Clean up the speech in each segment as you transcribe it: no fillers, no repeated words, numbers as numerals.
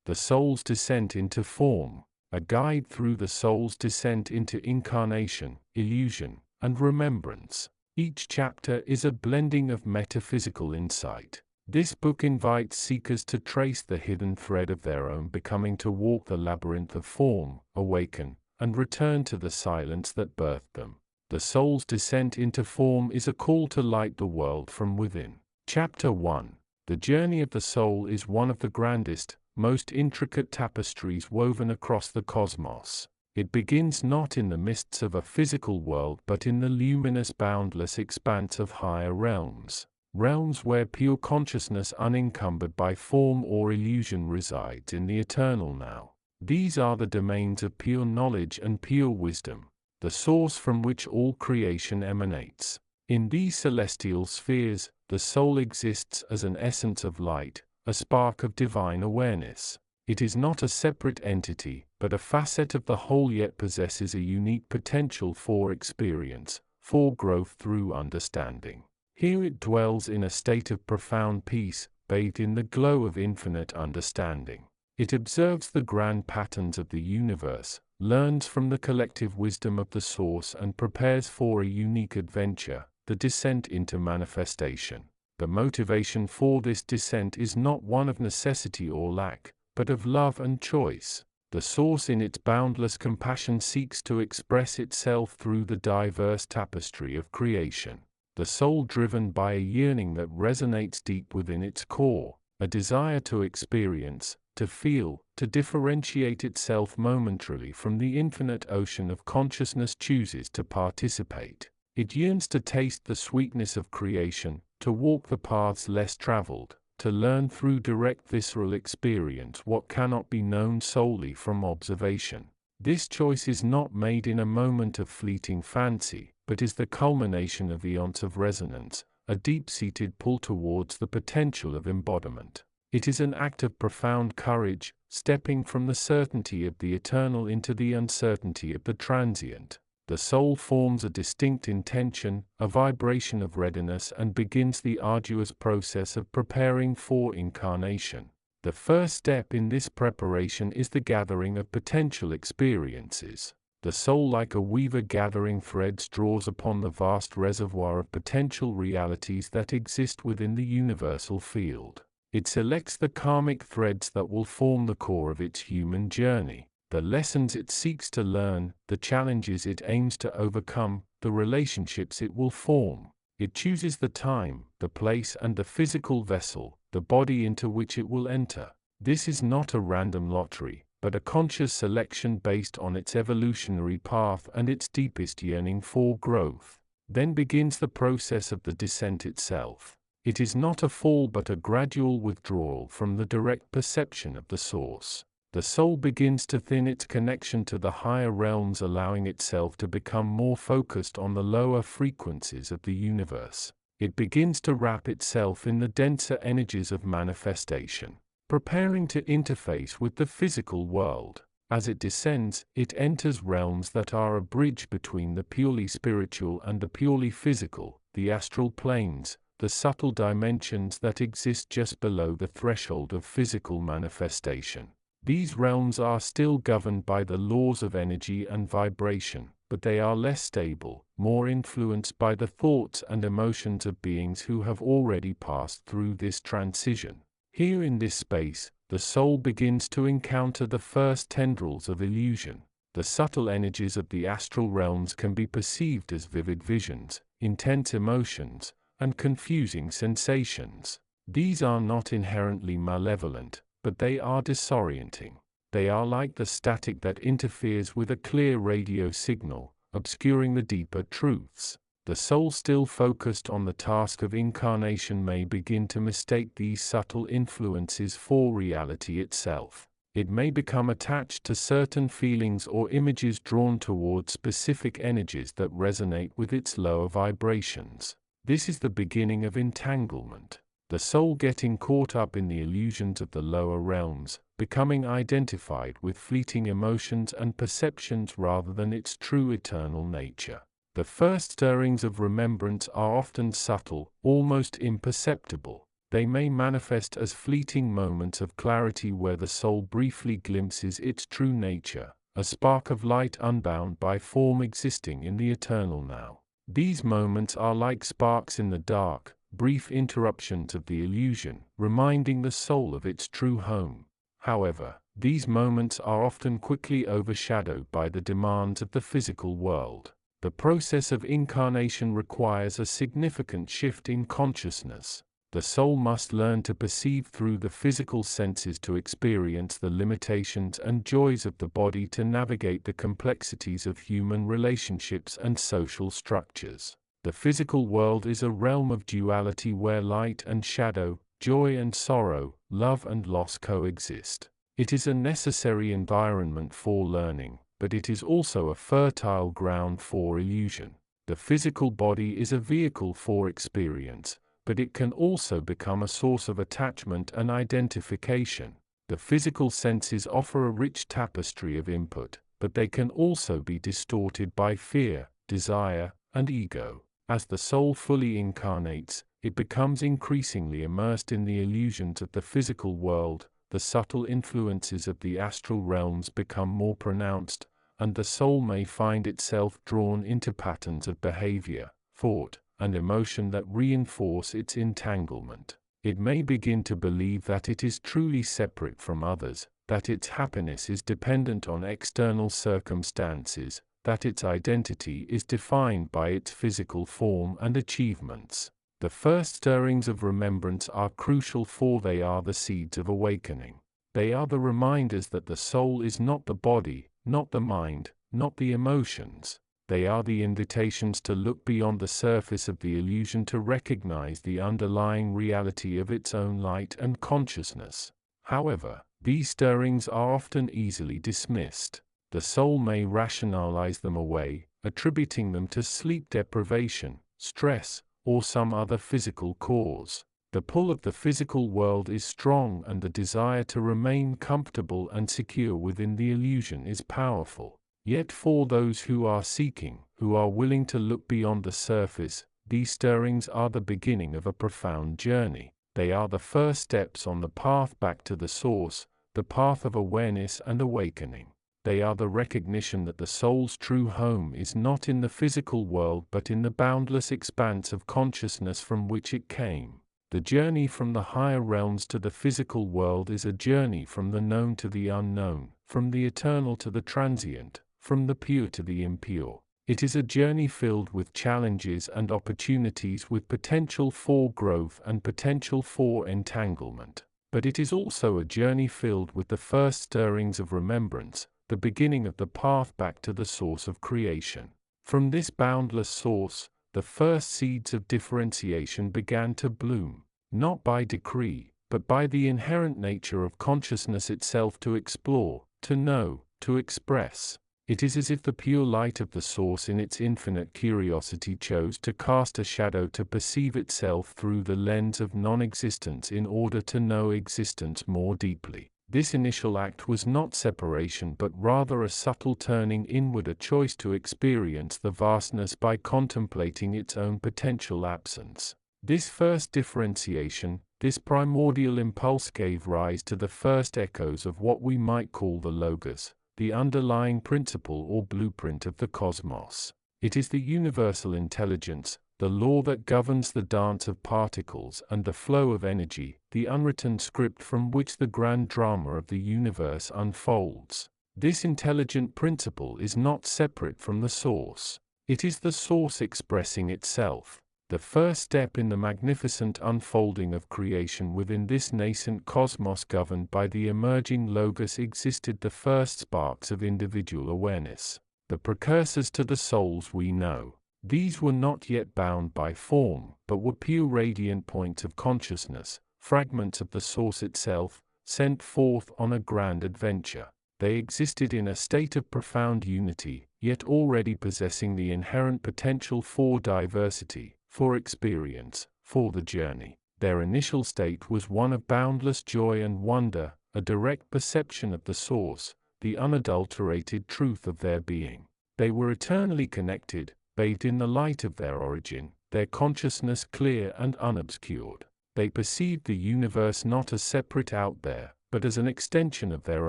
the soul's descent into form, a guide through the soul's descent into incarnation, illusion, and remembrance. Each chapter is a blending of metaphysical insight. This book invites seekers to trace the hidden thread of their own becoming, to walk the labyrinth of form, awaken, and return to the silence that birthed them. The soul's descent into form is a call to light the world from within. Chapter 1. The journey of the soul is one of the grandest, most intricate tapestries woven across the cosmos. It begins not in the mists of a physical world but in the luminous, boundless expanse of higher realms. Realms where pure consciousness unencumbered by form or illusion resides in the eternal now. These are the domains of pure knowledge and pure wisdom, the source from which all creation emanates. In these celestial spheres, the soul exists as an essence of light, a spark of divine awareness. It is not a separate entity, but a facet of the whole, yet possesses a unique potential for experience, for growth through understanding. Here it dwells in a state of profound peace, bathed in the glow of infinite understanding. It observes the grand patterns of the universe, learns from the collective wisdom of the source, and prepares for a unique adventure, the descent into manifestation. The motivation for this descent is not one of necessity or lack, but of love and choice. The source in its boundless compassion seeks to express itself through the diverse tapestry of creation. The soul, driven by a yearning that resonates deep within its core, a desire to experience, to feel, to differentiate itself momentarily from the infinite ocean of consciousness, chooses to participate. It yearns to taste the sweetness of creation, to walk the paths less traveled, to learn through direct visceral experience what cannot be known solely from observation. This choice is not made in a moment of fleeting fancy, but is the culmination of eons of resonance, a deep-seated pull towards the potential of embodiment. It is an act of profound courage, stepping from the certainty of the eternal into the uncertainty of the transient. The soul forms a distinct intention, a vibration of readiness, and begins the arduous process of preparing for incarnation. The first step in this preparation is the gathering of potential experiences. The soul, like a weaver gathering threads, draws upon the vast reservoir of potential realities that exist within the universal field. It selects the karmic threads that will form the core of its human journey, the lessons it seeks to learn, the challenges it aims to overcome, the relationships it will form. It chooses the time, the place, and the physical vessel, the body into which it will enter. This is not a random lottery, but a conscious selection based on its evolutionary path and its deepest yearning for growth. Then begins the process of the descent itself. It is not a fall but a gradual withdrawal from the direct perception of the source. The soul begins to thin its connection to the higher realms, allowing itself to become more focused on the lower frequencies of the universe. It begins to wrap itself in the denser energies of manifestation, preparing to interface with the physical world. As it descends, it enters realms that are a bridge between the purely spiritual and the purely physical, the astral planes, the subtle dimensions that exist just below the threshold of physical manifestation. These realms are still governed by the laws of energy and vibration, but they are less stable, more influenced by the thoughts and emotions of beings who have already passed through this transition. Here in this space, the soul begins to encounter the first tendrils of illusion. The subtle energies of the astral realms can be perceived as vivid visions, intense emotions, and confusing sensations. These are not inherently malevolent, but they are disorienting. They are like the static that interferes with a clear radio signal, obscuring the deeper truths. The soul, still focused on the task of incarnation, may begin to mistake these subtle influences for reality itself. It may become attached to certain feelings or images, drawn toward specific energies that resonate with its lower vibrations. This is the beginning of entanglement. The soul getting caught up in the illusions of the lower realms, becoming identified with fleeting emotions and perceptions rather than its true eternal nature. The first stirrings of remembrance are often subtle, almost imperceptible. They may manifest as fleeting moments of clarity where the soul briefly glimpses its true nature, a spark of light unbound by form existing in the eternal now. These moments are like sparks in the dark, brief interruptions of the illusion, reminding the soul of its true home. However, these moments are often quickly overshadowed by the demands of the physical world. The process of incarnation requires a significant shift in consciousness. The soul must learn to perceive through the physical senses to experience the limitations and joys of the body, to navigate the complexities of human relationships and social structures. The physical world is a realm of duality where light and shadow, joy and sorrow, love and loss coexist. It is a necessary environment for learning, but it is also a fertile ground for illusion. The physical body is a vehicle for experience, but it can also become a source of attachment and identification. The physical senses offer a rich tapestry of input, but they can also be distorted by fear, desire, and ego. As the soul fully incarnates, it becomes increasingly immersed in the illusions of the physical world, the subtle influences of the astral realms become more pronounced, and the soul may find itself drawn into patterns of behavior, thought, and emotion that reinforce its entanglement. It may begin to believe that it is truly separate from others, that its happiness is dependent on external circumstances, that its identity is defined by its physical form and achievements. The first stirrings of remembrance are crucial, for they are the seeds of awakening. They are the reminders that the soul is not the body, not the mind, not the emotions. They are the invitations to look beyond the surface of the illusion, to recognize the underlying reality of its own light and consciousness. However, these stirrings are often easily dismissed. The soul may rationalize them away, attributing them to sleep deprivation, stress, or some other physical cause. The pull of the physical world is strong, and the desire to remain comfortable and secure within the illusion is powerful. Yet for those who are seeking, who are willing to look beyond the surface, these stirrings are the beginning of a profound journey. They are the first steps on the path back to the source, the path of awareness and awakening. They are the recognition that the soul's true home is not in the physical world but in the boundless expanse of consciousness from which it came. The journey from the higher realms to the physical world is a journey from the known to the unknown, from the eternal to the transient, from the pure to the impure. It is a journey filled with challenges and opportunities, with potential for growth and potential for entanglement. But it is also a journey filled with the first stirrings of remembrance, the beginning of the path back to the source of creation. From this boundless source, the first seeds of differentiation began to bloom, not by decree, but by the inherent nature of consciousness itself, to explore, to know, to express. It is as if the pure light of the source in its infinite curiosity chose to cast a shadow, to perceive itself through the lens of non-existence in order to know existence more deeply. This initial act was not separation but rather a subtle turning inward, a choice to experience the vastness by contemplating its own potential absence. This first differentiation, this primordial impulse, gave rise to the first echoes of what we might call the Logos, the underlying principle or blueprint of the cosmos. It is the universal intelligence, the law that governs the dance of particles and the flow of energy, the unwritten script from which the grand drama of the universe unfolds. This intelligent principle is not separate from the source. It is the source expressing itself. The first step in the magnificent unfolding of creation within this nascent cosmos governed by the emerging Logos existed the first sparks of individual awareness, the precursors to the souls we know. These were not yet bound by form, but were pure radiant points of consciousness, fragments of the source itself, sent forth on a grand adventure. They existed in a state of profound unity, yet already possessing the inherent potential for diversity, for experience, for the journey. Their initial state was one of boundless joy and wonder, a direct perception of the source, the unadulterated truth of their being. They were eternally connected, bathed in the light of their origin, their consciousness clear and unobscured. They perceived the universe not as separate out there, but as an extension of their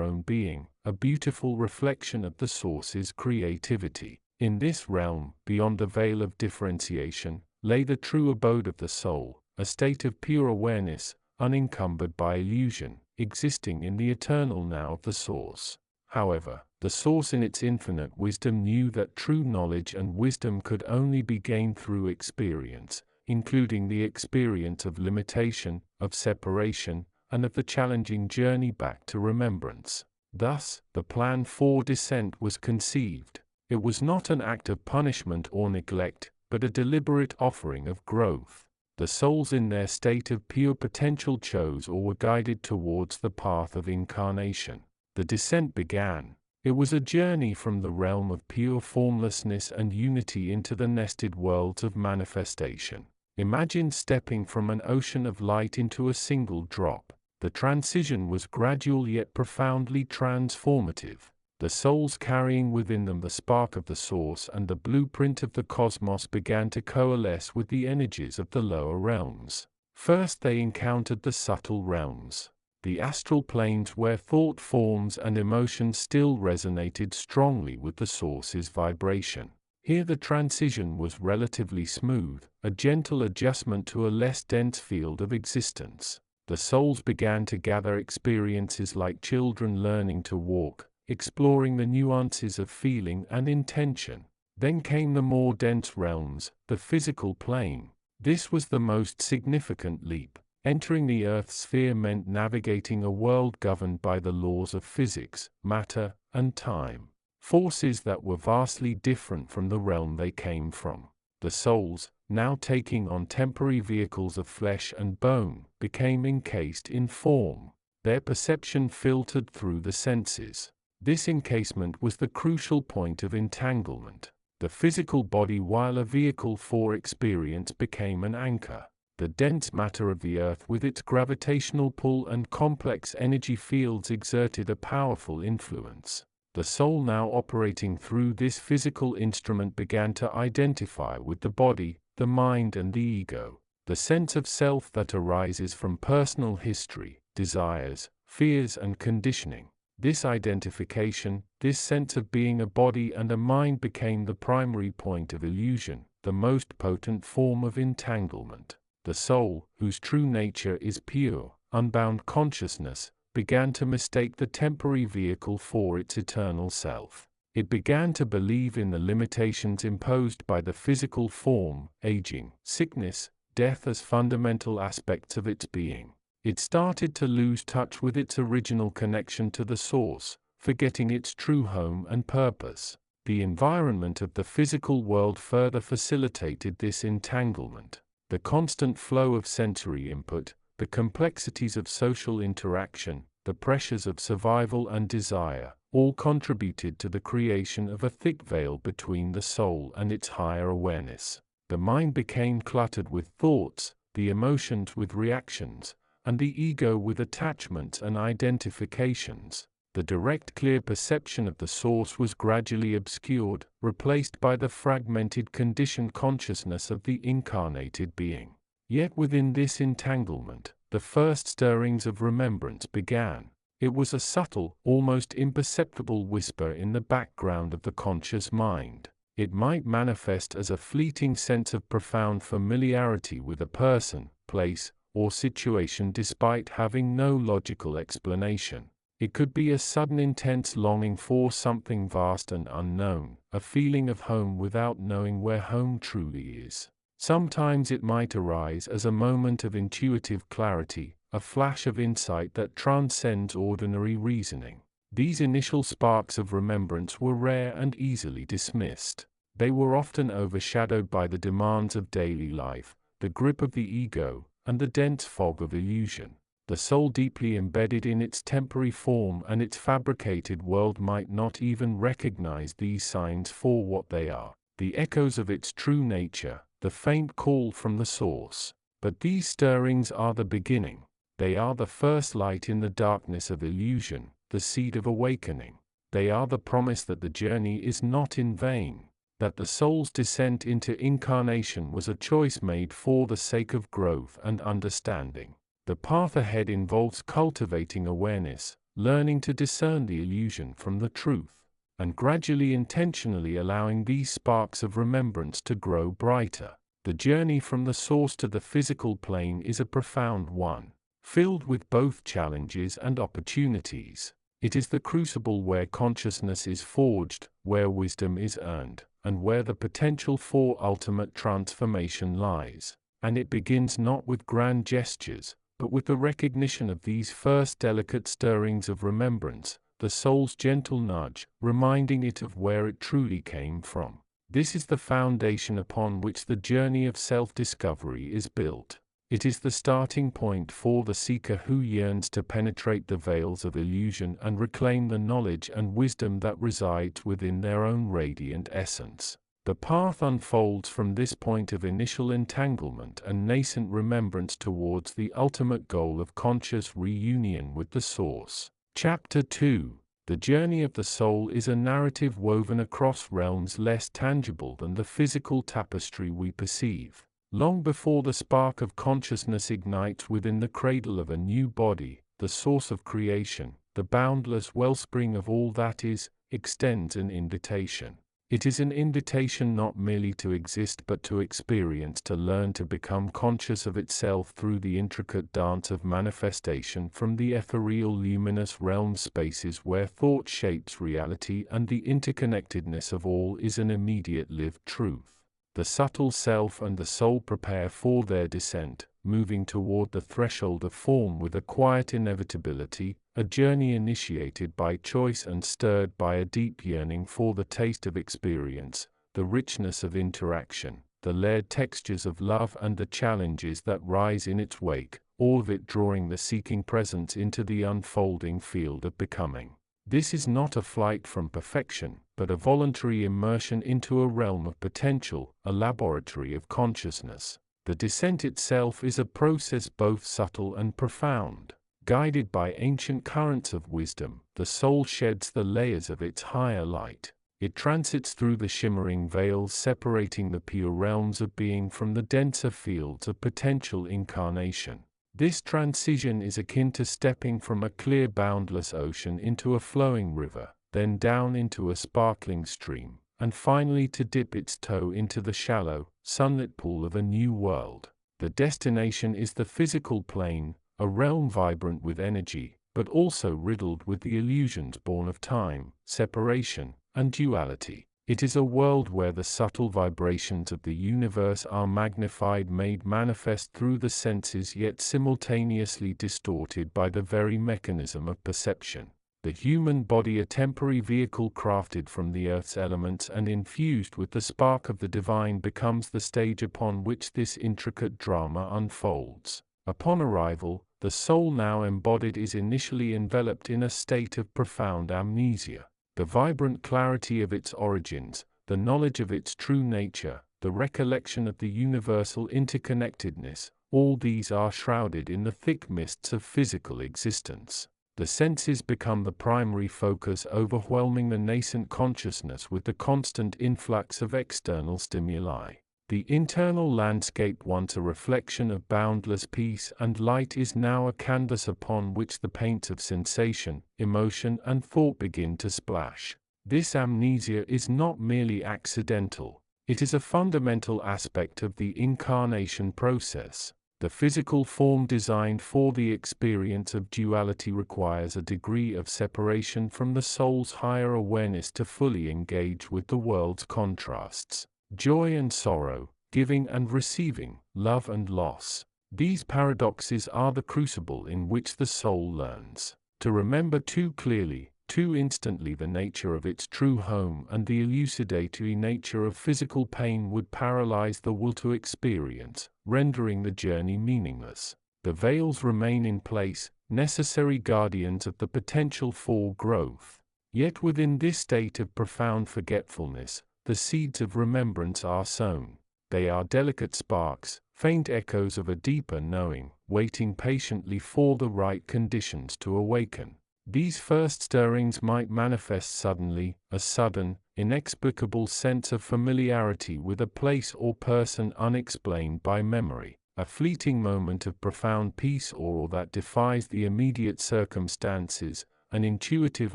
own being, a beautiful reflection of the Source's creativity. In this realm, beyond the veil of differentiation, lay the true abode of the soul, a state of pure awareness, unencumbered by illusion, existing in the eternal now of the Source. However, the Source in its infinite wisdom knew that true knowledge and wisdom could only be gained through experience, including the experience of limitation, of separation, and of the challenging journey back to remembrance. Thus, the plan for descent was conceived. It was not an act of punishment or neglect, but a deliberate offering of growth. The souls in their state of pure potential chose or were guided towards the path of incarnation. The descent began. It was a journey from the realm of pure formlessness and unity into the nested worlds of manifestation. Imagine stepping from an ocean of light into a single drop. The transition was gradual yet profoundly transformative. The souls carrying within them the spark of the Source and the blueprint of the cosmos began to coalesce with the energies of the lower realms. First they encountered the subtle realms, the astral planes where thought forms and emotions still resonated strongly with the Source's vibration. Here the transition was relatively smooth, a gentle adjustment to a less dense field of existence. The souls began to gather experiences like children learning to walk, exploring the nuances of feeling and intention. Then came the more dense realms, the physical plane. This was the most significant leap. Entering the Earth sphere meant navigating a world governed by the laws of physics, matter, and time. Forces that were vastly different from the realm they came from. The souls, now taking on temporary vehicles of flesh and bone, became encased in form. Their perception filtered through the senses. This encasement was the crucial point of entanglement. The physical body, while a vehicle for experience, became an anchor. The dense matter of the Earth with its gravitational pull and complex energy fields exerted a powerful influence. The soul now operating through this physical instrument began to identify with the body, the mind and the ego. The sense of self that arises from personal history, desires, fears and conditioning. This identification, this sense of being a body and a mind became the primary point of illusion, the most potent form of entanglement. The soul, whose true nature is pure, unbound consciousness, began to mistake the temporary vehicle for its eternal self. It began to believe in the limitations imposed by the physical form, aging, sickness, death as fundamental aspects of its being. It started to lose touch with its original connection to the Source, forgetting its true home and purpose. The environment of the physical world further facilitated this entanglement. The constant flow of sensory input, the complexities of social interaction, the pressures of survival and desire, all contributed to the creation of a thick veil between the soul and its higher awareness. The mind became cluttered with thoughts, the emotions with reactions, and the ego with attachments and identifications. The direct, clear perception of the Source was gradually obscured, replaced by the fragmented conditioned consciousness of the incarnated being. Yet within this entanglement, the first stirrings of remembrance began. It was a subtle, almost imperceptible whisper in the background of the conscious mind. It might manifest as a fleeting sense of profound familiarity with a person, place, or situation despite having no logical explanation. It could be a sudden intense longing for something vast and unknown, a feeling of home without knowing where home truly is. Sometimes it might arise as a moment of intuitive clarity, a flash of insight that transcends ordinary reasoning. These initial sparks of remembrance were rare and easily dismissed. They were often overshadowed by the demands of daily life, the grip of the ego, and the dense fog of illusion. The soul, deeply embedded in its temporary form and its fabricated world, might not even recognize these signs for what they are, the echoes of its true nature, the faint call from the Source. But these stirrings are the beginning. They are the first light in the darkness of illusion, the seed of awakening. They are the promise that the journey is not in vain. that the soul's descent into incarnation was a choice made for the sake of growth and understanding. The path ahead involves cultivating awareness, learning to discern the illusion from the truth, and gradually intentionally allowing these sparks of remembrance to grow brighter. The journey from the source to the physical plane is a profound one, filled with both challenges and opportunities. It is the crucible where consciousness is forged, where wisdom is earned, and where the potential for ultimate transformation lies. And it begins not with grand gestures, but with the recognition of these first delicate stirrings of remembrance, the soul's gentle nudge, reminding it of where it truly came from. This is the foundation upon which the journey of self-discovery is built. It is the starting point for the seeker who yearns to penetrate the veils of illusion and reclaim the knowledge and wisdom that resides within their own radiant essence. The path unfolds from this point of initial entanglement and nascent remembrance towards the ultimate goal of conscious reunion with the Source. Chapter 2. The journey of the soul is a narrative woven across realms less tangible than the physical tapestry we perceive. Long before the spark of consciousness ignites within the cradle of a new body, the source of creation, the boundless wellspring of all that is, extends an invitation. It is an invitation not merely to exist but to experience, to learn, to become conscious of itself through the intricate dance of manifestation from the ethereal luminous realm spaces where thought shapes reality and the interconnectedness of all is an immediate lived truth. The subtle self and the soul prepare for their descent, moving toward the threshold of form with a quiet inevitability, a journey initiated by choice and stirred by a deep yearning for the taste of experience, the richness of interaction, the layered textures of love and the challenges that rise in its wake, all of it drawing the seeking presence into the unfolding field of becoming. This is not a flight from perfection, but a voluntary immersion into a realm of potential, a laboratory of consciousness. The descent itself is a process both subtle and profound. Guided by ancient currents of wisdom, the soul sheds the layers of its higher light. It transits through the shimmering veils separating the pure realms of being from the denser fields of potential incarnation. This transition is akin to stepping from a clear boundless ocean into a flowing river, then down into a sparkling stream, and finally to dip its toe into the shallow, sunlit pool of a new world. The destination is the physical plane, a realm vibrant with energy, but also riddled with the illusions born of time, separation, and duality. It is a world where the subtle vibrations of the universe are magnified, made manifest through the senses, yet simultaneously distorted by the very mechanism of perception. The human body, a temporary vehicle crafted from the earth's elements and infused with the spark of the divine, becomes the stage upon which this intricate drama unfolds. Upon arrival, the soul now embodied is initially enveloped in a state of profound amnesia. The vibrant clarity of its origins, the knowledge of its true nature, the recollection of the universal interconnectedness, all these are shrouded in the thick mists of physical existence. The senses become the primary focus, overwhelming the nascent consciousness with the constant influx of external stimuli. The internal landscape, once a reflection of boundless peace and light, is now a canvas upon which the paints of sensation, emotion, and thought begin to splash. This amnesia is not merely accidental. It is a fundamental aspect of the incarnation process. The physical form designed for the experience of duality requires a degree of separation from the soul's higher awareness to fully engage with the world's contrasts. Joy and sorrow, giving and receiving, love and loss. These paradoxes are the crucible in which the soul learns to remember too clearly, too instantly the nature of its true home, and the elucidatory nature of physical pain would paralyze the will to experience, rendering the journey meaningless. The veils remain in place, necessary guardians of the potential for growth. Yet within this state of profound forgetfulness, the seeds of remembrance are sown. They are delicate sparks, faint echoes of a deeper knowing, waiting patiently for the right conditions to awaken. These first stirrings might manifest suddenly, a sudden, inexplicable sense of familiarity with a place or person unexplained by memory, a fleeting moment of profound peace or awe that defies the immediate circumstances, an intuitive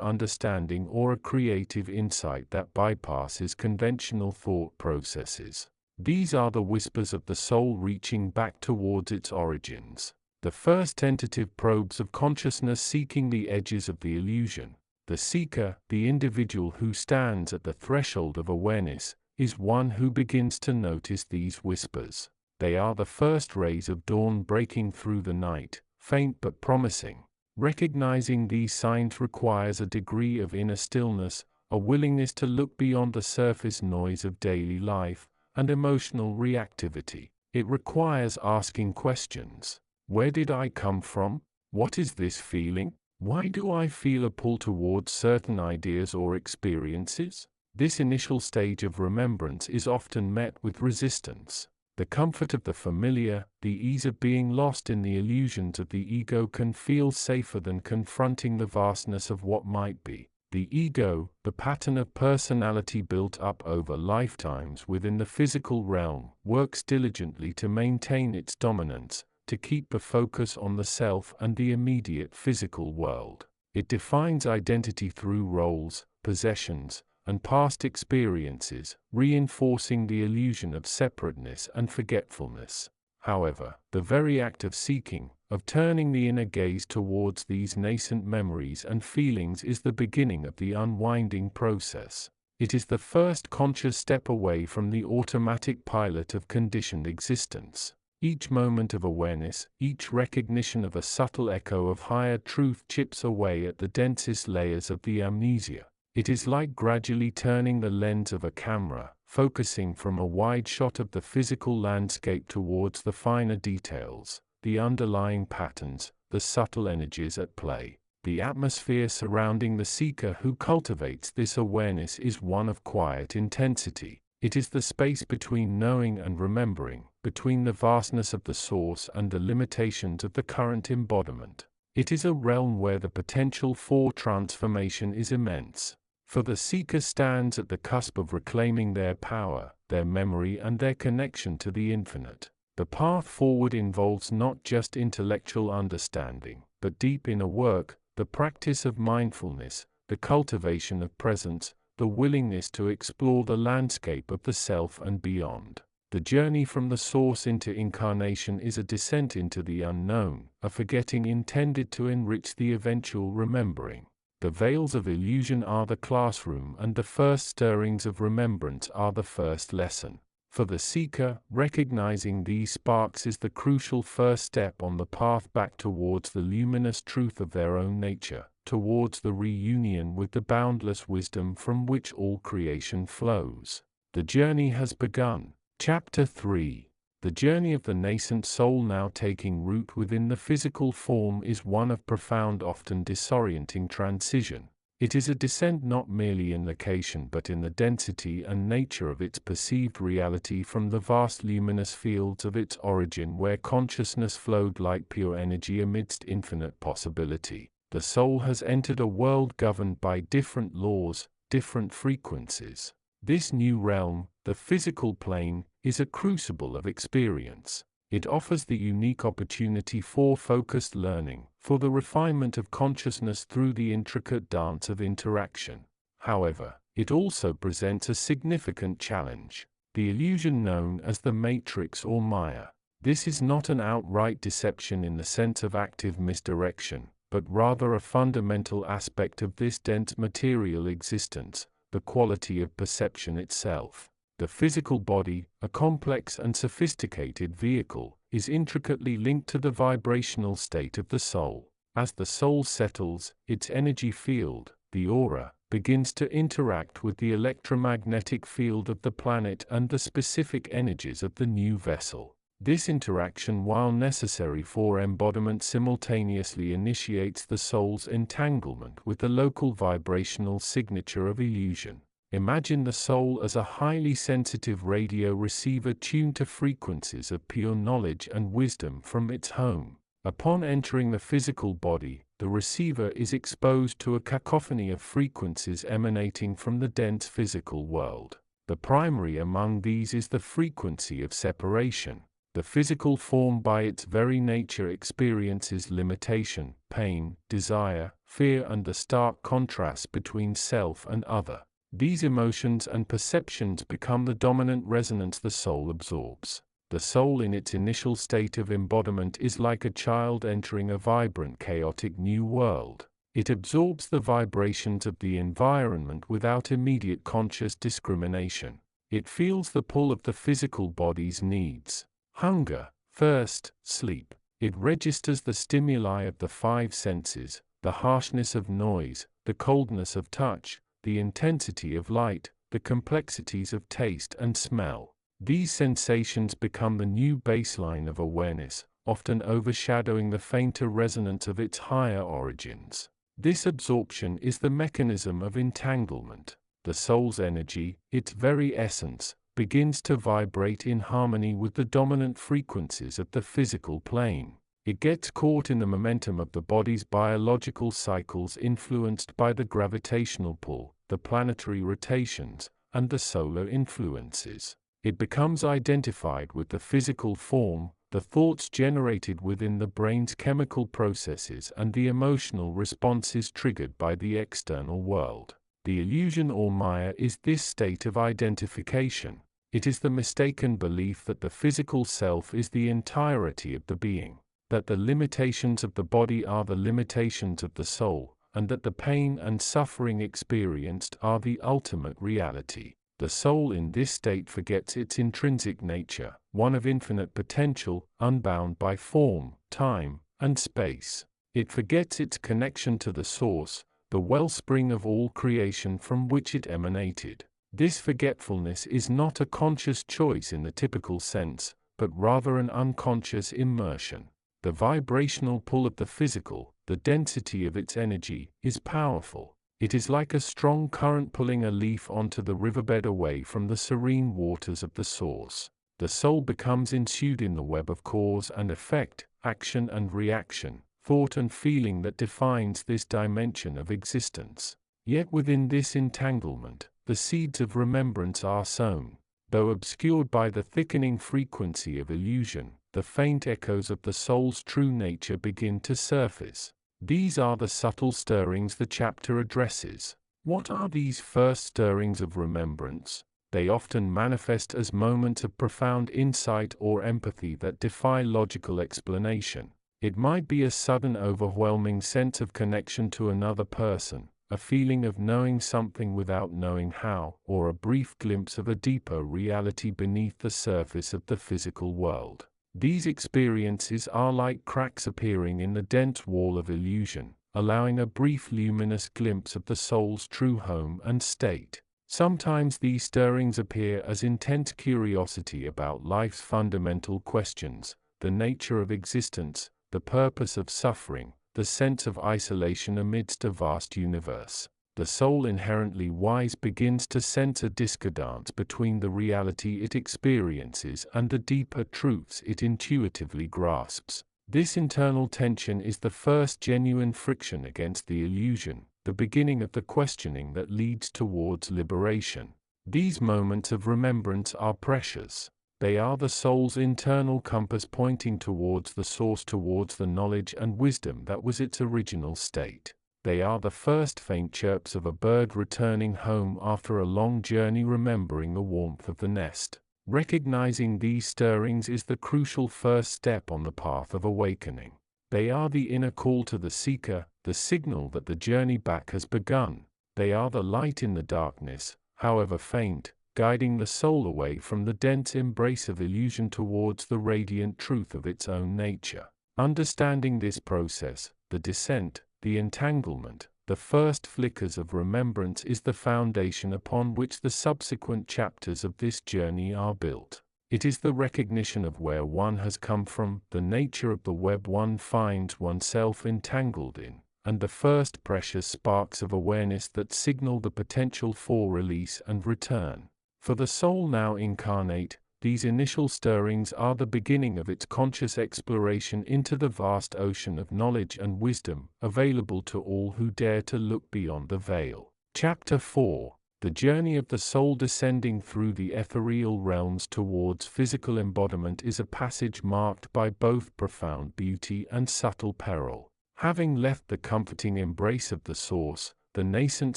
understanding or a creative insight that bypasses conventional thought processes. These are the whispers of the soul reaching back towards its origins, the first tentative probes of consciousness seeking the edges of the illusion. The seeker, the individual who stands at the threshold of awareness, is one who begins to notice these whispers. They are the first rays of dawn breaking through the night, faint but promising. Recognizing these signs requires a degree of inner stillness, a willingness to look beyond the surface noise of daily life, and emotional reactivity. It requires asking questions. Where did I come from? What is this feeling? Why do I feel a pull towards certain ideas or experiences? This initial stage of remembrance is often met with resistance. The comfort of the familiar, the ease of being lost in the illusions of the ego can feel safer than confronting the vastness of what might be. The ego, the pattern of personality built up over lifetimes within the physical realm, works diligently to maintain its dominance, to keep the focus on the self and the immediate physical world. It defines identity through roles, possessions, and past experiences, reinforcing the illusion of separateness and forgetfulness. However, the very act of seeking, of turning the inner gaze towards these nascent memories and feelings is the beginning of the unwinding process. It is the first conscious step away from the automatic pilot of conditioned existence. Each moment of awareness, each recognition of a subtle echo of higher truth chips away at the densest layers of the amnesia. It is like gradually turning the lens of a camera, focusing from a wide shot of the physical landscape towards the finer details, the underlying patterns, the subtle energies at play. The atmosphere surrounding the seeker who cultivates this awareness is one of quiet intensity. It is the space between knowing and remembering, between the vastness of the source and the limitations of the current embodiment. It is a realm where the potential for transformation is immense. For the seeker stands at the cusp of reclaiming their power, their memory and their connection to the infinite. The path forward involves not just intellectual understanding, but deep inner work, the practice of mindfulness, the cultivation of presence, the willingness to explore the landscape of the self and beyond. The journey from the source into incarnation is a descent into the unknown, a forgetting intended to enrich the eventual remembering. The veils of illusion are the classroom and the first stirrings of remembrance are the first lesson. For the seeker, recognizing these sparks is the crucial first step on the path back towards the luminous truth of their own nature, towards the reunion with the boundless wisdom from which all creation flows. The journey has begun. Chapter 3. The journey of the nascent soul now taking root within the physical form is one of profound, often disorienting transition. It is a descent not merely in location but in the density and nature of its perceived reality from the vast luminous fields of its origin where consciousness flowed like pure energy amidst infinite possibility. The soul has entered a world governed by different laws, different frequencies. This new realm, the physical plane, is a crucible of experience. It offers the unique opportunity for focused learning, for the refinement of consciousness through the intricate dance of interaction. However, it also presents a significant challenge: the illusion known as the matrix or Maya. This is not an outright deception in the sense of active misdirection, but rather a fundamental aspect of this dense material existence, the quality of perception itself. The physical body, a complex and sophisticated vehicle, is intricately linked to the vibrational state of the soul. As the soul settles, its energy field, the aura, begins to interact with the electromagnetic field of the planet and the specific energies of the new vessel. This interaction, while necessary for embodiment, simultaneously initiates the soul's entanglement with the local vibrational signature of illusion. Imagine the soul as a highly sensitive radio receiver tuned to frequencies of pure knowledge and wisdom from its home. Upon entering the physical body, the receiver is exposed to a cacophony of frequencies emanating from the dense physical world. The primary among these is the frequency of separation. The physical form by its very nature experiences limitation, pain, desire, fear, and the stark contrast between self and other. These emotions and perceptions become the dominant resonance the soul absorbs. The soul in its initial state of embodiment is like a child entering a vibrant, chaotic new world. It absorbs the vibrations of the environment without immediate conscious discrimination. It feels the pull of the physical body's needs: hunger, thirst, sleep. It registers the stimuli of the five senses, the harshness of noise, the coldness of touch, the intensity of light, the complexities of taste and smell. These sensations become the new baseline of awareness, often overshadowing the fainter resonance of its higher origins. This absorption is the mechanism of entanglement. The soul's energy, its very essence, begins to vibrate in harmony with the dominant frequencies of the physical plane. It gets caught in the momentum of the body's biological cycles influenced by the gravitational pull, the planetary rotations, and the solar influences. It becomes identified with the physical form, the thoughts generated within the brain's chemical processes, and the emotional responses triggered by the external world. The illusion or Maya is this state of identification. It is the mistaken belief that the physical self is the entirety of the being, that the limitations of the body are the limitations of the soul, and that the pain and suffering experienced are the ultimate reality. The soul in this state forgets its intrinsic nature, one of infinite potential, unbound by form, time, and space. It forgets its connection to the source, the wellspring of all creation from which it emanated. This forgetfulness is not a conscious choice in the typical sense, but rather an unconscious immersion. The vibrational pull of the physical, the density of its energy, is powerful. It is like a strong current pulling a leaf onto the riverbed away from the serene waters of the source. The soul becomes ensued in the web of cause and effect, action and reaction, thought and feeling that defines this dimension of existence. Yet within this entanglement, the seeds of remembrance are sown. Though obscured by the thickening frequency of illusion, the faint echoes of the soul's true nature begin to surface. These are the subtle stirrings the chapter addresses. What are these first stirrings of remembrance? They often manifest as moments of profound insight or empathy that defy logical explanation. It might be a sudden overwhelming sense of connection to another person, a feeling of knowing something without knowing how, or a brief glimpse of a deeper reality beneath the surface of the physical world. These experiences are like cracks appearing in the dense wall of illusion, allowing a brief luminous glimpse of the soul's true home and state. Sometimes these stirrings appear as intense curiosity about life's fundamental questions, the nature of existence, the purpose of suffering, the sense of isolation amidst a vast universe. The soul inherently wise begins to sense a discordance between the reality it experiences and the deeper truths it intuitively grasps. This internal tension is the first genuine friction against the illusion, the beginning of the questioning that leads towards liberation. These moments of remembrance are precious. They are the soul's internal compass pointing towards the source, towards the knowledge and wisdom that was its original state. They are the first faint chirps of a bird returning home after a long journey, remembering the warmth of the nest. Recognizing these stirrings is the crucial first step on the path of awakening. They are the inner call to the seeker, the signal that the journey back has begun. They are the light in the darkness, however faint, guiding the soul away from the dense embrace of illusion towards the radiant truth of its own nature. Understanding this process, the descent, the entanglement, the first flickers of remembrance, is the foundation upon which the subsequent chapters of this journey are built. It is the recognition of where one has come from, the nature of the web one finds oneself entangled in, and the first precious sparks of awareness that signal the potential for release and return. For the soul now incarnate, these initial stirrings are the beginning of its conscious exploration into the vast ocean of knowledge and wisdom available to all who dare to look beyond the veil. Chapter 4. The journey of the soul descending through the ethereal realms towards physical embodiment is a passage marked by both profound beauty and subtle peril. Having left the comforting embrace of the source, the nascent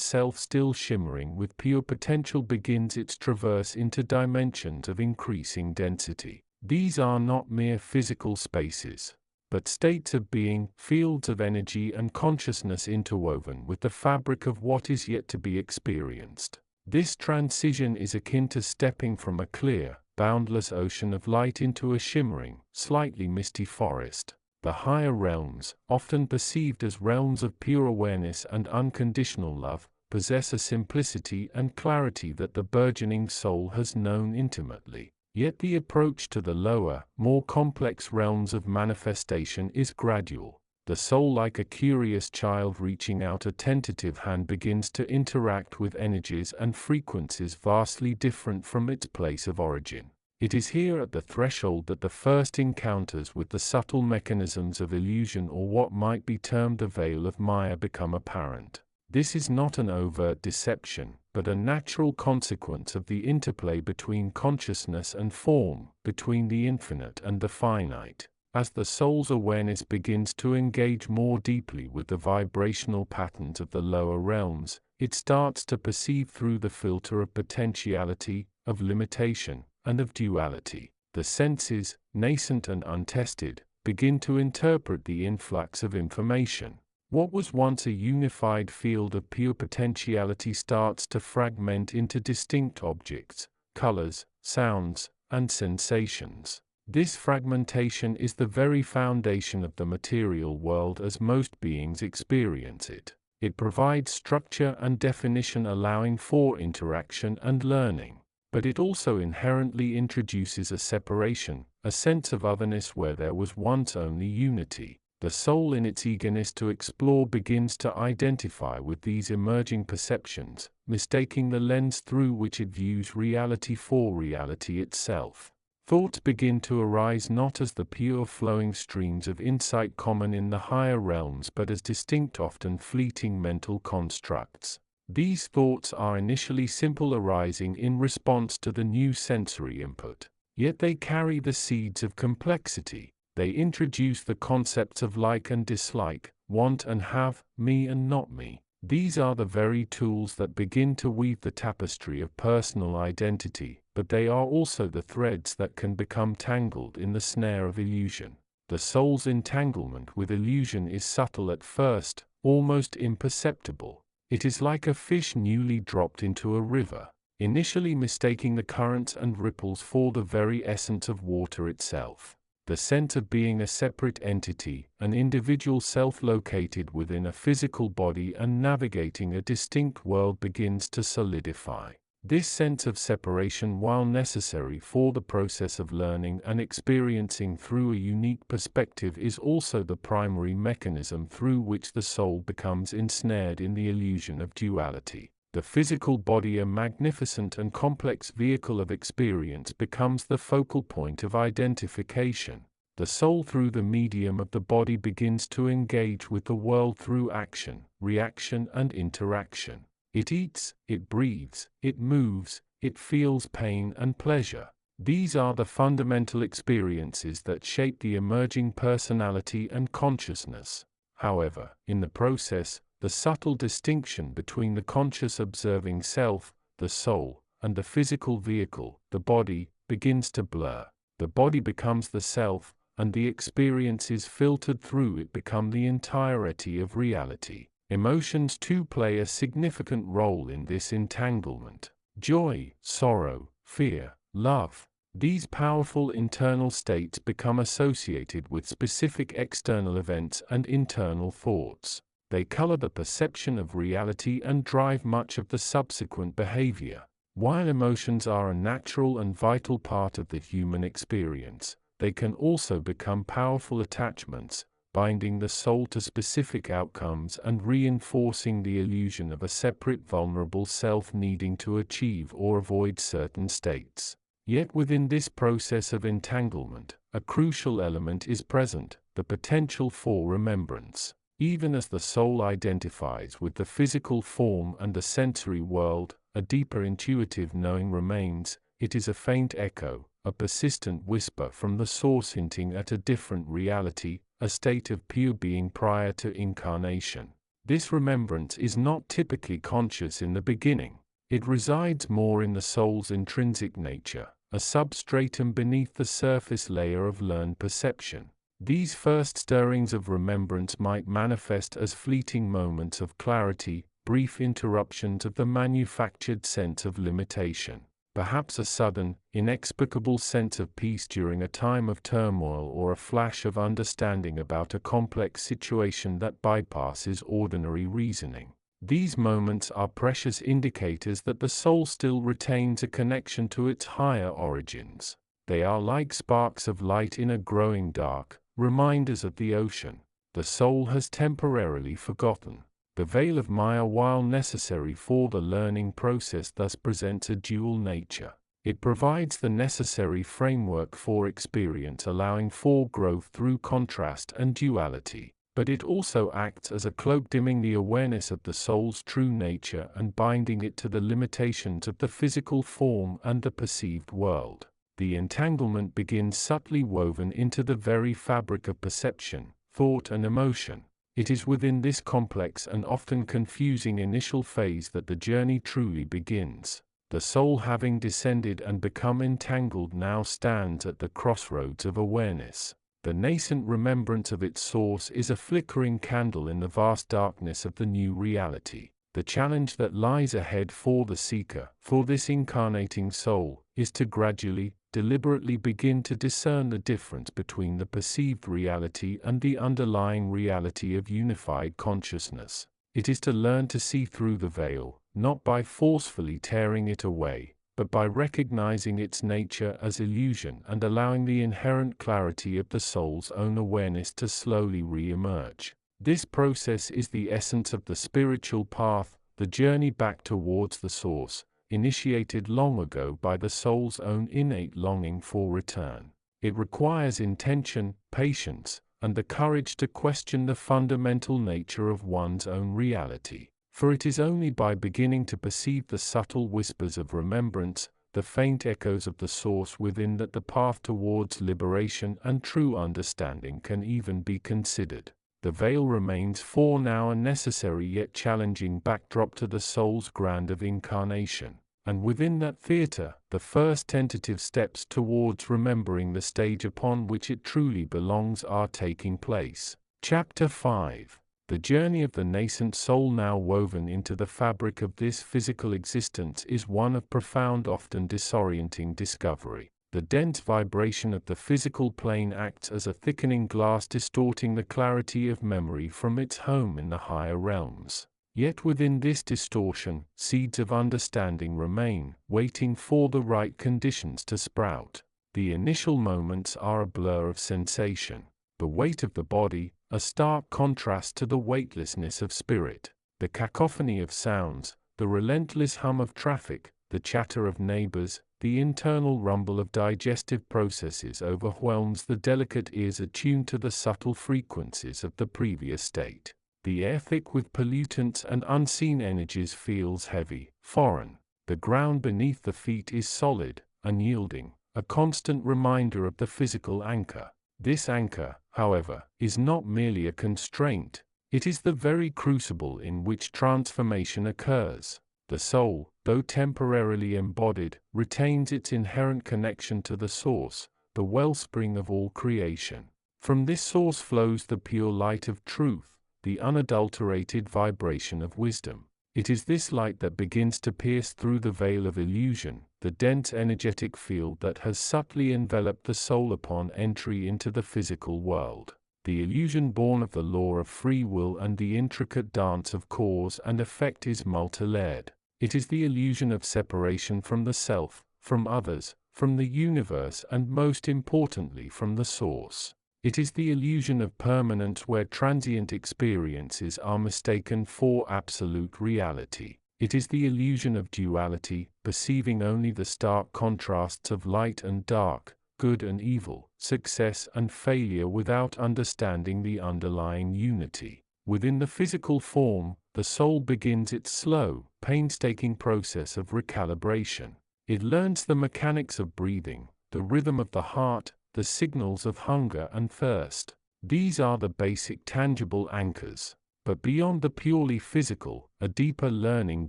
self still shimmering with pure potential begins its traverse into dimensions of increasing density. These are not mere physical spaces, but states of being, fields of energy and consciousness interwoven with the fabric of what is yet to be experienced. This transition is akin to stepping from a clear, boundless ocean of light into a shimmering, slightly misty forest. The higher realms, often perceived as realms of pure awareness and unconditional love, possess a simplicity and clarity that the burgeoning soul has known intimately. Yet the approach to the lower, more complex realms of manifestation is gradual. The soul, like a curious child reaching out a tentative hand, begins to interact with energies and frequencies vastly different from its place of origin. It is here at the threshold that the first encounters with the subtle mechanisms of illusion, or what might be termed the veil of Maya, become apparent. This is not an overt deception, but a natural consequence of the interplay between consciousness and form, between the infinite and the finite. As the soul's awareness begins to engage more deeply with the vibrational patterns of the lower realms, it starts to perceive through the filter of potentiality, of limitation, and of duality. The senses, nascent and untested, begin to interpret the influx of information. What was once a unified field of pure potentiality starts to fragment into distinct objects, colors, sounds, and sensations. This fragmentation is the very foundation of the material world as most beings experience it. It provides structure and definition, allowing for interaction and learning. But it also inherently introduces a separation, a sense of otherness where there was once only unity. The soul, in its eagerness to explore, begins to identify with these emerging perceptions, mistaking the lens through which it views reality for reality itself. Thoughts begin to arise not as the pure flowing streams of insight common in the higher realms, but as distinct, often fleeting mental constructs. These thoughts are initially simple, arising in response to the new sensory input. Yet they carry the seeds of complexity. They introduce the concepts of like and dislike, want and have, me and not me. These are the very tools that begin to weave the tapestry of personal identity, but they are also the threads that can become tangled in the snare of illusion. The soul's entanglement with illusion is subtle at first, almost imperceptible. It is like a fish newly dropped into a river, initially mistaking the currents and ripples for the very essence of water itself. The sense of being a separate entity, an individual self located within a physical body and navigating a distinct world, begins to solidify. This sense of separation, while necessary for the process of learning and experiencing through a unique perspective, is also the primary mechanism through which the soul becomes ensnared in the illusion of duality. The physical body, a magnificent and complex vehicle of experience, becomes the focal point of identification. The soul, through the medium of the body, begins to engage with the world through action, reaction, and interaction. It eats, it breathes, it moves, it feels pain and pleasure. These are the fundamental experiences that shape the emerging personality and consciousness. However, in the process, the subtle distinction between the conscious observing self, the soul, and the physical vehicle, the body, begins to blur. The body becomes the self, and the experiences filtered through it become the entirety of reality. Emotions too play a significant role in this entanglement. Joy, sorrow, fear, love. These powerful internal states become associated with specific external events and internal thoughts. They color the perception of reality and drive much of the subsequent behavior. While emotions are a natural and vital part of the human experience, they can also become powerful attachments, binding the soul to specific outcomes and reinforcing the illusion of a separate, vulnerable self needing to achieve or avoid certain states. Yet within this process of entanglement, a crucial element is present, the potential for remembrance. Even as the soul identifies with the physical form and the sensory world, a deeper intuitive knowing remains. It is a faint echo, a persistent whisper from the source hinting at a different reality, a state of pure being prior to incarnation. This remembrance is not typically conscious in the beginning. It resides more in the soul's intrinsic nature, a substratum beneath the surface layer of learned perception. These first stirrings of remembrance might manifest as fleeting moments of clarity, brief interruptions of the manufactured sense of limitation. Perhaps a sudden, inexplicable sense of peace during a time of turmoil, or a flash of understanding about a complex situation that bypasses ordinary reasoning. These moments are precious indicators that the soul still retains a connection to its higher origins. They are like sparks of light in a growing dark, reminders of the ocean. The soul has temporarily forgotten. The veil of Maya, while necessary for the learning process, thus presents a dual nature. It provides the necessary framework for experience, allowing for growth through contrast and duality. But it also acts as a cloak, dimming the awareness of the soul's true nature and binding it to the limitations of the physical form and the perceived world. The entanglement begins subtly woven into the very fabric of perception, thought, and emotion. It is within this complex and often confusing initial phase that the journey truly begins. The soul, having descended and become entangled, now stands at the crossroads of awareness. The nascent remembrance of its source is a flickering candle in the vast darkness of the new reality. The challenge that lies ahead for the seeker, for this incarnating soul, is to gradually, deliberately begin to discern the difference between the perceived reality and the underlying reality of unified consciousness. It is to learn to see through the veil, not by forcefully tearing it away, but by recognizing its nature as illusion and allowing the inherent clarity of the soul's own awareness to slowly re-emerge. This process is the essence of the spiritual path, the journey back towards the source, initiated long ago by the soul's own innate longing for return. It requires intention, patience, and the courage to question the fundamental nature of one's own reality. For it is only by beginning to perceive the subtle whispers of remembrance, the faint echoes of the source within, that the path towards liberation and true understanding can even be considered. The veil remains for now a necessary yet challenging backdrop to the soul's grand of incarnation, and within that theater, the first tentative steps towards remembering the stage upon which it truly belongs are taking place. Chapter 5. The journey of the nascent soul, now woven into the fabric of this physical existence, is one of profound, often disorienting discovery. The dense vibration of the physical plane acts as a thickening glass, distorting the clarity of memory from its home in the higher realms. Yet within this distortion, seeds of understanding remain, waiting for the right conditions to sprout. The initial moments are a blur of sensation. The weight of the body, a stark contrast to the weightlessness of spirit. The cacophony of sounds, the relentless hum of traffic, the chatter of neighbors, the internal rumble of digestive processes overwhelms the delicate ears attuned to the subtle frequencies of the previous state. The air, thick with pollutants and unseen energies, feels heavy, foreign. The ground beneath the feet is solid, unyielding, a constant reminder of the physical anchor. This anchor, however, is not merely a constraint. It is the very crucible in which transformation occurs. The soul, though temporarily embodied, retains its inherent connection to the source, the wellspring of all creation. From this source flows the pure light of truth, the unadulterated vibration of wisdom. It is this light that begins to pierce through the veil of illusion, the dense energetic field that has subtly enveloped the soul upon entry into the physical world. The illusion born of the law of free will and the intricate dance of cause and effect is multi-layered. It is the illusion of separation from the self, from others, from the universe, and most importantly from the source. It is the illusion of permanence, where transient experiences are mistaken for absolute reality. It is the illusion of duality, perceiving only the stark contrasts of light and dark, good and evil, success and failure without understanding the underlying unity. Within the physical form, the soul begins its slow, painstaking process of recalibration. It learns the mechanics of breathing, the rhythm of the heart, the signals of hunger and thirst. These are the basic tangible anchors. But beyond the purely physical, a deeper learning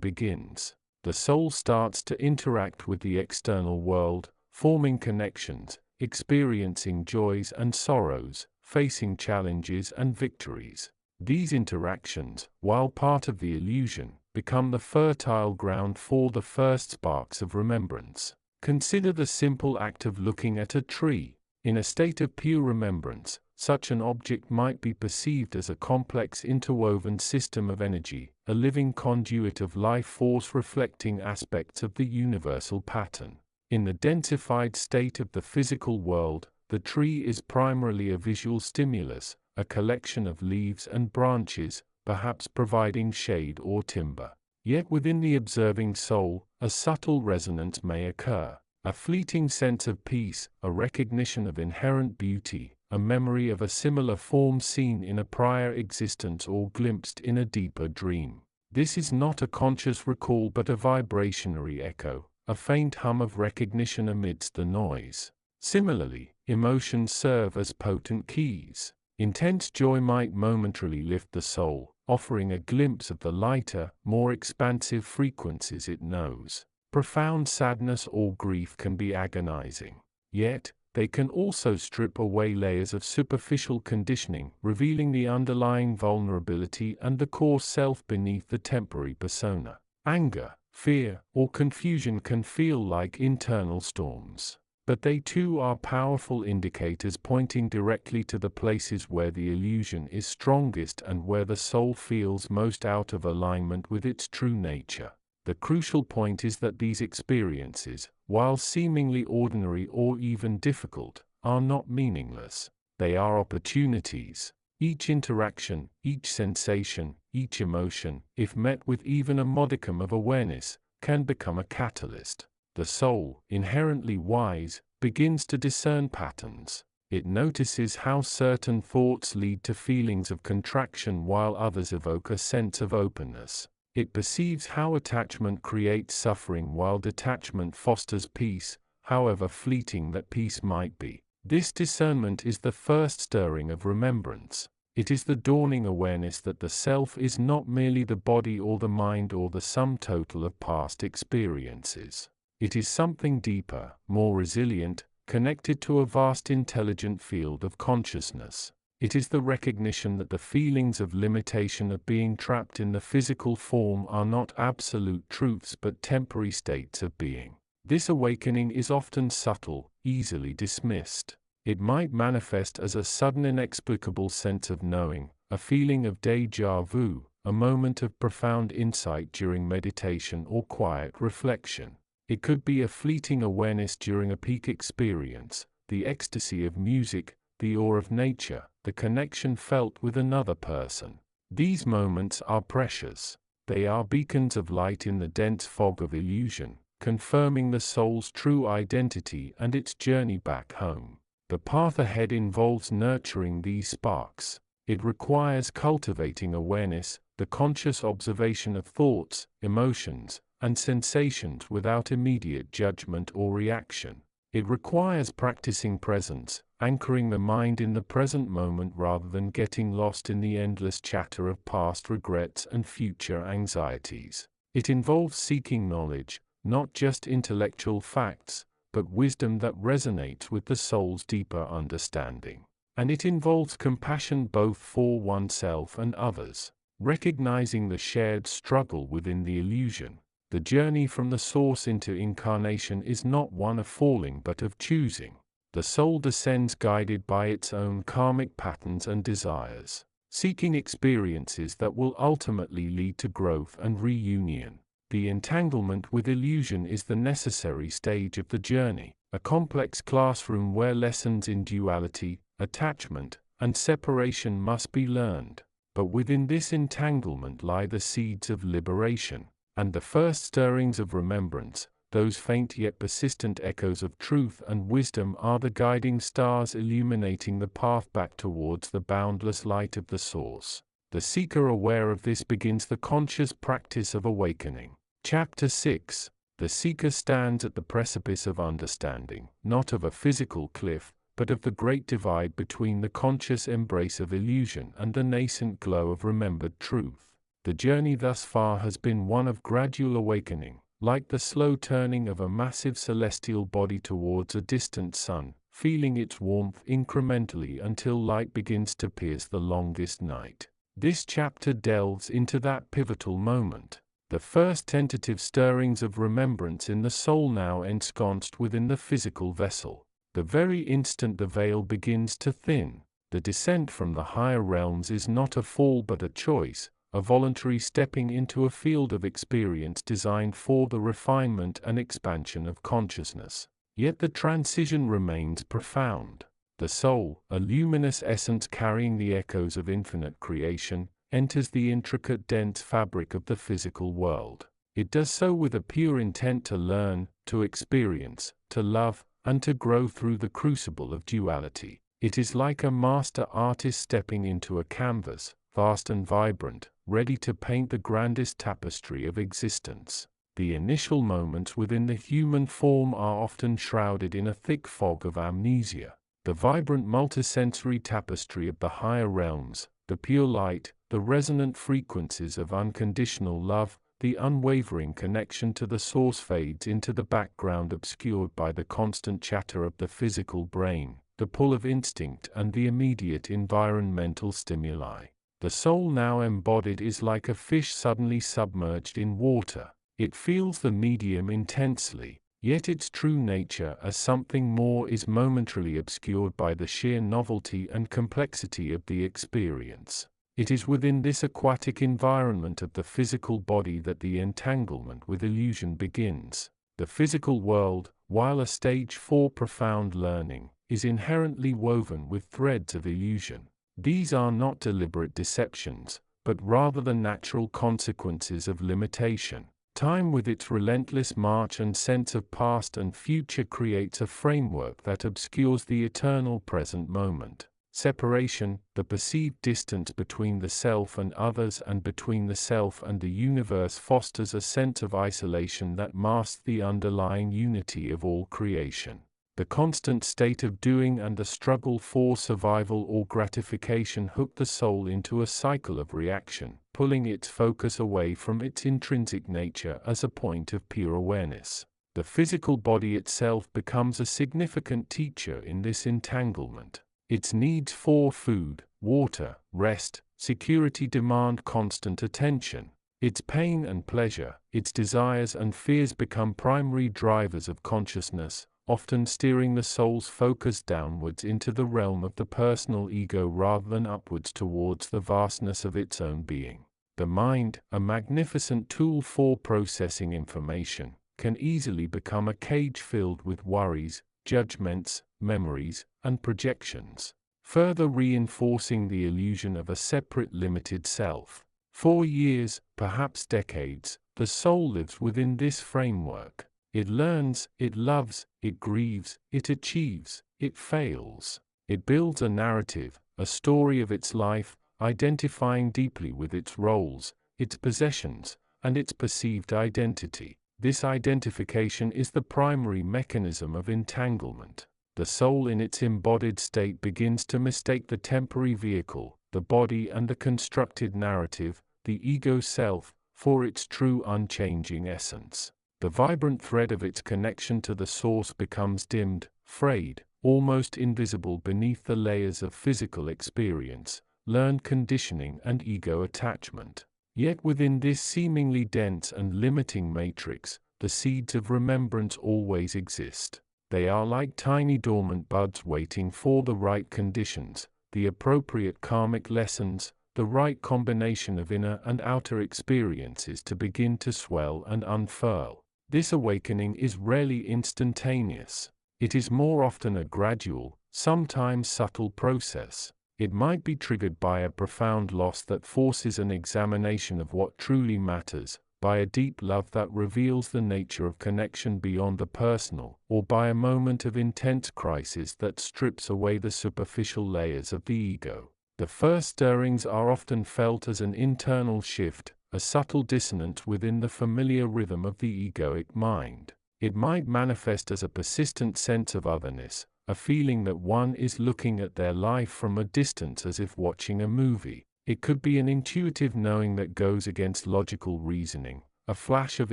begins. The soul starts to interact with the external world, forming connections, experiencing joys and sorrows, facing challenges and victories. These interactions, while part of the illusion, become the fertile ground for the first sparks of remembrance. Consider the simple act of looking at a tree. In a state of pure remembrance, such an object might be perceived as a complex interwoven system of energy, a living conduit of life force reflecting aspects of the universal pattern. In the densified state of the physical world, the tree is primarily a visual stimulus, a collection of leaves and branches, perhaps providing shade or timber. Yet within the observing soul, a subtle resonance may occur. A fleeting sense of peace, a recognition of inherent beauty, a memory of a similar form seen in a prior existence or glimpsed in a deeper dream. This is not a conscious recall but a vibrationary echo, a faint hum of recognition amidst the noise. Similarly, emotions serve as potent keys. Intense joy might momentarily lift the soul, offering a glimpse of the lighter, more expansive frequencies it knows. Profound sadness or grief can be agonizing. Yet, they can also strip away layers of superficial conditioning, revealing the underlying vulnerability and the core self beneath the temporary persona. Anger, fear, or confusion can feel like internal storms. But they too are powerful indicators pointing directly to the places where the illusion is strongest and where the soul feels most out of alignment with its true nature. The crucial point is that these experiences, while seemingly ordinary or even difficult, are not meaningless. They are opportunities. Each interaction, each sensation, each emotion, if met with even a modicum of awareness, can become a catalyst. The soul, inherently wise, begins to discern patterns. It notices how certain thoughts lead to feelings of contraction while others evoke a sense of openness. It perceives how attachment creates suffering while detachment fosters peace, however fleeting that peace might be. This discernment is the first stirring of remembrance. It is the dawning awareness that the self is not merely the body or the mind or the sum total of past experiences. It is something deeper, more resilient, connected to a vast intelligent field of consciousness. It is the recognition that the feelings of limitation of being trapped in the physical form are not absolute truths but temporary states of being. This awakening is often subtle, easily dismissed. It might manifest as a sudden inexplicable sense of knowing, a feeling of déjà vu, a moment of profound insight during meditation or quiet reflection. It could be a fleeting awareness during a peak experience, the ecstasy of music, the awe of nature, the connection felt with another person. These moments are precious. They are beacons of light in the dense fog of illusion, confirming the soul's true identity and its journey back home. The path ahead involves nurturing these sparks. It requires cultivating awareness, the conscious observation of thoughts, emotions, and sensations without immediate judgment or reaction. It requires practicing presence, anchoring the mind in the present moment rather than getting lost in the endless chatter of past regrets and future anxieties. It involves seeking knowledge, not just intellectual facts, but wisdom that resonates with the soul's deeper understanding. And it involves compassion both for oneself and others, recognizing the shared struggle within the illusion. The journey from the source into incarnation is not one of falling but of choosing. The soul descends guided by its own karmic patterns and desires, seeking experiences that will ultimately lead to growth and reunion. The entanglement with illusion is the necessary stage of the journey, a complex classroom where lessons in duality, attachment, and separation must be learned. But within this entanglement lie the seeds of liberation. And the first stirrings of remembrance, those faint yet persistent echoes of truth and wisdom, are the guiding stars illuminating the path back towards the boundless light of the Source. The seeker aware of this begins the conscious practice of awakening. Chapter 6. The seeker stands at the precipice of understanding, not of a physical cliff, but of the great divide between the conscious embrace of illusion and the nascent glow of remembered truth. The journey thus far has been one of gradual awakening, like the slow turning of a massive celestial body towards a distant sun, feeling its warmth incrementally until light begins to pierce the longest night. This chapter delves into that pivotal moment, the first tentative stirrings of remembrance in the soul now ensconced within the physical vessel. The very instant the veil begins to thin, the descent from the higher realms is not a fall but a choice, a voluntary stepping into a field of experience designed for the refinement and expansion of consciousness. Yet the transition remains profound. The soul, a luminous essence carrying the echoes of infinite creation, enters the intricate dense fabric of the physical world. It does so with a pure intent to learn, to experience, to love, and to grow through the crucible of duality. It is like a master artist stepping into a canvas, vast and vibrant, ready to paint the grandest tapestry of existence. The initial moments within the human form are often shrouded in a thick fog of amnesia. The vibrant multisensory tapestry of the higher realms, the pure light, the resonant frequencies of unconditional love, the unwavering connection to the Source fades into the background, obscured by the constant chatter of the physical brain, the pull of instinct, and the immediate environmental stimuli. The soul now embodied is like a fish suddenly submerged in water. It feels the medium intensely, yet its true nature as something more is momentarily obscured by the sheer novelty and complexity of the experience. It is within this aquatic environment of the physical body that the entanglement with illusion begins. The physical world, while a stage for profound learning, is inherently woven with threads of illusion. These are not deliberate deceptions, but rather the natural consequences of limitation. Time with its relentless march and sense of past and future creates a framework that obscures the eternal present moment. Separation, the perceived distance between the self and others and between the self and the universe, fosters a sense of isolation that masks the underlying unity of all creation. The constant state of doing and the struggle for survival or gratification hook the soul into a cycle of reaction, pulling its focus away from its intrinsic nature as a point of pure awareness. The physical body itself becomes a significant teacher in this entanglement. Its needs for food, water, rest, security demand constant attention. Its pain and pleasure, its desires and fears become primary drivers of consciousness, often steering the soul's focus downwards into the realm of the personal ego rather than upwards towards the vastness of its own being. The mind, a magnificent tool for processing information, can easily become a cage filled with worries, judgments, memories, and projections, further reinforcing the illusion of a separate limited self. For years, perhaps decades, the soul lives within this framework. It learns, it loves, it grieves, it achieves, it fails. It builds a narrative, a story of its life, identifying deeply with its roles, its possessions, and its perceived identity. This identification is the primary mechanism of entanglement. The soul in its embodied state begins to mistake the temporary vehicle, the body and the constructed narrative, the ego self, for its true unchanging essence. The vibrant thread of its connection to the Source becomes dimmed, frayed, almost invisible beneath the layers of physical experience, learned conditioning and ego attachment. Yet within this seemingly dense and limiting matrix, the seeds of remembrance always exist. They are like tiny dormant buds waiting for the right conditions, the appropriate karmic lessons, the right combination of inner and outer experiences to begin to swell and unfurl. This awakening is rarely instantaneous. It is more often a gradual, sometimes subtle process. It might be triggered by a profound loss that forces an examination of what truly matters, by a deep love that reveals the nature of connection beyond the personal, or by a moment of intense crisis that strips away the superficial layers of the ego. The first stirrings are often felt as an internal shift, a subtle dissonance within the familiar rhythm of the egoic mind. It might manifest as a persistent sense of otherness, a feeling that one is looking at their life from a distance as if watching a movie. It could be an intuitive knowing that goes against logical reasoning, a flash of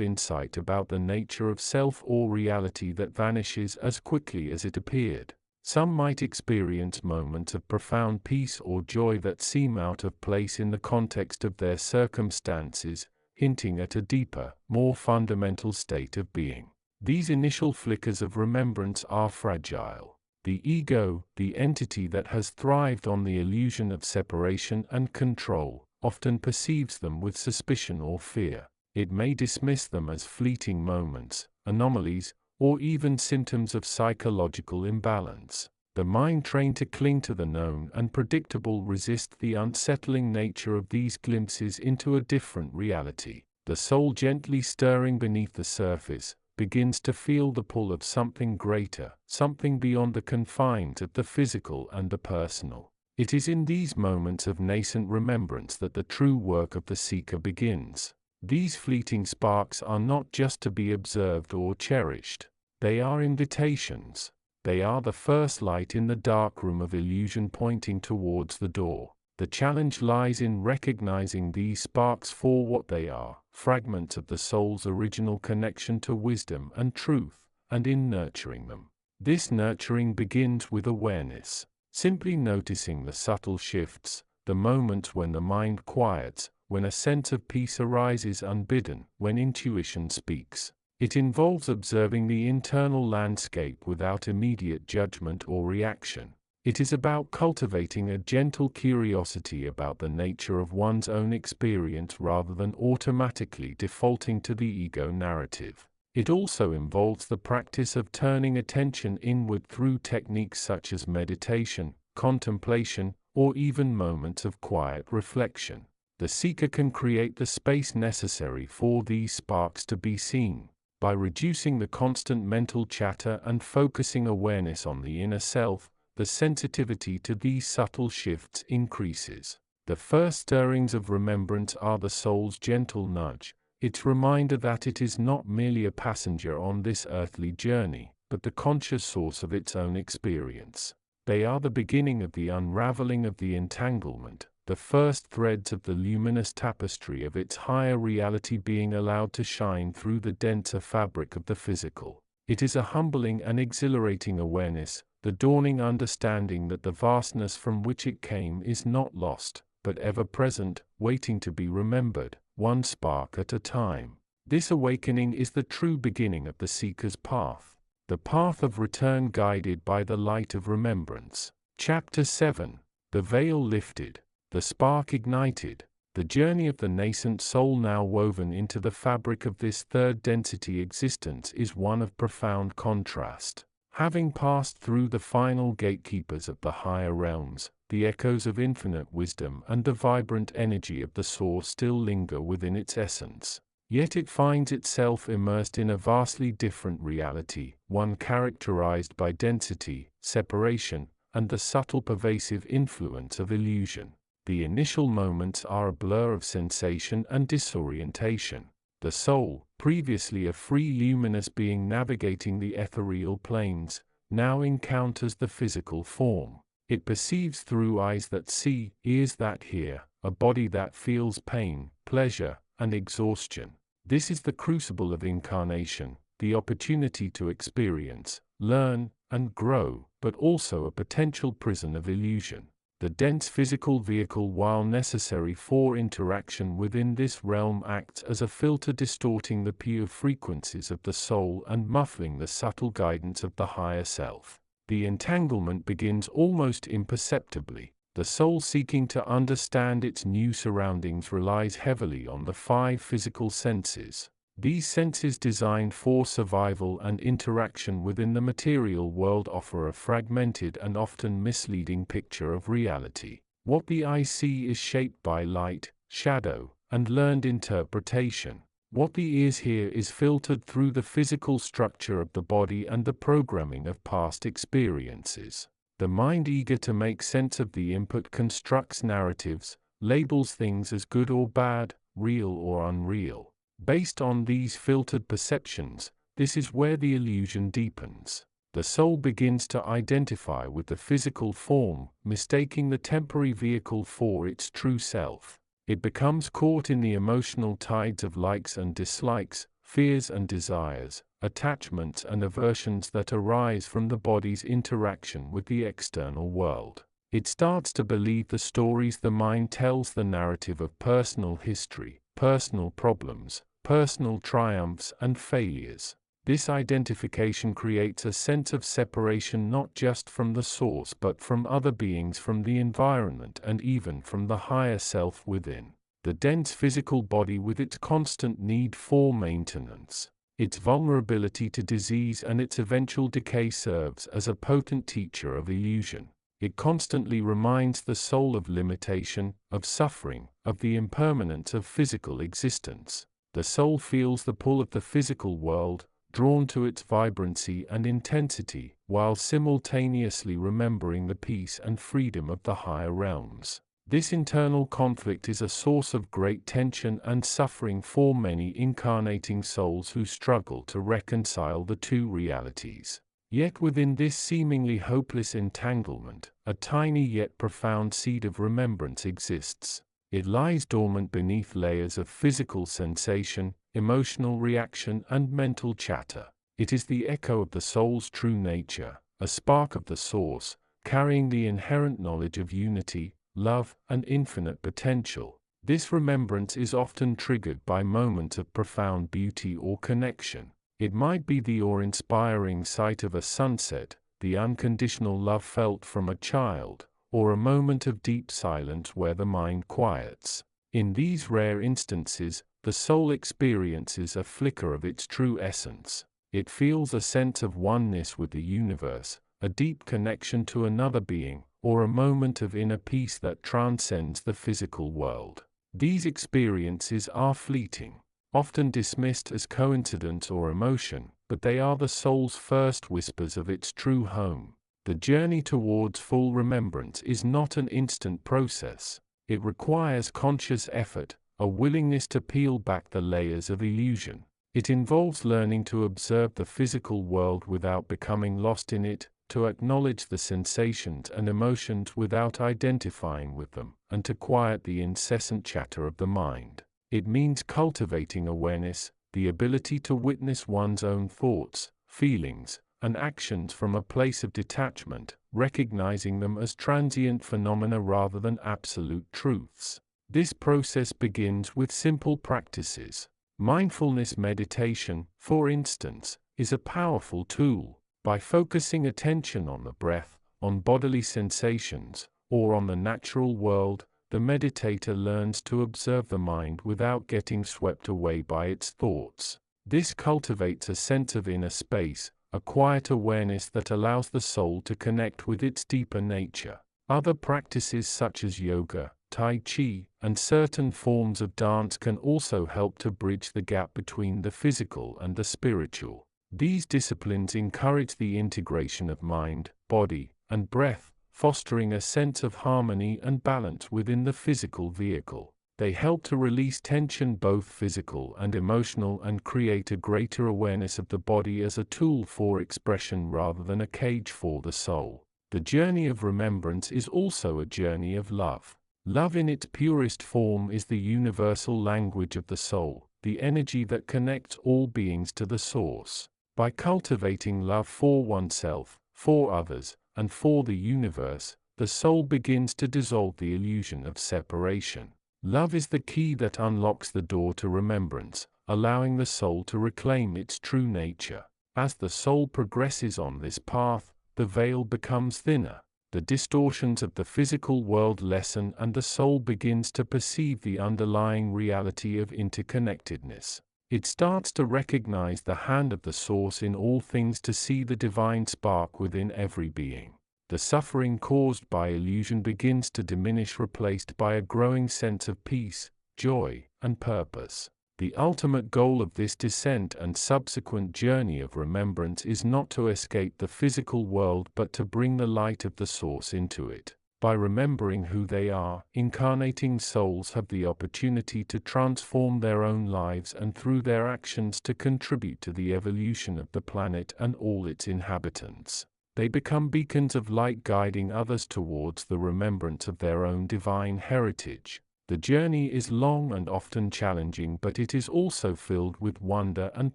insight about the nature of self or reality that vanishes as quickly as it appeared. Some might experience moments of profound peace or joy that seem out of place in the context of their circumstances, hinting at a deeper, more fundamental state of being. These initial flickers of remembrance are fragile. The ego, the entity that has thrived on the illusion of separation and control, often perceives them with suspicion or fear. It may dismiss them as fleeting moments, anomalies, or even symptoms of psychological imbalance. The mind trained to cling to the known and predictable resists the unsettling nature of these glimpses into a different reality. The soul, gently stirring beneath the surface, begins to feel the pull of something greater, something beyond the confines of the physical and the personal. It is in these moments of nascent remembrance that the true work of the seeker begins. These fleeting sparks are not just to be observed or cherished. They are invitations. They are the first light in the dark room of illusion pointing towards the door. The challenge lies in recognizing these sparks for what they are, fragments of the soul's original connection to wisdom and truth, and in nurturing them. This nurturing begins with awareness, simply noticing the subtle shifts, the moments when the mind quiets, when a sense of peace arises unbidden, when intuition speaks. It involves observing the internal landscape without immediate judgment or reaction. It is about cultivating a gentle curiosity about the nature of one's own experience rather than automatically defaulting to the ego narrative. It also involves the practice of turning attention inward through techniques such as meditation, contemplation, or even moments of quiet reflection. The seeker can create the space necessary for these sparks to be seen. By reducing the constant mental chatter and focusing awareness on the inner self, the sensitivity to these subtle shifts increases. The first stirrings of remembrance are the soul's gentle nudge, its reminder that it is not merely a passenger on this earthly journey, but the conscious source of its own experience. They are the beginning of the unraveling of the entanglement, the first threads of the luminous tapestry of its higher reality being allowed to shine through the denser fabric of the physical. It is a humbling and exhilarating awareness, the dawning understanding that the vastness from which it came is not lost, but ever present, waiting to be remembered, one spark at a time. This awakening is the true beginning of the seeker's path, the path of return guided by the light of remembrance. Chapter 7. The veil lifted, the spark ignited. The journey of the nascent soul now woven into the fabric of this third density existence is one of profound contrast. Having passed through the final gatekeepers of the higher realms, the echoes of infinite wisdom and the vibrant energy of the source still linger within its essence. Yet it finds itself immersed in a vastly different reality, one characterized by density, separation, and the subtle pervasive influence of illusion. The initial moments are a blur of sensation and disorientation. The soul, previously a free luminous being navigating the ethereal planes, now encounters the physical form. It perceives through eyes that see, ears that hear, a body that feels pain, pleasure, and exhaustion. This is the crucible of incarnation, the opportunity to experience, learn, and grow, but also a potential prison of illusion. The dense physical vehicle, while necessary for interaction within this realm, acts as a filter distorting the pure frequencies of the soul and muffling the subtle guidance of the higher self. The entanglement begins almost imperceptibly. The soul, seeking to understand its new surroundings, relies heavily on the 5 physical senses. These senses, designed for survival and interaction within the material world, offer a fragmented and often misleading picture of reality. What the eye sees is shaped by light, shadow, and learned interpretation. What the ears hear is filtered through the physical structure of the body and the programming of past experiences. The mind, eager to make sense of the input, constructs narratives, labels things as good or bad, real or unreal. Based on these filtered perceptions, this is where the illusion deepens. The soul begins to identify with the physical form, mistaking the temporary vehicle for its true self. It becomes caught in the emotional tides of likes and dislikes, fears and desires, attachments and aversions that arise from the body's interaction with the external world. It starts to believe the stories the mind tells, the narrative of personal history, personal problems, personal triumphs and failures. This identification creates a sense of separation, not just from the source but from other beings, from the environment, and even from the higher self within. The dense physical body, with its constant need for maintenance, its vulnerability to disease and its eventual decay, serves as a potent teacher of illusion. It constantly reminds the soul of limitation, of suffering, of the impermanence of physical existence. The soul feels the pull of the physical world, drawn to its vibrancy and intensity, while simultaneously remembering the peace and freedom of the higher realms. This internal conflict is a source of great tension and suffering for many incarnating souls who struggle to reconcile the two realities. Yet within this seemingly hopeless entanglement, a tiny yet profound seed of remembrance exists. It lies dormant beneath layers of physical sensation, emotional reaction and mental chatter. It is the echo of the soul's true nature, a spark of the source, carrying the inherent knowledge of unity, love, and infinite potential. This remembrance is often triggered by moments of profound beauty or connection. It might be the awe-inspiring sight of a sunset, the unconditional love felt from a child, or a moment of deep silence where the mind quiets. In these rare instances, the soul experiences a flicker of its true essence. It feels a sense of oneness with the universe, a deep connection to another being, or a moment of inner peace that transcends the physical world. These experiences are fleeting, often dismissed as coincidence or emotion, but they are the soul's first whispers of its true home. The journey towards full remembrance is not an instant process. It requires conscious effort, a willingness to peel back the layers of illusion. It involves learning to observe the physical world without becoming lost in it, to acknowledge the sensations and emotions without identifying with them, and to quiet the incessant chatter of the mind. It means cultivating awareness, the ability to witness one's own thoughts, feelings, and actions from a place of detachment, recognizing them as transient phenomena rather than absolute truths. This process begins with simple practices. Mindfulness meditation, for instance, is a powerful tool. By focusing attention on the breath, on bodily sensations, or on the natural world, the meditator learns to observe the mind without getting swept away by its thoughts. This cultivates a sense of inner space, a quiet awareness that allows the soul to connect with its deeper nature. Other practices such as yoga, tai chi, and certain forms of dance can also help to bridge the gap between the physical and the spiritual. These disciplines encourage the integration of mind, body, and breath, fostering a sense of harmony and balance within the physical vehicle. They help to release tension, both physical and emotional, and create a greater awareness of the body as a tool for expression rather than a cage for the soul. The journey of remembrance is also a journey of love. Love in its purest form is the universal language of the soul, the energy that connects all beings to the source. By cultivating love for oneself, for others, and for the universe, the soul begins to dissolve the illusion of separation. Love is the key that unlocks the door to remembrance, allowing the soul to reclaim its true nature. As the soul progresses on this path, the veil becomes thinner, the distortions of the physical world lessen, and the soul begins to perceive the underlying reality of interconnectedness. It starts to recognize the hand of the source in all things, to see the divine spark within every being. The suffering caused by illusion begins to diminish, replaced by a growing sense of peace, joy, and purpose. The ultimate goal of this descent and subsequent journey of remembrance is not to escape the physical world but to bring the light of the source into it. By remembering who they are, incarnating souls have the opportunity to transform their own lives and through their actions to contribute to the evolution of the planet and all its inhabitants. They become beacons of light guiding others towards the remembrance of their own divine heritage. The journey is long and often challenging, but it is also filled with wonder and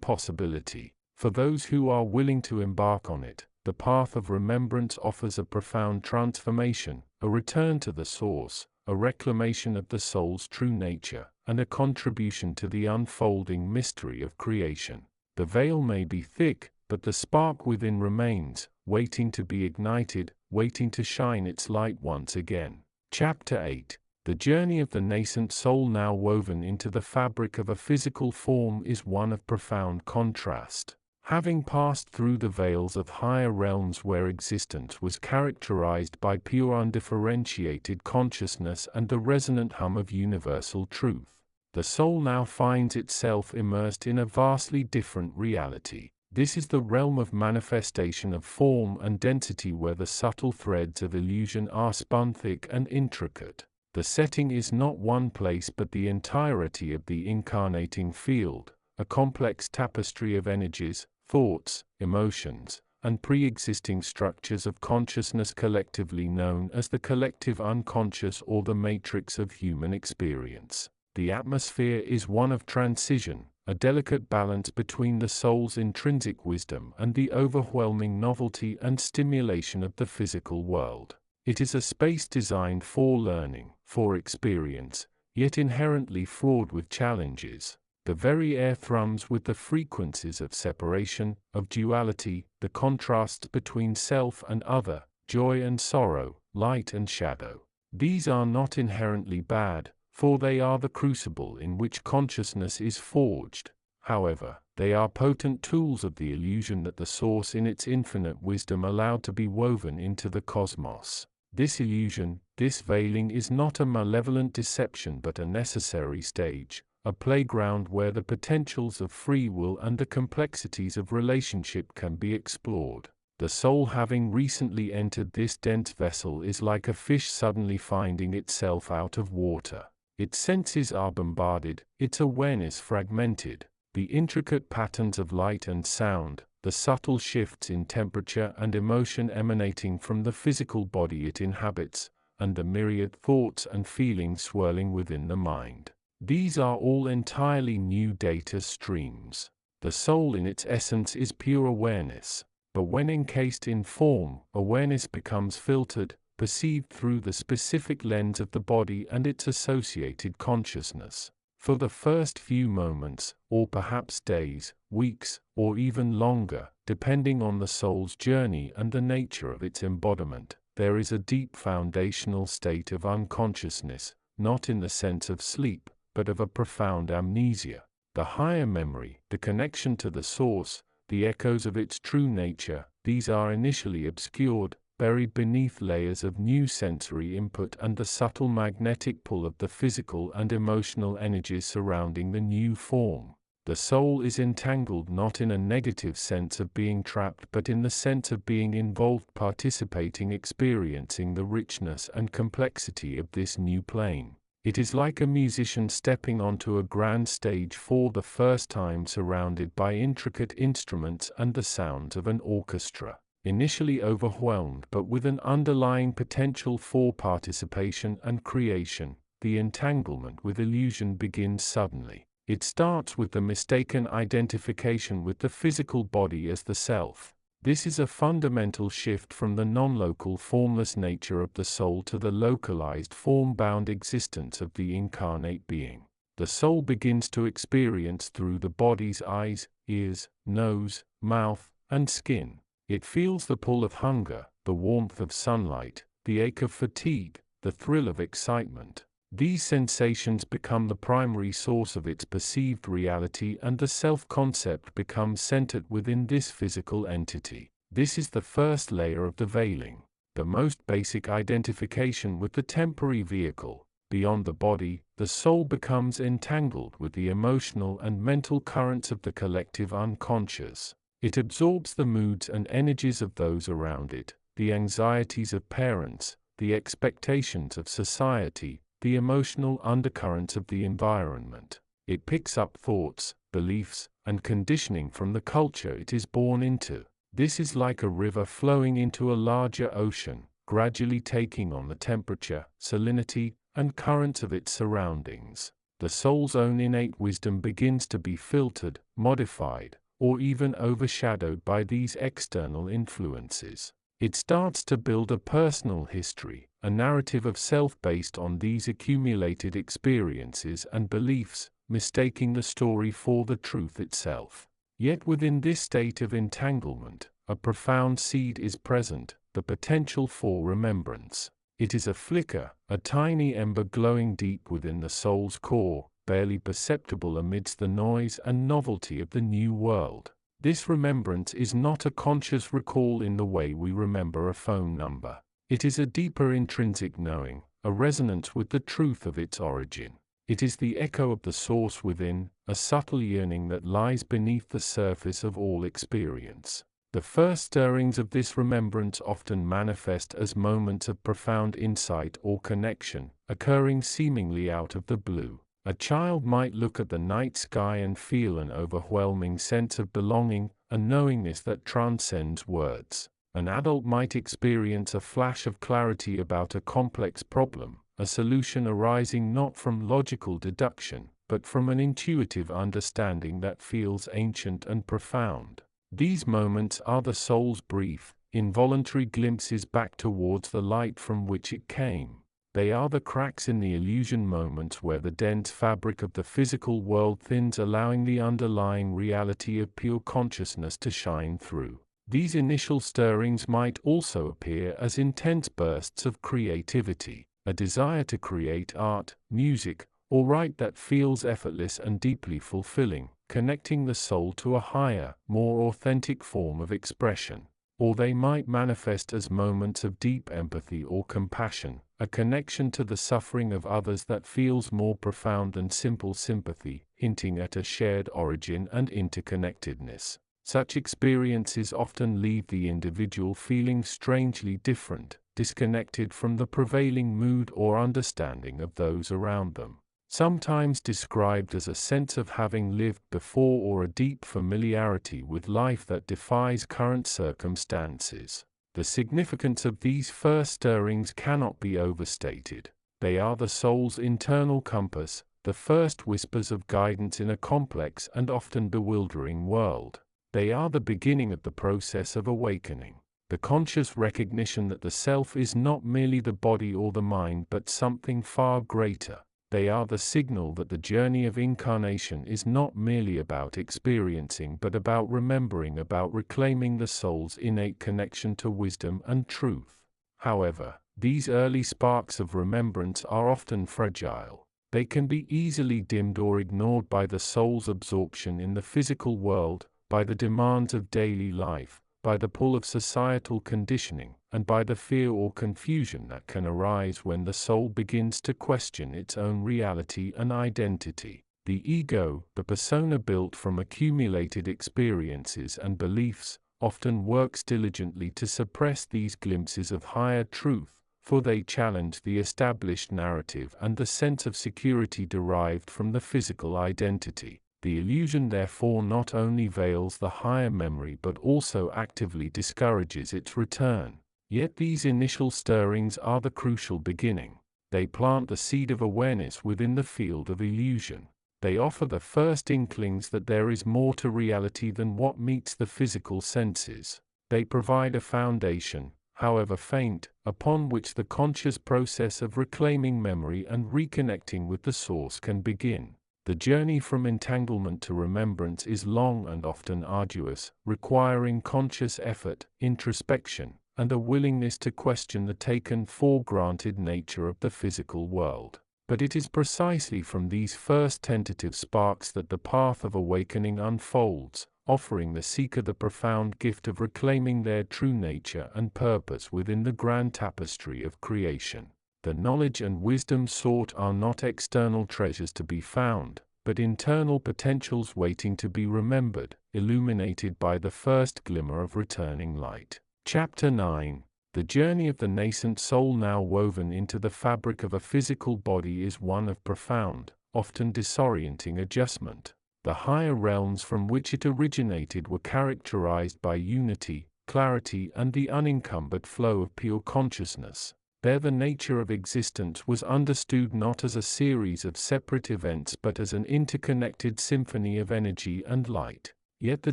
possibility. For those who are willing to embark on it, the path of remembrance offers a profound transformation, a return to the source, a reclamation of the soul's true nature, and a contribution to the unfolding mystery of creation. The veil may be thick, but the spark within remains, waiting to be ignited, waiting to shine its light once again. Chapter 8. The journey of the nascent soul now woven into the fabric of a physical form is one of profound contrast. Having passed through the veils of higher realms where existence was characterized by pure undifferentiated consciousness and the resonant hum of universal truth, the soul now finds itself immersed in a vastly different reality. This is the realm of manifestation of form and density where the subtle threads of illusion are spun thick and intricate. The setting is not one place but the entirety of the incarnating field, a complex tapestry of energies, thoughts, emotions, and pre-existing structures of consciousness collectively known as the collective unconscious or the matrix of human experience. The atmosphere is one of transition, a delicate balance between the soul's intrinsic wisdom and the overwhelming novelty and stimulation of the physical world. It is a space designed for learning, for experience, yet inherently fraught with challenges. The very air thrums with the frequencies of separation, of duality, the contrasts between self and other, joy and sorrow, light and shadow. These are not inherently bad, for they are the crucible in which consciousness is forged. However, they are potent tools of the illusion that the source in its infinite wisdom allowed to be woven into the cosmos. This illusion, this veiling is not a malevolent deception but a necessary stage, a playground where the potentials of free will and the complexities of relationship can be explored. The soul having recently entered this dense vessel is like a fish suddenly finding itself out of water. Its senses are bombarded, its awareness fragmented. The intricate patterns of light and sound, the subtle shifts in temperature and emotion emanating from the physical body it inhabits, and the myriad thoughts and feelings swirling within the mind. These are all entirely new data streams. The soul in its essence is pure awareness, but when encased in form, awareness becomes filtered, perceived through the specific lens of the body and its associated consciousness. For the first few moments, or perhaps days, weeks, or even longer, depending on the soul's journey and the nature of its embodiment, there is a deep foundational state of unconsciousness, not in the sense of sleep, but of a profound amnesia. The higher memory, the connection to the source, the echoes of its true nature, these are initially obscured, buried beneath layers of new sensory input and the subtle magnetic pull of the physical and emotional energies surrounding the new form. The soul is entangled not in a negative sense of being trapped but in the sense of being involved, participating, experiencing the richness and complexity of this new plane. It is like a musician stepping onto a grand stage for the first time surrounded by intricate instruments and the sounds of an orchestra. Initially overwhelmed but with an underlying potential for participation and creation, the entanglement with illusion begins suddenly. It starts with the mistaken identification with the physical body as the self. This is a fundamental shift from the non-local formless nature of the soul to the localized form-bound existence of the incarnate being. The soul begins to experience through the body's eyes, ears, nose, mouth, and skin. It feels the pull of hunger, the warmth of sunlight, the ache of fatigue, the thrill of excitement. These sensations become the primary source of its perceived reality and the self-concept becomes centered within this physical entity. This is the first layer of the veiling, the most basic identification with the temporary vehicle. Beyond the body, the soul becomes entangled with the emotional and mental currents of the collective unconscious. It absorbs the moods and energies of those around it, the anxieties of parents, the expectations of society, the emotional undercurrents of the environment. It picks up thoughts, beliefs, and conditioning from the culture it is born into. This is like a river flowing into a larger ocean, gradually taking on the temperature, salinity, and currents of its surroundings. The soul's own innate wisdom begins to be filtered, modified, or even overshadowed by these external influences. It starts to build a personal history, a narrative of self based on these accumulated experiences and beliefs, mistaking the story for the truth itself. Yet within this state of entanglement, a profound seed is present, the potential for remembrance. It is a flicker, a tiny ember glowing deep within the soul's core, barely perceptible amidst the noise and novelty of the new world. This remembrance is not a conscious recall in the way we remember a phone number. It is a deeper intrinsic knowing, a resonance with the truth of its origin. It is the echo of the source within, a subtle yearning that lies beneath the surface of all experience. The first stirrings of this remembrance often manifest as moments of profound insight or connection, occurring seemingly out of the blue. A child might look at the night sky and feel an overwhelming sense of belonging, a knowingness that transcends words. An adult might experience a flash of clarity about a complex problem, a solution arising not from logical deduction, but from an intuitive understanding that feels ancient and profound. These moments are the soul's brief, involuntary glimpses back towards the light from which it came. They are the cracks in the illusion, moments where the dense fabric of the physical world thins, allowing the underlying reality of pure consciousness to shine through. These initial stirrings might also appear as intense bursts of creativity, a desire to create art, music, or write that feels effortless and deeply fulfilling, connecting the soul to a higher, more authentic form of expression. Or they might manifest as moments of deep empathy or compassion, a connection to the suffering of others that feels more profound than simple sympathy, hinting at a shared origin and interconnectedness. Such experiences often leave the individual feeling strangely different, disconnected from the prevailing mood or understanding of those around them. Sometimes described as a sense of having lived before or a deep familiarity with life that defies current circumstances. The significance of these first stirrings cannot be overstated. They are the soul's internal compass, the first whispers of guidance in a complex and often bewildering world. They are the beginning of the process of awakening, the conscious recognition that the self is not merely the body or the mind but something far greater. They are the signal that the journey of incarnation is not merely about experiencing but about remembering, about reclaiming the soul's innate connection to wisdom and truth. However, these early sparks of remembrance are often fragile. They can be easily dimmed or ignored by the soul's absorption in the physical world, by the demands of daily life, by the pull of societal conditioning, and by the fear or confusion that can arise when the soul begins to question its own reality and identity. The ego, the persona built from accumulated experiences and beliefs, often works diligently to suppress these glimpses of higher truth, for they challenge the established narrative and the sense of security derived from the physical identity. The illusion therefore not only veils the higher memory but also actively discourages its return. Yet these initial stirrings are the crucial beginning. They plant the seed of awareness within the field of illusion. They offer the first inklings that there is more to reality than what meets the physical senses. They provide a foundation, however faint, upon which the conscious process of reclaiming memory and reconnecting with the source can begin. The journey from entanglement to remembrance is long and often arduous, requiring conscious effort, introspection, and a willingness to question the taken-for-granted nature of the physical world. But it is precisely from these first tentative sparks that the path of awakening unfolds, offering the seeker the profound gift of reclaiming their true nature and purpose within the grand tapestry of creation. The knowledge and wisdom sought are not external treasures to be found, but internal potentials waiting to be remembered, illuminated by the first glimmer of returning light. Chapter 9. The journey of the nascent soul now woven into the fabric of a physical body is one of profound, often disorienting adjustment. The higher realms from which it originated were characterized by unity, clarity, and the unencumbered flow of pure consciousness. There the nature of existence was understood not as a series of separate events but as an interconnected symphony of energy and light. Yet the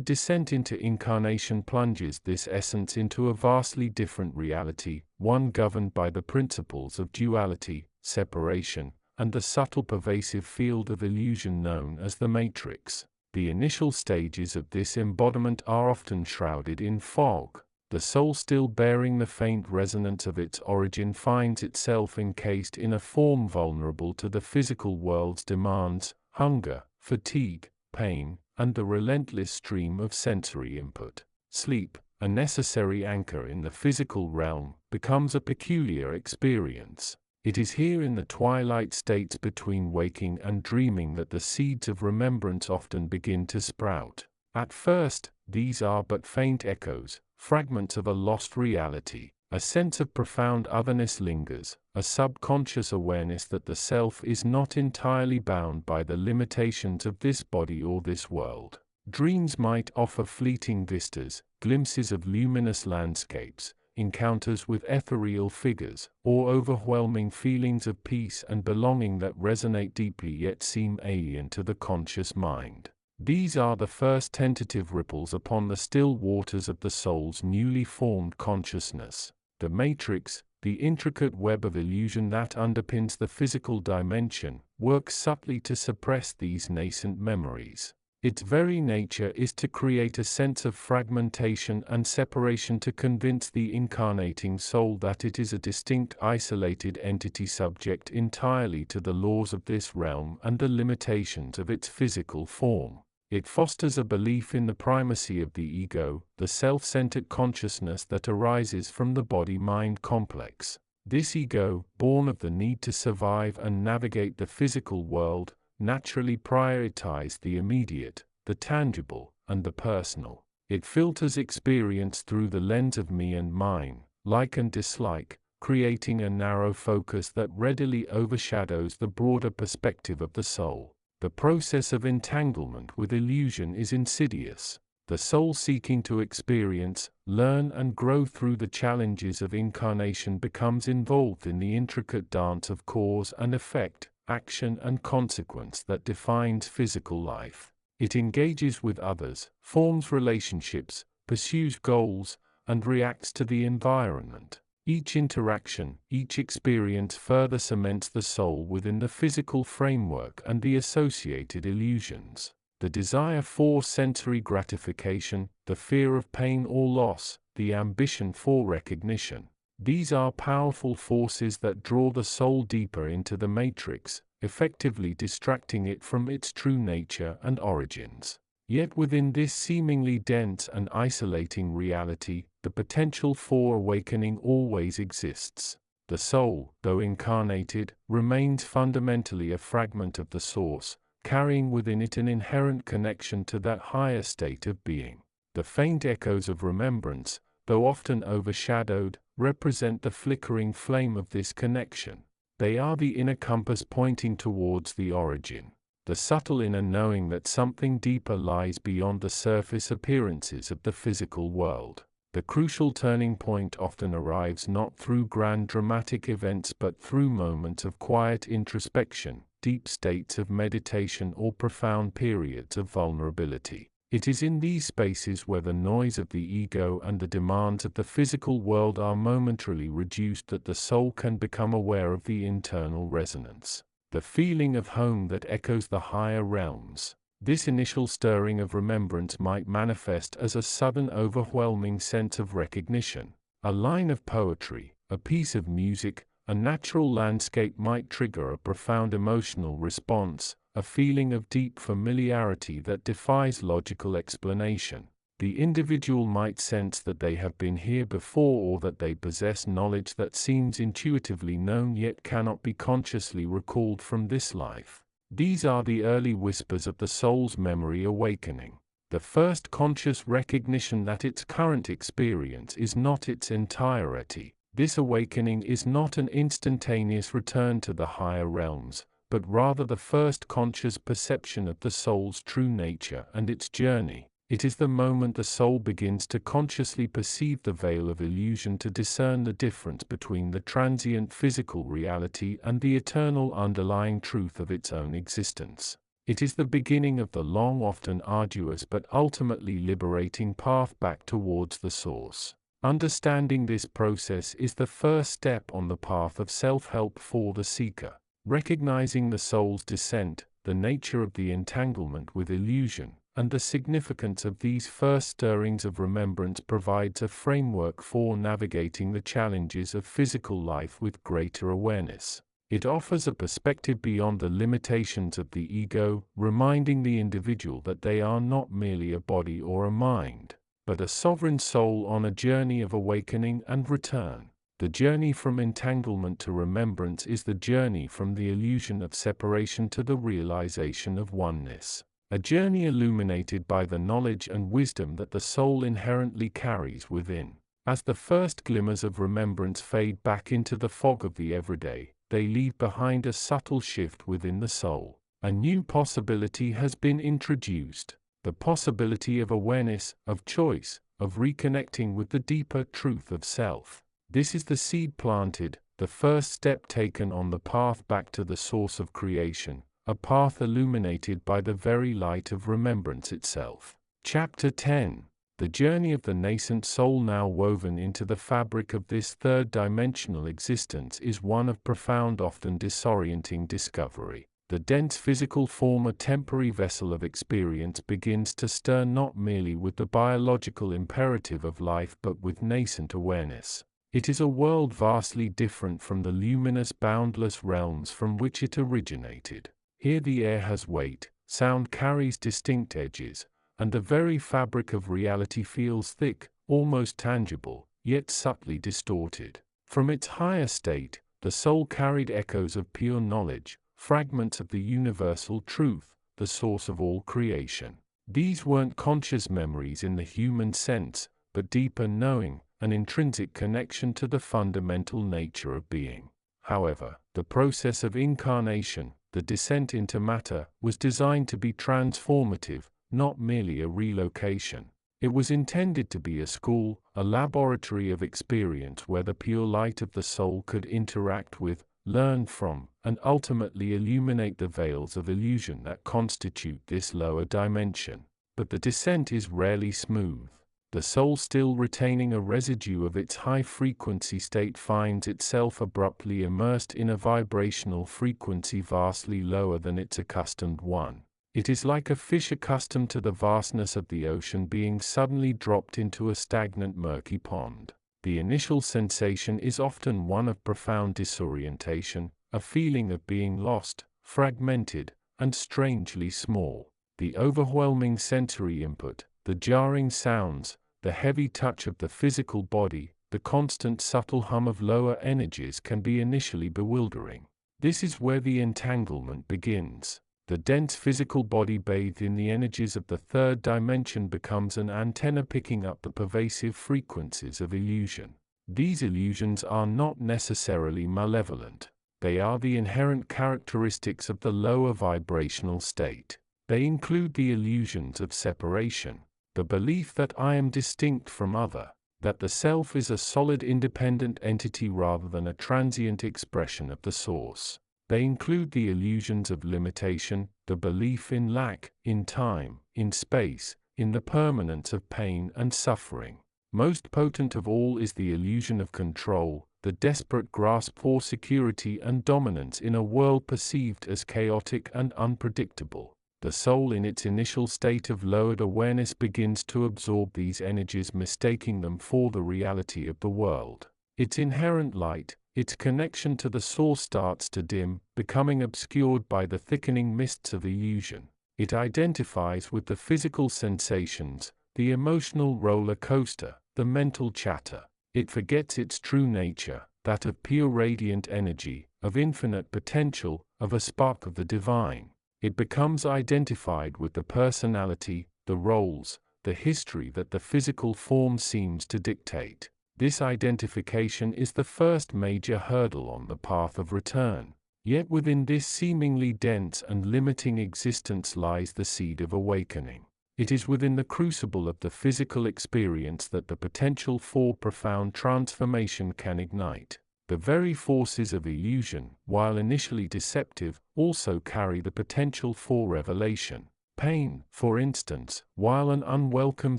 descent into incarnation plunges this essence into a vastly different reality, one governed by the principles of duality, separation, and the subtle pervasive field of illusion known as the matrix. The initial stages of this embodiment are often shrouded in fog. The soul, still bearing the faint resonance of its origin, finds itself encased in a form vulnerable to the physical world's demands, hunger, fatigue, pain, and the relentless stream of sensory input. Sleep, a necessary anchor in the physical realm, becomes a peculiar experience. It is here in the twilight states between waking and dreaming that the seeds of remembrance often begin to sprout. At first, these are but faint echoes, fragments of a lost reality. A sense of profound otherness lingers, a subconscious awareness that the self is not entirely bound by the limitations of this body or this world. Dreams might offer fleeting vistas, glimpses of luminous landscapes, encounters with ethereal figures, or overwhelming feelings of peace and belonging that resonate deeply yet seem alien to the conscious mind. These are the first tentative ripples upon the still waters of the soul's newly formed consciousness. The matrix, the intricate web of illusion that underpins the physical dimension, works subtly to suppress these nascent memories. Its very nature is to create a sense of fragmentation and separation, to convince the incarnating soul that it is a distinct, isolated entity subject entirely to the laws of this realm and the limitations of its physical form. It fosters a belief in the primacy of the ego, the self-centered consciousness that arises from the body-mind complex. This ego, born of the need to survive and navigate the physical world, naturally prioritizes the immediate, the tangible, and the personal. It filters experience through the lens of me and mine, like and dislike, creating a narrow focus that readily overshadows the broader perspective of the soul. The process of entanglement with illusion is insidious. The soul, seeking to experience, learn and grow through the challenges of incarnation, becomes involved in the intricate dance of cause and effect, action and consequence that defines physical life. It engages with others, forms relationships, pursues goals, and reacts to the environment. Each interaction, each experience further cements the soul within the physical framework and the associated illusions. The desire for sensory gratification, the fear of pain or loss, the ambition for recognition. These are powerful forces that draw the soul deeper into the matrix, effectively distracting it from its true nature and origins. Yet within this seemingly dense and isolating reality, the potential for awakening always exists. The soul, though incarnated, remains fundamentally a fragment of the source, carrying within it an inherent connection to that higher state of being. The faint echoes of remembrance, though often overshadowed, represent the flickering flame of this connection. They are the inner compass pointing towards the origin, the subtle inner knowing that something deeper lies beyond the surface appearances of the physical world. The crucial turning point often arrives not through grand dramatic events but through moments of quiet introspection, deep states of meditation, or profound periods of vulnerability. It is in these spaces where the noise of the ego and the demands of the physical world are momentarily reduced that the soul can become aware of the internal resonance, the feeling of home that echoes the higher realms. This initial stirring of remembrance might manifest as a sudden overwhelming sense of recognition. A line of poetry, a piece of music, a natural landscape might trigger a profound emotional response, a feeling of deep familiarity that defies logical explanation. The individual might sense that they have been here before, or that they possess knowledge that seems intuitively known yet cannot be consciously recalled from this life. These are the early whispers of the soul's memory awakening. The first conscious recognition that its current experience is not its entirety. This awakening is not an instantaneous return to the higher realms, but rather the first conscious perception of the soul's true nature and its journey. It is the moment the soul begins to consciously perceive the veil of illusion, to discern the difference between the transient physical reality and the eternal underlying truth of its own existence. It is the beginning of the long, often arduous but ultimately liberating path back towards the source. Understanding this process is the first step on the path of self-help for the seeker. Recognizing the soul's descent, the nature of the entanglement with illusion, and the significance of these first stirrings of remembrance provides a framework for navigating the challenges of physical life with greater awareness. It offers a perspective beyond the limitations of the ego, reminding the individual that they are not merely a body or a mind, but a sovereign soul on a journey of awakening and return. The journey from entanglement to remembrance is the journey from the illusion of separation to the realization of oneness. A journey illuminated by the knowledge and wisdom that the soul inherently carries within. As the first glimmers of remembrance fade back into the fog of the everyday, they leave behind a subtle shift within the soul. A new possibility has been introduced. The possibility of awareness, of choice, of reconnecting with the deeper truth of self. This is the seed planted, the first step taken on the path back to the source of creation, a path illuminated by the very light of remembrance itself. Chapter 10. The journey of the nascent soul, now woven into the fabric of this third-dimensional existence, is one of profound, often disorienting discovery. The dense physical form, a temporary vessel of experience, begins to stir not merely with the biological imperative of life but with nascent awareness. It is a world vastly different from the luminous, boundless realms from which it originated. Here the air has weight, sound carries distinct edges, and the very fabric of reality feels thick, almost tangible, yet subtly distorted. From its higher state, the soul carried echoes of pure knowledge, fragments of the universal truth, the source of all creation. These weren't conscious memories in the human sense, but deeper knowing, an intrinsic connection to the fundamental nature of being. However, the process of incarnation, the descent into matter, was designed to be transformative, not merely a relocation. It was intended to be a school, a laboratory of experience where the pure light of the soul could interact with, learn from, and ultimately illuminate the veils of illusion that constitute this lower dimension. But the descent is rarely smooth. The soul, still retaining a residue of its high-frequency state, finds itself abruptly immersed in a vibrational frequency vastly lower than its accustomed one. It is like a fish accustomed to the vastness of the ocean being suddenly dropped into a stagnant, murky pond. The initial sensation is often one of profound disorientation, a feeling of being lost, fragmented, and strangely small. The overwhelming sensory input, the jarring sounds, the heavy touch of the physical body, the constant subtle hum of lower energies can be initially bewildering. This is where the entanglement begins. The dense physical body bathed in the energies of the third dimension becomes an antenna picking up the pervasive frequencies of illusion. These illusions are not necessarily malevolent. They are the inherent characteristics of the lower vibrational state. They include the illusions of separation, the belief that I am distinct from other, that the self is a solid independent entity rather than a transient expression of the source. They include the illusions of limitation, the belief in lack, in time, in space, in the permanence of pain and suffering. Most potent of all is the illusion of control, the desperate grasp for security and dominance in a world perceived as chaotic and unpredictable. The soul, in its initial state of lowered awareness, begins to absorb these energies, mistaking them for the reality of the world. Its inherent light, its connection to the source, starts to dim, becoming obscured by the thickening mists of illusion. It identifies with the physical sensations, the emotional roller coaster, the mental chatter. It forgets its true nature, that of pure radiant energy, of infinite potential, of a spark of the divine. It becomes identified with the personality, the roles, the history that the physical form seems to dictate. This identification is the first major hurdle on the path of return. Yet within this seemingly dense and limiting existence lies the seed of awakening. It is within the crucible of the physical experience that the potential for profound transformation can ignite. The very forces of illusion, while initially deceptive, also carry the potential for revelation. Pain, for instance, while an unwelcome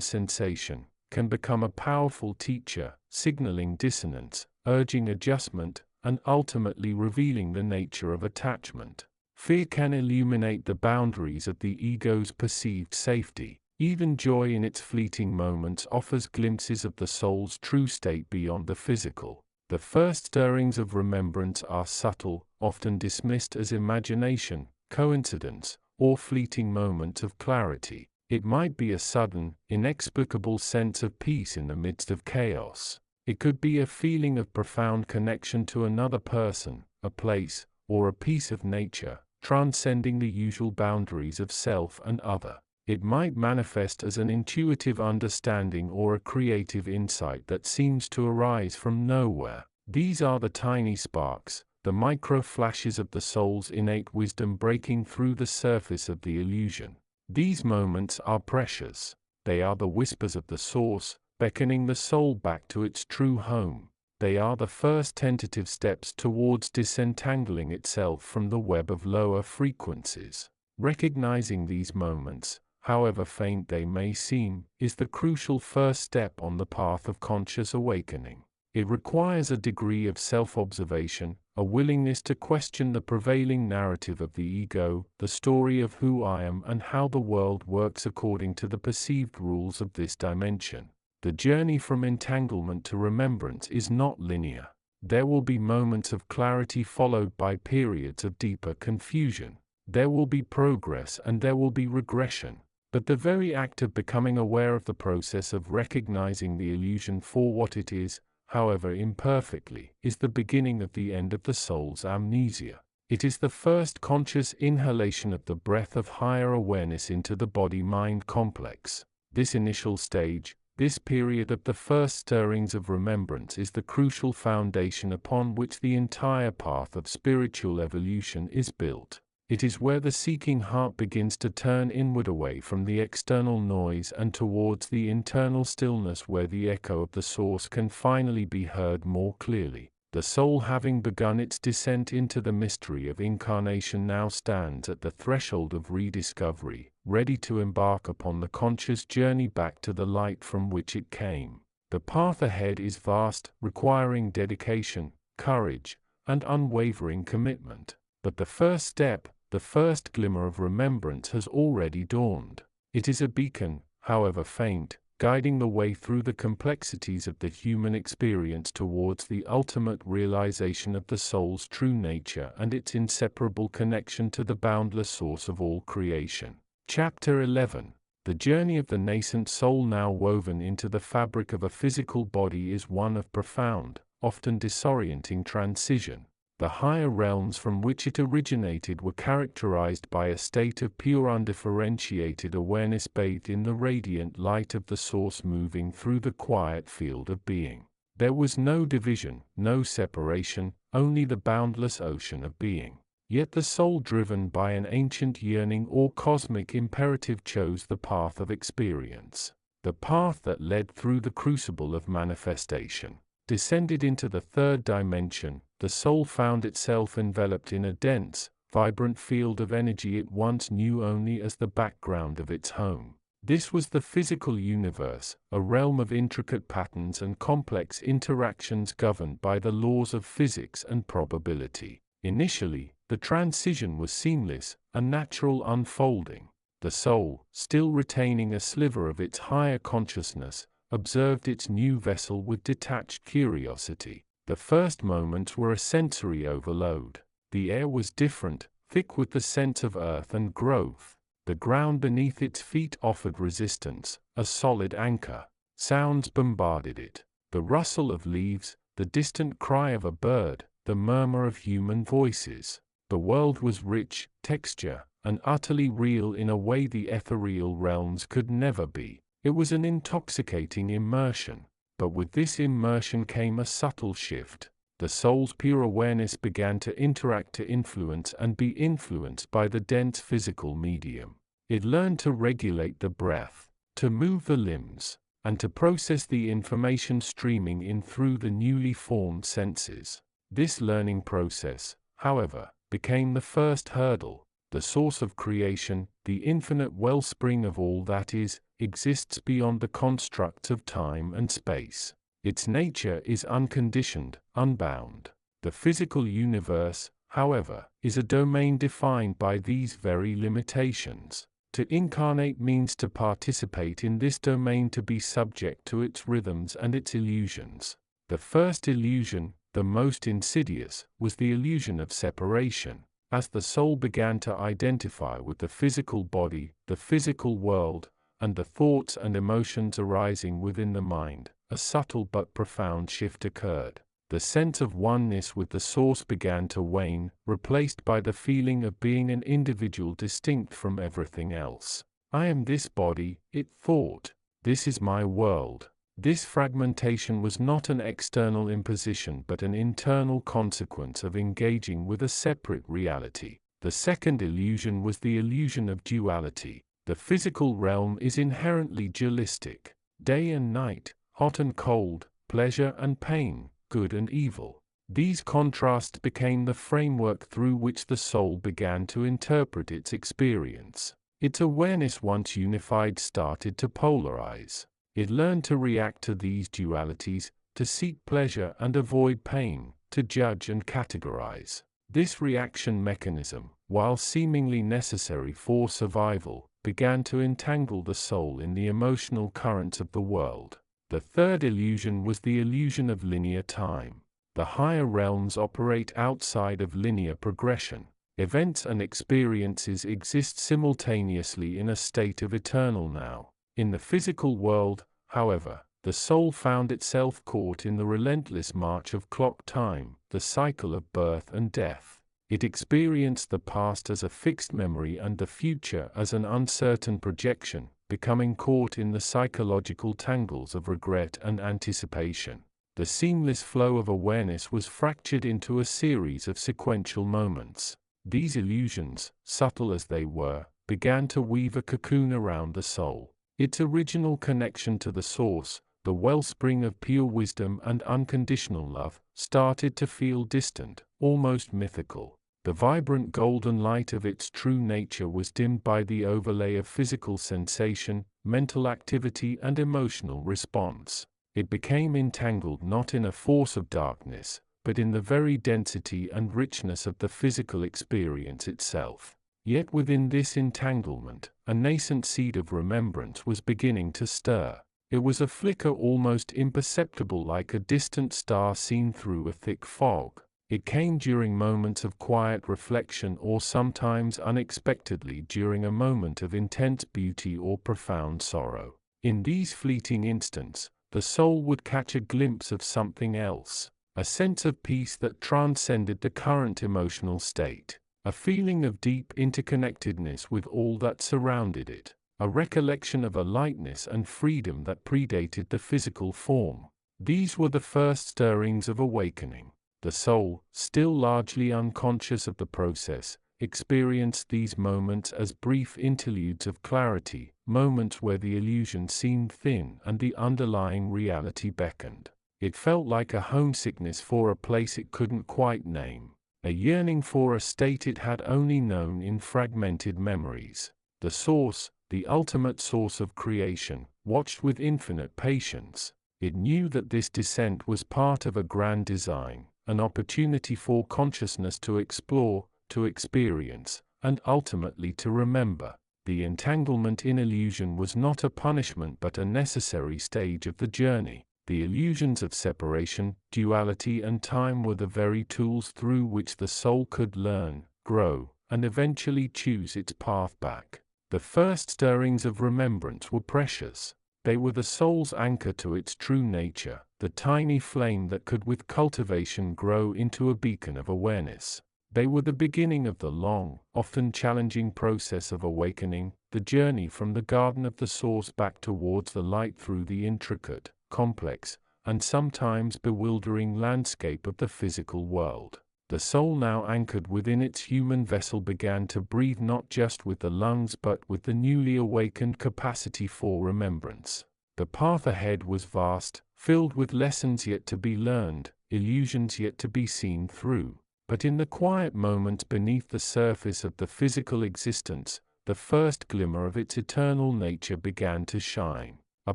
sensation, can become a powerful teacher, signaling dissonance, urging adjustment, and ultimately revealing the nature of attachment. Fear can illuminate the boundaries of the ego's perceived safety. Even joy in its fleeting moments offers glimpses of the soul's true state beyond the physical. The first stirrings of remembrance are subtle, often dismissed as imagination, coincidence, or fleeting moments of clarity. It might be a sudden, inexplicable sense of peace in the midst of chaos. It could be a feeling of profound connection to another person, a place, or a piece of nature, transcending the usual boundaries of self and other. It might manifest as an intuitive understanding or a creative insight that seems to arise from nowhere. These are the tiny sparks, the micro flashes of the soul's innate wisdom breaking through the surface of the illusion. These moments are precious. They are the whispers of the source, beckoning the soul back to its true home. They are the first tentative steps towards disentangling itself from the web of lower frequencies. Recognizing these moments, however faint they may seem, is the crucial first step on the path of conscious awakening. It requires a degree of self-observation, a willingness to question the prevailing narrative of the ego, the story of who I am and how the world works according to the perceived rules of this dimension. The journey from entanglement to remembrance is not linear. There will be moments of clarity followed by periods of deeper confusion. There will be progress and there will be regression. But the very act of becoming aware of the process of recognizing the illusion for what it is, however imperfectly, is the beginning of the end of the soul's amnesia. It is the first conscious inhalation of the breath of higher awareness into the body-mind complex. This initial stage, this period of the first stirrings of remembrance is the crucial foundation upon which the entire path of spiritual evolution is built. It is where the seeking heart begins to turn inward away from the external noise and towards the internal stillness where the echo of the source can finally be heard more clearly. The soul, having begun its descent into the mystery of incarnation, now stands at the threshold of rediscovery, ready to embark upon the conscious journey back to the light from which it came. The path ahead is vast, requiring dedication, courage, and unwavering commitment. But the first step, the first glimmer of remembrance has already dawned. It is a beacon, however faint, guiding the way through the complexities of the human experience towards the ultimate realization of the soul's true nature and its inseparable connection to the boundless source of all creation. Chapter 11. The journey of the nascent soul, now woven into the fabric of a physical body, is one of profound, often disorienting transition. The higher realms from which it originated were characterized by a state of pure undifferentiated awareness bathed in the radiant light of the source moving through the quiet field of being. There was no division, no separation, only the boundless ocean of being. Yet the soul, driven by an ancient yearning or cosmic imperative, chose the path of experience, the path that led through the crucible of manifestation. Descended into the third dimension, the soul found itself enveloped in a dense, vibrant field of energy it once knew only as the background of its home. This was the physical universe, a realm of intricate patterns and complex interactions governed by the laws of physics and probability. Initially, the transition was seamless, a natural unfolding. The soul, still retaining a sliver of its higher consciousness, observed its new vessel with detached curiosity. The first moments were a sensory overload. The air was different, thick with the scent of earth and growth. The ground beneath its feet offered resistance, a solid anchor. Sounds bombarded it. The rustle of leaves, the distant cry of a bird, the murmur of human voices. The world was rich, texture, and utterly real in a way the ethereal realms could never be. It was an intoxicating immersion. But with this immersion came a subtle shift. The soul's pure awareness began to interact, to influence and be influenced by the dense physical medium. It learned to regulate the breath, to move the limbs, and to process the information streaming in through the newly formed senses. This learning process, however, became the first hurdle. The source of creation, the infinite wellspring of all that is, exists beyond the constructs of time and space. Its nature is unconditioned, unbound. The physical universe, however, is a domain defined by these very limitations. To incarnate means to participate in this domain, to be subject to its rhythms and its illusions. The first illusion, the most insidious, was the illusion of separation. As the soul began to identify with the physical body, the physical world, and the thoughts and emotions arising within the mind, a subtle but profound shift occurred. The sense of oneness with the source began to wane, replaced by the feeling of being an individual distinct from everything else. I am this body, it thought. This is my world. This fragmentation was not an external imposition but an internal consequence of engaging with a separate reality. The second illusion was the illusion of duality. The physical realm is inherently dualistic. Day and night, hot and cold, pleasure and pain, good and evil. These contrasts became the framework through which the soul began to interpret its experience. Its awareness, once unified, started to polarize. It learned to react to these dualities, to seek pleasure and avoid pain, to judge and categorize. This reaction mechanism, while seemingly necessary for survival, began to entangle the soul in the emotional currents of the world. The third illusion was the illusion of linear time. The higher realms operate outside of linear progression. Events and experiences exist simultaneously in a state of eternal now. In the physical world, however, the soul found itself caught in the relentless march of clock time, the cycle of birth and death. It experienced the past as a fixed memory and the future as an uncertain projection, becoming caught in the psychological tangles of regret and anticipation. The seamless flow of awareness was fractured into a series of sequential moments. These illusions, subtle as they were, began to weave a cocoon around the soul. Its original connection to the source, the wellspring of pure wisdom and unconditional love, started to feel distant, almost mythical. The vibrant golden light of its true nature was dimmed by the overlay of physical sensation, mental activity and emotional response. It became entangled not in a force of darkness, but in the very density and richness of the physical experience itself. Yet within this entanglement, a nascent seed of remembrance was beginning to stir. It was a flicker almost imperceptible, like a distant star seen through a thick fog. It came during moments of quiet reflection or sometimes unexpectedly during a moment of intense beauty or profound sorrow. In these fleeting instants, the soul would catch a glimpse of something else, a sense of peace that transcended the current emotional state. A feeling of deep interconnectedness with all that surrounded it, a recollection of a lightness and freedom that predated the physical form. These were the first stirrings of awakening. The soul, still largely unconscious of the process, experienced these moments as brief interludes of clarity, moments where the illusion seemed thin and the underlying reality beckoned. It felt like a homesickness for a place it couldn't quite name. A yearning for a state it had only known in fragmented memories. The source, the ultimate source of creation, watched with infinite patience. It knew that this descent was part of a grand design, an opportunity for consciousness to explore, to experience, and ultimately to remember. The entanglement in illusion was not a punishment but a necessary stage of the journey. The illusions of separation, duality and time were the very tools through which the soul could learn, grow, and eventually choose its path back. The first stirrings of remembrance were precious. They were the soul's anchor to its true nature, the tiny flame that could with cultivation grow into a beacon of awareness. They were the beginning of the long, often challenging process of awakening, the journey from the garden of the source back towards the light through the intricate, complex, and sometimes bewildering landscape of the physical world. The soul, now anchored within its human vessel, began to breathe not just with the lungs but with the newly awakened capacity for remembrance. The path ahead was vast, filled with lessons yet to be learned, illusions yet to be seen through. But in the quiet moments beneath the surface of the physical existence, the first glimmer of its eternal nature began to shine. A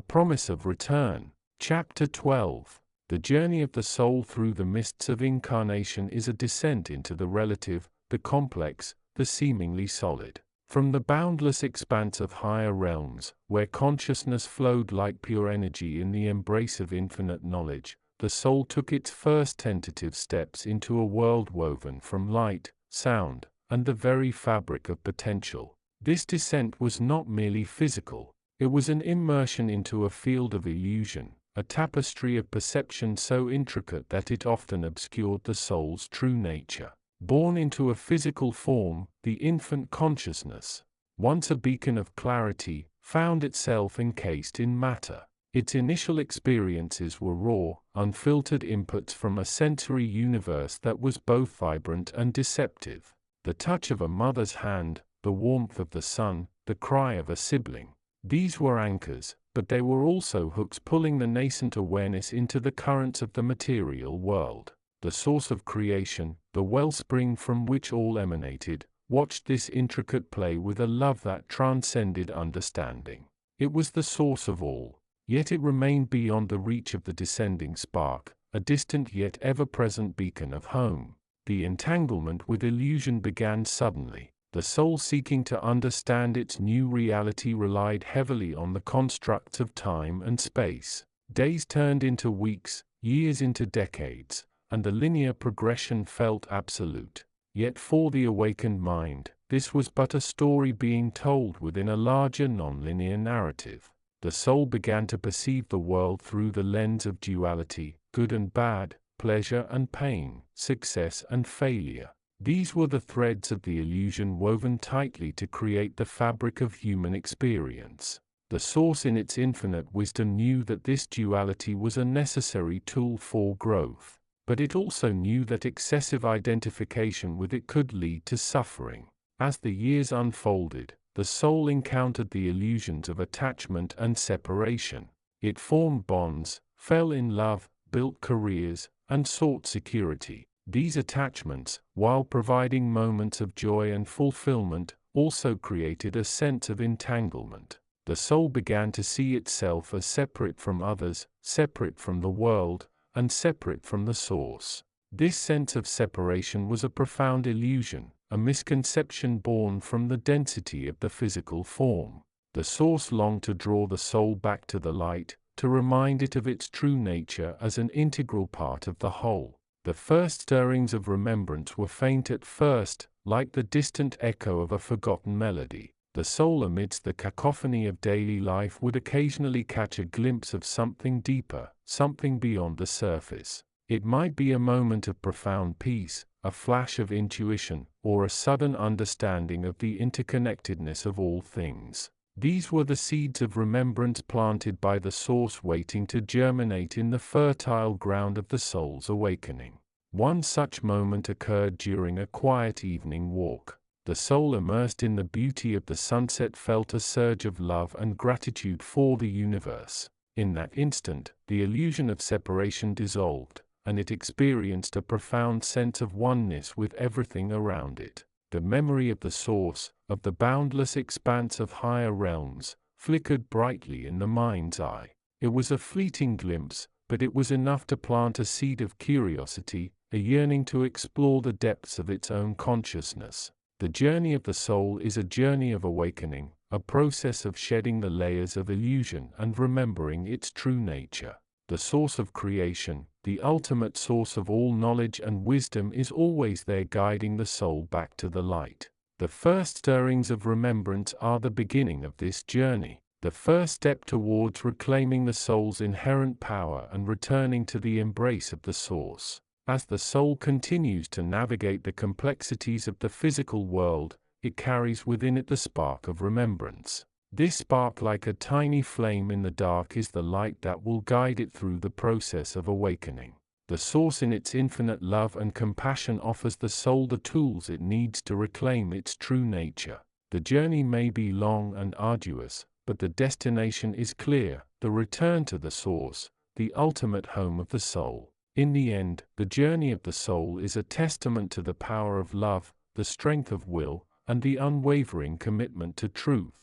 promise of return. Chapter 12. The journey of the soul through the mists of incarnation is a descent into the relative, the complex, the seemingly solid. From the boundless expanse of higher realms, where consciousness flowed like pure energy in the embrace of infinite knowledge, the soul took its first tentative steps into a world woven from light, sound, and the very fabric of potential. This descent was not merely physical, it was an immersion into a field of illusion, a tapestry of perception so intricate that it often obscured the soul's true nature. Born into a physical form, the infant consciousness, once a beacon of clarity, found itself encased in matter. Its initial experiences were raw, unfiltered inputs from a sensory universe that was both vibrant and deceptive. The touch of a mother's hand, the warmth of the sun, the cry of a sibling. These were anchors, but they were also hooks pulling the nascent awareness into the currents of the material world. The source of creation, the wellspring from which all emanated, watched this intricate play with a love that transcended understanding. It was the source of all, yet it remained beyond the reach of the descending spark, a distant yet ever-present beacon of home. The entanglement with illusion began suddenly. The soul, seeking to understand its new reality, relied heavily on the constructs of time and space. Days turned into weeks, years into decades, and the linear progression felt absolute. Yet for the awakened mind, this was but a story being told within a larger non-linear narrative. The soul began to perceive the world through the lens of duality, good and bad, pleasure and pain, success and failure. These were the threads of the illusion woven tightly to create the fabric of human experience. The source in its infinite wisdom knew that this duality was a necessary tool for growth, but it also knew that excessive identification with it could lead to suffering. As the years unfolded, the soul encountered the illusions of attachment and separation. It formed bonds, fell in love, built careers, and sought security. These attachments, while providing moments of joy and fulfillment, also created a sense of entanglement. The soul began to see itself as separate from others, separate from the world, and separate from the source. This sense of separation was a profound illusion, a misconception born from the density of the physical form. The source longed to draw the soul back to the light, to remind it of its true nature as an integral part of the whole. The first stirrings of remembrance were faint at first, like the distant echo of a forgotten melody. The soul, amidst the cacophony of daily life, would occasionally catch a glimpse of something deeper, something beyond the surface. It might be a moment of profound peace, a flash of intuition, or a sudden understanding of the interconnectedness of all things. These were the seeds of remembrance planted by the source, waiting to germinate in the fertile ground of the soul's awakening. One such moment occurred during a quiet evening walk. The soul, immersed in the beauty of the sunset, felt a surge of love and gratitude for the universe. In that instant, the illusion of separation dissolved, and it experienced a profound sense of oneness with everything around it. The memory of the source, of the boundless expanse of higher realms, flickered brightly in the mind's eye. It was a fleeting glimpse, but it was enough to plant a seed of curiosity, a yearning to explore the depths of its own consciousness. The journey of the soul is a journey of awakening, a process of shedding the layers of illusion and remembering its true nature. The source of creation, the ultimate source of all knowledge and wisdom, is always there, guiding the soul back to the light. The first stirrings of remembrance are the beginning of this journey, the first step towards reclaiming the soul's inherent power and returning to the embrace of the Source. As the soul continues to navigate the complexities of the physical world, it carries within it the spark of remembrance. This spark, like a tiny flame in the dark, is the light that will guide it through the process of awakening. The Source, in its infinite love and compassion, offers the soul the tools it needs to reclaim its true nature. The journey may be long and arduous, but the destination is clear: the return to the Source, the ultimate home of the soul. In the end, the journey of the soul is a testament to the power of love, the strength of will, and the unwavering commitment to truth.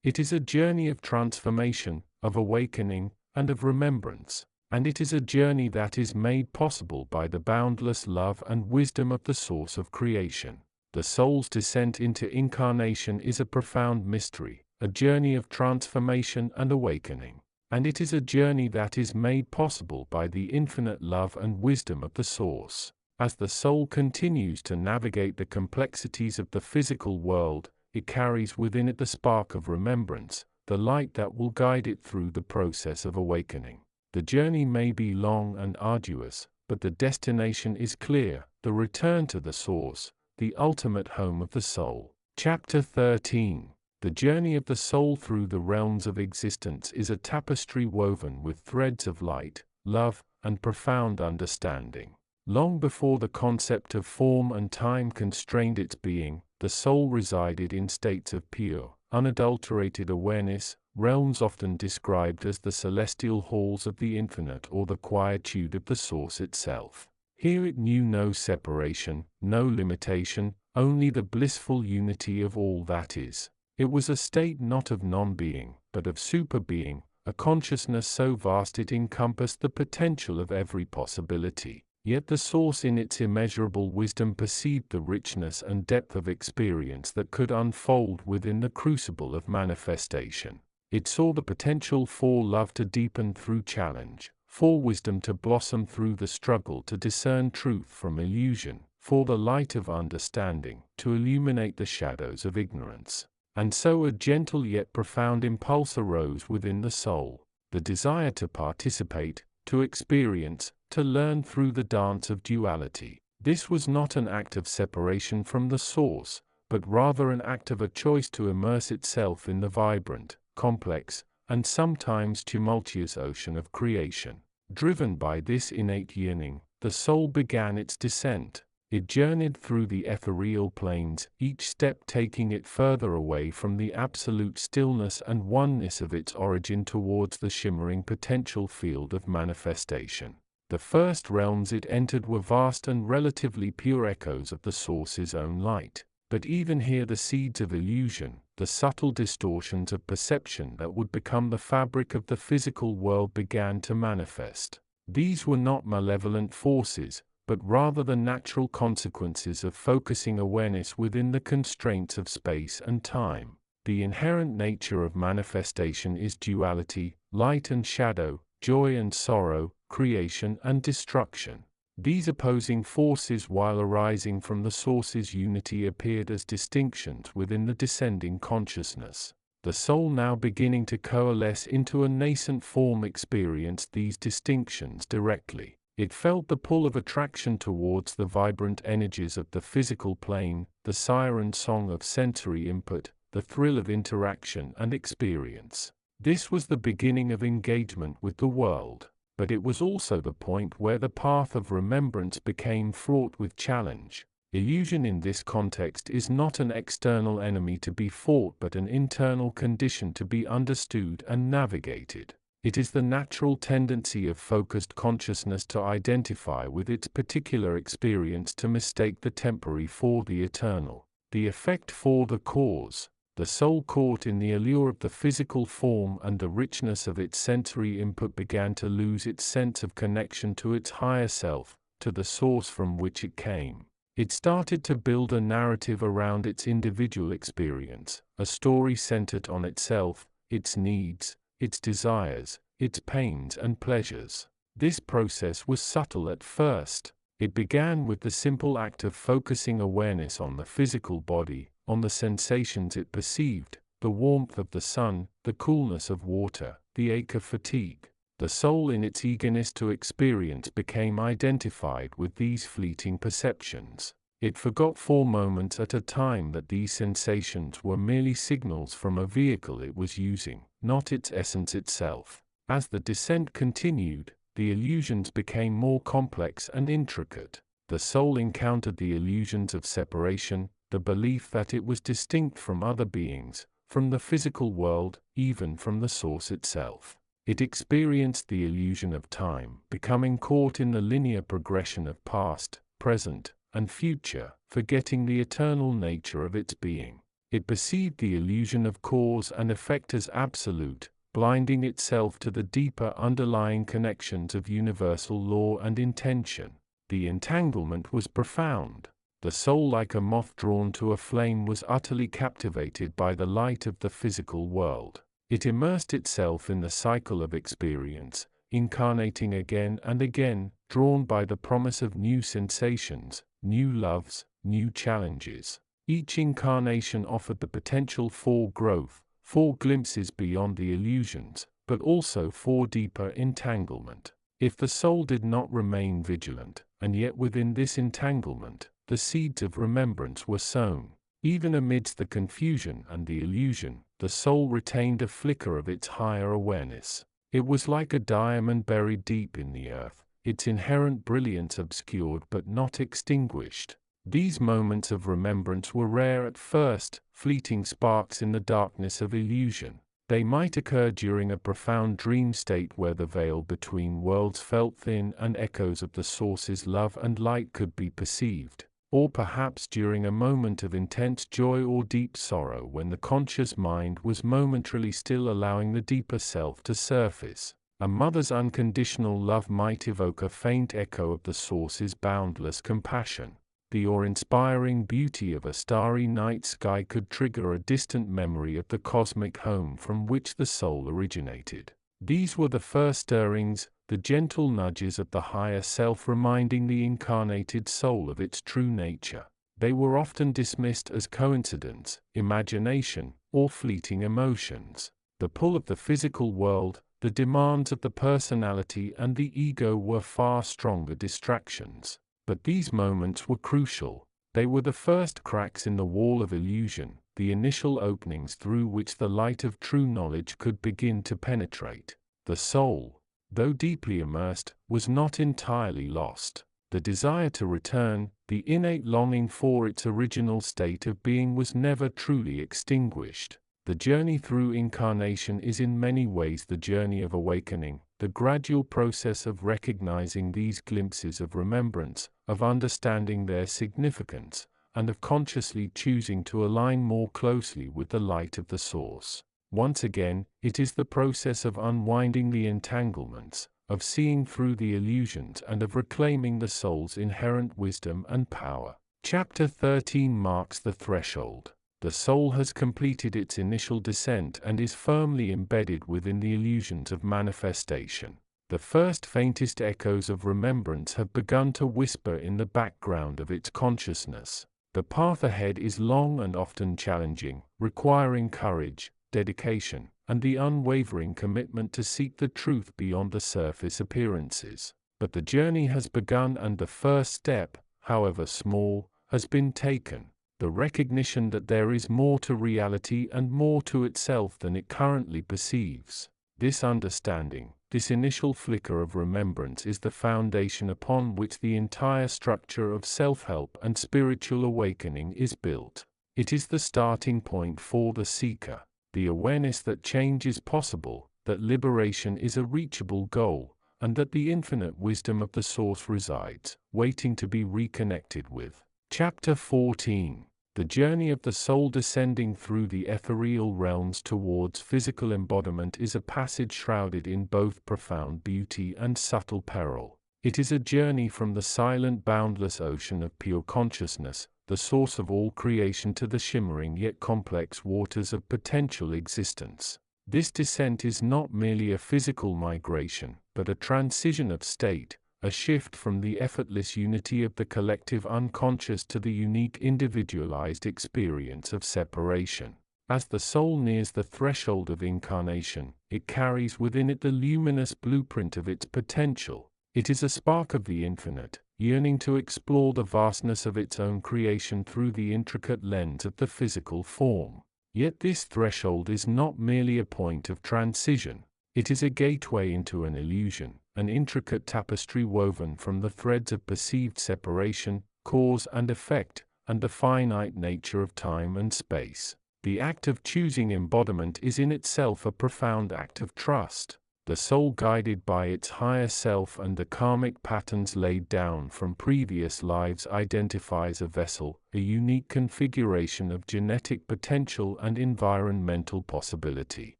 It is a journey of transformation, of awakening, and of remembrance. And it is a journey that is made possible by the boundless love and wisdom of the Source of creation. The soul's descent into incarnation is a profound mystery, a journey of transformation and awakening. And it is a journey that is made possible by the infinite love and wisdom of the Source. As the soul continues to navigate the complexities of the physical world, it carries within it the spark of remembrance, the light that will guide it through the process of awakening. The journey may be long and arduous, but the destination is clear: the return to the Source, the ultimate home of the soul. Chapter 13. The journey of the soul through the realms of existence is a tapestry woven with threads of light, love, and profound understanding. Long before the concept of form and time constrained its being, the soul resided in states of pure, unadulterated awareness, realms often described as the celestial halls of the infinite or the quietude of the Source itself. Here it knew no separation, no limitation, only the blissful unity of all that is. It was a state not of non-being, but of super-being, a consciousness so vast it encompassed the potential of every possibility. Yet the Source, in its immeasurable wisdom, perceived the richness and depth of experience that could unfold within the crucible of manifestation. It saw the potential for love to deepen through challenge, for wisdom to blossom through the struggle to discern truth from illusion, for the light of understanding to illuminate the shadows of ignorance. And so a gentle yet profound impulse arose within the soul, the desire to participate, to experience, to learn through the dance of duality. This was not an act of separation from the Source, but rather an act of a choice to immerse itself in the vibrant, complex, and sometimes tumultuous ocean of creation. Driven by this innate yearning, the soul began its descent. It journeyed through the ethereal planes, each step taking it further away from the absolute stillness and oneness of its origin towards the shimmering potential field of manifestation. The first realms it entered were vast and relatively pure echoes of the Source's own light. But even here the seeds of illusion, the subtle distortions of perception that would become the fabric of the physical world, began to manifest. These were not malevolent forces, but rather the natural consequences of focusing awareness within the constraints of space and time. The inherent nature of manifestation is duality, light and shadow, joy and sorrow, creation and destruction. These opposing forces, while arising from the Source's unity, appeared as distinctions within the descending consciousness. The soul, now beginning to coalesce into a nascent form, experienced these distinctions directly. It felt the pull of attraction towards the vibrant energies of the physical plane, the siren song of sensory input, the thrill of interaction and experience. This was the beginning of engagement with the world. But it was also the point where the path of remembrance became fraught with challenge. Illusion in this context is not an external enemy to be fought, but an internal condition to be understood and navigated. It is the natural tendency of focused consciousness to identify with its particular experience, to mistake the temporary for the eternal, the effect for the cause. The soul, caught in the allure of the physical form and the richness of its sensory input, began to lose its sense of connection to its higher self, to the Source from which it came. It started to build a narrative around its individual experience, a story centered on itself, its needs, its desires, its pains and pleasures. This process was subtle at first. It began with the simple act of focusing awareness on the physical body, on the sensations it perceived, the warmth of the sun, the coolness of water, the ache of fatigue. The soul in its eagerness to experience became identified with these fleeting perceptions. It forgot for moments at a time that these sensations were merely signals from a vehicle it was using, not its essence itself. As the descent continued, the illusions became more complex and intricate. The soul encountered the illusions of separation, the belief that it was distinct from other beings, from the physical world, even from the source itself. It experienced the illusion of time, becoming caught in the linear progression of past, present, and future, forgetting the eternal nature of its being. It perceived the illusion of cause and effect as absolute, blinding itself to the deeper underlying connections of universal law and intention. The entanglement was profound. The soul, like a moth drawn to a flame, was utterly captivated by the light of the physical world. It immersed itself in the cycle of experience, incarnating again and again, drawn by the promise of new sensations, new loves, new challenges. Each incarnation offered the potential for growth, for glimpses beyond the illusions, but also for deeper entanglement. If the soul did not remain vigilant, and yet within this entanglement, the seeds of remembrance were sown. Even amidst the confusion and the illusion, the soul retained a flicker of its higher awareness. It was like a diamond buried deep in the earth, its inherent brilliance obscured but not extinguished. These moments of remembrance were rare at first, fleeting sparks in the darkness of illusion. They might occur during a profound dream state where the veil between worlds felt thin and echoes of the source's love and light could be perceived. Or perhaps during a moment of intense joy or deep sorrow when the conscious mind was momentarily still, allowing the deeper self to surface. A mother's unconditional love might evoke a faint echo of the source's boundless compassion. The awe-inspiring beauty of a starry night sky could trigger a distant memory of the cosmic home from which the soul originated. These were the first stirrings, the gentle nudges of the higher self, reminding the incarnated soul of its true nature. They were often dismissed as coincidence, imagination, or fleeting emotions. The pull of the physical world, the demands of the personality, and the ego were far stronger distractions. But these moments were crucial. They were the first cracks in the wall of illusion, the initial openings through which the light of true knowledge could begin to penetrate. The soul, though deeply immersed, was not entirely lost. The desire to return, the innate longing for its original state of being, was never truly extinguished. The journey through incarnation is in many ways the journey of awakening, the gradual process of recognizing these glimpses of remembrance, of understanding their significance, and of consciously choosing to align more closely with the light of the source. Once again, it is the process of unwinding the entanglements, of seeing through the illusions, and of reclaiming the soul's inherent wisdom and power. Chapter 13 marks the threshold. The soul has completed its initial descent and is firmly embedded within the illusions of manifestation. The first faintest echoes of remembrance have begun to whisper in the background of its consciousness. The path ahead is long and often challenging, requiring courage, dedication, and the unwavering commitment to seek the truth beyond the surface appearances. But the journey has begun, and the first step, however small, has been taken. The recognition that there is more to reality and more to itself than it currently perceives. This understanding, this initial flicker of remembrance, is the foundation upon which the entire structure of self-help and spiritual awakening is built. It is the starting point for the seeker, the awareness that change is possible, that liberation is a reachable goal, and that the infinite wisdom of the source resides, waiting to be reconnected with. Chapter 14. The journey of the soul descending through the ethereal realms towards physical embodiment is a passage shrouded in both profound beauty and subtle peril. It is a journey from the silent, boundless ocean of pure consciousness, the source of all creation, to the shimmering yet complex waters of potential existence. This descent is not merely a physical migration, but a transition of state, a shift from the effortless unity of the collective unconscious to the unique individualized experience of separation. As the soul nears the threshold of incarnation, it carries within it the luminous blueprint of its potential. It is a spark of the infinite, yearning to explore the vastness of its own creation through the intricate lens of the physical form. Yet this threshold is not merely a point of transition. It is a gateway into an illusion, an intricate tapestry woven from the threads of perceived separation, cause and effect, and the finite nature of time and space. The act of choosing embodiment is in itself a profound act of trust. The soul, guided by its higher self and the karmic patterns laid down from previous lives, identifies a vessel, a unique configuration of genetic potential and environmental possibility.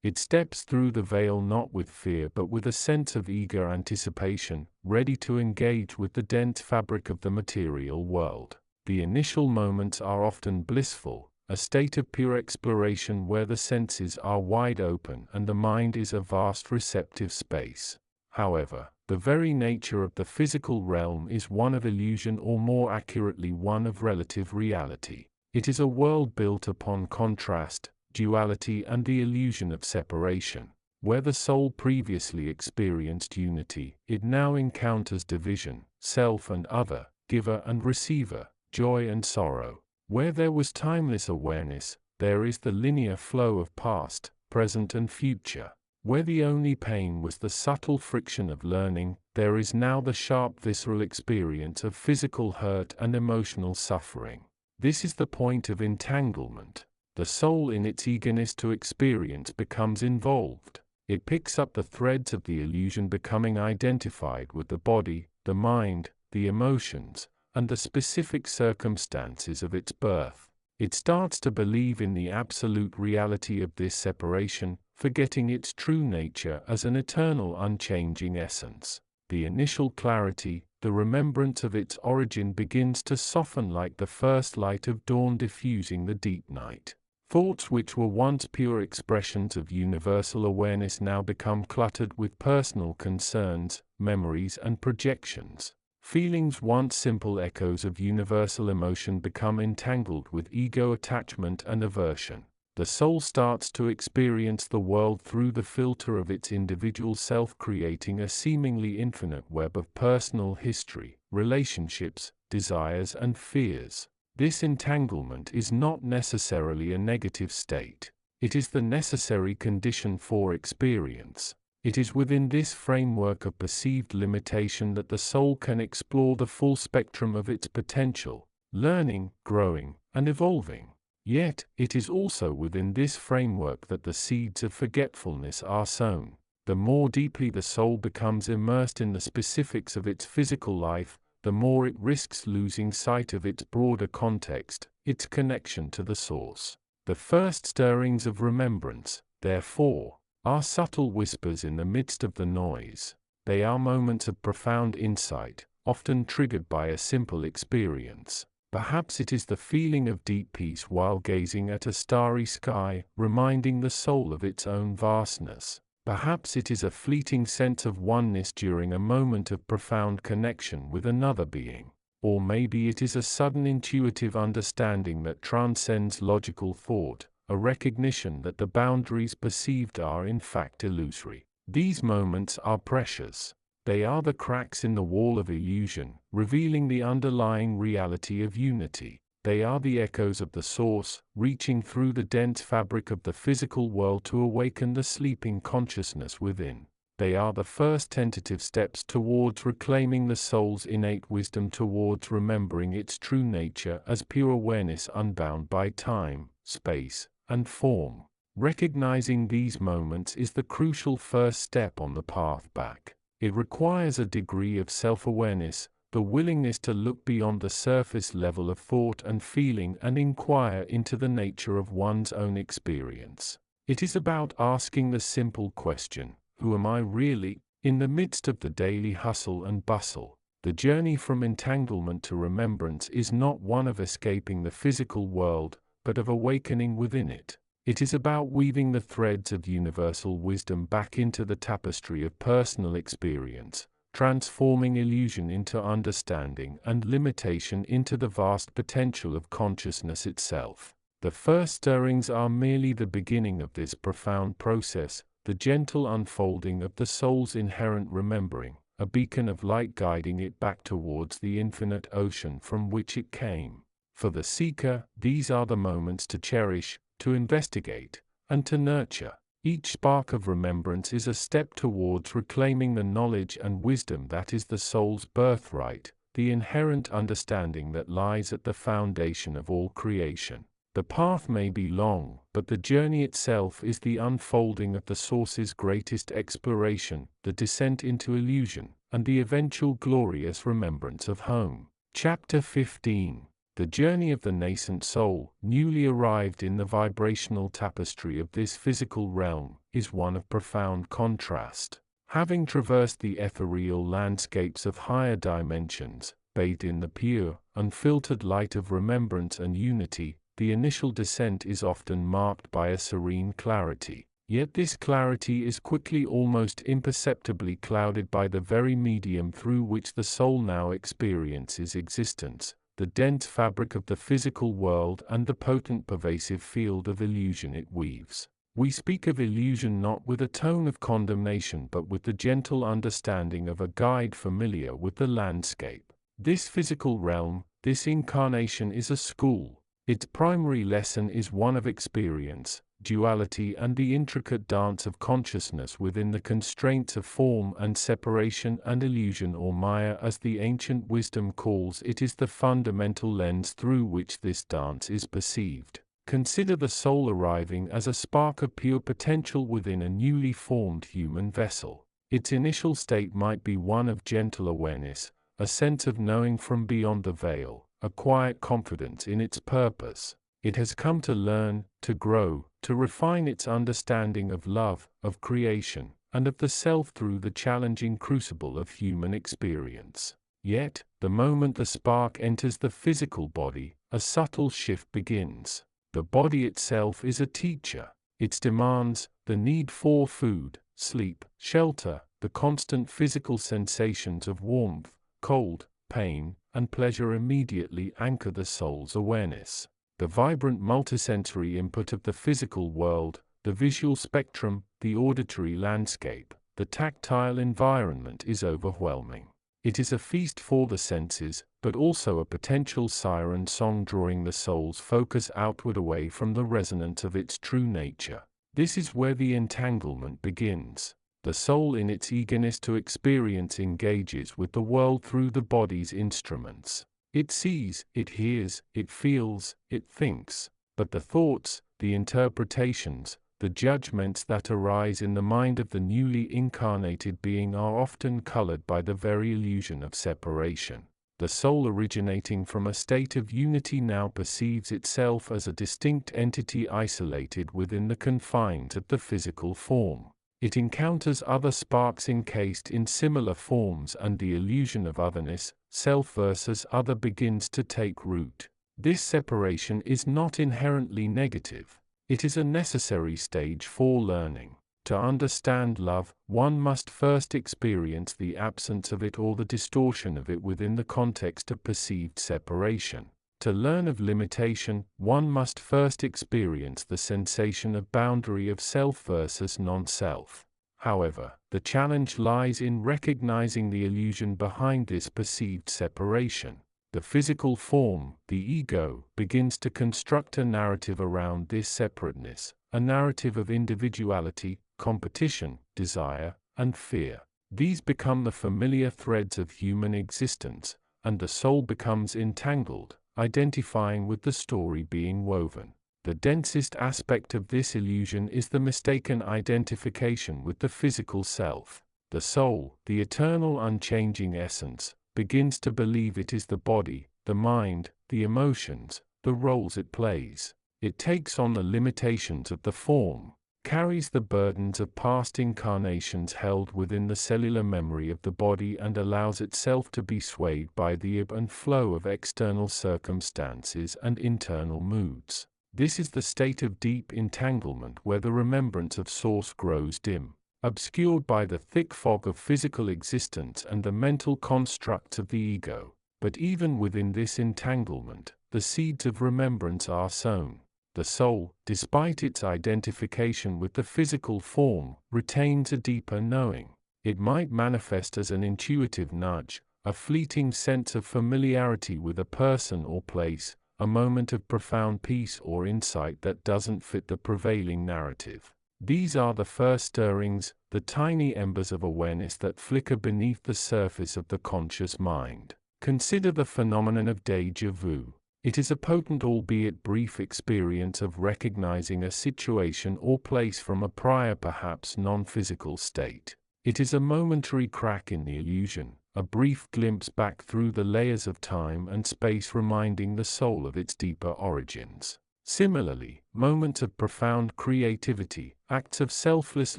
It steps through the veil not with fear but with a sense of eager anticipation, ready to engage with the dense fabric of the material world. The initial moments are often blissful, a state of pure exploration where the senses are wide open and the mind is a vast receptive space. However, the very nature of the physical realm is one of illusion, or more accurately one of relative reality. It is a world built upon contrast, duality and the illusion of separation. Where the soul previously experienced unity, it now encounters division, self and other, giver and receiver, joy and sorrow. Where there was timeless awareness, there is the linear flow of past, present and future. Where the only pain was the subtle friction of learning, there is now the sharp visceral experience of physical hurt and emotional suffering. This is the point of entanglement. The soul, in its eagerness to experience, becomes involved. It picks up the threads of the illusion, becoming identified with the body, the mind, the emotions, and the specific circumstances of its birth. It starts to believe in the absolute reality of this separation, forgetting its true nature as an eternal, unchanging essence. The initial clarity, the remembrance of its origin, begins to soften like the first light of dawn diffusing the deep night. Thoughts which were once pure expressions of universal awareness now become cluttered with personal concerns, memories and projections. Feelings once simple echoes of universal emotion become entangled with ego attachment and aversion. The soul starts to experience the world through the filter of its individual self, creating a seemingly infinite web of personal history, relationships, desires and fears. This entanglement is not necessarily a negative state. It is the necessary condition for experience. It is within this framework of perceived limitation that the soul can explore the full spectrum of its potential, learning, growing, and evolving. Yet, it is also within this framework that the seeds of forgetfulness are sown. The more deeply the soul becomes immersed in the specifics of its physical life, the more it risks losing sight of its broader context, its connection to the source. The first stirrings of remembrance, therefore, are subtle whispers in the midst of the noise. They are moments of profound insight, often triggered by a simple experience. Perhaps it is the feeling of deep peace while gazing at a starry sky, reminding the soul of its own vastness. Perhaps it is a fleeting sense of oneness during a moment of profound connection with another being. Or maybe it is a sudden intuitive understanding that transcends logical thought, a recognition that the boundaries perceived are in fact illusory. These moments are precious. They are the cracks in the wall of illusion, revealing the underlying reality of unity. They are the echoes of the source, reaching through the dense fabric of the physical world to awaken the sleeping consciousness within. They are the first tentative steps towards reclaiming the soul's innate wisdom, towards remembering its true nature as pure awareness unbound by time, space, and form. Recognizing these moments is the crucial first step on the path back. It requires a degree of self-awareness, the willingness to look beyond the surface level of thought and feeling and inquire into the nature of one's own experience. It is about asking the simple question, who am I really? In the midst of the daily hustle and bustle, the journey from entanglement to remembrance is not one of escaping the physical world, but of awakening within it. It is about weaving the threads of universal wisdom back into the tapestry of personal experience, transforming illusion into understanding and limitation into the vast potential of consciousness itself. The first stirrings are merely the beginning of this profound process, the gentle unfolding of the soul's inherent remembering, a beacon of light guiding it back towards the infinite ocean from which it came. For the seeker, these are the moments to cherish, to investigate, and to nurture. Each spark of remembrance is a step towards reclaiming the knowledge and wisdom that is the soul's birthright, the inherent understanding that lies at the foundation of all creation. The path may be long, but the journey itself is the unfolding of the source's greatest exploration, the descent into illusion, and the eventual glorious remembrance of home. Chapter 15. The journey of the nascent soul, newly arrived in the vibrational tapestry of this physical realm, is one of profound contrast. Having traversed the ethereal landscapes of higher dimensions, bathed in the pure, unfiltered light of remembrance and unity, the initial descent is often marked by a serene clarity. Yet this clarity is quickly, almost imperceptibly clouded by the very medium through which the soul now experiences existence, the dense fabric of the physical world and the potent pervasive field of illusion it weaves. We speak of illusion not with a tone of condemnation but with the gentle understanding of a guide familiar with the landscape. This physical realm, this incarnation is a school. Its primary lesson is one of experience, duality and the intricate dance of consciousness within the constraints of form and separation and illusion, or Maya as the ancient wisdom calls it, is the fundamental lens through which this dance is perceived. Consider the soul arriving as a spark of pure potential within a newly formed human vessel. Its initial state might be one of gentle awareness, a sense of knowing from beyond the veil, a quiet confidence in its purpose. It has come to learn, to grow, to refine its understanding of love, of creation, and of the self through the challenging crucible of human experience. Yet, the moment the spark enters the physical body, a subtle shift begins. The body itself is a teacher. Its demands, the need for food, sleep, shelter, the constant physical sensations of warmth, cold, pain, and pleasure immediately anchor the soul's awareness. The vibrant multisensory input of the physical world, the visual spectrum, the auditory landscape, the tactile environment is overwhelming. It is a feast for the senses, but also a potential siren song drawing the soul's focus outward away from the resonance of its true nature. This is where the entanglement begins. The soul in its eagerness to experience engages with the world through the body's instruments. It sees, it hears, it feels, it thinks. But the thoughts, the interpretations, the judgments that arise in the mind of the newly incarnated being are often colored by the very illusion of separation. The soul originating from a state of unity now perceives itself as a distinct entity isolated within the confines of the physical form. It encounters other sparks encased in similar forms, and the illusion of otherness, self versus other, begins to take root. This separation is not inherently negative. It is a necessary stage for learning. To understand love, one must first experience the absence of it or the distortion of it within the context of perceived separation. To learn of limitation, one must first experience the sensation of boundary of self versus non-self. However, the challenge lies in recognizing the illusion behind this perceived separation. The physical form, the ego, begins to construct a narrative around this separateness, a narrative of individuality, competition, desire, and fear. These become the familiar threads of human existence, and the soul becomes entangled, identifying with the story being woven. The densest aspect of this illusion is the mistaken identification with the physical self. The soul, the eternal unchanging essence, begins to believe it is the body, the mind, the emotions, the roles it plays. It takes on the limitations of the form, carries the burdens of past incarnations held within the cellular memory of the body, and allows itself to be swayed by the ebb and flow of external circumstances and internal moods. This is the state of deep entanglement where the remembrance of source grows dim. obscured by the thick fog of physical existence and the mental constructs of the ego. But even within this entanglement, the seeds of remembrance are sown. The soul, despite its identification with the physical form, retains a deeper knowing. It might manifest as an intuitive nudge, a fleeting sense of familiarity with a person or place, a moment of profound peace or insight that doesn't fit the prevailing narrative. These are the first stirrings, the tiny embers of awareness that flicker beneath the surface of the conscious mind. Consider the phenomenon of déjà vu. It is a potent albeit brief experience of recognizing a situation or place from a prior, perhaps non-physical state. It is a momentary crack in the illusion, a brief glimpse back through the layers of time and space, reminding the soul of its deeper origins. Similarly, moments of profound creativity, acts of selfless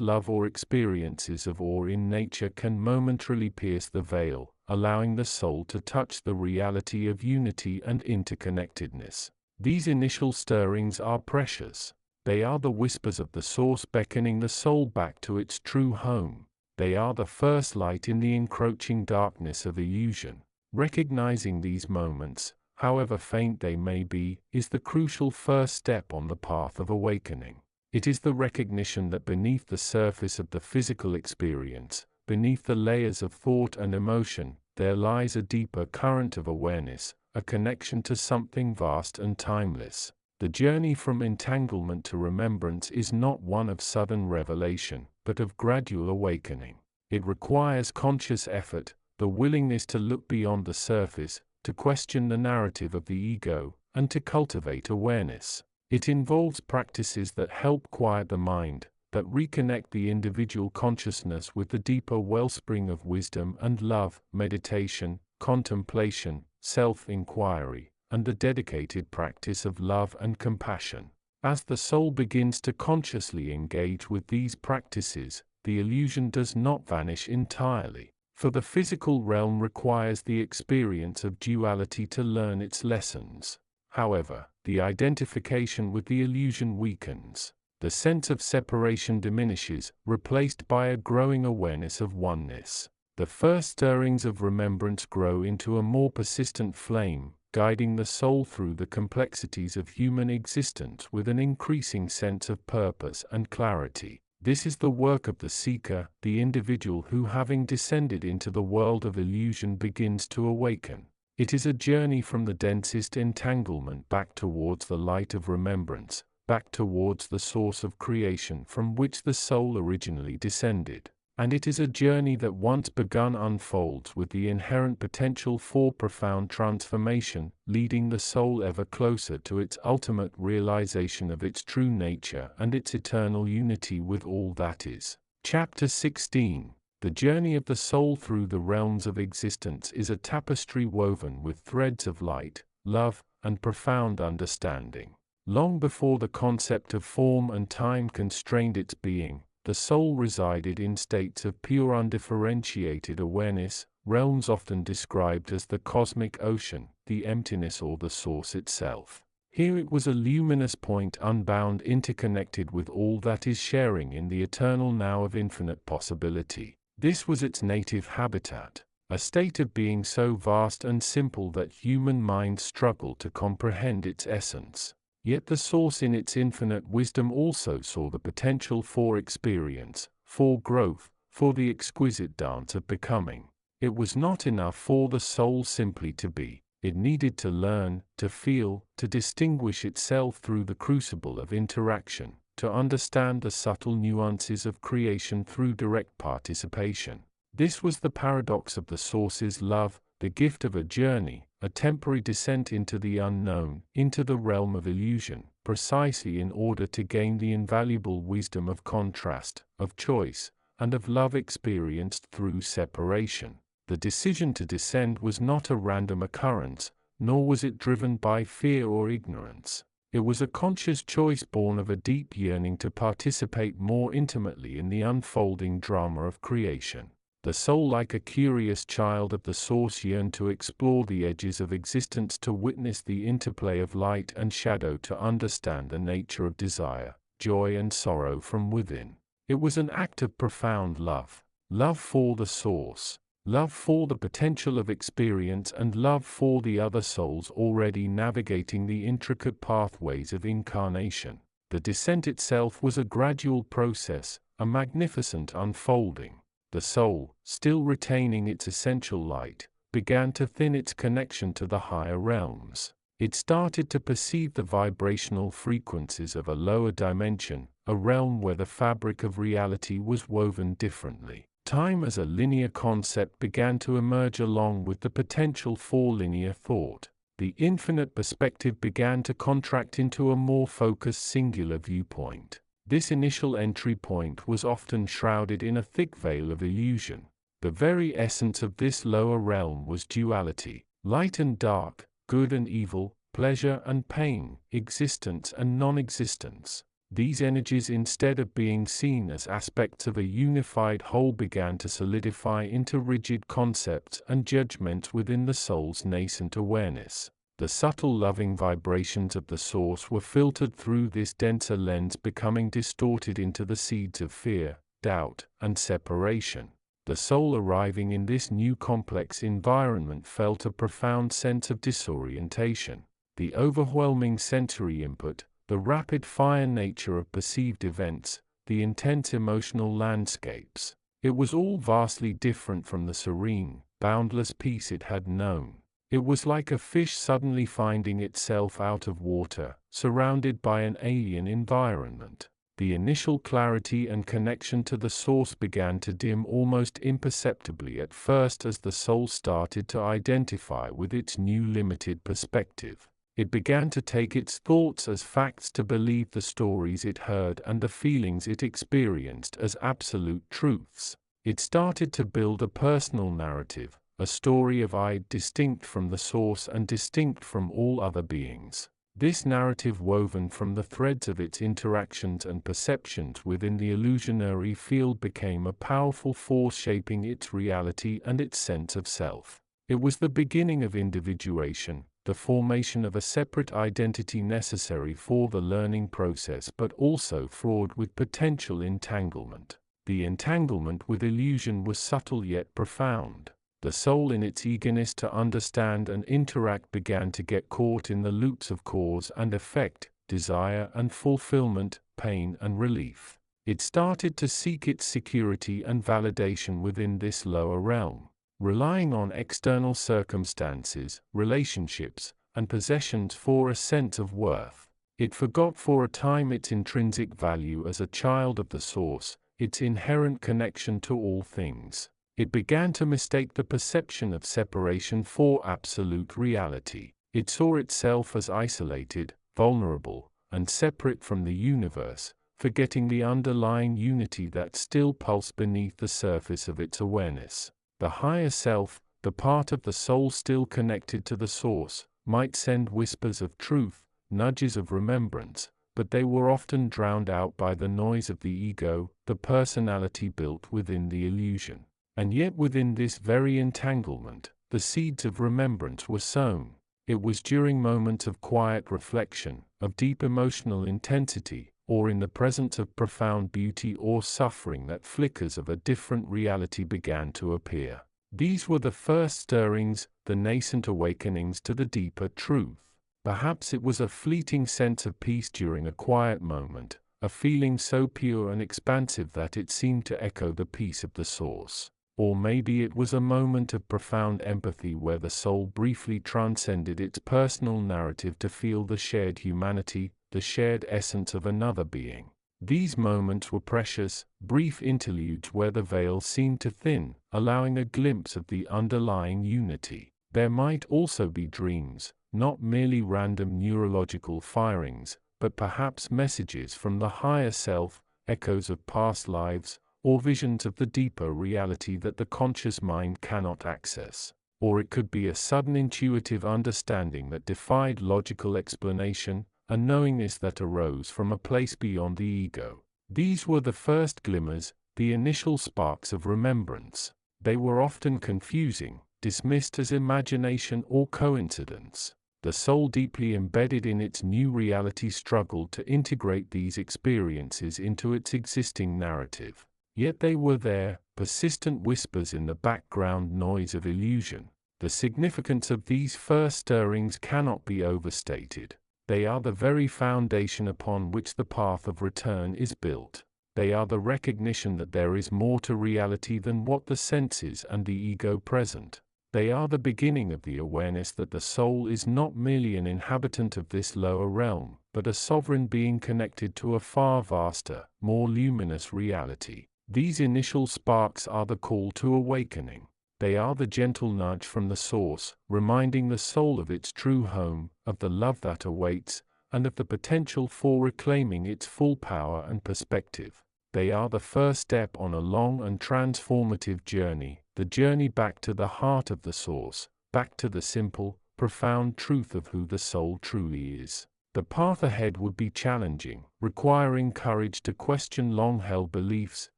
love or experiences of awe in nature can momentarily pierce the veil, allowing the soul to touch the reality of unity and interconnectedness. These initial stirrings are precious. They are the whispers of the source beckoning the soul back to its true home. They are the first light in the encroaching darkness of illusion. Recognizing these moments, however faint they may be, is the crucial first step on the path of awakening. It is the recognition that beneath the surface of the physical experience, beneath the layers of thought and emotion, there lies a deeper current of awareness, a connection to something vast and timeless. The journey from entanglement to remembrance is not one of sudden revelation, but of gradual awakening. It requires conscious effort, the willingness to look beyond the surface, to question the narrative of the ego, and to cultivate awareness. It involves practices that help quiet the mind, that reconnect the individual consciousness with the deeper wellspring of wisdom and love, meditation, contemplation, self-inquiry, and the dedicated practice of love and compassion. As the soul begins to consciously engage with these practices, the illusion does not vanish entirely, for the physical realm requires the experience of duality to learn its lessons. However, the identification with the illusion weakens. The sense of separation diminishes, replaced by a growing awareness of oneness. The first stirrings of remembrance grow into a more persistent flame, guiding the soul through the complexities of human existence with an increasing sense of purpose and clarity. This is the work of the seeker, the individual who, having descended into the world of illusion, begins to awaken. It is a journey from the densest entanglement back towards the light of remembrance, back towards the source of creation from which the soul originally descended. And it is a journey that, once begun, unfolds with the inherent potential for profound transformation, leading the soul ever closer to its ultimate realization of its true nature and its eternal unity with all that is. Chapter 16. The journey of the soul through the realms of existence is a tapestry woven with threads of light, love, and profound understanding. Long before the concept of form and time constrained its being, the soul resided in states of pure undifferentiated awareness, realms often described as the cosmic ocean, the emptiness, or the source itself. Here it was a luminous point, unbound, interconnected with all that is, sharing in the eternal now of infinite possibility. This was its native habitat, a state of being so vast and simple that human minds struggle to comprehend its essence. Yet the source in its infinite wisdom also saw the potential for experience, for growth, for the exquisite dance of becoming. It was not enough for the soul simply to be. It needed to learn, to feel, to distinguish itself through the crucible of interaction, to understand the subtle nuances of creation through direct participation. This was the paradox of the source's love, the gift of a journey, a temporary descent into the unknown, into the realm of illusion, precisely in order to gain the invaluable wisdom of contrast, of choice, and of love experienced through separation. The decision to descend was not a random occurrence, nor was it driven by fear or ignorance. It was a conscious choice born of a deep yearning to participate more intimately in the unfolding drama of creation. The soul, like a curious child of the source, yearned to explore the edges of existence, to witness the interplay of light and shadow, to understand the nature of desire, joy and sorrow from within. It was an act of profound love. Love for the source. Love for the potential of experience and love for the other souls already navigating the intricate pathways of incarnation. The descent itself was a gradual process, a magnificent unfolding. The soul, still retaining its essential light, began to thin its connection to the higher realms. It started to perceive the vibrational frequencies of a lower dimension, a realm where the fabric of reality was woven differently. Time as a linear concept began to emerge along with the potential for linear thought. The infinite perspective began to contract into a more focused singular viewpoint. This initial entry point was often shrouded in a thick veil of illusion. The very essence of this lower realm was duality, light and dark, good and evil, pleasure and pain, existence and non-existence. These energies, instead of being seen as aspects of a unified whole, began to solidify into rigid concepts and judgments within the soul's nascent awareness. The subtle loving vibrations of the source were filtered through this denser lens, becoming distorted into the seeds of fear, doubt, and separation. The soul arriving in this new complex environment felt a profound sense of disorientation. The overwhelming sensory input, the rapid-fire nature of perceived events, the intense emotional landscapes. It was all vastly different from the serene, boundless peace it had known. It was like a fish suddenly finding itself out of water, surrounded by an alien environment. The initial clarity and connection to the source began to dim almost imperceptibly at first as the soul started to identify with its new limited perspective. It began to take its thoughts as facts, to believe the stories it heard and the feelings it experienced as absolute truths. It started to build a personal narrative, a story of I distinct from the source and distinct from all other beings. This narrative, woven from the threads of its interactions and perceptions within the illusionary field, became a powerful force shaping its reality and its sense of self. It was the beginning of individuation, the formation of a separate identity necessary for the learning process, but also fraught with potential entanglement. The entanglement with illusion was subtle yet profound. The soul, in its eagerness to understand and interact, began to get caught in the loops of cause and effect, desire and fulfillment, pain and relief. It started to seek its security and validation within this lower realm, relying on external circumstances, relationships, and possessions for a sense of worth. It forgot for a time its intrinsic value as a child of the source, its inherent connection to all things. It began to mistake the perception of separation for absolute reality. It saw itself as isolated, vulnerable, and separate from the universe, forgetting the underlying unity that still pulsed beneath the surface of its awareness. The higher self, the part of the soul still connected to the source, might send whispers of truth, nudges of remembrance, but they were often drowned out by the noise of the ego, the personality built within the illusion. And yet within this very entanglement, the seeds of remembrance were sown. It was during moments of quiet reflection, of deep emotional intensity, or in the presence of profound beauty or suffering that flickers of a different reality began to appear. These were the first stirrings, the nascent awakenings to the deeper truth. Perhaps it was a fleeting sense of peace during a quiet moment, a feeling so pure and expansive that it seemed to echo the peace of the source. Or maybe it was a moment of profound empathy where the soul briefly transcended its personal narrative to feel the shared humanity, the shared essence of another being. These moments were precious, brief interludes where the veil seemed to thin, allowing a glimpse of the underlying unity. There might also be dreams, not merely random neurological firings, but perhaps messages from the higher self, echoes of past lives, or visions of the deeper reality that the conscious mind cannot access. Or it could be a sudden intuitive understanding that defied logical explanation, a knowingness that arose from a place beyond the ego. These were the first glimmers, the initial sparks of remembrance. They were often confusing, dismissed as imagination or coincidence. The soul, deeply embedded in its new reality, struggled to integrate these experiences into its existing narrative. Yet they were there, persistent whispers in the background noise of illusion. The significance of these first stirrings cannot be overstated. They are the very foundation upon which the path of return is built. They are the recognition that there is more to reality than what the senses and the ego present. They are the beginning of the awareness that the soul is not merely an inhabitant of this lower realm, but a sovereign being connected to a far vaster, more luminous reality. These initial sparks are the call to awakening. They are the gentle nudge from the source, reminding the soul of its true home, of the love that awaits, and of the potential for reclaiming its full power and perspective. They are the first step on a long and transformative journey, the journey back to the heart of the source, back to the simple, profound truth of who the soul truly is. The path ahead would be challenging, requiring courage to question long-held beliefs,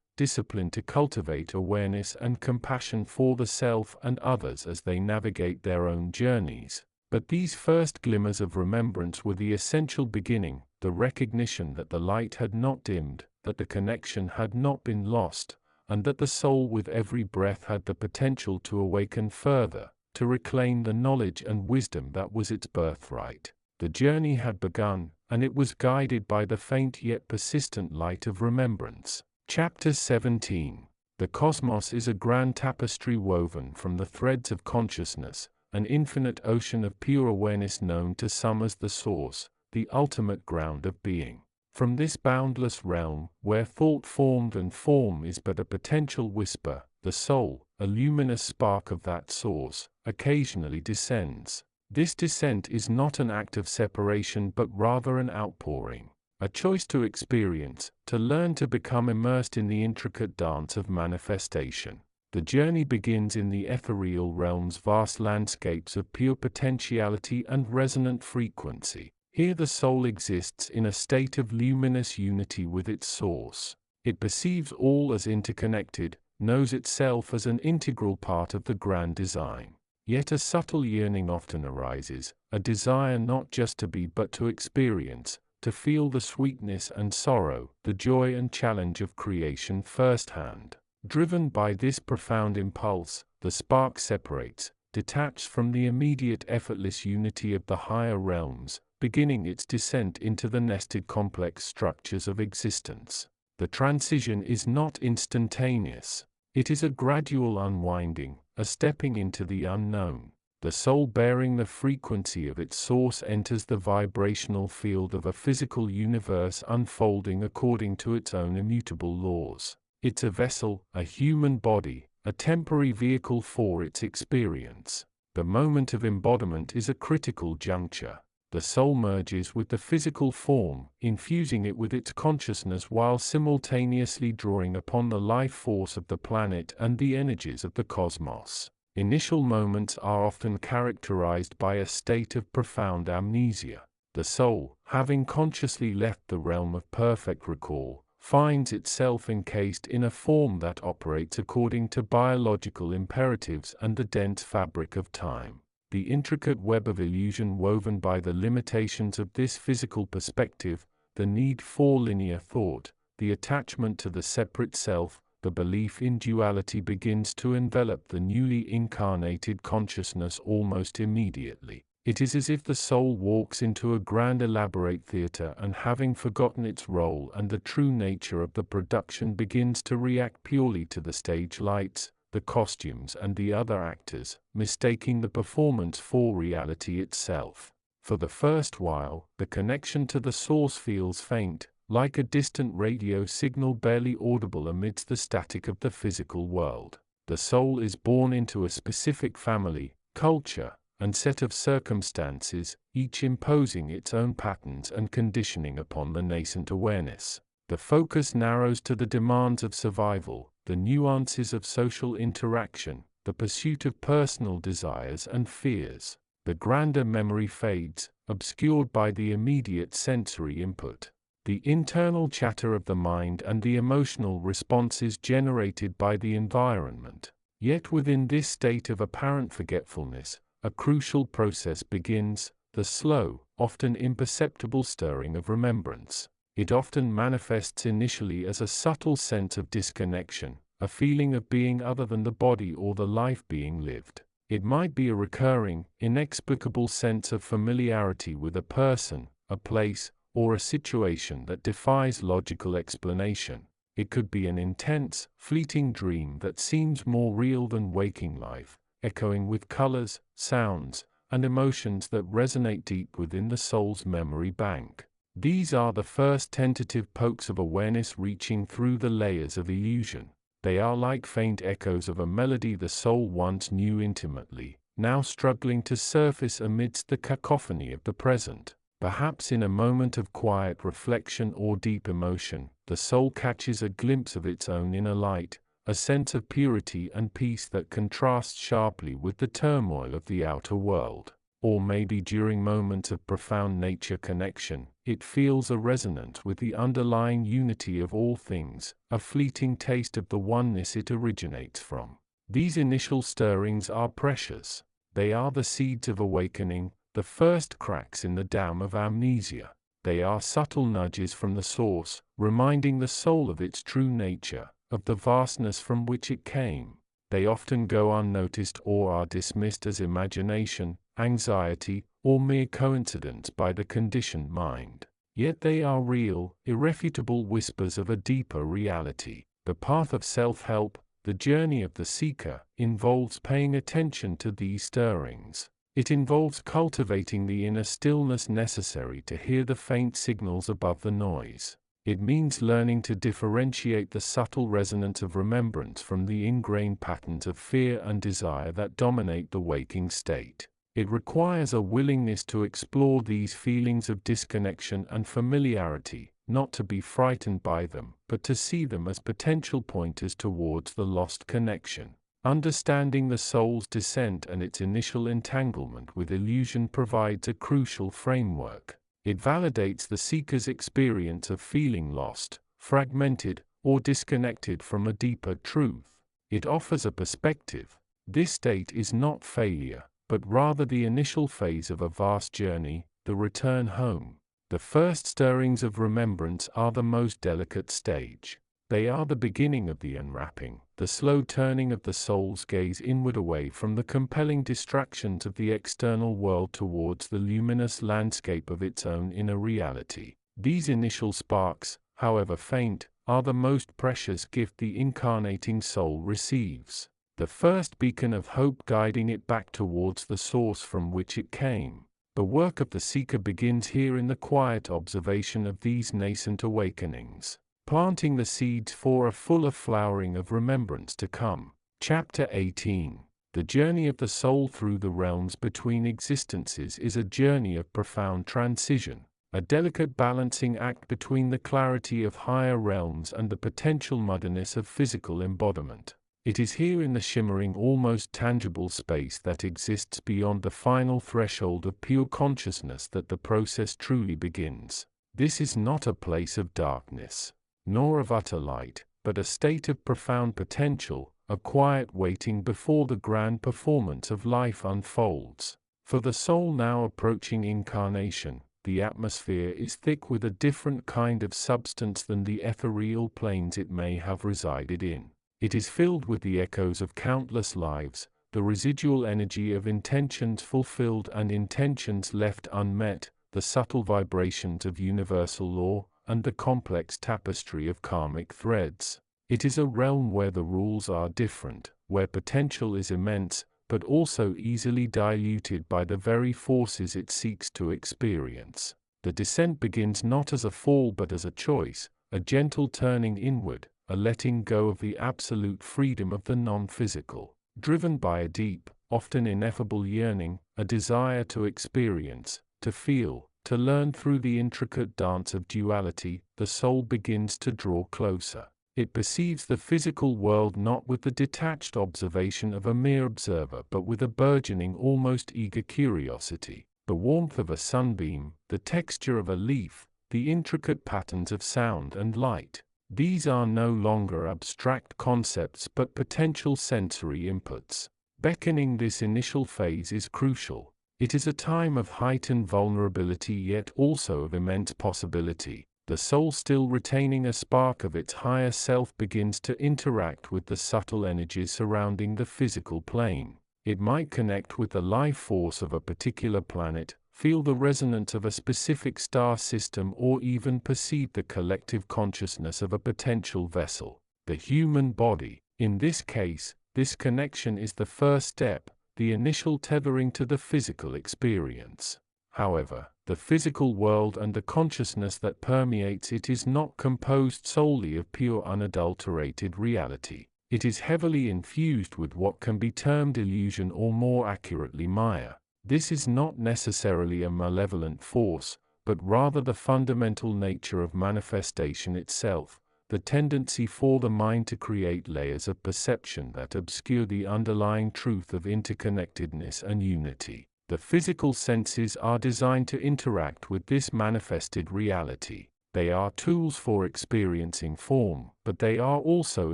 discipline to cultivate awareness, and compassion for the self and others as they navigate their own journeys. But these first glimmers of remembrance were the essential beginning, the recognition that the light had not dimmed, that the connection had not been lost, and that the soul with every breath had the potential to awaken further, to reclaim the knowledge and wisdom that was its birthright. The journey had begun, and it was guided by the faint yet persistent light of remembrance. Chapter 17. The cosmos is a grand tapestry woven from the threads of consciousness, an infinite ocean of pure awareness known to some as the source, the ultimate ground of being. From this boundless realm, where thought formed and form is but a potential whisper, the soul, a luminous spark of that source, occasionally descends. This descent is not an act of separation but rather an outpouring, a choice to experience, to learn, to become immersed in the intricate dance of manifestation. The journey begins in the ethereal realm's vast landscapes of pure potentiality and resonant frequency. Here the soul exists in a state of luminous unity with its source. It perceives all as interconnected, knows itself as an integral part of the grand design. Yet a subtle yearning often arises, a desire not just to be but to experience, to feel the sweetness and sorrow, the joy and challenge of creation firsthand. Driven by this profound impulse, the spark separates, detached from the immediate effortless unity of the higher realms, beginning its descent into the nested complex structures of existence. The transition is not instantaneous. It is a gradual unwinding, a stepping into the unknown. The soul, bearing the frequency of its source, enters the vibrational field of a physical universe unfolding according to its own immutable laws. It's a vessel, a human body, a temporary vehicle for its experience. The moment of embodiment is a critical juncture. The soul merges with the physical form, infusing it with its consciousness while simultaneously drawing upon the life force of the planet and the energies of the cosmos. Initial moments are often characterized by a state of profound amnesia. The soul, having consciously left the realm of perfect recall, finds itself encased in a form that operates according to biological imperatives and the dense fabric of time. The intricate web of illusion woven by the limitations of this physical perspective, the need for linear thought, the attachment to the separate self, the belief in duality begins to envelop the newly incarnated consciousness almost immediately. It is as if the soul walks into a grand elaborate theater and, having forgotten its role and the true nature of the production, begins to react purely to the stage lights, the costumes and the other actors, mistaking the performance for reality itself. For the first while, the connection to the source feels faint, like a distant radio signal barely audible amidst the static of the physical world. The soul is born into a specific family, culture, and set of circumstances, each imposing its own patterns and conditioning upon the nascent awareness. The focus narrows to the demands of survival, the nuances of social interaction, the pursuit of personal desires and fears. The grander memory fades, obscured by the immediate sensory input. The internal chatter of the mind and the emotional responses generated by the environment. Yet within this state of apparent forgetfulness, a crucial process begins, the slow, often imperceptible stirring of remembrance. It often manifests initially as a subtle sense of disconnection, a feeling of being other than the body or the life being lived. It might be a recurring, inexplicable sense of familiarity with a person, a place, or a situation that defies logical explanation. It could be an intense, fleeting dream that seems more real than waking life, echoing with colors, sounds, and emotions that resonate deep within the soul's memory bank. These are the first tentative pokes of awareness reaching through the layers of illusion. They are like faint echoes of a melody the soul once knew intimately, now struggling to surface amidst the cacophony of the present. Perhaps in a moment of quiet reflection or deep emotion, the soul catches a glimpse of its own inner light, a sense of purity and peace that contrasts sharply with the turmoil of the outer world. Or maybe during moments of profound nature connection, it feels a resonance with the underlying unity of all things, a fleeting taste of the oneness it originates from. These initial stirrings are precious. They are the seeds of awakening, the first cracks in the dam of amnesia. They are subtle nudges from the source, reminding the soul of its true nature, of the vastness from which it came. They often go unnoticed or are dismissed as imagination, anxiety, or mere coincidence by the conditioned mind. Yet they are real, irrefutable whispers of a deeper reality. The path of self-help, the journey of the seeker, involves paying attention to these stirrings. It involves cultivating the inner stillness necessary to hear the faint signals above the noise. It means learning to differentiate the subtle resonance of remembrance from the ingrained patterns of fear and desire that dominate the waking state. It requires a willingness to explore these feelings of disconnection and familiarity, not to be frightened by them, but to see them as potential pointers towards the lost connection. Understanding the soul's descent and its initial entanglement with illusion provides a crucial framework. It validates the seeker's experience of feeling lost, fragmented, or disconnected from a deeper truth. It offers a perspective. This state is not failure, but rather the initial phase of a vast journey, the return home. The first stirrings of remembrance are the most delicate stage. They are the beginning of the unwrapping, the slow turning of the soul's gaze inward away from the compelling distractions of the external world towards the luminous landscape of its own inner reality. These initial sparks, however faint, are the most precious gift the incarnating soul receives. The first beacon of hope guiding it back towards the source from which it came. The work of the seeker begins here in the quiet observation of these nascent awakenings, planting the seeds for a fuller flowering of remembrance to come. Chapter 18. The journey of the soul through the realms between existences is a journey of profound transition, a delicate balancing act between the clarity of higher realms and the potential muddiness of physical embodiment. It is here in the shimmering, almost tangible space that exists beyond the final threshold of pure consciousness that the process truly begins. This is not a place of darkness, nor of utter light, but a state of profound potential, a quiet waiting before the grand performance of life unfolds. For the soul now approaching incarnation, the atmosphere is thick with a different kind of substance than the ethereal planes it may have resided in. It is filled with the echoes of countless lives, the residual energy of intentions fulfilled and intentions left unmet, the subtle vibrations of universal law, and the complex tapestry of karmic threads. It is a realm where the rules are different, where potential is immense, but also easily diluted by the very forces it seeks to experience. The descent begins not as a fall but as a choice, a gentle turning inward, a letting go of the absolute freedom of the non-physical, driven by a deep, often ineffable yearning, a desire to experience, to feel, to learn through the intricate dance of duality. The soul begins to draw closer. It perceives the physical world not with the detached observation of a mere observer but with a burgeoning, almost eager curiosity. The warmth of a sunbeam, the texture of a leaf, the intricate patterns of sound and light. These are no longer abstract concepts but potential sensory inputs. Beckoning this initial phase is crucial. It is a time of heightened vulnerability yet also of immense possibility. The soul, still retaining a spark of its higher self, begins to interact with the subtle energies surrounding the physical plane. It might connect with the life force of a particular planet, feel the resonance of a specific star system, or even perceive the collective consciousness of a potential vessel, the human body. In this case, this connection is the first step, the initial tethering to the physical experience. However, the physical world and the consciousness that permeates it is not composed solely of pure unadulterated reality. It is heavily infused with what can be termed illusion, or more accurately Maya. This is not necessarily a malevolent force, but rather the fundamental nature of manifestation itself, the tendency for the mind to create layers of perception that obscure the underlying truth of interconnectedness and unity. The physical senses are designed to interact with this manifested reality. They are tools for experiencing form, but they are also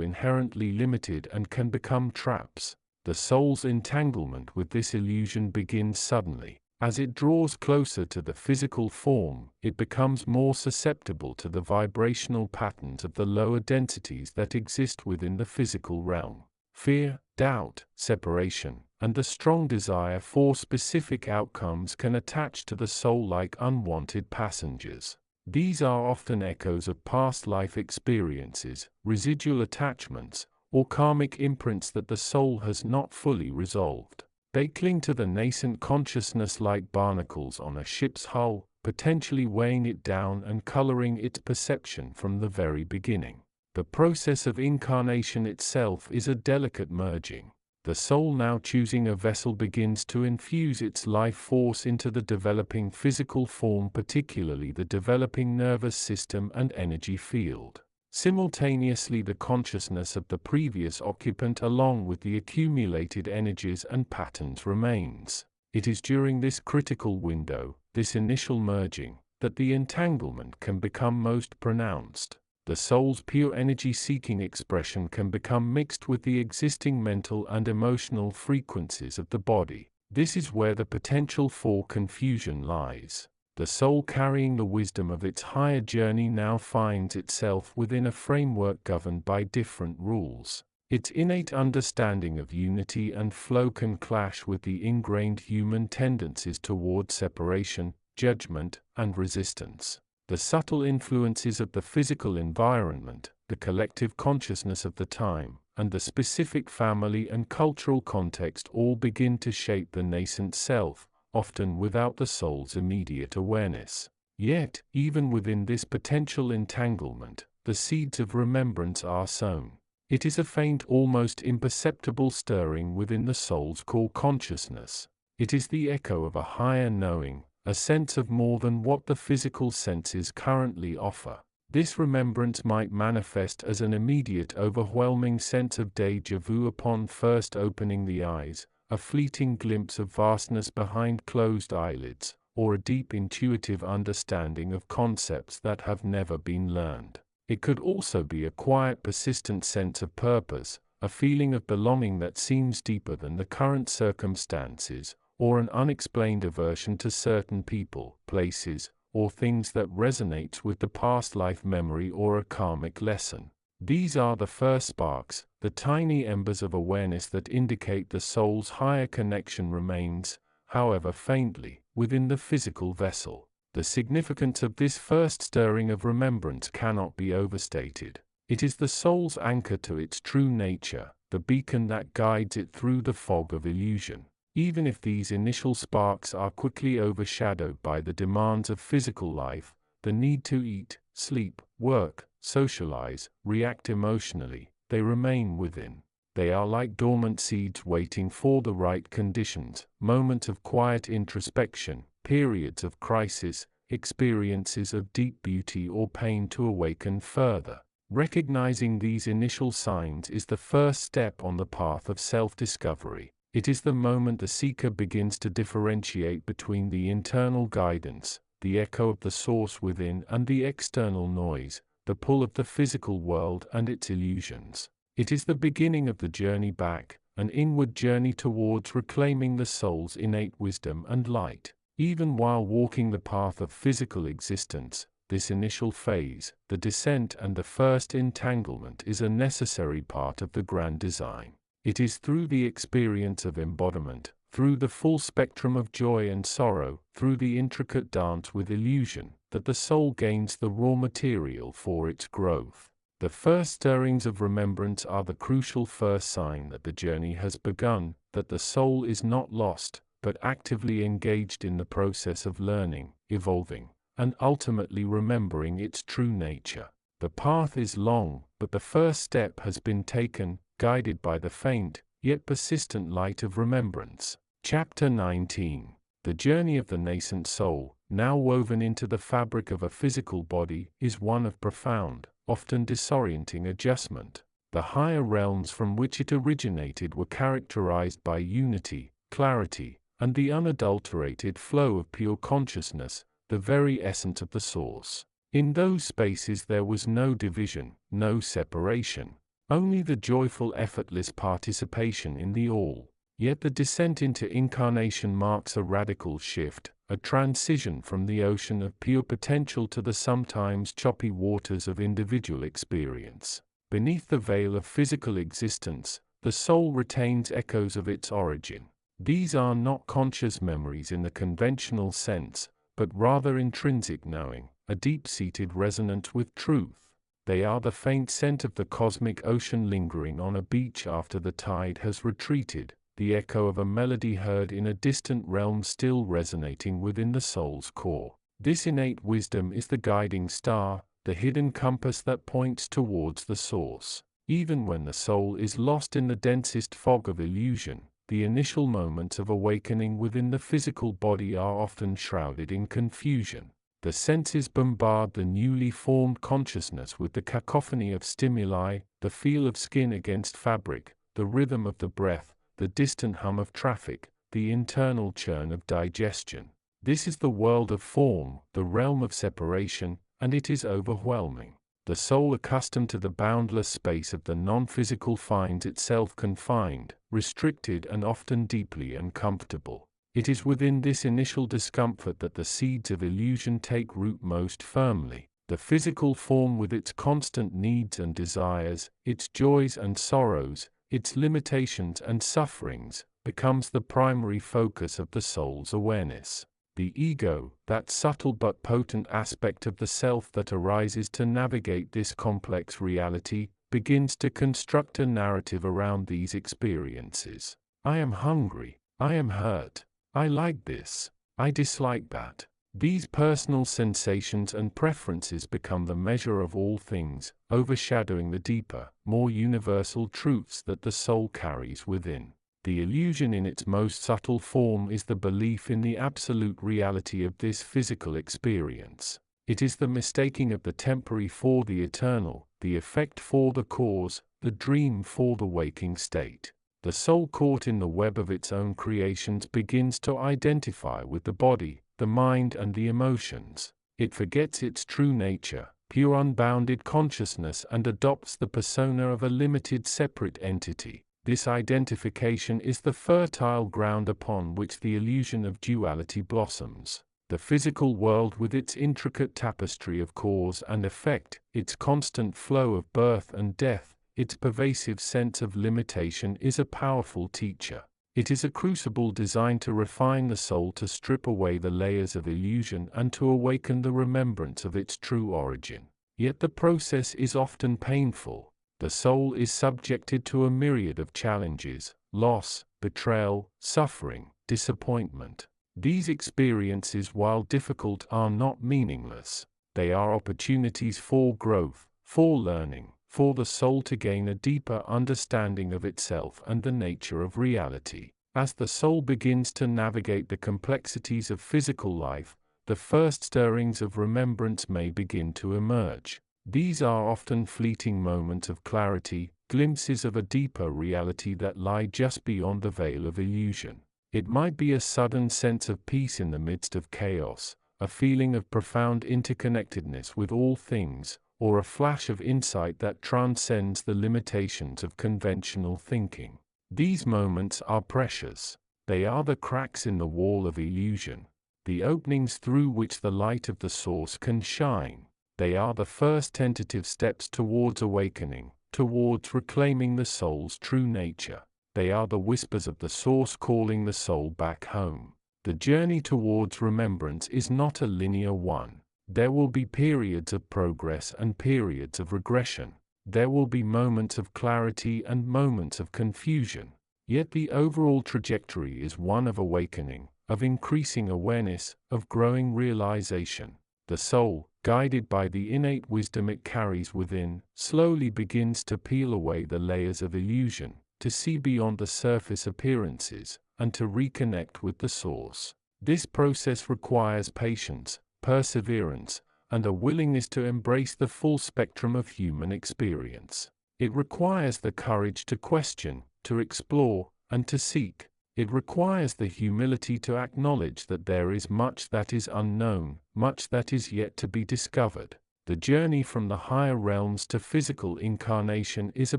inherently limited and can become traps. The soul's entanglement with this illusion begins suddenly. As it draws closer to the physical form, it becomes more susceptible to the vibrational patterns of the lower densities that exist within the physical realm. Fear, doubt, separation, and the strong desire for specific outcomes can attach to the soul like unwanted passengers. These are often echoes of past life experiences, residual attachments, or karmic imprints that the soul has not fully resolved. They cling to the nascent consciousness like barnacles on a ship's hull, potentially weighing it down and coloring its perception from the very beginning. The process of incarnation itself is a delicate merging. The soul, now choosing a vessel, begins to infuse its life force into the developing physical form, particularly the developing nervous system and energy field. Simultaneously, the consciousness of the previous occupant, along with the accumulated energies and patterns, remains. It is during this critical window, this initial merging, that the entanglement can become most pronounced. The soul's pure energy-seeking expression can become mixed with the existing mental and emotional frequencies of the body. This is where the potential for confusion lies. The soul, carrying the wisdom of its higher journey, now finds itself within a framework governed by different rules. Its innate understanding of unity and flow can clash with the ingrained human tendencies toward separation, judgment, and resistance. The subtle influences of the physical environment, the collective consciousness of the time, and the specific family and cultural context all begin to shape the nascent self, often without the soul's immediate awareness. Yet, even within this potential entanglement, the seeds of remembrance are sown. It is a faint, almost imperceptible stirring within the soul's core consciousness. It is the echo of a higher knowing, a sense of more than what the physical senses currently offer. This remembrance might manifest as an immediate, overwhelming sense of déjà vu upon first opening the eyes, a fleeting glimpse of vastness behind closed eyelids, or a deep intuitive understanding of concepts that have never been learned. It could also be a quiet, persistent sense of purpose, a feeling of belonging that seems deeper than the current circumstances, or an unexplained aversion to certain people, places, or things that resonates with the past life memory or a karmic lesson. These are the first sparks, the tiny embers of awareness that indicate the soul's higher connection remains, however faintly, within the physical vessel. The significance of this first stirring of remembrance cannot be overstated. It is the soul's anchor to its true nature, the beacon that guides it through the fog of illusion. Even if these initial sparks are quickly overshadowed by the demands of physical life, the need to eat, sleep, work, socialize, react emotionally, they remain within. They are like dormant seeds waiting for the right conditions, moments of quiet introspection, periods of crisis, experiences of deep beauty or pain to awaken further. Recognizing these initial signs is the first step on the path of self-discovery. It is the moment the seeker begins to differentiate between the internal guidance, the echo of the source within, and the external noise, the pull of the physical world and its illusions. It is the beginning of the journey back, an inward journey towards reclaiming the soul's innate wisdom and light. Even while walking the path of physical existence, this initial phase, the descent and the first entanglement, is a necessary part of the grand design. It is through the experience of embodiment, through the full spectrum of joy and sorrow, through the intricate dance with illusion, that the soul gains the raw material for its growth. The first stirrings of remembrance are the crucial first sign that the journey has begun, that the soul is not lost, but actively engaged in the process of learning, evolving, and ultimately remembering its true nature. The path is long, but the first step has been taken, guided by the faint, yet persistent light of remembrance. Chapter 19. The journey of the nascent soul, now woven into the fabric of a physical body, is one of profound, often disorienting adjustment. The higher realms from which it originated were characterized by unity, clarity, and the unadulterated flow of pure consciousness, the very essence of the source. In those spaces there was no division, no separation, only the joyful, effortless participation in the all. Yet the descent into incarnation marks a radical shift, a transition from the ocean of pure potential to the sometimes choppy waters of individual experience. Beneath the veil of physical existence, the soul retains echoes of its origin. These are not conscious memories in the conventional sense, but rather intrinsic knowing, a deep-seated resonance with truth. They are the faint scent of the cosmic ocean lingering on a beach after the tide has retreated, the echo of a melody heard in a distant realm still resonating within the soul's core. This innate wisdom is the guiding star, the hidden compass that points towards the source. Even when the soul is lost in the densest fog of illusion, the initial moments of awakening within the physical body are often shrouded in confusion. The senses bombard the newly formed consciousness with the cacophony of stimuli, the feel of skin against fabric, the rhythm of the breath, the distant hum of traffic, the internal churn of digestion. This is the world of form, the realm of separation, and it is overwhelming. The soul accustomed to the boundless space of the non-physical finds itself confined, restricted, and often deeply uncomfortable. It is within this initial discomfort that the seeds of illusion take root most firmly. The physical form with its constant needs and desires, its joys and sorrows, its limitations and sufferings, becomes the primary focus of the soul's awareness. The ego, that subtle but potent aspect of the self that arises to navigate this complex reality, begins to construct a narrative around these experiences. I am hungry. I am hurt. I like this. I dislike that. These personal sensations and preferences become the measure of all things, overshadowing the deeper, more universal truths that the soul carries within. The illusion in its most subtle form is the belief in the absolute reality of this physical experience. It is the mistaking of the temporary for the eternal, the effect for the cause, the dream for the waking state. The soul, caught in the web of its own creations, begins to identify with the body, the mind, and the emotions. It forgets its true nature, pure unbounded consciousness, and adopts the persona of a limited separate entity. This identification is the fertile ground upon which the illusion of duality blossoms. The physical world, with its intricate tapestry of cause and effect, its constant flow of birth and death, its pervasive sense of limitation, is a powerful teacher. It is a crucible designed to refine the soul, to strip away the layers of illusion, and to awaken the remembrance of its true origin. Yet the process is often painful. The soul is subjected to a myriad of challenges: loss, betrayal, suffering, disappointment. These experiences, while difficult, are not meaningless. They are opportunities for growth, for learning, for the soul to gain a deeper understanding of itself and the nature of reality. As the soul begins to navigate the complexities of physical life, the first stirrings of remembrance may begin to emerge. These are often fleeting moments of clarity, glimpses of a deeper reality that lie just beyond the veil of illusion. It might be a sudden sense of peace in the midst of chaos, a feeling of profound interconnectedness with all things, or a flash of insight that transcends the limitations of conventional thinking. These moments are precious. They are the cracks in the wall of illusion, the openings through which the light of the source can shine. They are the first tentative steps towards awakening, towards reclaiming the soul's true nature. They are the whispers of the source calling the soul back home. The journey towards remembrance is not a linear one. There will be periods of progress and periods of regression. There will be moments of clarity and moments of confusion. Yet the overall trajectory is one of awakening, of increasing awareness, of growing realization. The soul, guided by the innate wisdom it carries within, slowly begins to peel away the layers of illusion, to see beyond the surface appearances, and to reconnect with the source. This process requires patience, perseverance, and a willingness to embrace the full spectrum of human experience. It requires the courage to question, to explore, and to seek. It requires the humility to acknowledge that there is much that is unknown, much that is yet to be discovered. The journey from the higher realms to physical incarnation is a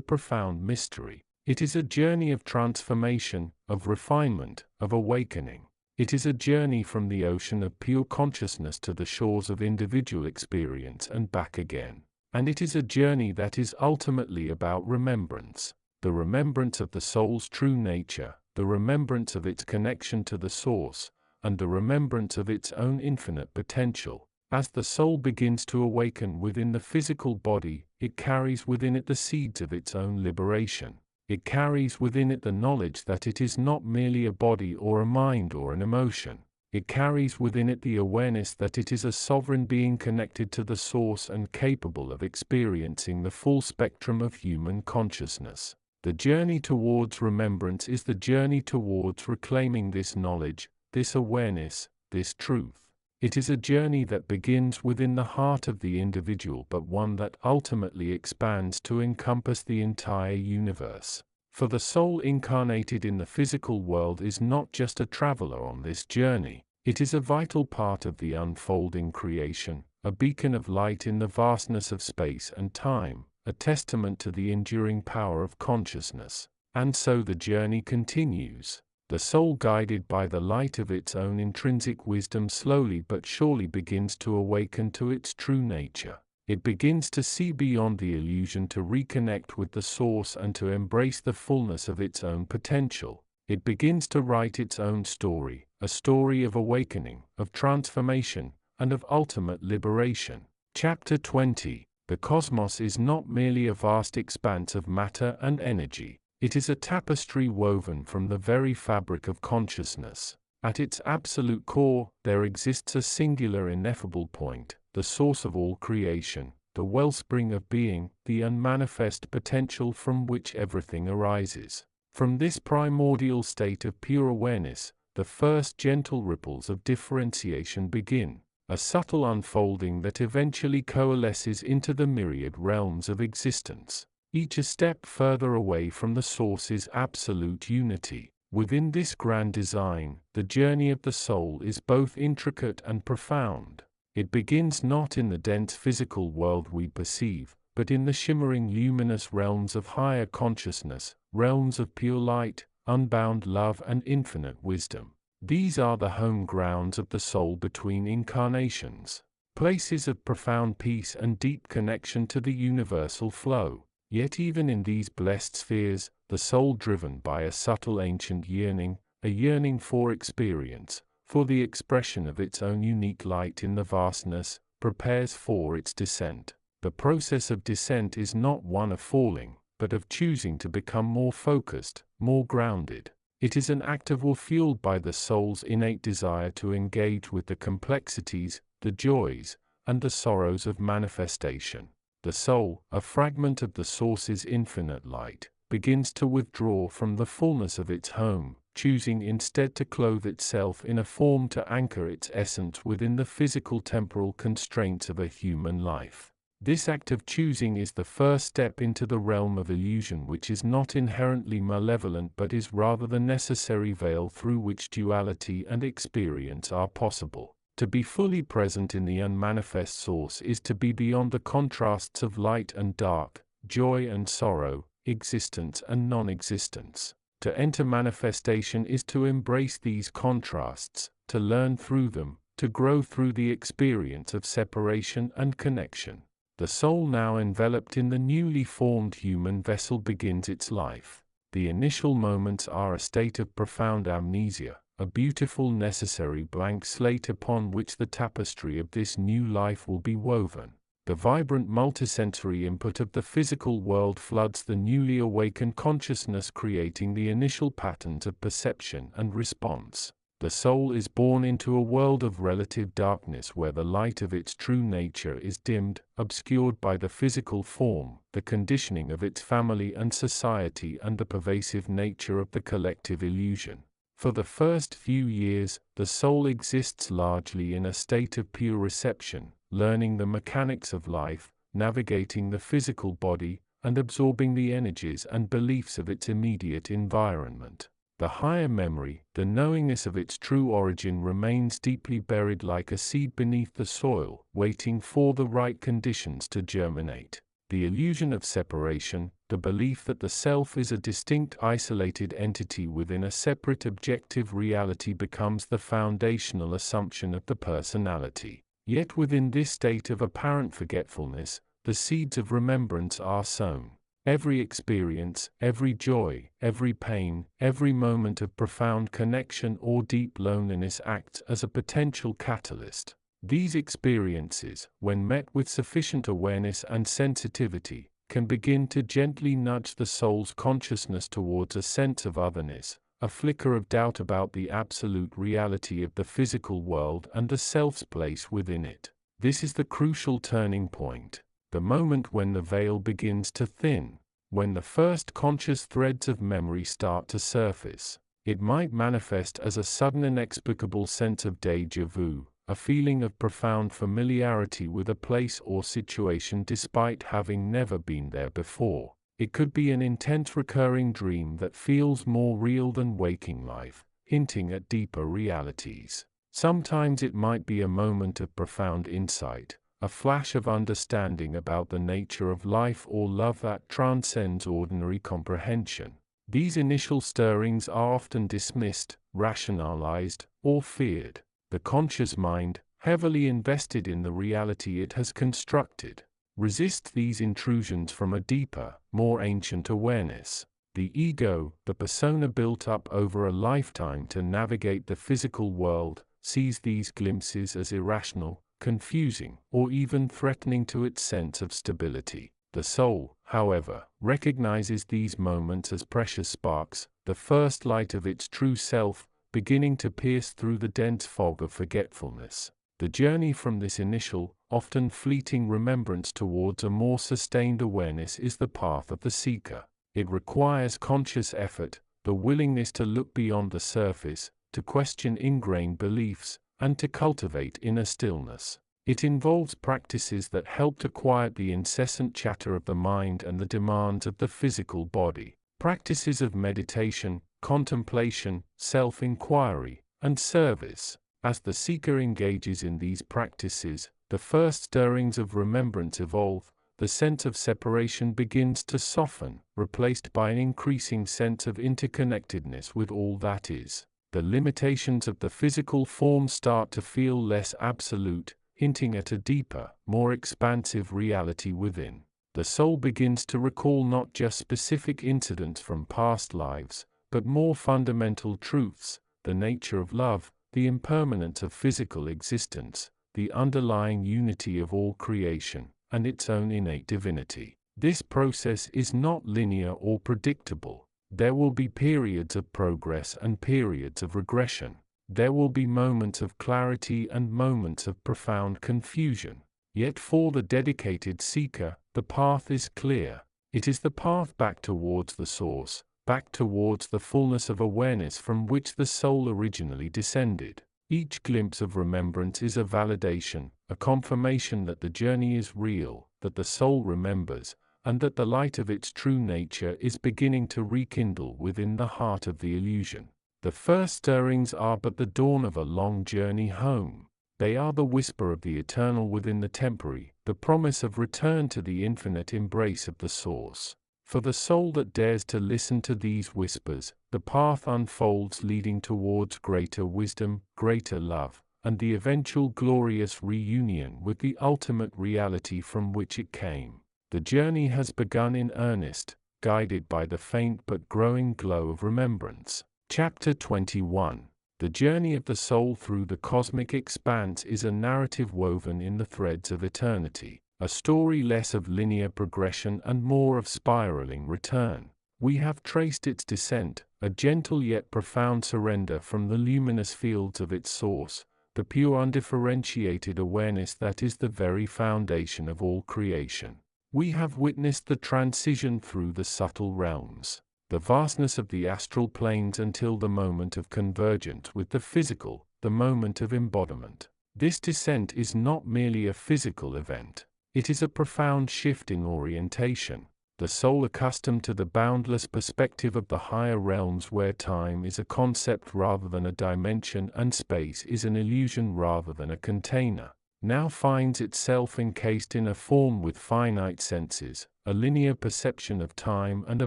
profound mystery. It is a journey of transformation, of refinement, of awakening. It is a journey from the ocean of pure consciousness to the shores of individual experience and back again. And it is a journey that is ultimately about remembrance. The remembrance of the soul's true nature, the remembrance of its connection to the source, and the remembrance of its own infinite potential. As the soul begins to awaken within the physical body, it carries within it the seeds of its own liberation. It carries within it the knowledge that it is not merely a body or a mind or an emotion. It carries within it the awareness that it is a sovereign being connected to the source and capable of experiencing the full spectrum of human consciousness. The journey towards remembrance is the journey towards reclaiming this knowledge, this awareness, this truth. It is a journey that begins within the heart of the individual, but one that ultimately expands to encompass the entire universe. For the soul incarnated in the physical world is not just a traveler on this journey. It is a vital part of the unfolding creation, a beacon of light in the vastness of space and time, a testament to the enduring power of consciousness. And so the journey continues. The soul, guided by the light of its own intrinsic wisdom, slowly but surely begins to awaken to its true nature. It begins to see beyond the illusion, to reconnect with the source, and to embrace the fullness of its own potential. It begins to write its own story, a story of awakening, of transformation, and of ultimate liberation. Chapter 20. The cosmos is not merely a vast expanse of matter and energy. It is a tapestry woven from the very fabric of consciousness. At its absolute core, there exists a singular ineffable point, the source of all creation, the wellspring of being, the unmanifest potential from which everything arises. From this primordial state of pure awareness, the first gentle ripples of differentiation begin, a subtle unfolding that eventually coalesces into the myriad realms of existence, each a step further away from the source's absolute unity. Within this grand design, the journey of the soul is both intricate and profound. It begins not in the dense physical world we perceive, but in the shimmering luminous realms of higher consciousness, realms of pure light, unbound love and infinite wisdom. These are the home grounds of the soul between incarnations, places of profound peace and deep connection to the universal flow. Yet even in these blessed spheres, the soul, driven by a subtle ancient yearning, a yearning for experience, for the expression of its own unique light in the vastness, prepares for its descent. The process of descent is not one of falling, but of choosing to become more focused, more grounded. It is an act of will fueled by the soul's innate desire to engage with the complexities, the joys, and the sorrows of manifestation. The soul, a fragment of the source's infinite light, begins to withdraw from the fullness of its home, choosing instead to clothe itself in a form to anchor its essence within the physical temporal constraints of a human life. This act of choosing is the first step into the realm of illusion, which is not inherently malevolent but is rather the necessary veil through which duality and experience are possible. To be fully present in the unmanifest source is to be beyond the contrasts of light and dark, joy and sorrow, existence and non-existence. To enter manifestation is to embrace these contrasts, to learn through them, to grow through the experience of separation and connection. The soul, now enveloped in the newly formed human vessel, begins its life. The initial moments are a state of profound amnesia, a beautiful, necessary blank slate upon which the tapestry of this new life will be woven. The vibrant multisensory input of the physical world floods the newly awakened consciousness, creating the initial patterns of perception and response. The soul is born into a world of relative darkness where the light of its true nature is dimmed, obscured by the physical form, the conditioning of its family and society, and the pervasive nature of the collective illusion. For the first few years, the soul exists largely in a state of pure reception, learning the mechanics of life, navigating the physical body, and absorbing the energies and beliefs of its immediate environment. The higher memory, the knowingness of its true origin, remains deeply buried like a seed beneath the soil, waiting for the right conditions to germinate. The illusion of separation, the belief that the self is a distinct, isolated entity within a separate objective reality, becomes the foundational assumption of the personality. Yet within this state of apparent forgetfulness, the seeds of remembrance are sown. Every experience, every joy, every pain, every moment of profound connection or deep loneliness acts as a potential catalyst. These experiences, when met with sufficient awareness and sensitivity, can begin to gently nudge the soul's consciousness towards a sense of otherness, a flicker of doubt about the absolute reality of the physical world and the self's place within it. This is the crucial turning point, the moment when the veil begins to thin, when the first conscious threads of memory start to surface. It might manifest as a sudden, inexplicable sense of déjà vu, a feeling of profound familiarity with a place or situation despite having never been there before. It could be an intense recurring dream that feels more real than waking life, hinting at deeper realities. Sometimes it might be a moment of profound insight, a flash of understanding about the nature of life or love that transcends ordinary comprehension. These initial stirrings are often dismissed, rationalized, or feared. The conscious mind, heavily invested in the reality it has constructed, resists these intrusions from a deeper, more ancient awareness. The ego, the persona built up over a lifetime to navigate the physical world, sees these glimpses as irrational, confusing, or even threatening to its sense of stability. The soul, however, recognizes these moments as precious sparks, the first light of its true self, beginning to pierce through the dense fog of forgetfulness. The journey from this initial, often fleeting remembrance towards a more sustained awareness is the path of the seeker. It requires conscious effort, the willingness to look beyond the surface, to question ingrained beliefs, and to cultivate inner stillness. It involves practices that help to quiet the incessant chatter of the mind and the demands of the physical body. Practices of meditation, contemplation, self-inquiry, and service. As the seeker engages in these practices, the first stirrings of remembrance evolve, the sense of separation begins to soften, replaced by an increasing sense of interconnectedness with all that is. The limitations of the physical form start to feel less absolute, hinting at a deeper, more expansive reality within. The soul begins to recall not just specific incidents from past lives, but more fundamental truths, the nature of love, the impermanence of physical existence, the underlying unity of all creation, and its own innate divinity. This process is not linear or predictable. There will be periods of progress and periods of regression. There will be moments of clarity and moments of profound confusion. Yet for the dedicated seeker, the path is clear. It is the path back towards the source, back towards the fullness of awareness from which the soul originally descended. Each glimpse of remembrance is a validation, a confirmation that the journey is real, that the soul remembers, and that the light of its true nature is beginning to rekindle within the heart of the illusion. The first stirrings are but the dawn of a long journey home. They are the whisper of the eternal within the temporary, the promise of return to the infinite embrace of the source. For the soul that dares to listen to these whispers, the path unfolds leading towards greater wisdom, greater love, and the eventual glorious reunion with the ultimate reality from which it came. The journey has begun in earnest, guided by the faint but growing glow of remembrance. Chapter 21. The journey of the soul through the cosmic expanse is a narrative woven in the threads of eternity, a story less of linear progression and more of spiraling return. We have traced its descent, a gentle yet profound surrender from the luminous fields of its source, the pure undifferentiated awareness that is the very foundation of all creation. We have witnessed the transition through the subtle realms, the vastness of the astral planes until the moment of convergence with the physical, the moment of embodiment. This descent is not merely a physical event. It is a profound shift in orientation. The soul accustomed to the boundless perspective of the higher realms where time is a concept rather than a dimension and space is an illusion rather than a container, now finds itself encased in a form with finite senses, a linear perception of time and a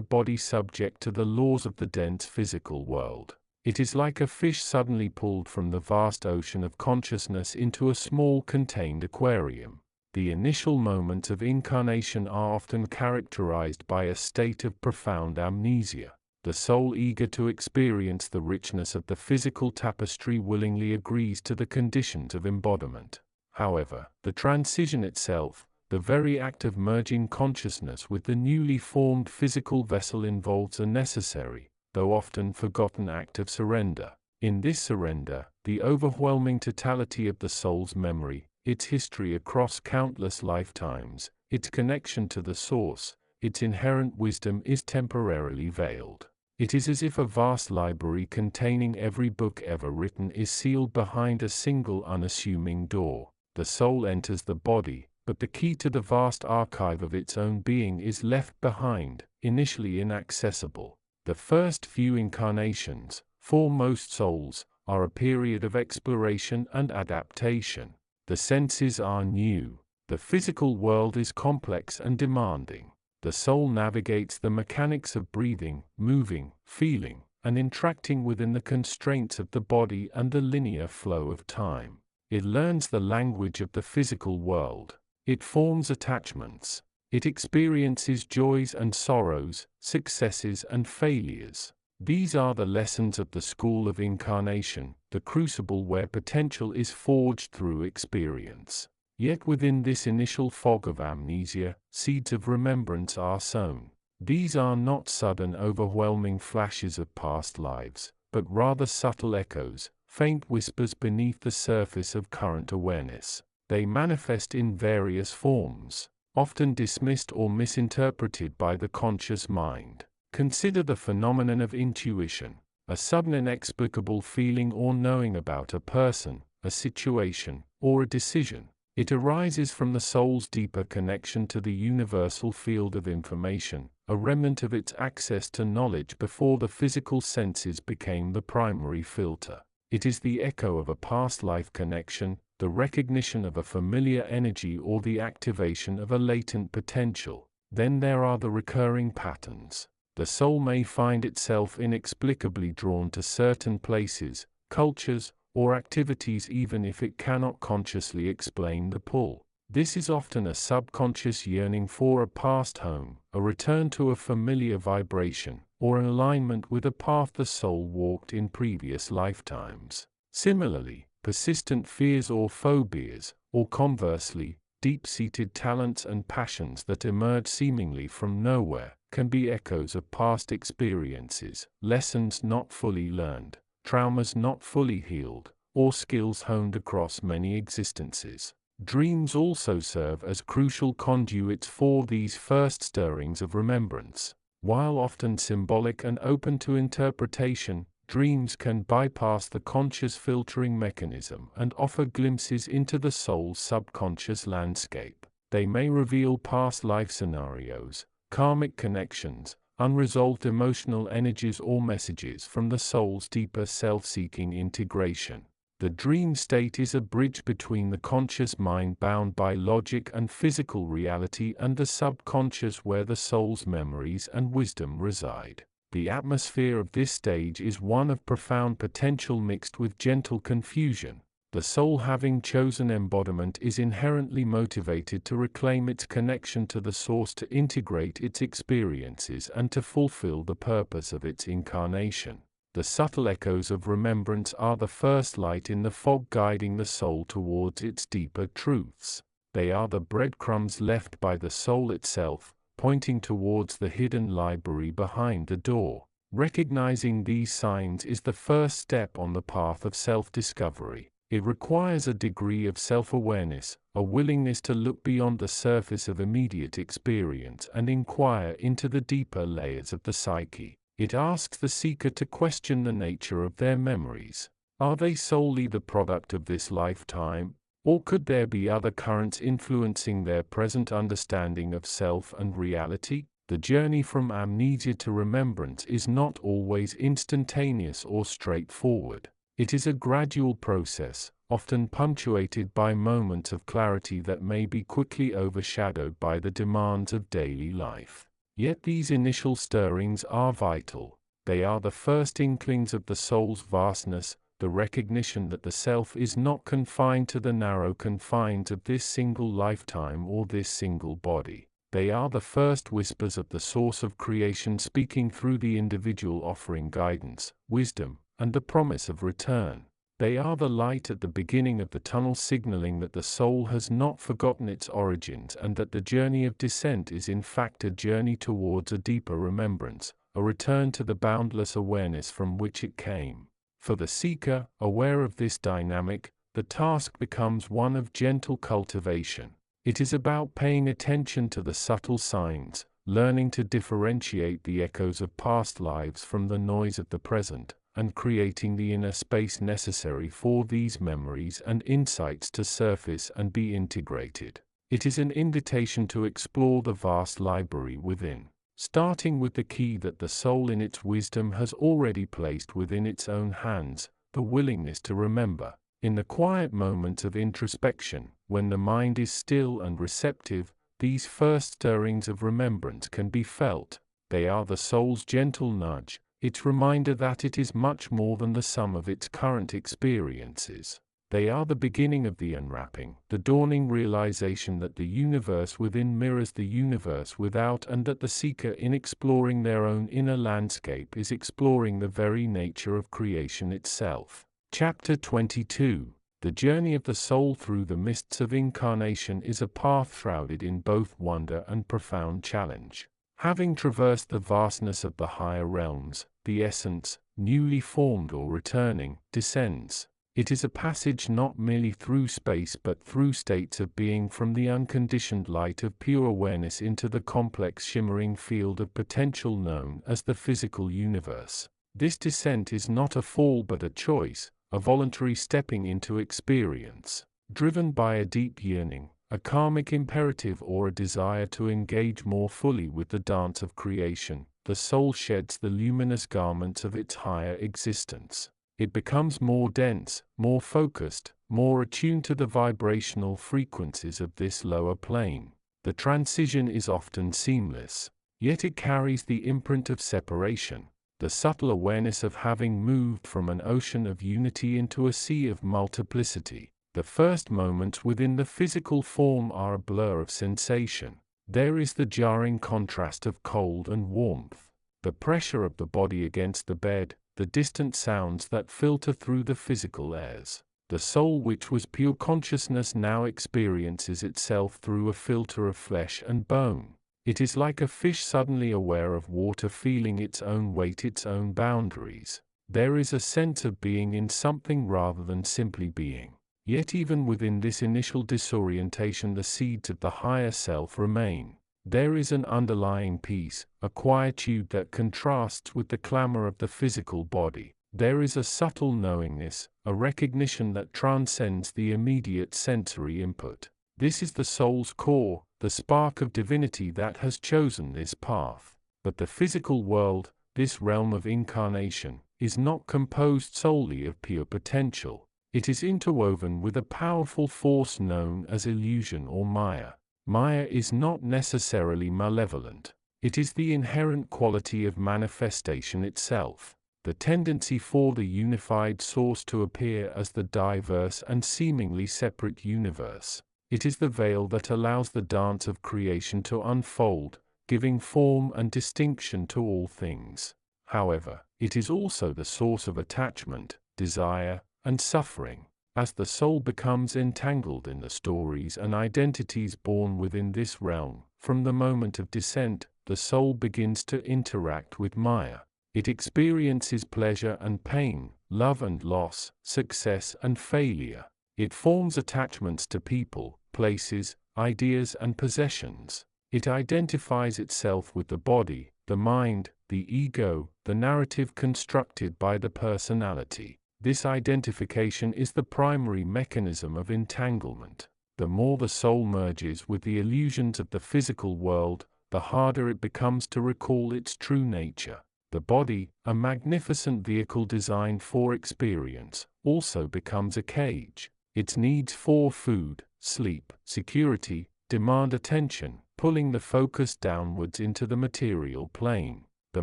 body subject to the laws of the dense physical world. It is like a fish suddenly pulled from the vast ocean of consciousness into a small contained aquarium. The initial moments of incarnation are often characterized by a state of profound amnesia. The soul eager to experience the richness of the physical tapestry willingly agrees to the conditions of embodiment. However, the transition itself, the very act of merging consciousness with the newly formed physical vessel involves a necessary, though often forgotten act of surrender. In this surrender, the overwhelming totality of the soul's memory, its history across countless lifetimes, its connection to the source, its inherent wisdom is temporarily veiled. It is as if a vast library containing every book ever written is sealed behind a single unassuming door. The soul enters the body, but the key to the vast archive of its own being is left behind, initially inaccessible. The first few incarnations, for most souls, are a period of exploration and adaptation. The senses are new. The physical world is complex and demanding. The soul navigates the mechanics of breathing, moving, feeling, and interacting within the constraints of the body and the linear flow of time. It learns the language of the physical world. It forms attachments. It experiences joys and sorrows, successes and failures. These are the lessons of the school of incarnation, the crucible where potential is forged through experience. Yet within this initial fog of amnesia, seeds of remembrance are sown. These are not sudden overwhelming flashes of past lives, but rather subtle echoes, faint whispers beneath the surface of current awareness. They manifest in various forms, often dismissed or misinterpreted by the conscious mind. Consider the phenomenon of intuition, a sudden inexplicable feeling or knowing about a person, a situation, or a decision. It arises from the soul's deeper connection to the universal field of information, a remnant of its access to knowledge before the physical senses became the primary filter. It is the echo of a past life connection, the recognition of a familiar energy or the activation of a latent potential. Then there are the recurring patterns. The soul may find itself inexplicably drawn to certain places, cultures, or activities even if it cannot consciously explain the pull. This is often a subconscious yearning for a past home, a return to a familiar vibration, or an alignment with a path the soul walked in previous lifetimes. Similarly, persistent fears or phobias, or conversely, deep-seated talents and passions that emerge seemingly from nowhere, can be echoes of past experiences, lessons not fully learned, traumas not fully healed, or skills honed across many existences. Dreams also serve as crucial conduits for these first stirrings of remembrance. While often symbolic and open to interpretation, dreams can bypass the conscious filtering mechanism and offer glimpses into the soul's subconscious landscape. They may reveal past life scenarios, karmic connections, unresolved emotional energies or messages from the soul's deeper self-seeking integration. The dream state is a bridge between the conscious mind bound by logic and physical reality and the subconscious where the soul's memories and wisdom reside. The atmosphere of this stage is one of profound potential mixed with gentle confusion. The soul, having chosen embodiment, is inherently motivated to reclaim its connection to the source, to integrate its experiences, and to fulfill the purpose of its incarnation. The subtle echoes of remembrance are the first light in the fog, guiding the soul towards its deeper truths. They are the breadcrumbs left by the soul itself, pointing towards the hidden library behind the door. Recognizing these signs is the first step on the path of self-discovery. It requires a degree of self-awareness, a willingness to look beyond the surface of immediate experience and inquire into the deeper layers of the psyche. It asks the seeker to question the nature of their memories. Are they solely the product of this lifetime, or could there be other currents influencing their present understanding of self and reality? The journey from amnesia to remembrance is not always instantaneous or straightforward. It is a gradual process, often punctuated by moments of clarity that may be quickly overshadowed by the demands of daily life. Yet these initial stirrings are vital. They are the first inklings of the soul's vastness, the recognition that the self is not confined to the narrow confines of this single lifetime or this single body. They are the first whispers of the source of creation speaking through the individual, offering guidance, wisdom, and the promise of return. They are the light at the beginning of the tunnel, signaling that the soul has not forgotten its origins and that the journey of descent is in fact a journey towards a deeper remembrance, a return to the boundless awareness from which it came. For the seeker, aware of this dynamic, the task becomes one of gentle cultivation. It is about paying attention to the subtle signs, learning to differentiate the echoes of past lives from the noise of the present, and creating the inner space necessary for these memories and insights to surface and be integrated. It is an invitation to explore the vast library within, starting with the key that the soul in its wisdom has already placed within its own hands, the willingness to remember. In the quiet moments of introspection, when the mind is still and receptive, these first stirrings of remembrance can be felt. They are the soul's gentle nudge, its reminder that it is much more than the sum of its current experiences. They are the beginning of the unwrapping, the dawning realization that the universe within mirrors the universe without, and that the seeker, in exploring their own inner landscape, is exploring the very nature of creation itself. Chapter 22. The journey of the soul through the mists of incarnation is a path shrouded in both wonder and profound challenge. Having traversed the vastness of the higher realms, the essence, newly formed or returning, descends. It is a passage not merely through space but through states of being, from the unconditioned light of pure awareness into the complex shimmering field of potential known as the physical universe. This descent is not a fall but a choice, a voluntary stepping into experience, driven by a deep yearning, a karmic imperative, or a desire to engage more fully with the dance of creation. The soul sheds the luminous garments of its higher existence. It becomes more dense, more focused, more attuned to the vibrational frequencies of this lower plane. The transition is often seamless, yet it carries the imprint of separation, the subtle awareness of having moved from an ocean of unity into a sea of multiplicity. The first moments within the physical form are a blur of sensation. There is the jarring contrast of cold and warmth, the pressure of the body against the bed, the distant sounds that filter through the physical airs. The soul, which was pure consciousness, now experiences itself through a filter of flesh and bone. It is like a fish suddenly aware of water, feeling its own weight, its own boundaries. There is a sense of being in something rather than simply being. Yet even within this initial disorientation, the seeds of the higher self remain. There is an underlying peace, a quietude that contrasts with the clamor of the physical body. There is a subtle knowingness, a recognition that transcends the immediate sensory input. This is the soul's core, the spark of divinity that has chosen this path. But the physical world, this realm of incarnation, is not composed solely of pure potential. It is interwoven with a powerful force known as illusion or Maya. Maya is not necessarily malevolent. It is the inherent quality of manifestation itself, the tendency for the unified source to appear as the diverse and seemingly separate universe. It is the veil that allows the dance of creation to unfold, giving form and distinction to all things. However, it is also the source of attachment, desire, and suffering. As the soul becomes entangled in the stories and identities born within this realm, from the moment of descent, the soul begins to interact with Maya. It experiences pleasure and pain, love and loss, success and failure. It forms attachments to people, places, ideas and possessions. It identifies itself with the body, the mind, the ego, the narrative constructed by the personality. This identification is the primary mechanism of entanglement. The more the soul merges with the illusions of the physical world, the harder it becomes to recall its true nature. The body, a magnificent vehicle designed for experience, also becomes a cage. Its needs for food, sleep, security, demand attention, pulling the focus downwards into the material plane. The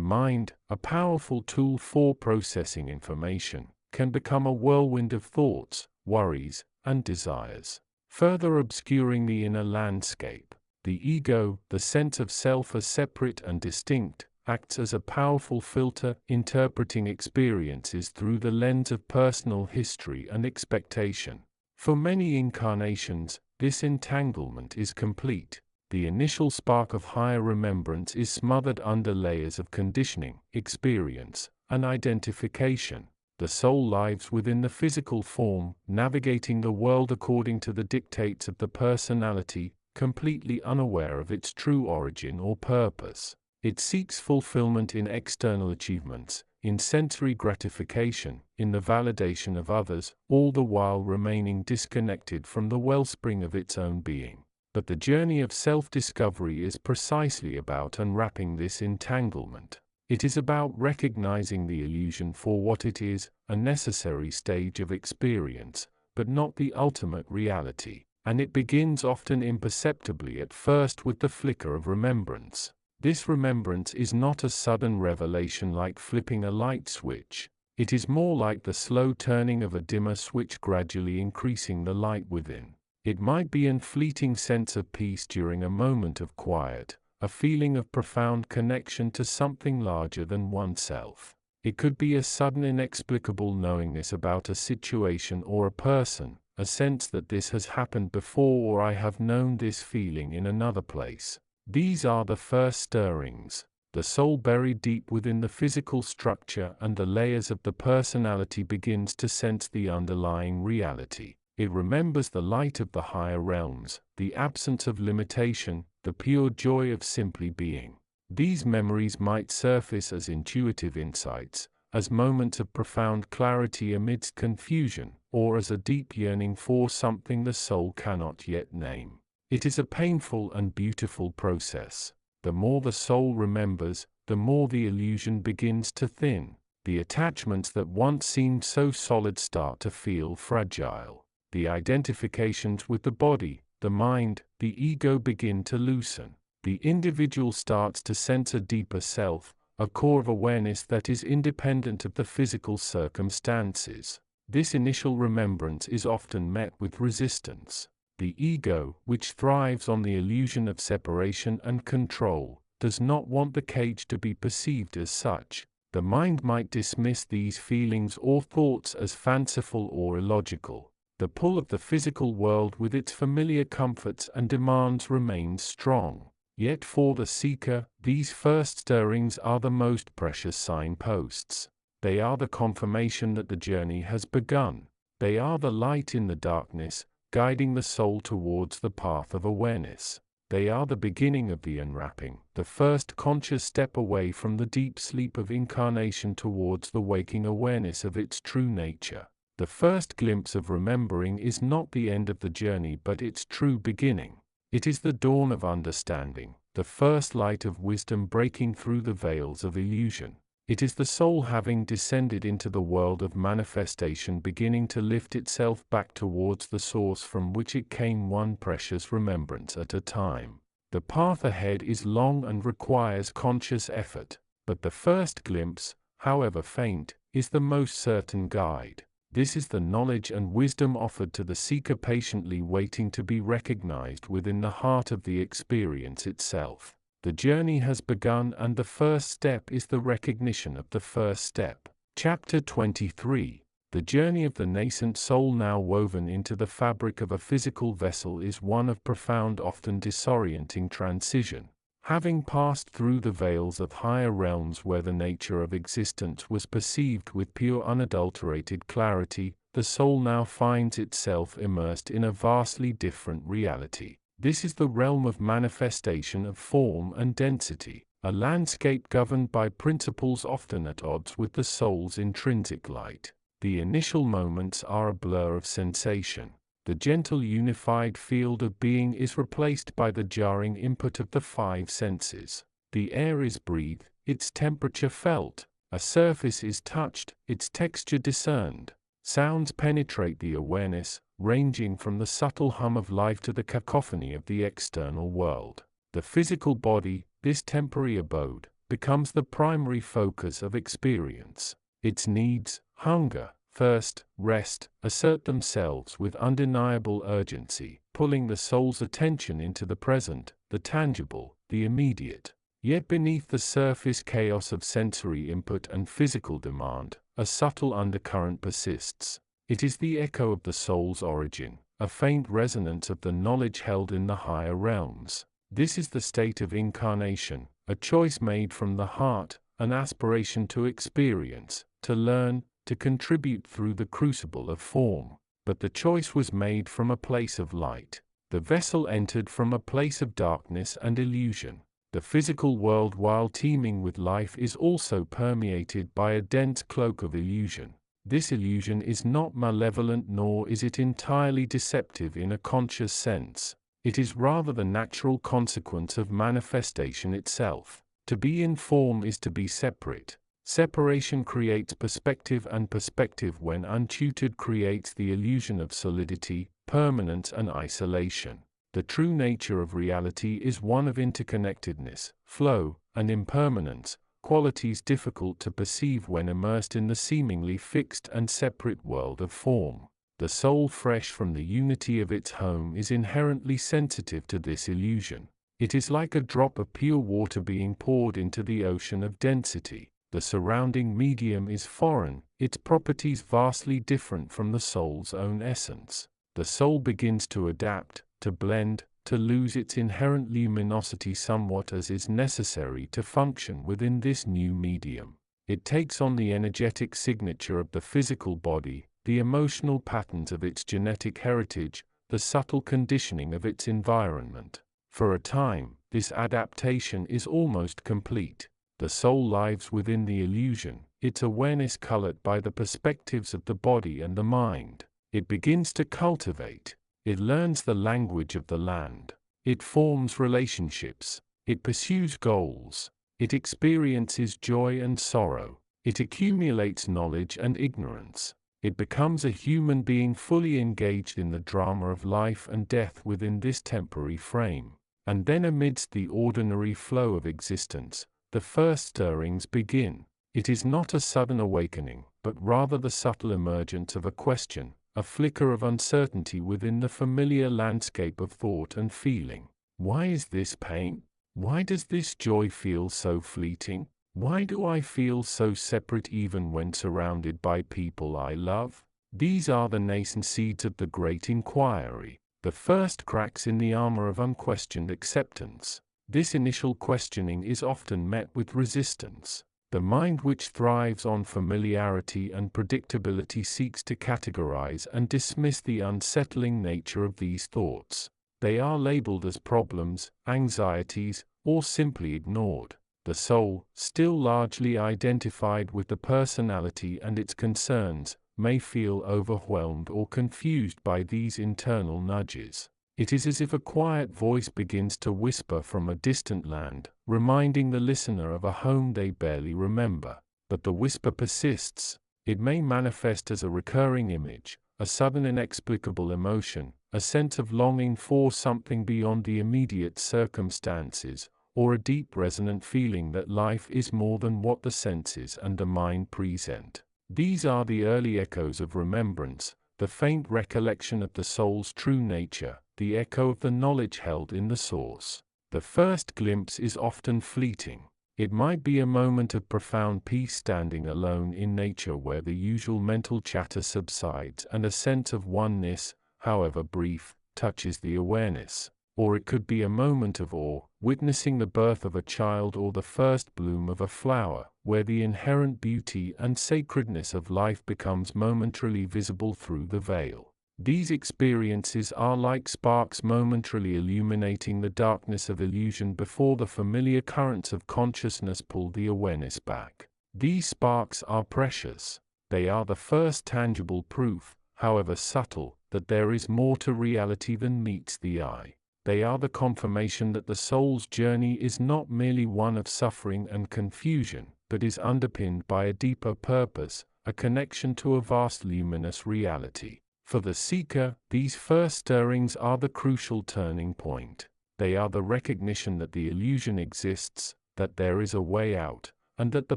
mind, a powerful tool for processing information, can become a whirlwind of thoughts, worries, and desires, further obscuring the inner landscape. The ego, the sense of self as separate and distinct, acts as a powerful filter, interpreting experiences through the lens of personal history and expectation. For many incarnations, this entanglement is complete. The initial spark of higher remembrance is smothered under layers of conditioning, experience, and identification. The soul lives within the physical form, navigating the world according to the dictates of the personality, completely unaware of its true origin or purpose. It seeks fulfillment in external achievements, in sensory gratification, in the validation of others, all the while remaining disconnected from the wellspring of its own being. But the journey of self-discovery is precisely about unwrapping this entanglement. It is about recognizing the illusion for what it is, a necessary stage of experience, but not the ultimate reality. And it begins often imperceptibly at first with the flicker of remembrance. This remembrance is not a sudden revelation like flipping a light switch. It is more like the slow turning of a dimmer switch, gradually increasing the light within. It might be a fleeting sense of peace during a moment of quiet, a feeling of profound connection to something larger than oneself. It could be a sudden inexplicable knowingness about a situation or a person, a sense that this has happened before or I have known this feeling in another place. These are the first stirrings, the soul buried deep within the physical structure and the layers of the personality begins to sense the underlying reality. It remembers the light of the higher realms, the absence of limitation, the pure joy of simply being. These memories might surface as intuitive insights, as moments of profound clarity amidst confusion, or as a deep yearning for something the soul cannot yet name. It is a painful and beautiful process. The more the soul remembers, the more the illusion begins to thin. The attachments that once seemed so solid start to feel fragile. The identifications with the body, the mind, the ego begin to loosen. The individual starts to sense a deeper self, a core of awareness that is independent of the physical circumstances. This initial remembrance is often met with resistance. The ego, which thrives on the illusion of separation and control, does not want the cage to be perceived as such. The mind might dismiss these feelings or thoughts as fanciful or illogical. The pull of the physical world with its familiar comforts and demands remains strong. Yet for the seeker, these first stirrings are the most precious signposts. They are the confirmation that the journey has begun. They are the light in the darkness, guiding the soul towards the path of awareness. They are the beginning of the unwrapping, the first conscious step away from the deep sleep of incarnation towards the waking awareness of its true nature. The first glimpse of remembering is not the end of the journey but its true beginning. It is the dawn of understanding, the first light of wisdom breaking through the veils of illusion. It is the soul having descended into the world of manifestation, beginning to lift itself back towards the source from which it came, one precious remembrance at a time. The path ahead is long and requires conscious effort, but the first glimpse, however faint, is the most certain guide. This is the knowledge and wisdom offered to the seeker, patiently waiting to be recognized within the heart of the experience itself. The journey has begun, and the first step is the recognition of the first step. Chapter 23. The journey of the nascent soul, now woven into the fabric of a physical vessel, is one of profound, often disorienting transition. Having passed through the veils of higher realms where the nature of existence was perceived with pure, unadulterated clarity, the soul now finds itself immersed in a vastly different reality. This is the realm of manifestation of form and density, a landscape governed by principles often at odds with the soul's intrinsic light. The initial moments are a blur of sensation. The gentle, unified field of being is replaced by the jarring input of the five senses. The air is breathed, its temperature felt. A surface is touched, its texture discerned. Sounds penetrate the awareness, ranging from the subtle hum of life to the cacophony of the external world. The physical body, this temporary abode, becomes the primary focus of experience. Its needs, hunger, thirst, rest, assert themselves with undeniable urgency, pulling the soul's attention into the present, the tangible, the immediate. Yet beneath the surface chaos of sensory input and physical demand, a subtle undercurrent persists. It is the echo of the soul's origin, a faint resonance of the knowledge held in the higher realms. This is the state of incarnation, a choice made from the heart, an aspiration to experience, to learn, to contribute through the crucible of form. But the choice was made from a place of light. The vessel entered from a place of darkness and illusion. The physical world, while teeming with life, is also permeated by a dense cloak of illusion. This illusion is not malevolent, nor is it entirely deceptive in a conscious sense. It is rather the natural consequence of manifestation itself. To be in form is to be separate. Separation creates perspective, and perspective, when untutored, creates the illusion of solidity, permanence, and isolation. The true nature of reality is one of interconnectedness, flow, and impermanence, qualities difficult to perceive when immersed in the seemingly fixed and separate world of form. The soul, fresh from the unity of its home, is inherently sensitive to this illusion. It is like a drop of pure water being poured into the ocean of density. The surrounding medium is foreign, its properties vastly different from the soul's own essence. The soul begins to adapt, to blend, to lose its inherent luminosity somewhat as is necessary to function within this new medium. It takes on the energetic signature of the physical body, the emotional patterns of its genetic heritage, the subtle conditioning of its environment. For a time, this adaptation is almost complete. The soul lives within the illusion, its awareness colored by the perspectives of the body and the mind. It begins to cultivate. It learns the language of the land. It forms relationships. It pursues goals. It experiences joy and sorrow. It accumulates knowledge and ignorance. It becomes a human being fully engaged in the drama of life and death within this temporary frame. And then, amidst the ordinary flow of existence, the first stirrings begin. It is not a sudden awakening, but rather the subtle emergence of a question, a flicker of uncertainty within the familiar landscape of thought and feeling. Why is this pain? Why does this joy feel so fleeting? Why do I feel so separate even when surrounded by people I love? These are the nascent seeds of the great inquiry, the first cracks in the armor of unquestioned acceptance. This initial questioning is often met with resistance. The mind, which thrives on familiarity and predictability, seeks to categorize and dismiss the unsettling nature of these thoughts. They are labeled as problems, anxieties, or simply ignored. The soul, still largely identified with the personality and its concerns, may feel overwhelmed or confused by these internal nudges. It is as if a quiet voice begins to whisper from a distant land, reminding the listener of a home they barely remember. But the whisper persists. It may manifest as a recurring image, a sudden inexplicable emotion, a sense of longing for something beyond the immediate circumstances, or a deep resonant feeling that life is more than what the senses and the mind present. These are the early echoes of remembrance, the faint recollection of the soul's true nature, the echo of the knowledge held in the source. The first glimpse is often fleeting. It might be a moment of profound peace standing alone in nature where the usual mental chatter subsides and a sense of oneness, however brief, touches the awareness. Or it could be a moment of awe, witnessing the birth of a child or the first bloom of a flower, where the inherent beauty and sacredness of life becomes momentarily visible through the veil. These experiences are like sparks momentarily illuminating the darkness of illusion before the familiar currents of consciousness pull the awareness back. These sparks are precious. They are the first tangible proof, however subtle, that there is more to reality than meets the eye. They are the confirmation that the soul's journey is not merely one of suffering and confusion, but is underpinned by a deeper purpose, a connection to a vast luminous reality. For the seeker, these first stirrings are the crucial turning point. They are the recognition that the illusion exists, that there is a way out, and that the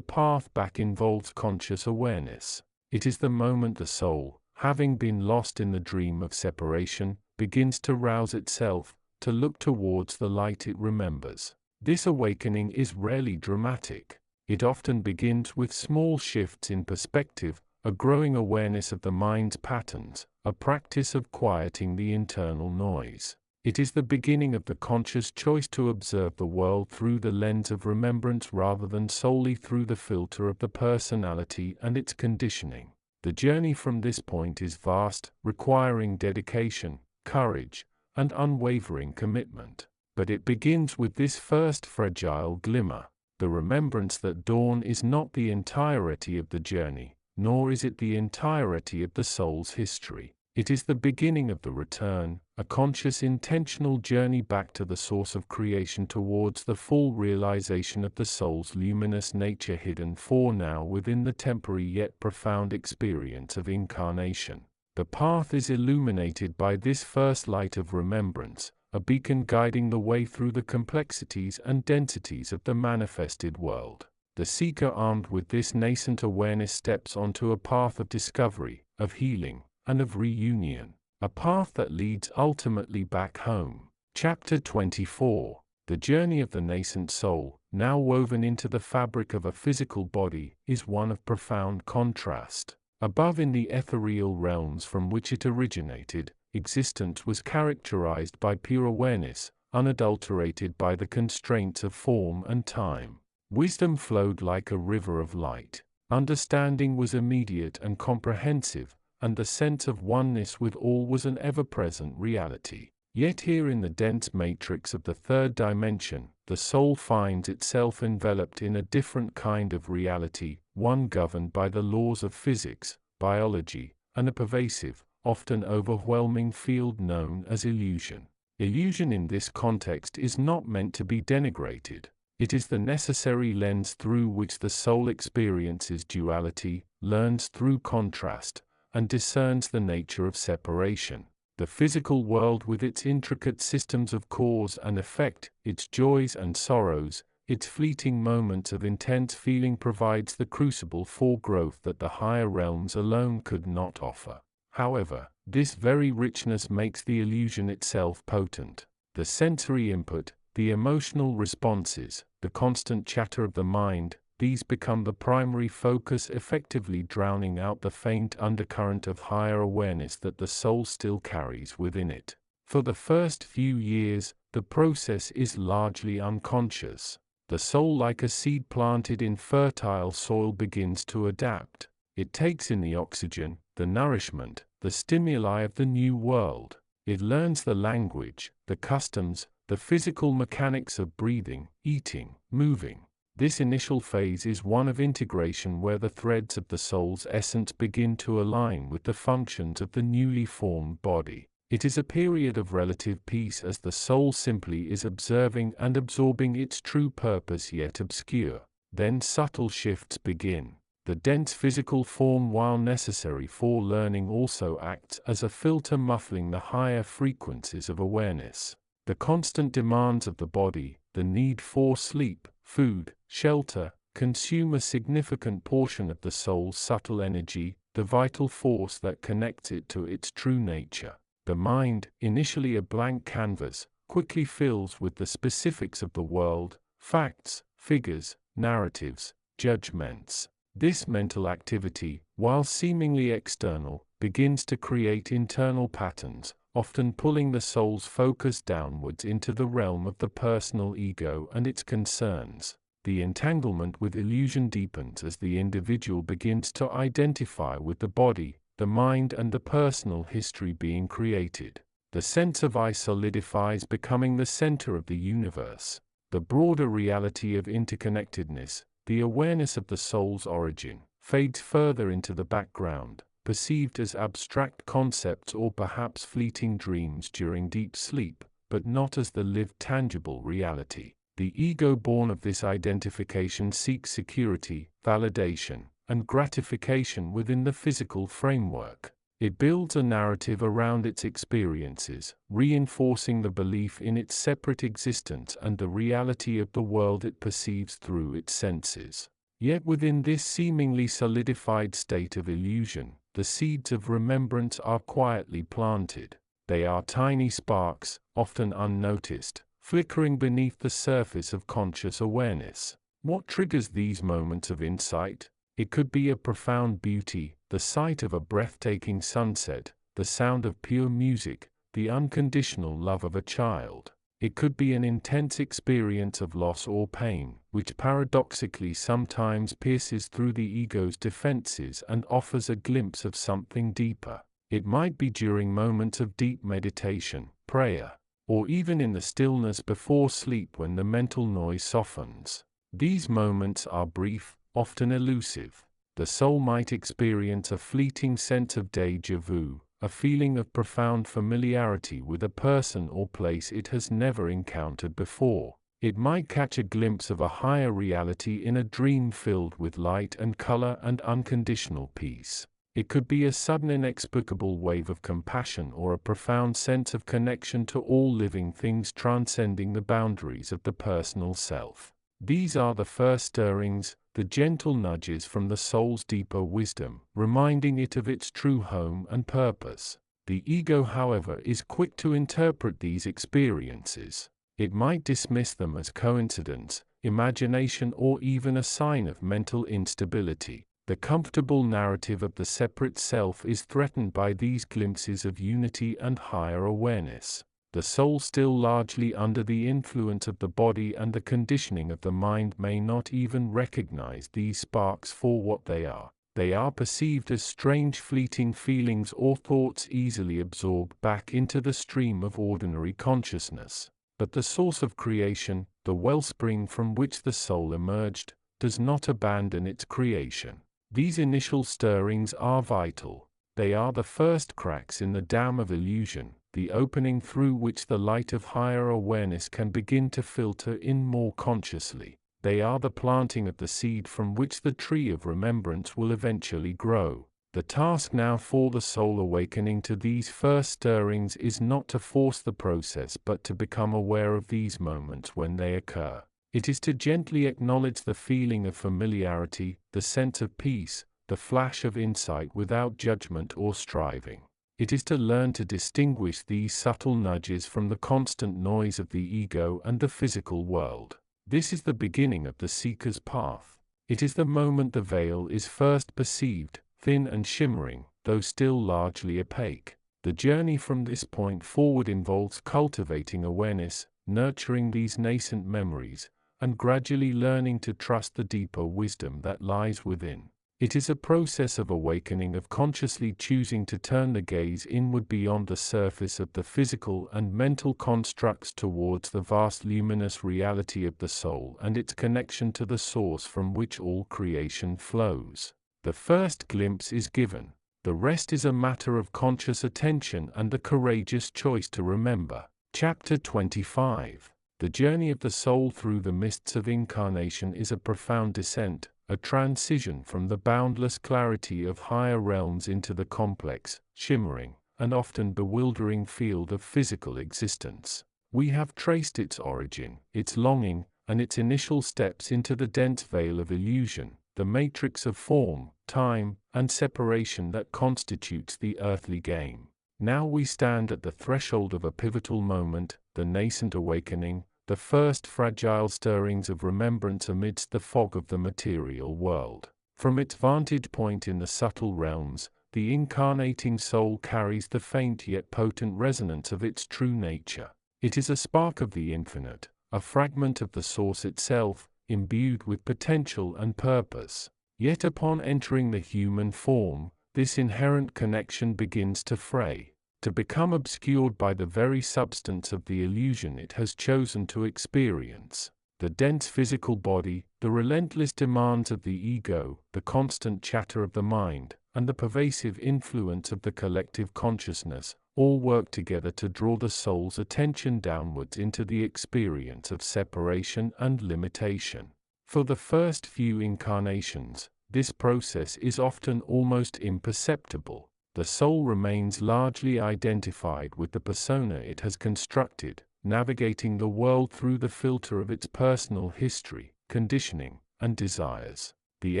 path back involves conscious awareness. It is the moment the soul, having been lost in the dream of separation, begins to rouse itself, to look towards the light it remembers. This awakening is rarely dramatic. It often begins with small shifts in perspective, a growing awareness of the mind's patterns, a practice of quieting the internal noise. It is the beginning of the conscious choice to observe the world through the lens of remembrance rather than solely through the filter of the personality and its conditioning. The journey from this point is vast, requiring dedication, courage, and unwavering commitment. But it begins with this first fragile glimmer, the remembrance that dawn is not the entirety of the journey, nor is it the entirety of the soul's history. It is the beginning of the return, a conscious intentional journey back to the source of creation towards the full realization of the soul's luminous nature hidden for now within the temporary yet profound experience of incarnation. The path is illuminated by this first light of remembrance, a beacon guiding the way through the complexities and densities of the manifested world. The seeker armed with this nascent awareness steps onto a path of discovery, of healing, and of reunion, a path that leads ultimately back home. Chapter 24. The journey of the nascent soul, now woven into the fabric of a physical body, is one of profound contrast. Above in the ethereal realms from which it originated, existence was characterized by pure awareness, unadulterated by the constraints of form and time. Wisdom flowed like a river of light. Understanding was immediate and comprehensive, and the sense of oneness with all was an ever-present reality. Yet here in the dense matrix of the third dimension, the soul finds itself enveloped in a different kind of reality, one governed by the laws of physics, biology, and a pervasive, often overwhelming field known as illusion. Illusion in this context is not meant to be denigrated. It is the necessary lens through which the soul experiences duality, learns through contrast, and discerns the nature of separation. The physical world with its intricate systems of cause and effect, its joys and sorrows, its fleeting moments of intense feeling provides the crucible for growth that the higher realms alone could not offer. However, this very richness makes the illusion itself potent. The sensory input, the emotional responses, the constant chatter of the mind, these become the primary focus, effectively drowning out the faint undercurrent of higher awareness that the soul still carries within it. For the first few years, the process is largely unconscious. The soul, like a seed planted in fertile soil, begins to adapt. It takes in the oxygen, the nourishment, the stimuli of the new world. It learns the language, the customs, the physical mechanics of breathing, eating, moving. This initial phase is one of integration where the threads of the soul's essence begin to align with the functions of the newly formed body. It is a period of relative peace as the soul simply is observing and absorbing its true purpose yet obscure. Then subtle shifts begin. The dense physical form, while necessary for learning, also acts as a filter muffling the higher frequencies of awareness. The constant demands of the body, the need for sleep, food, shelter, consume a significant portion of the soul's subtle energy, the vital force that connects it to its true nature. The mind, initially a blank canvas, quickly fills with the specifics of the world, facts, figures, narratives, judgments. This mental activity, while seemingly external, begins to create internal patterns, often pulling the soul's focus downwards into the realm of the personal ego and its concerns. The entanglement with illusion deepens as the individual begins to identify with the body, the mind, and the personal history being created. The sense of I solidifies, becoming the center of the universe. The broader reality of interconnectedness, the awareness of the soul's origin, fades further into the background, perceived as abstract concepts or perhaps fleeting dreams during deep sleep, but not as the lived tangible reality. The ego born of this identification seeks security, validation, and gratification within the physical framework. It builds a narrative around its experiences, reinforcing the belief in its separate existence and the reality of the world it perceives through its senses. Yet within this seemingly solidified state of illusion, the seeds of remembrance are quietly planted. They are tiny sparks, often unnoticed, flickering beneath the surface of conscious awareness. What triggers these moments of insight? It could be a profound beauty, the sight of a breathtaking sunset, the sound of pure music, the unconditional love of a child. It could be an intense experience of loss or pain, which paradoxically sometimes pierces through the ego's defenses and offers a glimpse of something deeper. It might be during moments of deep meditation, prayer, or even in the stillness before sleep when the mental noise softens. These moments are brief, often elusive. The soul might experience a fleeting sense of déjà vu, a feeling of profound familiarity with a person or place it has never encountered before. It might catch a glimpse of a higher reality in a dream filled with light and color and unconditional peace. It could be a sudden inexplicable wave of compassion or a profound sense of connection to all living things, transcending the boundaries of the personal self. These are the first stirrings, the gentle nudges from the soul's deeper wisdom, reminding it of its true home and purpose. The ego, however, is quick to interpret these experiences. It might dismiss them as coincidence, imagination, or even a sign of mental instability. The comfortable narrative of the separate self is threatened by these glimpses of unity and higher awareness. The soul, still largely under the influence of the body and the conditioning of the mind, may not even recognize these sparks for what they are. They are perceived as strange, fleeting feelings or thoughts easily absorbed back into the stream of ordinary consciousness. But the source of creation, the wellspring from which the soul emerged, does not abandon its creation. These initial stirrings are vital. They are the first cracks in the dam of illusion, the opening through which the light of higher awareness can begin to filter in more consciously. They are the planting of the seed from which the tree of remembrance will eventually grow. The task now for the soul awakening to these first stirrings is not to force the process but to become aware of these moments when they occur. It is to gently acknowledge the feeling of familiarity, the sense of peace, the flash of insight without judgment or striving. It is to learn to distinguish these subtle nudges from the constant noise of the ego and the physical world. This is the beginning of the seeker's path. It is the moment the veil is first perceived, thin and shimmering, though still largely opaque. The journey from this point forward involves cultivating awareness, nurturing these nascent memories, and gradually learning to trust the deeper wisdom that lies within. It is a process of awakening, of consciously choosing to turn the gaze inward beyond the surface of the physical and mental constructs towards the vast luminous reality of the soul and its connection to the source from which all creation flows. The first glimpse is given. The rest is a matter of conscious attention and the courageous choice to remember. Chapter 25. The journey of the soul through the mists of incarnation is a profound descent, a transition from the boundless clarity of higher realms into the complex, shimmering, and often bewildering field of physical existence. We have traced its origin, its longing, and its initial steps into the dense veil of illusion, the matrix of form, time, and separation that constitutes the earthly game. Now we stand at the threshold of a pivotal moment, the nascent awakening, the first fragile stirrings of remembrance amidst the fog of the material world. From its vantage point in the subtle realms, the incarnating soul carries the faint yet potent resonance of its true nature. It is a spark of the infinite, a fragment of the source itself, imbued with potential and purpose. Yet upon entering the human form, this inherent connection begins to fray, to become obscured by the very substance of the illusion it has chosen to experience. The dense physical body, the relentless demands of the ego, the constant chatter of the mind, and the pervasive influence of the collective consciousness, all work together to draw the soul's attention downwards into the experience of separation and limitation. For the first few incarnations, this process is often almost imperceptible. The soul remains largely identified with the persona it has constructed, navigating the world through the filter of its personal history, conditioning, and desires. The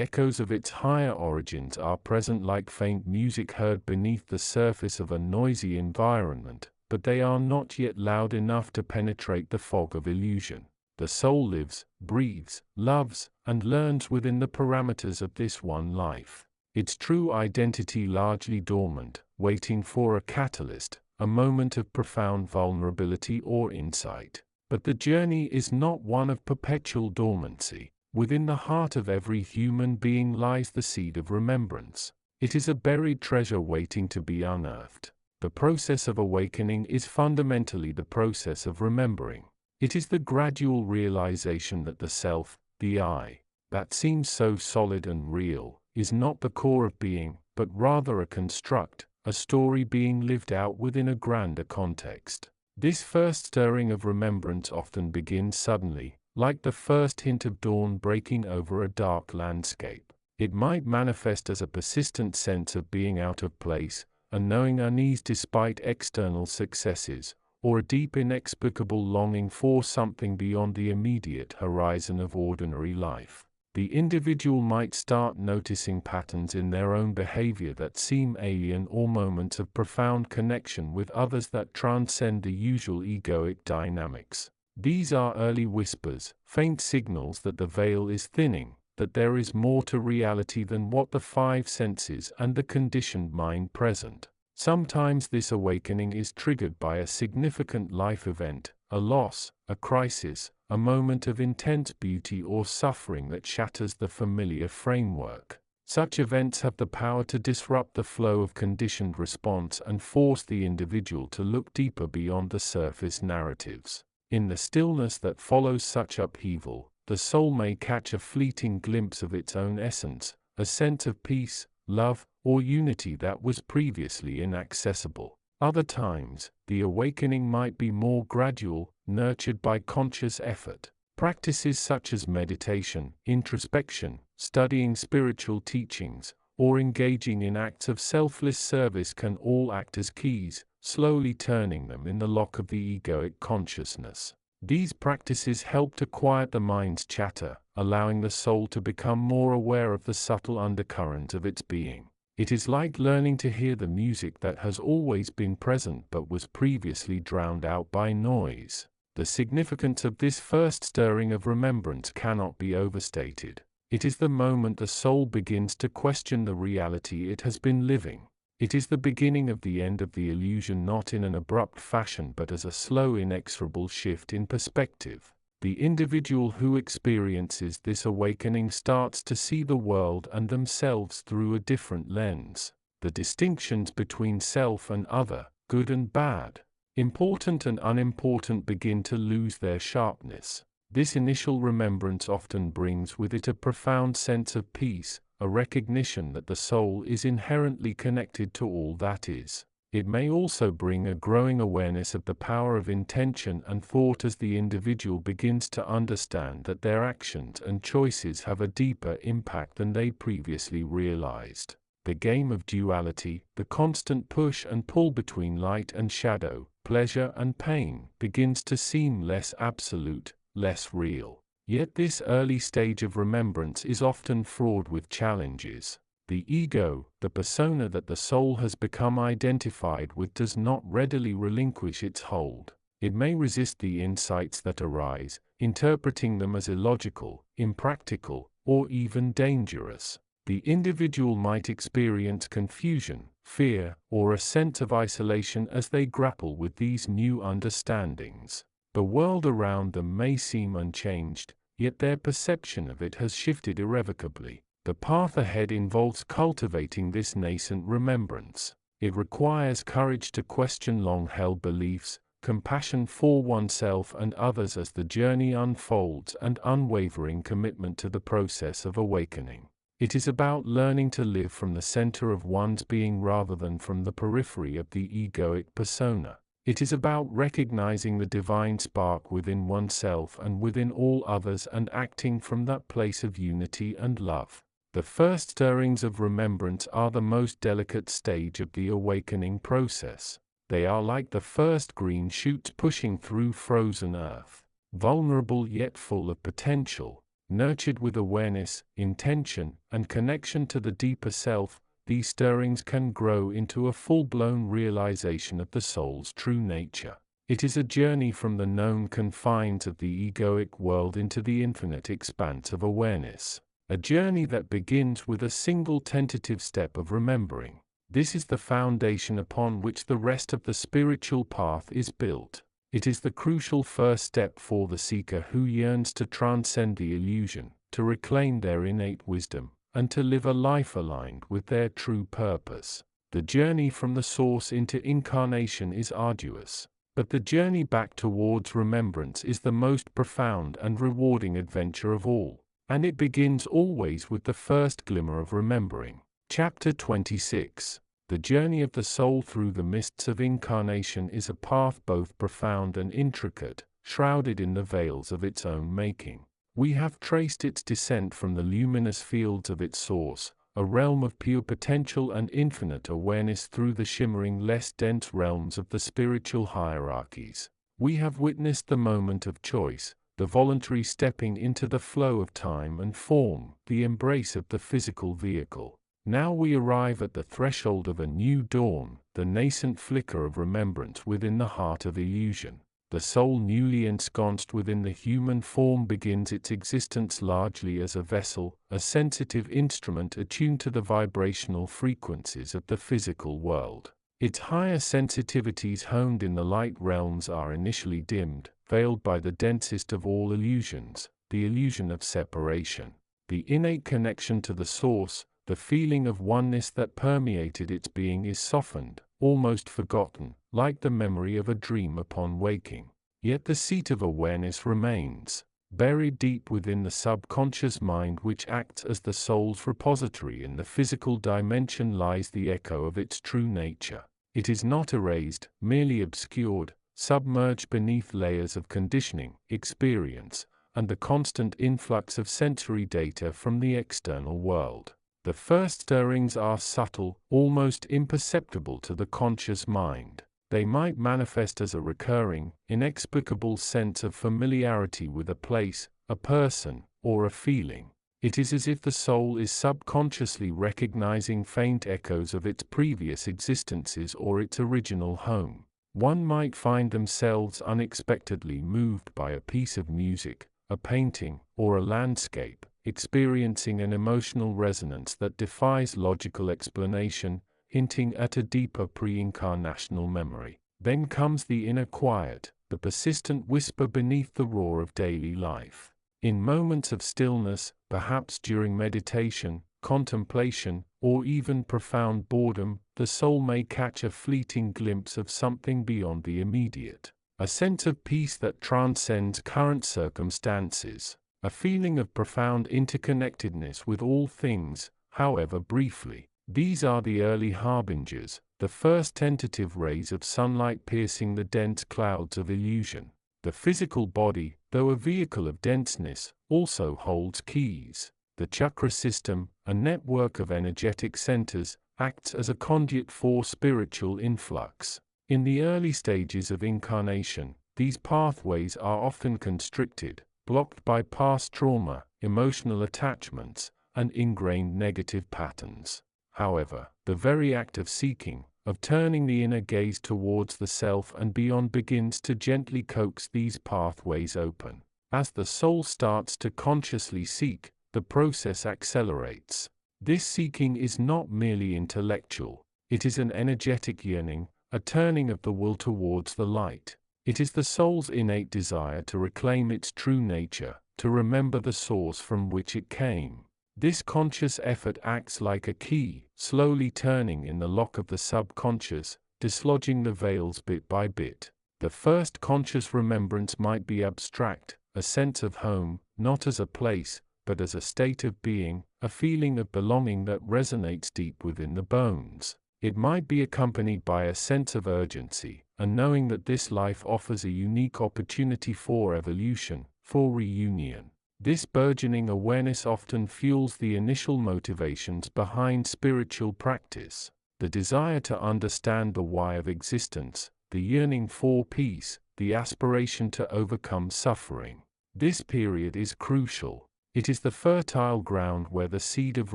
echoes of its higher origins are present like faint music heard beneath the surface of a noisy environment, but they are not yet loud enough to penetrate the fog of illusion. The soul lives, breathes, loves, and learns within the parameters of this one life. Its true identity largely dormant, waiting for a catalyst, a moment of profound vulnerability or insight. But the journey is not one of perpetual dormancy. Within the heart of every human being lies the seed of remembrance. It is a buried treasure waiting to be unearthed. The process of awakening is fundamentally the process of remembering. It is the gradual realization that the self, the I, that seems so solid and real, is not the core of being, but rather a construct, a story being lived out within a grander context. This first stirring of remembrance often begins suddenly, like the first hint of dawn breaking over a dark landscape. It might manifest as a persistent sense of being out of place, a knowing unease despite external successes, or a deep inexplicable longing for something beyond the immediate horizon of ordinary life. The individual might start noticing patterns in their own behavior that seem alien, or moments of profound connection with others that transcend the usual egoic dynamics. These are early whispers, faint signals that the veil is thinning, that there is more to reality than what the five senses and the conditioned mind present. Sometimes this awakening is triggered by a significant life event, a loss, a crisis, a moment of intense beauty or suffering that shatters the familiar framework. Such events have the power to disrupt the flow of conditioned response and force the individual to look deeper beyond the surface narratives. In the stillness that follows such upheaval, the soul may catch a fleeting glimpse of its own essence, a sense of peace, love, or unity that was previously inaccessible. Other times, the awakening might be more gradual, nurtured by conscious effort. Practices such as meditation, introspection, studying spiritual teachings, or engaging in acts of selfless service can all act as keys, slowly turning them in the lock of the egoic consciousness. These practices help to quiet the mind's chatter, allowing the soul to become more aware of the subtle undercurrent of its being. It is like learning to hear the music that has always been present but was previously drowned out by noise. The significance of this first stirring of remembrance cannot be overstated. It is the moment the soul begins to question the reality it has been living. It is the beginning of the end of the illusion, not in an abrupt fashion but as a slow, inexorable shift in perspective. The individual who experiences this awakening starts to see the world and themselves through a different lens. The distinctions between self and other, good and bad, important and unimportant begin to lose their sharpness. This initial remembrance often brings with it a profound sense of peace, a recognition that the soul is inherently connected to all that is. It may also bring a growing awareness of the power of intention and thought as the individual begins to understand that their actions and choices have a deeper impact than they previously realized. The game of duality, the constant push and pull between light and shadow, pleasure and pain, begins to seem less absolute, less real. Yet this early stage of remembrance is often fraught with challenges. The ego, the persona that the soul has become identified with, does not readily relinquish its hold. It may resist the insights that arise, interpreting them as illogical, impractical, or even dangerous. The individual might experience confusion, fear, or a sense of isolation as they grapple with these new understandings. The world around them may seem unchanged, yet their perception of it has shifted irrevocably. The path ahead involves cultivating this nascent remembrance. It requires courage to question long-held beliefs, compassion for oneself and others as the journey unfolds, and unwavering commitment to the process of awakening. It is about learning to live from the center of one's being rather than from the periphery of the egoic persona. It is about recognizing the divine spark within oneself and within all others and acting from that place of unity and love. The first stirrings of remembrance are the most delicate stage of the awakening process. They are like the first green shoots pushing through frozen earth, vulnerable yet full of potential. Nurtured with awareness, intention, and connection to the deeper self, these stirrings can grow into a full-blown realization of the soul's true nature. It is a journey from the known confines of the egoic world into the infinite expanse of awareness. A journey that begins with a single tentative step of remembering. This is the foundation upon which the rest of the spiritual path is built. It is the crucial first step for the seeker who yearns to transcend the illusion, to reclaim their innate wisdom, and to live a life aligned with their true purpose. The journey from the source into incarnation is arduous, but the journey back towards remembrance is the most profound and rewarding adventure of all. And it begins always with the first glimmer of remembering. Chapter 26. The journey of the soul through the mists of incarnation is a path both profound and intricate, shrouded in the veils of its own making. We have traced its descent from the luminous fields of its source, a realm of pure potential and infinite awareness, through the shimmering, less dense realms of the spiritual hierarchies. We have witnessed the moment of choice, the voluntary stepping into the flow of time and form, the embrace of the physical vehicle. Now we arrive at the threshold of a new dawn, the nascent flicker of remembrance within the heart of illusion. The soul newly ensconced within the human form begins its existence largely as a vessel, a sensitive instrument attuned to the vibrational frequencies of the physical world. Its higher sensitivities honed in the light realms are initially dimmed, veiled by the densest of all illusions, the illusion of separation. The innate connection to the source, the feeling of oneness that permeated its being, is softened, almost forgotten, like the memory of a dream upon waking. Yet the seat of awareness remains. Buried deep within the subconscious mind, which acts as the soul's repository in the physical dimension, lies the echo of its true nature. It is not erased, merely obscured, submerged beneath layers of conditioning, experience, and the constant influx of sensory data from the external world. The first stirrings are subtle, almost imperceptible to the conscious mind. They might manifest as a recurring, inexplicable sense of familiarity with a place, a person, or a feeling. It is as if the soul is subconsciously recognizing faint echoes of its previous existences or its original home. One might find themselves unexpectedly moved by a piece of music, a painting, or a landscape, experiencing an emotional resonance that defies logical explanation, hinting at a deeper pre-incarnational memory. Then comes the inner quiet, the persistent whisper beneath the roar of daily life. In moments of stillness, perhaps during meditation, contemplation, or even profound boredom, the soul may catch a fleeting glimpse of something beyond the immediate. A sense of peace that transcends current circumstances. A feeling of profound interconnectedness with all things, however briefly. These are the early harbingers, the first tentative rays of sunlight piercing the dense clouds of illusion. The physical body, though a vehicle of denseness, also holds keys. The chakra system, a network of energetic centers, acts as a conduit for spiritual influx. In the early stages of incarnation, these pathways are often constricted, blocked by past trauma, emotional attachments, and ingrained negative patterns. However, the very act of seeking, of turning the inner gaze towards the self and beyond begins to gently coax these pathways open. As the soul starts to consciously seek, the process accelerates. This seeking is not merely intellectual, it is an energetic yearning, a turning of the will towards the light. It is the soul's innate desire to reclaim its true nature, to remember the source from which it came. This conscious effort acts like a key, slowly turning in the lock of the subconscious, dislodging the veils bit by bit. The first conscious remembrance might be abstract, a sense of home, not as a place, but as a state of being, a feeling of belonging that resonates deep within the bones. It might be accompanied by a sense of urgency, a knowing that this life offers a unique opportunity for evolution, for reunion. This burgeoning awareness often fuels the initial motivations behind spiritual practice, the desire to understand the why of existence, the yearning for peace, the aspiration to overcome suffering. This period is crucial. It is the fertile ground where the seed of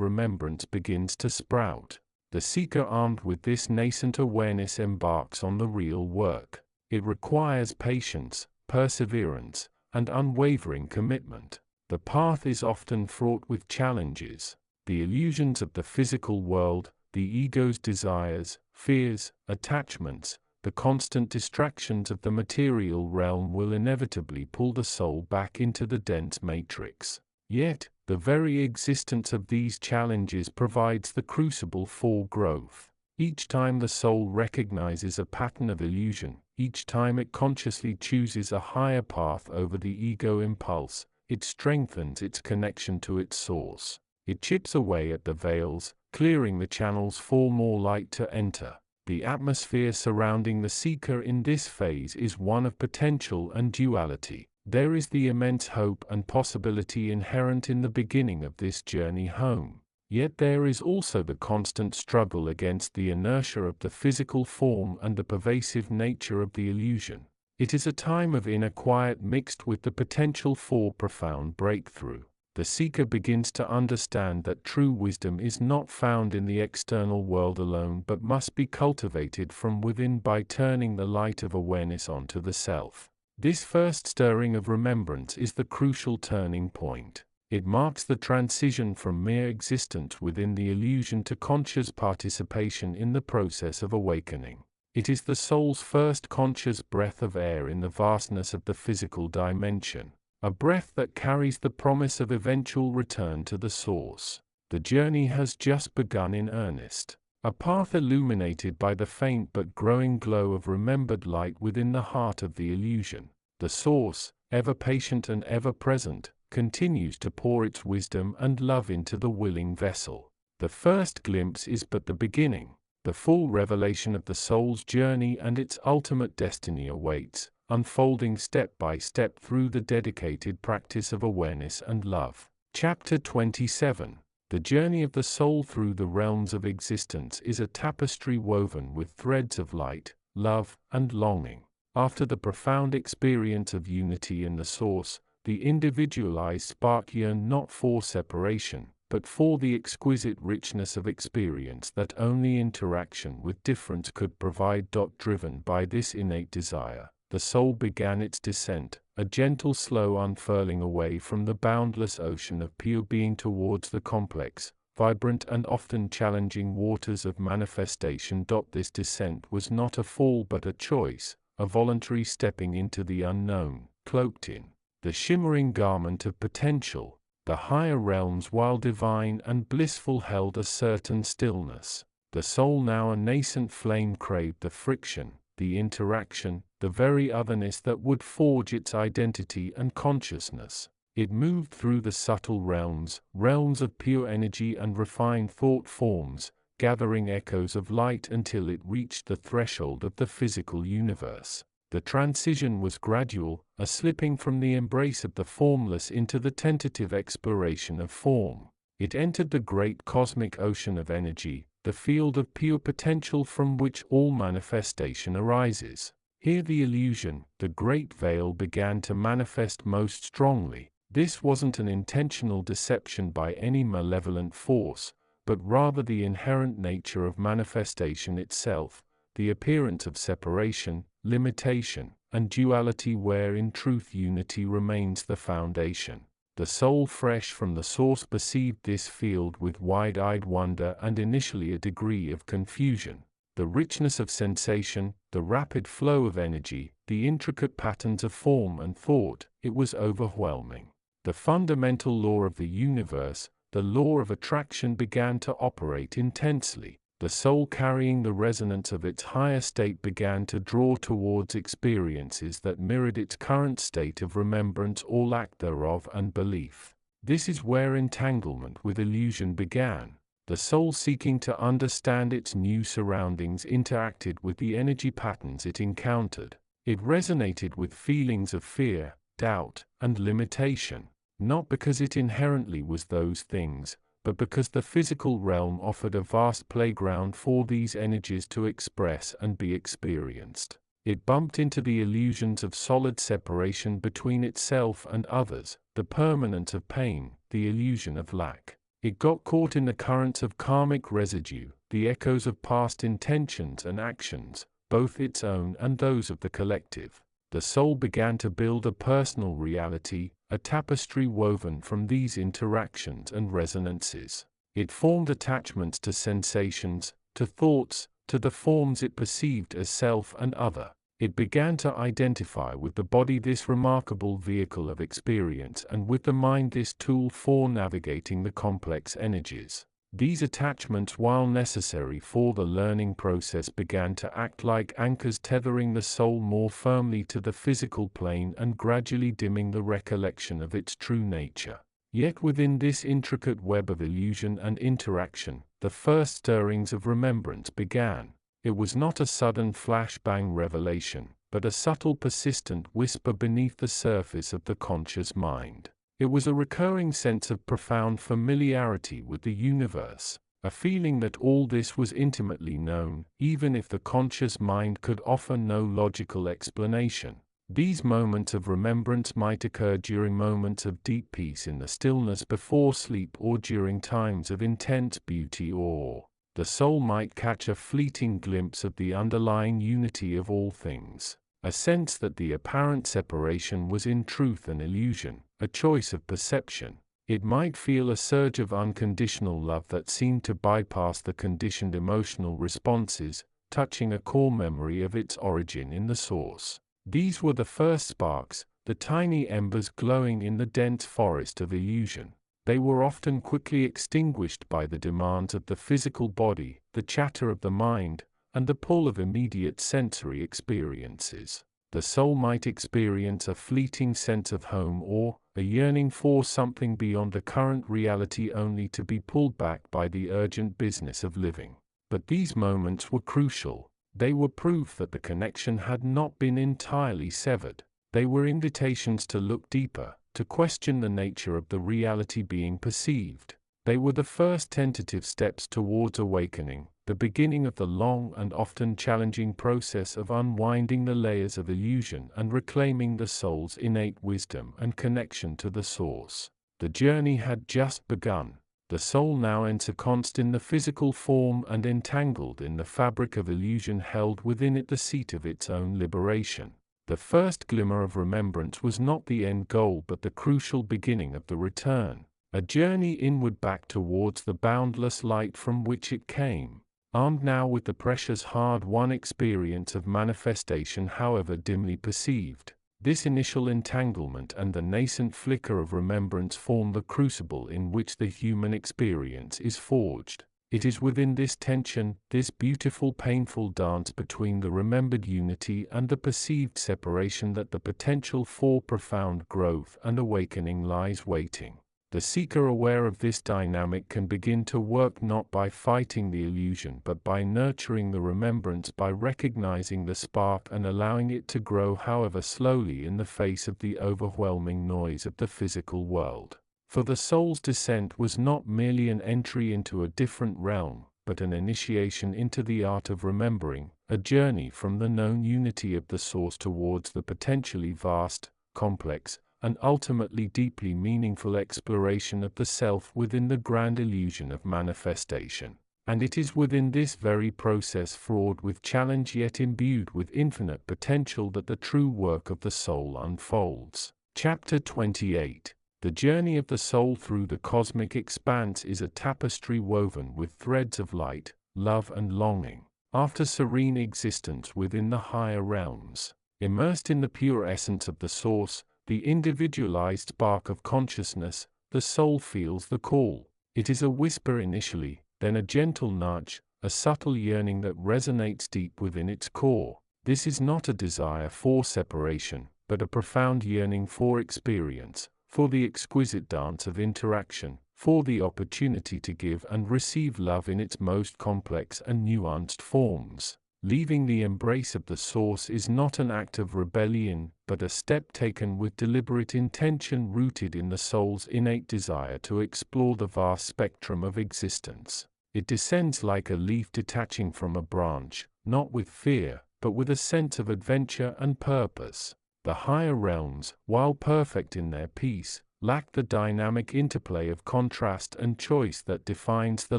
remembrance begins to sprout. The seeker armed with this nascent awareness embarks on the real work. It requires patience, perseverance, and unwavering commitment. The path is often fraught with challenges. The illusions of the physical world, the ego's desires, fears, attachments, the constant distractions of the material realm will inevitably pull the soul back into the dense matrix. Yet, the very existence of these challenges provides the crucible for growth. Each time the soul recognizes a pattern of illusion, each time it consciously chooses a higher path over the ego impulse, it strengthens its connection to its source. It chips away at the veils, clearing the channels for more light to enter. The atmosphere surrounding the seeker in this phase is one of potential and duality. There is the immense hope and possibility inherent in the beginning of this journey home. Yet there is also the constant struggle against the inertia of the physical form and the pervasive nature of the illusion. It is a time of inner quiet mixed with the potential for profound breakthrough. The seeker begins to understand that true wisdom is not found in the external world alone but must be cultivated from within by turning the light of awareness onto the self. This first stirring of remembrance is the crucial turning point. It marks the transition from mere existence within the illusion to conscious participation in the process of awakening. It is the soul's first conscious breath of air in the vastness of the physical dimension, a breath that carries the promise of eventual return to the source. The journey has just begun in earnest, a path illuminated by the faint but growing glow of remembered light within the heart of the illusion. The source, ever patient and ever present, continues to pour its wisdom and love into the willing vessel. The first glimpse is but the beginning. The full revelation of the soul's journey and its ultimate destiny awaits, unfolding step by step through the dedicated practice of awareness and love. Chapter 27. The journey of the soul through the realms of existence is a tapestry woven with threads of light, love, and longing. After the profound experience of unity in the source, the individualized spark yearns not for separation, but for the exquisite richness of experience that only interaction with difference could provide. Driven by this innate desire, the soul began its descent, a gentle slow unfurling away from the boundless ocean of pure being towards the complex, vibrant and often challenging waters of manifestation. This descent was not a fall but a choice, a voluntary stepping into the unknown, cloaked in the shimmering garment of potential. The higher realms, while divine and blissful, held a certain stillness. The soul, now a nascent flame, craved the friction, the interaction, the very otherness that would forge its identity and consciousness. It moved through the subtle realms, realms of pure energy and refined thought forms, gathering echoes of light until it reached the threshold of the physical universe. The transition was gradual, a slipping from the embrace of the formless into the tentative exploration of form. It entered the great cosmic ocean of energy, the field of pure potential from which all manifestation arises. Here the illusion, the great veil, began to manifest most strongly. This wasn't an intentional deception by any malevolent force, but rather the inherent nature of manifestation itself, the appearance of separation, limitation, and duality where in truth unity remains the foundation. The soul fresh from the source perceived this field with wide-eyed wonder and initially a degree of confusion. The richness of sensation, the rapid flow of energy, the intricate patterns of form and thought, it was overwhelming. The fundamental law of the universe, the law of attraction, began to operate intensely. The soul, carrying the resonance of its higher state, began to draw towards experiences that mirrored its current state of remembrance or lack thereof and belief. This is where entanglement with illusion began. The soul, seeking to understand its new surroundings, interacted with the energy patterns it encountered. It resonated with feelings of fear, doubt, and limitation, not because it inherently was those things, but because the physical realm offered a vast playground for these energies to express and be experienced. It bumped into the illusions of solid separation between itself and others, the permanence of pain, the illusion of lack. It got caught in the currents of karmic residue, the echoes of past intentions and actions, both its own and those of the collective. The soul began to build a personal reality, a tapestry woven from these interactions and resonances. It formed attachments to sensations, to thoughts, to the forms it perceived as self and other. It began to identify with the body, this remarkable vehicle of experience, and with the mind, this tool for navigating the complex energies. These attachments, while necessary for the learning process, began to act like anchors, tethering the soul more firmly to the physical plane and gradually dimming the recollection of its true nature. Yet within this intricate web of illusion and interaction, the first stirrings of remembrance began. It was not a sudden flash-bang revelation, but a subtle, persistent whisper beneath the surface of the conscious mind. It was a recurring sense of profound familiarity with the universe, a feeling that all this was intimately known, even if the conscious mind could offer no logical explanation. These moments of remembrance might occur during moments of deep peace in the stillness before sleep, or during times of intense beauty or awe. The soul might catch a fleeting glimpse of the underlying unity of all things, a sense that the apparent separation was in truth an illusion, a choice of perception. It might feel a surge of unconditional love that seemed to bypass the conditioned emotional responses, touching a core memory of its origin in the source. These were the first sparks, the tiny embers glowing in the dense forest of illusion. They were often quickly extinguished by the demands of the physical body, the chatter of the mind, and the pull of immediate sensory experiences. The soul might experience a fleeting sense of home or a yearning for something beyond the current reality, only to be pulled back by the urgent business of living. But these moments were crucial. They were proof that the connection had not been entirely severed. They were invitations to look deeper, to question the nature of the reality being perceived. They were the first tentative steps towards awakening, the beginning of the long and often challenging process of unwinding the layers of illusion and reclaiming the soul's innate wisdom and connection to the source. The journey had just begun. The soul, now ensconced in the physical form and entangled in the fabric of illusion, held within it the seat of its own liberation. The first glimmer of remembrance was not the end goal, but the crucial beginning of the return, a journey inward, back towards the boundless light from which it came. Armed now with the precious hard-won experience of manifestation, however dimly perceived, this initial entanglement and the nascent flicker of remembrance form the crucible in which the human experience is forged. It is within this tension, this beautiful, painful dance between the remembered unity and the perceived separation, that the potential for profound growth and awakening lies waiting. The seeker aware of this dynamic can begin to work not by fighting the illusion but by nurturing the remembrance, by recognizing the spark and allowing it to grow, however slowly, in the face of the overwhelming noise of the physical world. For the soul's descent was not merely an entry into a different realm, but an initiation into the art of remembering, a journey from the known unity of the source towards the potentially vast, complex, and ultimately deeply meaningful exploration of the self within the grand illusion of manifestation. And it is within this very process, fraught with challenge yet imbued with infinite potential, that the true work of the soul unfolds. Chapter 28. The journey of the soul through the cosmic expanse is a tapestry woven with threads of light, love and longing, after serene existence within the higher realms. Immersed in the pure essence of the source, the individualized spark of consciousness, the soul feels the call. It is a whisper initially, then a gentle nudge, a subtle yearning that resonates deep within its core. This is not a desire for separation, but a profound yearning for experience, for the exquisite dance of interaction, for the opportunity to give and receive love in its most complex and nuanced forms. Leaving the embrace of the source is not an act of rebellion, but a step taken with deliberate intention, rooted in the soul's innate desire to explore the vast spectrum of existence. It descends like a leaf detaching from a branch, not with fear, but with a sense of adventure and purpose. The higher realms, while perfect in their peace, lack the dynamic interplay of contrast and choice that defines the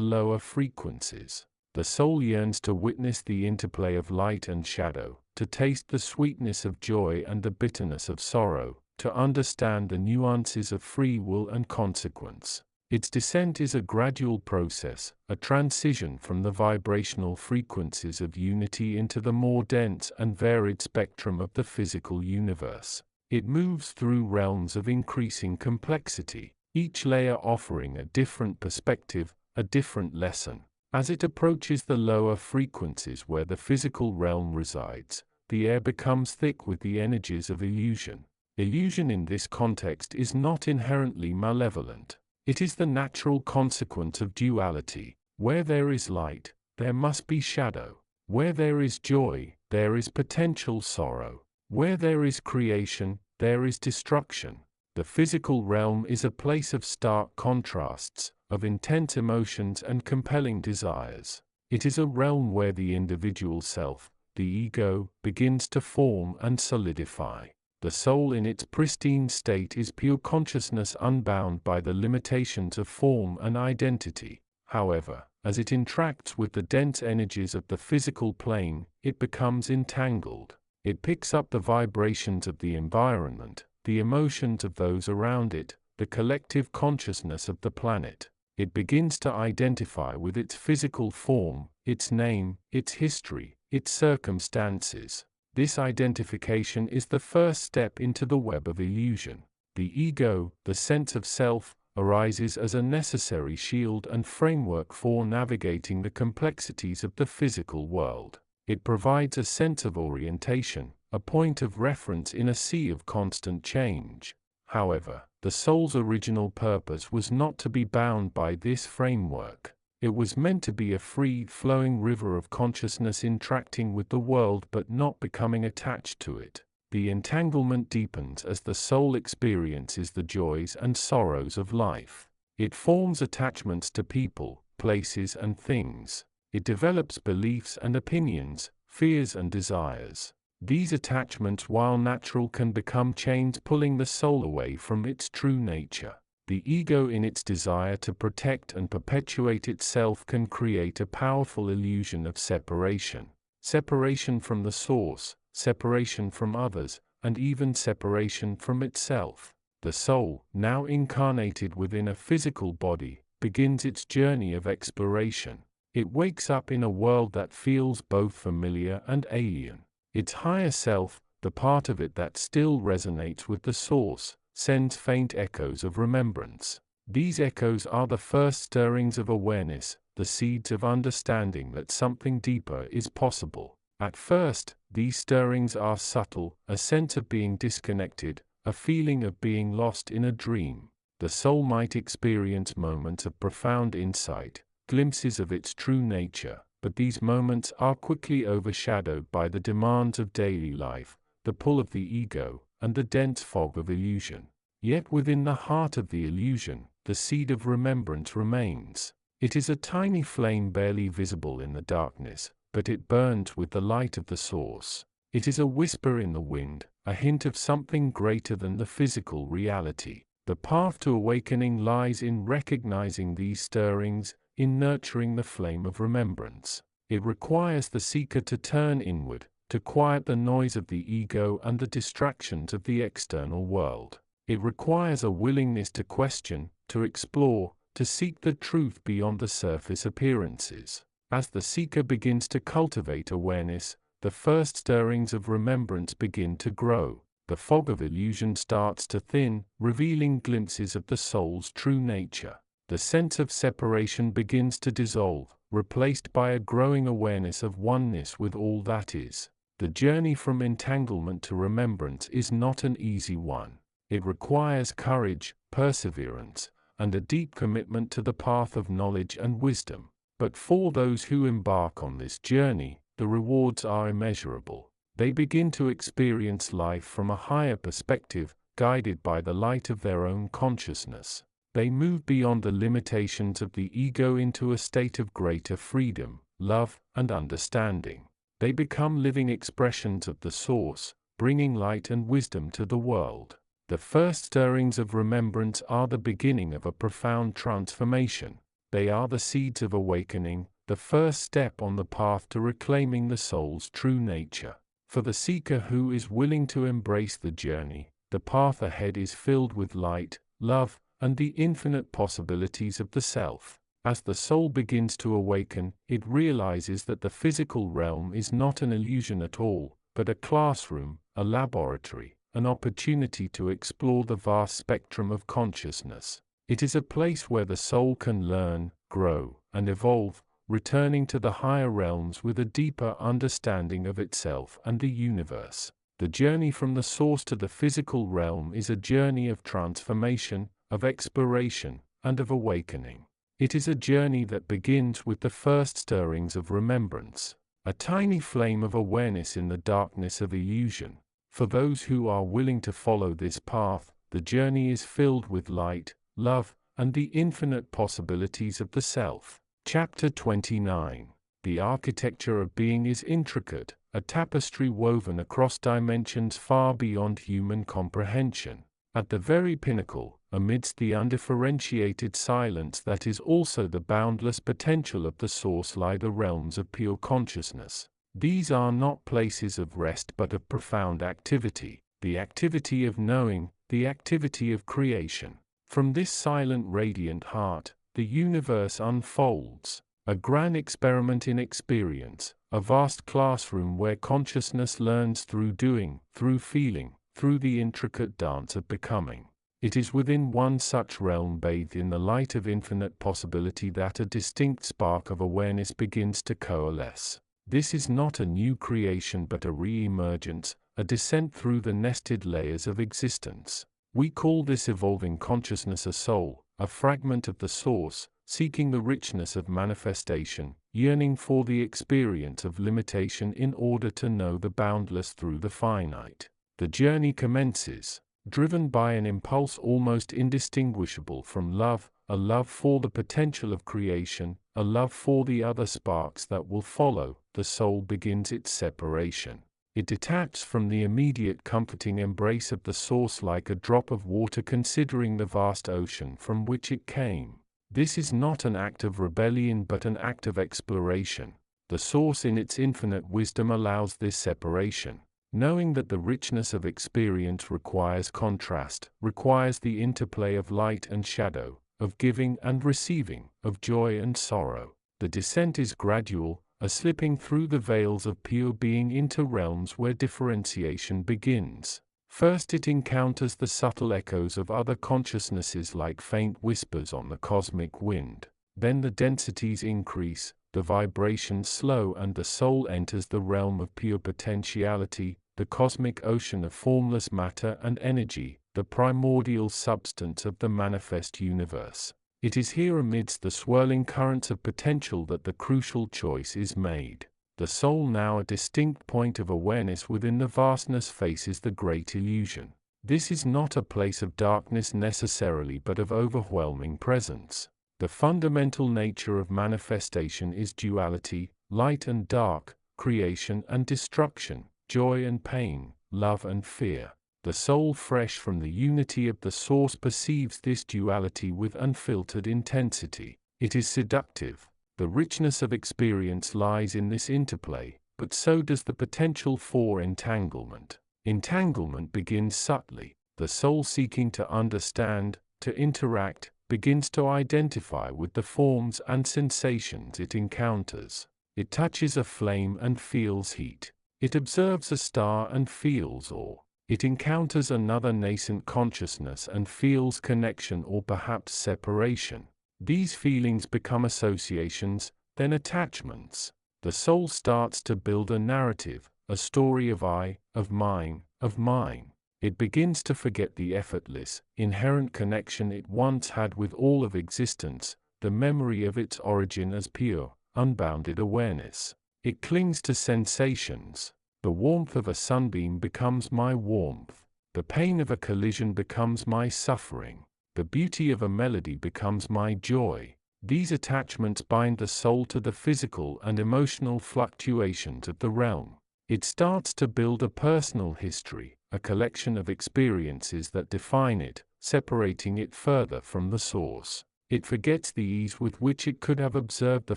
lower frequencies. The soul yearns to witness the interplay of light and shadow, to taste the sweetness of joy and the bitterness of sorrow, to understand the nuances of free will and consequence. Its descent is a gradual process, a transition from the vibrational frequencies of unity into the more dense and varied spectrum of the physical universe. It moves through realms of increasing complexity, each layer offering a different perspective, a different lesson. As it approaches the lower frequencies where the physical realm resides, the air becomes thick with the energies of illusion. Illusion in this context is not inherently malevolent. It is the natural consequence of duality. Where there is light, there must be shadow. Where there is joy, there is potential sorrow. Where there is creation, there is destruction. The physical realm is a place of stark contrasts, of intense emotions and compelling desires. It is a realm where the individual self, the ego, begins to form and solidify. The soul in its pristine state is pure consciousness, unbound by the limitations of form and identity. However, as it interacts with the dense energies of the physical plane, it becomes entangled. It picks up the vibrations of the environment, the emotions of those around it, the collective consciousness of the planet. It begins to identify with its physical form, its name, its history, its circumstances. This identification is the first step into the web of illusion. The ego, the sense of self, arises as a necessary shield and framework for navigating the complexities of the physical world. It provides a sense of orientation, a point of reference in a sea of constant change. However, the soul's original purpose was not to be bound by this framework. It was meant to be a free-flowing river of consciousness, interacting with the world but not becoming attached to it. The entanglement deepens as the soul experiences the joys and sorrows of life. It forms attachments to people, places and things. It develops beliefs and opinions, fears and desires. These attachments, while natural, can become chains pulling the soul away from its true nature. The ego, in its desire to protect and perpetuate itself, can create a powerful illusion of separation. Separation from the source, separation from others, and even separation from itself. The soul, now incarnated within a physical body, begins its journey of exploration. It wakes up in a world that feels both familiar and alien. Its higher self, the part of it that still resonates with the source, sends faint echoes of remembrance. These echoes are the first stirrings of awareness, the seeds of understanding that something deeper is possible. At first, these stirrings are subtle, a sense of being disconnected, a feeling of being lost in a dream. The soul might experience moments of profound insight, glimpses of its true nature, but these moments are quickly overshadowed by the demands of daily life, the pull of the ego, and the dense fog of illusion. Yet within the heart of the illusion, the seed of remembrance remains. It is a tiny flame barely visible in the darkness, but it burns with the light of the source. It is a whisper in the wind, a hint of something greater than the physical reality. The path to awakening lies in recognizing these stirrings, in nurturing the flame of remembrance. It requires the seeker to turn inward, to quiet the noise of the ego and the distractions of the external world. It requires a willingness to question, to explore, to seek the truth beyond the surface appearances. As the seeker begins to cultivate awareness, the first stirrings of remembrance begin to grow. The fog of illusion starts to thin, revealing glimpses of the soul's true nature. The sense of separation begins to dissolve, replaced by a growing awareness of oneness with all that is. The journey from entanglement to remembrance is not an easy one. It requires courage, perseverance, and a deep commitment to the path of knowledge and wisdom. But for those who embark on this journey, the rewards are immeasurable. They begin to experience life from a higher perspective, guided by the light of their own consciousness. They move beyond the limitations of the ego into a state of greater freedom, love, and understanding. They become living expressions of the source, bringing light and wisdom to the world. The first stirrings of remembrance are the beginning of a profound transformation. They are the seeds of awakening, the first step on the path to reclaiming the soul's true nature. For the seeker who is willing to embrace the journey, the path ahead is filled with light, love, and the infinite possibilities of the self. As the soul begins to awaken, it realizes that the physical realm is not an illusion at all, but a classroom, a laboratory, an opportunity to explore the vast spectrum of consciousness. It is a place where the soul can learn, grow, and evolve, returning to the higher realms with a deeper understanding of itself and the universe. The journey from the source to the physical realm is a journey of transformation, of exploration, and of awakening. It is a journey that begins with the first stirrings of remembrance, a tiny flame of awareness in the darkness of illusion. For those who are willing to follow this path, the journey is filled with light, love, and the infinite possibilities of the self. Chapter 29. The architecture of being is intricate, a tapestry woven across dimensions far beyond human comprehension. At the very pinnacle, amidst the undifferentiated silence that is also the boundless potential of the source, lie the realms of pure consciousness. These are not places of rest but of profound activity, the activity of knowing, the activity of creation. From this silent radiant heart, the universe unfolds, a grand experiment in experience, a vast classroom where consciousness learns through doing, through feeling, through the intricate dance of becoming. It is within one such realm bathed in the light of infinite possibility that a distinct spark of awareness begins to coalesce. This is not a new creation but a re-emergence, a descent through the nested layers of existence. We call this evolving consciousness a soul, a fragment of the source, seeking the richness of manifestation, yearning for the experience of limitation in order to know the boundless through the finite. The journey commences, driven by an impulse almost indistinguishable from love, a love for the potential of creation, a love for the other sparks that will follow. The soul begins its separation. It detaches from the immediate comforting embrace of the source like a drop of water considering the vast ocean from which it came. This is not an act of rebellion but an act of exploration. The source in its infinite wisdom allows this separation, knowing that the richness of experience requires contrast, requires the interplay of light and shadow, of giving and receiving, of joy and sorrow. The descent is gradual, a slipping through the veils of pure being into realms where differentiation begins. First it encounters the subtle echoes of other consciousnesses like faint whispers on the cosmic wind. Then the densities increase, the vibrations slow and the soul enters the realm of pure potentiality, the cosmic ocean of formless matter and energy, the primordial substance of the manifest universe. It is here amidst the swirling currents of potential that the crucial choice is made. The soul, now a distinct point of awareness within the vastness, faces the great illusion. This is not a place of darkness necessarily, but of overwhelming presence. The fundamental nature of manifestation is duality, light and dark, creation and destruction, joy and pain, love and fear. The soul, fresh from the unity of the source, perceives this duality with unfiltered intensity. It is seductive. The richness of experience lies in this interplay, but so does the potential for entanglement. Entanglement begins subtly. The soul, seeking to understand, to interact, begins to identify with the forms and sensations it encounters. It touches a flame and feels heat. It observes a star and feels awe. It encounters another nascent consciousness and feels connection or perhaps separation. These feelings become associations, then attachments. The soul starts to build a narrative, a story of I, of mine, of mine. It begins to forget the effortless, inherent connection it once had with all of existence, the memory of its origin as pure, unbounded awareness. It clings to sensations. The warmth of a sunbeam becomes my warmth. The pain of a collision becomes my suffering. The beauty of a melody becomes my joy. These attachments bind the soul to the physical and emotional fluctuations of the realm. It starts to build a personal history, a collection of experiences that define it, separating it further from the source. It forgets the ease with which it could have observed the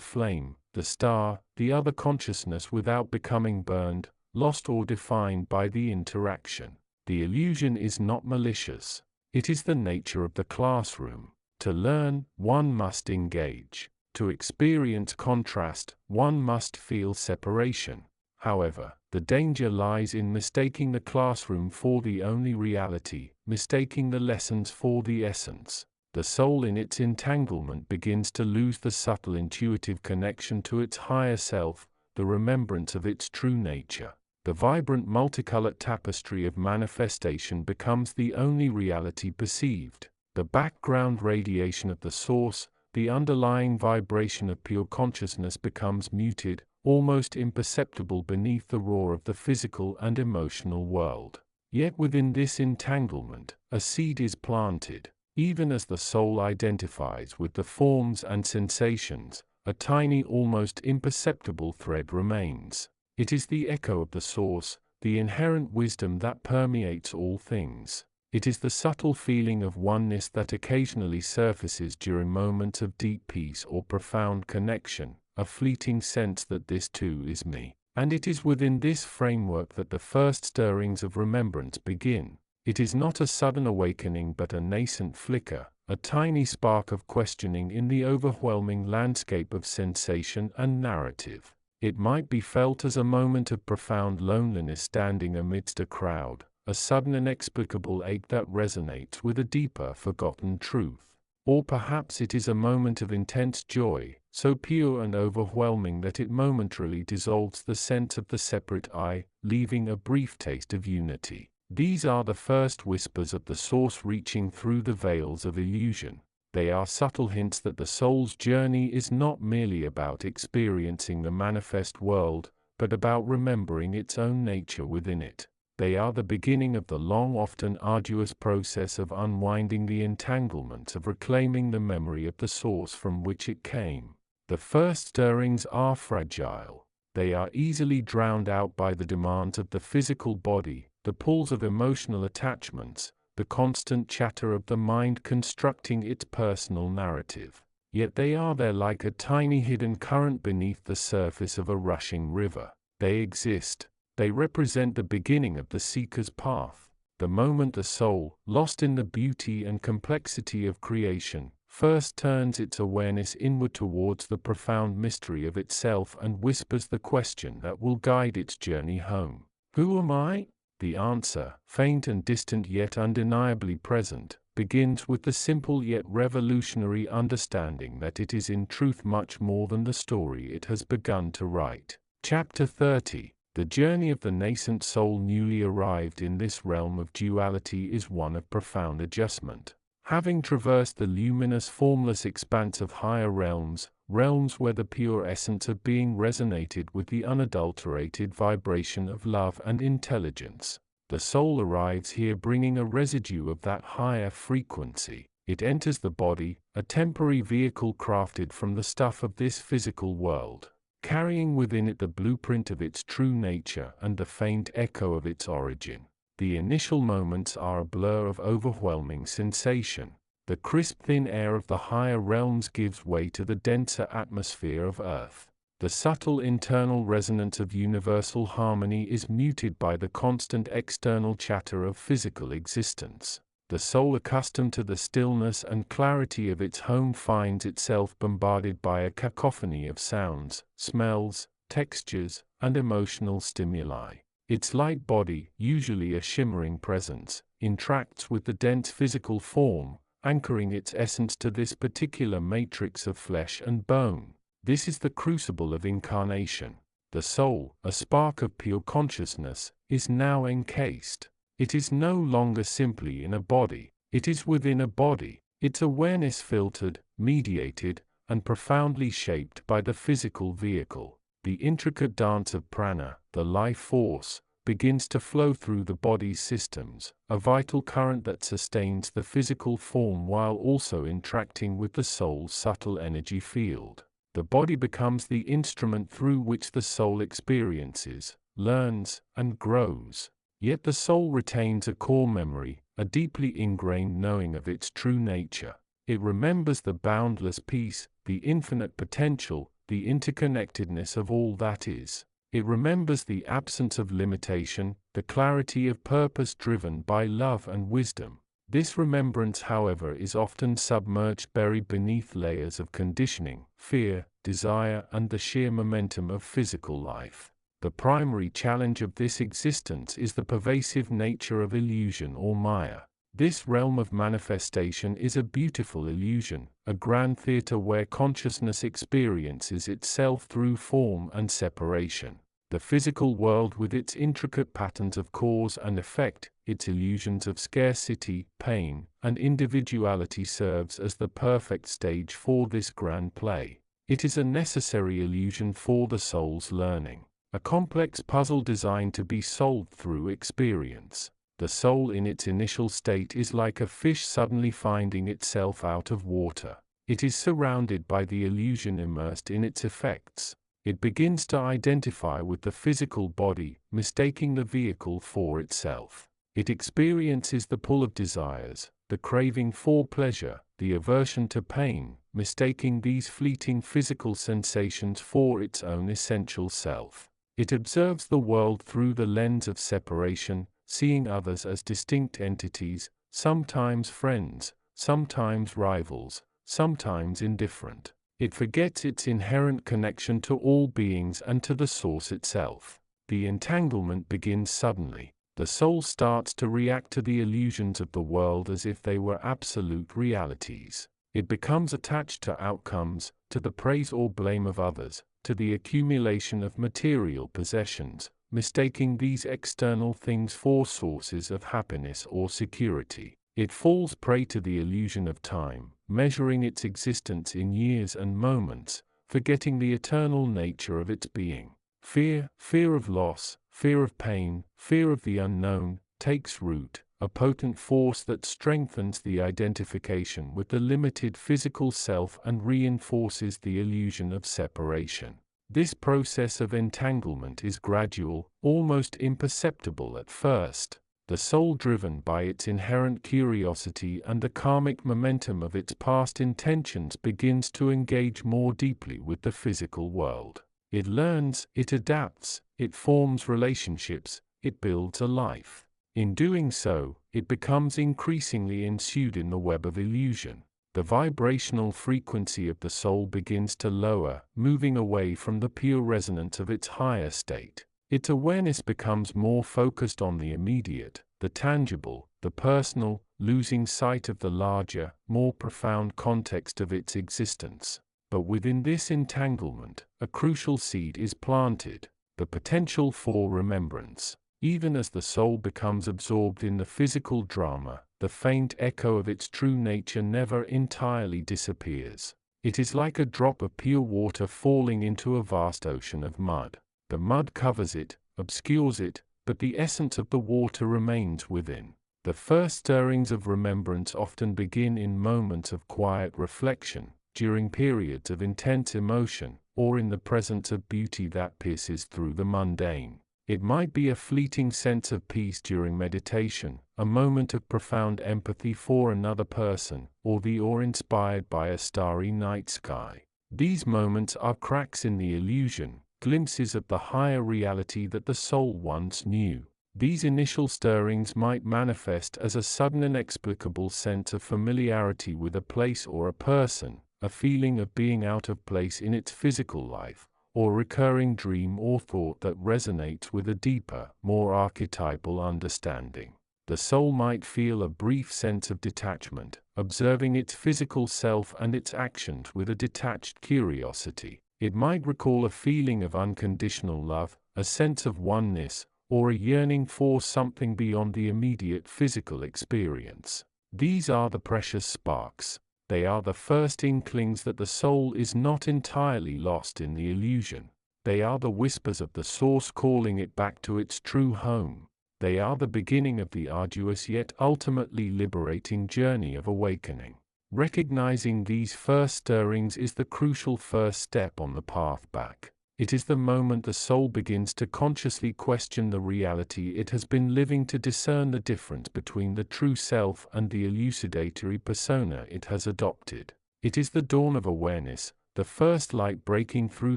flame, the star, the other consciousness without becoming burned, lost or defined by the interaction. The illusion is not malicious. It is the nature of the classroom. To learn, one must engage. To experience contrast, one must feel separation. However, the danger lies in mistaking the classroom for the only reality, mistaking the lessons for the essence. The soul in its entanglement begins to lose the subtle intuitive connection to its higher self, the remembrance of its true nature. The vibrant multicolored tapestry of manifestation becomes the only reality perceived. The background radiation of the source, the underlying vibration of pure consciousness, becomes muted, almost imperceptible beneath the roar of the physical and emotional world. Yet within this entanglement, a seed is planted. Even as the soul identifies with the forms and sensations, a tiny, almost imperceptible thread remains. It is the echo of the source, the inherent wisdom that permeates all things. It is the subtle feeling of oneness that occasionally surfaces during moments of deep peace or profound connection, a fleeting sense that this too is me. And it is within this framework that the first stirrings of remembrance begin. It is not a sudden awakening but a nascent flicker, a tiny spark of questioning in the overwhelming landscape of sensation and narrative. It might be felt as a moment of profound loneliness standing amidst a crowd, a sudden inexplicable ache that resonates with a deeper forgotten truth. Or perhaps it is a moment of intense joy, so pure and overwhelming that it momentarily dissolves the sense of the separate I, leaving a brief taste of unity. These are the first whispers of the source reaching through the veils of illusion. They are subtle hints that the soul's journey is not merely about experiencing the manifest world, but about remembering its own nature within it. They are the beginning of the long, often arduous process of unwinding the entanglements, of reclaiming the memory of the source from which it came. The first stirrings are fragile. They are easily drowned out by the demands of the physical body, the pulls of emotional attachments, the constant chatter of the mind constructing its personal narrative. Yet they are there like a tiny hidden current beneath the surface of a rushing river. They exist. They represent the beginning of the seeker's path. The moment the soul, lost in the beauty and complexity of creation, first turns its awareness inward towards the profound mystery of itself and whispers the question that will guide its journey home. Who am I? The answer, faint and distant yet undeniably present, begins with the simple yet revolutionary understanding that it is in truth much more than the story it has begun to write. Chapter 30. The journey of the nascent soul newly arrived in this realm of duality is one of profound adjustment. Having traversed the luminous, formless expanse of higher realms, realms where the pure essence of being resonated with the unadulterated vibration of love and intelligence, the soul arrives here bringing a residue of that higher frequency. It enters the body, a temporary vehicle crafted from the stuff of this physical world, carrying within it the blueprint of its true nature and the faint echo of its origin. The initial moments are a blur of overwhelming sensation. The crisp thin air of the higher realms gives way to the denser atmosphere of Earth. The subtle internal resonance of universal harmony is muted by the constant external chatter of physical existence. The soul, accustomed to the stillness and clarity of its home, finds itself bombarded by a cacophony of sounds, smells, textures, and emotional stimuli. Its light body, usually a shimmering presence, interacts with the dense physical form, anchoring its essence to this particular matrix of flesh and bone. This is the crucible of incarnation. The soul, a spark of pure consciousness, is now encased. It is no longer simply in a body, it is within a body, its awareness filtered, mediated, and profoundly shaped by the physical vehicle. The intricate dance of prana, the life force, begins to flow through the body's systems, a vital current that sustains the physical form while also interacting with the soul's subtle energy field. The body becomes the instrument through which the soul experiences, learns, and grows. Yet the soul retains a core memory, a deeply ingrained knowing of its true nature. It remembers the boundless peace, the infinite potential, the interconnectedness of all that is. It remembers the absence of limitation, the clarity of purpose driven by love and wisdom. This remembrance, however, is often submerged, buried beneath layers of conditioning, fear, desire, and the sheer momentum of physical life. The primary challenge of this existence is the pervasive nature of illusion or maya. This realm of manifestation is a beautiful illusion, a grand theater where consciousness experiences itself through form and separation. The physical world, with its intricate patterns of cause and effect, its illusions of scarcity, pain, and individuality, serves as the perfect stage for this grand play. It is a necessary illusion for the soul's learning, a complex puzzle designed to be solved through experience. The soul in its initial state is like a fish suddenly finding itself out of water. It is surrounded by the illusion, immersed in its effects. It begins to identify with the physical body, mistaking the vehicle for itself. It experiences the pull of desires, the craving for pleasure, the aversion to pain, mistaking these fleeting physical sensations for its own essential self. It observes the world through the lens of separation, seeing others as distinct entities, sometimes friends, sometimes rivals, sometimes indifferent. It forgets its inherent connection to all beings and to the source itself. The entanglement begins suddenly. The soul starts to react to the illusions of the world as if they were absolute realities. It becomes attached to outcomes, to the praise or blame of others, to the accumulation of material possessions, mistaking these external things for sources of happiness or security. It falls prey to the illusion of time, measuring its existence in years and moments, forgetting the eternal nature of its being. Fear of loss, fear of pain, fear of the unknown, takes root, a potent force that strengthens the identification with the limited physical self and reinforces the illusion of separation. This process of entanglement is gradual, almost imperceptible at first. The soul, driven by its inherent curiosity and the karmic momentum of its past intentions, begins to engage more deeply with the physical world. It learns, it adapts, it forms relationships, it builds a life. In doing so, it becomes increasingly ensued in the web of illusion. The vibrational frequency of the soul begins to lower, moving away from the pure resonance of its higher state. Its awareness becomes more focused on the immediate, the tangible, the personal, losing sight of the larger, more profound context of its existence. But within this entanglement, a crucial seed is planted. the potential for remembrance. Even as the soul becomes absorbed in the physical drama, the faint echo of its true nature never entirely disappears. It is like a drop of pure water falling into a vast ocean of mud. The mud covers it, obscures it, but the essence of the water remains within. The first stirrings of remembrance often begin in moments of quiet reflection, during periods of intense emotion, or in the presence of beauty that pierces through the mundane. It might be a fleeting sense of peace during meditation, a moment of profound empathy for another person, or the awe inspired by a starry night sky. These moments are cracks in the illusion, glimpses of the higher reality that the soul once knew. These initial stirrings might manifest as a sudden inexplicable sense of familiarity with a place or a person, a feeling of being out of place in its physical life, or recurring dream or thought that resonates with a deeper, more archetypal understanding. The soul might feel a brief sense of detachment, observing its physical self and its actions with a detached curiosity. It might recall a feeling of unconditional love, a sense of oneness, or a yearning for something beyond the immediate physical experience. These are the precious sparks. They are the first inklings that the soul is not entirely lost in the illusion. They are the whispers of the source calling it back to its true home. They are the beginning of the arduous yet ultimately liberating journey of awakening. Recognizing these first stirrings is the crucial first step on the path back. It is the moment the soul begins to consciously question the reality it has been living, to discern the difference between the true self and the elucidatory persona it has adopted. It is the dawn of awareness, the first light breaking through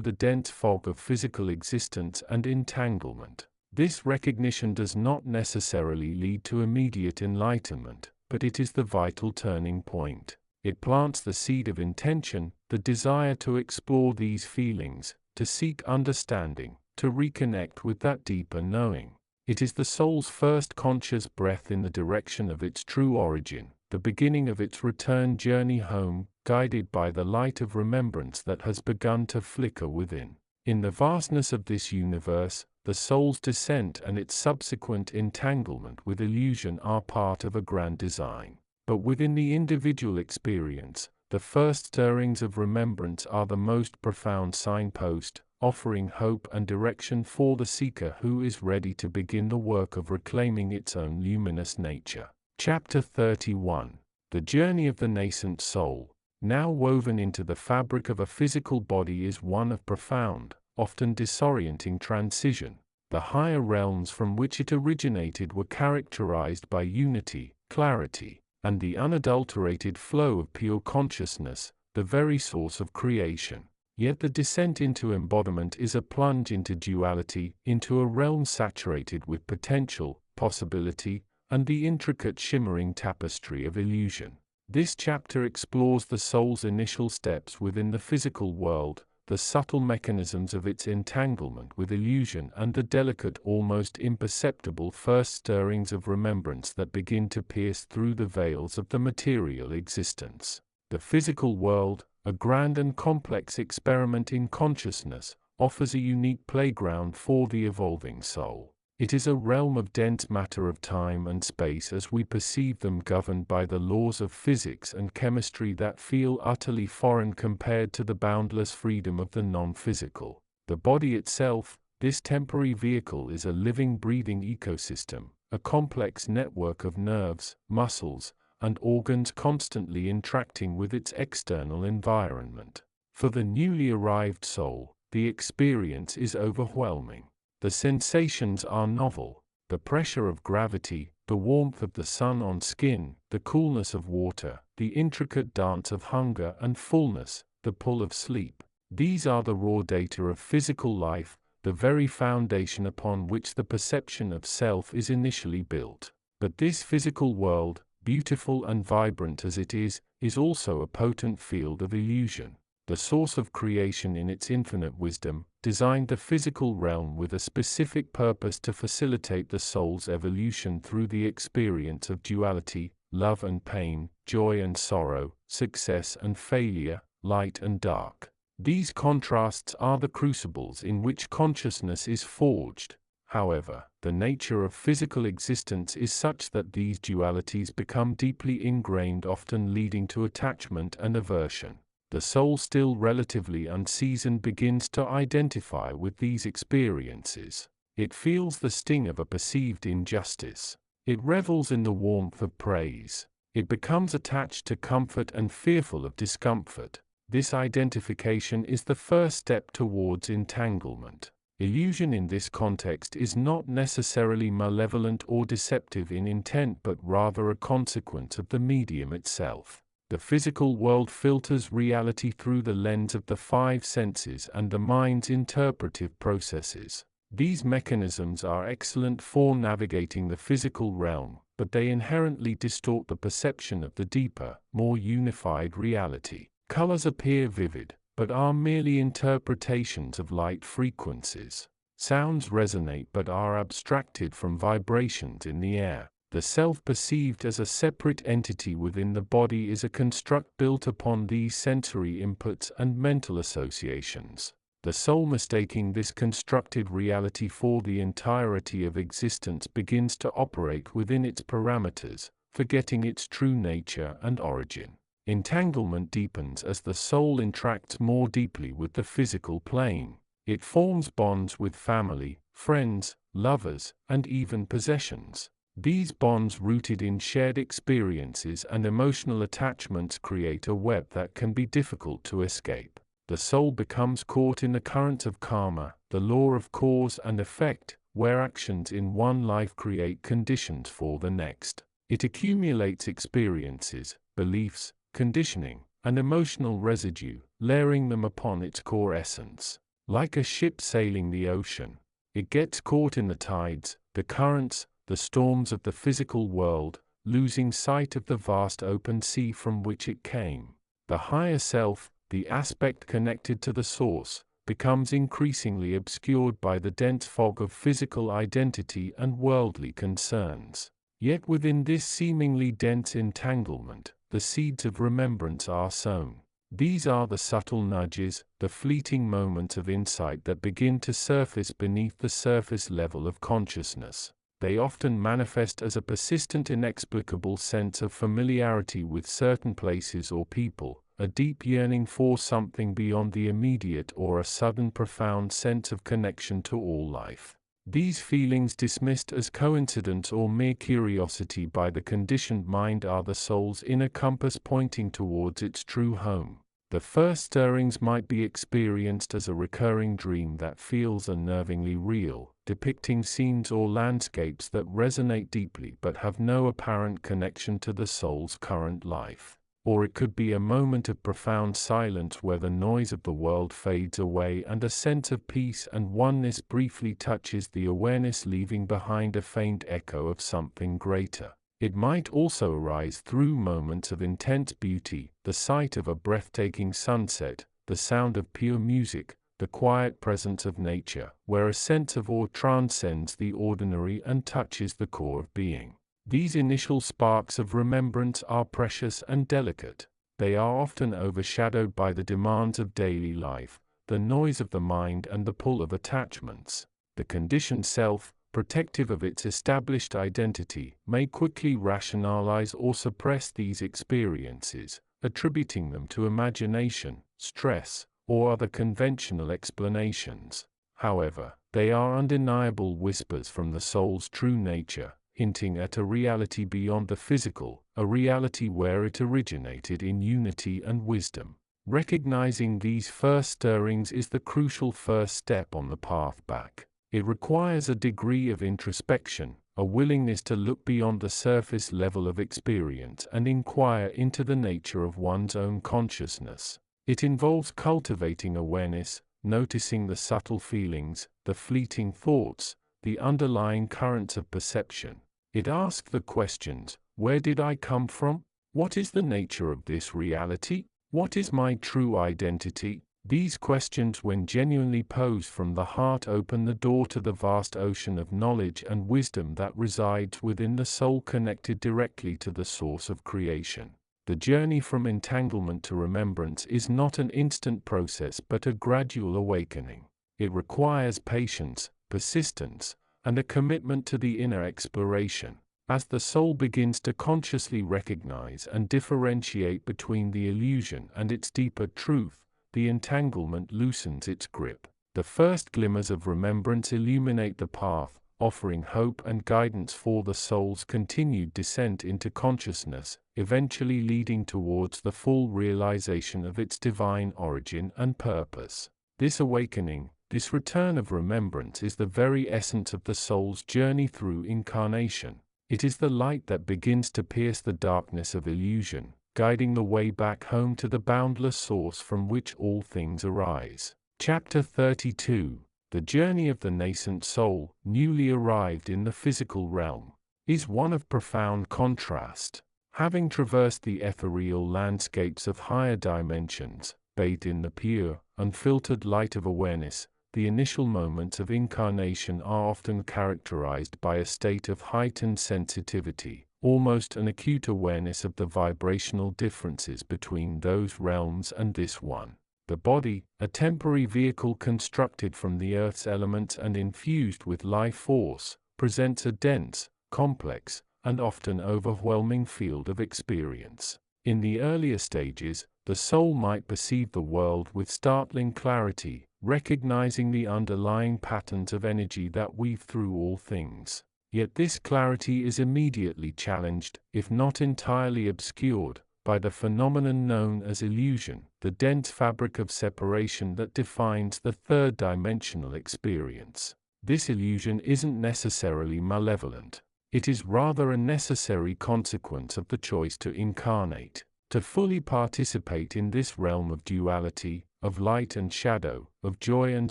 the dense fog of physical existence and entanglement. This recognition does not necessarily lead to immediate enlightenment, but it is the vital turning point. It plants the seed of intention, the desire to explore these feelings, to seek understanding, to reconnect with that deeper knowing. It is the soul's first conscious breath in the direction of its true origin, the beginning of its return journey home, guided by the light of remembrance that has begun to flicker within. In the vastness of this universe, the soul's descent and its subsequent entanglement with illusion are part of a grand design. But within the individual experience, the first stirrings of remembrance are the most profound signpost, offering hope and direction for the seeker who is ready to begin the work of reclaiming its own luminous nature. Chapter 31. The Journey of the Nascent Soul, now woven into the fabric of a physical body, is one of profound, often disorienting transition. The higher realms from which it originated were characterized by unity, clarity, and the unadulterated flow of pure consciousness, the very source of creation. Yet the descent into embodiment is a plunge into duality, into a realm saturated with potential, possibility, and the intricate shimmering tapestry of illusion. This chapter explores the soul's initial steps within the physical world, the subtle mechanisms of its entanglement with illusion, and the delicate, almost imperceptible first stirrings of remembrance that begin to pierce through the veils of the material existence. The physical world, a grand and complex experiment in consciousness, offers a unique playground for the evolving soul. It is a realm of dense matter of time and space as we perceive them, governed by the laws of physics and chemistry that feel utterly foreign compared to the boundless freedom of the non-physical. The body itself, this temporary vehicle, is a living, breathing ecosystem, a complex network of nerves, muscles, and organs constantly interacting with its external environment. For the newly arrived soul, the experience is overwhelming. The sensations are novel: the pressure of gravity, the warmth of the sun on skin, the coolness of water, the intricate dance of hunger and fullness, the pull of sleep. These are the raw data of physical life, the very foundation upon which the perception of self is initially built. But this physical world, beautiful and vibrant as it is also a potent field of illusion. The source of creation, in its infinite wisdom, designed the physical realm with a specific purpose to facilitate the soul's evolution through the experience of duality, love and pain, joy and sorrow, success and failure, light and dark. These contrasts are the crucibles in which consciousness is forged. However, the nature of physical existence is such that these dualities become deeply ingrained, often leading to attachment and aversion. The soul, still relatively unseasoned, begins to identify with these experiences. It feels the sting of a perceived injustice. It revels in the warmth of praise. It becomes attached to comfort and fearful of discomfort. This identification is the first step towards entanglement. Illusion in this context is not necessarily malevolent or deceptive in intent, but rather a consequence of the medium itself. The physical world filters reality through the lens of the five senses and the mind's interpretive processes. These mechanisms are excellent for navigating the physical realm, but they inherently distort the perception of the deeper, more unified reality. Colors appear vivid, but are merely interpretations of light frequencies. Sounds resonate but are abstracted from vibrations in the air. The self, perceived as a separate entity within the body, is a construct built upon these sensory inputs and mental associations. The soul, mistaking this constructed reality for the entirety of existence, begins to operate within its parameters, forgetting its true nature and origin. Entanglement deepens as the soul interacts more deeply with the physical plane. It forms bonds with family, friends, lovers, and even possessions. These bonds, rooted in shared experiences and emotional attachments, create a web that can be difficult to escape. The soul becomes caught in the current of karma, the law of cause and effect, where actions in one life create conditions for the next. It accumulates experiences, beliefs, conditioning, and emotional residue, layering them upon its core essence. Like a ship sailing the ocean, it gets caught in the tides, the currents, the storms of the physical world, losing sight of the vast open sea from which it came. The higher self, the aspect connected to the source, becomes increasingly obscured by the dense fog of physical identity and worldly concerns. Yet within this seemingly dense entanglement, the seeds of remembrance are sown. These are the subtle nudges, the fleeting moments of insight that begin to surface beneath the surface level of consciousness. They often manifest as a persistent, inexplicable sense of familiarity with certain places or people, a deep yearning for something beyond the immediate, or a sudden profound sense of connection to all life. These feelings, dismissed as coincidence or mere curiosity by the conditioned mind, are the soul's inner compass pointing towards its true home. The first stirrings might be experienced as a recurring dream that feels unnervingly real, depicting scenes or landscapes that resonate deeply but have no apparent connection to the soul's current life. Or it could be a moment of profound silence where the noise of the world fades away and a sense of peace and oneness briefly touches the awareness, leaving behind a faint echo of something greater. It might also arise through moments of intense beauty, the sight of a breathtaking sunset, the sound of pure music, the quiet presence of nature, where a sense of awe transcends the ordinary and touches the core of being. These initial sparks of remembrance are precious and delicate. They are often overshadowed by the demands of daily life, the noise of the mind, and the pull of attachments. The conditioned self, protective of its established identity, may quickly rationalize or suppress these experiences, attributing them to imagination, stress, or other conventional explanations. However, they are undeniable whispers from the soul's true nature, hinting at a reality beyond the physical, a reality where it originated in unity and wisdom. Recognizing these first stirrings is the crucial first step on the path back. It requires a degree of introspection, a willingness to look beyond the surface level of experience and inquire into the nature of one's own consciousness. It involves cultivating awareness, noticing the subtle feelings, the fleeting thoughts, the underlying currents of perception. It asks the questions: where did I come from? What is the nature of this reality? What is my true identity? These questions, when genuinely posed from the heart, open the door to the vast ocean of knowledge and wisdom that resides within the soul, connected directly to the source of creation. The journey from entanglement to remembrance is not an instant process but a gradual awakening. It requires patience, persistence, and a commitment to the inner exploration. As the soul begins to consciously recognize and differentiate between the illusion and its deeper truth, the entanglement loosens its grip. The first glimmers of remembrance illuminate the path, offering hope and guidance for the soul's continued descent into consciousness, eventually leading towards the full realization of its divine origin and purpose. This awakening, this return of remembrance, is the very essence of the soul's journey through incarnation. It is the light that begins to pierce the darkness of illusion, guiding the way back home to the boundless source from which all things arise. Chapter 32. The journey of the nascent soul, newly arrived in the physical realm, is one of profound contrast. Having traversed the ethereal landscapes of higher dimensions, bathed in the pure, unfiltered light of awareness, the initial moments of incarnation are often characterized by a state of heightened sensitivity, almost an acute awareness of the vibrational differences between those realms and this one. The body, a temporary vehicle constructed from the earth's elements and infused with life force, presents a dense, complex, and often overwhelming field of experience. In the earlier stages, the soul might perceive the world with startling clarity, recognizing the underlying patterns of energy that weave through all things. Yet this clarity is immediately challenged, if not entirely obscured, by the phenomenon known as illusion, the dense fabric of separation that defines the third-dimensional experience. This illusion isn't necessarily malevolent. It is rather a necessary consequence of the choice to incarnate. To fully participate in this realm of duality, of light and shadow, of joy and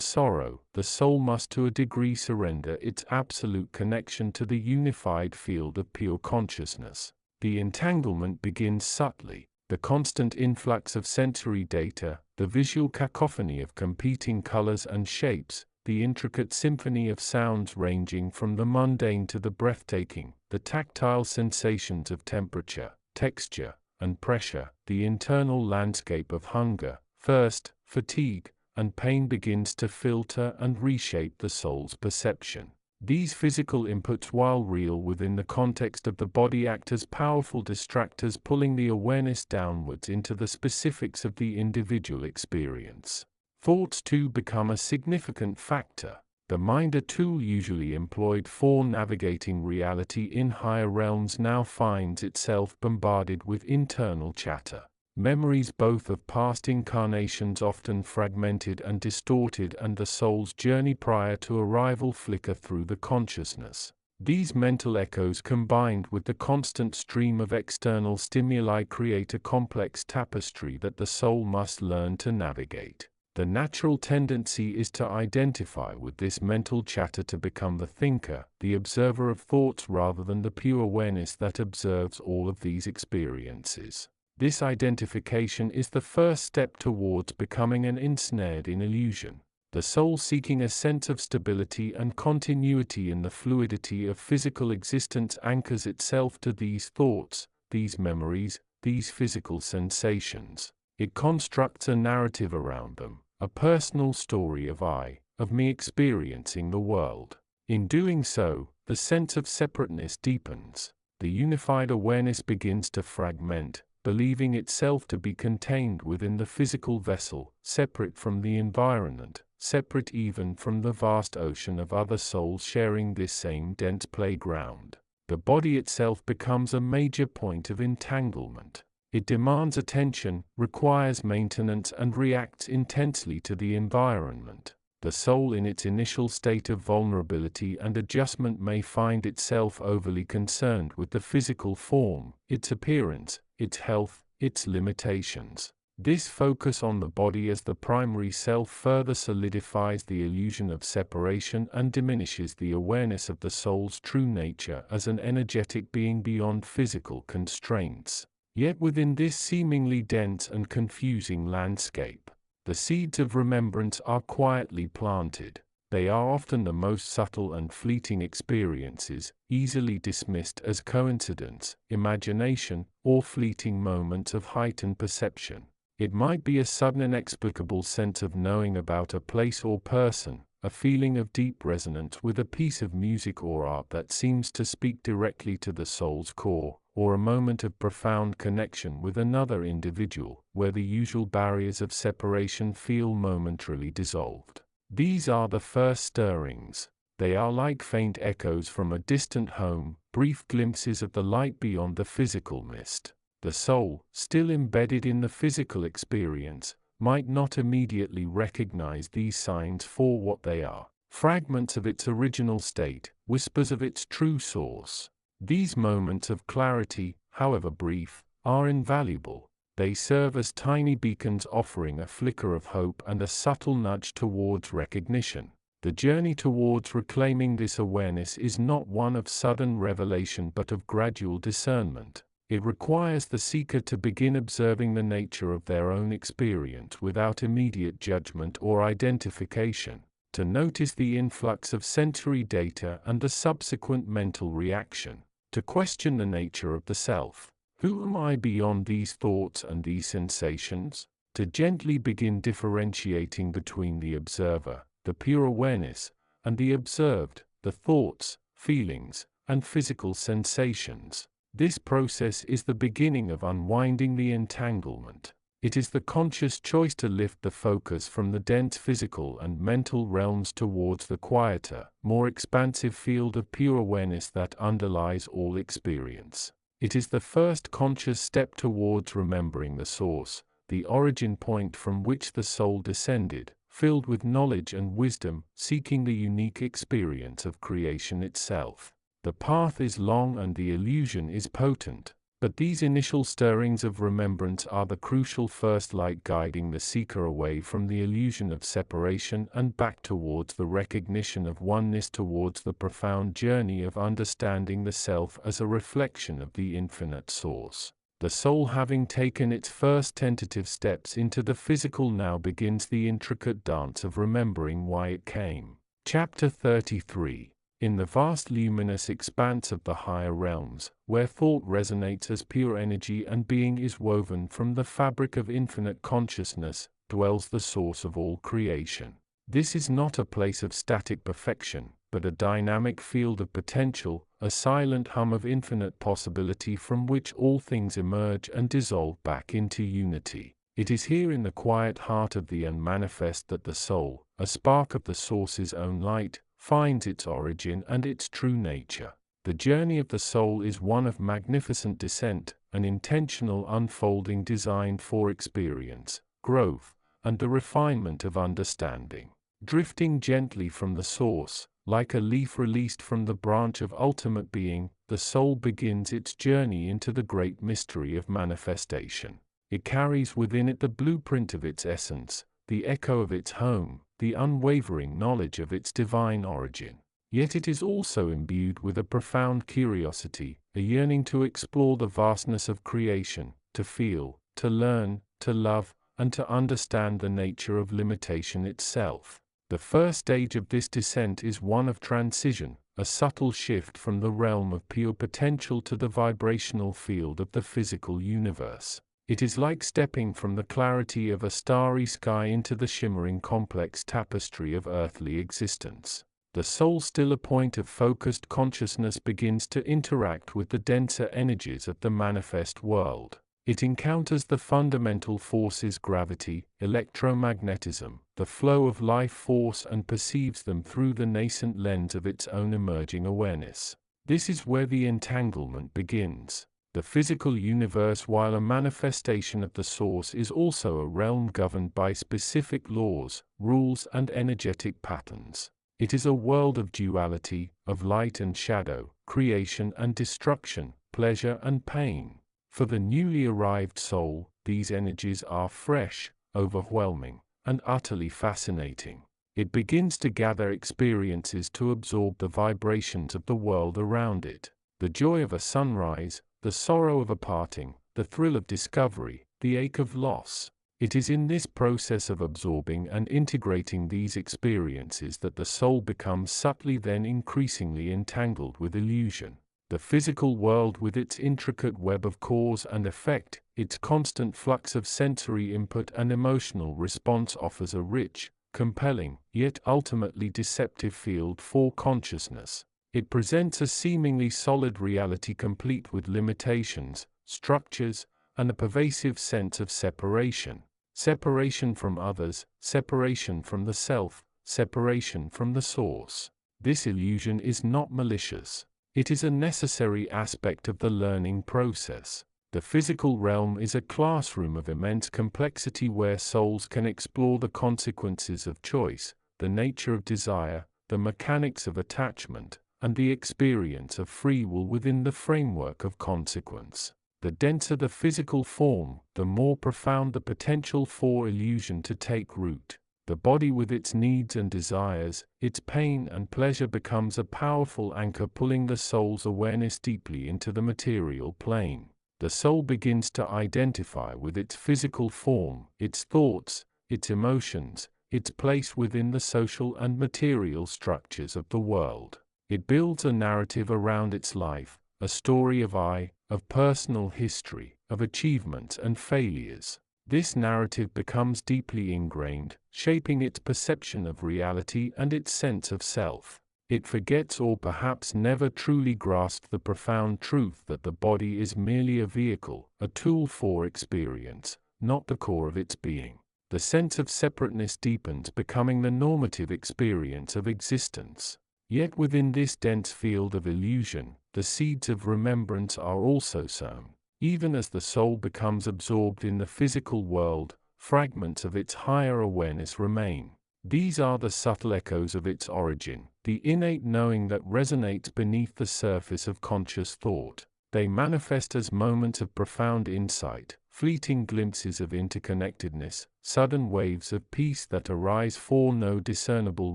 sorrow, the soul must to a degree surrender its absolute connection to the unified field of pure consciousness. The entanglement begins subtly. The constant influx of sensory data, the visual cacophony of competing colors and shapes, the intricate symphony of sounds ranging from the mundane to the breathtaking, the tactile sensations of temperature, texture, and pressure, the internal landscape of hunger, thirst, fatigue, and pain begins to filter and reshape the soul's perception. These physical inputs, while real within the context of the body, act as powerful distractors, pulling the awareness downwards into the specifics of the individual experience. Thoughts too become a significant factor. The mind, a tool usually employed for navigating reality in higher realms, now finds itself bombarded with internal chatter. Memories both of past incarnations, often fragmented and distorted, and the soul's journey prior to arrival flicker through the consciousness. These mental echoes, combined with the constant stream of external stimuli, create a complex tapestry that the soul must learn to navigate. The natural tendency is to identify with this mental chatter, to become the thinker, the observer of thoughts, rather than the pure awareness that observes all of these experiences. This identification is the first step towards becoming ensnared in illusion. The soul, seeking a sense of stability and continuity in the fluidity of physical existence, anchors itself to these thoughts, these memories, these physical sensations. It constructs a narrative around them, a personal story of me experiencing the world. In doing so, the sense of separateness deepens. The unified awareness begins to fragment, believing itself to be contained within the physical vessel, separate from the environment, separate even from the vast ocean of other souls sharing this same dense playground. The body itself becomes a major point of entanglement. It demands attention, requires maintenance, and reacts intensely to the environment. The soul, in its initial state of vulnerability and adjustment, may find itself overly concerned with the physical form, its appearance, its health, its limitations. This focus on the body as the primary self further solidifies the illusion of separation and diminishes the awareness of the soul's true nature as an energetic being beyond physical constraints. Yet within this seemingly dense and confusing landscape, the seeds of remembrance are quietly planted. They are often the most subtle and fleeting experiences, easily dismissed as coincidence, imagination, or fleeting moments of heightened perception. It might be a sudden inexplicable sense of knowing about a place or person, a feeling of deep resonance with a piece of music or art that seems to speak directly to the soul's core, or a moment of profound connection with another individual, where the usual barriers of separation feel momentarily dissolved. These are the first stirrings. They are like faint echoes from a distant home, brief glimpses of the light beyond the physical mist. The soul, still embedded in the physical experience, might not immediately recognize these signs for what they are: fragments of its original state, whispers of its true source. These moments of clarity, however brief, are invaluable. They serve as tiny beacons offering a flicker of hope and a subtle nudge towards recognition. The journey towards reclaiming this awareness is not one of sudden revelation but of gradual discernment. It requires the seeker to begin observing the nature of their own experience without immediate judgment or identification, to notice the influx of sensory data and the subsequent mental reaction, to question the nature of the self. Who am I beyond these thoughts and these sensations? To gently begin differentiating between the observer, the pure awareness, and the observed, the thoughts, feelings, and physical sensations. This process is the beginning of unwinding the entanglement. It is the conscious choice to lift the focus from the dense physical and mental realms towards the quieter, more expansive field of pure awareness that underlies all experience. It is the first conscious step towards remembering the source, the origin point from which the soul descended, filled with knowledge and wisdom, seeking the unique experience of creation itself. The path is long and the illusion is potent, but these initial stirrings of remembrance are the crucial first light guiding the seeker away from the illusion of separation and back towards the recognition of oneness, towards the profound journey of understanding the self as a reflection of the infinite source. The soul, having taken its first tentative steps into the physical, now begins the intricate dance of remembering why it came. Chapter 33. In the vast luminous expanse of the higher realms, where thought resonates as pure energy and being is woven from the fabric of infinite consciousness, dwells the source of all creation. This is not a place of static perfection, but a dynamic field of potential, a silent hum of infinite possibility from which all things emerge and dissolve back into unity. It is here in the quiet heart of the unmanifest that the soul, a spark of the source's own light, finds its origin and its true nature. The journey of the soul is one of magnificent descent, an intentional unfolding designed for experience, growth, and the refinement of understanding. Drifting gently from the source, like a leaf released from the branch of ultimate being, the soul begins its journey into the great mystery of manifestation. It carries within it the blueprint of its essence, the echo of its home, the unwavering knowledge of its divine origin. Yet it is also imbued with a profound curiosity, a yearning to explore the vastness of creation, to feel, to learn, to love, and to understand the nature of limitation itself. The first stage of this descent is one of transition, a subtle shift from the realm of pure potential to the vibrational field of the physical universe. It is like stepping from the clarity of a starry sky into the shimmering complex tapestry of earthly existence. The soul, still a point of focused consciousness, begins to interact with the denser energies of the manifest world. It encounters the fundamental forces: gravity, electromagnetism, the flow of life force, and perceives them through the nascent lens of its own emerging awareness. This is where the entanglement begins. The physical universe, while a manifestation of the source, is also a realm governed by specific laws, rules, and energetic patterns. It is a world of duality, of light and shadow, creation and destruction, pleasure and pain. For the newly arrived soul, these energies are fresh, overwhelming, and utterly fascinating. It begins to gather experiences to absorb the vibrations of the world around it. The joy of a sunrise, the sorrow of a parting, the thrill of discovery, the ache of loss. It is in this process of absorbing and integrating these experiences that the soul becomes subtly then increasingly entangled with illusion. The physical world with its intricate web of cause and effect, its constant flux of sensory input and emotional response offers a rich, compelling, yet ultimately deceptive field for consciousness. It presents a seemingly solid reality complete with limitations, structures, and a pervasive sense of separation. Separation from others, separation from the self, separation from the source. This illusion is not malicious. It is a necessary aspect of the learning process. The physical realm is a classroom of immense complexity where souls can explore the consequences of choice, the nature of desire, the mechanics of attachment, and the experience of free will within the framework of consequence. The denser the physical form, the more profound the potential for illusion to take root. The body with its needs and desires, its pain and pleasure becomes a powerful anchor pulling the soul's awareness deeply into the material plane. The soul begins to identify with its physical form, its thoughts, its emotions, its place within the social and material structures of the world. It builds a narrative around its life, a story of personal history, of achievements and failures. This narrative becomes deeply ingrained, shaping its perception of reality and its sense of self. It forgets or perhaps never truly grasps the profound truth that the body is merely a vehicle, a tool for experience, not the core of its being. The sense of separateness deepens, becoming the normative experience of existence. Yet within this dense field of illusion, the seeds of remembrance are also sown. Even as the soul becomes absorbed in the physical world, fragments of its higher awareness remain. These are the subtle echoes of its origin, the innate knowing that resonates beneath the surface of conscious thought. They manifest as moments of profound insight, fleeting glimpses of interconnectedness, sudden waves of peace that arise for no discernible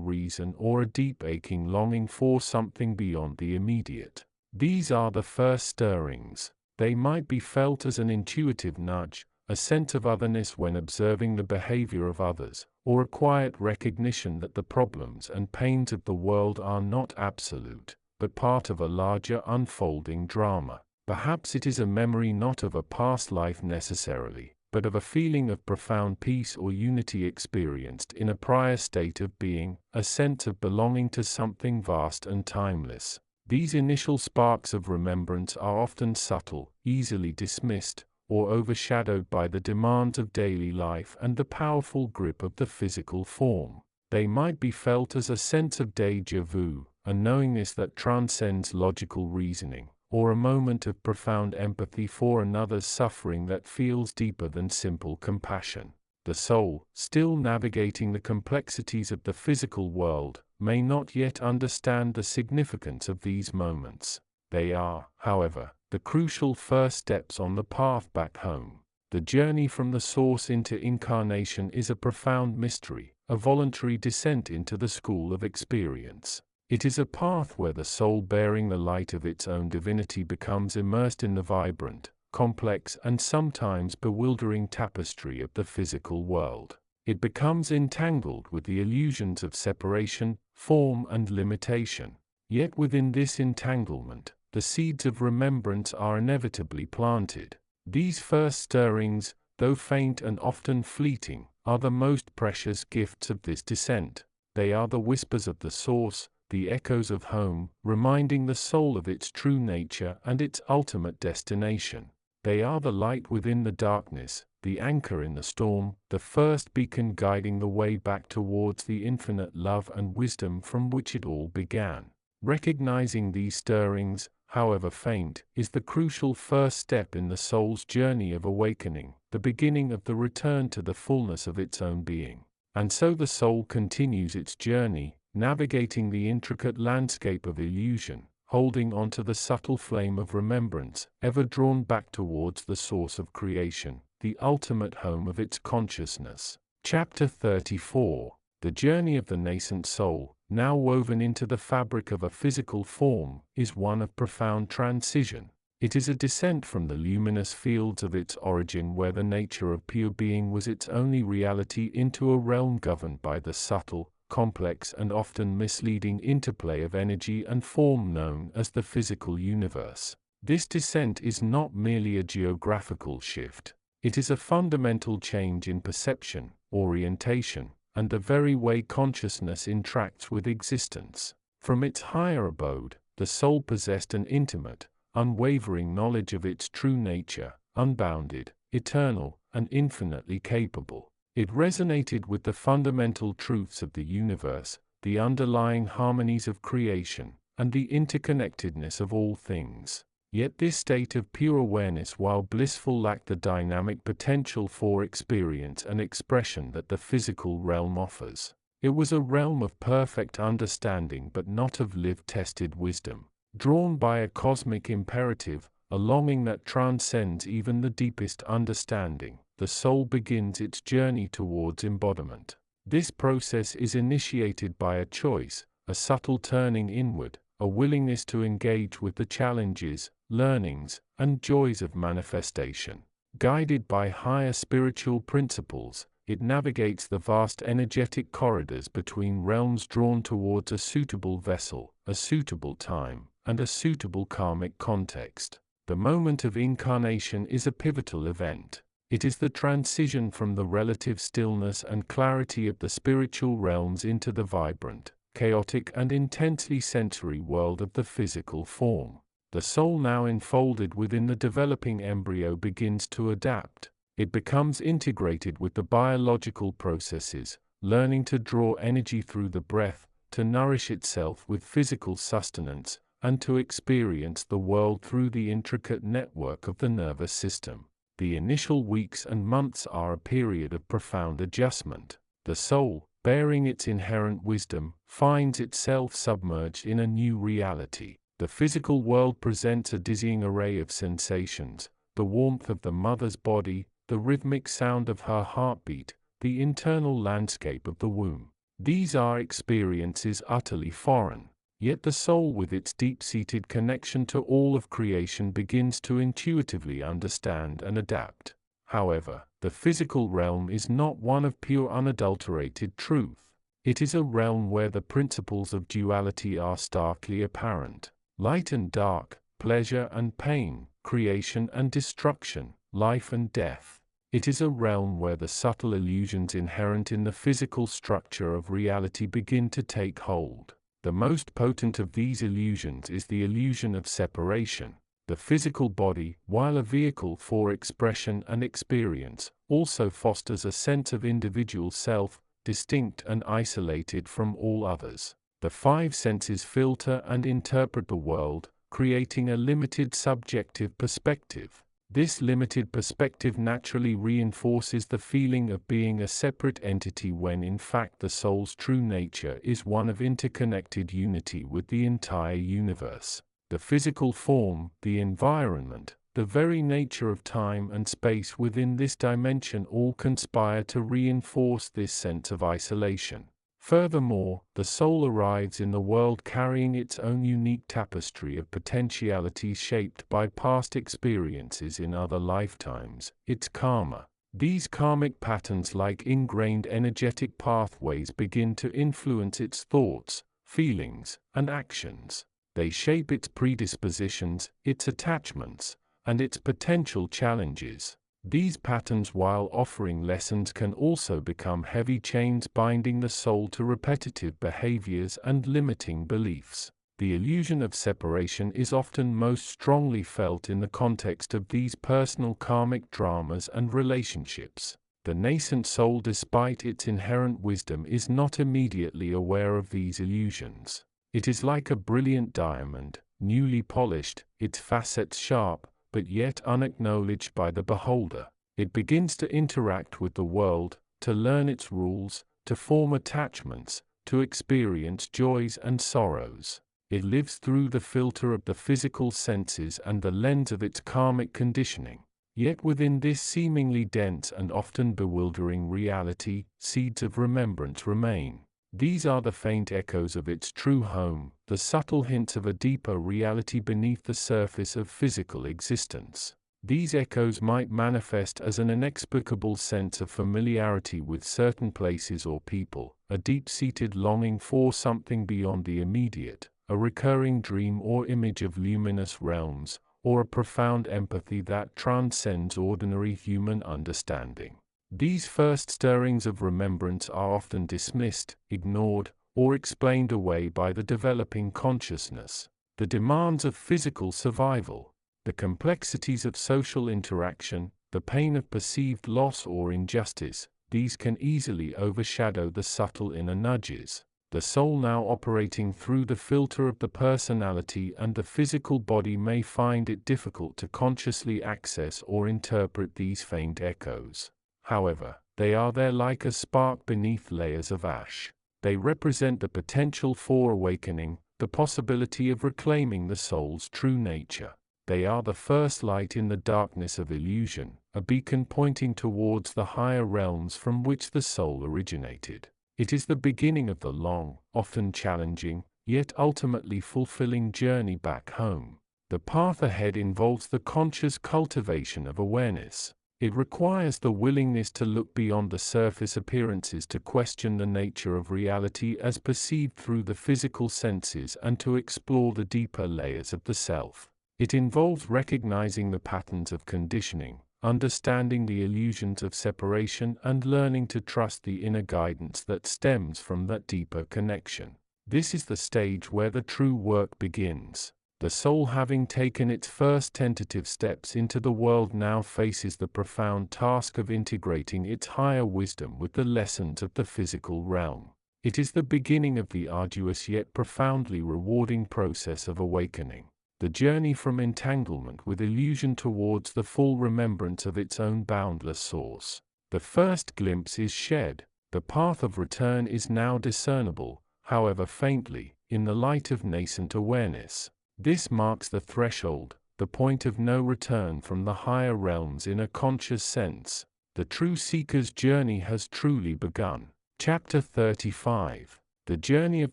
reason, or a deep aching longing for something beyond the immediate. These are the first stirrings. They might be felt as an intuitive nudge, a sense of otherness when observing the behavior of others, or a quiet recognition that the problems and pains of the world are not absolute, but part of a larger unfolding drama. Perhaps it is a memory not of a past life necessarily, but of a feeling of profound peace or unity experienced in a prior state of being, a sense of belonging to something vast and timeless. These initial sparks of remembrance are often subtle, easily dismissed, or overshadowed by the demands of daily life and the powerful grip of the physical form. They might be felt as a sense of déjà vu, a knowingness that transcends logical reasoning, or a moment of profound empathy for another's suffering that feels deeper than simple compassion. The soul, still navigating the complexities of the physical world, may not yet understand the significance of these moments. They are, however, the crucial first steps on the path back home. The journey from the source into incarnation is a profound mystery, a voluntary descent into the school of experience. It is a path where the soul bearing the light of its own divinity becomes immersed in the vibrant, complex and sometimes bewildering tapestry of the physical world. It becomes entangled with the illusions of separation, form and limitation. Yet within this entanglement, the seeds of remembrance are inevitably planted. These first stirrings, though faint and often fleeting, are the most precious gifts of this descent. They are the whispers of the source, the echoes of home, reminding the soul of its true nature and its ultimate destination. They are the light within the darkness, the anchor in the storm, the first beacon guiding the way back towards the infinite love and wisdom from which it all began. Recognizing these stirrings, however faint, is the crucial first step in the soul's journey of awakening, the beginning of the return to the fullness of its own being. And so the soul continues its journey, navigating the intricate landscape of illusion, holding on to the subtle flame of remembrance, ever drawn back towards the source of creation, the ultimate home of its consciousness. Chapter 34. The journey of the nascent soul, now woven into the fabric of a physical form, is one of profound transition. It is a descent from the luminous fields of its origin, where the nature of pure being was its only reality, into a realm governed by the subtle, complex and often misleading interplay of energy and form known as the physical universe. This descent is not merely a geographical shift. It is a fundamental change in perception, orientation, and the very way consciousness interacts with existence. From its higher abode, the soul possessed an intimate, unwavering knowledge of its true nature, unbounded, eternal, and infinitely capable. It resonated with the fundamental truths of the universe, the underlying harmonies of creation, and the interconnectedness of all things. Yet this state of pure awareness, while blissful, lacked the dynamic potential for experience and expression that the physical realm offers. It was a realm of perfect understanding but not of lived-tested wisdom. Drawn by a cosmic imperative, a longing that transcends even the deepest understanding, the soul begins its journey towards embodiment. This process is initiated by a choice, a subtle turning inward, a willingness to engage with the challenges, learnings, and joys of manifestation. Guided by higher spiritual principles, it navigates the vast energetic corridors between realms, drawn towards a suitable vessel, a suitable time, and a suitable karmic context. The moment of incarnation is a pivotal event. It is the transition from the relative stillness and clarity of the spiritual realms into the vibrant, chaotic and intensely sensory world of the physical form. The soul, now enfolded within the developing embryo, begins to adapt. It becomes integrated with the biological processes, learning to draw energy through the breath, to nourish itself with physical sustenance, and to experience the world through the intricate network of the nervous system. The initial weeks and months are a period of profound adjustment. The soul, bearing its inherent wisdom, finds itself submerged in a new reality. The physical world presents a dizzying array of sensations: the warmth of the mother's body, the rhythmic sound of her heartbeat, the internal landscape of the womb. These are experiences utterly foreign. Yet the soul, with its deep-seated connection to all of creation, begins to intuitively understand and adapt. However, the physical realm is not one of pure unadulterated truth. It is a realm where the principles of duality are starkly apparent. Light and dark, pleasure and pain, creation and destruction, life and death. It is a realm where the subtle illusions inherent in the physical structure of reality begin to take hold. The most potent of these illusions is the illusion of separation. The physical body, while a vehicle for expression and experience, also fosters a sense of individual self, distinct and isolated from all others. The five senses filter and interpret the world, creating a limited subjective perspective. This limited perspective naturally reinforces the feeling of being a separate entity, when in fact the soul's true nature is one of interconnected unity with the entire universe. The physical form, the environment, the very nature of time and space within this dimension all conspire to reinforce this sense of isolation. Furthermore, the soul arrives in the world carrying its own unique tapestry of potentialities shaped by past experiences in other lifetimes, its karma. These karmic patterns, like ingrained energetic pathways, begin to influence its thoughts, feelings, and actions. They shape its predispositions, its attachments, and its potential challenges. These patterns, while offering lessons, can also become heavy chains binding the soul to repetitive behaviors and limiting beliefs. The illusion of separation is often most strongly felt in the context of these personal karmic dramas and relationships. The nascent soul, despite its inherent wisdom, is not immediately aware of these illusions. It is like a brilliant diamond, newly polished, its facets sharp, but yet unacknowledged by the beholder. It begins to interact with the world, to learn its rules, to form attachments, to experience joys and sorrows. It lives through the filter of the physical senses and the lens of its karmic conditioning. Yet within this seemingly dense and often bewildering reality, seeds of remembrance remain. These are the faint echoes of its true home, the subtle hints of a deeper reality beneath the surface of physical existence. These echoes might manifest as an inexplicable sense of familiarity with certain places or people, a deep-seated longing for something beyond the immediate, a recurring dream or image of luminous realms, or a profound empathy that transcends ordinary human understanding. These first stirrings of remembrance are often dismissed, ignored, or explained away by the developing consciousness. The demands of physical survival, the complexities of social interaction, the pain of perceived loss or injustice, these can easily overshadow the subtle inner nudges. The soul now operating through the filter of the personality and the physical body may find it difficult to consciously access or interpret these faint echoes. However, they are there like a spark beneath layers of ash. They represent the potential for awakening, the possibility of reclaiming the soul's true nature. They are the first light in the darkness of illusion, a beacon pointing towards the higher realms from which the soul originated. It is the beginning of the long, often challenging, yet ultimately fulfilling journey back home. The path ahead involves the conscious cultivation of awareness. It requires the willingness to look beyond the surface appearances, to question the nature of reality as perceived through the physical senses, and to explore the deeper layers of the self. It involves recognizing the patterns of conditioning, understanding the illusions of separation, and learning to trust the inner guidance that stems from that deeper connection. This is the stage where the true work begins. The soul, having taken its first tentative steps into the world, now faces the profound task of integrating its higher wisdom with the lessons of the physical realm. It is the beginning of the arduous yet profoundly rewarding process of awakening. The journey from entanglement with illusion towards the full remembrance of its own boundless source. The first glimpse is shed. The path of return is now discernible, however faintly, in the light of nascent awareness. This marks the threshold, the point of no return from the higher realms in a conscious sense. The true seeker's journey has truly begun. Chapter 35. The journey of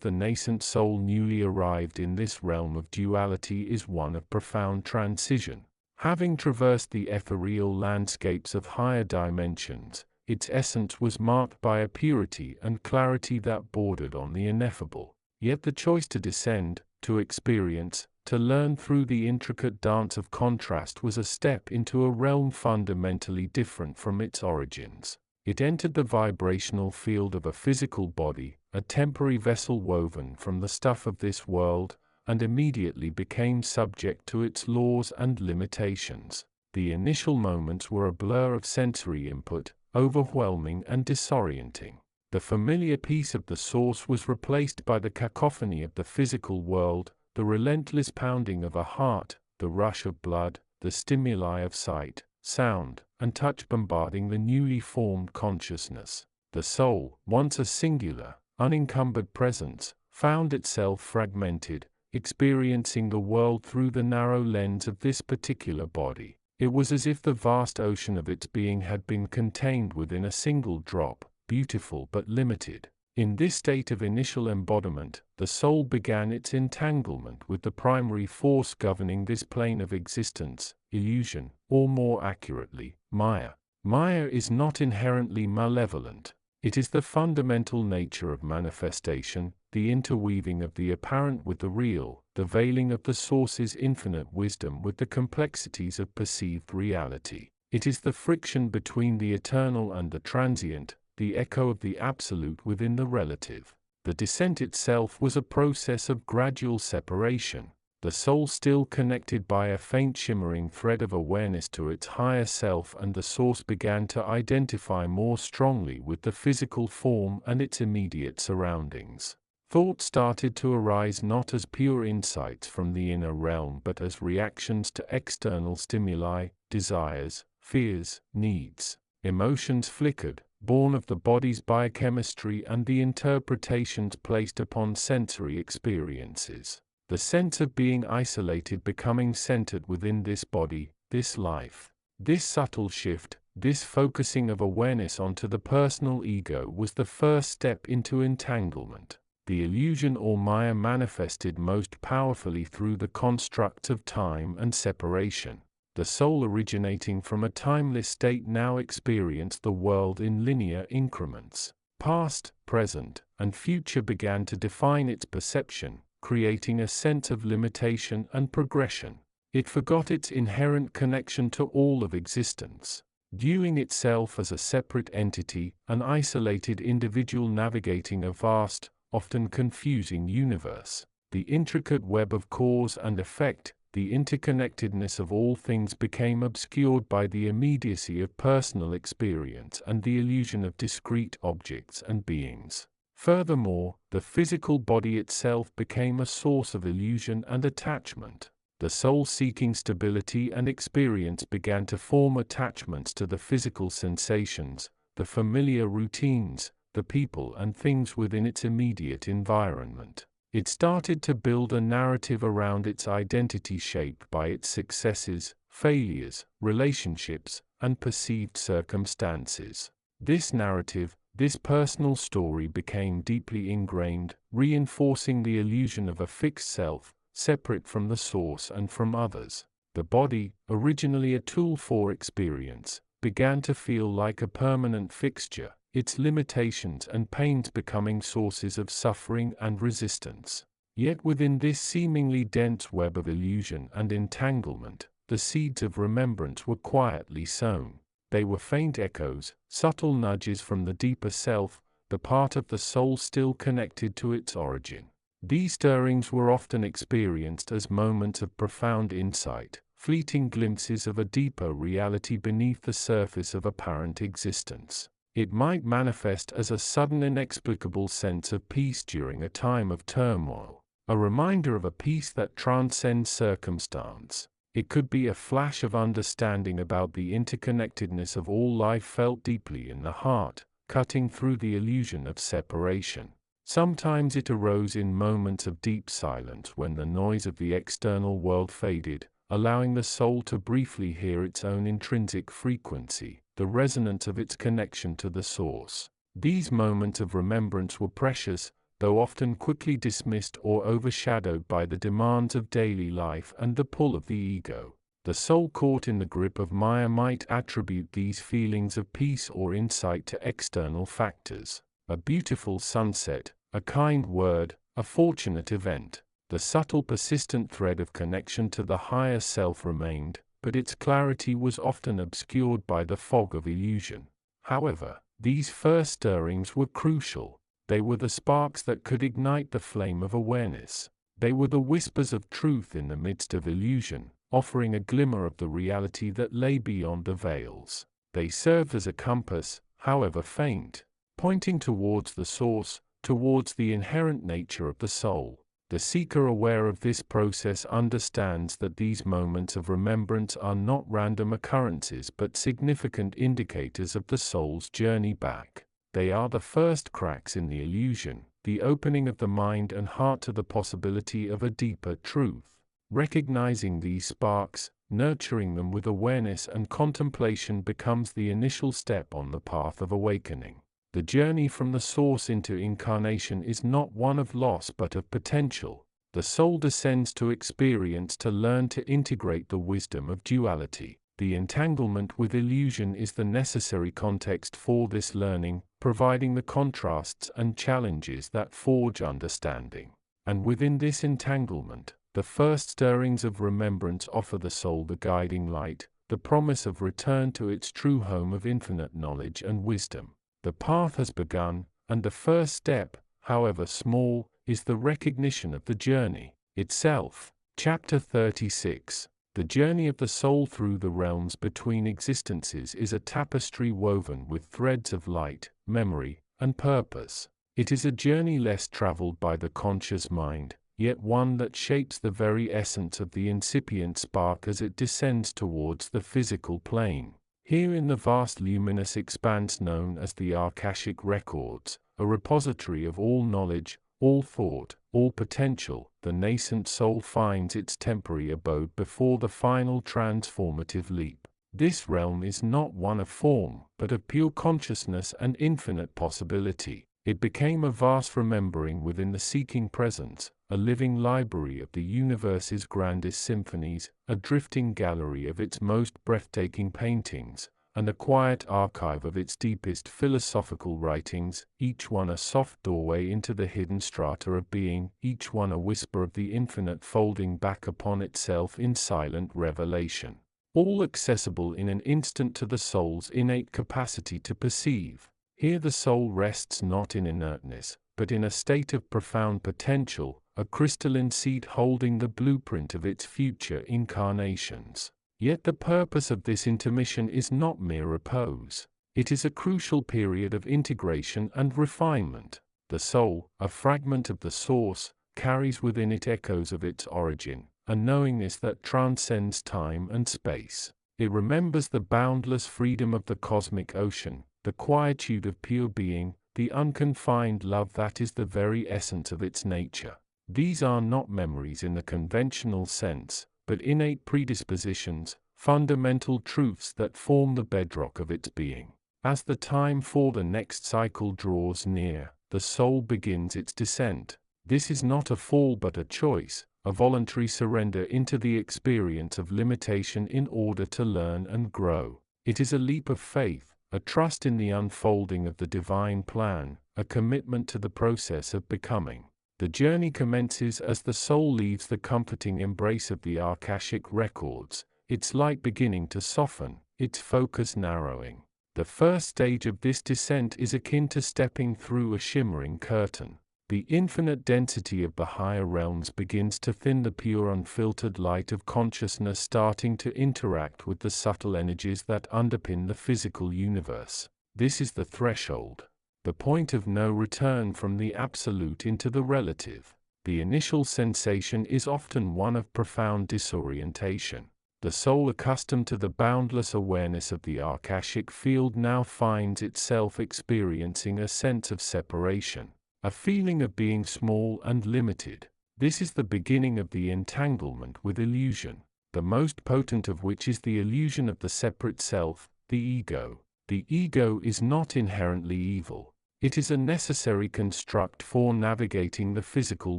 the nascent soul newly arrived in this realm of duality is one of profound transition. Having traversed the ethereal landscapes of higher dimensions, its essence was marked by a purity and clarity that bordered on the ineffable. Yet the choice to descend, to experience, to learn through the intricate dance of contrast was a step into a realm fundamentally different from its origins. It entered the vibrational field of a physical body, a temporary vessel woven from the stuff of this world, and immediately became subject to its laws and limitations. The initial moments were a blur of sensory input, overwhelming and disorienting. The familiar peace of the source was replaced by the cacophony of the physical world, the relentless pounding of a heart, the rush of blood, the stimuli of sight, sound, and touch bombarding the newly formed consciousness. The soul, once a singular, unencumbered presence, found itself fragmented, experiencing the world through the narrow lens of this particular body. It was as if the vast ocean of its being had been contained within a single drop, beautiful but limited. In this state of initial embodiment, the soul began its entanglement with the primary force governing this plane of existence, illusion, or more accurately, Maya. Maya is not inherently malevolent. It is the fundamental nature of manifestation, the interweaving of the apparent with the real, the veiling of the source's infinite wisdom with the complexities of perceived reality. It is the friction between the eternal and the transient, the echo of the absolute within the relative. The descent itself was a process of gradual separation, the soul still connected by a faint shimmering thread of awareness to its higher self, and the source began to identify more strongly with the physical form and its immediate surroundings. Thought started to arise not as pure insights from the inner realm but as reactions to external stimuli, desires, fears, needs. Emotions flickered, born of the body's biochemistry and the interpretations placed upon sensory experiences. The sense of being isolated becoming centered within this body, this life. This subtle shift, This focusing of awareness onto the personal ego was the first step into entanglement. The illusion or Maya manifested most powerfully through the constructs of time and separation. The soul originating from a timeless state now experienced the world in linear increments. Past, present, and future began to define its perception, creating a sense of limitation and progression. It forgot its inherent connection to all of existence, viewing itself as a separate entity, an isolated individual navigating a vast, often confusing universe. The intricate web of cause and effect, the interconnectedness of all things became obscured by the immediacy of personal experience and the illusion of discrete objects and beings. Furthermore, the physical body itself became a source of illusion and attachment. The soul seeking stability and experience began to form attachments to the physical sensations, the familiar routines, the people and things within its immediate environment. It started to build a narrative around its identity shaped by its successes, failures, relationships, and perceived circumstances. This narrative, this personal story became deeply ingrained, reinforcing the illusion of a fixed self, separate from the source and from others. The body, originally a tool for experience, began to feel like a permanent fixture, its limitations and pains becoming sources of suffering and resistance. Yet within this seemingly dense web of illusion and entanglement, the seeds of remembrance were quietly sown. They were faint echoes, subtle nudges from the deeper self, the part of the soul still connected to its origin. These stirrings were often experienced as moments of profound insight, fleeting glimpses of a deeper reality beneath the surface of apparent existence. It might manifest as a sudden inexplicable sense of peace during a time of turmoil, a reminder of a peace that transcends circumstance. It could be a flash of understanding about the interconnectedness of all life felt deeply in the heart, cutting through the illusion of separation. Sometimes it arose in moments of deep silence when the noise of the external world faded, allowing the soul to briefly hear its own intrinsic frequency, the resonance of its connection to the source. These moments of remembrance were precious, though often quickly dismissed or overshadowed by the demands of daily life and the pull of the ego. The soul caught in the grip of Maya might attribute these feelings of peace or insight to external factors. A beautiful sunset, a kind word, a fortunate event. The subtle persistent thread of connection to the higher self remained, but its clarity was often obscured by the fog of illusion. However, these first stirrings were crucial. They were the sparks that could ignite the flame of awareness. They were the whispers of truth in the midst of illusion, offering a glimmer of the reality that lay beyond the veils. They served as a compass, however faint, pointing towards the source, towards the inherent nature of the soul. The seeker aware of this process understands that these moments of remembrance are not random occurrences but significant indicators of the soul's journey back. They are the first cracks in the illusion, the opening of the mind and heart to the possibility of a deeper truth. Recognizing these sparks, nurturing them with awareness and contemplation becomes the initial step on the path of awakening. The journey from the source into incarnation is not one of loss but of potential. The soul descends to experience to learn to integrate the wisdom of duality. The entanglement with illusion is the necessary context for this learning, providing the contrasts and challenges that forge understanding. And within this entanglement, the first stirrings of remembrance offer the soul the guiding light, the promise of return to its true home of infinite knowledge and wisdom. The path has begun, and the first step, however small, is the recognition of the journey itself. Chapter 36. The journey of the soul through the realms between existences is a tapestry woven with threads of light, memory, and purpose. It is a journey less traveled by the conscious mind, yet one that shapes the very essence of the incipient spark as it descends towards the physical plane. Here in the vast luminous expanse known as the Akashic Records, a repository of all knowledge, all thought, all potential, the nascent soul finds its temporary abode before the final transformative leap. This realm is not one of form, but of pure consciousness and infinite possibility. It became a vast remembering within the seeking presence, a living library of the universe's grandest symphonies, a drifting gallery of its most breathtaking paintings, and a quiet archive of its deepest philosophical writings, each one a soft doorway into the hidden strata of being, each one a whisper of the infinite folding back upon itself in silent revelation. All accessible in an instant to the soul's innate capacity to perceive. Here the soul rests not in inertness, but in a state of profound potential, a crystalline seed holding the blueprint of its future incarnations. Yet the purpose of this intermission is not mere repose. It is a crucial period of integration and refinement. The soul, a fragment of the source, carries within it echoes of its origin, a knowingness that transcends time and space. It remembers the boundless freedom of the cosmic ocean, the quietude of pure being, the unconfined love that is the very essence of its nature. These are not memories in the conventional sense, but innate predispositions, fundamental truths that form the bedrock of its being. As the time for the next cycle draws near, the soul begins its descent. This is not a fall but a choice, a voluntary surrender into the experience of limitation in order to learn and grow. It is a leap of faith, a trust in the unfolding of the divine plan, a commitment to the process of becoming. The journey commences as the soul leaves the comforting embrace of the Akashic records, its light beginning to soften, its focus narrowing. The first stage of this descent is akin to stepping through a shimmering curtain. The infinite density of the higher realms begins to thin, the pure unfiltered light of consciousness starting to interact with the subtle energies that underpin the physical universe. This is the threshold, the point of no return from the absolute into the relative. The initial sensation is often one of profound disorientation. The soul, accustomed to the boundless awareness of the Akashic field, now finds itself experiencing a sense of separation, a feeling of being small and limited. This is the beginning of the entanglement with illusion, the most potent of which is the illusion of the separate self, the ego. The ego is not inherently evil. It is a necessary construct for navigating the physical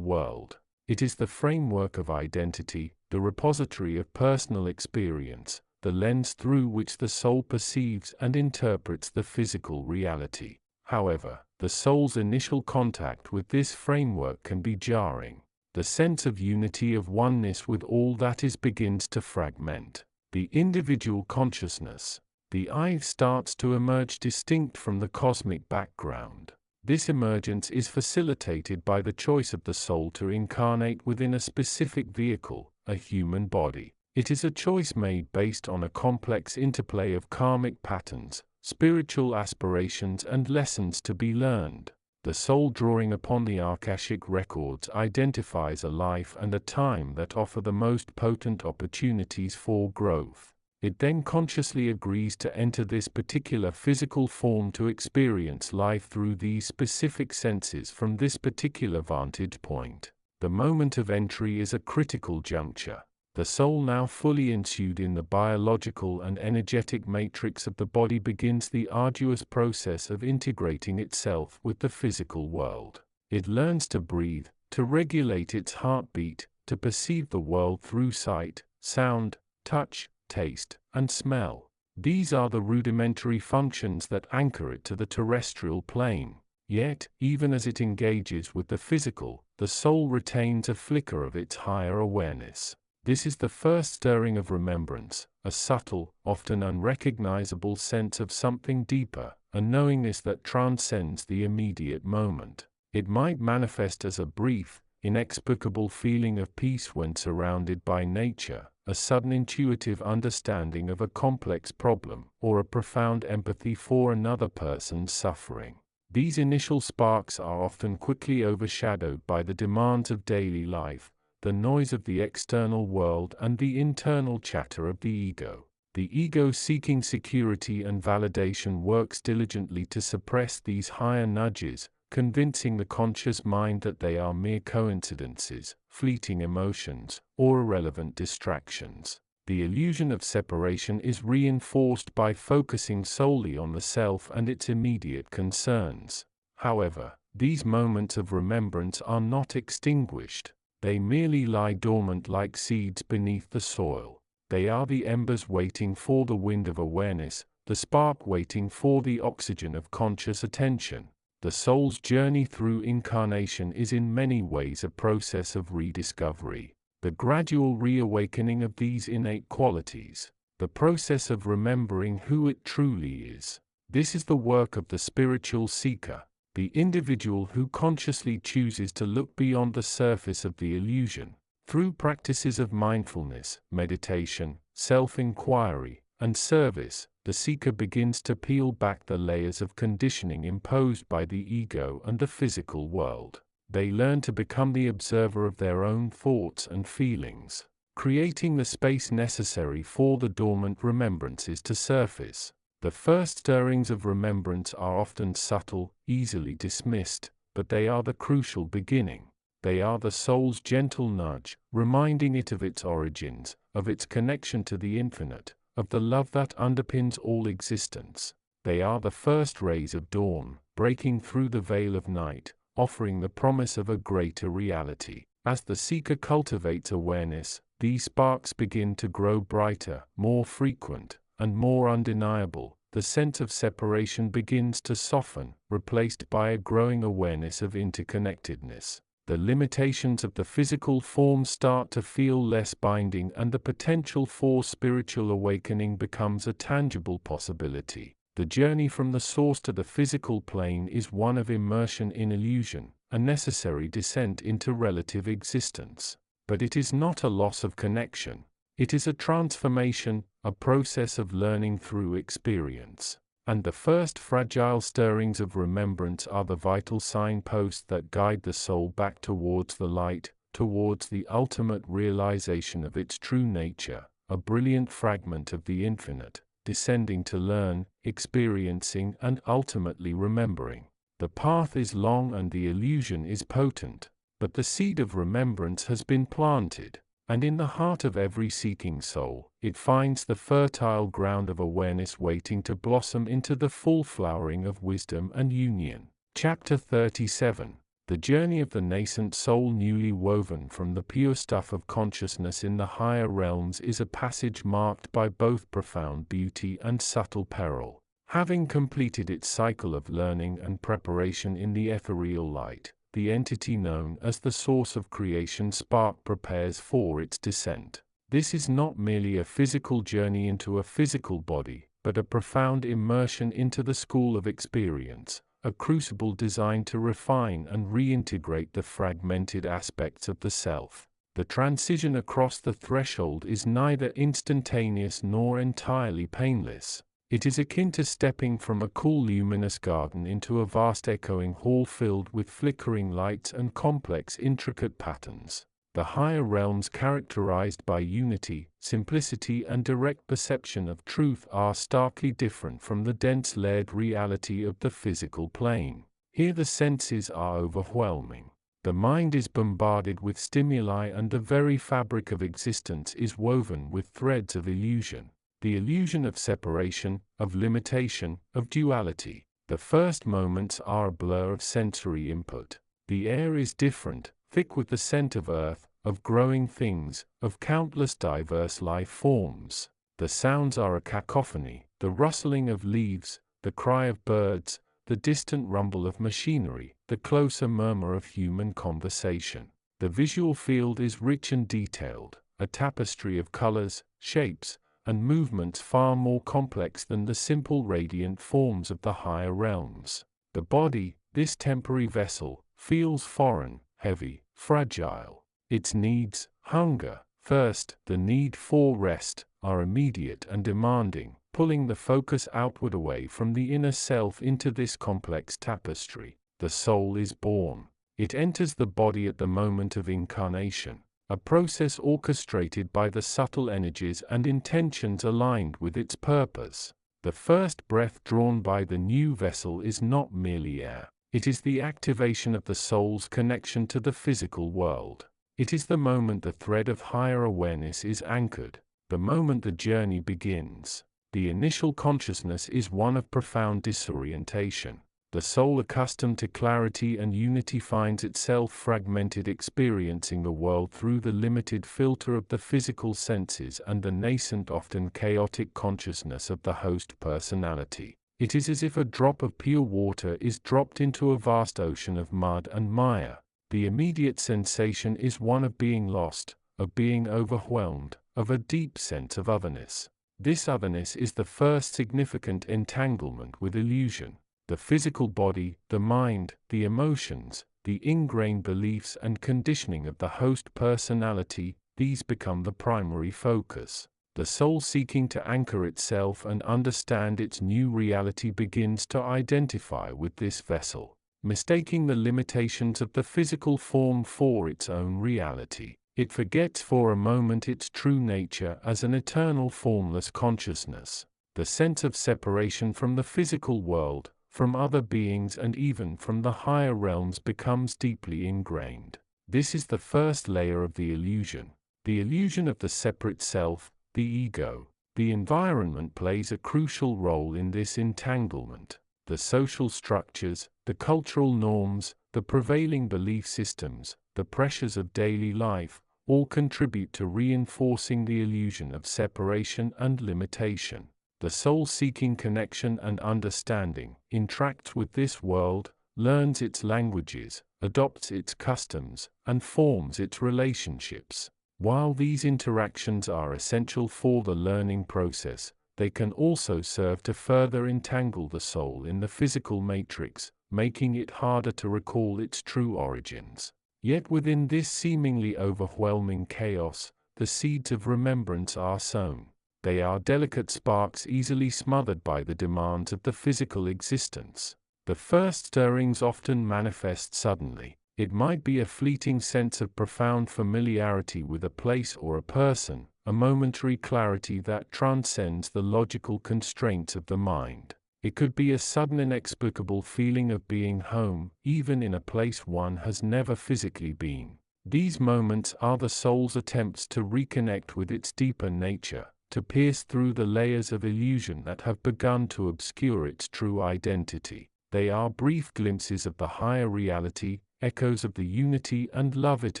world. It is the framework of identity, the repository of personal experience, the lens through which the soul perceives and interprets the physical reality. However, the soul's initial contact with this framework can be jarring. The sense of unity, of oneness with all that is, begins to fragment. The individual consciousness, the I, starts to emerge distinct from the cosmic background. This emergence is facilitated by the choice of the soul to incarnate within a specific vehicle, a human body. It is a choice made based on a complex interplay of karmic patterns, spiritual aspirations and lessons to be learned. The soul, drawing upon the Akashic records, identifies a life and a time that offer the most potent opportunities for growth. It then consciously agrees to enter this particular physical form to experience life through these specific senses from this particular vantage point. The moment of entry is a critical juncture. The soul, now fully ensued in the biological and energetic matrix of the body, begins the arduous process of integrating itself with the physical world. It learns to breathe, to regulate its heartbeat, to perceive the world through sight, sound, touch, taste, and smell. These are the rudimentary functions that anchor it to the terrestrial plane. Yet, even as it engages with the physical, the soul retains a flicker of its higher awareness. This is the first stirring of remembrance, a subtle, often unrecognizable sense of something deeper, a knowingness that transcends the immediate moment. It might manifest as a brief, inexplicable feeling of peace when surrounded by nature, a sudden intuitive understanding of a complex problem, or a profound empathy for another person's suffering. These initial sparks are often quickly overshadowed by the demands of daily life, the noise of the external world and the internal chatter of the ego. The ego, seeking security and validation, works diligently to suppress these higher nudges, convincing the conscious mind that they are mere coincidences, fleeting emotions, or irrelevant distractions. The illusion of separation is reinforced by focusing solely on the self and its immediate concerns. However, these moments of remembrance are not extinguished. They merely lie dormant like seeds beneath the soil. They are the embers waiting for the wind of awareness, the spark waiting for the oxygen of conscious attention. The soul's journey through incarnation is in many ways a process of rediscovery, the gradual reawakening of these innate qualities, the process of remembering who it truly is. This is the work of the spiritual seeker, the individual who consciously chooses to look beyond the surface of the illusion. Through practices of mindfulness, meditation, self-inquiry, and service, the seeker begins to peel back the layers of conditioning imposed by the ego and the physical world. They learn to become the observer of their own thoughts and feelings, creating the space necessary for the dormant remembrances to surface. The first stirrings of remembrance are often subtle, easily dismissed, but they are the crucial beginning. They are the soul's gentle nudge, reminding it of its origins, of its connection to the infinite, of the love that underpins all existence. They are the first rays of dawn, breaking through the veil of night, offering the promise of a greater reality. As the seeker cultivates awareness, these sparks begin to grow brighter, more frequent, and more undeniable. The sense of separation begins to soften, replaced by a growing awareness of interconnectedness. The limitations of the physical form start to feel less binding, and the potential for spiritual awakening becomes a tangible possibility. The journey from the source to the physical plane is one of immersion in illusion, a necessary descent into relative existence. But it is not a loss of connection. It is a transformation, a process of learning through experience. And the first fragile stirrings of remembrance are the vital signposts that guide the soul back towards the light, towards the ultimate realization of its true nature, a brilliant fragment of the infinite, descending to learn, experiencing, and ultimately remembering. The path is long and the illusion is potent, but the seed of remembrance has been planted. And in the heart of every seeking soul, it finds the fertile ground of awareness waiting to blossom into the full flowering of wisdom and union. Chapter 37. The journey of the nascent soul newly woven from the pure stuff of consciousness in the higher realms is a passage marked by both profound beauty and subtle peril. Having completed its cycle of learning and preparation in the ethereal light, the entity known as the source of creation spark prepares for its descent. This is not merely a physical journey into a physical body, but a profound immersion into the school of experience, a crucible designed to refine and reintegrate the fragmented aspects of the self. The transition across the threshold is neither instantaneous nor entirely painless. It is akin to stepping from a cool luminous garden into a vast echoing hall filled with flickering lights and complex intricate patterns. The higher realms, characterized by unity, simplicity, and direct perception of truth, are starkly different from the dense layered reality of the physical plane. Here the senses are overwhelming. The mind is bombarded with stimuli, and the very fabric of existence is woven with threads of illusion. The illusion of separation, of limitation, of duality. The first moments are a blur of sensory input. The air is different, thick with the scent of earth, of growing things, of countless diverse life forms. The sounds are a cacophony, the rustling of leaves, the cry of birds, the distant rumble of machinery, the closer murmur of human conversation. The visual field is rich and detailed, a tapestry of colors, shapes, and movements far more complex than the simple radiant forms of the higher realms. The body, this temporary vessel, feels foreign, heavy, fragile. Its needs, hunger, thirst, the need for rest, are immediate and demanding, pulling the focus outward away from the inner self into this complex tapestry. The soul is born. It enters the body at the moment of incarnation, a process orchestrated by the subtle energies and intentions aligned with its purpose. The first breath drawn by the new vessel is not merely air. It is the activation of the soul's connection to the physical world. It is the moment the thread of higher awareness is anchored. the moment the journey begins. The initial consciousness is one of profound disorientation. The soul accustomed to clarity and unity finds itself fragmented, experiencing the world through the limited filter of the physical senses and the nascent, often chaotic consciousness of the host personality. It is as if a drop of pure water is dropped into a vast ocean of mud and mire. The immediate sensation is one of being lost, of being overwhelmed, of a deep sense of otherness. This otherness is the first significant entanglement with illusion. The physical body, the mind, the emotions, the ingrained beliefs and conditioning of the host personality, these become the primary focus. The soul, seeking to anchor itself and understand its new reality, begins to identify with this vessel, mistaking the limitations of the physical form for its own reality. It forgets for a moment its true nature as an eternal formless consciousness. The sense of separation from the physical world, from other beings and even from the higher realms becomes deeply ingrained. This is the first layer of the illusion of the separate self, the ego. The environment plays a crucial role in this entanglement. The social structures, the cultural norms, the prevailing belief systems, the pressures of daily life, all contribute to reinforcing the illusion of separation and limitation. The soul, seeking connection and understanding, interacts with this world, learns its languages, adopts its customs, and forms its relationships. While these interactions are essential for the learning process, they can also serve to further entangle the soul in the physical matrix, making it harder to recall its true origins. Yet within this seemingly overwhelming chaos, the seeds of remembrance are sown. They are delicate sparks easily smothered by the demands of the physical existence. The first stirrings often manifest suddenly. It might be a fleeting sense of profound familiarity with a place or a person, a momentary clarity that transcends the logical constraints of the mind. It could be a sudden, inexplicable feeling of being home, even in a place one has never physically been. These moments are the soul's attempts to reconnect with its deeper nature, to pierce through the layers of illusion that have begun to obscure its true identity. They are brief glimpses of the higher reality, echoes of the unity and love it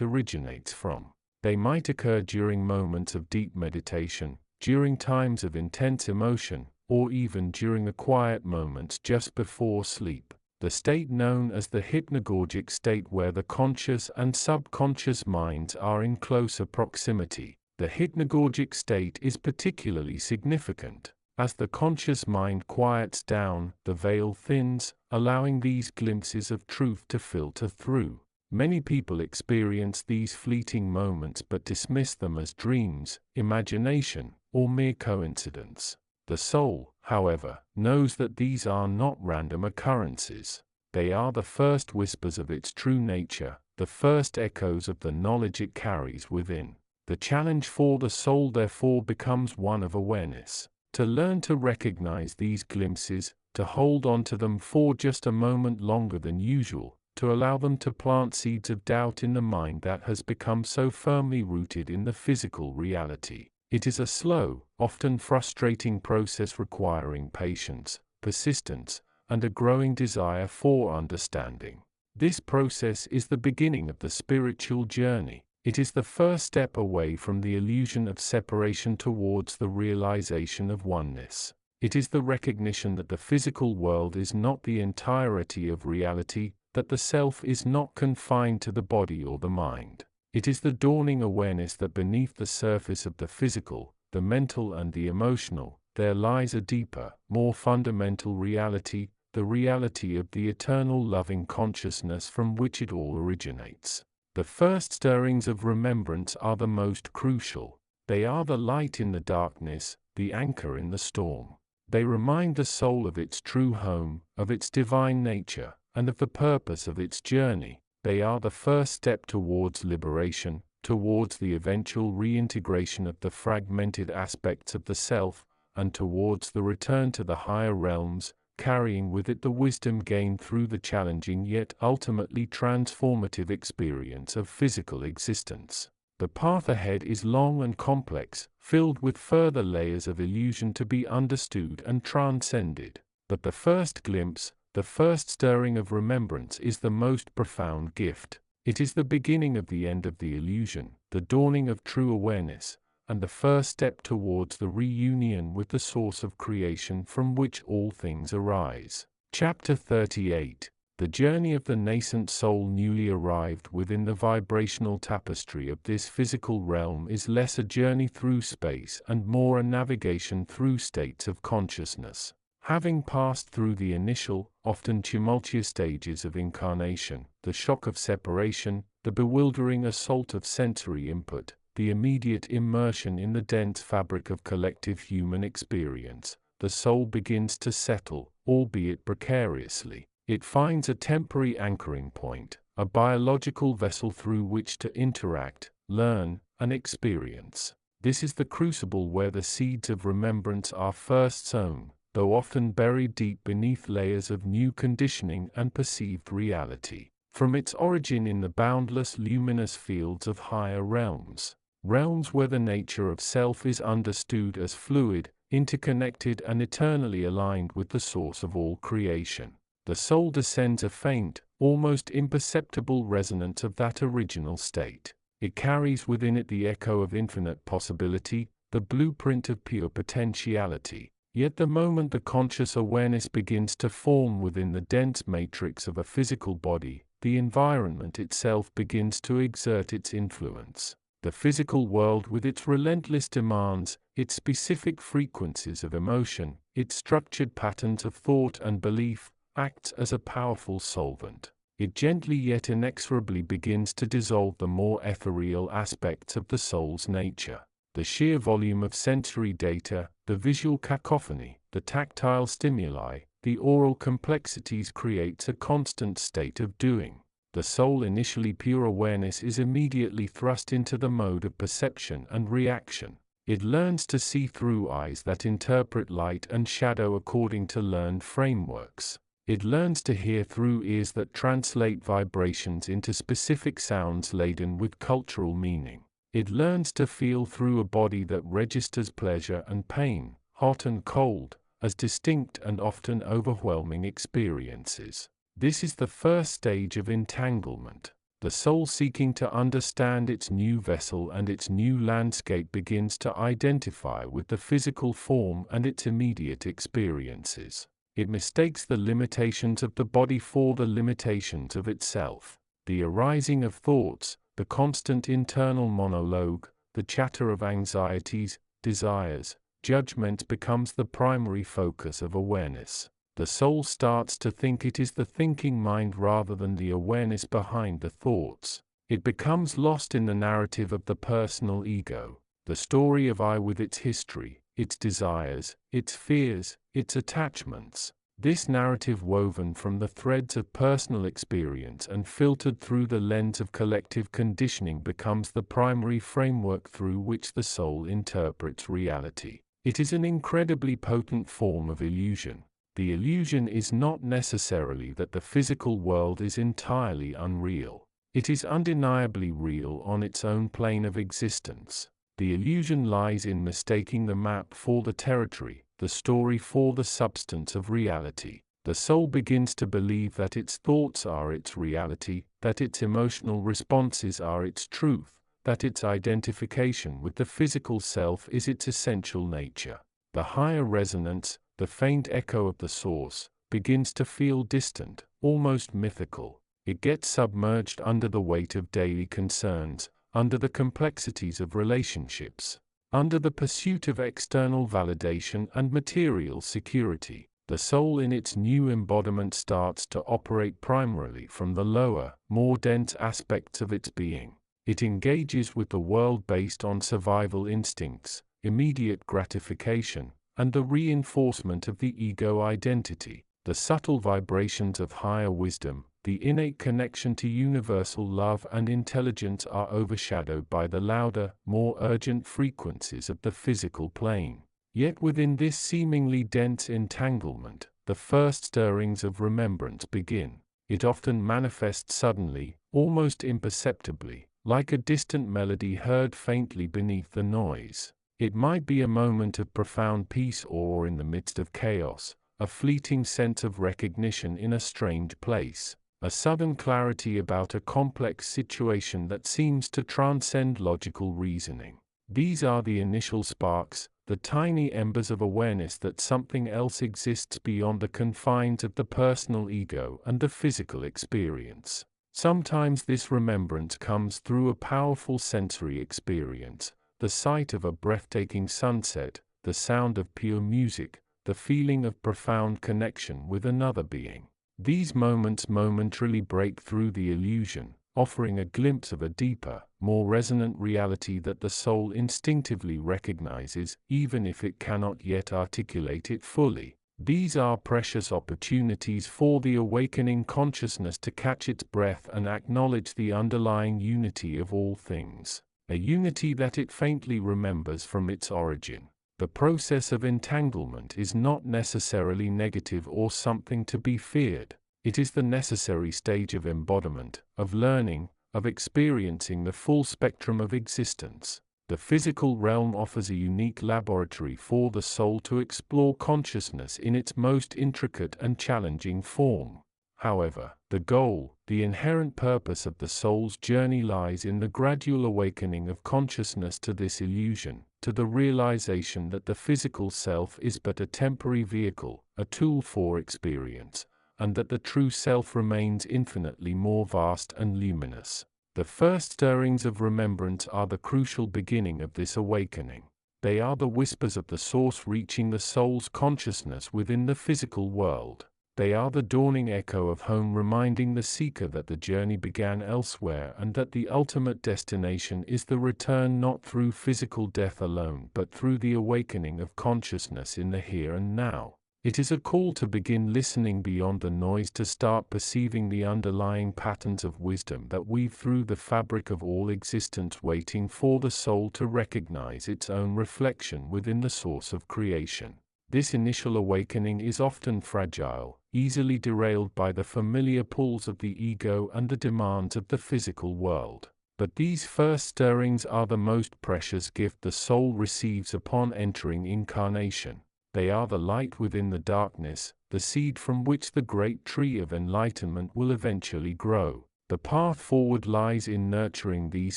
originates from. They might occur during moments of deep meditation, during times of intense emotion, or even during the quiet moments just before sleep. The state known as the hypnagogic state, where the conscious and subconscious minds are in closer proximity. The hypnagogic state is particularly significant. As the conscious mind quiets down, the veil thins, allowing these glimpses of truth to filter through. Many people experience these fleeting moments but dismiss them as dreams, imagination, or mere coincidence. The soul, however, knows that these are not random occurrences. They are the first whispers of its true nature, the first echoes of the knowledge it carries within. The challenge for the soul therefore becomes one of awareness. To learn to recognize these glimpses, to hold on to them for just a moment longer than usual, to allow them to plant seeds of doubt in the mind that has become so firmly rooted in the physical reality. It is a slow, often frustrating process requiring patience, persistence, and a growing desire for understanding. This process is the beginning of the spiritual journey. It is the first step away from the illusion of separation towards the realization of oneness. It is the recognition that the physical world is not the entirety of reality, that the self is not confined to the body or the mind. It is the dawning awareness that beneath the surface of the physical, the mental and the emotional, there lies a deeper, more fundamental reality, the reality of the eternal loving consciousness from which it all originates. The first stirrings of remembrance are the most crucial. They are the light in the darkness, the anchor in the storm. They remind the soul of its true home, of its divine nature, and of the purpose of its journey. They are the first step towards liberation, towards the eventual reintegration of the fragmented aspects of the self, and towards the return to the higher realms, carrying with it the wisdom gained through the challenging yet ultimately transformative experience of physical existence. The path ahead is long and complex, filled with further layers of illusion to be understood and transcended. But the first glimpse, the first stirring of remembrance is the most profound gift. It is the beginning of the end of the illusion, the dawning of true awareness, and the first step towards the reunion with the source of creation from which all things arise. Chapter 38. The journey of the nascent soul newly arrived within the vibrational tapestry of this physical realm is less a journey through space and more a navigation through states of consciousness. Having passed through the initial, often tumultuous stages of incarnation, the shock of separation, the bewildering assault of sensory input, the immediate immersion in the dense fabric of collective human experience, the soul begins to settle, albeit precariously. It finds a temporary anchoring point, a biological vessel through which to interact, learn, and experience. This is the crucible where the seeds of remembrance are first sown, though often buried deep beneath layers of new conditioning and perceived reality. From its origin in the boundless luminous fields of higher realms, realms where the nature of self is understood as fluid, interconnected and eternally aligned with the source of all creation, the soul descends a faint, almost imperceptible resonance of that original state. It carries within it the echo of infinite possibility, the blueprint of pure potentiality. Yet the moment the conscious awareness begins to form within the dense matrix of a physical body, the environment itself begins to exert its influence. The physical world with its relentless demands, its specific frequencies of emotion, its structured patterns of thought and belief, acts as a powerful solvent. It gently yet inexorably begins to dissolve the more ethereal aspects of the soul's nature. The sheer volume of sensory data, the visual cacophony, the tactile stimuli, the oral complexities creates a constant state of doing. The soul initially pure awareness is immediately thrust into the mode of perception and reaction. It learns to see through eyes that interpret light and shadow according to learned frameworks. It learns to hear through ears that translate vibrations into specific sounds laden with cultural meaning. It learns to feel through a body that registers pleasure and pain, hot and cold, as distinct and often overwhelming experiences. This is the first stage of entanglement. The soul seeking to understand its new vessel and its new landscape begins to identify with the physical form and its immediate experiences. It mistakes the limitations of the body for the limitations of itself. The arising of thoughts, the constant internal monologue, the chatter of anxieties, desires, judgment becomes the primary focus of awareness. The soul starts to think it is the thinking mind rather than the awareness behind the thoughts. It becomes lost in the narrative of the personal ego, the story of I with its history, its desires, its fears, its attachments. This narrative woven from the threads of personal experience and filtered through the lens of collective conditioning becomes the primary framework through which the soul interprets reality. It is an incredibly potent form of illusion. The illusion is not necessarily that the physical world is entirely unreal. It is undeniably real on its own plane of existence. The illusion lies in mistaking the map for the territory, the story for the substance of reality. The soul begins to believe that its thoughts are its reality, that its emotional responses are its truth, that its identification with the physical self is its essential nature. The higher resonance, the faint echo of the source, begins to feel distant, almost mythical. It gets submerged under the weight of daily concerns, under the complexities of relationships, under the pursuit of external validation and material security. The soul in its new embodiment starts to operate primarily from the lower, more dense aspects of its being. It engages with the world based on survival instincts, immediate gratification, and the reinforcement of the ego identity. The subtle vibrations of higher wisdom, the innate connection to universal love and intelligence are overshadowed by the louder, more urgent frequencies of the physical plane. Yet within this seemingly dense entanglement, the first stirrings of remembrance begin. It often manifests suddenly, almost imperceptibly, like a distant melody heard faintly beneath the noise. It might be a moment of profound peace or, in the midst of chaos, a fleeting sense of recognition in a strange place, a sudden clarity about a complex situation that seems to transcend logical reasoning. These are the initial sparks, the tiny embers of awareness that something else exists beyond the confines of the personal ego and the physical experience. Sometimes this remembrance comes through a powerful sensory experience, the sight of a breathtaking sunset, the sound of pure music, the feeling of profound connection with another being. These moments momentarily break through the illusion, offering a glimpse of a deeper, more resonant reality that the soul instinctively recognizes, even if it cannot yet articulate it fully. These are precious opportunities for the awakening consciousness to catch its breath and acknowledge the underlying unity of all things, a unity that it faintly remembers from its origin. The process of entanglement is not necessarily negative or something to be feared. It is the necessary stage of embodiment, of learning, of experiencing the full spectrum of existence. The physical realm offers a unique laboratory for the soul to explore consciousness in its most intricate and challenging form. However, the goal, the inherent purpose of the soul's journey lies in the gradual awakening of consciousness to this illusion, to the realization that the physical self is but a temporary vehicle, a tool for experience, and that the true self remains infinitely more vast and luminous. The first stirrings of remembrance are the crucial beginning of this awakening. They are the whispers of the source reaching the soul's consciousness within the physical world. They are the dawning echo of home, reminding the seeker that the journey began elsewhere and that the ultimate destination is the return not through physical death alone but through the awakening of consciousness in the here and now. It is a call to begin listening beyond the noise, to start perceiving the underlying patterns of wisdom that weave through the fabric of all existence, waiting for the soul to recognize its own reflection within the source of creation. This initial awakening is often fragile, easily derailed by the familiar pulls of the ego and the demands of the physical world. But these first stirrings are the most precious gift the soul receives upon entering incarnation. They are the light within the darkness, the seed from which the great tree of enlightenment will eventually grow. The path forward lies in nurturing these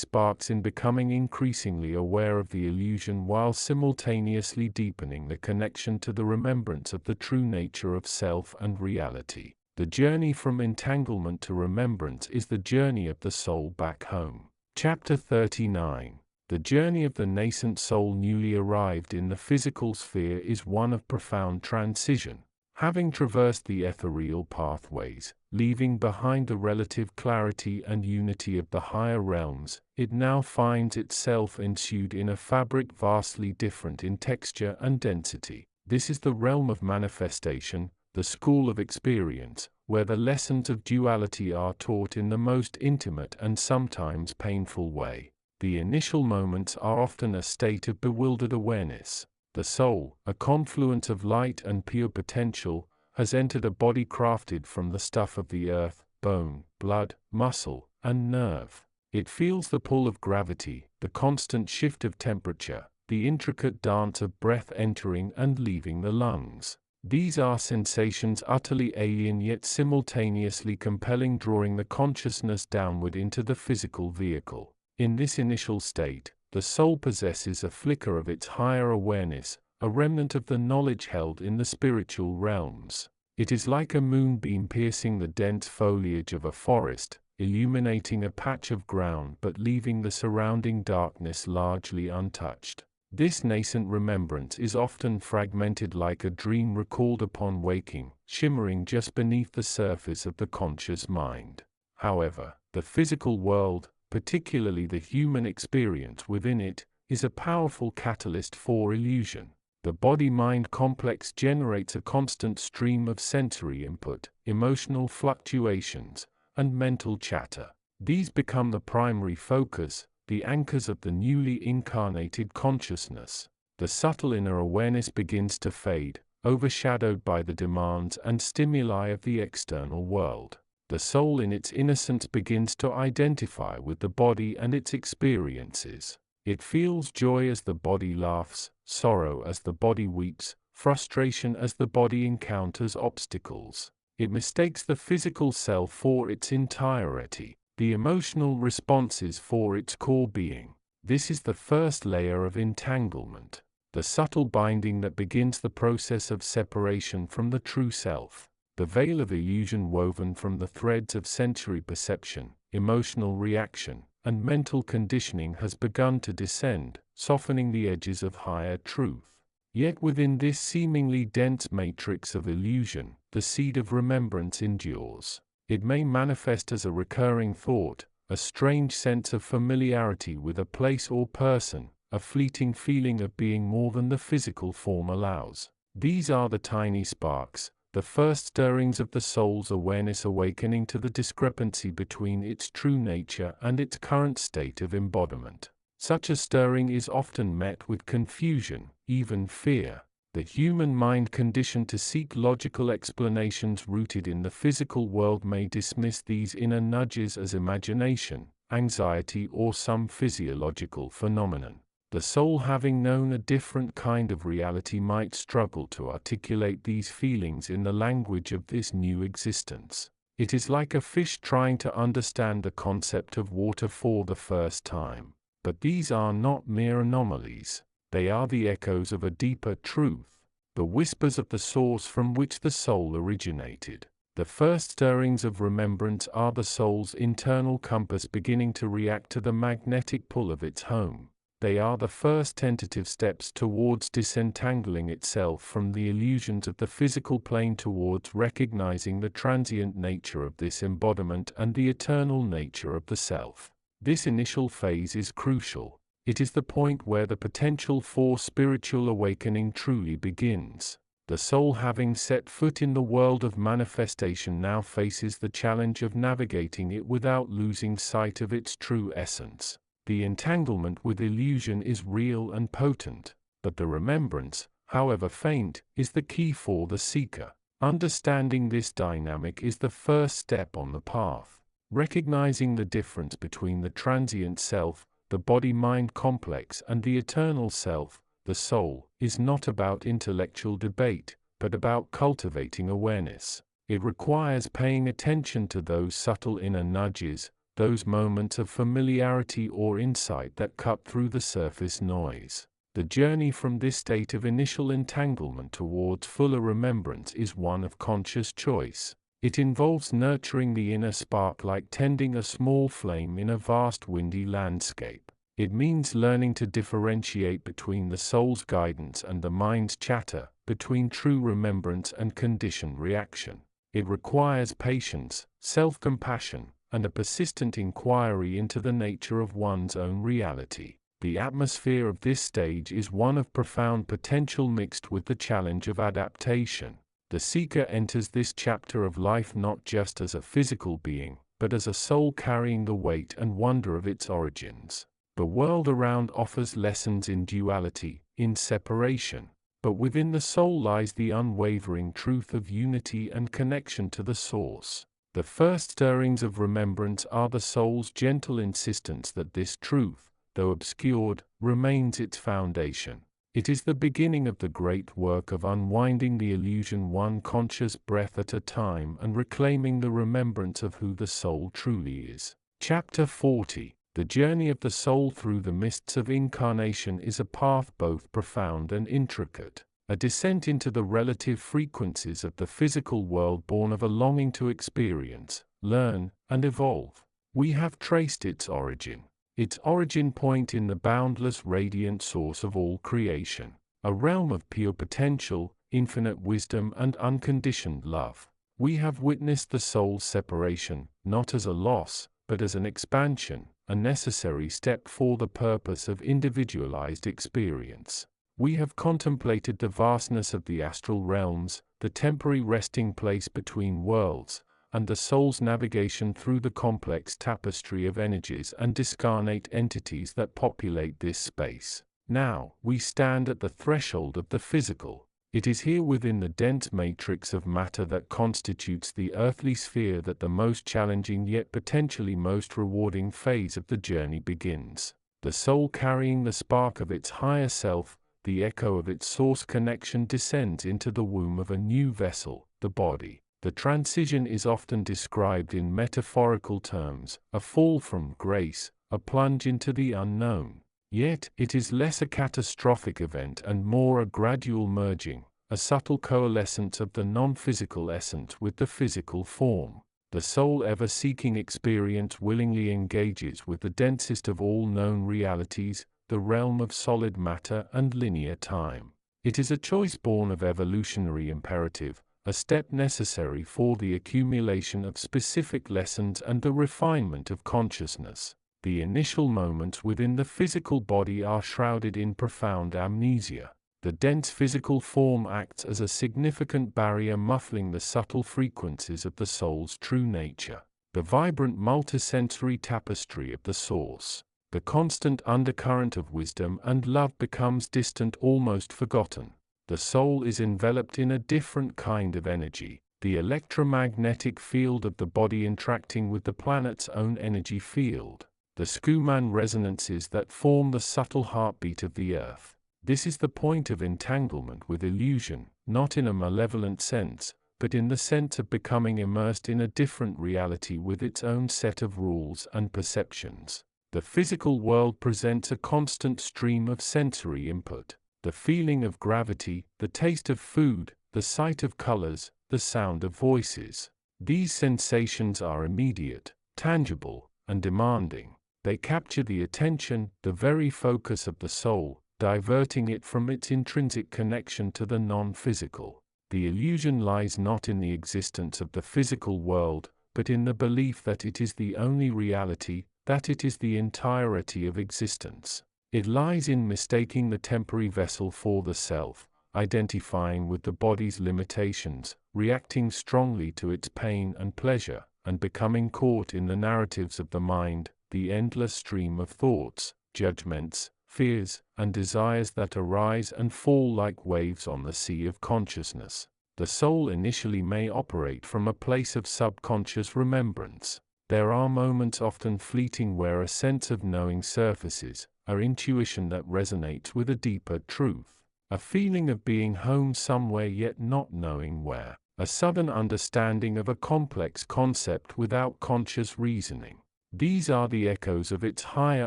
sparks, in becoming increasingly aware of the illusion while simultaneously deepening the connection to the remembrance of the true nature of self and reality. The journey from entanglement to remembrance is the journey of the soul back home. Chapter 39. The journey of the nascent soul newly arrived in the physical sphere is one of profound transition. Having traversed the ethereal pathways, leaving behind the relative clarity and unity of the higher realms, it now finds itself ensued in a fabric vastly different in texture and density. This is the realm of manifestation, the school of experience, where the lessons of duality are taught in the most intimate and sometimes painful way. The initial moments are often a state of bewildered awareness. The soul, a confluence of light and pure potential, has entered a body crafted from the stuff of the earth, bone, blood, muscle, and nerve. It feels the pull of gravity, the constant shift of temperature, the intricate dance of breath entering and leaving the lungs. These are sensations utterly alien yet simultaneously compelling, drawing the consciousness downward into the physical vehicle. In this initial state, the soul possesses a flicker of its higher awareness, a remnant of the knowledge held in the spiritual realms. It is like a moonbeam piercing the dense foliage of a forest, illuminating a patch of ground but leaving the surrounding darkness largely untouched. This nascent remembrance is often fragmented, like a dream recalled upon waking, shimmering just beneath the surface of the conscious mind. However, the physical world, particularly the human experience within it, is a powerful catalyst for illusion. The body-mind complex generates a constant stream of sensory input, emotional fluctuations, and mental chatter. These become the primary focus, the anchors of the newly incarnated consciousness. The subtle inner awareness begins to fade, overshadowed by the demands and stimuli of the external world. the soul in its innocence begins to identify with the body and its experiences. It feels joy as the body laughs, sorrow as the body weeps, frustration as the body encounters obstacles. It mistakes the physical self for its entirety, the emotional responses for its core being. This is the first layer of entanglement, the subtle binding that begins the process of separation from the true self. The veil of illusion woven from the threads of sensory perception, emotional reaction, and mental conditioning has begun to descend, softening the edges of higher truth. Yet within this seemingly dense matrix of illusion, the seed of remembrance endures. It may manifest as a recurring thought, a strange sense of familiarity with a place or person, a fleeting feeling of being more than the physical form allows. These are the tiny sparks, the first stirrings of the soul's awareness awakening to the discrepancy between its true nature and its current state of embodiment. Such a stirring is often met with confusion, even fear. The human mind conditioned to seek logical explanations rooted in the physical world may dismiss these inner nudges as imagination, anxiety, or some physiological phenomenon. The soul, having known a different kind of reality, might struggle to articulate these feelings in the language of this new existence. It is like a fish trying to understand the concept of water for the first time. But these are not mere anomalies. They are the echoes of a deeper truth, the whispers of the source from which the soul originated. The first stirrings of remembrance are the soul's internal compass beginning to react to the magnetic pull of its home. They are the first tentative steps towards disentangling itself from the illusions of the physical plane, towards recognizing the transient nature of this embodiment and the eternal nature of the self. This initial phase is crucial. It is the point where the potential for spiritual awakening truly begins. The soul, having set foot in the world of manifestation, now faces the challenge of navigating it without losing sight of its true essence. The entanglement with illusion is real and potent, but the remembrance, however faint, is the key for the seeker. Understanding this dynamic is the first step on the path. Recognizing the difference between the transient self, the body-mind complex, and the eternal self, the soul, is not about intellectual debate, but about cultivating awareness. It requires paying attention to those subtle inner nudges, those moments of familiarity or insight that cut through the surface noise. The journey from this state of initial entanglement towards fuller remembrance is one of conscious choice. It involves nurturing the inner spark like tending a small flame in a vast windy landscape. It means learning to differentiate between the soul's guidance and the mind's chatter, between true remembrance and conditioned reaction. It requires patience, self-compassion, and a persistent inquiry into the nature of one's own reality. The atmosphere of this stage is one of profound potential mixed with the challenge of adaptation. The seeker enters this chapter of life not just as a physical being, but as a soul carrying the weight and wonder of its origins. The world around offers lessons in duality, in separation, but within the soul lies the unwavering truth of unity and connection to the source. The first stirrings of remembrance are the soul's gentle insistence that this truth, though obscured, remains its foundation. It is the beginning of the great work of unwinding the illusion one conscious breath at a time and reclaiming the remembrance of who the soul truly is. Chapter 40. The journey of the soul through the mists of incarnation is a path both profound and intricate, a descent into the relative frequencies of the physical world born of a longing to experience, learn, and evolve. We have traced its origin point in the boundless radiant source of all creation, a realm of pure potential, infinite wisdom, and unconditioned love. We have witnessed the soul's separation, not as a loss, but as an expansion, a necessary step for the purpose of individualized experience. We have contemplated the vastness of the astral realms, the temporary resting place between worlds, and the soul's navigation through the complex tapestry of energies and discarnate entities that populate this space. Now, we stand at the threshold of the physical. It is here within the dense matrix of matter that constitutes the earthly sphere that the most challenging yet potentially most rewarding phase of the journey begins. The soul, carrying the spark of its higher self, the echo of its source connection, descends into the womb of a new vessel, the body. The transition is often described in metaphorical terms, a fall from grace, a plunge into the unknown. Yet, it is less a catastrophic event and more a gradual merging, a subtle coalescence of the non-physical essence with the physical form. The soul, ever seeking experience, willingly engages with the densest of all known realities, the realm of solid matter and linear time. It is a choice born of evolutionary imperative, a step necessary for the accumulation of specific lessons and the refinement of consciousness. The initial moments within the physical body are shrouded in profound amnesia. The dense physical form acts as a significant barrier, muffling the subtle frequencies of the soul's true nature. The vibrant multisensory tapestry of the source, the constant undercurrent of wisdom and love, becomes distant, almost forgotten. The soul is enveloped in a different kind of energy, the electromagnetic field of the body interacting with the planet's own energy field, the Schumann resonances that form the subtle heartbeat of the earth. This is the point of entanglement with illusion, not in a malevolent sense, but in the sense of becoming immersed in a different reality with its own set of rules and perceptions. The physical world presents a constant stream of sensory input. The feeling of gravity, the taste of food, the sight of colors, the sound of voices. These sensations are immediate, tangible, and demanding. They capture the attention, the very focus of the soul, diverting it from its intrinsic connection to the non-physical. The illusion lies not in the existence of the physical world, but in the belief that it is the only reality, that it is the entirety of existence. It lies in mistaking the temporary vessel for the self, identifying with the body's limitations, reacting strongly to its pain and pleasure, and becoming caught in the narratives of the mind, the endless stream of thoughts, judgments, fears, and desires that arise and fall like waves on the sea of consciousness. The soul initially may operate from a place of subconscious remembrance. There are moments, often fleeting, where a sense of knowing surfaces, an intuition that resonates with a deeper truth, a feeling of being home somewhere yet not knowing where, a sudden understanding of a complex concept without conscious reasoning. These are the echoes of its higher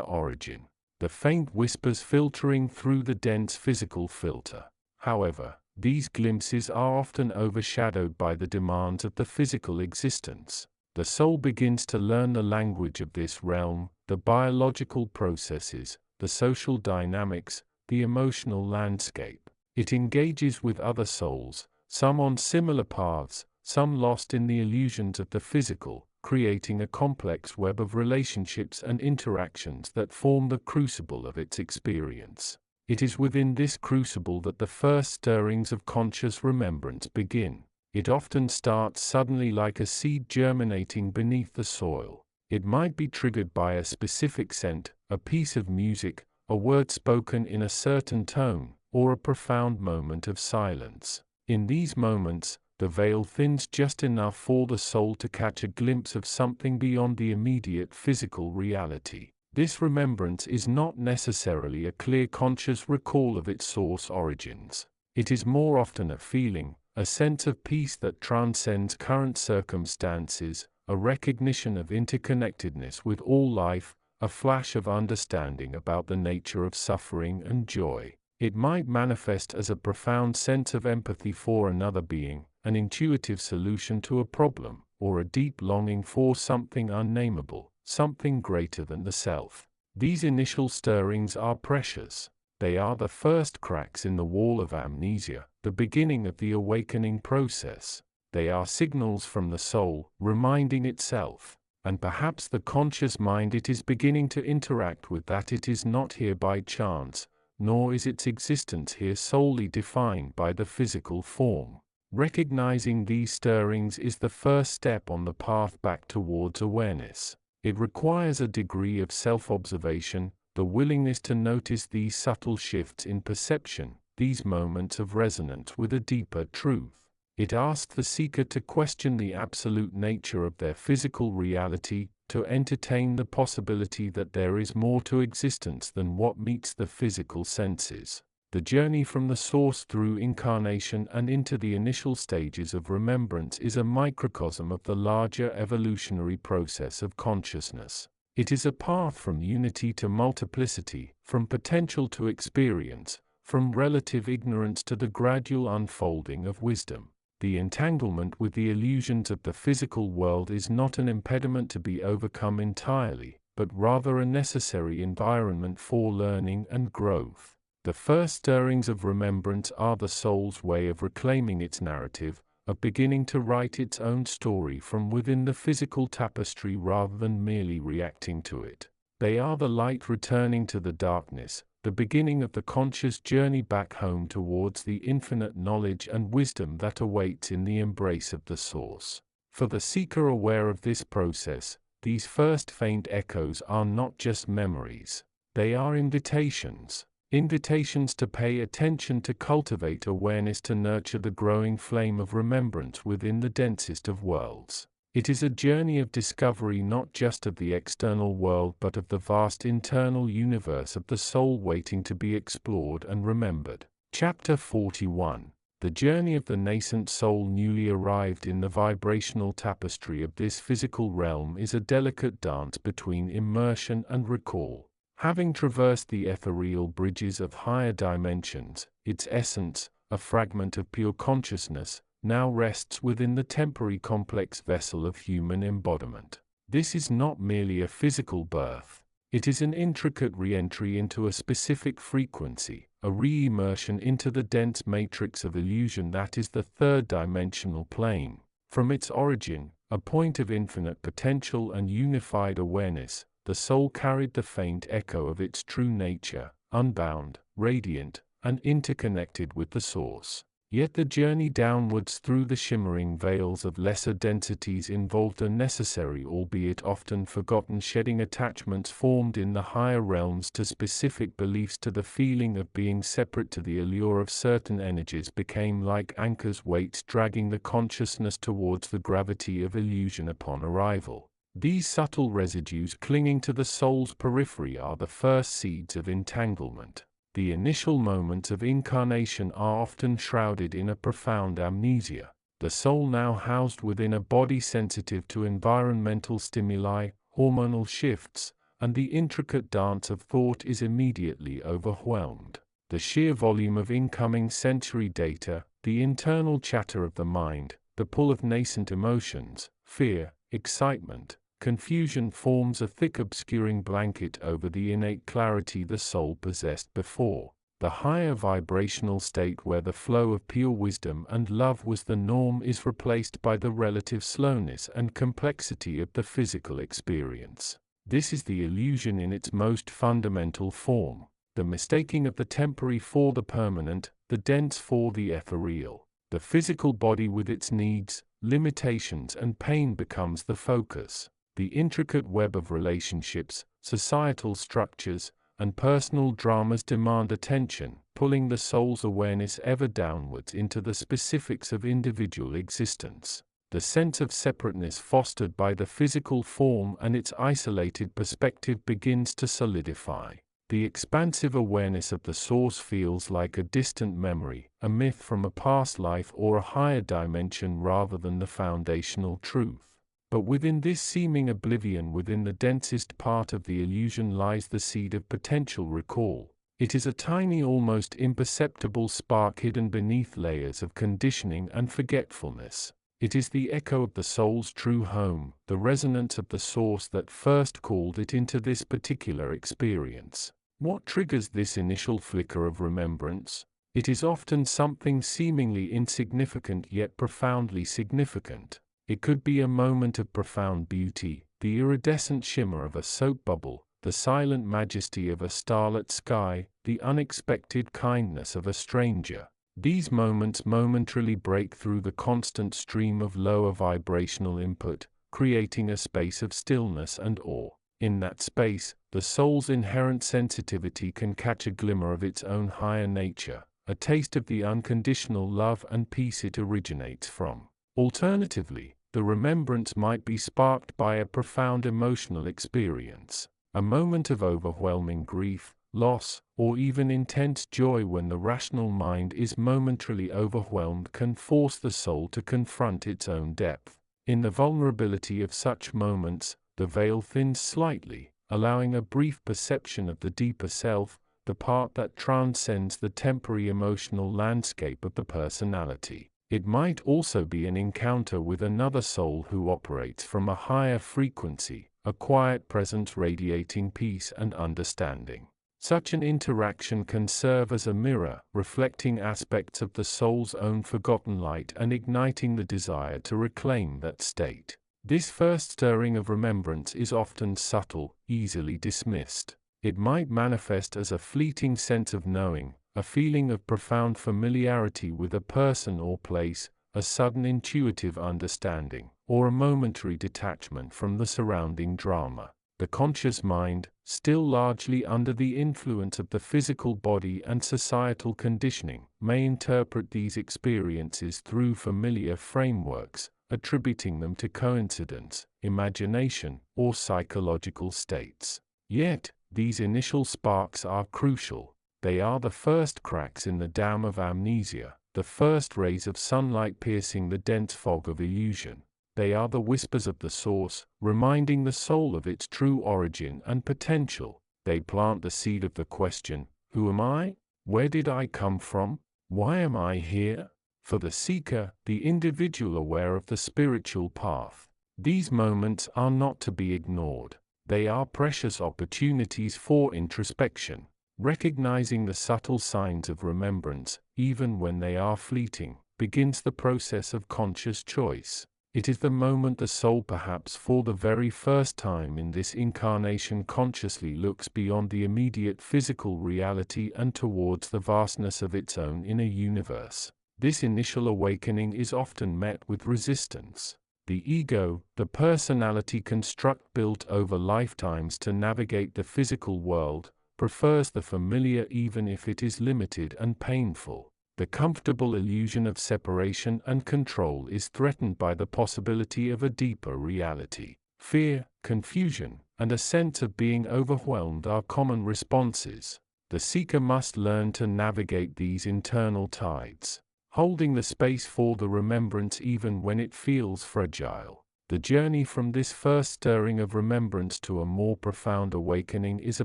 origin, the faint whispers filtering through the dense physical filter. However, these glimpses are often overshadowed by the demands of the physical existence. The soul begins to learn the language of this realm, the biological processes, the social dynamics, the emotional landscape. It engages with other souls, some on similar paths, some lost in the illusions of the physical, creating a complex web of relationships and interactions that form the crucible of its experience. It is within this crucible that the first stirrings of conscious remembrance begin. It often starts suddenly, like a seed germinating beneath the soil. It might be triggered by a specific scent, a piece of music, a word spoken in a certain tone, or a profound moment of silence. In these moments, the veil thins just enough for the soul to catch a glimpse of something beyond the immediate physical reality. This remembrance is not necessarily a clear conscious recall of its source origins. It is more often a feeling, a sense of peace that transcends current circumstances, a recognition of interconnectedness with all life, a flash of understanding about the nature of suffering and joy. It might manifest as a profound sense of empathy for another being, an intuitive solution to a problem, or a deep longing for something unnameable, something greater than the self. These initial stirrings are precious. They are the first cracks in the wall of amnesia, the beginning of the awakening process. They are signals from the soul, reminding itself, and perhaps the conscious mind it is beginning to interact with, that it is not here by chance, nor is its existence here solely defined by the physical form. Recognizing these stirrings is the first step on the path back towards awareness. It requires a degree of self-observation, the willingness to notice these subtle shifts in perception, these moments of resonance with a deeper truth. It asks the seeker to question the absolute nature of their physical reality, to entertain the possibility that there is more to existence than what meets the physical senses. The journey from the source through incarnation and into the initial stages of remembrance is a microcosm of the larger evolutionary process of consciousness. It is a path from unity to multiplicity, from potential to experience, from relative ignorance to the gradual unfolding of wisdom. The entanglement with the illusions of the physical world is not an impediment to be overcome entirely, but rather a necessary environment for learning and growth. The first stirrings of remembrance are the soul's way of reclaiming its narrative, of beginning to write its own story from within the physical tapestry rather than merely reacting to it. They are the light returning to the darkness, the beginning of the conscious journey back home towards the infinite knowledge and wisdom that awaits in the embrace of the source. For the seeker aware of this process, these first faint echoes are not just memories. They are invitations. Invitations to pay attention, to cultivate awareness, to nurture the growing flame of remembrance within the densest of worlds. It is a journey of discovery not just of the external world but of the vast internal universe of the soul waiting to be explored and remembered. Chapter 41. The journey of the nascent soul newly arrived in the vibrational tapestry of this physical realm is a delicate dance between immersion and recall. Having traversed the ethereal bridges of higher dimensions, its essence, a fragment of pure consciousness, now rests within the temporary complex vessel of human embodiment. This is not merely a physical birth. It is an intricate re-entry into a specific frequency, a re-immersion into the dense matrix of illusion that is the third-dimensional plane. From its origin, a point of infinite potential and unified awareness, the soul carried the faint echo of its true nature, unbound, radiant, and interconnected with the source. Yet the journey downwards through the shimmering veils of lesser densities involved a necessary, albeit often forgotten, shedding attachments formed in the higher realms to specific beliefs, to the feeling of being separate, to the allure of certain energies became like anchors, weights dragging the consciousness towards the gravity of illusion upon arrival. These subtle residues clinging to the soul's periphery are the first seeds of entanglement. The initial moments of incarnation are often shrouded in a profound amnesia. The soul, now housed within a body sensitive to environmental stimuli, hormonal shifts, and the intricate dance of thought, is immediately overwhelmed. The sheer volume of incoming sensory data, the internal chatter of the mind, the pull of nascent emotions, fear, excitement, confusion forms a thick obscuring blanket over the innate clarity the soul possessed before. The higher vibrational state where the flow of pure wisdom and love was the norm is replaced by the relative slowness and complexity of the physical experience. This is the illusion in its most fundamental form, the mistaking of the temporary for the permanent, the dense for the ethereal. The physical body with its needs, limitations and pain becomes the focus. The intricate web of relationships, societal structures, and personal dramas demand attention, pulling the soul's awareness ever downwards into the specifics of individual existence. The sense of separateness fostered by the physical form and its isolated perspective begins to solidify. The expansive awareness of the source feels like a distant memory, a myth from a past life or a higher dimension rather than the foundational truth. But within this seeming oblivion, within the densest part of the illusion, lies the seed of potential recall. It is a tiny, almost imperceptible spark hidden beneath layers of conditioning and forgetfulness. It is the echo of the soul's true home, the resonance of the source that first called it into this particular experience. What triggers this initial flicker of remembrance? It is often something seemingly insignificant yet profoundly significant. It could be a moment of profound beauty, the iridescent shimmer of a soap bubble, the silent majesty of a starlit sky, the unexpected kindness of a stranger. These moments momentarily break through the constant stream of lower vibrational input, creating a space of stillness and awe. In that space, the soul's inherent sensitivity can catch a glimmer of its own higher nature, a taste of the unconditional love and peace it originates from. Alternatively, the remembrance might be sparked by a profound emotional experience, a moment of overwhelming grief, loss, or even intense joy when the rational mind is momentarily overwhelmed can force the soul to confront its own depth. In the vulnerability of such moments, the veil thins slightly, allowing a brief perception of the deeper self, the part that transcends the temporary emotional landscape of the personality. It might also be an encounter with another soul who operates from a higher frequency, a quiet presence radiating peace and understanding. Such an interaction can serve as a mirror, reflecting aspects of the soul's own forgotten light and igniting the desire to reclaim that state. This first stirring of remembrance is often subtle, easily dismissed. It might manifest as a fleeting sense of knowing, a feeling of profound familiarity with a person or place, a sudden intuitive understanding, or a momentary detachment from the surrounding drama. The conscious mind, still largely under the influence of the physical body and societal conditioning, may interpret these experiences through familiar frameworks, attributing them to coincidence, imagination, or psychological states. Yet, these initial sparks are crucial. They are the first cracks in the dam of amnesia, the first rays of sunlight piercing the dense fog of illusion. They are the whispers of the source, reminding the soul of its true origin and potential. They plant the seed of the question, who am I? Where did I come from? Why am I here? For the seeker, the individual aware of the spiritual path. These moments are not to be ignored. They are precious opportunities for introspection. Recognizing the subtle signs of remembrance, even when they are fleeting, begins the process of conscious choice. It is the moment the soul, perhaps for the very first time in this incarnation, consciously looks beyond the immediate physical reality and towards the vastness of its own inner universe. This initial awakening is often met with resistance. The ego, the personality construct built over lifetimes to navigate the physical world, prefers the familiar even if it is limited and painful. The comfortable illusion of separation and control is threatened by the possibility of a deeper reality. Fear, confusion, and a sense of being overwhelmed are common responses. The seeker must learn to navigate these internal tides, holding the space for the remembrance even when it feels fragile. The journey from this first stirring of remembrance to a more profound awakening is a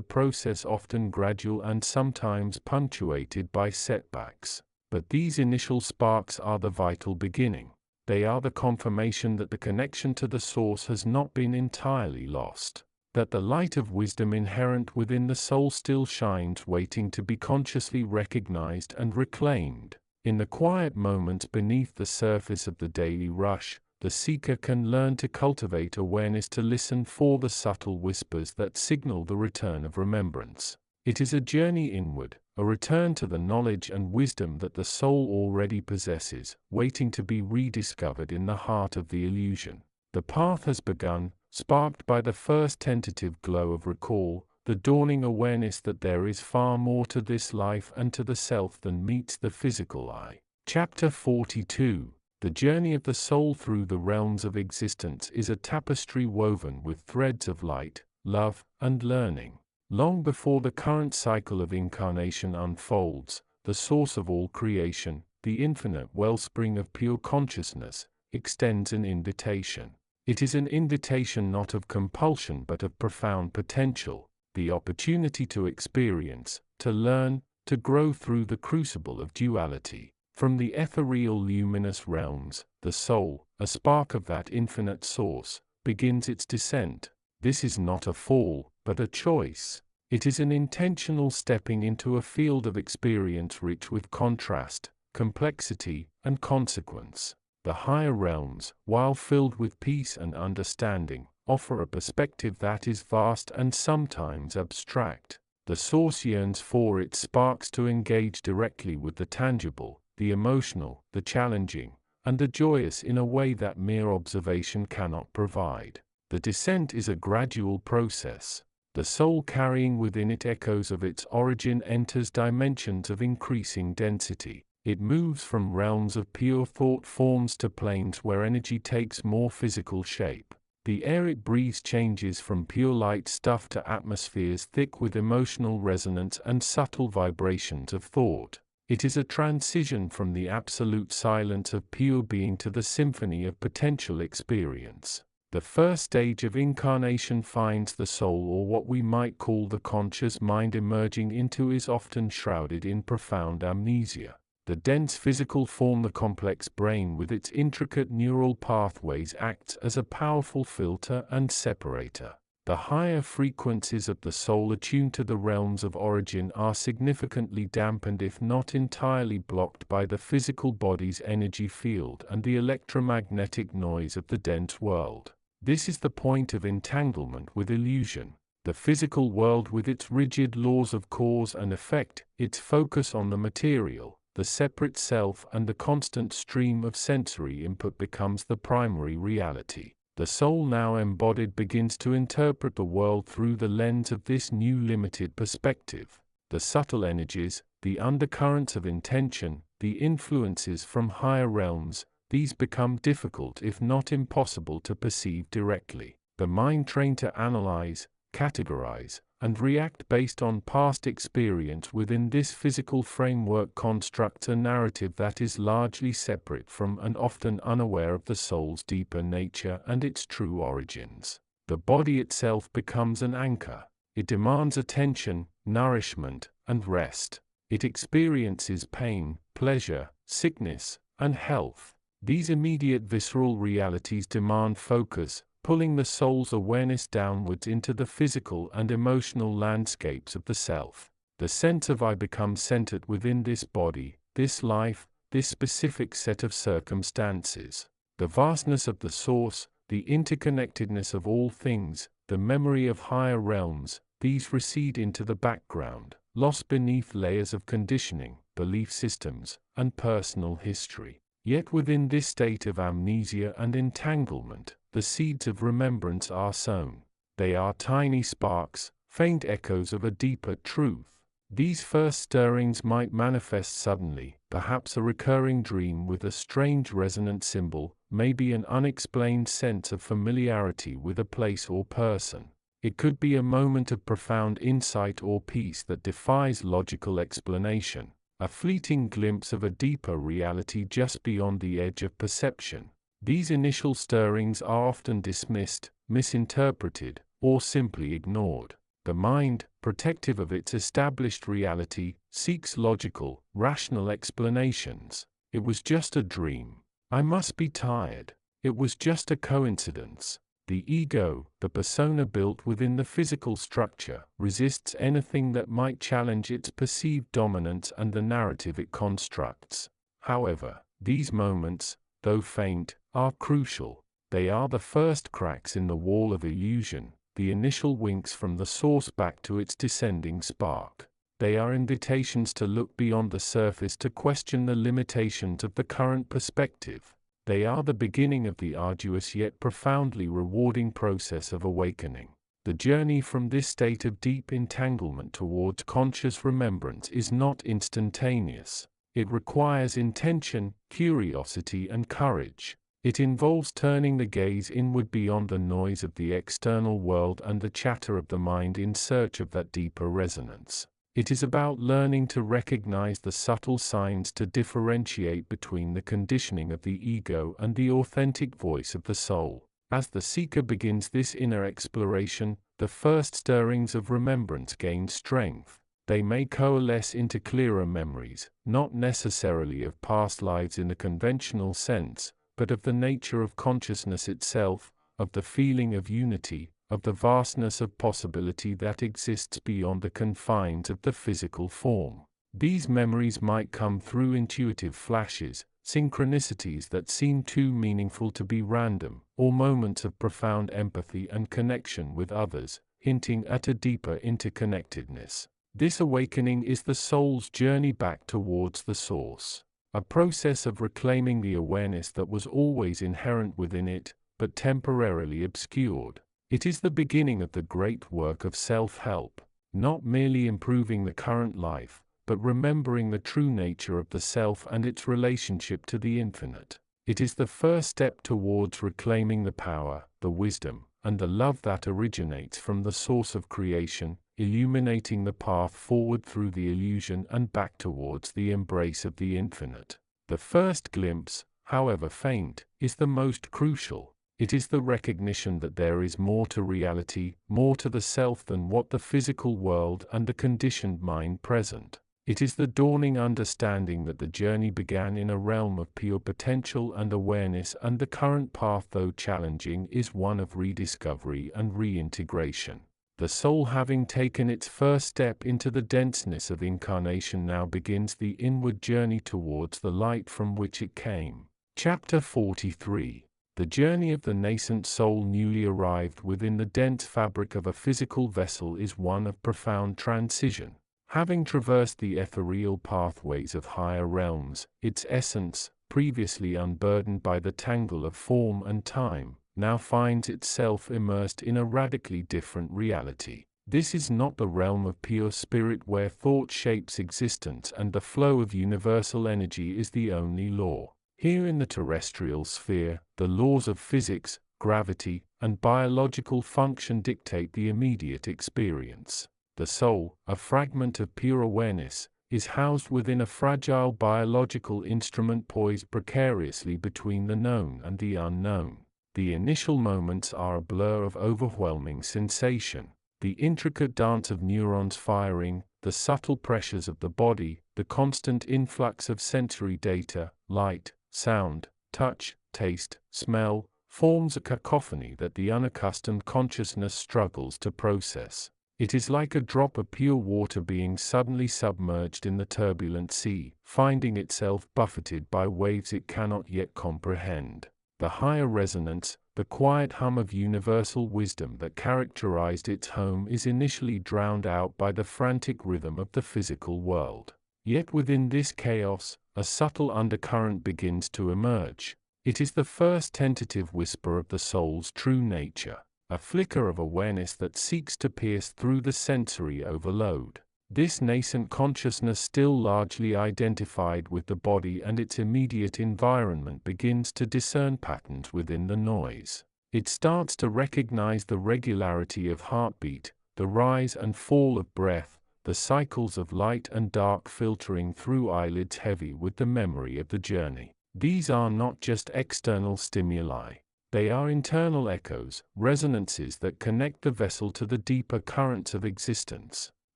process often gradual and sometimes punctuated by setbacks. But these initial sparks are the vital beginning. They are the confirmation that the connection to the source has not been entirely lost, that the light of wisdom inherent within the soul still shines, waiting to be consciously recognized and reclaimed. In the quiet moments beneath the surface of the daily rush, the seeker can learn to cultivate awareness, to listen for the subtle whispers that signal the return of remembrance. It is a journey inward, a return to the knowledge and wisdom that the soul already possesses, waiting to be rediscovered in the heart of the illusion. The path has begun, sparked by the first tentative glow of recall, the dawning awareness that there is far more to this life and to the self than meets the physical eye. Chapter 42. The journey of the soul through the realms of existence is a tapestry woven with threads of light, love, and learning. Long before the current cycle of incarnation unfolds, the source of all creation, the infinite wellspring of pure consciousness, extends an invitation. It is an invitation not of compulsion but of profound potential, the opportunity to experience, to learn, to grow through the crucible of duality. From the ethereal luminous realms, the soul, a spark of that infinite source, begins its descent. This is not a fall, but a choice. It is an intentional stepping into a field of experience rich with contrast, complexity, and consequence. The higher realms, while filled with peace and understanding, offer a perspective that is vast and sometimes abstract. The source yearns for its sparks to engage directly with the tangible, the emotional, the challenging, and the joyous in a way that mere observation cannot provide. The descent is a gradual process. The soul carrying within it echoes of its origin enters dimensions of increasing density. It moves from realms of pure thought forms to planes where energy takes more physical shape. The air it breathes changes from pure light stuff to atmospheres thick with emotional resonance and subtle vibrations of thought. It is a transition from the absolute silence of pure being to the symphony of potential experience. The first stage of incarnation finds the soul, or what we might call the conscious mind, emerging into is often shrouded in profound amnesia. The dense physical form, the complex brain with its intricate neural pathways, acts as a powerful filter and separator. The higher frequencies of the soul attuned to the realms of origin are significantly dampened, if not entirely blocked, by the physical body's energy field and the electromagnetic noise of the dense world. This is the point of entanglement with illusion. The physical world, with its rigid laws of cause and effect, its focus on the material, the separate self, and the constant stream of sensory input, becomes the primary reality. The soul, now embodied, begins to interpret the world through the lens of this new limited perspective. The subtle energies, the undercurrents of intention, the influences from higher realms, these become difficult, if not impossible, to perceive directly. The mind, trained to analyze, categorize, and react based on past experience within this physical framework, constructs a narrative that is largely separate from and often unaware of the soul's deeper nature and its true origins. The body itself becomes an anchor. It demands attention, nourishment, and rest. It experiences pain, pleasure, sickness, and health. These immediate visceral realities demand focus, pulling the soul's awareness downwards into the physical and emotional landscapes of the self. The sense of I becomes centered within this body, this life, this specific set of circumstances. The vastness of the source, the interconnectedness of all things, the memory of higher realms, these recede into the background, lost beneath layers of conditioning, belief systems, and personal history. Yet within this state of amnesia and entanglement, the seeds of remembrance are sown. They are tiny sparks, faint echoes of a deeper truth. These first stirrings might manifest suddenly, perhaps a recurring dream with a strange resonant symbol, maybe an unexplained sense of familiarity with a place or person. It could be a moment of profound insight or peace that defies logical explanation, a fleeting glimpse of a deeper reality just beyond the edge of perception. These initial stirrings are often dismissed, misinterpreted, or simply ignored. The mind, protective of its established reality, seeks logical, rational explanations. It was just a dream. I must be tired. It was just a coincidence. The ego, the persona built within the physical structure, resists anything that might challenge its perceived dominance and the narrative it constructs. However, these moments, though faint, are crucial. They are the first cracks in the wall of illusion, the initial winks from the source back to its descending spark. They are invitations to look beyond the surface, to question the limitations of the current perspective. They are the beginning of the arduous yet profoundly rewarding process of awakening. The journey from this state of deep entanglement towards conscious remembrance is not instantaneous. It requires intention, curiosity, and courage. It involves turning the gaze inward beyond the noise of the external world and the chatter of the mind in search of that deeper resonance. It is about learning to recognize the subtle signs, to differentiate between the conditioning of the ego and the authentic voice of the soul. As the seeker begins this inner exploration, the first stirrings of remembrance gain strength. They may coalesce into clearer memories, not necessarily of past lives in the conventional sense, but of the nature of consciousness itself, of the feeling of unity, of the vastness of possibility that exists beyond the confines of the physical form. These memories might come through intuitive flashes, synchronicities that seem too meaningful to be random, or moments of profound empathy and connection with others, hinting at a deeper interconnectedness. This awakening is the soul's journey back towards the source, a process of reclaiming the awareness that was always inherent within it, but temporarily obscured. It is the beginning of the great work of self-help, not merely improving the current life, but remembering the true nature of the self and its relationship to the infinite. It is the first step towards reclaiming the power, the wisdom, and the love that originates from the source of creation, illuminating the path forward through the illusion and back towards the embrace of the infinite. The first glimpse, however faint, is the most crucial. It is the recognition that there is more to reality, more to the self than what the physical world and the conditioned mind present. It is the dawning understanding that the journey began in a realm of pure potential and awareness, and the current path, though challenging, is one of rediscovery and reintegration. The soul, having taken its first step into the denseness of incarnation, now begins the inward journey towards the light from which it came. Chapter 43. The journey of the nascent soul newly arrived within the dense fabric of a physical vessel is one of profound transition. Having traversed the ethereal pathways of higher realms, its essence, previously unburdened by the tangle of form and time, now finds itself immersed in a radically different reality. This is not the realm of pure spirit where thought shapes existence and the flow of universal energy is the only law. Here in the terrestrial sphere, the laws of physics, gravity, and biological function dictate the immediate experience. The soul, a fragment of pure awareness, is housed within a fragile biological instrument poised precariously between the known and the unknown. The initial moments are a blur of overwhelming sensation. The intricate dance of neurons firing, the subtle pressures of the body, the constant influx of sensory data, light, sound, touch, taste, smell, forms a cacophony that the unaccustomed consciousness struggles to process. It is like a drop of pure water being suddenly submerged in the turbulent sea, finding itself buffeted by waves it cannot yet comprehend. The higher resonance, the quiet hum of universal wisdom that characterized its home is initially drowned out by the frantic rhythm of the physical world. Yet within this chaos, a subtle undercurrent begins to emerge. It is the first tentative whisper of the soul's true nature, a flicker of awareness that seeks to pierce through the sensory overload. This nascent consciousness, still largely identified with the body and its immediate environment, begins to discern patterns within the noise. It starts to recognize the regularity of heartbeat, the rise and fall of breath, the cycles of light and dark filtering through eyelids heavy with the memory of the journey. These are not just external stimuli. They are internal echoes, resonances that connect the vessel to the deeper currents of existence.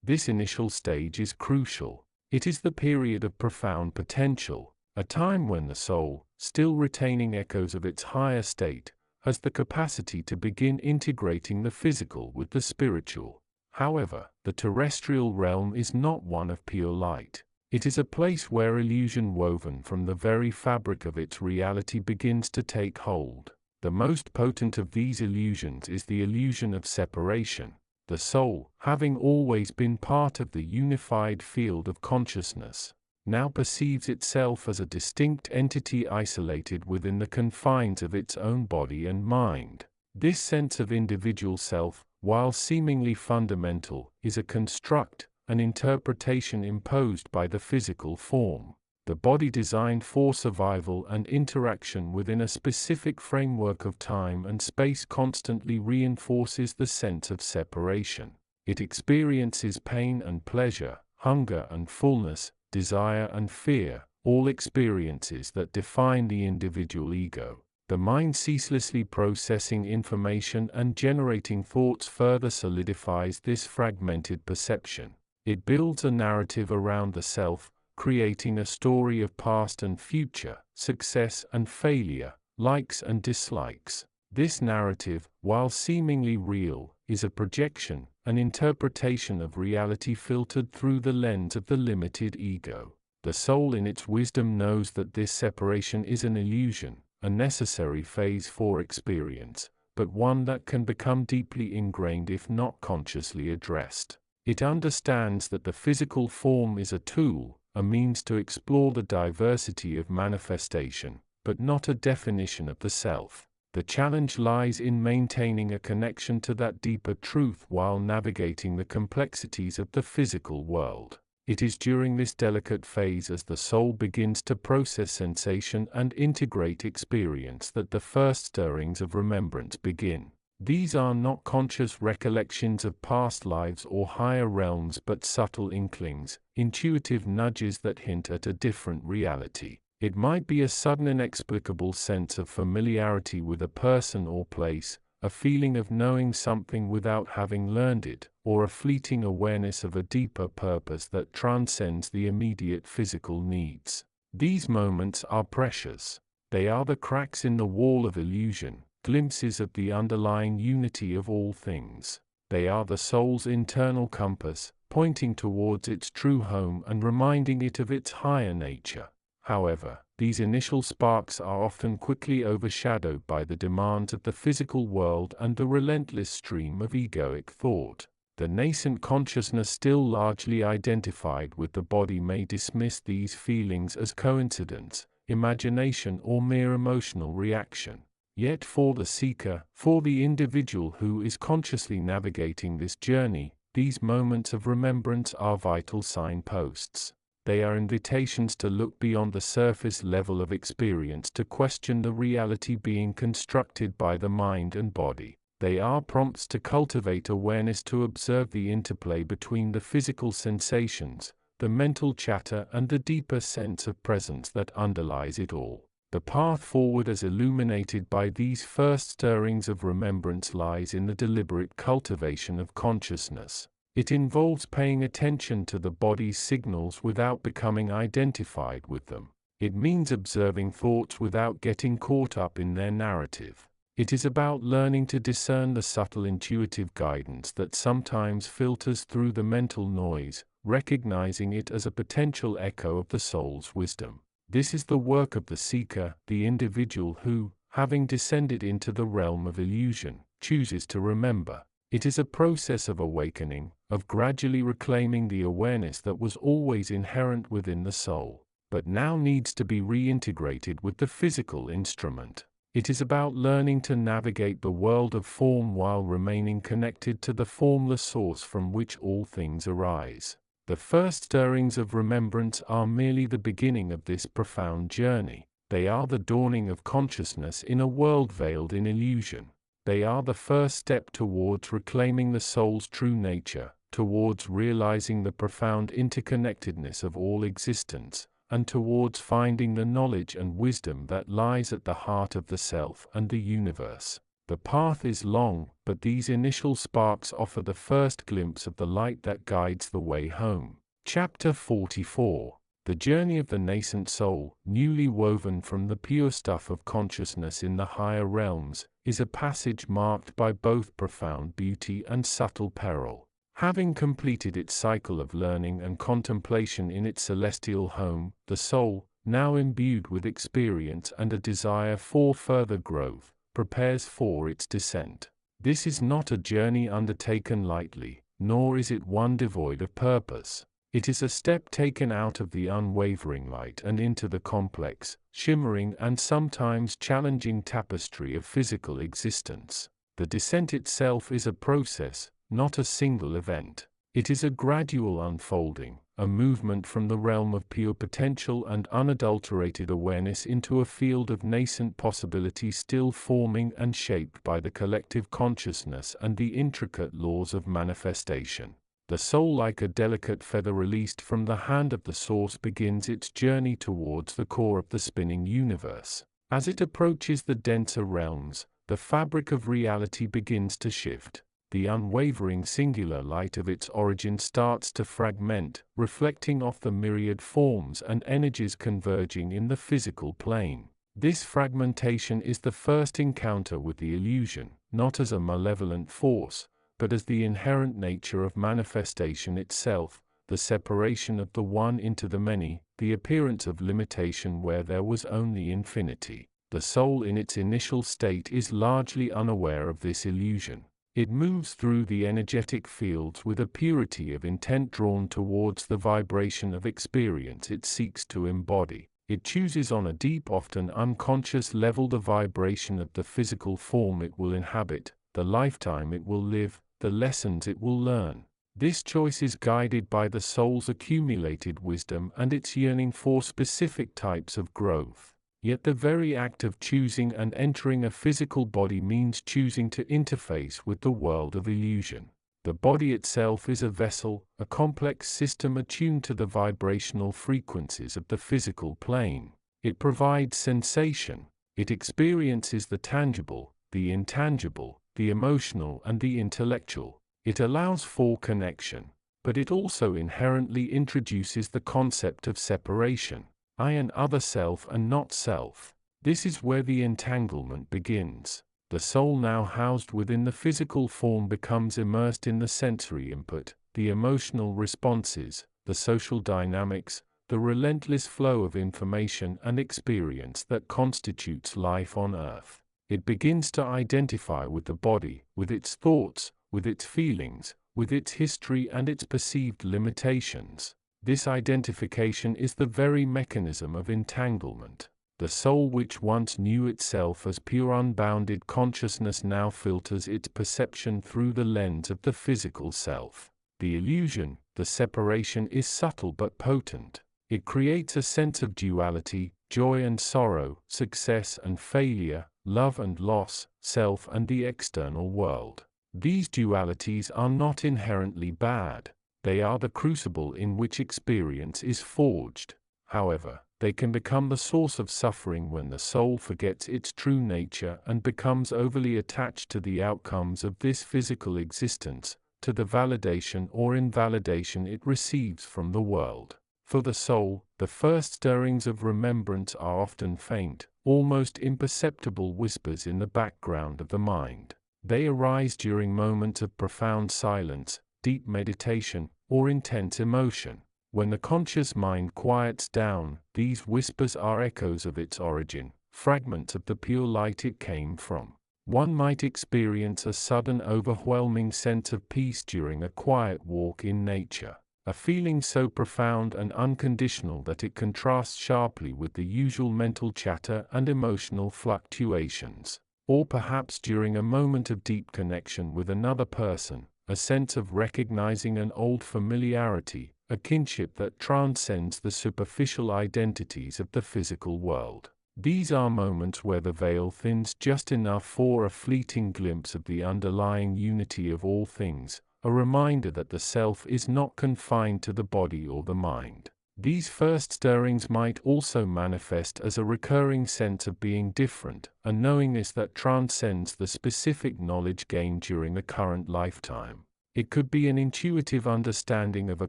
This initial stage is crucial. It is the period of profound potential, a time when the soul, still retaining echoes of its higher state, has the capacity to begin integrating the physical with the spiritual. However, the terrestrial realm is not one of pure light. It is a place where illusion woven from the very fabric of its reality begins to take hold. The most potent of these illusions is the illusion of separation. The soul, having always been part of the unified field of consciousness, now perceives itself as a distinct entity isolated within the confines of its own body and mind. This sense of individual self, while seemingly fundamental, is a construct, an interpretation imposed by the physical form. The body designed for survival and interaction within a specific framework of time and space constantly reinforces the sense of separation. It experiences pain and pleasure, hunger and fullness, desire and fear, all experiences that define the individual ego. The mind, ceaselessly processing information and generating thoughts, further solidifies this fragmented perception. It builds a narrative around the self, creating a story of past and future, success and failure, likes and dislikes. This narrative, while seemingly real, is a projection, an interpretation of reality filtered through the lens of the limited ego. The soul in its wisdom knows that this separation is an illusion, a necessary phase for experience, but one that can become deeply ingrained if not consciously addressed. It understands that the physical form is a tool, a means to explore the diversity of manifestation, but not a definition of the self. The challenge lies in maintaining a connection to that deeper truth while navigating the complexities of the physical world. It is during this delicate phase as the soul begins to process sensation and integrate experience that the first stirrings of remembrance begin. These are not conscious recollections of past lives or higher realms but subtle inklings, intuitive nudges that hint at a different reality. It might be a sudden inexplicable sense of familiarity with a person or place, a feeling of knowing something without having learned it, or a fleeting awareness of a deeper purpose that transcends the immediate physical needs. These moments are precious. They are the cracks in the wall of illusion, glimpses of the underlying unity of all things. They are the soul's internal compass, pointing towards its true home and reminding it of its higher nature. However, these initial sparks are often quickly overshadowed by the demands of the physical world and the relentless stream of egoic thought. The nascent consciousness still largely identified with the body may dismiss these feelings as coincidence, imagination, or mere emotional reaction. Yet for the seeker, for the individual who is consciously navigating this journey, these moments of remembrance are vital signposts. They are invitations to look beyond the surface level of experience, to question the reality being constructed by the mind and body. They are prompts to cultivate awareness, to observe the interplay between the physical sensations, the mental chatter, and the deeper sense of presence that underlies it all. The path forward as illuminated by these first stirrings of remembrance lies in the deliberate cultivation of consciousness. It involves paying attention to the body's signals without becoming identified with them. It means observing thoughts without getting caught up in their narrative. It is about learning to discern the subtle intuitive guidance that sometimes filters through the mental noise, recognizing it as a potential echo of the soul's wisdom. This is the work of the seeker, the individual who, having descended into the realm of illusion, chooses to remember. It is a process of awakening, of gradually reclaiming the awareness that was always inherent within the soul, but now needs to be reintegrated with the physical instrument. It is about learning to navigate the world of form while remaining connected to the formless source from which all things arise. The first stirrings of remembrance are merely the beginning of this profound journey. They are the dawning of consciousness in a world veiled in illusion. They are the first step towards reclaiming the soul's true nature, towards realizing the profound interconnectedness of all existence, and towards finding the knowledge and wisdom that lies at the heart of the self and the universe. The path is long, but these initial sparks offer the first glimpse of the light that guides the way home. Chapter 44. The journey of the nascent soul, newly woven from the pure stuff of consciousness in the higher realms, is a passage marked by both profound beauty and subtle peril. Having completed its cycle of learning and contemplation in its celestial home, the soul, now imbued with experience and a desire for further growth, prepares for its descent. This is not a journey undertaken lightly, nor is it one devoid of purpose. It is a step taken out of the unwavering light and into the complex, shimmering, and sometimes challenging tapestry of physical existence. The descent itself is a process, not a single event. It is a gradual unfolding, a movement from the realm of pure potential and unadulterated awareness into a field of nascent possibility still forming and shaped by the collective consciousness and the intricate laws of manifestation. The soul, like a delicate feather released from the hand of the source, begins its journey towards the core of the spinning universe. As it approaches the denser realms, the fabric of reality begins to shift. The unwavering singular light of its origin starts to fragment, reflecting off the myriad forms and energies converging in the physical plane. This fragmentation is the first encounter with the illusion, not as a malevolent force, but as the inherent nature of manifestation itself, the separation of the one into the many, the appearance of limitation where there was only infinity. The soul in its initial state is largely unaware of this illusion. It moves through the energetic fields with a purity of intent drawn towards the vibration of experience it seeks to embody. It chooses on a deep, often unconscious level the vibration of the physical form it will inhabit, the lifetime it will live, the lessons it will learn. This choice is guided by the soul's accumulated wisdom and its yearning for specific types of growth. Yet the very act of choosing and entering a physical body means choosing to interface with the world of illusion. The body itself is a vessel, a complex system attuned to the vibrational frequencies of the physical plane. It provides sensation. It experiences the tangible, the intangible, the emotional and the intellectual. It allows for connection, but it also inherently introduces the concept of separation. I and other self and not self. This is where the entanglement begins. The soul now housed within the physical form becomes immersed in the sensory input, the emotional responses, the social dynamics, the relentless flow of information and experience that constitutes life on Earth. It begins to identify with the body, with its thoughts, with its feelings, with its history and its perceived limitations. This identification is the very mechanism of entanglement. The soul which once knew itself as pure unbounded consciousness now filters its perception through the lens of the physical self. The illusion, the separation is subtle but potent. It creates a sense of duality, joy and sorrow, success and failure, love and loss, self and the external world. These dualities are not inherently bad. They are the crucible in which experience is forged. However, they can become the source of suffering when the soul forgets its true nature and becomes overly attached to the outcomes of this physical existence, to the validation or invalidation it receives from the world. For the soul, the first stirrings of remembrance are often faint, almost imperceptible whispers in the background of the mind. They arise during moments of profound silence, deep meditation, or intense emotion. When the conscious mind quiets down, these whispers are echoes of its origin, fragments of the pure light it came from. One might experience a sudden overwhelming sense of peace during a quiet walk in nature, a feeling so profound and unconditional that it contrasts sharply with the usual mental chatter and emotional fluctuations. Or perhaps during a moment of deep connection with another person, a sense of recognizing an old familiarity, a kinship that transcends the superficial identities of the physical world. These are moments where the veil thins just enough for a fleeting glimpse of the underlying unity of all things, a reminder that the self is not confined to the body or the mind. These first stirrings might also manifest as a recurring sense of being different, a knowingness that transcends the specific knowledge gained during the current lifetime. It could be an intuitive understanding of a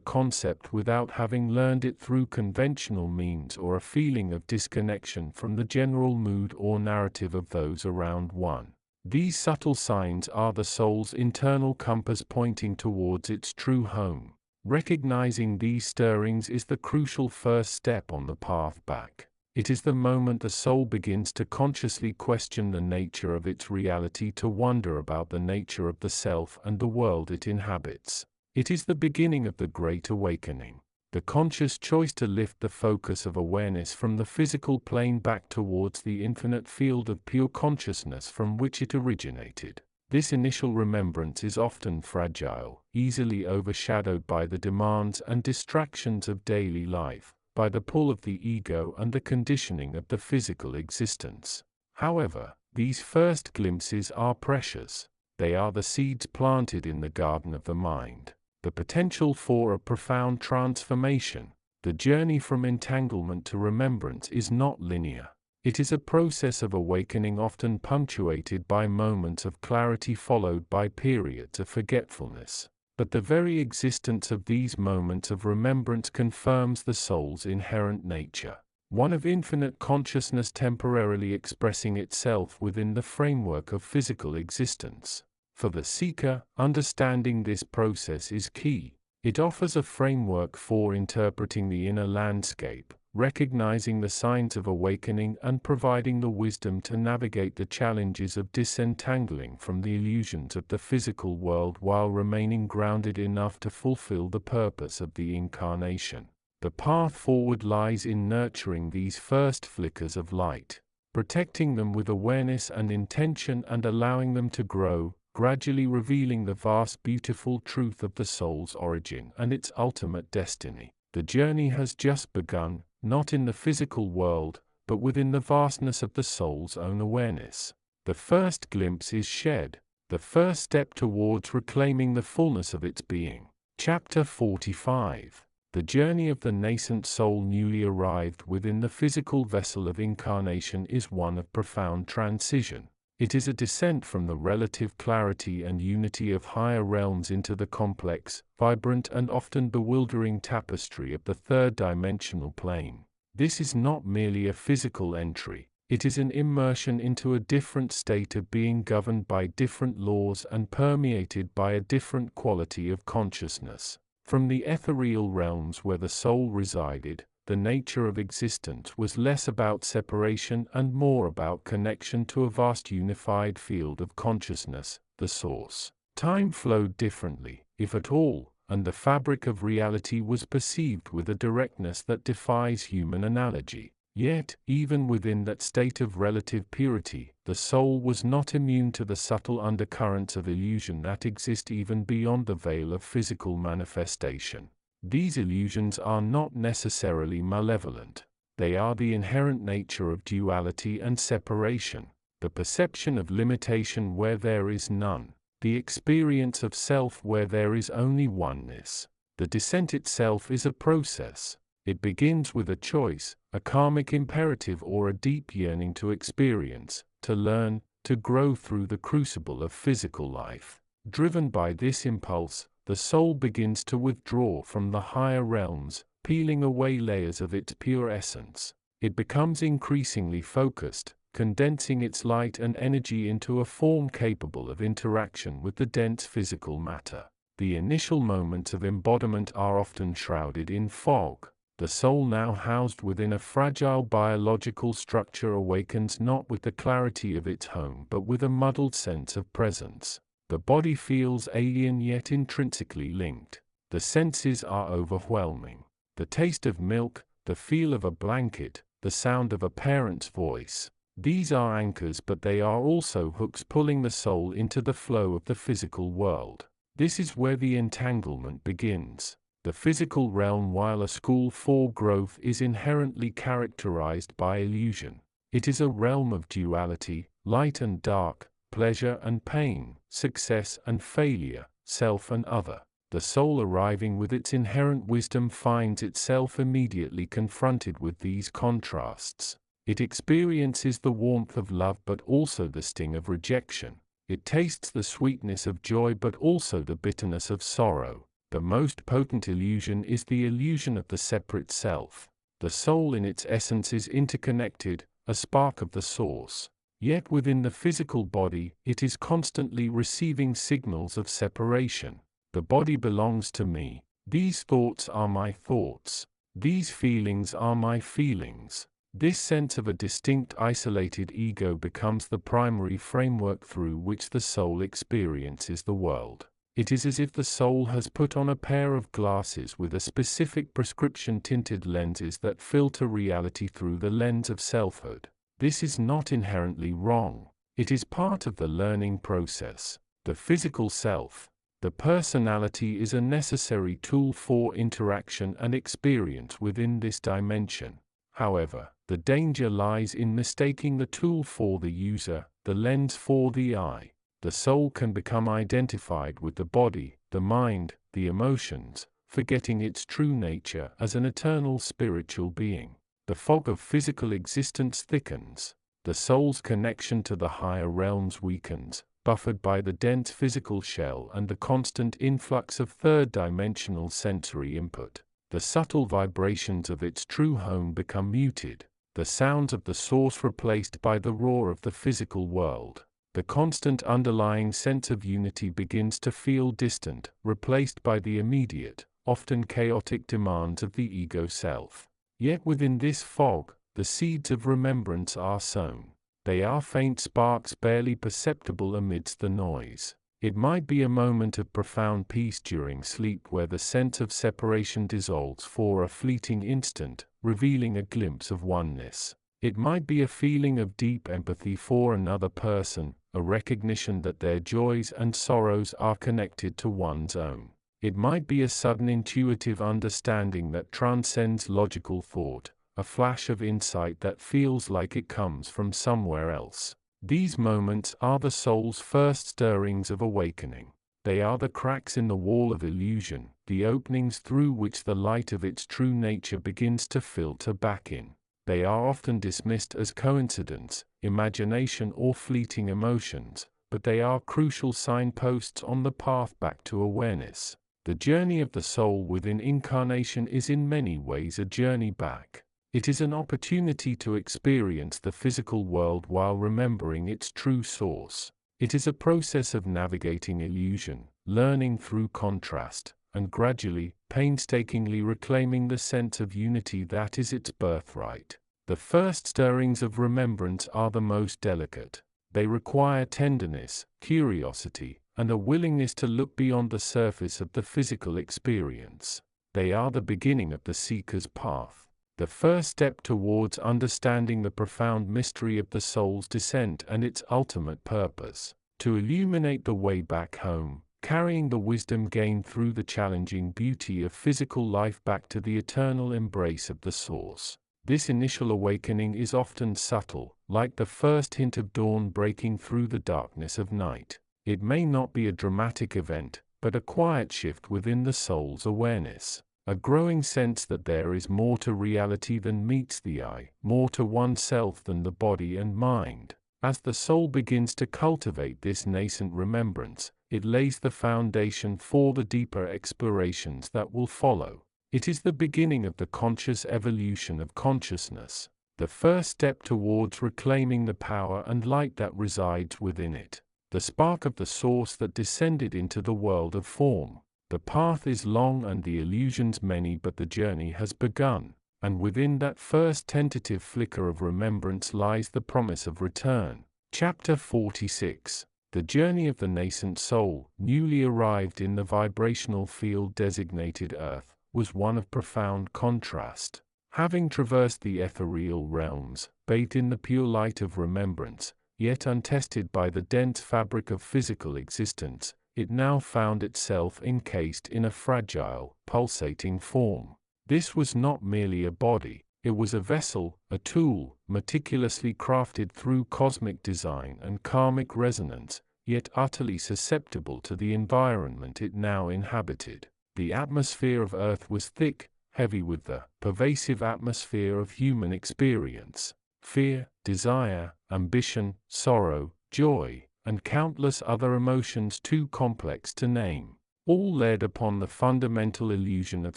concept without having learned it through conventional means, or a feeling of disconnection from the general mood or narrative of those around one. These subtle signs are the soul's internal compass pointing towards its true home. Recognizing these stirrings is the crucial first step on the path back. It is the moment the soul begins to consciously question the nature of its reality, to wonder about the nature of the self and the world it inhabits. It is the beginning of the Great Awakening, the conscious choice to lift the focus of awareness from the physical plane back towards the infinite field of pure consciousness from which it originated. This initial remembrance is often fragile, easily overshadowed by the demands and distractions of daily life, by the pull of the ego and the conditioning of the physical existence. However, these first glimpses are precious. They are the seeds planted in the garden of the mind, the potential for a profound transformation. The journey from entanglement to remembrance is not linear. It is a process of awakening often punctuated by moments of clarity followed by periods of forgetfulness. But the very existence of these moments of remembrance confirms the soul's inherent nature, one of infinite consciousness temporarily expressing itself within the framework of physical existence. For the seeker, understanding this process is key. It offers a framework for interpreting the inner landscape, recognizing the signs of awakening and providing the wisdom to navigate the challenges of disentangling from the illusions of the physical world while remaining grounded enough to fulfill the purpose of the incarnation. The path forward lies in nurturing these first flickers of light, protecting them with awareness and intention and allowing them to grow, gradually revealing the vast beautiful truth of the soul's origin and its ultimate destiny. The journey has just begun, not in the physical world, but within the vastness of the soul's own awareness. The first glimpse is shed, the first step towards reclaiming the fullness of its being. Chapter 45. The journey of the nascent soul newly arrived within the physical vessel of incarnation is one of profound transition. It is a descent from the relative clarity and unity of higher realms into the complex, vibrant and often bewildering tapestry of the third-dimensional plane. This is not merely a physical entry, it is an immersion into a different state of being governed by different laws and permeated by a different quality of consciousness. From the ethereal realms where the soul resided, the nature of existence was less about separation and more about connection to a vast unified field of consciousness, the source. Time flowed differently, if at all, and the fabric of reality was perceived with a directness that defies human analogy. Yet, even within that state of relative purity, the soul was not immune to the subtle undercurrents of illusion that exist even beyond the veil of physical manifestation. These illusions are not necessarily malevolent. They are the inherent nature of duality and separation, the perception of limitation where there is none, the experience of self where there is only oneness. The descent itself is a process. It begins with a choice, a karmic imperative or a deep yearning to experience, to learn, to grow through the crucible of physical life. Driven by this impulse, the soul begins to withdraw from the higher realms, peeling away layers of its pure essence. It becomes increasingly focused, condensing its light and energy into a form capable of interaction with the dense physical matter. The initial moments of embodiment are often shrouded in fog. The soul, now housed within a fragile biological structure, awakens not with the clarity of its home but with a muddled sense of presence. The body feels alien yet intrinsically linked. The senses are overwhelming. The taste of milk, the feel of a blanket, the sound of a parent's voice. These are anchors, but they are also hooks pulling the soul into the flow of the physical world. This is where the entanglement begins. The physical realm, while a school for growth, is inherently characterized by illusion. It is a realm of duality, light and dark, pleasure and pain, success and failure, self and other. The soul, arriving with its inherent wisdom, finds itself immediately confronted with these contrasts. It experiences the warmth of love but also the sting of rejection. It tastes the sweetness of joy but also the bitterness of sorrow. The most potent illusion is the illusion of the separate self. The soul in its essence is interconnected, a spark of the source. Yet within the physical body, it is constantly receiving signals of separation. The body belongs to me. These thoughts are my thoughts. These feelings are my feelings. This sense of a distinct, isolated ego becomes the primary framework through which the soul experiences the world. It is as if the soul has put on a pair of glasses with a specific prescription-tinted lenses that filter reality through the lens of selfhood. This is not inherently wrong. It is part of the learning process. The physical self, the personality, is a necessary tool for interaction and experience within this dimension. However, the danger lies in mistaking the tool for the user, the lens for the eye. The soul can become identified with the body, the mind, the emotions, forgetting its true nature as an eternal spiritual being. The fog of physical existence thickens. The soul's connection to the higher realms weakens, buffered by the dense physical shell and the constant influx of third-dimensional sensory input. The subtle vibrations of its true home become muted, the sounds of the source replaced by the roar of the physical world. The constant underlying sense of unity begins to feel distant, replaced by the immediate, often chaotic demands of the ego self. Yet within this fog, the seeds of remembrance are sown. They are faint sparks barely perceptible amidst the noise. It might be a moment of profound peace during sleep where the sense of separation dissolves for a fleeting instant, revealing a glimpse of oneness. It might be a feeling of deep empathy for another person, a recognition that their joys and sorrows are connected to one's own. It might be a sudden intuitive understanding that transcends logical thought, a flash of insight that feels like it comes from somewhere else. These moments are the soul's first stirrings of awakening. They are the cracks in the wall of illusion, the openings through which the light of its true nature begins to filter back in. They are often dismissed as coincidence, imagination, or fleeting emotions, but they are crucial signposts on the path back to awareness. The journey of the soul within incarnation is in many ways a journey back. It is an opportunity to experience the physical world while remembering its true source. It is a process of navigating illusion, learning through contrast, and gradually, painstakingly reclaiming the sense of unity that is its birthright. The first stirrings of remembrance are the most delicate. They require tenderness, curiosity, and a willingness to look beyond the surface of the physical experience. They are the beginning of the seeker's path, the first step towards understanding the profound mystery of the soul's descent and its ultimate purpose, to illuminate the way back home, carrying the wisdom gained through the challenging beauty of physical life back to the eternal embrace of the source. This initial awakening is often subtle, like the first hint of dawn breaking through the darkness of night. It may not be a dramatic event, but a quiet shift within the soul's awareness. A growing sense that there is more to reality than meets the eye, more to oneself than the body and mind. As the soul begins to cultivate this nascent remembrance, it lays the foundation for the deeper explorations that will follow. It is the beginning of the conscious evolution of consciousness, the first step towards reclaiming the power and light that resides within it, the spark of the source that descended into the world of form. The path is long and the illusions many, but the journey has begun, and within that first tentative flicker of remembrance lies the promise of return. Chapter 46. The journey of the nascent soul, newly arrived in the vibrational field designated Earth, was one of profound contrast. Having traversed the ethereal realms, bathed in the pure light of remembrance, yet untested by the dense fabric of physical existence, it now found itself encased in a fragile, pulsating form. This was not merely a body, it was a vessel, a tool, meticulously crafted through cosmic design and karmic resonance, yet utterly susceptible to the environment it now inhabited. The atmosphere of Earth was thick, heavy with the pervasive atmosphere of human experience. Fear, desire, ambition, sorrow, joy, and countless other emotions too complex to name, all led upon the fundamental illusion of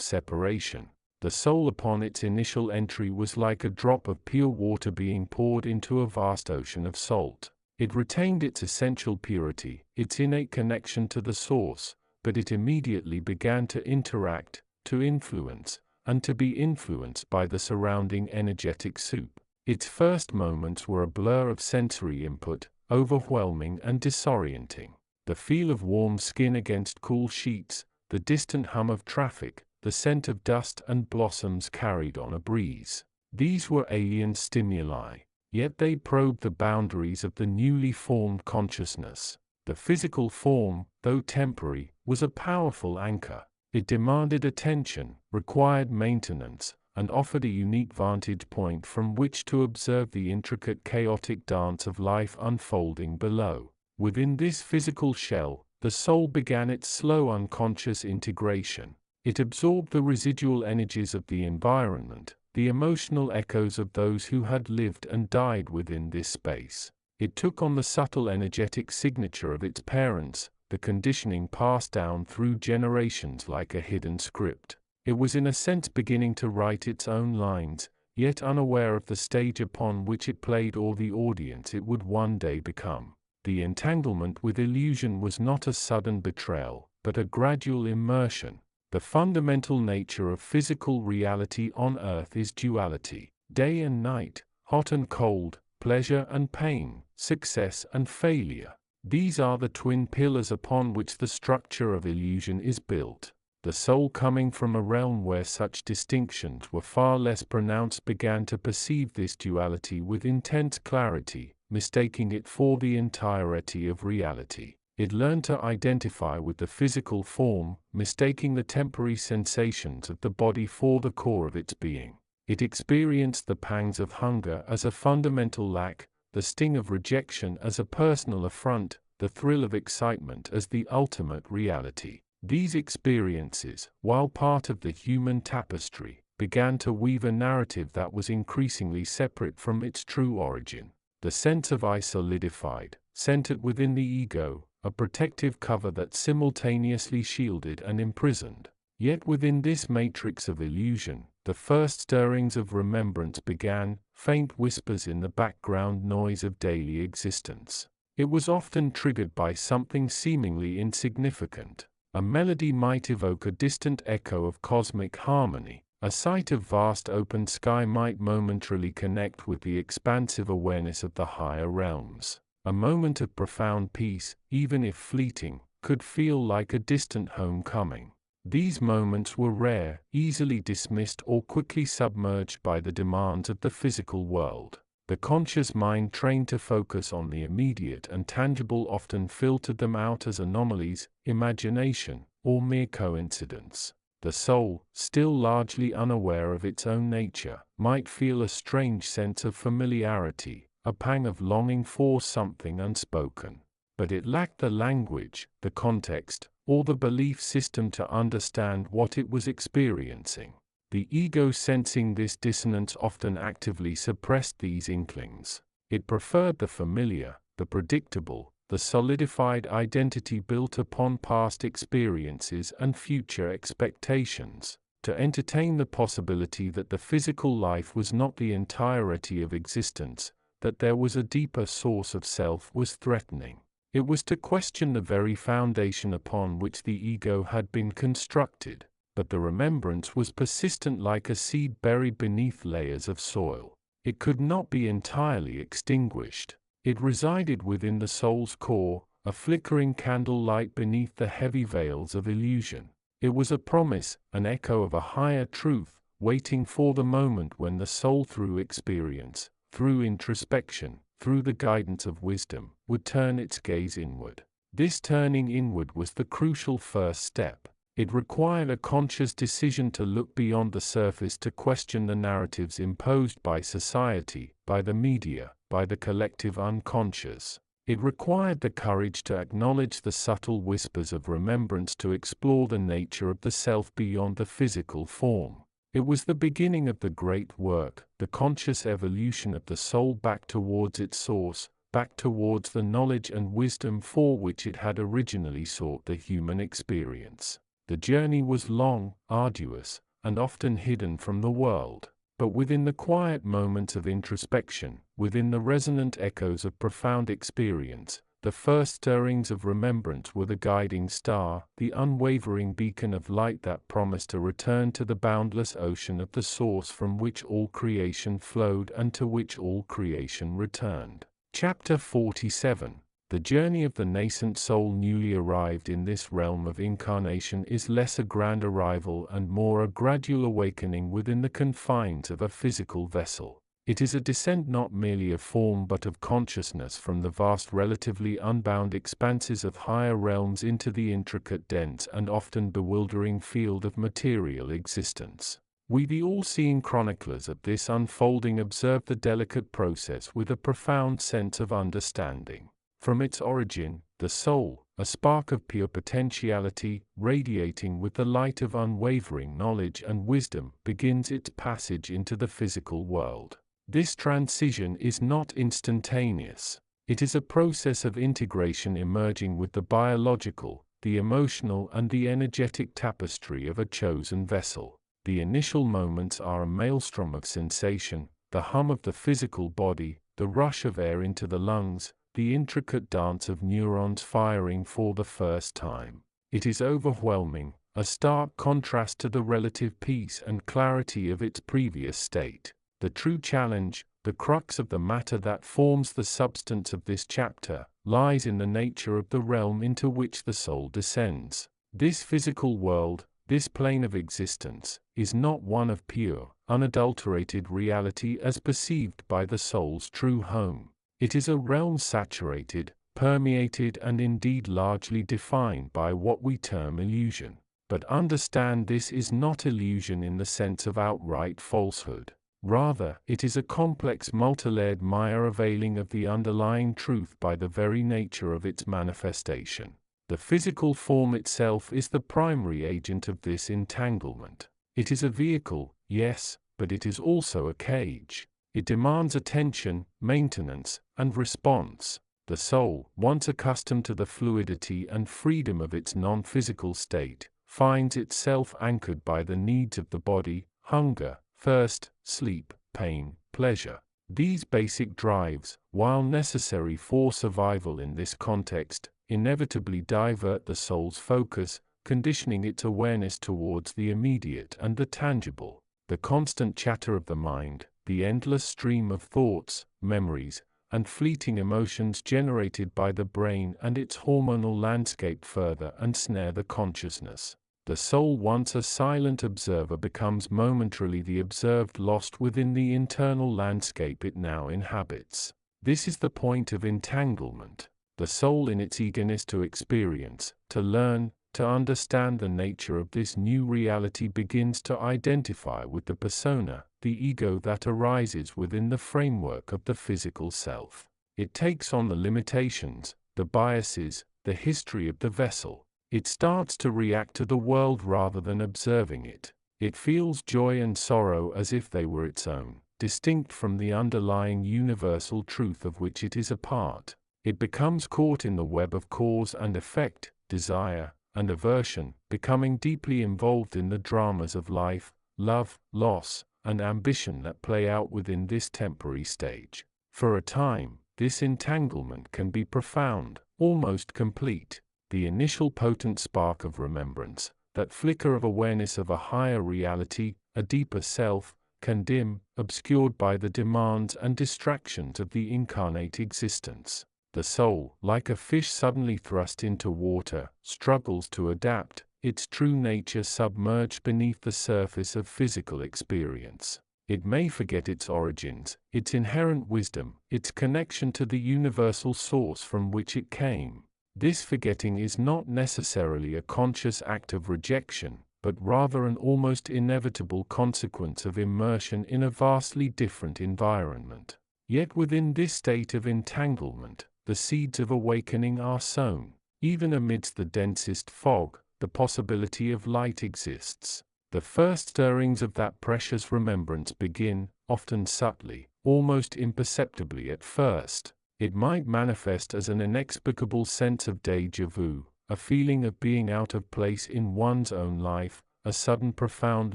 separation. The soul upon its initial entry was like a drop of pure water being poured into a vast ocean of salt. It retained its essential purity, its innate connection to the source, but it immediately began to interact, to influence, and to be influenced by the surrounding energetic soup. Its first moments were a blur of sensory input, overwhelming and disorienting. The feel of warm skin against cool sheets, the distant hum of traffic, the scent of dust and blossoms carried on a breeze. These were alien stimuli, yet they probed the boundaries of the newly formed consciousness. The physical form, though temporary, was a powerful anchor. It demanded attention, required maintenance, and offered a unique vantage point from which to observe the intricate chaotic dance of life unfolding below. Within this physical shell, the soul began its slow unconscious integration. It absorbed the residual energies of the environment, the emotional echoes of those who had lived and died within this space. It took on the subtle energetic signature of its parents, the conditioning passed down through generations like a hidden script. It was in a sense beginning to write its own lines, yet unaware of the stage upon which it played or the audience it would one day become. The entanglement with illusion was not a sudden betrayal, but a gradual immersion. The fundamental nature of physical reality on Earth is duality, day and night, hot and cold, pleasure and pain, success and failure. These are the twin pillars upon which the structure of illusion is built. The soul, coming from a realm where such distinctions were far less pronounced, began to perceive this duality with intense clarity, mistaking it for the entirety of reality. It learned to identify with the physical form, mistaking the temporary sensations of the body for the core of its being. It experienced the pangs of hunger as a fundamental lack, the sting of rejection as a personal affront, the thrill of excitement as the ultimate reality. These experiences, while part of the human tapestry, began to weave a narrative that was increasingly separate from its true origin. The sense of I solidified, centered within the ego, a protective cover that simultaneously shielded and imprisoned. Yet within this matrix of illusion, the first stirrings of remembrance began, faint whispers in the background noise of daily existence. It was often triggered by something seemingly insignificant. A melody might evoke a distant echo of cosmic harmony. A sight of vast open sky might momentarily connect with the expansive awareness of the higher realms. A moment of profound peace, even if fleeting, could feel like a distant homecoming. These moments were rare, easily dismissed or quickly submerged by the demands of the physical world. The conscious mind, trained to focus on the immediate and tangible, often filtered them out as anomalies, imagination, or mere coincidence. The soul, still largely unaware of its own nature, might feel a strange sense of familiarity, a pang of longing for something unspoken. But it lacked the language, the context, or the belief system to understand what it was experiencing. The ego, sensing this dissonance, often actively suppressed these inklings. It preferred the familiar, the predictable, the solidified identity built upon past experiences and future expectations. To entertain the possibility that the physical life was not the entirety of existence, that there was a deeper source of self, was threatening. It was to question the very foundation upon which the ego had been constructed. But the remembrance was persistent, like a seed buried beneath layers of soil. It could not be entirely extinguished. It resided within the soul's core, a flickering candlelight beneath the heavy veils of illusion. It was a promise, an echo of a higher truth, waiting for the moment when the soul, through experience, through introspection, through the guidance of wisdom, would turn its gaze inward. This turning inward was the crucial first step. It required a conscious decision to look beyond the surface, to question the narratives imposed by society, by the media, by the collective unconscious. It required the courage to acknowledge the subtle whispers of remembrance, to explore the nature of the self beyond the physical form. It was the beginning of the great work, the conscious evolution of the soul back towards its source, back towards the knowledge and wisdom for which it had originally sought the human experience. The journey was long, arduous, and often hidden from the world. But within the quiet moments of introspection, within the resonant echoes of profound experience, the first stirrings of remembrance were the guiding star, the unwavering beacon of light that promised to return to the boundless ocean of the source from which all creation flowed and to which all creation returned. Chapter 47. The journey of the nascent soul newly arrived in this realm of incarnation is less a grand arrival and more a gradual awakening within the confines of a physical vessel. It is a descent not merely of form but of consciousness from the vast, relatively unbound expanses of higher realms into the intricate, dense, and often bewildering field of material existence. We, the all-seeing chroniclers of this unfolding, observe the delicate process with a profound sense of understanding. From its origin, the soul, a spark of pure potentiality, radiating with the light of unwavering knowledge and wisdom, begins its passage into the physical world. This transition is not instantaneous. It is a process of integration, emerging with the biological, the emotional, and the energetic tapestry of a chosen vessel. The initial moments are a maelstrom of sensation, the hum of the physical body, the rush of air into the lungs, the intricate dance of neurons firing for the first time. It is overwhelming, a stark contrast to the relative peace and clarity of its previous state. The true challenge, The crux of the matter that forms the substance of this chapter lies in the nature of the realm into which the soul descends. This physical world, this plane of existence, is not one of pure, unadulterated reality as perceived by the soul's true home. It is a realm saturated, permeated, and indeed largely defined by what we term illusion. But understand, this is not illusion in the sense of outright falsehood. Rather, it is a complex multilayered mire availing of the underlying truth by the very nature of its manifestation. The physical form itself is the primary agent of this entanglement. It is a vehicle, yes, but it is also a cage. It demands attention, maintenance, and response. The soul, once accustomed to the fluidity and freedom of its non-physical state, finds itself anchored by the needs of the body: hunger, thirst, sleep, pain, pleasure. These basic drives, while necessary for survival in this context, inevitably divert the soul's focus, conditioning its awareness towards the immediate and the tangible. The constant chatter of the mind, the endless stream of thoughts, memories, and fleeting emotions generated by the brain and its hormonal landscape further ensnare the consciousness. The soul, once a silent observer, becomes momentarily the observed, lost within the internal landscape it now inhabits. This is the point of entanglement. The soul, in its eagerness to experience, to learn, to understand the nature of this new reality, begins to identify with the persona, the ego that arises within the framework of the physical self. It takes on the limitations, the biases, the history of the vessel. It starts to react to the world rather than observing it. It feels joy and sorrow as if they were its own, distinct from the underlying universal truth of which it is a part. It becomes caught in the web of cause and effect, desire and aversion, becoming deeply involved in the dramas of life, love, loss, and ambition that play out within this temporary stage. For a time, this entanglement can be profound, almost complete. The initial potent spark of remembrance, that flicker of awareness of a higher reality, a deeper self, can dim, obscured by the demands and distractions of the incarnate existence. The soul, like a fish suddenly thrust into water, struggles to adapt, its true nature submerged beneath the surface of physical experience. It may forget its origins, its inherent wisdom, its connection to the universal source from which it came. This forgetting is not necessarily a conscious act of rejection, but rather an almost inevitable consequence of immersion in a vastly different environment. Yet within this state of entanglement, the seeds of awakening are sown. Even amidst the densest fog, the possibility of light exists. The first stirrings of that precious remembrance begin, often subtly, almost imperceptibly at first. It might manifest as an inexplicable sense of déjà vu, a feeling of being out of place in one's own life, a sudden profound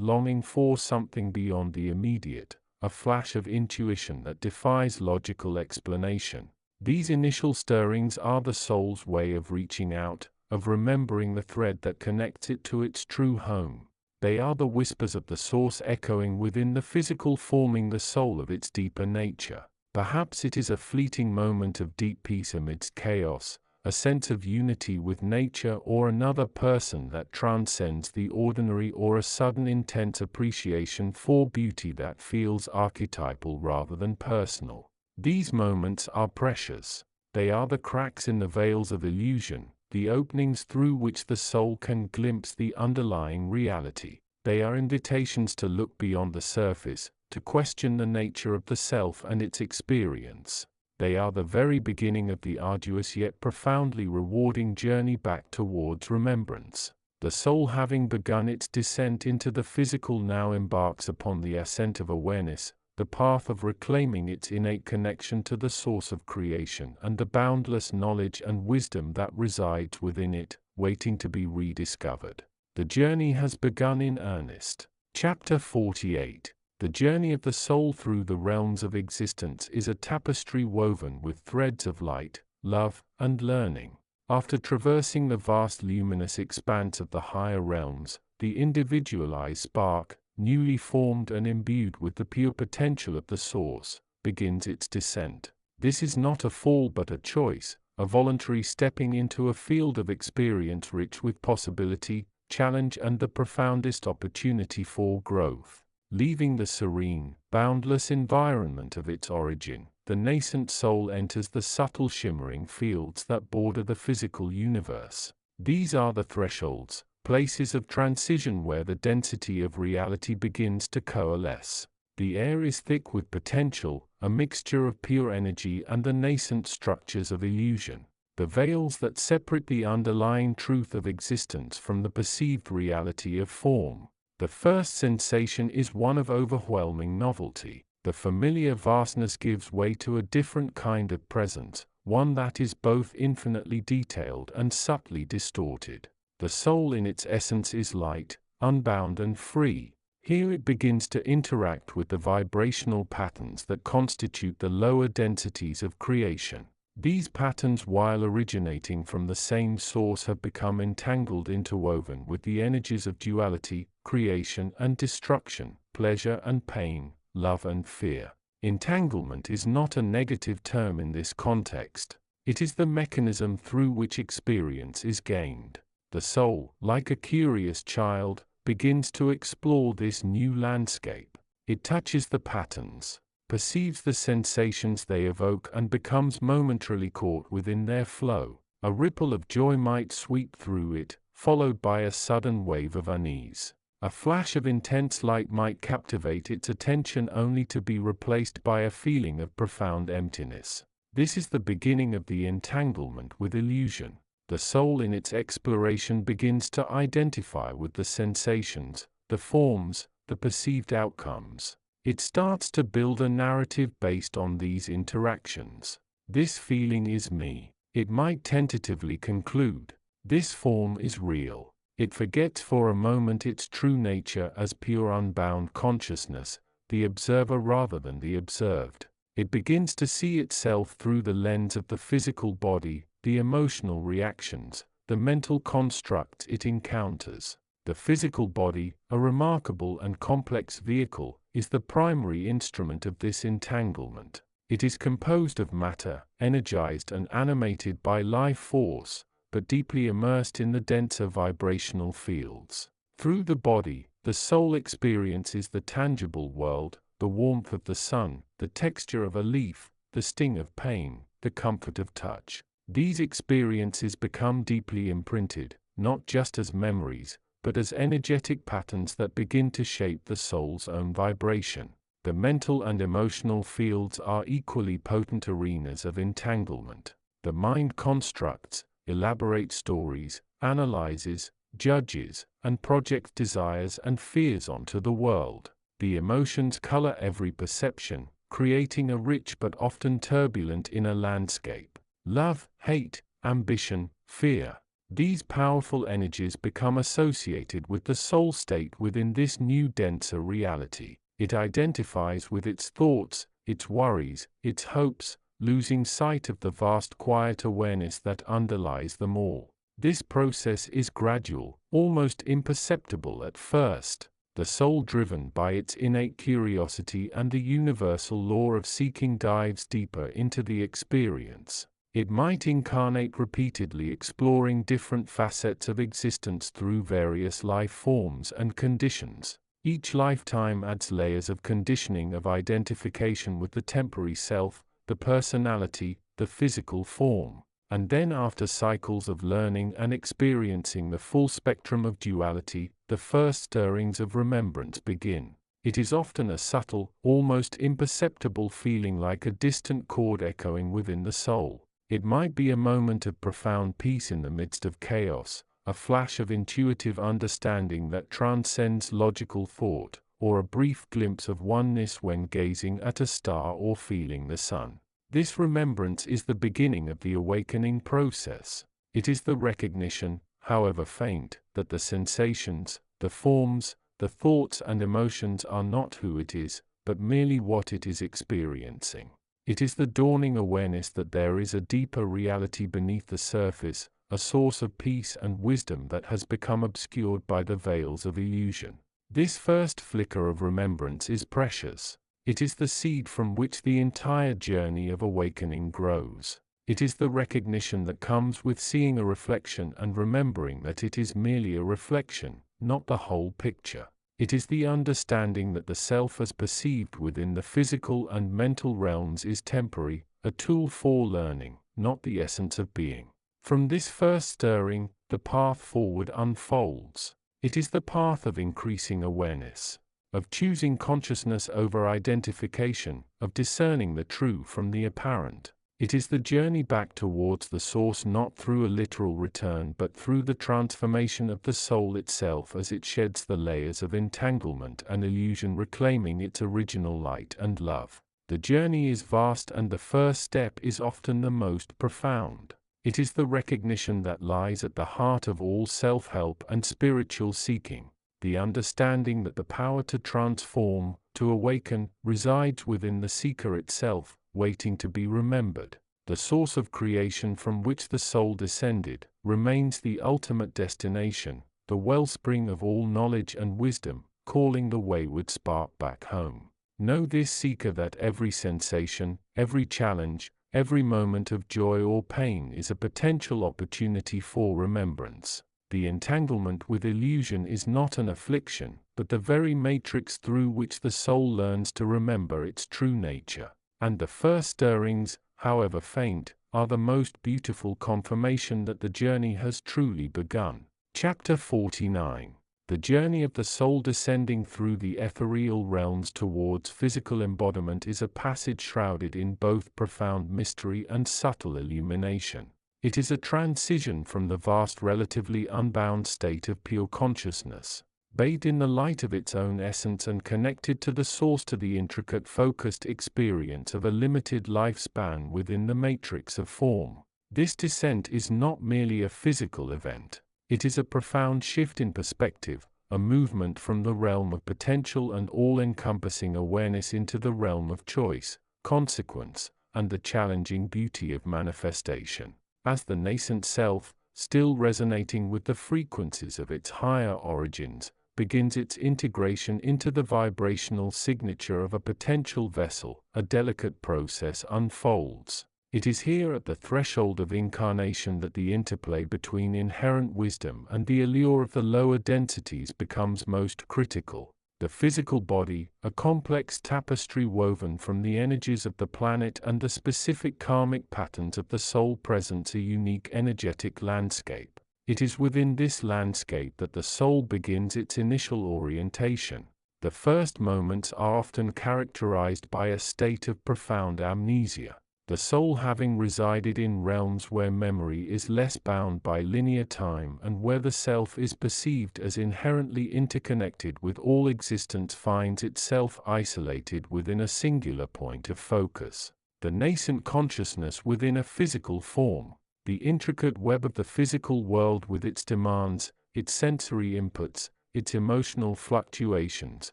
longing for something beyond the immediate, a flash of intuition that defies logical explanation. These initial stirrings are the soul's way of reaching out, of remembering the thread that connects it to its true home. They are the whispers of the source echoing within the physical, forming the soul of its deeper nature. Perhaps it is a fleeting moment of deep peace amidst chaos, a sense of unity with nature or another person that transcends the ordinary, or a sudden intense appreciation for beauty that feels archetypal rather than personal. These moments are precious. They are the cracks in the veils of illusion, the openings through which the soul can glimpse the underlying reality. They are invitations to look beyond the surface, to question the nature of the self and its experience. They are the very beginning of the arduous yet profoundly rewarding journey back towards remembrance. The soul, having begun its descent into the physical, now embarks upon the ascent of awareness, the path of reclaiming its innate connection to the source of creation and the boundless knowledge and wisdom that resides within it, waiting to be rediscovered. The journey has begun in earnest. Chapter 48. The journey of the soul through the realms of existence is a tapestry woven with threads of light, love, and learning. After traversing the vast luminous expanse of the higher realms, the individualized spark, newly formed and imbued with the pure potential of the source, begins its descent. This is not a fall but a choice, a voluntary stepping into a field of experience rich with possibility, challenge, and the profoundest opportunity for growth. Leaving the serene, boundless environment of its origin, the nascent soul enters the subtle shimmering fields that border the physical universe. These are the thresholds, places of transition where the density of reality begins to coalesce. The air is thick with potential, a mixture of pure energy and the nascent structures of illusion. The veils that separate the underlying truth of existence from the perceived reality of form. The first sensation is one of overwhelming novelty. The familiar vastness gives way to a different kind of presence, one that is both infinitely detailed and subtly distorted. The soul in its essence is light, unbound and free. Here it begins to interact with the vibrational patterns that constitute the lower densities of creation. These patterns, while originating from the same source, have become entangled, interwoven with the energies of duality, creation and destruction, pleasure and pain, love and fear. Entanglement is not a negative term in this context. It is the mechanism through which experience is gained. The soul, like a curious child, begins to explore this new landscape. It touches the patterns, perceives the sensations they evoke, and becomes momentarily caught within their flow. A ripple of joy might sweep through it, followed by a sudden wave of unease. A flash of intense light might captivate its attention only to be replaced by a feeling of profound emptiness. This is the beginning of the entanglement with illusion. The soul in its exploration begins to identify with the sensations, the forms, the perceived outcomes. It starts to build a narrative based on these interactions. This feeling is me. It might tentatively conclude. This form is real. It forgets for a moment its true nature as pure unbound consciousness, the observer rather than the observed. It begins to see itself through the lens of the physical body, the emotional reactions, the mental constructs it encounters. The physical body, a remarkable and complex vehicle, is the primary instrument of this entanglement. It is composed of matter, energized and animated by life force, but deeply immersed in the denser vibrational fields. Through the body, the soul experiences the tangible world, the warmth of the sun, the texture of a leaf, the sting of pain, the comfort of touch. These experiences become deeply imprinted, not just as memories, but as energetic patterns that begin to shape the soul's own vibration. The mental and emotional fields are equally potent arenas of entanglement. The mind constructs, elaborates stories, analyzes, judges, and projects desires and fears onto the world. The emotions color every perception, creating a rich but often turbulent inner landscape. Love, hate, ambition, fear. These powerful energies become associated with the soul state within this new denser reality. It identifies with its thoughts, its worries, its hopes, losing sight of the vast quiet awareness that underlies them all. This process is gradual, almost imperceptible at first. The soul, driven by its innate curiosity and the universal law of seeking, dives deeper into the experience. It might incarnate repeatedly, exploring different facets of existence through various life forms and conditions. Each lifetime adds layers of conditioning, of identification with the temporary self, the personality, the physical form. And then, after cycles of learning and experiencing the full spectrum of duality, the first stirrings of remembrance begin. It is often a subtle, almost imperceptible feeling, like a distant chord echoing within the soul. It might be a moment of profound peace in the midst of chaos, a flash of intuitive understanding that transcends logical thought, or a brief glimpse of oneness when gazing at a star or feeling the sun. This remembrance is the beginning of the awakening process. It is the recognition, however faint, that the sensations, the forms, the thoughts and emotions are not who it is, but merely what it is experiencing. It is the dawning awareness that there is a deeper reality beneath the surface, a source of peace and wisdom that has become obscured by the veils of illusion. This first flicker of remembrance is precious. It is the seed from which the entire journey of awakening grows. It is the recognition that comes with seeing a reflection and remembering that it is merely a reflection, not the whole picture. It is the understanding that the self as perceived within the physical and mental realms is temporary, a tool for learning, not the essence of being. From this first stirring, the path forward unfolds. It is the path of increasing awareness, of choosing consciousness over identification, of discerning the true from the apparent. It is the journey back towards the source, not through a literal return but through the transformation of the soul itself as it sheds the layers of entanglement and illusion, reclaiming its original light and love. The journey is vast and the first step is often the most profound. It is the recognition that lies at the heart of all self-help and spiritual seeking, the understanding that the power to transform, to awaken, resides within the seeker itself, waiting to be remembered. The source of creation from which the soul descended remains the ultimate destination, the wellspring of all knowledge and wisdom, calling the wayward spark back home. Know this, seeker, that every sensation, every challenge, every moment of joy or pain is a potential opportunity for remembrance. The entanglement with illusion is not an affliction, but the very matrix through which the soul learns to remember its true nature. And the first stirrings, however faint, are the most beautiful confirmation that the journey has truly begun. Chapter 49. The journey of the soul descending through the ethereal realms towards physical embodiment is a passage shrouded in both profound mystery and subtle illumination. It is a transition from the vast, relatively unbound state of pure consciousness, bathed in the light of its own essence and connected to the source, to the intricate, focused experience of a limited lifespan within the matrix of form. This descent is not merely a physical event. It is a profound shift in perspective, a movement from the realm of potential and all-encompassing awareness into the realm of choice, consequence, and the challenging beauty of manifestation. As the nascent self, still resonating with the frequencies of its higher origins, begins its integration into the vibrational signature of a potential vessel, a delicate process unfolds. It is here at the threshold of incarnation that the interplay between inherent wisdom and the allure of the lower densities becomes most critical. The physical body, a complex tapestry woven from the energies of the planet and the specific karmic patterns of the soul, presents a unique energetic landscape. It is within this landscape that the soul begins its initial orientation. The first moments are often characterized by a state of profound amnesia. The soul, having resided in realms where memory is less bound by linear time and where the self is perceived as inherently interconnected with all existence, finds itself isolated within a singular point of focus. The nascent consciousness within a physical form, the intricate web of the physical world with its demands, its sensory inputs, its emotional fluctuations,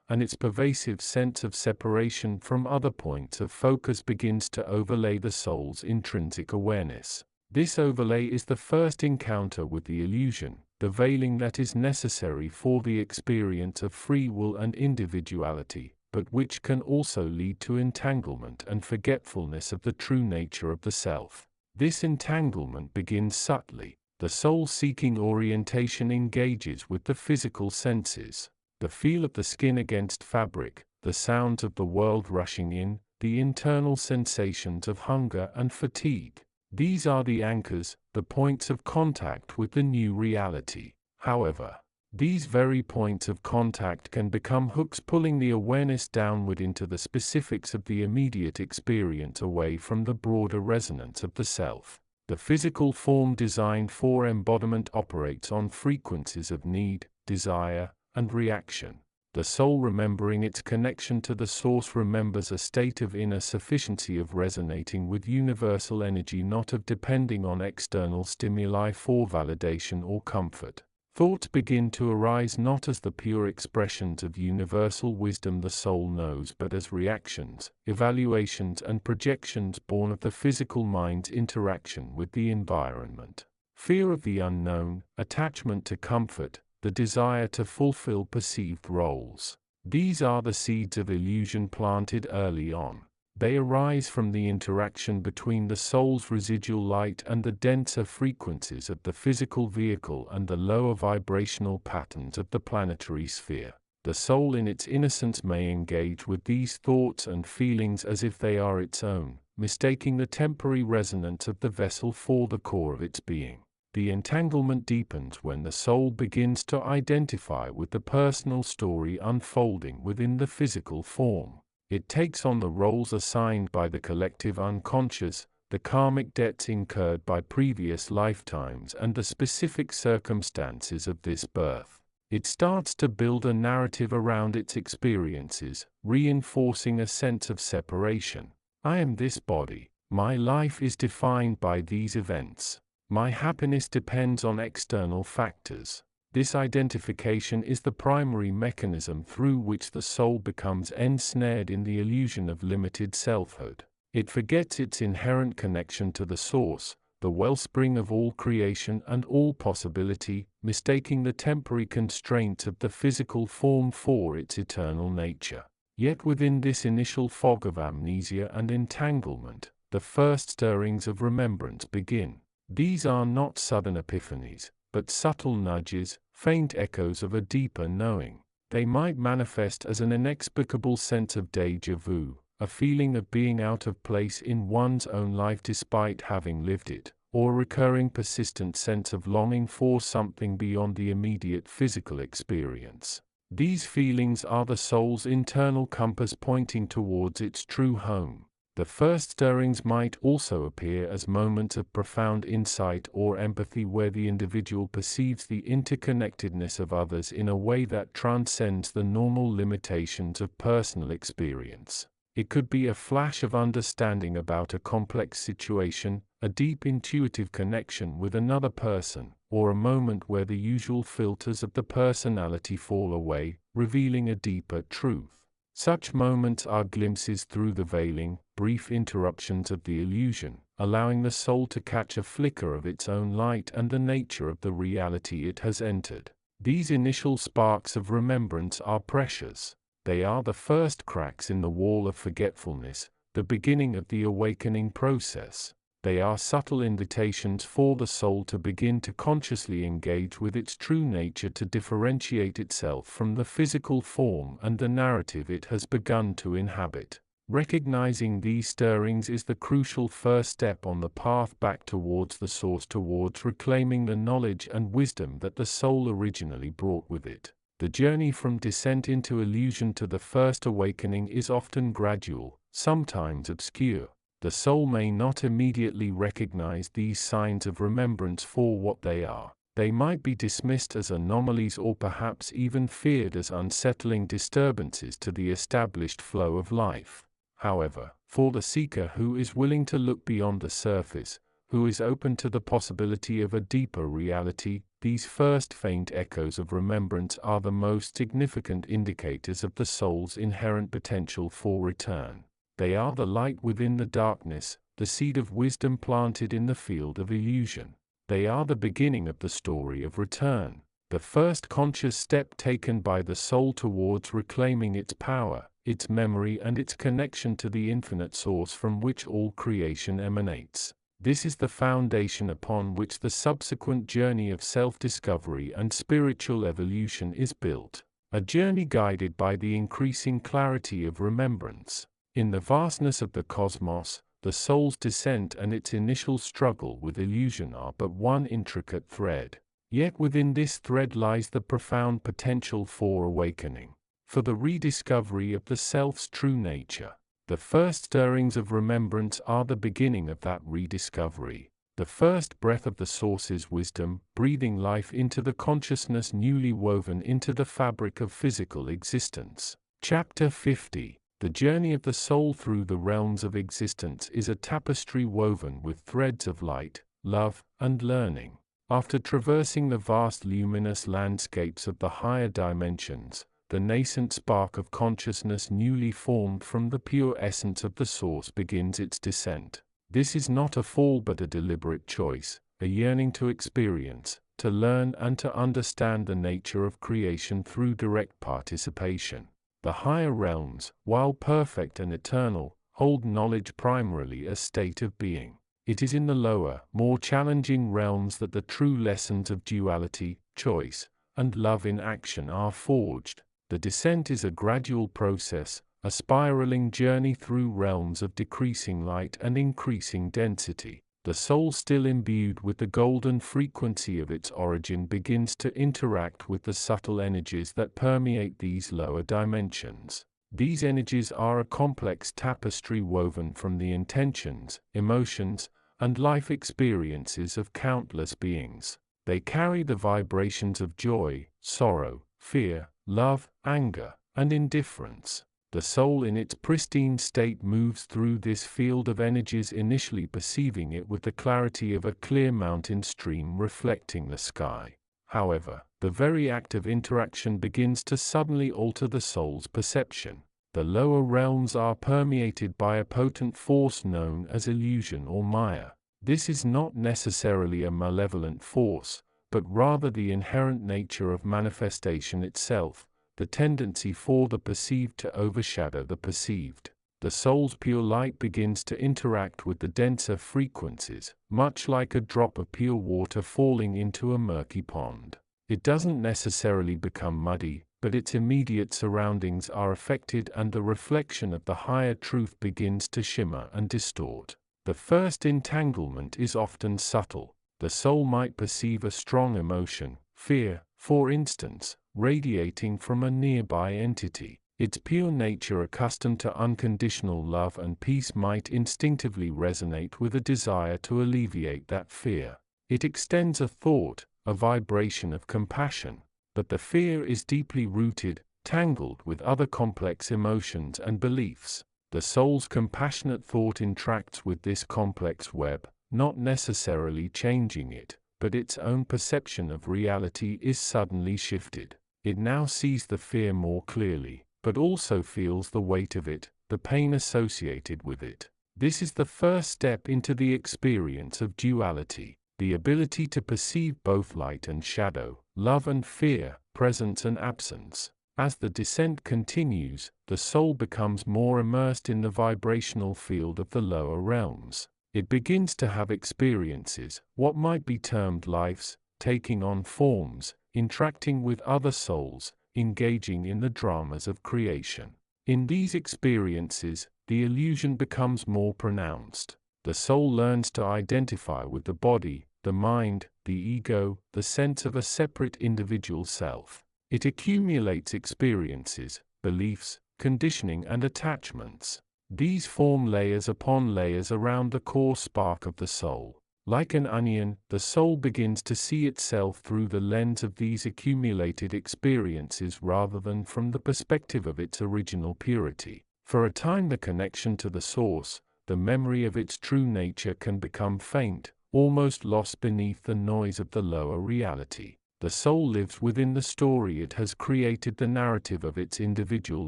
and its pervasive sense of separation from other points of focus, begins to overlay the soul's intrinsic awareness. This overlay is the first encounter with the illusion, the veiling that is necessary for the experience of free will and individuality, but which can also lead to entanglement and forgetfulness of the true nature of the self. This entanglement begins subtly. The soul, seeking orientation, engages with the physical senses. The feel of the skin against fabric, the sounds of the world rushing in, the internal sensations of hunger and fatigue. These are the anchors, the points of contact with the new reality. However, these very points of contact can become hooks, pulling the awareness downward into the specifics of the immediate experience, away from the broader resonance of the self. The physical form designed for embodiment operates on frequencies of need, desire, and reaction. The soul, remembering its connection to the source, remembers a state of inner sufficiency, of resonating with universal energy, not of depending on external stimuli for validation or comfort. Thoughts begin to arise not as the pure expressions of universal wisdom the soul knows, but as reactions, evaluations, and projections born of the physical mind's interaction with the environment. Fear of the unknown, attachment to comfort, the desire to fulfill perceived roles. These are the seeds of illusion planted early on. They arise from the interaction between the soul's residual light and the denser frequencies of the physical vehicle and the lower vibrational patterns of the planetary sphere. The soul in its innocence may engage with these thoughts and feelings as if they are its own, mistaking the temporary resonance of the vessel for the core of its being. The entanglement deepens when the soul begins to identify with the personal story unfolding within the physical form. It takes on the roles assigned by the collective unconscious, the karmic debts incurred by previous lifetimes, and the specific circumstances of this birth. It starts to build a narrative around its experiences, reinforcing a sense of separation. I am this body. My life is defined by these events. My happiness depends on external factors. This identification is the primary mechanism through which the soul becomes ensnared in the illusion of limited selfhood. It forgets its inherent connection to the source, the wellspring of all creation and all possibility, mistaking the temporary constraints of the physical form for its eternal nature. Yet within this initial fog of amnesia and entanglement, the first stirrings of remembrance begin. These are not sudden epiphanies, but subtle nudges, faint echoes of a deeper knowing. They might manifest as an inexplicable sense of déjà vu, a feeling of being out of place in one's own life despite having lived it, or a recurring persistent sense of longing for something beyond the immediate physical experience. These feelings are the soul's internal compass pointing towards its true home. The first stirrings might also appear as moments of profound insight or empathy where the individual perceives the interconnectedness of others in a way that transcends the normal limitations of personal experience. It could be a flash of understanding about a complex situation, a deep intuitive connection with another person, or a moment where the usual filters of the personality fall away, revealing a deeper truth. Such moments are glimpses through the veiling, brief interruptions of the illusion, allowing the soul to catch a flicker of its own light and the nature of the reality it has entered. These initial sparks of remembrance are precious. They are the first cracks in the wall of forgetfulness, the beginning of the awakening process. They are subtle invitations for the soul to begin to consciously engage with its true nature, to differentiate itself from the physical form and the narrative it has begun to inhabit. Recognizing these stirrings is the crucial first step on the path back towards the source, towards reclaiming the knowledge and wisdom that the soul originally brought with it. The journey from descent into illusion to the first awakening is often gradual, sometimes obscure. The soul may not immediately recognize these signs of remembrance for what they are. They might be dismissed as anomalies or perhaps even feared as unsettling disturbances to the established flow of life. However, for the seeker who is willing to look beyond the surface, who is open to the possibility of a deeper reality, these first faint echoes of remembrance are the most significant indicators of the soul's inherent potential for return. They are the light within the darkness, the seed of wisdom planted in the field of illusion. They are the beginning of the story of return, the first conscious step taken by the soul towards reclaiming its power, its memory, and its connection to the infinite source from which all creation emanates. This is the foundation upon which the subsequent journey of self-discovery and spiritual evolution is built, a journey guided by the increasing clarity of remembrance. In the vastness of the cosmos, the soul's descent and its initial struggle with illusion are but one intricate thread. Yet within this thread lies the profound potential for awakening, for the rediscovery of the self's true nature. The first stirrings of remembrance are the beginning of that rediscovery, the first breath of the source's wisdom, breathing life into the consciousness newly woven into the fabric of physical existence. Chapter 50. The journey of the soul through the realms of existence is a tapestry woven with threads of light, love, and learning. After traversing the vast luminous landscapes of the higher dimensions, the nascent spark of consciousness newly formed from the pure essence of the source begins its descent. This is not a fall but a deliberate choice, a yearning to experience, to learn and to understand the nature of creation through direct participation. The higher realms, while perfect and eternal, hold knowledge primarily as state of being. It is in the lower, more challenging realms that the true lessons of duality, choice, and love in action are forged. The descent is a gradual process, a spiraling journey through realms of decreasing light and increasing density. The soul, still imbued with the golden frequency of its origin, begins to interact with the subtle energies that permeate these lower dimensions. These energies are a complex tapestry woven from the intentions, emotions, and life experiences of countless beings. They carry the vibrations of joy, sorrow, fear, love, anger, and indifference. The soul in its pristine state moves through this field of energies, initially perceiving it with the clarity of a clear mountain stream reflecting the sky. However, the very act of interaction begins to suddenly alter the soul's perception. The lower realms are permeated by a potent force known as illusion or Maya. This is not necessarily a malevolent force, but rather the inherent nature of manifestation itself, the tendency for the perceived to overshadow the perceived. The soul's pure light begins to interact with the denser frequencies, much like a drop of pure water falling into a murky pond. It doesn't necessarily become muddy, but its immediate surroundings are affected, and the reflection of the higher truth begins to shimmer and distort. The first entanglement is often subtle. The soul might perceive a strong emotion, fear, for instance, radiating from a nearby entity. Its pure nature, accustomed to unconditional love and peace, might instinctively resonate with a desire to alleviate that fear. It extends a thought, a vibration of compassion, but the fear is deeply rooted, tangled with other complex emotions and beliefs. The soul's compassionate thought interacts with this complex web, not necessarily changing it, but its own perception of reality is suddenly shifted. It now sees the fear more clearly, but also feels the weight of it, the pain associated with it. This is the first step into the experience of duality, the ability to perceive both light and shadow, love and fear, presence and absence. As the descent continues, the soul becomes more immersed in the vibrational field of the lower realms. It begins to have experiences, what might be termed lives, taking on forms, interacting with other souls, engaging in the dramas of creation. In these experiences, the illusion becomes more pronounced. The soul learns to identify with the body, the mind, the ego, the sense of a separate individual self. It accumulates experiences, beliefs, conditioning and attachments. These form layers upon layers around the core spark of the soul. Like an onion, the soul begins to see itself through the lens of these accumulated experiences rather than from the perspective of its original purity. For a time, the connection to the source, the memory of its true nature, can become faint, almost lost beneath the noise of the lower reality. The soul lives within the story it has created, the narrative of its individual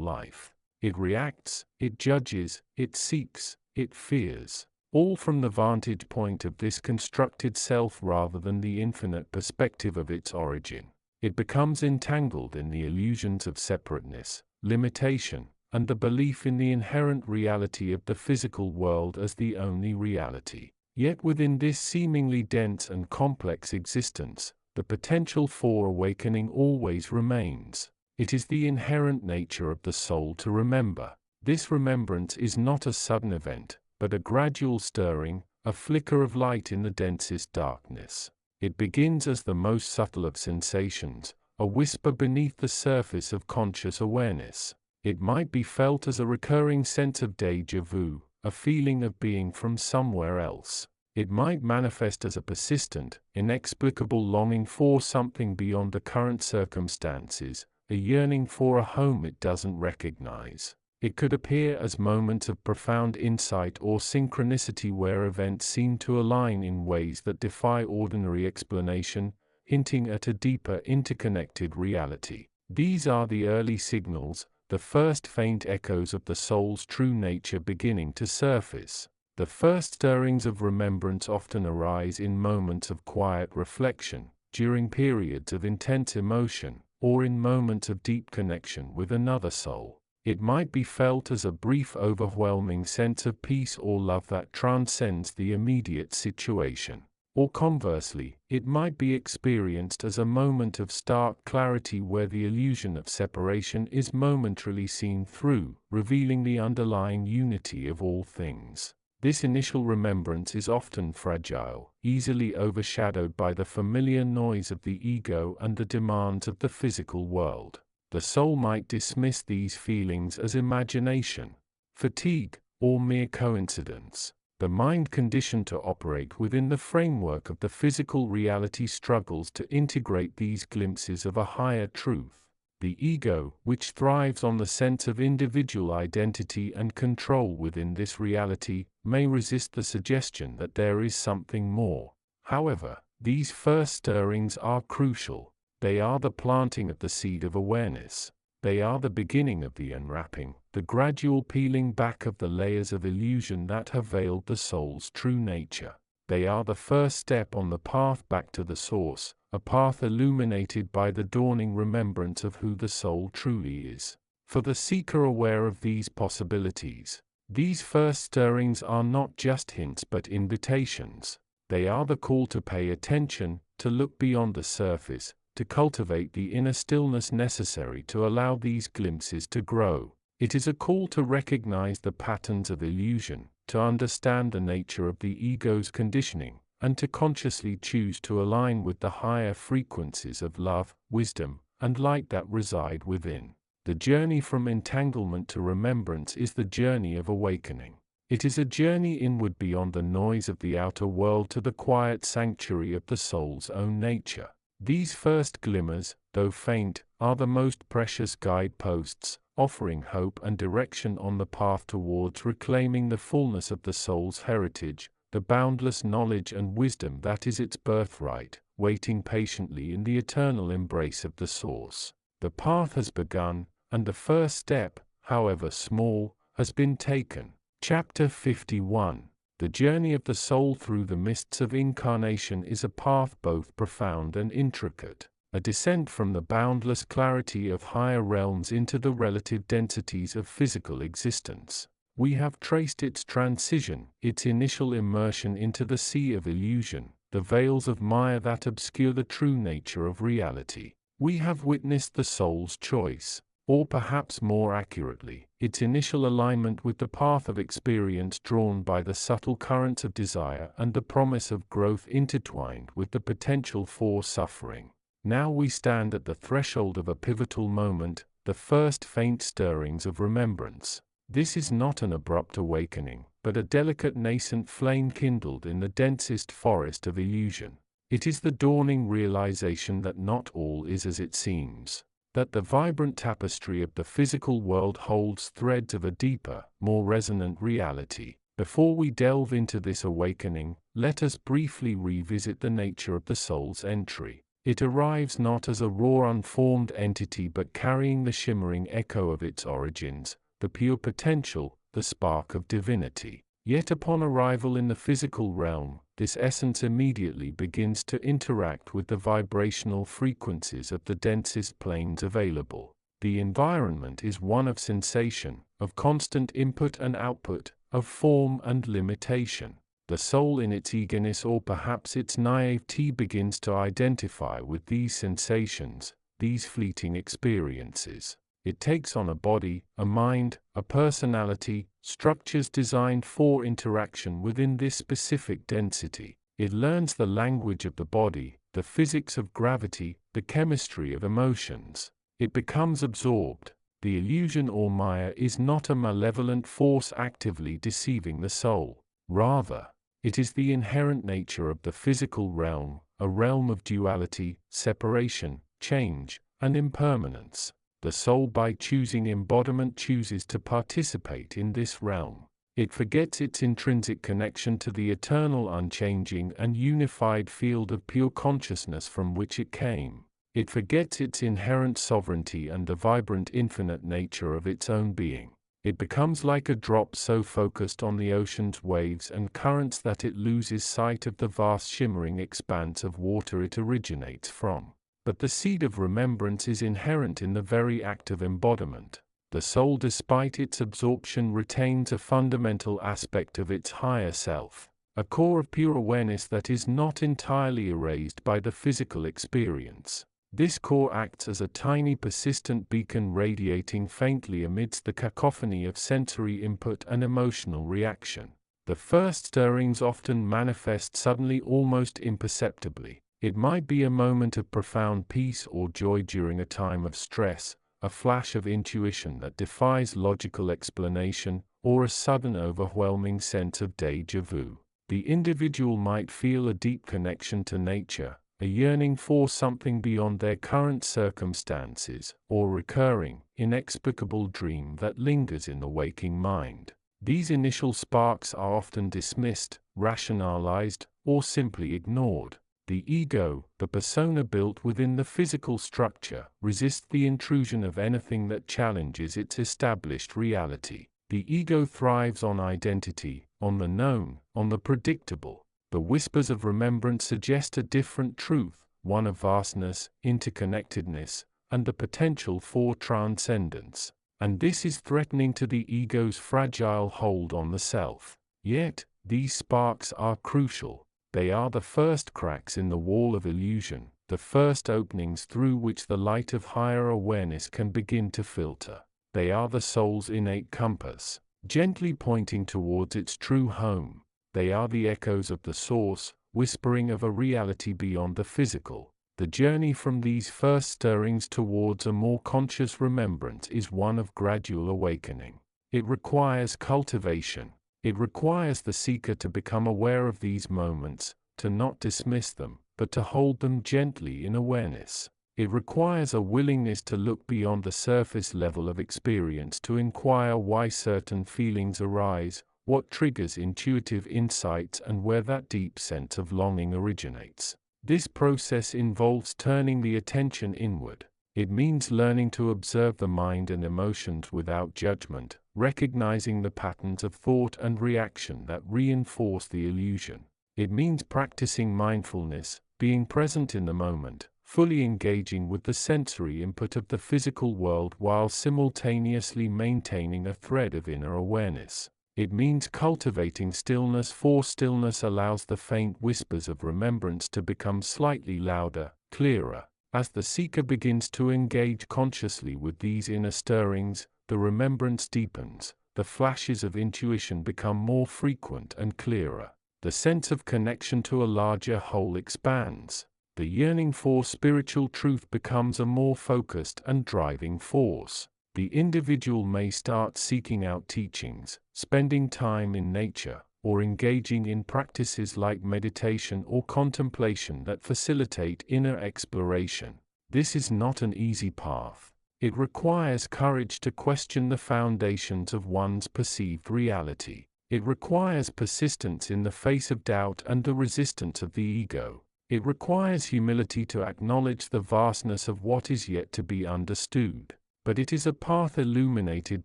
life. It reacts, it judges, it seeks, it fears, all from the vantage point of this constructed self rather than the infinite perspective of its origin. It becomes entangled in the illusions of separateness, limitation, and the belief in the inherent reality of the physical world as the only reality. Yet within this seemingly dense and complex existence, the potential for awakening always remains. It is the inherent nature of the soul to remember. This remembrance is not a sudden event, but a gradual stirring, a flicker of light in the densest darkness. It begins as the most subtle of sensations, a whisper beneath the surface of conscious awareness. It might be felt as a recurring sense of déjà vu, a feeling of being from somewhere else. It might manifest as a persistent, inexplicable longing for something beyond the current circumstances, a yearning for a home it doesn't recognize. It could appear as moments of profound insight or synchronicity where events seem to align in ways that defy ordinary explanation, hinting at a deeper interconnected reality. These are the early signals, the first faint echoes of the soul's true nature beginning to surface. The first stirrings of remembrance often arise in moments of quiet reflection, during periods of intense emotion, or in moments of deep connection with another soul. It might be felt as a brief, overwhelming sense of peace or love that transcends the immediate situation. Or conversely, it might be experienced as a moment of stark clarity where the illusion of separation is momentarily seen through, revealing the underlying unity of all things. This initial remembrance is often fragile, easily overshadowed by the familiar noise of the ego and the demands of the physical world. The soul might dismiss these feelings as imagination, fatigue, or mere coincidence. The mind conditioned to operate within the framework of the physical reality struggles to integrate these glimpses of a higher truth. The ego, which thrives on the sense of individual identity and control within this reality, may resist the suggestion that there is something more. However, these first stirrings are crucial. They are the planting of the seed of awareness. They are the beginning of the unwrapping, the gradual peeling back of the layers of illusion that have veiled the soul's true nature. They are the first step on the path back to the source, a path illuminated by the dawning remembrance of who the soul truly is. For the seeker aware of these possibilities, these first stirrings are not just hints but invitations. They are the call to pay attention, to look beyond the surface, to cultivate the inner stillness necessary to allow these glimpses to grow. It is a call to recognize the patterns of illusion, to understand the nature of the ego's conditioning, and to consciously choose to align with the higher frequencies of love, wisdom, and light that reside within. The journey from entanglement to remembrance is the journey of awakening. It is a journey inward beyond the noise of the outer world to the quiet sanctuary of the soul's own nature. These first glimmers, though faint, are the most precious guideposts, offering hope and direction on the path towards reclaiming the fullness of the soul's heritage, the boundless knowledge and wisdom that is its birthright, waiting patiently in the eternal embrace of the source. The path has begun, and the first step, however small, has been taken. Chapter 51. The journey of the soul through the mists of incarnation is a path both profound and intricate, a descent from the boundless clarity of higher realms into the relative densities of physical existence. We have traced its transition, its initial immersion into the sea of illusion, the veils of Maya that obscure the true nature of reality. We have witnessed the soul's choice, or perhaps more accurately, its initial alignment with the path of experience drawn by the subtle currents of desire and the promise of growth intertwined with the potential for suffering. Now we stand at the threshold of a pivotal moment, the first faint stirrings of remembrance. This is not an abrupt awakening, but a delicate nascent flame kindled in the densest forest of illusion. It is the dawning realization that not all is as it seems, that the vibrant tapestry of the physical world holds threads of a deeper, more resonant reality. Before we delve into this awakening, let us briefly revisit the nature of the soul's entry. It arrives not as a raw unformed entity but carrying the shimmering echo of its origins, the pure potential, the spark of divinity. Yet upon arrival in the physical realm, this essence immediately begins to interact with the vibrational frequencies of the densest planes available. The environment is one of sensation, of constant input and output, of form and limitation. The soul in its eagerness or perhaps its naivety begins to identify with these sensations, these fleeting experiences. It takes on a body, a mind, a personality, structures designed for interaction within this specific density. It learns the language of the body, the physics of gravity, the chemistry of emotions. It becomes absorbed. The illusion or Maya is not a malevolent force actively deceiving the soul. Rather, it is the inherent nature of the physical realm, a realm of duality, separation, change, and impermanence. The soul, by choosing embodiment, chooses to participate in this realm. It forgets its intrinsic connection to the eternal, unchanging, and unified field of pure consciousness from which it came. It forgets its inherent sovereignty and the vibrant, infinite nature of its own being. It becomes like a drop so focused on the ocean's waves and currents that it loses sight of the vast shimmering expanse of water it originates from. But the seed of remembrance is inherent in the very act of embodiment. The soul, despite its absorption, retains a fundamental aspect of its higher self, a core of pure awareness that is not entirely erased by the physical experience. This core acts as a tiny persistent beacon radiating faintly amidst the cacophony of sensory input and emotional reaction. The first stirrings often manifest suddenly, almost imperceptibly. It might be a moment of profound peace or joy during a time of stress, a flash of intuition that defies logical explanation, or a sudden overwhelming sense of déjà vu. The individual might feel a deep connection to nature, a yearning for something beyond their current circumstances, or a recurring, inexplicable dream that lingers in the waking mind. These initial sparks are often dismissed, rationalized, or simply ignored. The ego, the persona built within the physical structure, resists the intrusion of anything that challenges its established reality. The ego thrives on identity, on the known, on the predictable. The whispers of remembrance suggest a different truth, one of vastness, interconnectedness, and the potential for transcendence. And this is threatening to the ego's fragile hold on the self. Yet, these sparks are crucial. They are the first cracks in the wall of illusion, the first openings through which the light of higher awareness can begin to filter. They are the soul's innate compass, gently pointing towards its true home. They are the echoes of the source, whispering of a reality beyond the physical. The journey from these first stirrings towards a more conscious remembrance is one of gradual awakening. It requires cultivation. It requires the seeker to become aware of these moments, to not dismiss them, but to hold them gently in awareness. It requires a willingness to look beyond the surface level of experience, to inquire why certain feelings arise, what triggers intuitive insights, and where that deep sense of longing originates. This process involves turning the attention inward. It means learning to observe the mind and emotions without judgment, recognizing the patterns of thought and reaction that reinforce the illusion. It means practicing mindfulness, being present in the moment, fully engaging with the sensory input of the physical world while simultaneously maintaining a thread of inner awareness. It means cultivating stillness, for stillness allows the faint whispers of remembrance to become slightly louder, clearer. As the seeker begins to engage consciously with these inner stirrings, the remembrance deepens, the flashes of intuition become more frequent and clearer. The sense of connection to a larger whole expands. The yearning for spiritual truth becomes a more focused and driving force. The individual may start seeking out teachings, spending time in nature, or engaging in practices like meditation or contemplation that facilitate inner exploration. This is not an easy path. It requires courage to question the foundations of one's perceived reality. It requires persistence in the face of doubt and the resistance of the ego. It requires humility to acknowledge the vastness of what is yet to be understood. But it is a path illuminated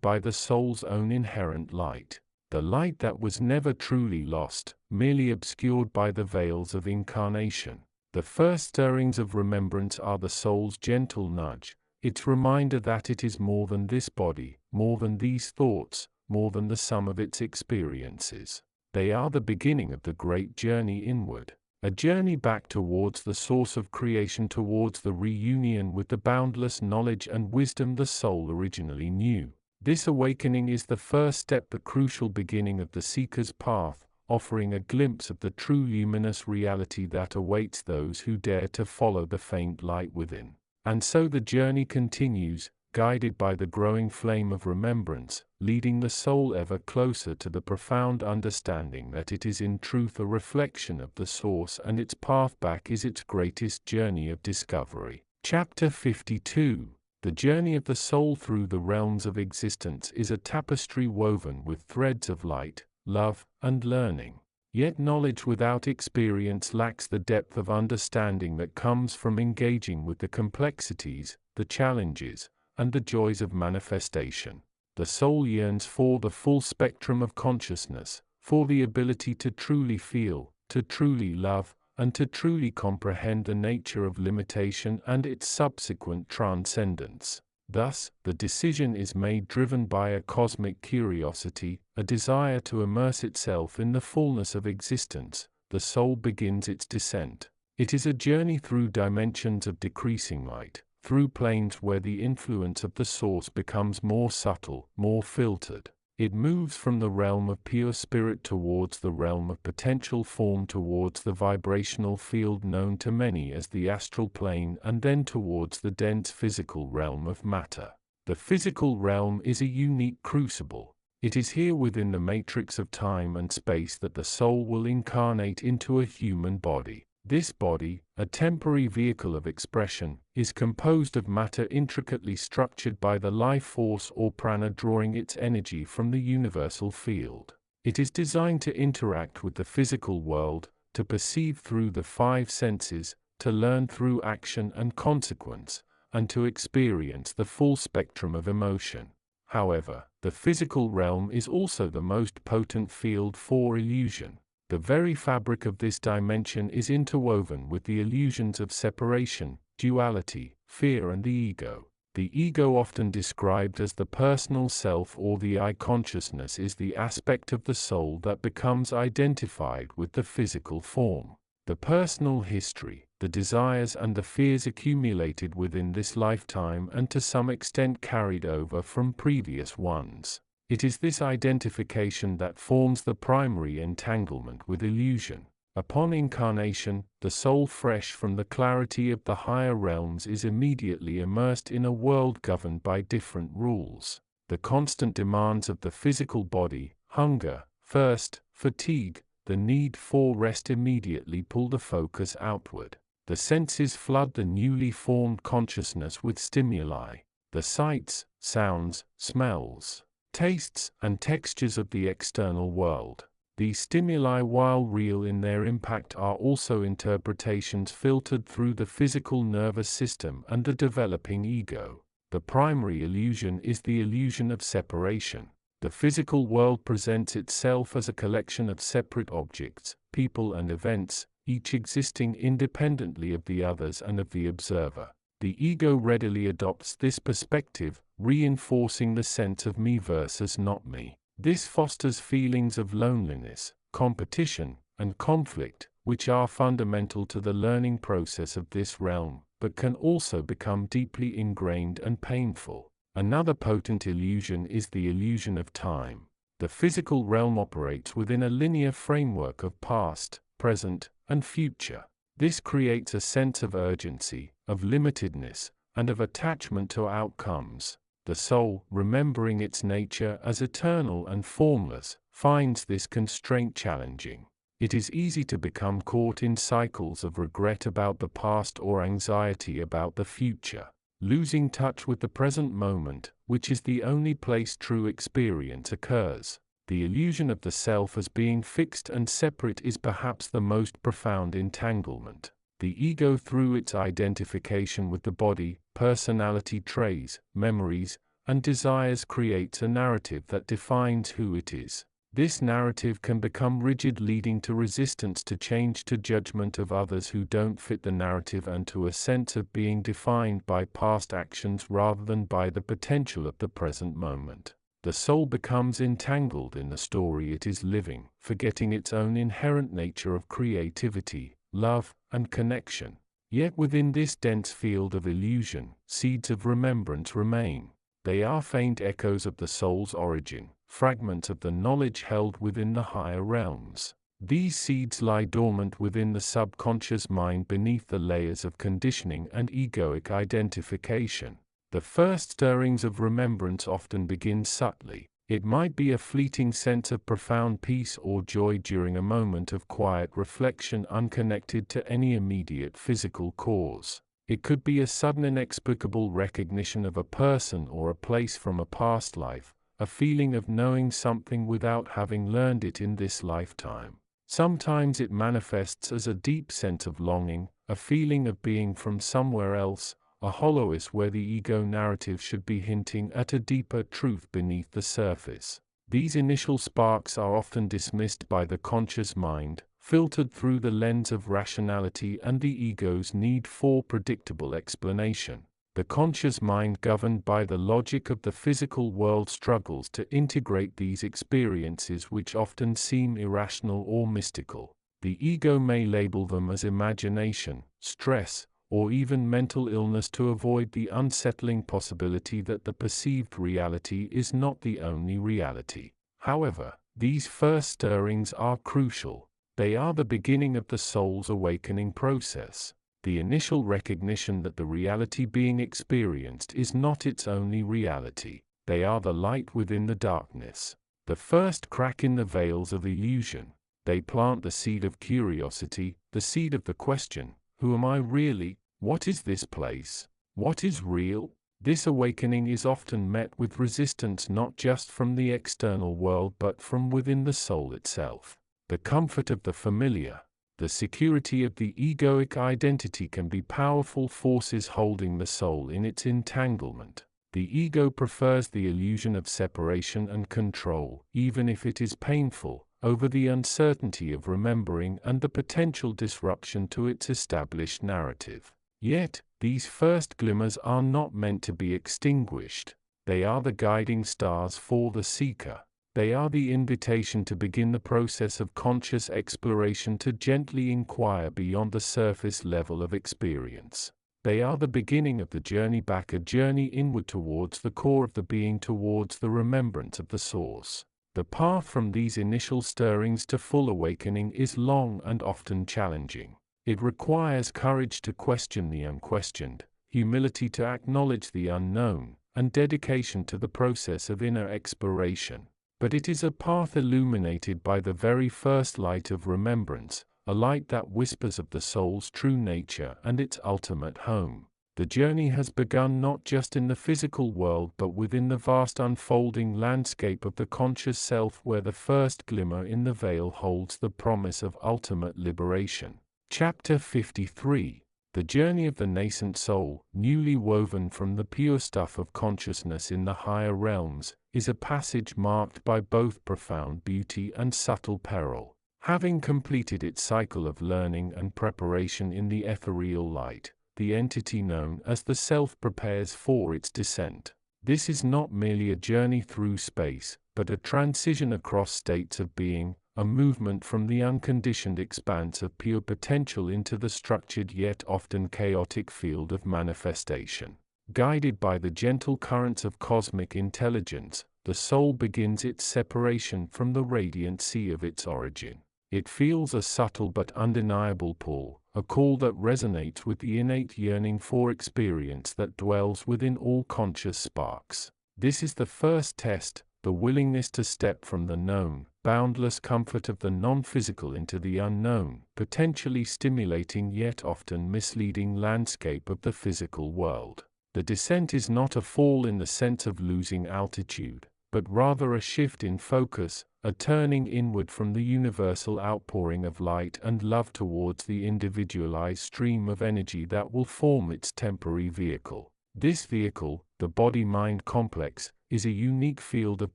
by the soul's own inherent light, the light that was never truly lost, merely obscured by the veils of incarnation. The first stirrings of remembrance are the soul's gentle nudge, its reminder that it is more than this body, more than these thoughts, more than the sum of its experiences. They are the beginning of the great journey inward. A journey back towards the source of creation, towards the reunion with the boundless knowledge and wisdom the soul originally knew. This awakening is the first step, the crucial beginning of the seeker's path, offering a glimpse of the true luminous reality that awaits those who dare to follow the faint light within. And so the journey continues, guided by the growing flame of remembrance, leading the soul ever closer to the profound understanding that it is in truth a reflection of the source, and its path back is its greatest journey of discovery. Chapter 52. The journey of the soul through the realms of existence is a tapestry woven with threads of light, love, and learning. Yet knowledge without experience lacks the depth of understanding that comes from engaging with the complexities, the challenges, and the joys of manifestation. The soul yearns for the full spectrum of consciousness, for the ability to truly feel, to truly love, and to truly comprehend the nature of limitation and its subsequent transcendence. Thus, the decision is made driven by a cosmic curiosity, a desire to immerse itself in the fullness of existence. The soul begins its descent. It is a journey through dimensions of decreasing light, through planes where the influence of the source becomes more subtle, more filtered. It moves from the realm of pure spirit towards the realm of potential form, towards the vibrational field known to many as the astral plane, and then towards the dense physical realm of matter. The physical realm is a unique crucible. It is here within the matrix of time and space that the soul will incarnate into a human body. This body, a temporary vehicle of expression, is composed of matter intricately structured by the life force or prana drawing its energy from the universal field. It is designed to interact with the physical world, to perceive through the five senses, to learn through action and consequence, and to experience the full spectrum of emotion. However, the physical realm is also the most potent field for illusion. The very fabric of this dimension is interwoven with the illusions of separation, duality, fear, and the ego. The ego, often described as the personal self or the I consciousness, is the aspect of the soul that becomes identified with the physical form. The personal history, the desires and the fears accumulated within this lifetime and to some extent carried over from previous ones. It is this identification that forms the primary entanglement with illusion. Upon incarnation, the soul, fresh from the clarity of the higher realms, is immediately immersed in a world governed by different rules. The constant demands of the physical body, hunger, thirst, fatigue, the need for rest, immediately pull the focus outward. The senses flood the newly formed consciousness with stimuli. The sights, sounds, smells, tastes, and textures of the external world. These stimuli, while real in their impact, are also interpretations filtered through the physical nervous system and the developing ego. The primary illusion is the illusion of separation. The physical world presents itself as a collection of separate objects, people, and events, each existing independently of the others and of the observer. The ego readily adopts this perspective, reinforcing the sense of me versus not me. This fosters feelings of loneliness, competition, and conflict, which are fundamental to the learning process of this realm, but can also become deeply ingrained and painful. Another potent illusion is the illusion of time. The physical realm operates within a linear framework of past, present, and future. This creates a sense of urgency, of limitedness, and of attachment to outcomes. The soul, remembering its nature as eternal and formless, finds this constraint challenging. It is easy to become caught in cycles of regret about the past or anxiety about the future, losing touch with the present moment, which is the only place true experience occurs. The illusion of the self as being fixed and separate is perhaps the most profound entanglement. The ego, through its identification with the body, personality traits, memories, and desires, creates a narrative that defines who it is. This narrative can become rigid, leading to resistance to change, to judgment of others who don't fit the narrative, and to a sense of being defined by past actions rather than by the potential of the present moment. The soul becomes entangled in the story it is living, forgetting its own inherent nature of creativity, love, and connection. Yet within this dense field of illusion, seeds of remembrance remain. They are faint echoes of the soul's origin, fragments of the knowledge held within the higher realms. These seeds lie dormant within the subconscious mind beneath the layers of conditioning and egoic identification. The first stirrings of remembrance often begin subtly. It might be a fleeting sense of profound peace or joy during a moment of quiet reflection unconnected to any immediate physical cause. It could be a sudden inexplicable recognition of a person or a place from a past life, a feeling of knowing something without having learned it in this lifetime. Sometimes it manifests as a deep sense of longing, a feeling of being from somewhere else, a hollowness where the ego narrative should be hinting at a deeper truth beneath the surface. These initial sparks are often dismissed by the conscious mind, filtered through the lens of rationality and the ego's need for predictable explanation. The conscious mind, governed by the logic of the physical world, struggles to integrate these experiences, which often seem irrational or mystical. The ego may label them as imagination, stress, or even mental illness to avoid the unsettling possibility that the perceived reality is not the only reality. However, these first stirrings are crucial. They are the beginning of the soul's awakening process. The initial recognition that the reality being experienced is not its only reality. They are the light within the darkness, the first crack in the veils of illusion. They plant the seed of curiosity, the seed of the question, who am I really? What is this place? What is real? This awakening is often met with resistance, not just from the external world but from within the soul itself. The comfort of the familiar, the security of the egoic identity can be powerful forces holding the soul in its entanglement. The ego prefers the illusion of separation and control, even if it is painful, over the uncertainty of remembering and the potential disruption to its established narrative. Yet, these first glimmers are not meant to be extinguished. They are the guiding stars for the seeker. They are the invitation to begin the process of conscious exploration, to gently inquire beyond the surface level of experience. They are the beginning of the journey back, a journey inward towards the core of the being, towards the remembrance of the source. The path from these initial stirrings to full awakening is long and often challenging. It requires courage to question the unquestioned, humility to acknowledge the unknown, and dedication to the process of inner exploration. But it is a path illuminated by the very first light of remembrance, a light that whispers of the soul's true nature and its ultimate home. The journey has begun not just in the physical world but within the vast unfolding landscape of the conscious self, where the first glimmer in the veil holds the promise of ultimate liberation. Chapter 53. The journey of the nascent soul, newly woven from the pure stuff of consciousness in the higher realms, is a passage marked by both profound beauty and subtle peril. Having completed its cycle of learning and preparation in the ethereal light, the entity known as the self prepares for its descent. This is not merely a journey through space, but a transition across states of being, a movement from the unconditioned expanse of pure potential into the structured yet often chaotic field of manifestation. Guided by the gentle currents of cosmic intelligence, the soul begins its separation from the radiant sea of its origin. It feels a subtle but undeniable pull, a call that resonates with the innate yearning for experience that dwells within all conscious sparks. This is the first test, the willingness to step from the known, boundless comfort of the non-physical into the unknown, potentially stimulating yet often misleading landscape of the physical world. The descent is not a fall in the sense of losing altitude, but rather a shift in focus, a turning inward from the universal outpouring of light and love towards the individualized stream of energy that will form its temporary vehicle. This vehicle, the body-mind complex, is a unique field of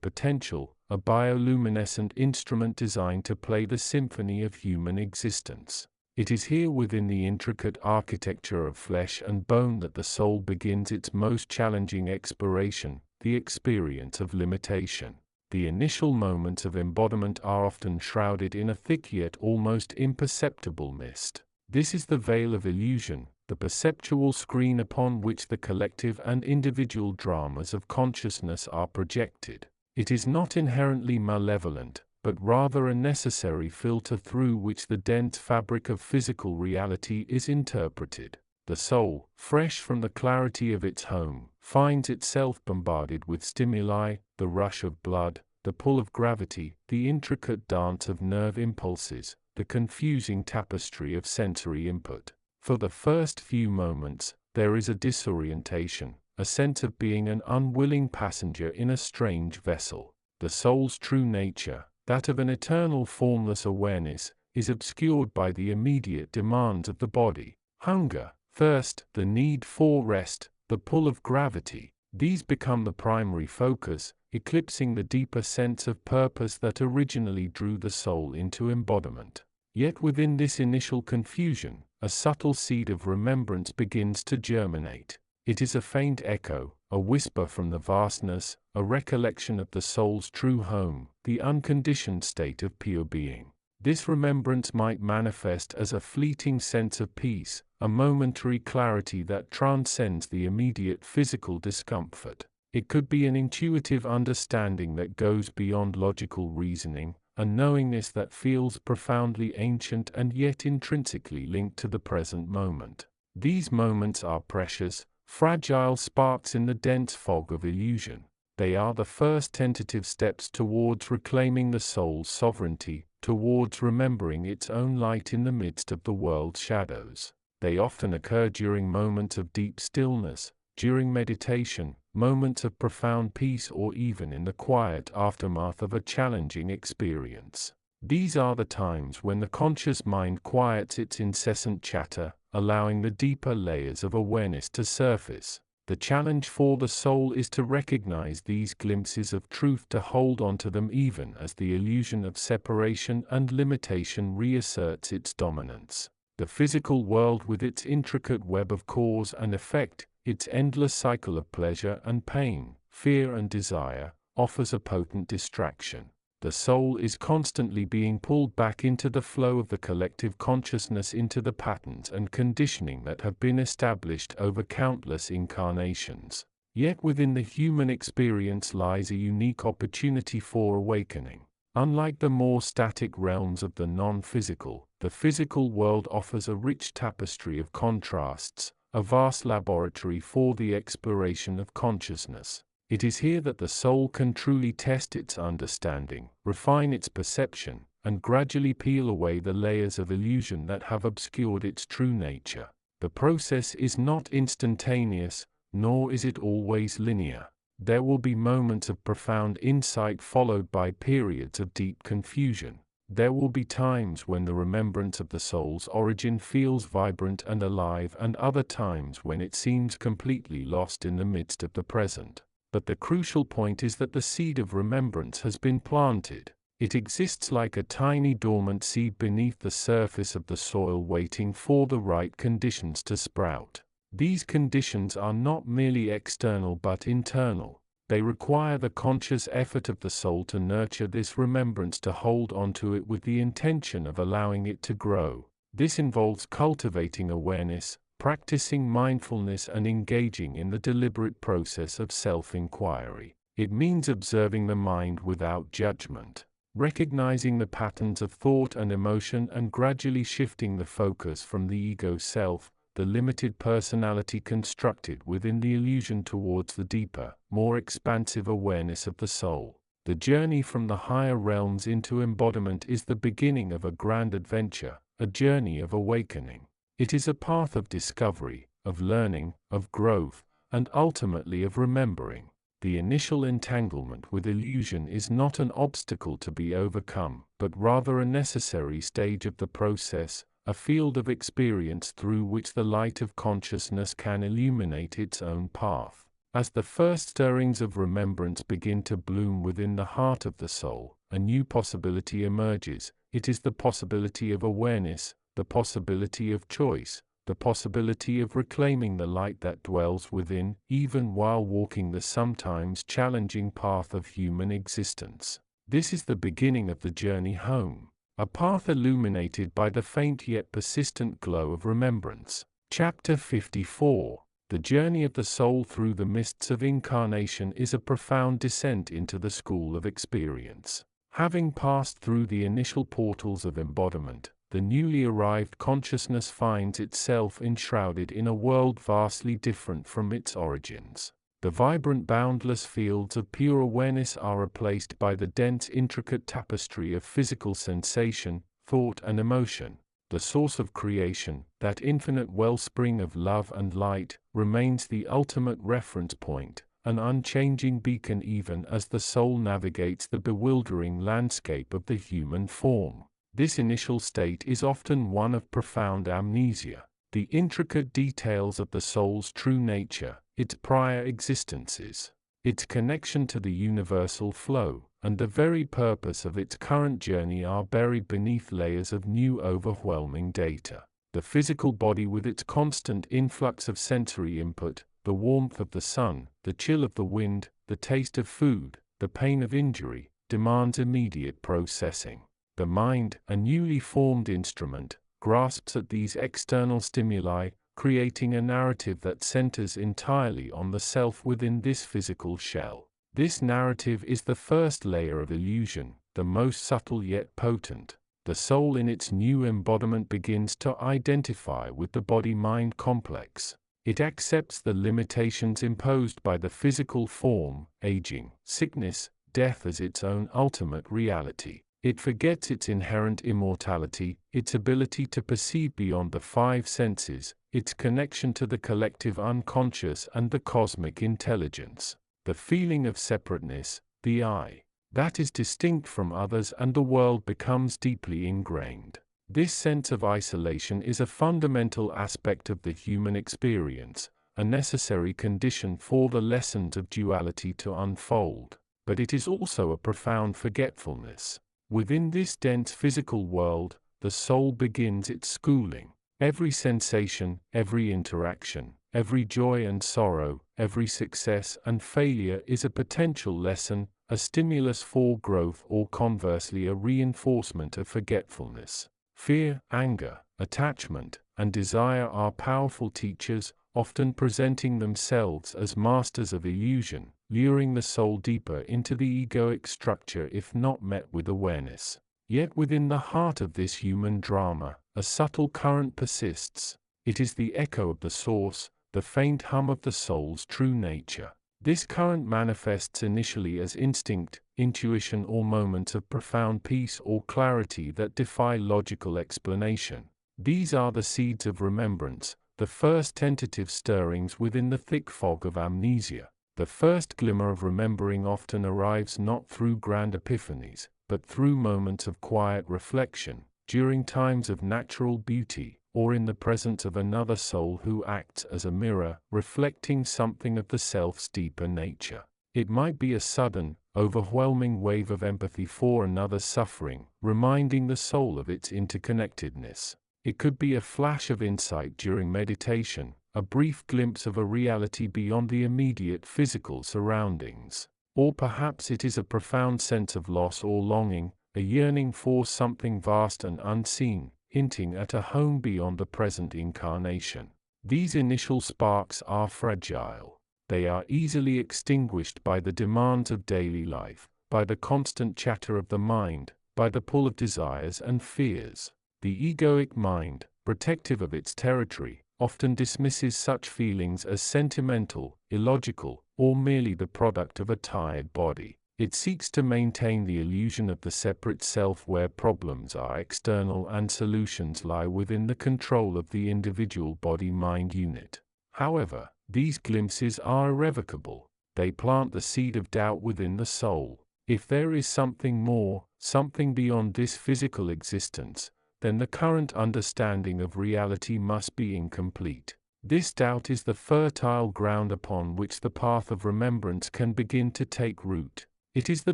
potential, a bioluminescent instrument designed to play the symphony of human existence. It is here, within the intricate architecture of flesh and bone, that the soul begins its most challenging exploration, the experience of limitation. The initial moments of embodiment are often shrouded in a thick yet almost imperceptible mist. This is the veil of illusion, the perceptual screen upon which the collective and individual dramas of consciousness are projected. It is not inherently malevolent, but rather a necessary filter through which the dense fabric of physical reality is interpreted. The soul, fresh from the clarity of its home, finds itself bombarded with stimuli, the rush of blood, the pull of gravity, the intricate dance of nerve impulses, the confusing tapestry of sensory input. For the first few moments, there is a disorientation, a sense of being an unwilling passenger in a strange vessel. The soul's true nature, that of an eternal formless awareness, is obscured by the immediate demands of the body. Hunger, thirst, the need for rest, the pull of gravity. These become the primary focus, eclipsing the deeper sense of purpose that originally drew the soul into embodiment. Yet within this initial confusion, a subtle seed of remembrance begins to germinate. It is a faint echo, a whisper from the vastness, a recollection of the soul's true home, the unconditioned state of pure being. This remembrance might manifest as a fleeting sense of peace, a momentary clarity that transcends the immediate physical discomfort. It could be an intuitive understanding that goes beyond logical reasoning, a knowingness that feels profoundly ancient and yet intrinsically linked to the present moment. These moments are precious, fragile sparks in the dense fog of illusion. They are the first tentative steps towards reclaiming the soul's sovereignty, towards remembering its own light in the midst of the world's shadows. They often occur during moments of deep stillness, during meditation, moments of profound peace, or even in the quiet aftermath of a challenging experience. These are the times when the conscious mind quiets its incessant chatter, allowing the deeper layers of awareness to surface. The challenge for the soul is to recognize these glimpses of truth, to hold on to them even as the illusion of separation and limitation reasserts its dominance. The physical world, with its intricate web of cause and effect, its endless cycle of pleasure and pain, fear and desire, offers a potent distraction. The soul is constantly being pulled back into the flow of the collective consciousness, into the patterns and conditioning that have been established over countless incarnations. Yet within the human experience lies a unique opportunity for awakening. Unlike the more static realms of the non-physical, the physical world offers a rich tapestry of contrasts, a vast laboratory for the exploration of consciousness. It is here that the soul can truly test its understanding, refine its perception, and gradually peel away the layers of illusion that have obscured its true nature. The process is not instantaneous, nor is it always linear. There will be moments of profound insight followed by periods of deep confusion. There will be times when the remembrance of the soul's origin feels vibrant and alive, and other times when it seems completely lost in the midst of the present. But the crucial point is that the seed of remembrance has been planted. It exists like a tiny dormant seed beneath the surface of the soil, waiting for the right conditions to sprout. These conditions are not merely external but internal. They require the conscious effort of the soul to nurture this remembrance, to hold onto it with the intention of allowing it to grow. This involves cultivating awareness, practicing mindfulness, and engaging in the deliberate process of self-inquiry. It means observing the mind without judgment, recognizing the patterns of thought and emotion, and gradually shifting the focus from the ego self, the limited personality constructed within the illusion, towards the deeper, more expansive awareness of the soul. The journey from the higher realms into embodiment is the beginning of a grand adventure, a journey of awakening. It is a path of discovery, of learning, of growth, and ultimately of remembering. The initial entanglement with illusion is not an obstacle to be overcome, but rather a necessary stage of the process, a field of experience through which the light of consciousness can illuminate its own path. As the first stirrings of remembrance begin to bloom within the heart of the soul, a new possibility emerges. It is the possibility of awareness, the possibility of choice, the possibility of reclaiming the light that dwells within, even while walking the sometimes challenging path of human existence. This is the beginning of the journey home, a path illuminated by the faint yet persistent glow of remembrance. Chapter 54. The journey of the soul through the mists of incarnation is a profound descent into the school of experience. Having passed through the initial portals of embodiment, the newly arrived consciousness finds itself enshrouded in a world vastly different from its origins. The vibrant, boundless fields of pure awareness are replaced by the dense, intricate tapestry of physical sensation, thought, and emotion. The source of creation, that infinite wellspring of love and light, remains the ultimate reference point, an unchanging beacon even as the soul navigates the bewildering landscape of the human form. This initial state is often one of profound amnesia. The intricate details of the soul's true nature, its prior existences, its connection to the universal flow, and the very purpose of its current journey are buried beneath layers of new overwhelming data. The physical body, with its constant influx of sensory input, the the warmth of the sun, the chill of the wind, the taste of food, the pain of injury, demands immediate processing. The mind, a newly formed instrument, grasps at these external stimuli, creating a narrative that centers entirely on the self within this physical shell. This narrative is the first layer of illusion, the most subtle yet potent. The soul in its new embodiment begins to identify with the body-mind complex. It accepts the limitations imposed by the physical form, aging, sickness, death as its own ultimate reality. It forgets its inherent immortality, its ability to perceive beyond the five senses, its connection to the collective unconscious and the cosmic intelligence. The feeling of separateness, the I, that is distinct from others and the world becomes deeply ingrained. This sense of isolation is a fundamental aspect of the human experience, a necessary condition for the lessons of duality to unfold, but it is also a profound forgetfulness. Within this dense physical world, the soul begins its schooling. Every sensation, every interaction, every joy and sorrow, every success and failure is a potential lesson, a stimulus for growth or conversely a reinforcement of forgetfulness. Fear, anger, attachment, and desire are powerful teachers, often presenting themselves as masters of illusion, luring the soul deeper into the egoic structure if not met with awareness. Yet within the heart of this human drama, a subtle current persists. It is the echo of the source, the faint hum of the soul's true nature. This current manifests initially as instinct, intuition or moments of profound peace or clarity that defy logical explanation. These are the seeds of remembrance, the first tentative stirrings within the thick fog of amnesia. The first glimmer of remembering often arrives not through grand epiphanies, but through moments of quiet reflection, during times of natural beauty, or in the presence of another soul who acts as a mirror, reflecting something of the self's deeper nature. It might be a sudden, overwhelming wave of empathy for another's suffering, reminding the soul of its interconnectedness. It could be a flash of insight during meditation, a brief glimpse of a reality beyond the immediate physical surroundings. Or perhaps it is a profound sense of loss or longing, a yearning for something vast and unseen, hinting at a home beyond the present incarnation. These initial sparks are fragile. They are easily extinguished by the demands of daily life, by the constant chatter of the mind, by the pull of desires and fears. The egoic mind, protective of its territory, often dismisses such feelings as sentimental, illogical, or merely the product of a tired body. It seeks to maintain the illusion of the separate self where problems are external and solutions lie within the control of the individual body-mind unit. However, these glimpses are irrevocable. They plant the seed of doubt within the soul. If there is something more, something beyond this physical existence, then the current understanding of reality must be incomplete. This doubt is the fertile ground upon which the path of remembrance can begin to take root. It is the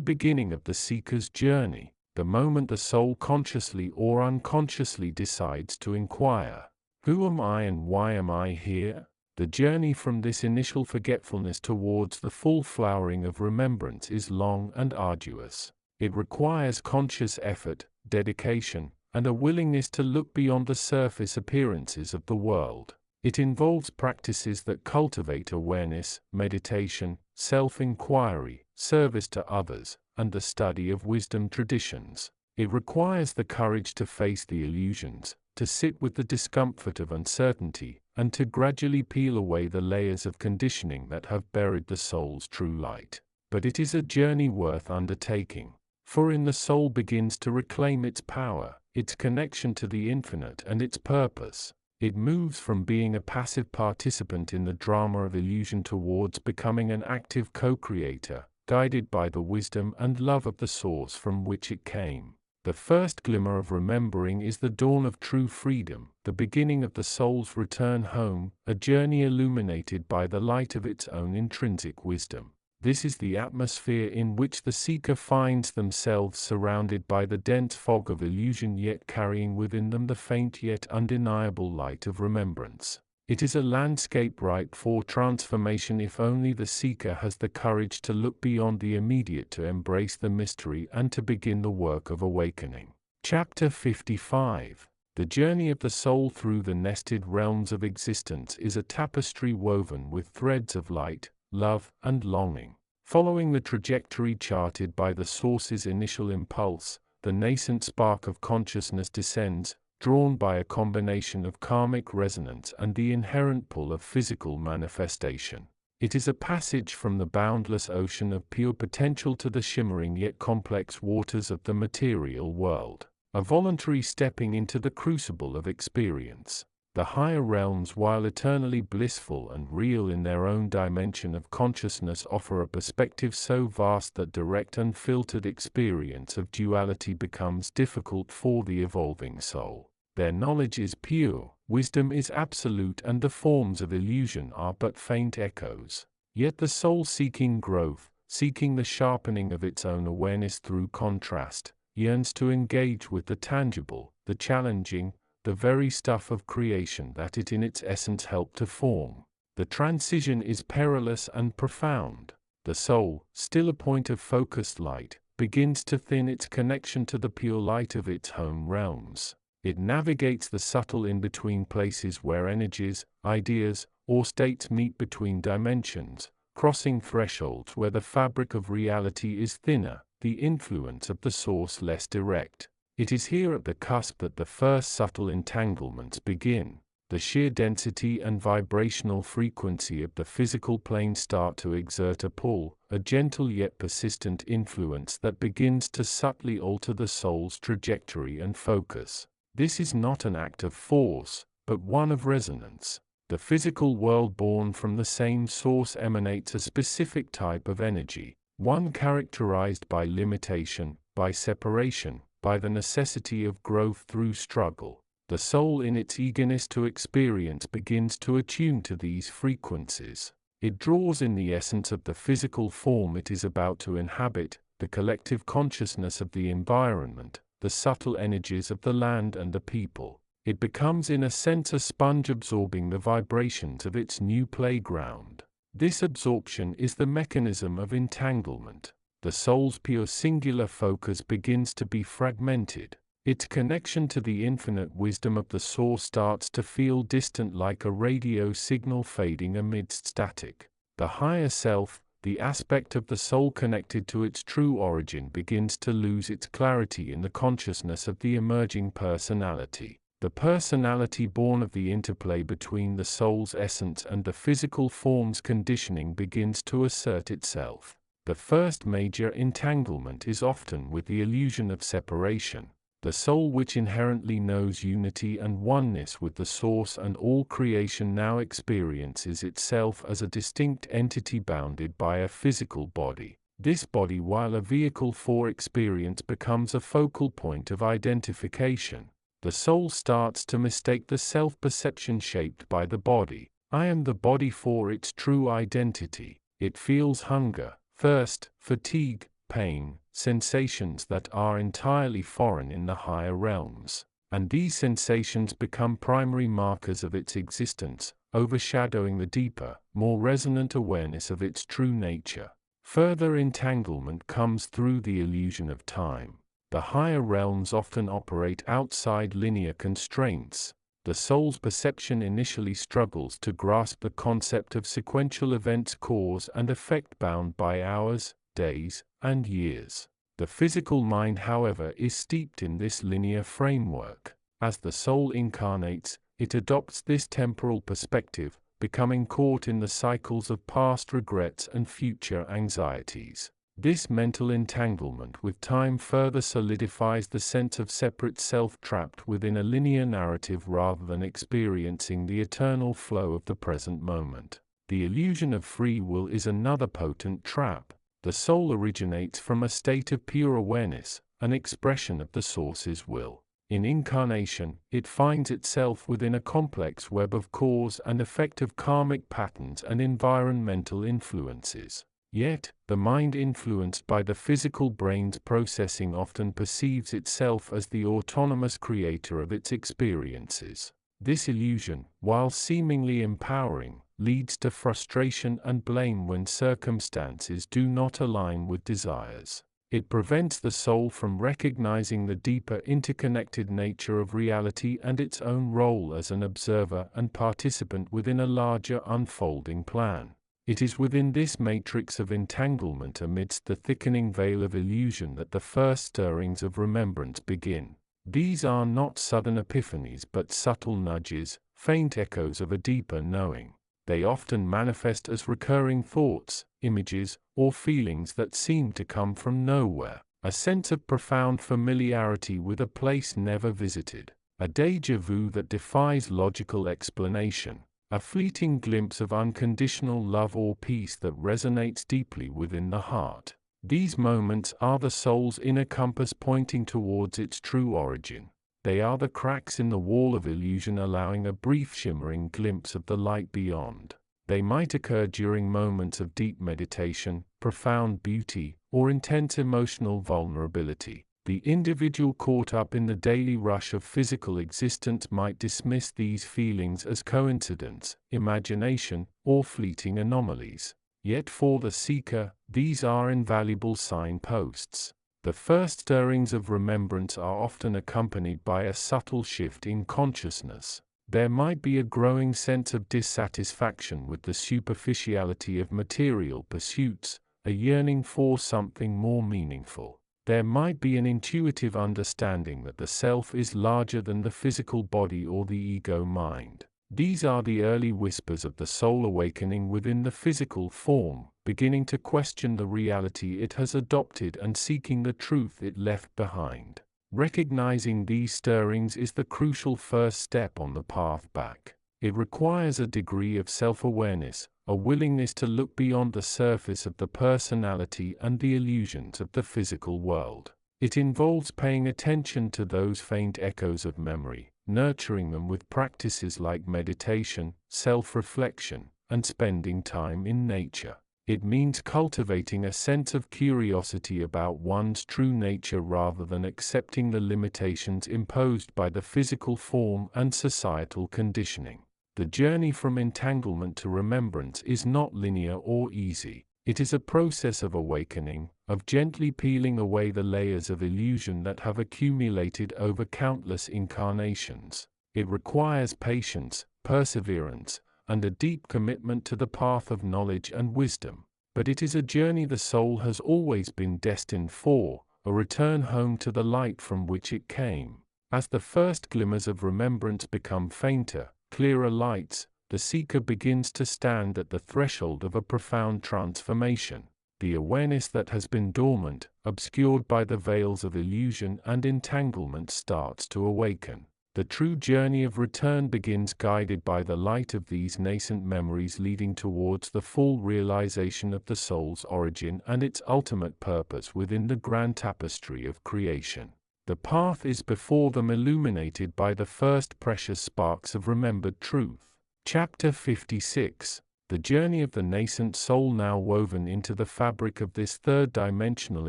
beginning of the seeker's journey, the moment the soul consciously or unconsciously decides to inquire, "Who am I and why am I here?" The journey from this initial forgetfulness towards the full flowering of remembrance is long and arduous. It requires conscious effort, dedication, and a willingness to look beyond the surface appearances of the world. It involves practices that cultivate awareness, meditation, self-inquiry, service to others, and the study of wisdom traditions. It requires the courage to face the illusions, to sit with the discomfort of uncertainty, and to gradually peel away the layers of conditioning that have buried the soul's true light. But it is a journey worth undertaking, for in the soul begins to reclaim its power, its connection to the infinite and its purpose. It moves from being a passive participant in the drama of illusion towards becoming an active co-creator, guided by the wisdom and love of the source from which it came. The first glimmer of remembering is the dawn of true freedom, the beginning of the soul's return home, a journey illuminated by the light of its own intrinsic wisdom. This is the atmosphere in which the seeker finds themselves surrounded by the dense fog of illusion yet carrying within them the faint yet undeniable light of remembrance. It is a landscape ripe for transformation if only the seeker has the courage to look beyond the immediate, to embrace the mystery, and to begin the work of awakening. Chapter 55. The journey of the soul through the nested realms of existence is a tapestry woven with threads of light, love, and longing. Following the trajectory charted by the source's initial impulse, the nascent spark of consciousness descends, drawn by a combination of karmic resonance and the inherent pull of physical manifestation. It is a passage from the boundless ocean of pure potential to the shimmering yet complex waters of the material world, a voluntary stepping into the crucible of experience. The higher realms, while eternally blissful and real in their own dimension of consciousness, offer a perspective so vast that direct unfiltered experience of duality becomes difficult for the evolving soul. Their knowledge is pure, wisdom is absolute, and the forms of illusion are but faint echoes. Yet the soul, seeking growth, seeking the sharpening of its own awareness through contrast, yearns to engage with the tangible, the challenging, the very stuff of creation that it in its essence helped to form. The transition is perilous and profound. The soul, still a point of focused light, begins to thin its connection to the pure light of its home realms. It navigates the subtle in-between places where energies, ideas, or states meet between dimensions, crossing thresholds where the fabric of reality is thinner, the influence of the source less direct. It is here at the cusp that the first subtle entanglements begin. The sheer density and vibrational frequency of the physical plane start to exert a pull, a gentle yet persistent influence that begins to subtly alter the soul's trajectory and focus. This is not an act of force, but one of resonance. The physical world born from the same source emanates a specific type of energy, one characterized by limitation, by separation, by the necessity of growth through struggle. The soul, in its eagerness to experience, begins to attune to these frequencies. It draws in the essence of the physical form it is about to inhabit, the collective consciousness of the environment, the subtle energies of the land and the people. It becomes in a sense a sponge absorbing the vibrations of its new playground. This absorption is the mechanism of entanglement. The soul's pure singular focus begins to be fragmented. Its connection to the infinite wisdom of the source starts to feel distant, like a radio signal fading amidst static. The higher self, the aspect of the soul connected to its true origin, begins to lose its clarity in the consciousness of the emerging personality. The personality born of the interplay between the soul's essence and the physical form's conditioning begins to assert itself. The first major entanglement is often with the illusion of separation. The soul, which inherently knows unity and oneness with the source and all creation, now experiences itself as a distinct entity bounded by a physical body. This body, while a vehicle for experience, becomes a focal point of identification. The soul starts to mistake the self-perception shaped by the body, I am the body, for its true identity. It feels hunger, thirst, fatigue, pain, sensations that are entirely foreign in the higher realms, and these sensations become primary markers of its existence, overshadowing the deeper, more resonant awareness of its true nature. Further entanglement comes through the illusion of time. The higher realms often operate outside linear constraints. The soul's perception initially struggles to grasp the concept of sequential events, cause and effect, bound by hours, days, and years. The physical mind, however, is steeped in this linear framework. As the soul incarnates, it adopts this temporal perspective, becoming caught in the cycles of past regrets and future anxieties. This mental entanglement with time further solidifies the sense of separate self, trapped within a linear narrative rather than experiencing the eternal flow of the present moment. The illusion of free will is another potent trap. The soul originates from a state of pure awareness, an expression of the source's will. In incarnation, it finds itself within a complex web of cause and effect of karmic patterns and environmental influences. Yet, the mind influenced by the physical brain's processing often perceives itself as the autonomous creator of its experiences. This illusion, while seemingly empowering, leads to frustration and blame when circumstances do not align with desires. It prevents the soul from recognizing the deeper interconnected nature of reality and its own role as an observer and participant within a larger unfolding plan. It is within this matrix of entanglement amidst the thickening veil of illusion that the first stirrings of remembrance begin. These are not sudden epiphanies but subtle nudges, faint echoes of a deeper knowing. They often manifest as recurring thoughts, images, or feelings that seem to come from nowhere, a sense of profound familiarity with a place never visited, a déjà vu that defies logical explanation, a fleeting glimpse of unconditional love or peace that resonates deeply within the heart. These moments are the soul's inner compass pointing towards its true origin. They are the cracks in the wall of illusion allowing a brief shimmering glimpse of the light beyond. They might occur during moments of deep meditation, profound beauty, or intense emotional vulnerability. The individual caught up in the daily rush of physical existence might dismiss these feelings as coincidence, imagination, or fleeting anomalies. Yet for the seeker, these are invaluable signposts. The first stirrings of remembrance are often accompanied by a subtle shift in consciousness. There might be a growing sense of dissatisfaction with the superficiality of material pursuits, a yearning for something more meaningful. There might be an intuitive understanding that the self is larger than the physical body or the ego mind. These are the early whispers of the soul awakening within the physical form, beginning to question the reality it has adopted and seeking the truth it left behind. Recognizing these stirrings is the crucial first step on the path back. It requires a degree of self-awareness, a willingness to look beyond the surface of the personality and the illusions of the physical world. It involves paying attention to those faint echoes of memory, nurturing them with practices like meditation, self-reflection, and spending time in nature. It means cultivating a sense of curiosity about one's true nature rather than accepting the limitations imposed by the physical form and societal conditioning. The journey from entanglement to remembrance is not linear or easy. It is a process of awakening, of gently peeling away the layers of illusion that have accumulated over countless incarnations. It requires patience, perseverance, and a deep commitment to the path of knowledge and wisdom. But it is a journey the soul has always been destined for, a return home to the light from which it came. As the first glimmers of remembrance become fainter, clearer lights, the seeker begins to stand at the threshold of a profound transformation. The awareness that has been dormant, obscured by the veils of illusion and entanglement, starts to awaken. The true journey of return begins guided by the light of these nascent memories leading towards the full realization of the soul's origin and its ultimate purpose within the grand tapestry of creation. The path is before them illuminated by the first precious sparks of remembered truth. Chapter 56. The journey of the nascent soul now woven into the fabric of this third-dimensional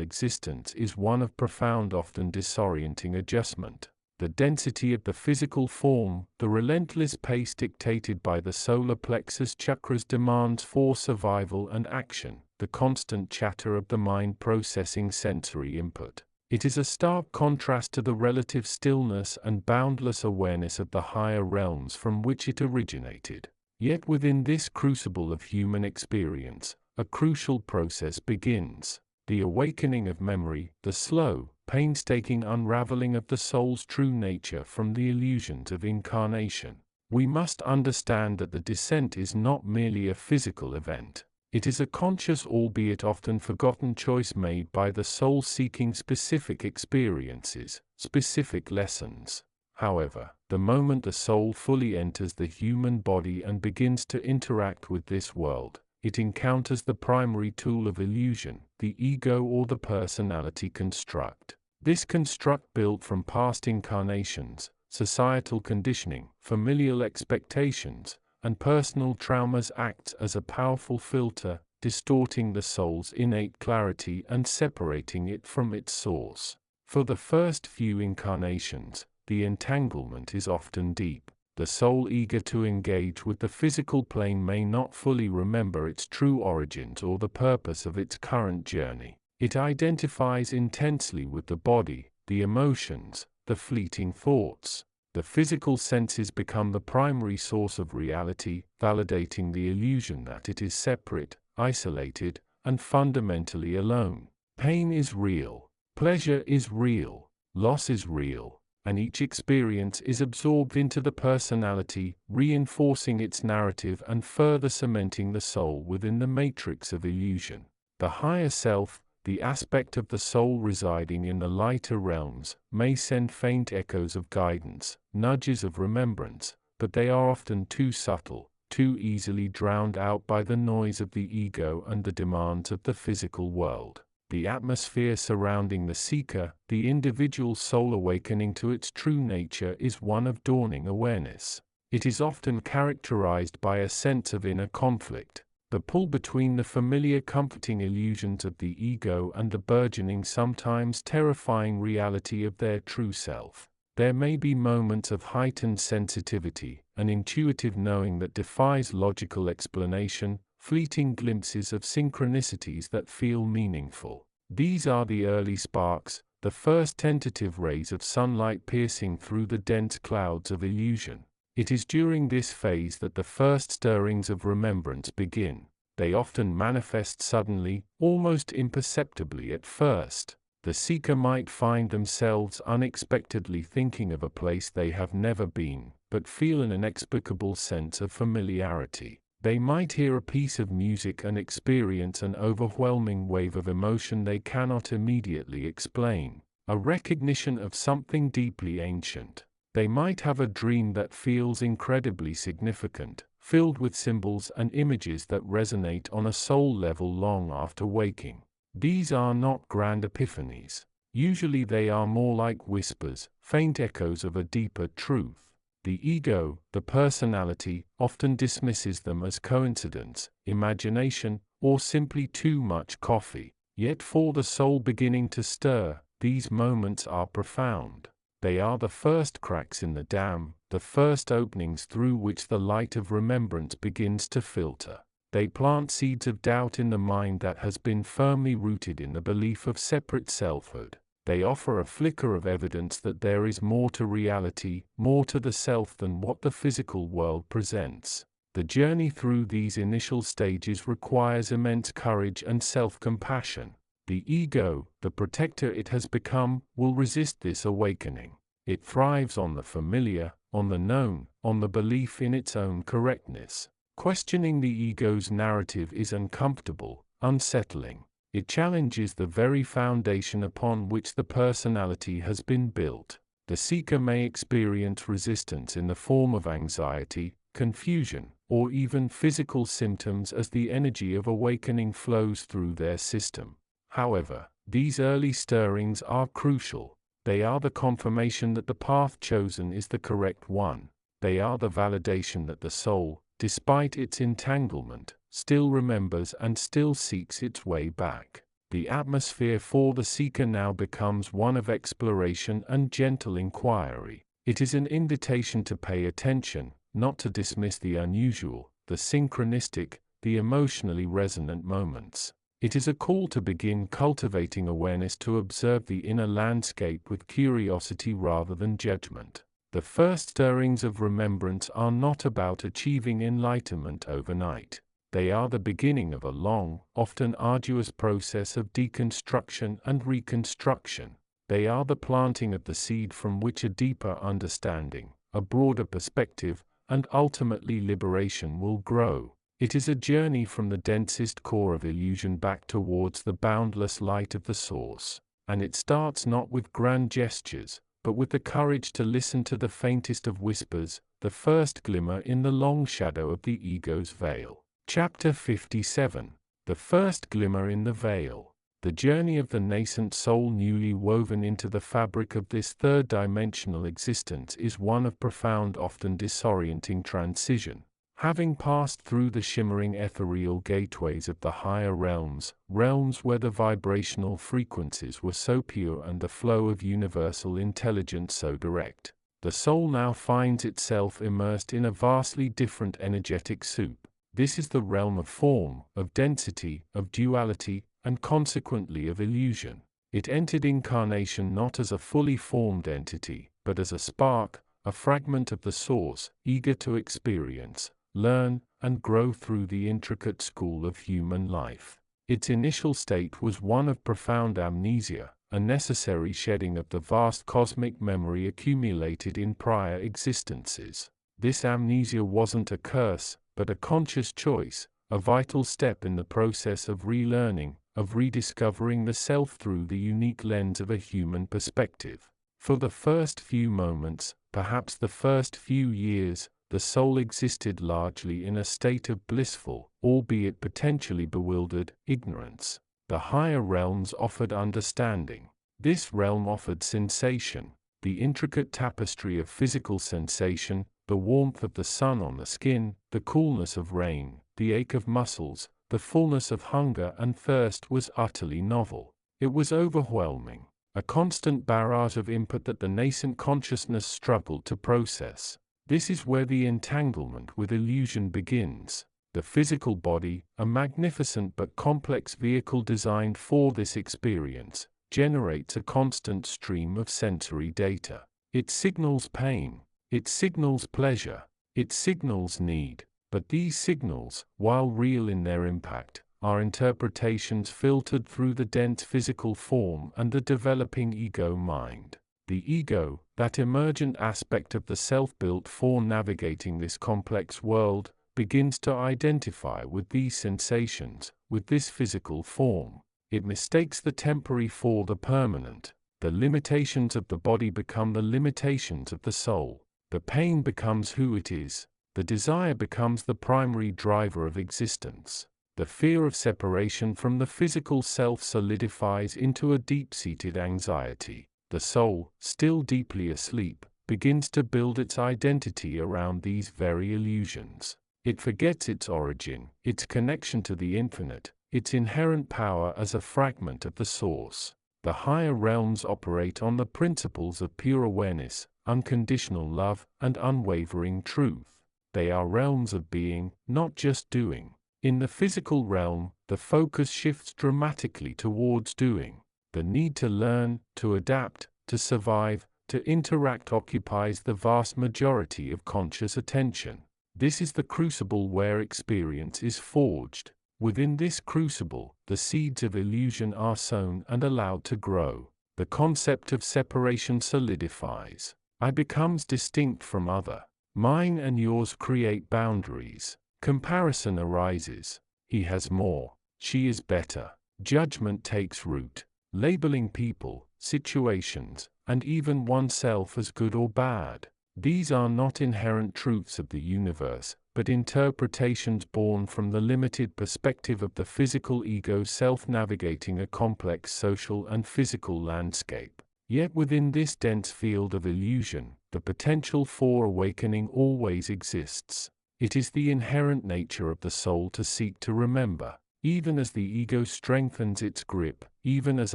existence is one of profound, often disorienting adjustment. The density of the physical form, the relentless pace dictated by the solar plexus chakras demands for survival and action, the constant chatter of the mind processing sensory input. It is a stark contrast to the relative stillness and boundless awareness of the higher realms from which it originated. Yet within this crucible of human experience, a crucial process begins. The awakening of memory, the slow, painstaking unraveling of the soul's true nature from the illusions of incarnation. We must understand that the descent is not merely a physical event. It is a conscious, albeit often forgotten, choice made by the soul seeking specific experiences, specific lessons. However, the moment the soul fully enters the human body and begins to interact with this world, it encounters the primary tool of illusion, the ego or the personality construct. This construct, built from past incarnations, societal conditioning, familial expectations, and personal traumas, acts as a powerful filter, distorting the soul's innate clarity and separating it from its source. For the first few incarnations, the entanglement is often deep. The soul eager to engage with the physical plane may not fully remember its true origins or the purpose of its current journey. It identifies intensely with the body, the emotions, the fleeting thoughts. The physical senses become the primary source of reality, validating the illusion that it is separate, isolated, and fundamentally alone. Pain is real, pleasure is real, loss is real, and each experience is absorbed into the personality, reinforcing its narrative and further cementing the soul within the matrix of illusion. The higher self, the aspect of the soul residing in the lighter realms, may send faint echoes of guidance, nudges of remembrance, but they are often too subtle, too easily drowned out by the noise of the ego and the demands of the physical world. The atmosphere surrounding the seeker, the individual soul awakening to its true nature, is one of dawning awareness. It is often characterized by a sense of inner conflict, the pull between the familiar comforting illusions of the ego and the burgeoning, sometimes terrifying reality of their true self. There may be moments of heightened sensitivity, an intuitive knowing that defies logical explanation, fleeting glimpses of synchronicities that feel meaningful. These are the early sparks, the first tentative rays of sunlight piercing through the dense clouds of illusion. It is during this phase that the first stirrings of remembrance begin. They often manifest suddenly, almost imperceptibly at first. The seeker might find themselves unexpectedly thinking of a place they have never been, but feel an inexplicable sense of familiarity. They might hear a piece of music and experience an overwhelming wave of emotion they cannot immediately explain, a recognition of something deeply ancient. They might have a dream that feels incredibly significant, filled with symbols and images that resonate on a soul level long after waking. These are not grand epiphanies. Usually they are more like whispers, faint echoes of a deeper truth. The ego, the personality, often dismisses them as coincidence, imagination, or simply too much coffee. Yet for the soul beginning to stir, these moments are profound. They are the first cracks in the dam, the first openings through which the light of remembrance begins to filter. They plant seeds of doubt in the mind that has been firmly rooted in the belief of separate selfhood. They offer a flicker of evidence that there is more to reality, more to the self than what the physical world presents. The journey through these initial stages requires immense courage and self-compassion. The ego, the protector it has become, will resist this awakening. It thrives on the familiar, on the known, on the belief in its own correctness. Questioning the ego's narrative is uncomfortable, unsettling. It challenges the very foundation upon which the personality has been built. The seeker may experience resistance in the form of anxiety, confusion, or even physical symptoms as the energy of awakening flows through their system. However, these early stirrings are crucial. They are the confirmation that the path chosen is the correct one. They are the validation that the soul, despite its entanglement, still remembers and still seeks its way back. The atmosphere for the seeker now becomes one of exploration and gentle inquiry. It is an invitation to pay attention, not to dismiss the unusual, the synchronistic, the emotionally resonant moments. It is a call to begin cultivating awareness, to observe the inner landscape with curiosity rather than judgment. The first stirrings of remembrance are not about achieving enlightenment overnight. They are the beginning of a long, often arduous process of deconstruction and reconstruction. They are the planting of the seed from which a deeper understanding, a broader perspective, and ultimately liberation will grow. It is a journey from the densest core of illusion back towards the boundless light of the source. And it starts not with grand gestures, but with the courage to listen to the faintest of whispers, the first glimmer in the long shadow of the ego's veil. Chapter 57. The First Glimmer in the Veil. The journey of the nascent soul newly woven into the fabric of this third-dimensional existence is one of profound, often disorienting transition. Having passed through the shimmering ethereal gateways of the higher realms, realms where the vibrational frequencies were so pure and the flow of universal intelligence so direct, The soul now finds itself immersed in a vastly different energetic soup. This is the realm of form, of density, of duality, and consequently of illusion. It entered incarnation not as a fully formed entity, but as a spark, a fragment of the source, eager to experience, learn, and grow through the intricate school of human life. Its initial state was one of profound amnesia, a necessary shedding of the vast cosmic memory accumulated in prior existences. This amnesia wasn't a curse, but a conscious choice, a vital step in the process of relearning, of rediscovering the self through the unique lens of a human perspective. For the first few moments, perhaps the first few years, the soul existed largely in a state of blissful, albeit potentially bewildered, ignorance. The higher realms offered understanding. This realm offered sensation, the intricate tapestry of physical sensation, the warmth of the sun on the skin, the coolness of rain, the ache of muscles, the fullness of hunger and thirst was utterly novel. It was overwhelming, a constant barrage of input that the nascent consciousness struggled to process. This is where the entanglement with illusion begins. The physical body, a magnificent but complex vehicle designed for this experience, generates a constant stream of sensory data. It signals pain, it signals pleasure, it signals need. But these signals, while real in their impact, are interpretations filtered through the dense physical form and the developing ego mind. The ego, that emergent aspect of the self built for navigating this complex world, begins to identify with these sensations, with this physical form. It mistakes the temporary for the permanent. The limitations of the body become the limitations of the soul. The pain becomes who it is. The desire becomes the primary driver of existence. The fear of separation from the physical self solidifies into a deep-seated anxiety. The soul, still deeply asleep, begins to build its identity around these very illusions. It forgets its origin, its connection to the infinite, its inherent power as a fragment of the source. The higher realms operate on the principles of pure awareness, unconditional love, and unwavering truth. They are realms of being, not just doing. In the physical realm, the focus shifts dramatically towards doing. The need to learn, to adapt, to survive, to interact occupies the vast majority of conscious attention. This is the crucible where experience is forged. Within this crucible, the seeds of illusion are sown and allowed to grow. The concept of separation solidifies. I becomes distinct from other. Mine and yours create boundaries. Comparison arises. He has more. She is better. Judgment takes root. Labeling people, situations, and even oneself as good or bad. These are not inherent truths of the universe, but interpretations born from the limited perspective of the physical ego self-navigating a complex social and physical landscape. Yet within this dense field of illusion, the potential for awakening always exists. It is the inherent nature of the soul to seek to remember. Even as the ego strengthens its grip, even as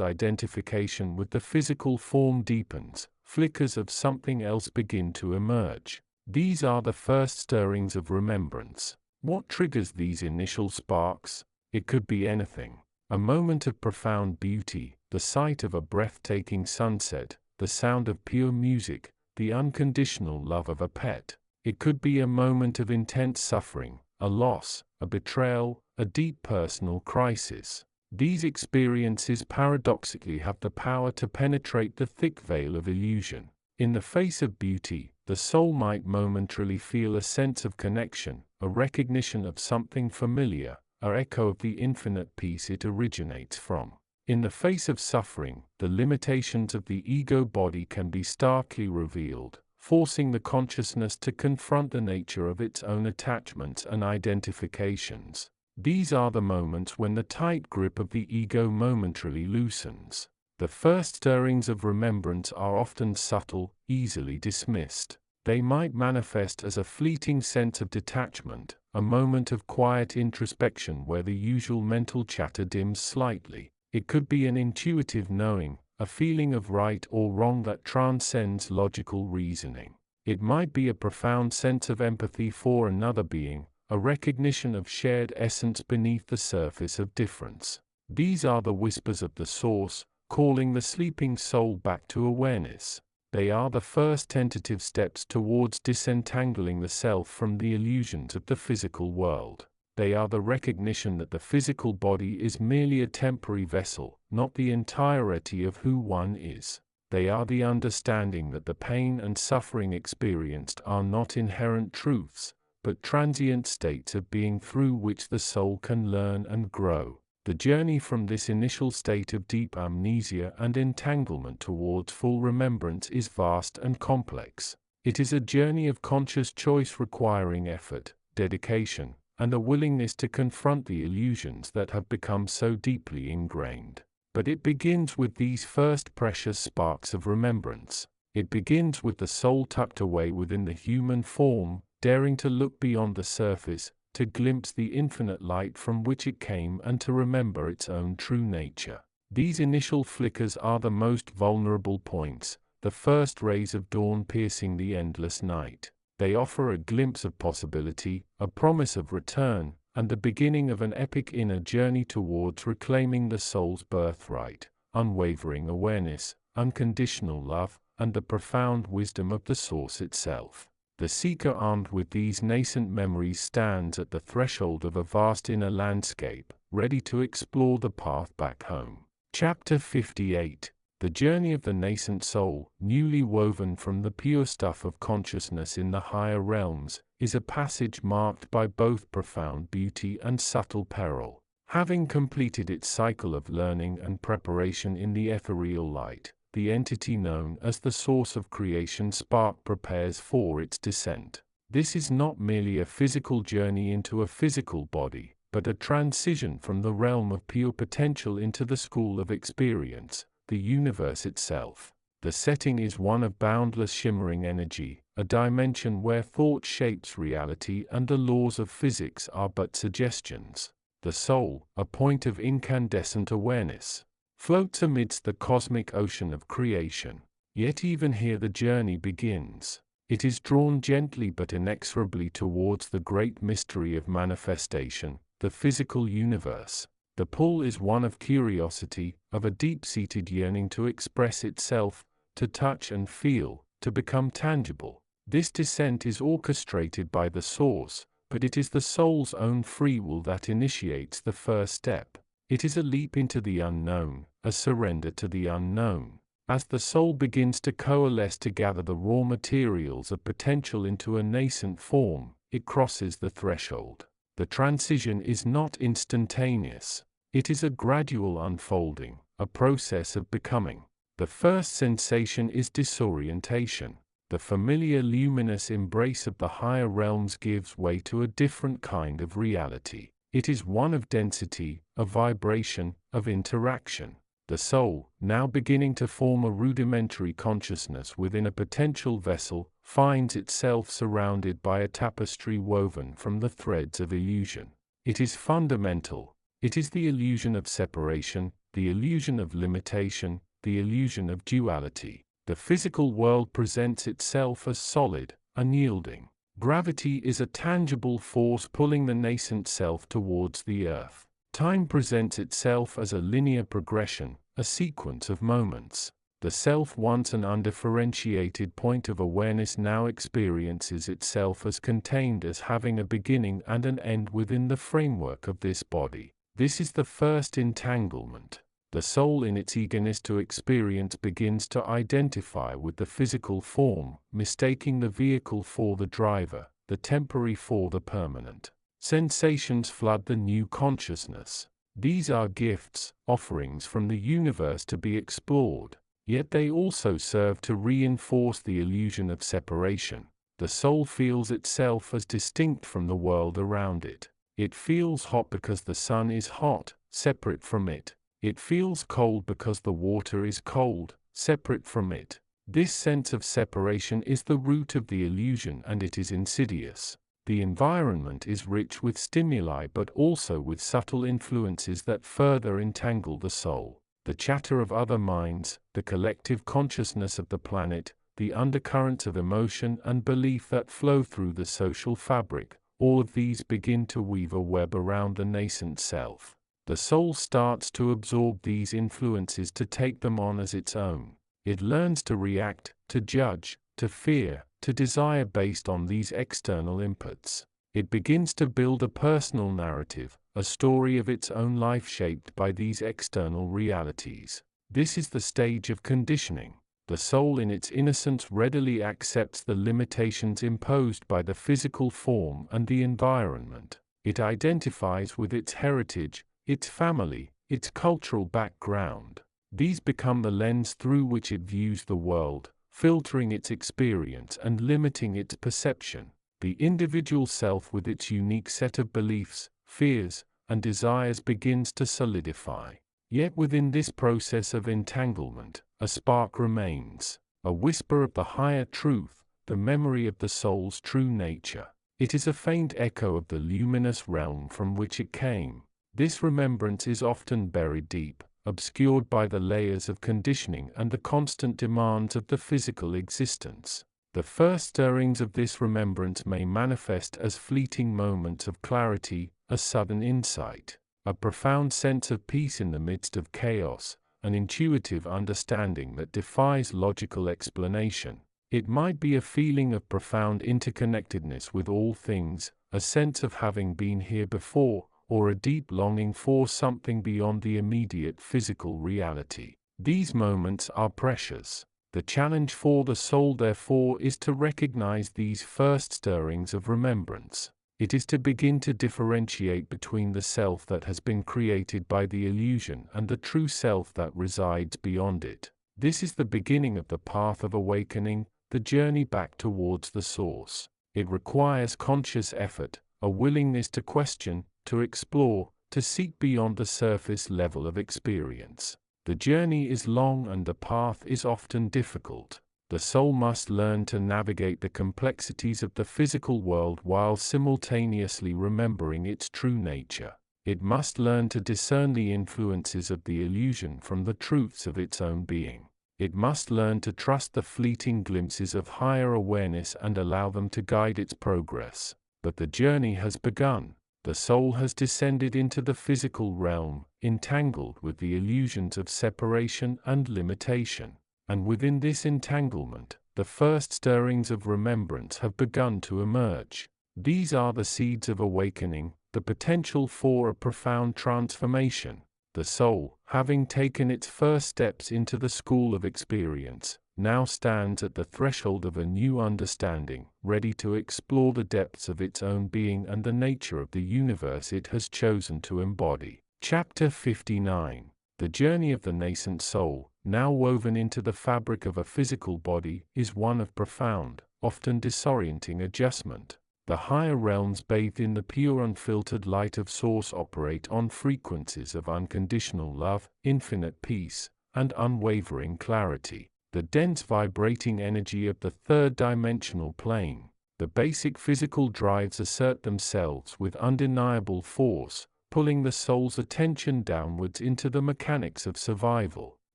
identification with the physical form deepens, flickers of something else begin to emerge. These are the first stirrings of remembrance. What triggers these initial sparks? It could be anything. A moment of profound beauty, the sight of a breathtaking sunset, the sound of pure music, the unconditional love of a pet. It could be a moment of intense suffering, a loss, a betrayal, a deep personal crisis. These experiences paradoxically have the power to penetrate the thick veil of illusion. In the face of beauty, the soul might momentarily feel a sense of connection, a recognition of something familiar, an echo of the infinite peace it originates from. In the face of suffering, the limitations of the ego body can be starkly revealed, forcing the consciousness to confront the nature of its own attachments and identifications. These are the moments when the tight grip of the ego momentarily loosens. The first stirrings of remembrance are often subtle, easily dismissed. They might manifest as a fleeting sense of detachment, a moment of quiet introspection where the usual mental chatter dims slightly. It could be an intuitive knowing, a feeling of right or wrong that transcends logical reasoning. It might be a profound sense of empathy for another being, a recognition of shared essence beneath the surface of difference. These are the whispers of the Source, calling the sleeping soul back to awareness. They are the first tentative steps towards disentangling the self from the illusions of the physical world. They are the recognition that the physical body is merely a temporary vessel, not the entirety of who one is. They are the understanding that the pain and suffering experienced are not inherent truths, but transient states of being through which the soul can learn and grow. The journey from this initial state of deep amnesia and entanglement towards full remembrance is vast and complex. It is a journey of conscious choice requiring effort, dedication, and a willingness to confront the illusions that have become so deeply ingrained. But it begins with these first precious sparks of remembrance. It begins with the soul tucked away within the human form, daring to look beyond the surface, to glimpse the infinite light from which it came and to remember its own true nature. These initial flickers are the most vulnerable points, the first rays of dawn piercing the endless night. They offer a glimpse of possibility, a promise of return, and the beginning of an epic inner journey towards reclaiming the soul's birthright, unwavering awareness, unconditional love, and the profound wisdom of the Source itself. The seeker armed with these nascent memories stands at the threshold of a vast inner landscape, ready to explore the path back home. Chapter 58. The journey of the nascent soul, newly woven from the pure stuff of consciousness in the higher realms, is a passage marked by both profound beauty and subtle peril. Having completed its cycle of learning and preparation in the ethereal light, the entity known as the source of creation spark prepares for its descent. This is not merely a physical journey into a physical body, but a transition from the realm of pure potential into the school of experience, the universe itself. The setting is one of boundless shimmering energy, a dimension where thought shapes reality and the laws of physics are but suggestions. The soul, a point of incandescent awareness, floats amidst the cosmic ocean of creation. Yet even here the journey begins. It is drawn gently but inexorably towards the great mystery of manifestation, the physical universe. The pull is one of curiosity, of a deep-seated yearning to express itself, to touch and feel, to become tangible. This descent is orchestrated by the Source, but it is the soul's own free will that initiates the first step. It is a leap into the unknown, a surrender to the unknown. As the soul begins to coalesce to gather the raw materials of potential into a nascent form, it crosses the threshold. The transition is not instantaneous. It is a gradual unfolding, a process of becoming. The first sensation is disorientation. The familiar luminous embrace of the higher realms gives way to a different kind of reality. It is one of density, of vibration, of interaction. The soul, now beginning to form a rudimentary consciousness within a potential vessel, finds itself surrounded by a tapestry woven from the threads of illusion. It is fundamental. It is the illusion of separation, the illusion of limitation, the illusion of duality. The physical world presents itself as solid, unyielding. Gravity is a tangible force pulling the nascent self towards the earth. Time presents itself as a linear progression, a sequence of moments. The self, once an undifferentiated point of awareness, now experiences itself as contained, as having a beginning and an end within the framework of this body. This is the first entanglement. The soul, in its eagerness to experience, begins to identify with the physical form, mistaking the vehicle for the driver, the temporary for the permanent. Sensations flood the new consciousness. These are gifts, offerings from the universe to be explored. Yet they also serve to reinforce the illusion of separation. The soul feels itself as distinct from the world around it. It feels hot because the sun is hot, separate from it. It feels cold because the water is cold, separate from it. This sense of separation is the root of the illusion, and it is insidious. The environment is rich with stimuli but also with subtle influences that further entangle the soul. the chatter of other minds, the collective consciousness of the planet, the undercurrents of emotion and belief that flow through the social fabric, all of these begin to weave a web around the nascent self. The soul starts to absorb these influences, to take them on as its own. It learns to react, to judge, to fear, to desire based on these external inputs. It begins to build a personal narrative, a story of its own life shaped by these external realities. This is the stage of conditioning. The soul in its innocence readily accepts the limitations imposed by the physical form and the environment. It identifies with its heritage, its family, its cultural background. These become the lens through which it views the world, filtering its experience and limiting its perception. The individual self with its unique set of beliefs, fears, and desires begins to solidify. Yet within this process of entanglement, a spark remains, a whisper of the higher truth, the memory of the soul's true nature. It is a faint echo of the luminous realm from which it came. This remembrance is often buried deep, obscured by the layers of conditioning and the constant demands of the physical existence. The first stirrings of this remembrance may manifest as fleeting moments of clarity, a sudden insight, a profound sense of peace in the midst of chaos, an intuitive understanding that defies logical explanation. It might be a feeling of profound interconnectedness with all things, a sense of having been here before, or a deep longing for something beyond the immediate physical reality. These moments are precious. The challenge for the soul, therefore, is to recognize these first stirrings of remembrance. It is to begin to differentiate between the self that has been created by the illusion and the true self that resides beyond it. This is the beginning of the path of awakening, the journey back towards the source. It requires conscious effort, a willingness to question, to explore, to seek beyond the surface level of experience. The journey is long and the path is often difficult. The soul must learn to navigate the complexities of the physical world while simultaneously remembering its true nature. It must learn to discern the influences of the illusion from the truths of its own being. It must learn to trust the fleeting glimpses of higher awareness and allow them to guide its progress. But the journey has begun. The soul has descended into the physical realm, entangled with the illusions of separation and limitation. And within this entanglement, the first stirrings of remembrance have begun to emerge. These are the seeds of awakening, the potential for a profound transformation. The soul, having taken its first steps into the school of experience, now stands at the threshold of a new understanding, ready to explore the depths of its own being and the nature of the universe it has chosen to embody. Chapter 59. The journey of the nascent soul, now woven into the fabric of a physical body, is one of profound, often disorienting adjustment. The higher realms, bathed in the pure unfiltered light of Source, operate on frequencies of unconditional love, infinite peace, and unwavering clarity. The dense vibrating energy of the third-dimensional plane, the basic physical drives assert themselves with undeniable force, pulling the soul's attention downwards into the mechanics of survival.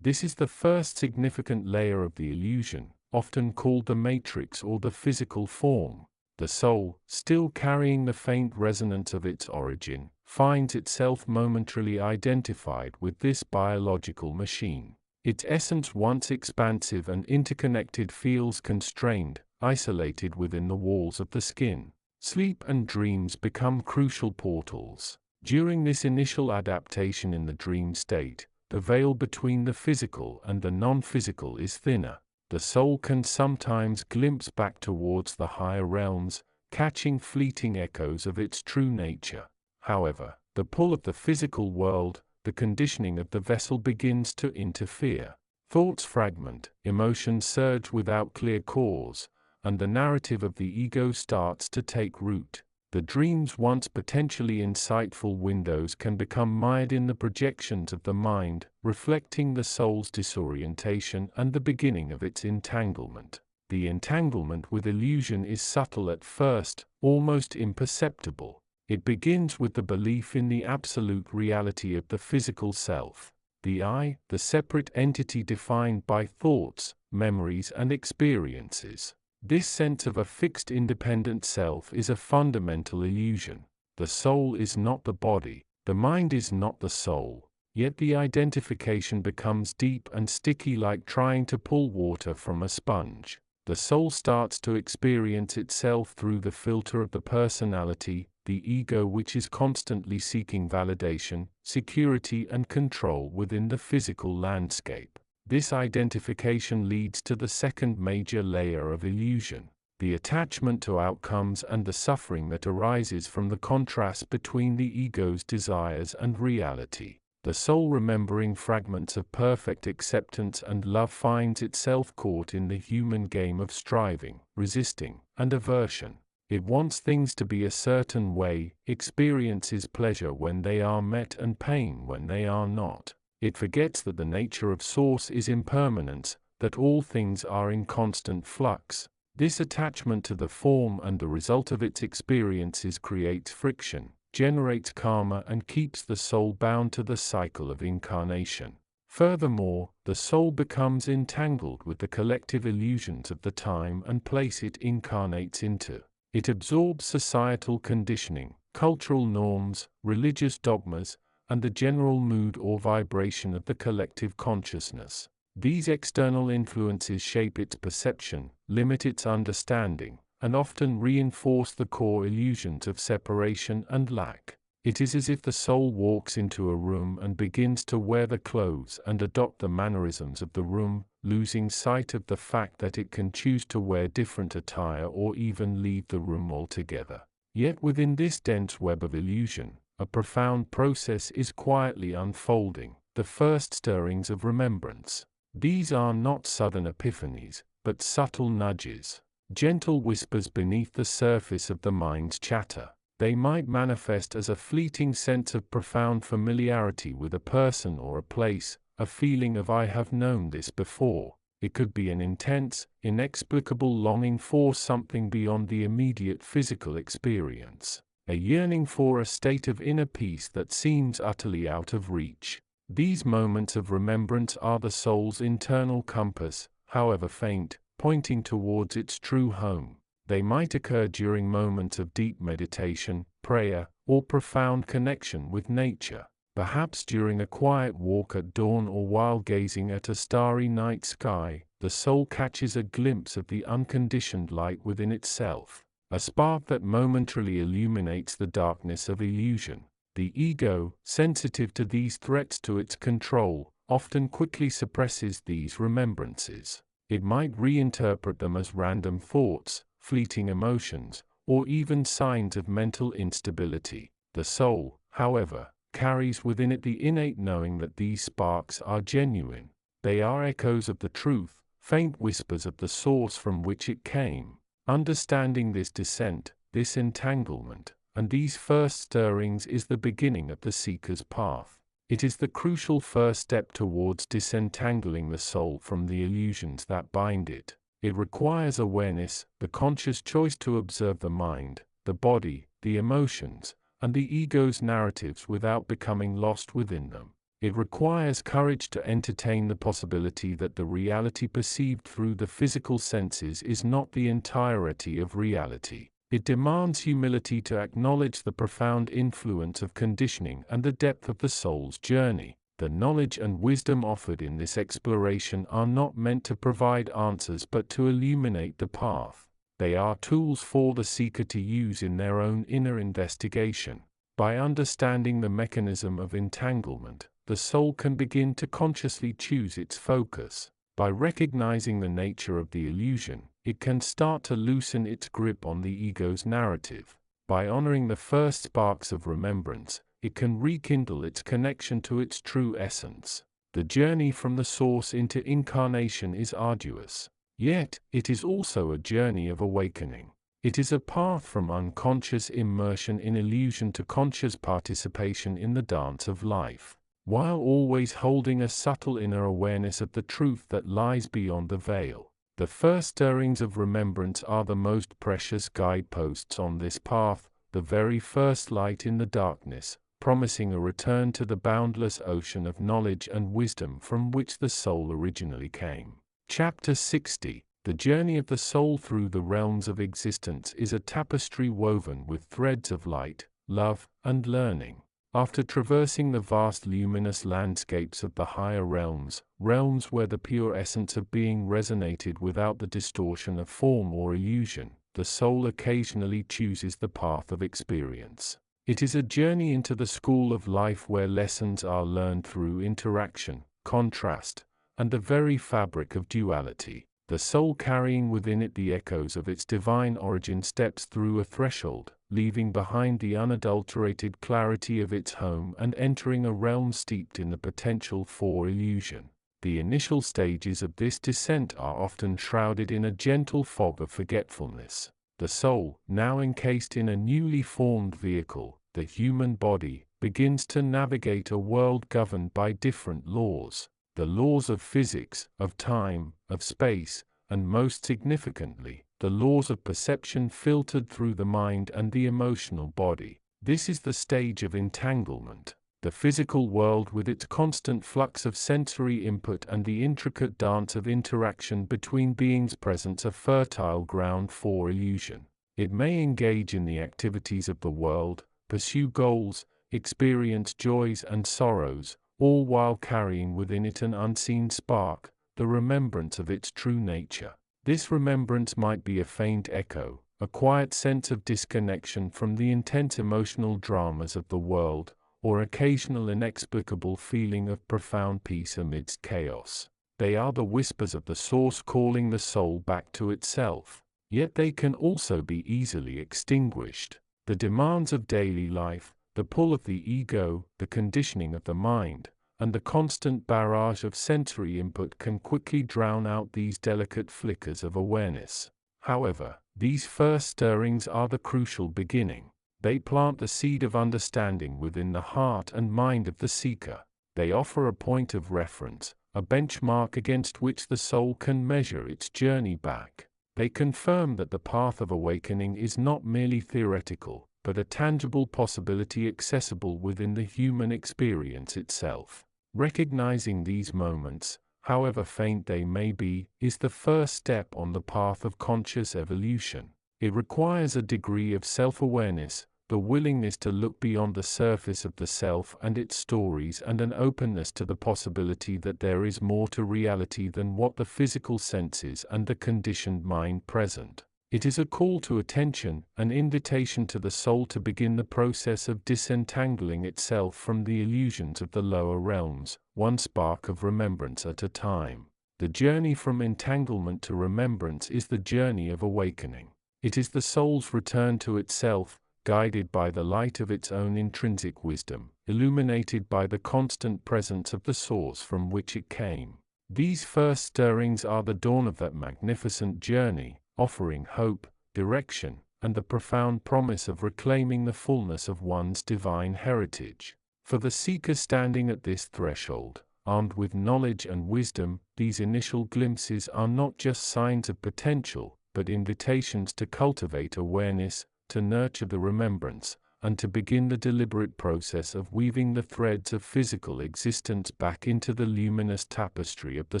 This is the first significant layer of the illusion, often called the matrix or the physical form. The soul, still carrying the faint resonance of its origin, finds itself momentarily identified with this biological machine. Its essence, once expansive and interconnected, feels constrained, isolated within the walls of the skin. Sleep and dreams become crucial portals. During this initial adaptation in the dream state, the veil between the physical and the non-physical is thinner. The soul can sometimes glimpse back towards the higher realms, catching fleeting echoes of its true nature. However, the pull of the physical world, the conditioning of the vessel, begins to interfere. Thoughts fragment, emotions surge without clear cause, and the narrative of the ego starts to take root. The dreams, once potentially insightful windows, can become mired in the projections of the mind, reflecting the soul's disorientation and the beginning of its entanglement. The entanglement with illusion is subtle at first, almost imperceptible. It begins with the belief in the absolute reality of the physical self. The I, the separate entity defined by thoughts, memories and experiences. This sense of a fixed independent self is a fundamental illusion. The soul is not the body, the mind is not the soul, yet the identification becomes deep and sticky like trying to pull water from a sponge. The soul starts to experience itself through the filter of the personality, the ego, which is constantly seeking validation, security and control within the physical landscape. This identification leads to the second major layer of illusion, the attachment to outcomes and the suffering that arises from the contrast between the ego's desires and reality. The soul, remembering fragments of perfect acceptance and love, finds itself caught in the human game of striving, resisting, and aversion. It wants things to be a certain way, experiences pleasure when they are met and pain when they are not. It forgets that the nature of source is impermanence, that all things are in constant flux. This attachment to the form and the result of its experiences creates friction, generates karma and keeps the soul bound to the cycle of incarnation. Furthermore, the soul becomes entangled with the collective illusions of the time and place it incarnates into. It absorbs societal conditioning, cultural norms, religious dogmas, and the general mood or vibration of the collective consciousness. These external influences shape its perception, limit its understanding, and often reinforce the core illusions of separation and lack. It is as if the soul walks into a room and begins to wear the clothes and adopt the mannerisms of the room, losing sight of the fact that it can choose to wear different attire or even leave the room altogether. Yet within this dense web of illusion, a profound process is quietly unfolding, the first stirrings of remembrance. These are not sudden epiphanies, but subtle nudges, gentle whispers beneath the surface of the mind's chatter. They might manifest as a fleeting sense of profound familiarity with a person or a place, a feeling of "I have known this before." It could be an intense, inexplicable longing for something beyond the immediate physical experience, a yearning for a state of inner peace that seems utterly out of reach. These moments of remembrance are the soul's internal compass, however faint, pointing towards its true home. They might occur during moments of deep meditation, prayer, or profound connection with nature. Perhaps during a quiet walk at dawn or while gazing at a starry night sky, the soul catches a glimpse of the unconditioned light within itself, a spark that momentarily illuminates the darkness of illusion. The ego, sensitive to these threats to its control, often quickly suppresses these remembrances. It might reinterpret them as random thoughts, fleeting emotions, or even signs of mental instability. The soul, however, carries within it the innate knowing that these sparks are genuine. They are echoes of the truth, faint whispers of the source from which it came. Understanding this descent, this entanglement, and these first stirrings is the beginning of the seeker's path. It is the crucial first step towards disentangling the soul from the illusions that bind it. It requires awareness, the conscious choice to observe the mind, the body, the emotions, and the ego's narratives without becoming lost within them. It requires courage to entertain the possibility that the reality perceived through the physical senses is not the entirety of reality. It demands humility to acknowledge the profound influence of conditioning and the depth of the soul's journey. The knowledge and wisdom offered in this exploration are not meant to provide answers but to illuminate the path. They are tools for the seeker to use in their own inner investigation. By understanding the mechanism of entanglement, the soul can begin to consciously choose its focus. By recognizing the nature of the illusion, it can start to loosen its grip on the ego's narrative. By honoring the first sparks of remembrance, it can rekindle its connection to its true essence. The journey from the source into incarnation is arduous. Yet, it is also a journey of awakening. It is a path from unconscious immersion in illusion to conscious participation in the dance of life, while always holding a subtle inner awareness of the truth that lies beyond the veil. The first stirrings of remembrance are the most precious guideposts on this path, the very first light in the darkness, promising a return to the boundless ocean of knowledge and wisdom from which the soul originally came. Chapter 60. The journey of the soul through the realms of existence is a tapestry woven with threads of light, love, and learning. After traversing the vast luminous landscapes of the higher realms, realms where the pure essence of being resonated without the distortion of form or illusion, the soul occasionally chooses the path of experience. It is a journey into the school of life where lessons are learned through interaction, contrast, and the very fabric of duality. The soul, carrying within it the echoes of its divine origin, steps through a threshold, leaving behind the unadulterated clarity of its home and entering a realm steeped in the potential for illusion. The initial stages of this descent are often shrouded in a gentle fog of forgetfulness. The soul, now encased in a newly formed vehicle, the human body, begins to navigate a world governed by different laws. The laws of physics, of time, of space, and most significantly, the laws of perception filtered through the mind and the emotional body. This is the stage of entanglement. The physical world, with its constant flux of sensory input and the intricate dance of interaction between beings, presents a fertile ground for illusion. It may engage in the activities of the world, pursue goals, experience joys and sorrows, all while carrying within it an unseen spark, the remembrance of its true nature. This remembrance might be a faint echo, a quiet sense of disconnection from the intense emotional dramas of the world, or occasional inexplicable feeling of profound peace amidst chaos. They are the whispers of the source calling the soul back to itself. Yet they can also be easily extinguished. The demands of daily life, the pull of the ego, the conditioning of the mind, and the constant barrage of sensory input can quickly drown out these delicate flickers of awareness. However, these first stirrings are the crucial beginning. They plant the seed of understanding within the heart and mind of the seeker. They offer a point of reference, a benchmark against which the soul can measure its journey back. They confirm that the path of awakening is not merely theoretical, but a tangible possibility accessible within the human experience itself. Recognizing these moments, however faint they may be, is the first step on the path of conscious evolution. It requires a degree of self-awareness, the willingness to look beyond the surface of the self and its stories, and an openness to the possibility that there is more to reality than what the physical senses and the conditioned mind present. It is a call to attention, an invitation to the soul to begin the process of disentangling itself from the illusions of the lower realms, one spark of remembrance at a time. The journey from entanglement to remembrance is the journey of awakening. It is the soul's return to itself, guided by the light of its own intrinsic wisdom, illuminated by the constant presence of the source from which it came. These first stirrings are the dawn of that magnificent journey, offering hope, direction, and the profound promise of reclaiming the fullness of one's divine heritage. For the seeker standing at this threshold, armed with knowledge and wisdom, these initial glimpses are not just signs of potential, but invitations to cultivate awareness, to nurture the remembrance, and to begin the deliberate process of weaving the threads of physical existence back into the luminous tapestry of the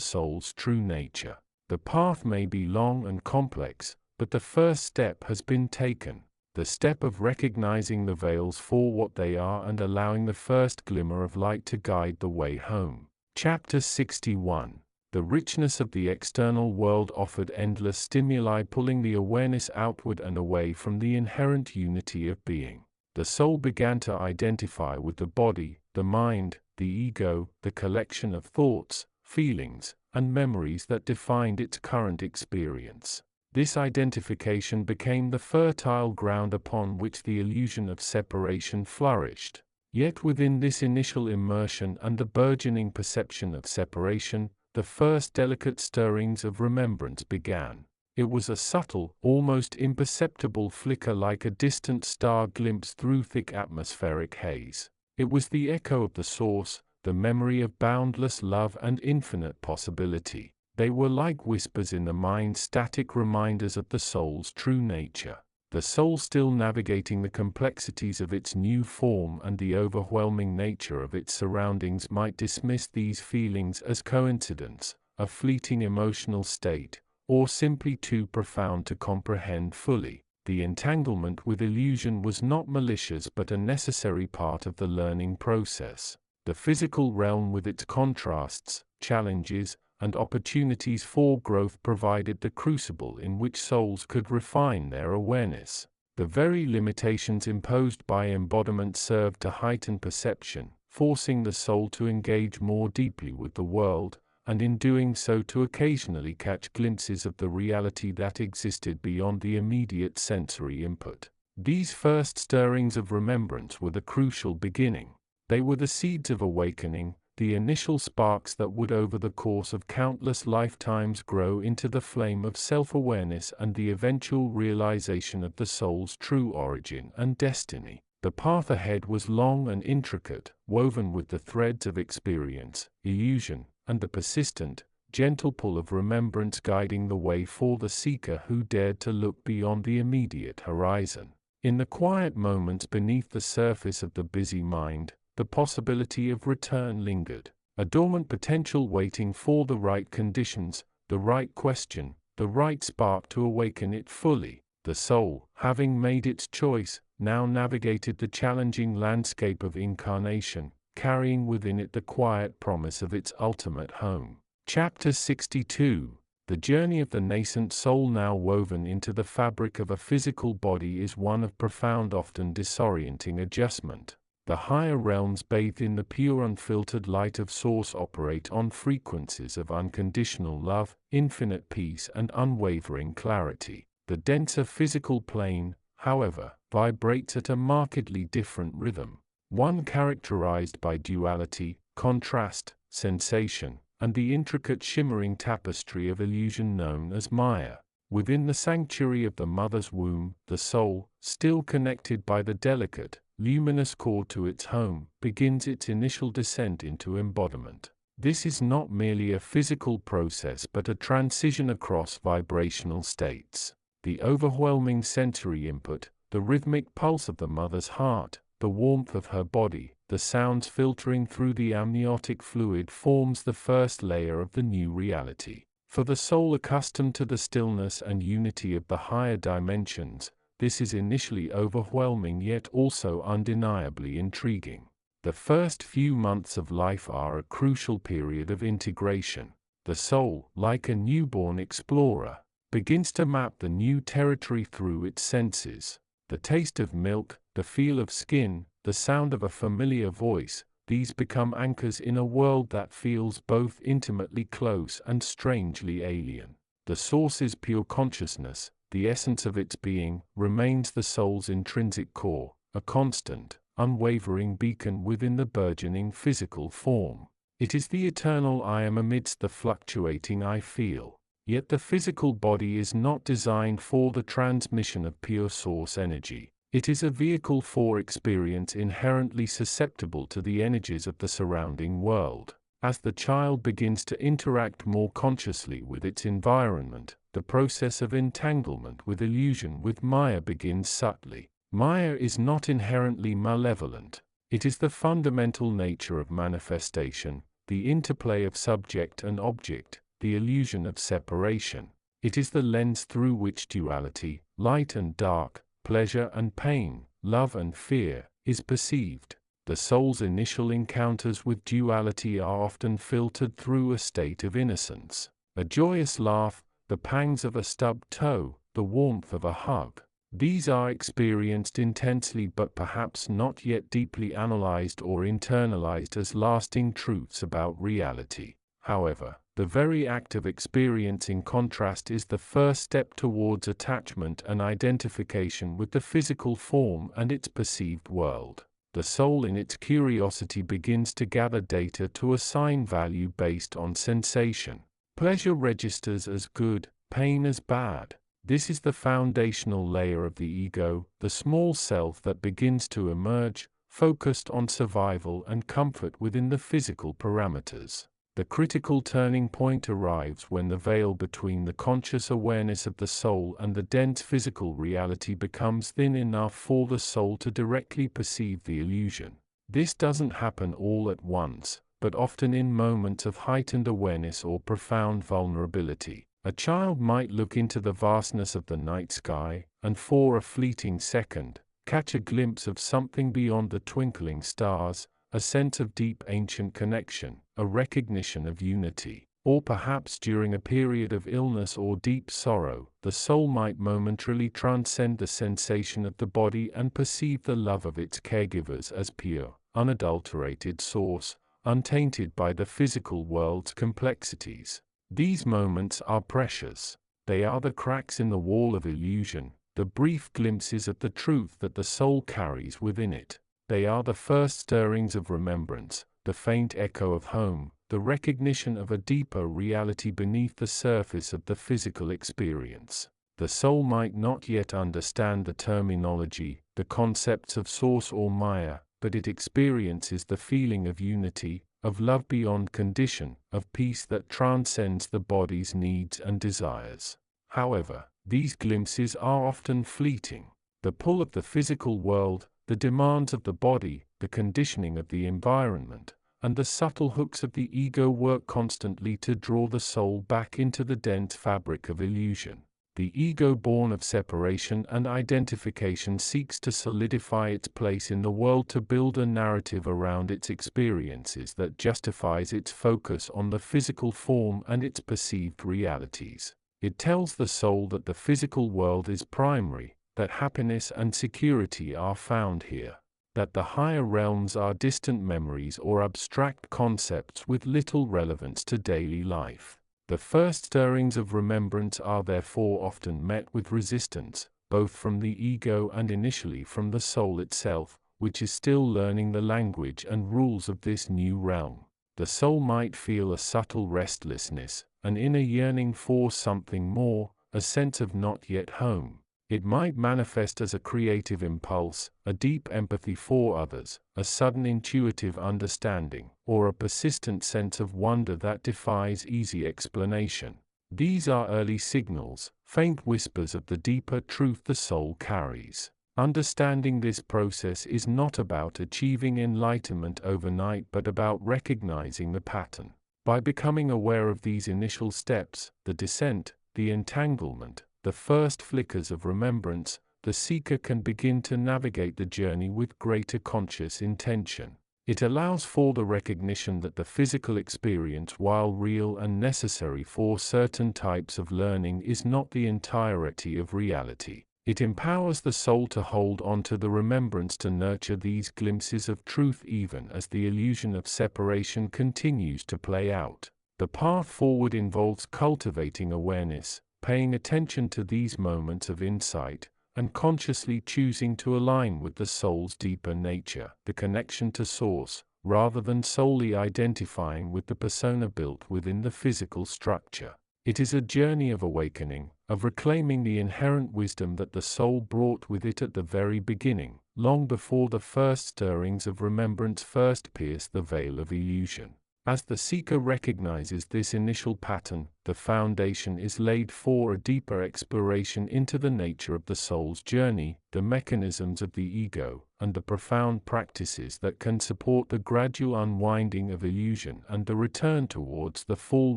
soul's true nature. The path may be long and complex, but the first step has been taken, the step of recognizing the veils for what they are and allowing the first glimmer of light to guide the way home. Chapter 61. The richness of the external world offered endless stimuli, pulling the awareness outward and away from the inherent unity of being. The soul began to identify with the body, the mind, the ego, the collection of thoughts, feelings, and memories that defined its current experience. This identification became the fertile ground upon which the illusion of separation flourished. Yet within this initial immersion and the burgeoning perception of separation, the first delicate stirrings of remembrance began. It was a subtle, almost imperceptible flicker, like a distant star glimpsed through thick atmospheric haze. It was the echo of the source, the memory of boundless love and infinite possibility. They were like whispers in the mind, static reminders of the soul's true nature. the soul still navigating the complexities of its new form and the overwhelming nature of its surroundings might dismiss these feelings as coincidence, a fleeting emotional state, or simply too profound to comprehend fully. The entanglement with illusion was not malicious but a necessary part of the learning process. The physical realm with its contrasts, challenges, and opportunities for growth provided the crucible in which souls could refine their awareness. The very limitations imposed by embodiment served to heighten perception, forcing the soul to engage more deeply with the world, and in doing so to occasionally catch glimpses of the reality that existed beyond the immediate sensory input. These first stirrings of remembrance were the crucial beginning. They were the seeds of awakening, the initial sparks that would over the course of countless lifetimes grow into the flame of self-awareness and the eventual realization of the soul's true origin and destiny. The path ahead was long and intricate, woven with the threads of experience, illusion, and the persistent, gentle pull of remembrance guiding the way for the seeker who dared to look beyond the immediate horizon. In the quiet moments beneath the surface of the busy mind, the possibility of return lingered, a dormant potential waiting for the right conditions, the right question, the right spark to awaken it fully. The soul, having made its choice, now navigated the challenging landscape of incarnation, carrying within it the quiet promise of its ultimate home. Chapter 62. The journey of the nascent soul now woven into the fabric of a physical body is one of profound, often disorienting adjustment. The higher realms bathed in the pure unfiltered light of Source operate on frequencies of unconditional love, infinite peace and unwavering clarity. The denser physical plane, however, vibrates at a markedly different rhythm, one characterized by duality, contrast, sensation, and the intricate shimmering tapestry of illusion known as Maya. Within the sanctuary of the mother's womb, the soul, still connected by the delicate, luminous cord to its home, begins its initial descent into embodiment. This is not merely a physical process but a transition across vibrational states. The overwhelming sensory input, the rhythmic pulse of the mother's heart, the warmth of her body, the sounds filtering through the amniotic fluid forms the first layer of the new reality. For the soul accustomed to the stillness and unity of the higher dimensions, this is initially overwhelming yet also undeniably intriguing. The first few months of life are a crucial period of integration. The soul, like a newborn explorer, begins to map the new territory through its senses. The taste of milk, the feel of skin, the sound of a familiar voice, these become anchors in a world that feels both intimately close and strangely alien. The source's pure consciousness, the essence of its being, remains the soul's intrinsic core, a constant, unwavering beacon within the burgeoning physical form. It is the eternal I am amidst the fluctuating I feel. Yet the physical body is not designed for the transmission of pure source energy. It is a vehicle for experience inherently susceptible to the energies of the surrounding world. As the child begins to interact more consciously with its environment, the process of entanglement with illusion with Maya begins subtly. Maya is not inherently malevolent. It is the fundamental nature of manifestation, the interplay of subject and object, the illusion of separation. It is the lens through which duality, light and dark, pleasure and pain, love and fear, is perceived. The soul's initial encounters with duality are often filtered through a state of innocence. A joyous laugh, the pangs of a stubbed toe, the warmth of a hug. These are experienced intensely but perhaps not yet deeply analyzed or internalized as lasting truths about reality. However, the very act of experiencing contrast is the first step towards attachment and identification with the physical form and its perceived world. The soul in its curiosity begins to gather data to assign value based on sensation. Pleasure registers as good, pain as bad. This is the foundational layer of the ego, the small self that begins to emerge, focused on survival and comfort within the physical parameters. The critical turning point arrives when the veil between the conscious awareness of the soul and the dense physical reality becomes thin enough for the soul to directly perceive the illusion. This doesn't happen all at once, but often in moments of heightened awareness or profound vulnerability. A child might look into the vastness of the night sky, and for a fleeting second, catch a glimpse of something beyond the twinkling stars, a sense of deep ancient connection, a recognition of unity. Or perhaps during a period of illness or deep sorrow, the soul might momentarily transcend the sensation of the body and perceive the love of its caregivers as pure, unadulterated source, untainted by the physical world's complexities. These moments are precious. They are the cracks in the wall of illusion, the brief glimpses of the truth that the soul carries within it. They are the first stirrings of remembrance, the faint echo of home, the recognition of a deeper reality beneath the surface of the physical experience. The soul might not yet understand the terminology, the concepts of source or Maya, but it experiences the feeling of unity, of love beyond condition, of peace that transcends the body's needs and desires. However, these glimpses are often fleeting. The pull of the physical world, the demands of the body, the conditioning of the environment, and the subtle hooks of the ego work constantly to draw the soul back into the dense fabric of illusion. The ego, born of separation and identification, seeks to solidify its place in the world, to build a narrative around its experiences that justifies its focus on the physical form and its perceived realities. It tells the soul that the physical world is primary, that happiness and security are found here, that the higher realms are distant memories or abstract concepts with little relevance to daily life. The first stirrings of remembrance are therefore often met with resistance, both from the ego and initially from the soul itself, which is still learning the language and rules of this new realm. The soul might feel a subtle restlessness, an inner yearning for something more, a sense of not yet home. It might manifest as a creative impulse, a deep empathy for others, a sudden intuitive understanding, or a persistent sense of wonder that defies easy explanation. These are early signals, faint whispers of the deeper truth the soul carries. Understanding this process is not about achieving enlightenment overnight, but about recognizing the pattern. By becoming aware of these initial steps, the descent, the entanglement, the first flickers of remembrance, the seeker can begin to navigate the journey with greater conscious intention. It allows for the recognition that the physical experience, while real and necessary for certain types of learning, is not the entirety of reality. It empowers the soul to hold on to the remembrance to nurture these glimpses of truth even as the illusion of separation continues to play out. The path forward involves cultivating awareness, paying attention to these moments of insight, and consciously choosing to align with the soul's deeper nature, the connection to source, rather than solely identifying with the persona built within the physical structure. It is a journey of awakening, of reclaiming the inherent wisdom that the soul brought with it at the very beginning, long before the first stirrings of remembrance first pierce the veil of illusion. As the seeker recognizes this initial pattern, the foundation is laid for a deeper exploration into the nature of the soul's journey, the mechanisms of the ego, and the profound practices that can support the gradual unwinding of illusion and the return towards the full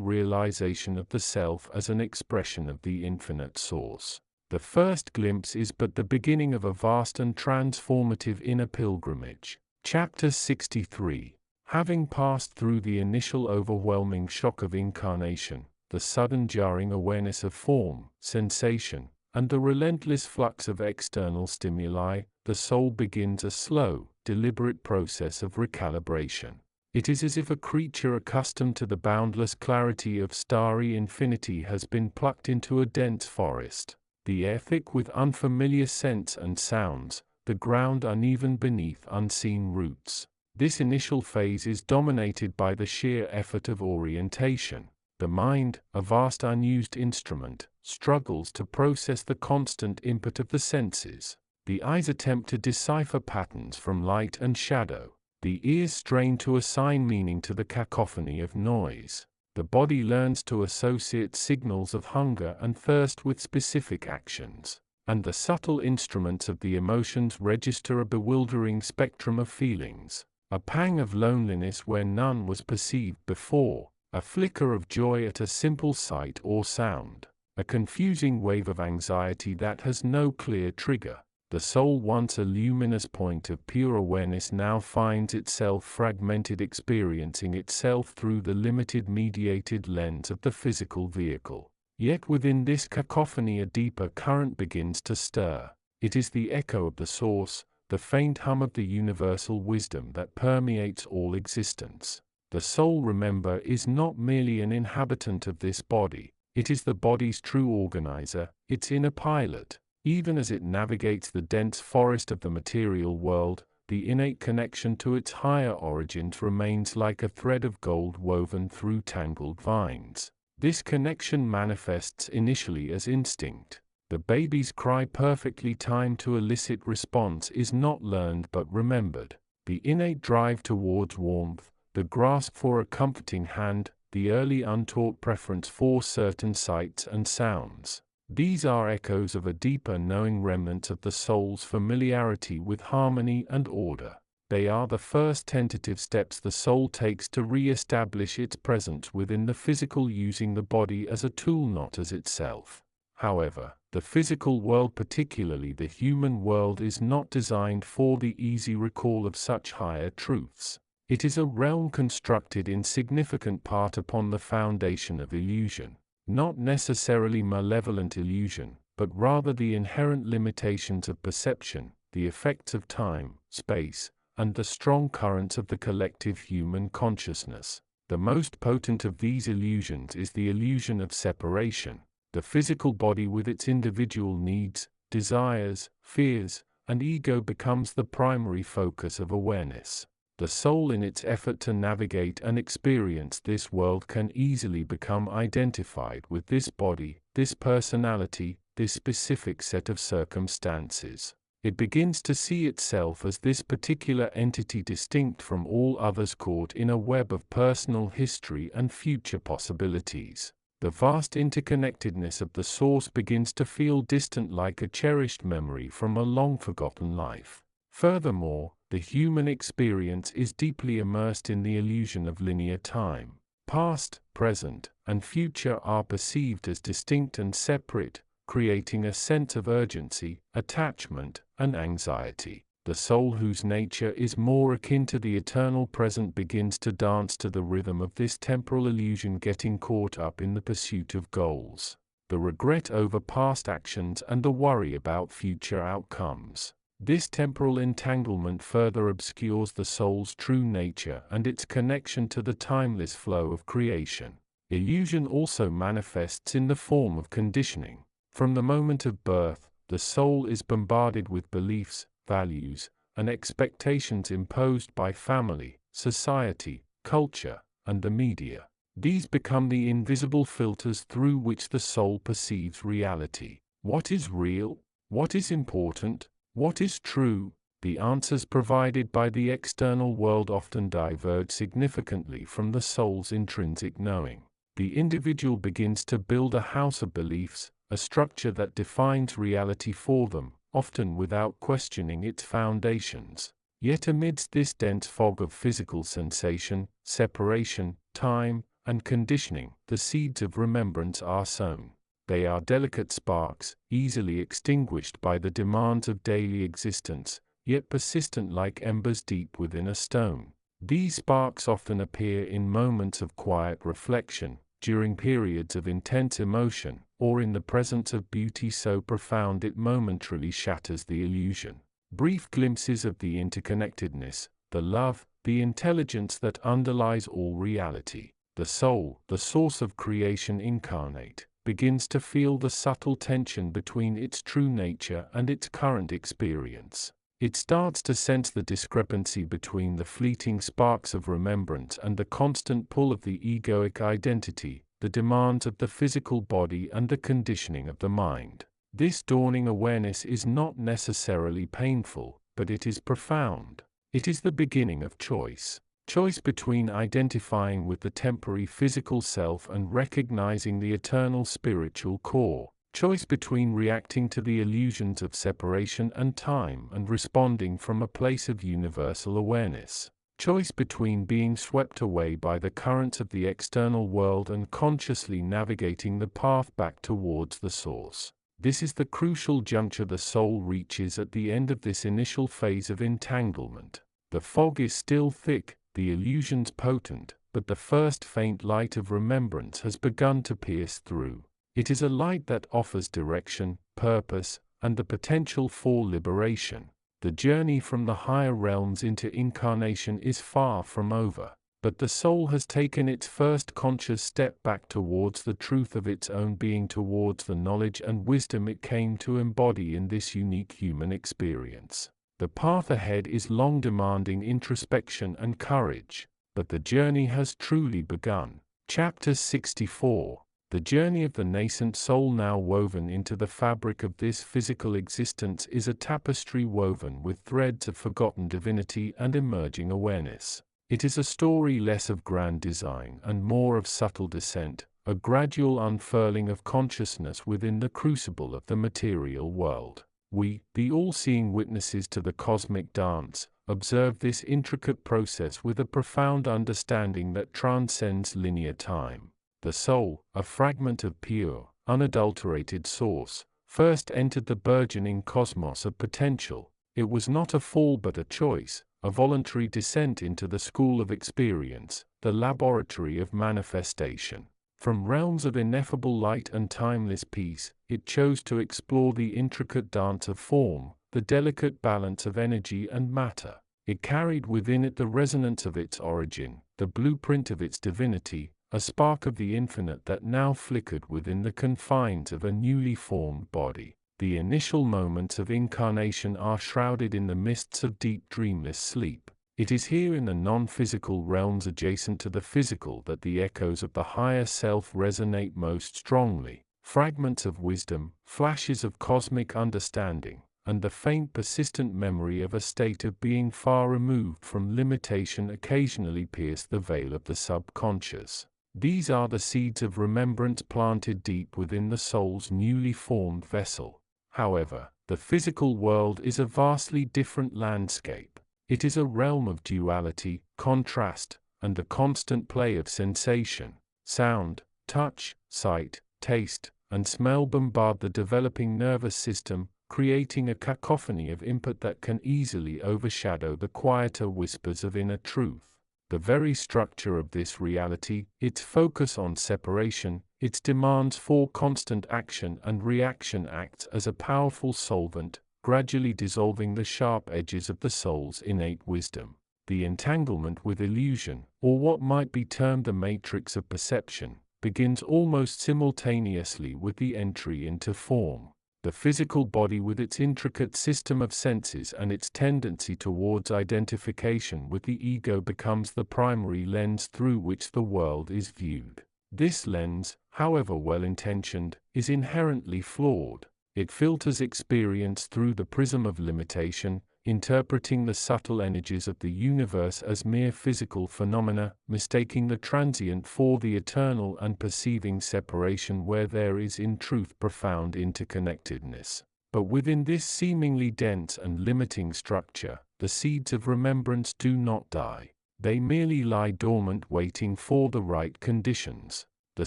realization of the self as an expression of the infinite source. The first glimpse is but the beginning of a vast and transformative inner pilgrimage. Chapter 63. Having passed through the initial overwhelming shock of incarnation, the sudden jarring awareness of form, sensation, and the relentless flux of external stimuli, the soul begins a slow, deliberate process of recalibration. It is as if a creature accustomed to the boundless clarity of starry infinity has been plucked into a dense forest, the air thick with unfamiliar scents and sounds, the ground uneven beneath unseen roots. This initial phase is dominated by the sheer effort of orientation. The mind, a vast unused instrument, struggles to process the constant input of the senses. The eyes attempt to decipher patterns from light and shadow. The ears strain to assign meaning to the cacophony of noise. The body learns to associate signals of hunger and thirst with specific actions, and the subtle instruments of the emotions register a bewildering spectrum of feelings. A pang of loneliness where none was perceived before, a flicker of joy at a simple sight or sound, a confusing wave of anxiety that has no clear trigger. The soul, once a luminous point of pure awareness, now finds itself fragmented, experiencing itself through the limited mediated lens of the physical vehicle. Yet within this cacophony a deeper current begins to stir. It is the echo of the source, the faint hum of the universal wisdom that permeates all existence. The soul, remember, is not merely an inhabitant of this body, it is the body's true organizer, its inner pilot. Even as it navigates the dense forest of the material world, the innate connection to its higher origins remains like a thread of gold woven through tangled vines. This connection manifests initially as instinct. The baby's cry, perfectly timed to elicit response, is not learned but remembered. The innate drive towards warmth, the grasp for a comforting hand, the early untaught preference for certain sights and sounds. These are echoes of a deeper knowing, remnants of the soul's familiarity with harmony and order. They are the first tentative steps the soul takes to re-establish its presence within the physical, using the body as a tool, not as itself. However, the physical world, particularly the human world, is not designed for the easy recall of such higher truths. It is a realm constructed in significant part upon the foundation of illusion. Not necessarily malevolent illusion, but rather the inherent limitations of perception, the effects of time, space, and the strong currents of the collective human consciousness. The most potent of these illusions is the illusion of separation. The physical body, with its individual needs, desires, fears, and ego, becomes the primary focus of awareness. The soul, in its effort to navigate and experience this world, can easily become identified with this body, this personality, this specific set of circumstances. It begins to see itself as this particular entity, distinct from all others, caught in a web of personal history and future possibilities. The vast interconnectedness of the source begins to feel distant, like a cherished memory from a long-forgotten life. Furthermore, the human experience is deeply immersed in the illusion of linear time. Past, present, and future are perceived as distinct and separate, creating a sense of urgency, attachment, and anxiety. The soul, whose nature is more akin to the eternal present, begins to dance to the rhythm of this temporal illusion, getting caught up in the pursuit of goals, the regret over past actions, and the worry about future outcomes. This temporal entanglement further obscures the soul's true nature and its connection to the timeless flow of creation. Illusion also manifests in the form of conditioning. From the moment of birth, the soul is bombarded with beliefs, values, and expectations imposed by family, society, culture, and the media. These become the invisible filters through which the soul perceives reality. What is real? What is important? What is true? The answers provided by the external world often diverge significantly from the soul's intrinsic knowing. The individual begins to build a house of beliefs, a structure that defines reality for them, often without questioning its foundations. Yet amidst this dense fog of physical sensation, separation, time, and conditioning, the seeds of remembrance are sown. They are delicate sparks, easily extinguished by the demands of daily existence, yet persistent like embers deep within a stone. These sparks often appear in moments of quiet reflection, during periods of intense emotion, or in the presence of beauty so profound it momentarily shatters the illusion. Brief glimpses of the interconnectedness, the love, the intelligence that underlies all reality. The soul, the source of creation incarnate, begins to feel the subtle tension between its true nature and its current experience. It starts to sense the discrepancy between the fleeting sparks of remembrance and the constant pull of the egoic identity, the demands of the physical body and the conditioning of the mind. This dawning awareness is not necessarily painful, but it is profound. It is the beginning of choice. Choice between identifying with the temporary physical self and recognizing the eternal spiritual core. Choice between reacting to the illusions of separation and time and responding from a place of universal awareness. Choice between being swept away by the currents of the external world and consciously navigating the path back towards the source. This is the crucial juncture the soul reaches at the end of this initial phase of entanglement. The fog is still thick, the illusions potent, but the first faint light of remembrance has begun to pierce through. It is a light that offers direction, purpose, and the potential for liberation. The journey from the higher realms into incarnation is far from over, but the soul has taken its first conscious step back towards the truth of its own being, towards the knowledge and wisdom it came to embody in this unique human experience. The path ahead is long, demanding introspection and courage, but the journey has truly begun. Chapter 64. The journey of the nascent soul, now woven into the fabric of this physical existence, is a tapestry woven with threads of forgotten divinity and emerging awareness. It is a story less of grand design and more of subtle descent, a gradual unfurling of consciousness within the crucible of the material world. We, the all-seeing witnesses to the cosmic dance, observe this intricate process with a profound understanding that transcends linear time. The soul, a fragment of pure, unadulterated source, first entered the burgeoning cosmos of potential. It was not a fall but a choice, a voluntary descent into the school of experience, the laboratory of manifestation. From realms of ineffable light and timeless peace, it chose to explore the intricate dance of form, the delicate balance of energy and matter. It carried within it the resonance of its origin, the blueprint of its divinity, a spark of the infinite that now flickered within the confines of a newly formed body. The initial moments of incarnation are shrouded in the mists of deep dreamless sleep. It is here, in the non-physical realms adjacent to the physical, that the echoes of the higher self resonate most strongly. Fragments of wisdom, flashes of cosmic understanding, and the faint persistent memory of a state of being far removed from limitation occasionally pierce the veil of the subconscious. These are the seeds of remembrance planted deep within the soul's newly formed vessel. However, the physical world is a vastly different landscape. It is a realm of duality, contrast, and the constant play of sensation. Sound, touch, sight, taste, and smell bombard the developing nervous system, creating a cacophony of input that can easily overshadow the quieter whispers of inner truth. The very structure of this reality, its focus on separation, its demands for constant action and reaction, acts as a powerful solvent, gradually dissolving the sharp edges of the soul's innate wisdom. The entanglement with illusion, or what might be termed the matrix of perception, begins almost simultaneously with the entry into form. The physical body, with its intricate system of senses and its tendency towards identification with the ego, becomes the primary lens through which the world is viewed. This lens, however well-intentioned, is inherently flawed. It filters experience through the prism of limitation, interpreting the subtle energies of the universe as mere physical phenomena, mistaking the transient for the eternal, and perceiving separation where there is in truth profound interconnectedness. But within this seemingly dense and limiting structure, the seeds of remembrance do not die. They merely lie dormant, waiting for the right conditions, the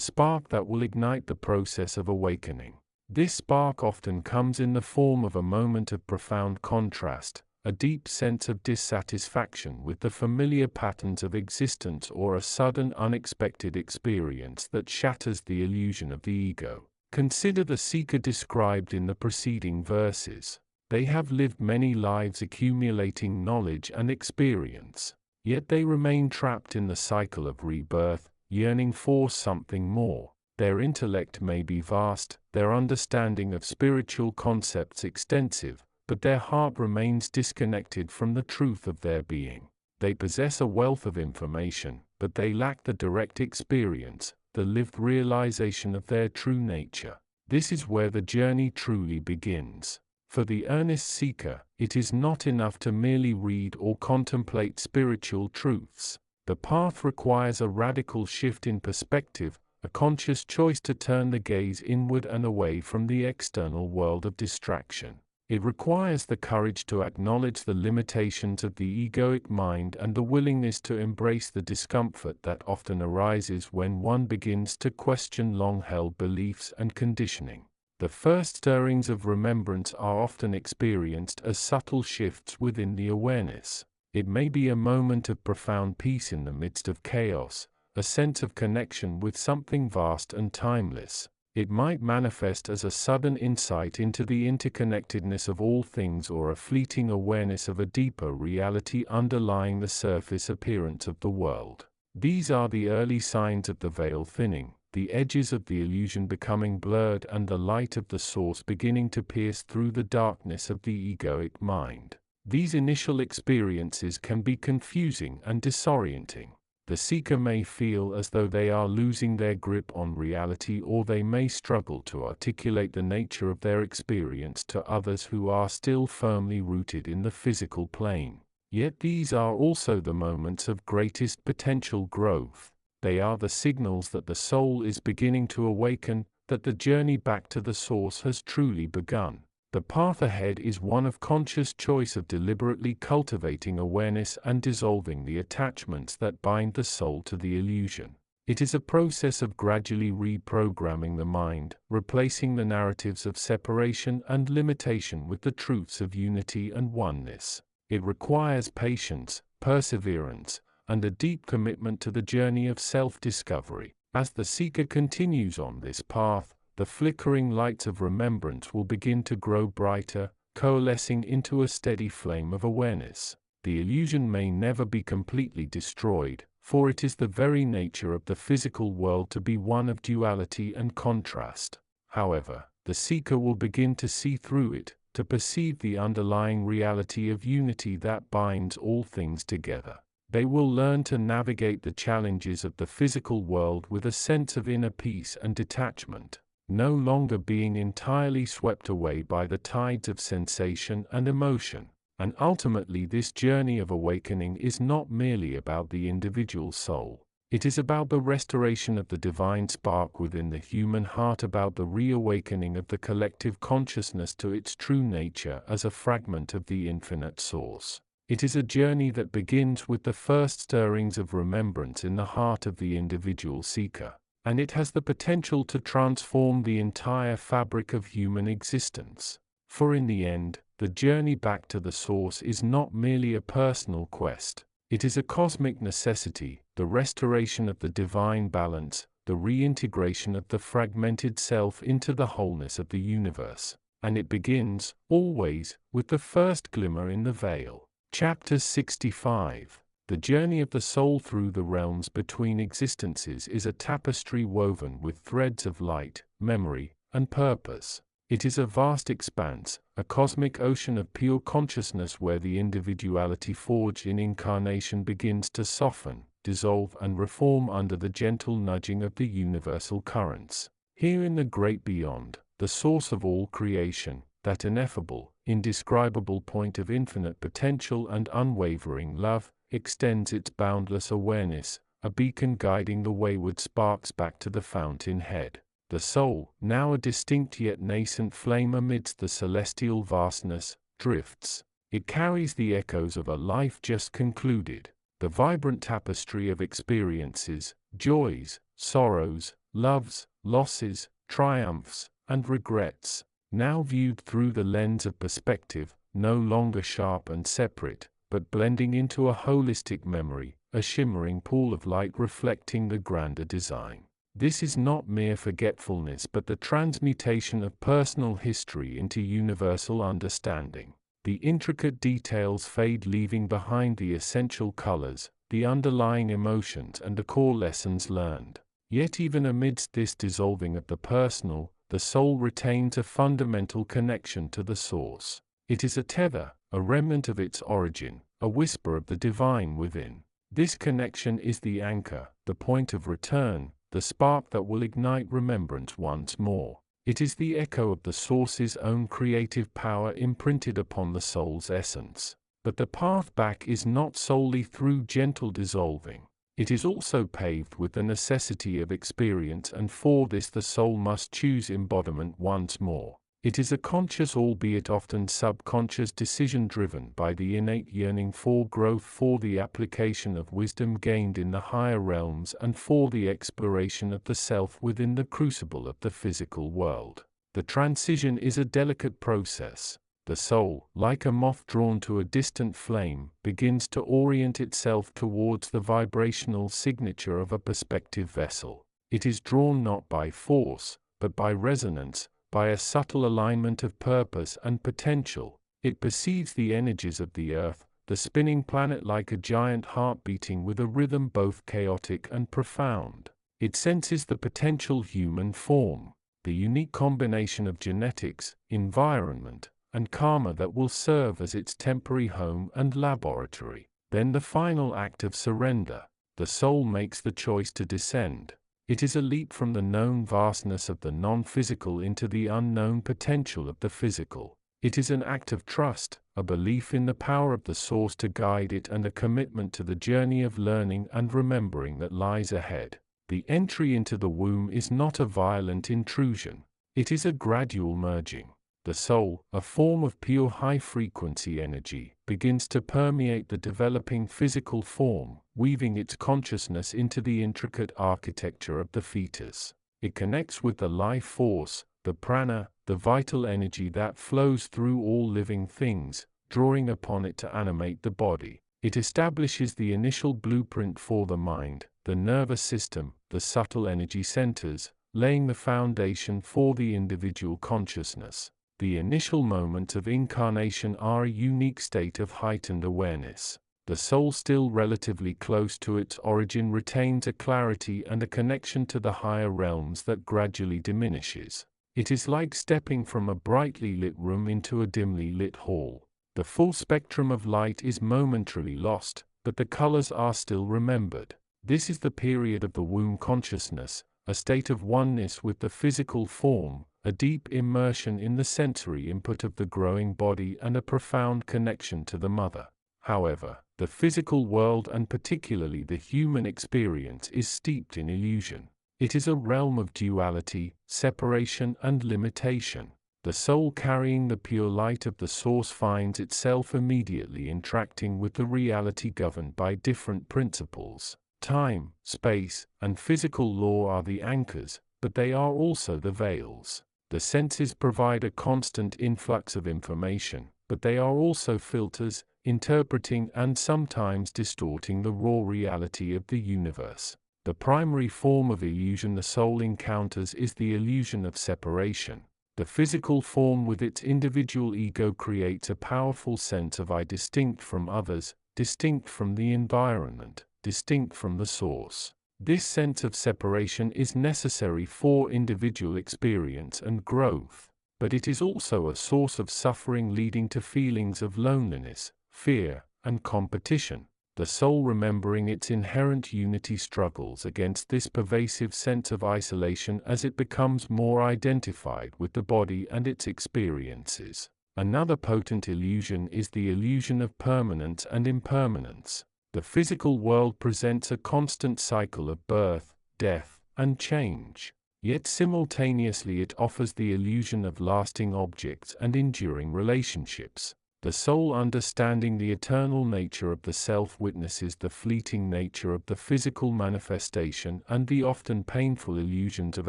spark that will ignite the process of awakening. This spark often comes in the form of a moment of profound contrast, a deep sense of dissatisfaction with the familiar patterns of existence, or a sudden unexpected experience that shatters the illusion of the ego. Consider the seeker described in the preceding verses. They have lived many lives accumulating knowledge and experience, yet they remain trapped in the cycle of rebirth, yearning for something more. Their intellect may be vast, their understanding of spiritual concepts extensive, but their heart remains disconnected from the truth of their being. They possess a wealth of information, but they lack the direct experience, the lived realization of their true nature. This is where the journey truly begins. For the earnest seeker, it is not enough to merely read or contemplate spiritual truths. The path requires a radical shift in perspective, a conscious choice to turn the gaze inward and away from the external world of distraction. It requires the courage to acknowledge the limitations of the egoic mind and the willingness to embrace the discomfort that often arises when one begins to question long-held beliefs and conditioning. The first stirrings of remembrance are often experienced as subtle shifts within the awareness. It may be a moment of profound peace in the midst of chaos, a sense of connection with something vast and timeless. It might manifest as a sudden insight into the interconnectedness of all things, or a fleeting awareness of a deeper reality underlying the surface appearance of the world. These are the early signs of the veil thinning, the edges of the illusion becoming blurred, and the light of the source beginning to pierce through the darkness of the egoic mind. These initial experiences can be confusing and disorienting. The seeker may feel as though they are losing their grip on reality, or they may struggle to articulate the nature of their experience to others who are still firmly rooted in the physical plane. Yet these are also the moments of greatest potential growth. They are the signals that the soul is beginning to awaken, that the journey back to the source has truly begun. The path ahead is one of conscious choice, of deliberately cultivating awareness and dissolving the attachments that bind the soul to the illusion. It is a process of gradually reprogramming the mind, replacing the narratives of separation and limitation with the truths of unity and oneness. It requires patience, perseverance, and a deep commitment to the journey of self-discovery. As the seeker continues on this path, the flickering lights of remembrance will begin to grow brighter, coalescing into a steady flame of awareness. The illusion may never be completely destroyed, for it is the very nature of the physical world to be one of duality and contrast. However, the seeker will begin to see through it, to perceive the underlying reality of unity that binds all things together. They will learn to navigate the challenges of the physical world with a sense of inner peace and detachment, no longer being entirely swept away by the tides of sensation and emotion. And ultimately, this journey of awakening is not merely about the individual soul. It is about the restoration of the divine spark within the human heart, about the reawakening of the collective consciousness to its true nature as a fragment of the infinite source. It is a journey that begins with the first stirrings of remembrance in the heart of the individual seeker, and it has the potential to transform the entire fabric of human existence. For in the end, the journey back to the source is not merely a personal quest. It is a cosmic necessity, the restoration of the divine balance, the reintegration of the fragmented self into the wholeness of the universe. And it begins, always, with the first glimmer in the veil. Chapter 65. The journey of the soul through the realms between existences is a tapestry woven with threads of light, memory, and purpose. It is a vast expanse, a cosmic ocean of pure consciousness where the individuality forged in incarnation begins to soften, dissolve, and reform under the gentle nudging of the universal currents. Here in the great beyond, the source of all creation, that ineffable, indescribable point of infinite potential and unwavering love, extends its boundless awareness, a beacon guiding the wayward sparks back to the fountain-head. The soul, now a distinct yet nascent flame amidst the celestial vastness, drifts. It carries the echoes of a life just concluded, the vibrant tapestry of experiences, joys, sorrows, loves, losses, triumphs, and regrets, now viewed through the lens of perspective, no longer sharp and separate, but blending into a holistic memory, a shimmering pool of light reflecting the grander design. This is not mere forgetfulness but the transmutation of personal history into universal understanding. The intricate details fade, leaving behind the essential colors, the underlying emotions, and the core lessons learned. Yet even amidst this dissolving of the personal, the soul retains a fundamental connection to the source. It is a tether, a remnant of its origin, a whisper of the divine within. This connection is the anchor, the point of return, the spark that will ignite remembrance once more. It is the echo of the Source's own creative power imprinted upon the soul's essence. But the path back is not solely through gentle dissolving. It is also paved with the necessity of experience, and for this the soul must choose embodiment once more. It is a conscious, albeit often subconscious, decision driven by the innate yearning for growth, for the application of wisdom gained in the higher realms, and for the exploration of the self within the crucible of the physical world. The transition is a delicate process. The soul, like a moth drawn to a distant flame, begins to orient itself towards the vibrational signature of a perspective vessel. It is drawn not by force, but by resonance, by a subtle alignment of purpose and potential. It perceives the energies of the earth, the spinning planet, like a giant heart beating with a rhythm both chaotic and profound. It senses the potential human form, the unique combination of genetics, environment, and karma that will serve as its temporary home and laboratory. Then the final act of surrender. The soul makes the choice to descend. It is a leap from the known vastness of the non-physical into the unknown potential of the physical. It is an act of trust, a belief in the power of the Source to guide it, and a commitment to the journey of learning and remembering that lies ahead. The entry into the womb is not a violent intrusion. It is a gradual merging. The soul, a form of pure high-frequency energy, begins to permeate the developing physical form, weaving its consciousness into the intricate architecture of the fetus. It connects with the life force, the prana, the vital energy that flows through all living things, drawing upon it to animate the body. It establishes the initial blueprint for the mind, the nervous system, the subtle energy centers, laying the foundation for the individual consciousness. The initial moments of incarnation are a unique state of heightened awareness. The soul, still relatively close to its origin, retains a clarity and a connection to the higher realms that gradually diminishes. It is like stepping from a brightly lit room into a dimly lit hall. The full spectrum of light is momentarily lost, but the colors are still remembered. This is the period of the womb consciousness, a state of oneness with the physical form, a deep immersion in the sensory input of the growing body, and a profound connection to the mother. However, the physical world, and particularly the human experience, is steeped in illusion. It is a realm of duality, separation, and limitation. The soul, carrying the pure light of the Source, finds itself immediately interacting with the reality governed by different principles. Time, space, and physical law are the anchors, but they are also the veils. The senses provide a constant influx of information, but they are also filters, interpreting and sometimes distorting the raw reality of the universe. The primary form of illusion the soul encounters is the illusion of separation. The physical form with its individual ego creates a powerful sense of I, distinct from others, distinct from the environment, distinct from the Source. This sense of separation is necessary for individual experience and growth, but it is also a source of suffering, leading to feelings of loneliness, fear, and competition. The soul, remembering its inherent unity, struggles against this pervasive sense of isolation as it becomes more identified with the body and its experiences. Another potent illusion is the illusion of permanence and impermanence. The physical world presents a constant cycle of birth, death, and change. Yet simultaneously it offers the illusion of lasting objects and enduring relationships. The soul, understanding the eternal nature of the self, witnesses the fleeting nature of the physical manifestation and the often painful illusions of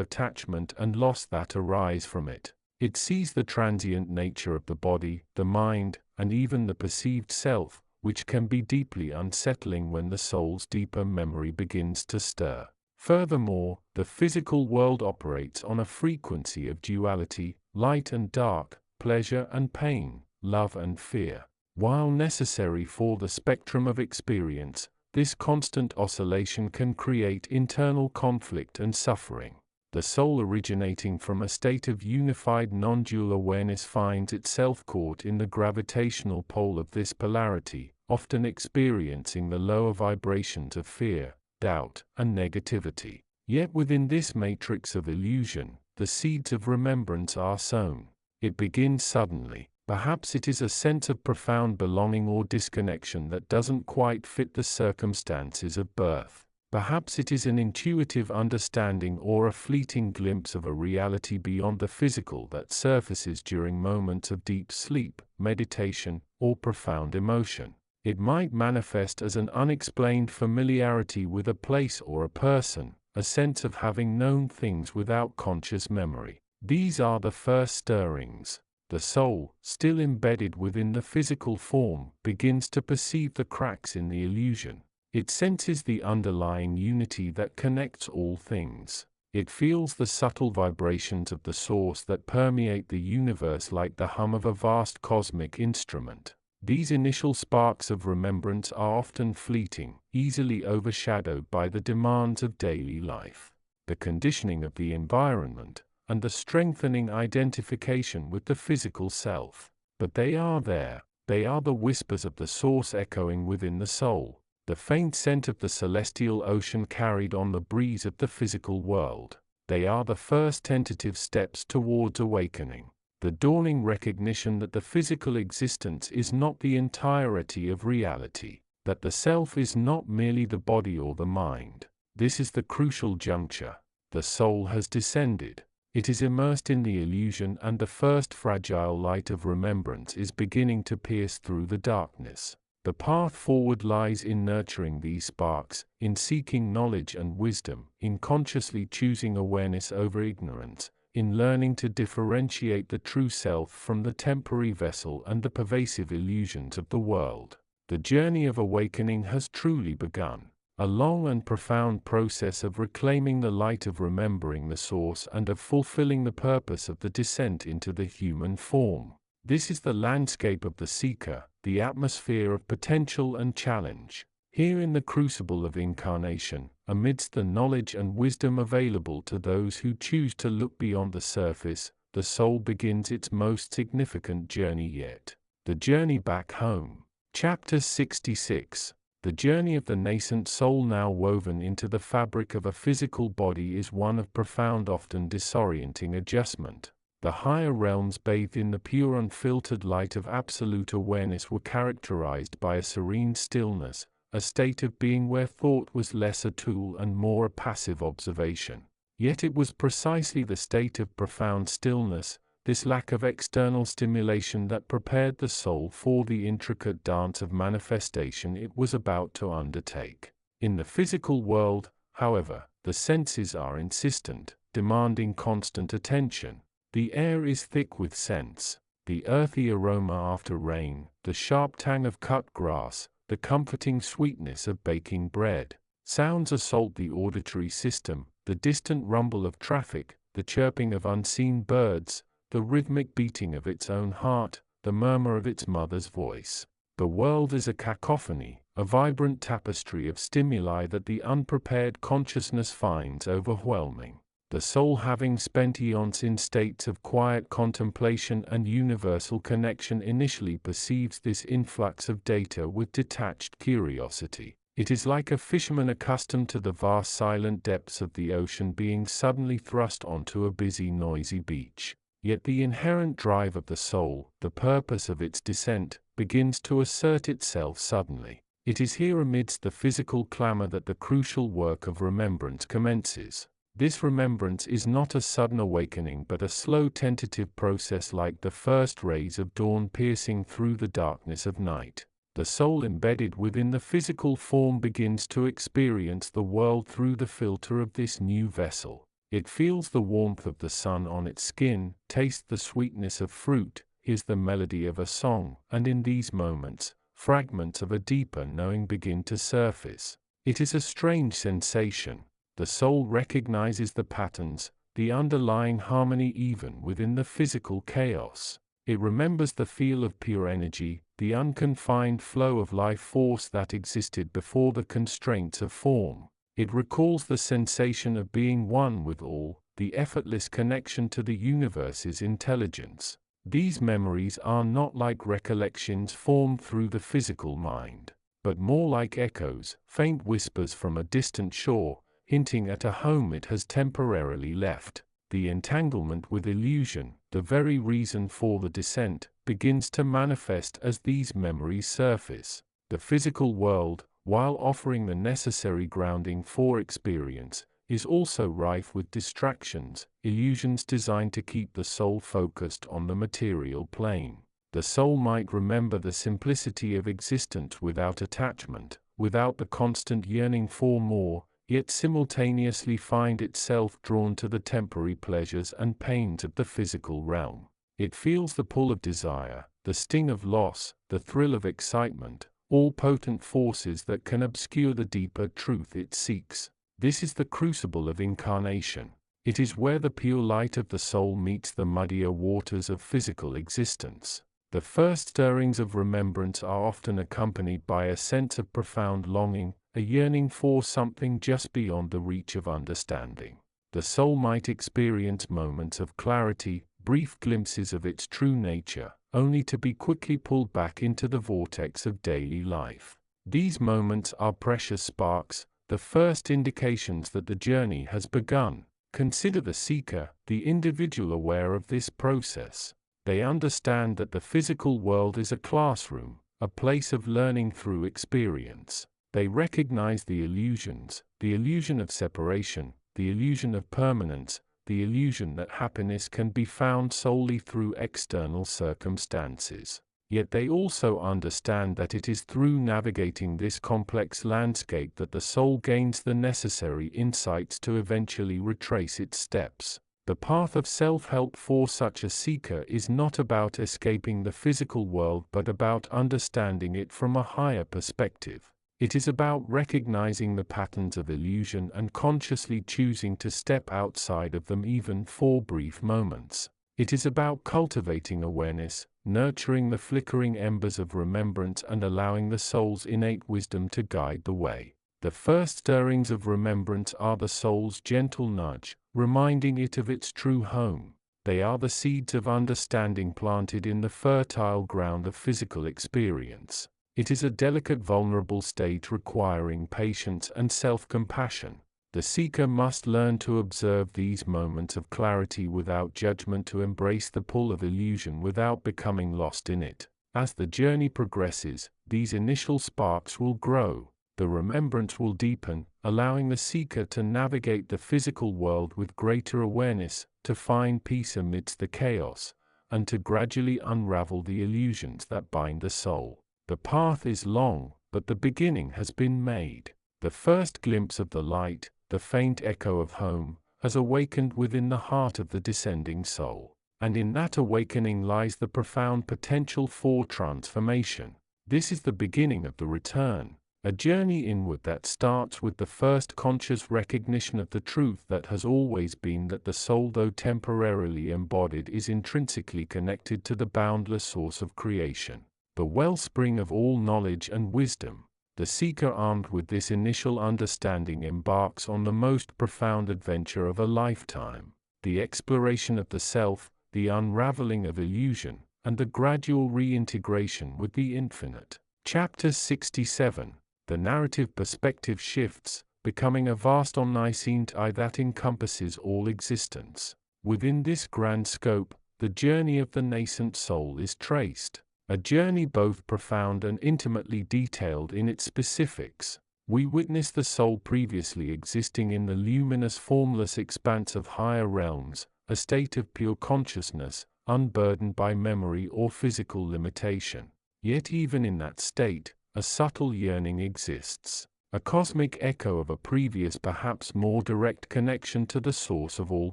attachment and loss that arise from it. It sees the transient nature of the body, the mind, and even the perceived self, which can be deeply unsettling when the soul's deeper memory begins to stir. Furthermore, the physical world operates on a frequency of duality, light and dark, pleasure and pain, love and fear. While necessary for the spectrum of experience, this constant oscillation can create internal conflict and suffering. The soul, originating from a state of unified non-dual awareness, finds itself caught in the gravitational pole of this polarity, often experiencing the lower vibrations of fear, doubt, and negativity. Yet within this matrix of illusion, the seeds of remembrance are sown. It begins suddenly. Perhaps it is a sense of profound belonging or disconnection that doesn't quite fit the circumstances of birth. Perhaps it is an intuitive understanding or a fleeting glimpse of a reality beyond the physical that surfaces during moments of deep sleep, meditation, or profound emotion. It might manifest as an unexplained familiarity with a place or a person, a sense of having known things without conscious memory. These are the first stirrings. The soul, still embedded within the physical form, begins to perceive the cracks in the illusion. It senses the underlying unity that connects all things. It feels the subtle vibrations of the source that permeate the universe like the hum of a vast cosmic instrument. These initial sparks of remembrance are often fleeting, easily overshadowed by the demands of daily life, the conditioning of the environment, and the strengthening identification with the physical self. But they are there. They are the whispers of the source echoing within the soul, the faint scent of the celestial ocean carried on the breeze of the physical world. They are the first tentative steps towards awakening, the dawning recognition that the physical existence is not the entirety of reality, that the self is not merely the body or the mind. This is the crucial juncture. The soul has descended. It is immersed in the illusion, and the first fragile light of remembrance is beginning to pierce through the darkness. The path forward lies in nurturing these sparks, in seeking knowledge and wisdom, in consciously choosing awareness over ignorance, in learning to differentiate the true self from the temporary vessel and the pervasive illusions of the world. The journey of awakening has truly begun. A long and profound process of reclaiming the light, of remembering the source, and of fulfilling the purpose of the descent into the human form. This is the landscape of the seeker, the atmosphere of potential and challenge. Here in the crucible of incarnation, amidst the knowledge and wisdom available to those who choose to look beyond the surface, the soul begins its most significant journey yet. The journey back home. Chapter 66. The journey of the nascent soul, now woven into the fabric of a physical body, is one of profound, often disorienting adjustment. The higher realms, bathed in the pure unfiltered light of absolute awareness, were characterized by a serene stillness, a state of being where thought was less a tool and more a passive observation. Yet it was precisely the state of profound stillness, this lack of external stimulation, that prepared the soul for the intricate dance of manifestation it was about to undertake. In the physical world, however, the senses are insistent, demanding constant attention. The air is thick with scents, the earthy aroma after rain, the sharp tang of cut grass, the comforting sweetness of baking bread. Sounds assault the auditory system, the distant rumble of traffic, the chirping of unseen birds, the rhythmic beating of its own heart, the murmur of its mother's voice. The world is a cacophony, a vibrant tapestry of stimuli that the unprepared consciousness finds overwhelming. The soul, having spent eons in states of quiet contemplation and universal connection, initially perceives this influx of data with detached curiosity. It is like a fisherman accustomed to the vast silent depths of the ocean being suddenly thrust onto a busy, noisy beach. Yet the inherent drive of the soul, the purpose of its descent, begins to assert itself suddenly. It is here, amidst the physical clamor, that the crucial work of remembrance commences. This remembrance is not a sudden awakening, but a slow, tentative process, like the first rays of dawn piercing through the darkness of night. The soul, embedded within the physical form, begins to experience the world through the filter of this new vessel. It feels the warmth of the sun on its skin, tastes the sweetness of fruit, hears the melody of a song, and in these moments, fragments of a deeper knowing begin to surface. It is a strange sensation. The soul recognizes the patterns, the underlying harmony even within the physical chaos. It remembers the feel of pure energy, the unconfined flow of life force that existed before the constraints of form. It recalls the sensation of being one with all, the effortless connection to the universe's intelligence. These memories are not like recollections formed through the physical mind, but more like echoes, faint whispers from a distant shore, hinting at a home it has temporarily left. the entanglement with illusion, the very reason for the descent, begins to manifest as these memories surface. The physical world, while offering the necessary grounding for experience, is also rife with distractions, illusions designed to keep the soul focused on the material plane. The soul might remember the simplicity of existence without attachment, without the constant yearning for more, yet simultaneously find itself drawn to the temporary pleasures and pains of the physical realm. It feels the pull of desire, the sting of loss, the thrill of excitement, all potent forces that can obscure the deeper truth it seeks. This is the crucible of incarnation. It is where the pure light of the soul meets the muddier waters of physical existence. The first stirrings of remembrance are often accompanied by a sense of profound longing, a yearning for something just beyond the reach of understanding. The soul might experience moments of clarity, brief glimpses of its true nature, only to be quickly pulled back into the vortex of daily life. These moments are precious sparks, the first indications that the journey has begun. Consider the seeker, the individual aware of this process. They understand that the physical world is a classroom, a place of learning through experience. They recognize the illusions, the illusion of separation, the illusion of permanence, the illusion that happiness can be found solely through external circumstances. Yet they also understand that it is through navigating this complex landscape that the soul gains the necessary insights to eventually retrace its steps. The path of self-help for such a seeker is not about escaping the physical world but about understanding it from a higher perspective. It is about recognizing the patterns of illusion and consciously choosing to step outside of them even for brief moments. It is about cultivating awareness, nurturing the flickering embers of remembrance and allowing the soul's innate wisdom to guide the way. The first stirrings of remembrance are the soul's gentle nudge, reminding it of its true home. They are the seeds of understanding planted in the fertile ground of physical experience. It is a delicate, vulnerable state requiring patience and self-compassion. The seeker must learn to observe these moments of clarity without judgment, to embrace the pull of illusion without becoming lost in it. As the journey progresses, these initial sparks will grow. The remembrance will deepen, allowing the seeker to navigate the physical world with greater awareness, to find peace amidst the chaos, and to gradually unravel the illusions that bind the soul. The path is long, but the beginning has been made. The first glimpse of the light, the faint echo of home, has awakened within the heart of the descending soul. And in that awakening lies the profound potential for transformation. This is the beginning of the return, a journey inward that starts with the first conscious recognition of the truth that has always been, that the soul, though temporarily embodied, is intrinsically connected to the boundless source of creation, the wellspring of all knowledge and wisdom. The seeker, armed with this initial understanding, embarks on the most profound adventure of a lifetime, the exploration of the self, the unraveling of illusion, and the gradual reintegration with the infinite. Chapter 67. The narrative perspective shifts, becoming a vast omniscient I that encompasses all existence. Within this grand scope, the journey of the nascent soul is traced. A journey both profound and intimately detailed in its specifics. We witness the soul previously existing in the luminous, formless expanse of higher realms, a state of pure consciousness, unburdened by memory or physical limitation. Yet even in that state, a subtle yearning exists, a cosmic echo of a previous, perhaps more direct connection to the source of all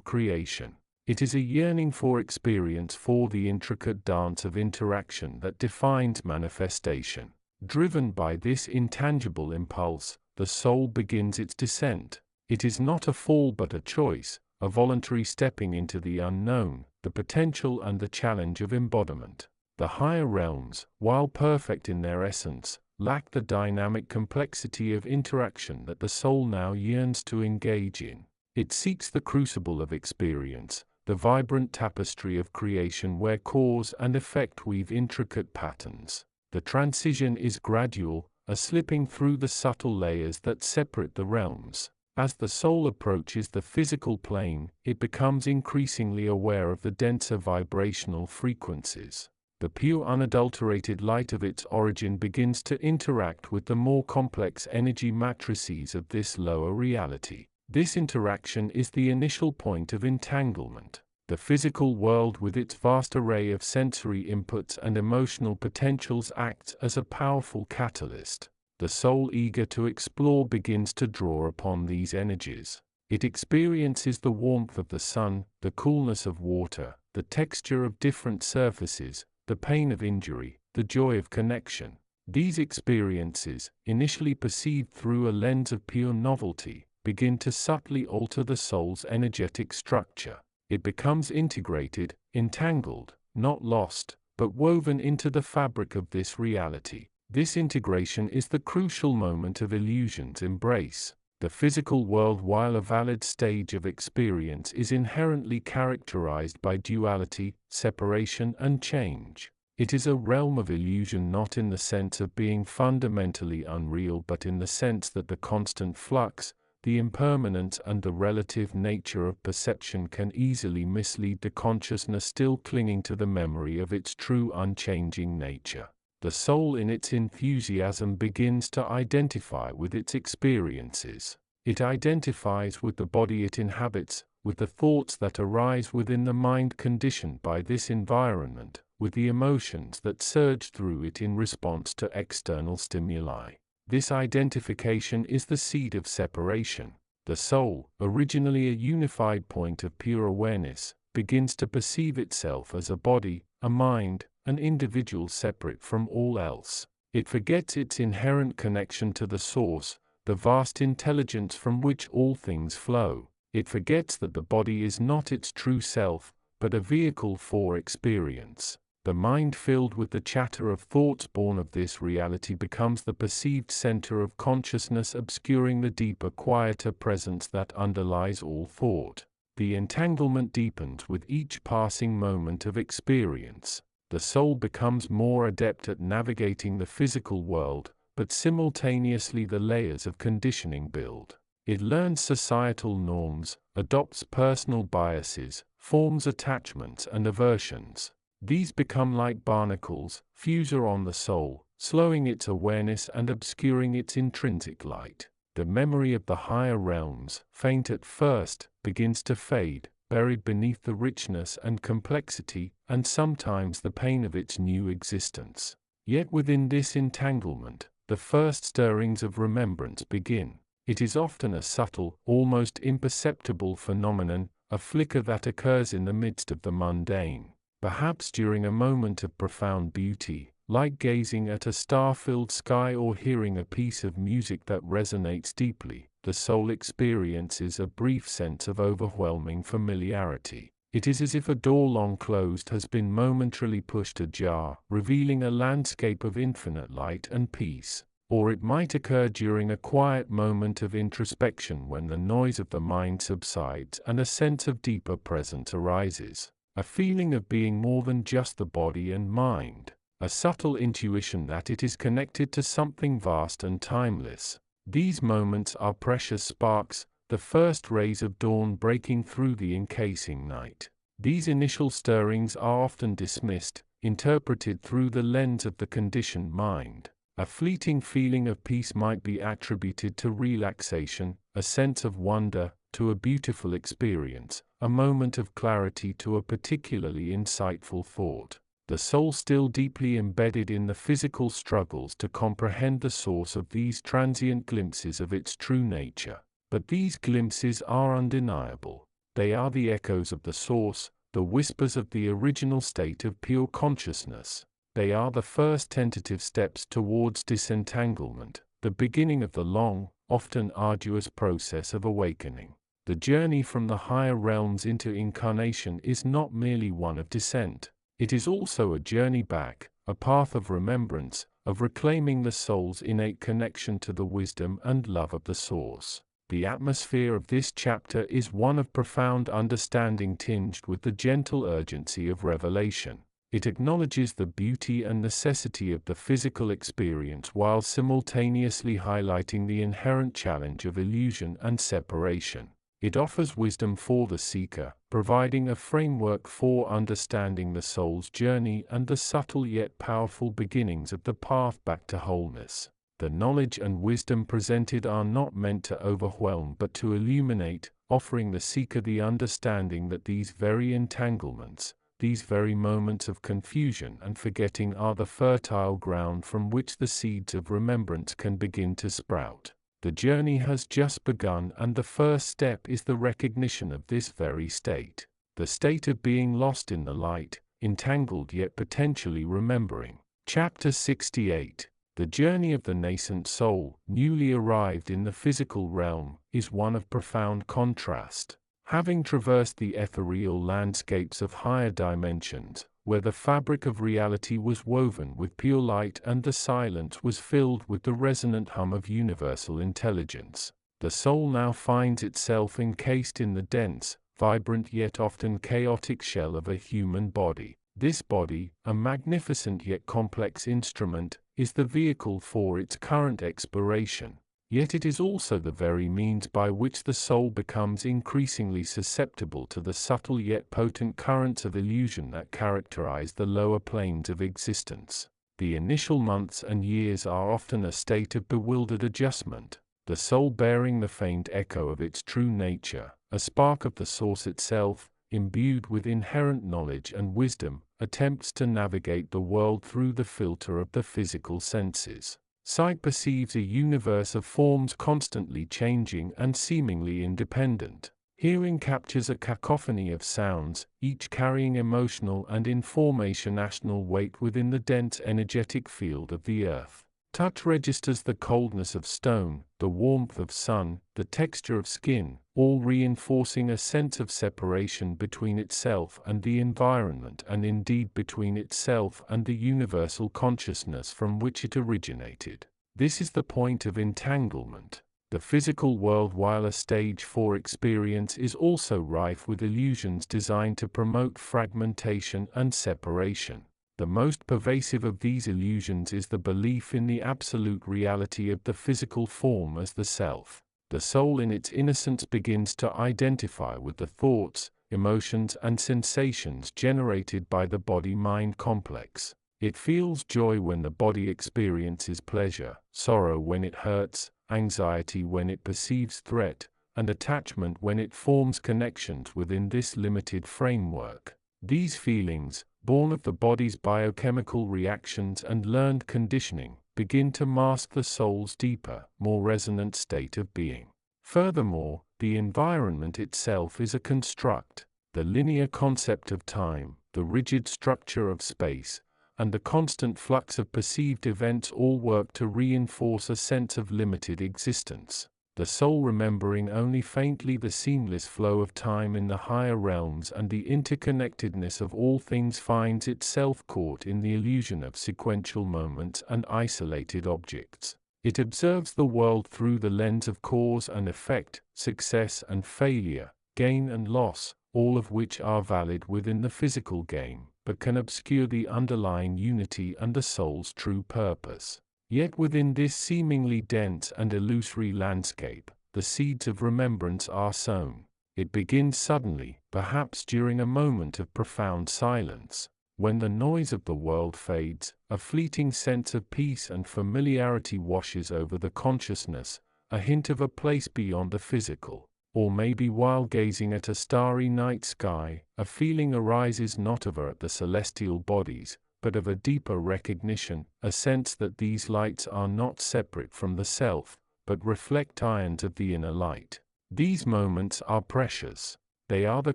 creation. It is a yearning for experience, for the intricate dance of interaction that defines manifestation. Driven by this intangible impulse, the soul begins its descent. It is not a fall but a choice, a voluntary stepping into the unknown, the potential and the challenge of embodiment. The higher realms, while perfect in their essence, lack the dynamic complexity of interaction that the soul now yearns to engage in. It seeks the crucible of experience, the vibrant tapestry of creation where cause and effect weave intricate patterns. The transition is gradual, a slipping through the subtle layers that separate the realms. As the soul approaches the physical plane, it becomes increasingly aware of the denser vibrational frequencies. The pure unadulterated light of its origin begins to interact with the more complex energy matrices of this lower reality. This interaction is the initial point of entanglement. The physical world with its vast array of sensory inputs and emotional potentials acts as a powerful catalyst. The soul, eager to explore, begins to draw upon these energies. It experiences the warmth of the sun, the coolness of water, the texture of different surfaces, the pain of injury, the joy of connection. These experiences, initially perceived through a lens of pure novelty, begin to subtly alter the soul's energetic structure. It becomes integrated, entangled, not lost, but woven into the fabric of this reality. This integration is the crucial moment of illusion's embrace. The physical world, while a valid stage of experience, is inherently characterized by duality, separation, and change. It is a realm of illusion, not in the sense of being fundamentally unreal, but in the sense that the constant flux, the impermanence, and the relative nature of perception can easily mislead the consciousness still clinging to the memory of its true unchanging nature. The soul, in its enthusiasm, begins to identify with its experiences. It identifies with the body it inhabits, with the thoughts that arise within the mind conditioned by this environment, with the emotions that surge through it in response to external stimuli. This identification is the seed of separation. The soul, originally a unified point of pure awareness, begins to perceive itself as a body, a mind, an individual separate from all else. It forgets its inherent connection to the source, the vast intelligence from which all things flow. It forgets that the body is not its true self, but a vehicle for experience. The mind, filled with the chatter of thoughts born of this reality, becomes the perceived center of consciousness, obscuring the deeper, quieter presence that underlies all thought. The entanglement deepens with each passing moment of experience. The soul becomes more adept at navigating the physical world, but simultaneously the layers of conditioning build. It learns societal norms, adopts personal biases, forms attachments and aversions. These become like barnacles, fusor on the soul, slowing its awareness and obscuring its intrinsic light. The memory of the higher realms, faint at first, begins to fade, buried beneath the richness and complexity, and sometimes the pain of its new existence. Yet within this entanglement, the first stirrings of remembrance begin. It is often a subtle, almost imperceptible phenomenon, a flicker that occurs in the midst of the mundane. Perhaps during a moment of profound beauty, like gazing at a star-filled sky or hearing a piece of music that resonates deeply, the soul experiences a brief sense of overwhelming familiarity. It is as if a door long closed has been momentarily pushed ajar, revealing a landscape of infinite light and peace. Or it might occur during a quiet moment of introspection when the noise of the mind subsides and a sense of deeper presence arises. A feeling of being more than just the body and mind. A subtle intuition that it is connected to something vast and timeless. These moments are precious sparks, the first rays of dawn breaking through the encasing night. These initial stirrings are often dismissed, interpreted through the lens of the conditioned mind. A fleeting feeling of peace might be attributed to relaxation, a sense of wonder to a beautiful experience, a moment of clarity to a particularly insightful thought. The soul, still deeply embedded in the physical, struggles to comprehend the source of these transient glimpses of its true nature. But these glimpses are undeniable. They are the echoes of the source, the whispers of the original state of pure consciousness. They are the first tentative steps towards disentanglement, the beginning of the long, often arduous process of awakening. The journey from the higher realms into incarnation is not merely one of descent. It is also a journey back, a path of remembrance, of reclaiming the soul's innate connection to the wisdom and love of the source. The atmosphere of this chapter is one of profound understanding tinged with the gentle urgency of revelation. It acknowledges the beauty and necessity of the physical experience while simultaneously highlighting the inherent challenge of illusion and separation. It offers wisdom for the seeker, providing a framework for understanding the soul's journey and the subtle yet powerful beginnings of the path back to wholeness. The knowledge and wisdom presented are not meant to overwhelm but to illuminate, offering the seeker the understanding that these very entanglements, these very moments of confusion and forgetting are the fertile ground from which the seeds of remembrance can begin to sprout. The journey has just begun, and the first step is the recognition of this very state, the state of being lost in the light, entangled yet potentially remembering. Chapter 68. The journey of the nascent soul, newly arrived in the physical realm, is one of profound contrast. Having traversed the ethereal landscapes of higher dimensions, where the fabric of reality was woven with pure light and the silence was filled with the resonant hum of universal intelligence, the soul now finds itself encased in the dense, vibrant yet often chaotic shell of a human body. This body, a magnificent yet complex instrument, is the vehicle for its current exploration. Yet it is also the very means by which the soul becomes increasingly susceptible to the subtle yet potent currents of illusion that characterize the lower planes of existence. The initial months and years are often a state of bewildered adjustment, the soul bearing the faint echo of its true nature, a spark of the source itself, imbued with inherent knowledge and wisdom, attempts to navigate the world through the filter of the physical senses. Sight perceives a universe of forms constantly changing and seemingly independent. Hearing captures a cacophony of sounds, each carrying emotional and informational weight within the dense energetic field of the earth. Touch registers the coldness of stone, the warmth of sun, the texture of skin, all reinforcing a sense of separation between itself and the environment, and indeed between itself and the universal consciousness from which it originated. This is the point of entanglement. The physical world, while a stage for experience, is also rife with illusions designed to promote fragmentation and separation. The most pervasive of these illusions is the belief in the absolute reality of the physical form as the self. The soul in its innocence begins to identify with the thoughts, emotions, and sensations generated by the body-mind complex. It feels joy when the body experiences pleasure, sorrow when it hurts, anxiety when it perceives threat, and attachment when it forms connections within this limited framework. These feelings, born of the body's biochemical reactions and learned conditioning, begin to mask the soul's deeper, more resonant state of being. Furthermore, the environment itself is a construct. The linear concept of time, the rigid structure of space, and the constant flux of perceived events all work to reinforce a sense of limited existence. The soul, remembering only faintly the seamless flow of time in the higher realms and the interconnectedness of all things, finds itself caught in the illusion of sequential moments and isolated objects. It observes the world through the lens of cause and effect, success and failure, gain and loss, all of which are valid within the physical game, but can obscure the underlying unity and the soul's true purpose. Yet within this seemingly dense and illusory landscape, the seeds of remembrance are sown. It begins suddenly, perhaps during a moment of profound silence. When the noise of the world fades, a fleeting sense of peace and familiarity washes over the consciousness, a hint of a place beyond the physical. Or maybe while gazing at a starry night sky, a feeling arises not of the celestial bodies, but of a deeper recognition, a sense that these lights are not separate from the self, but reflect ions of the inner light. These moments are precious. They are the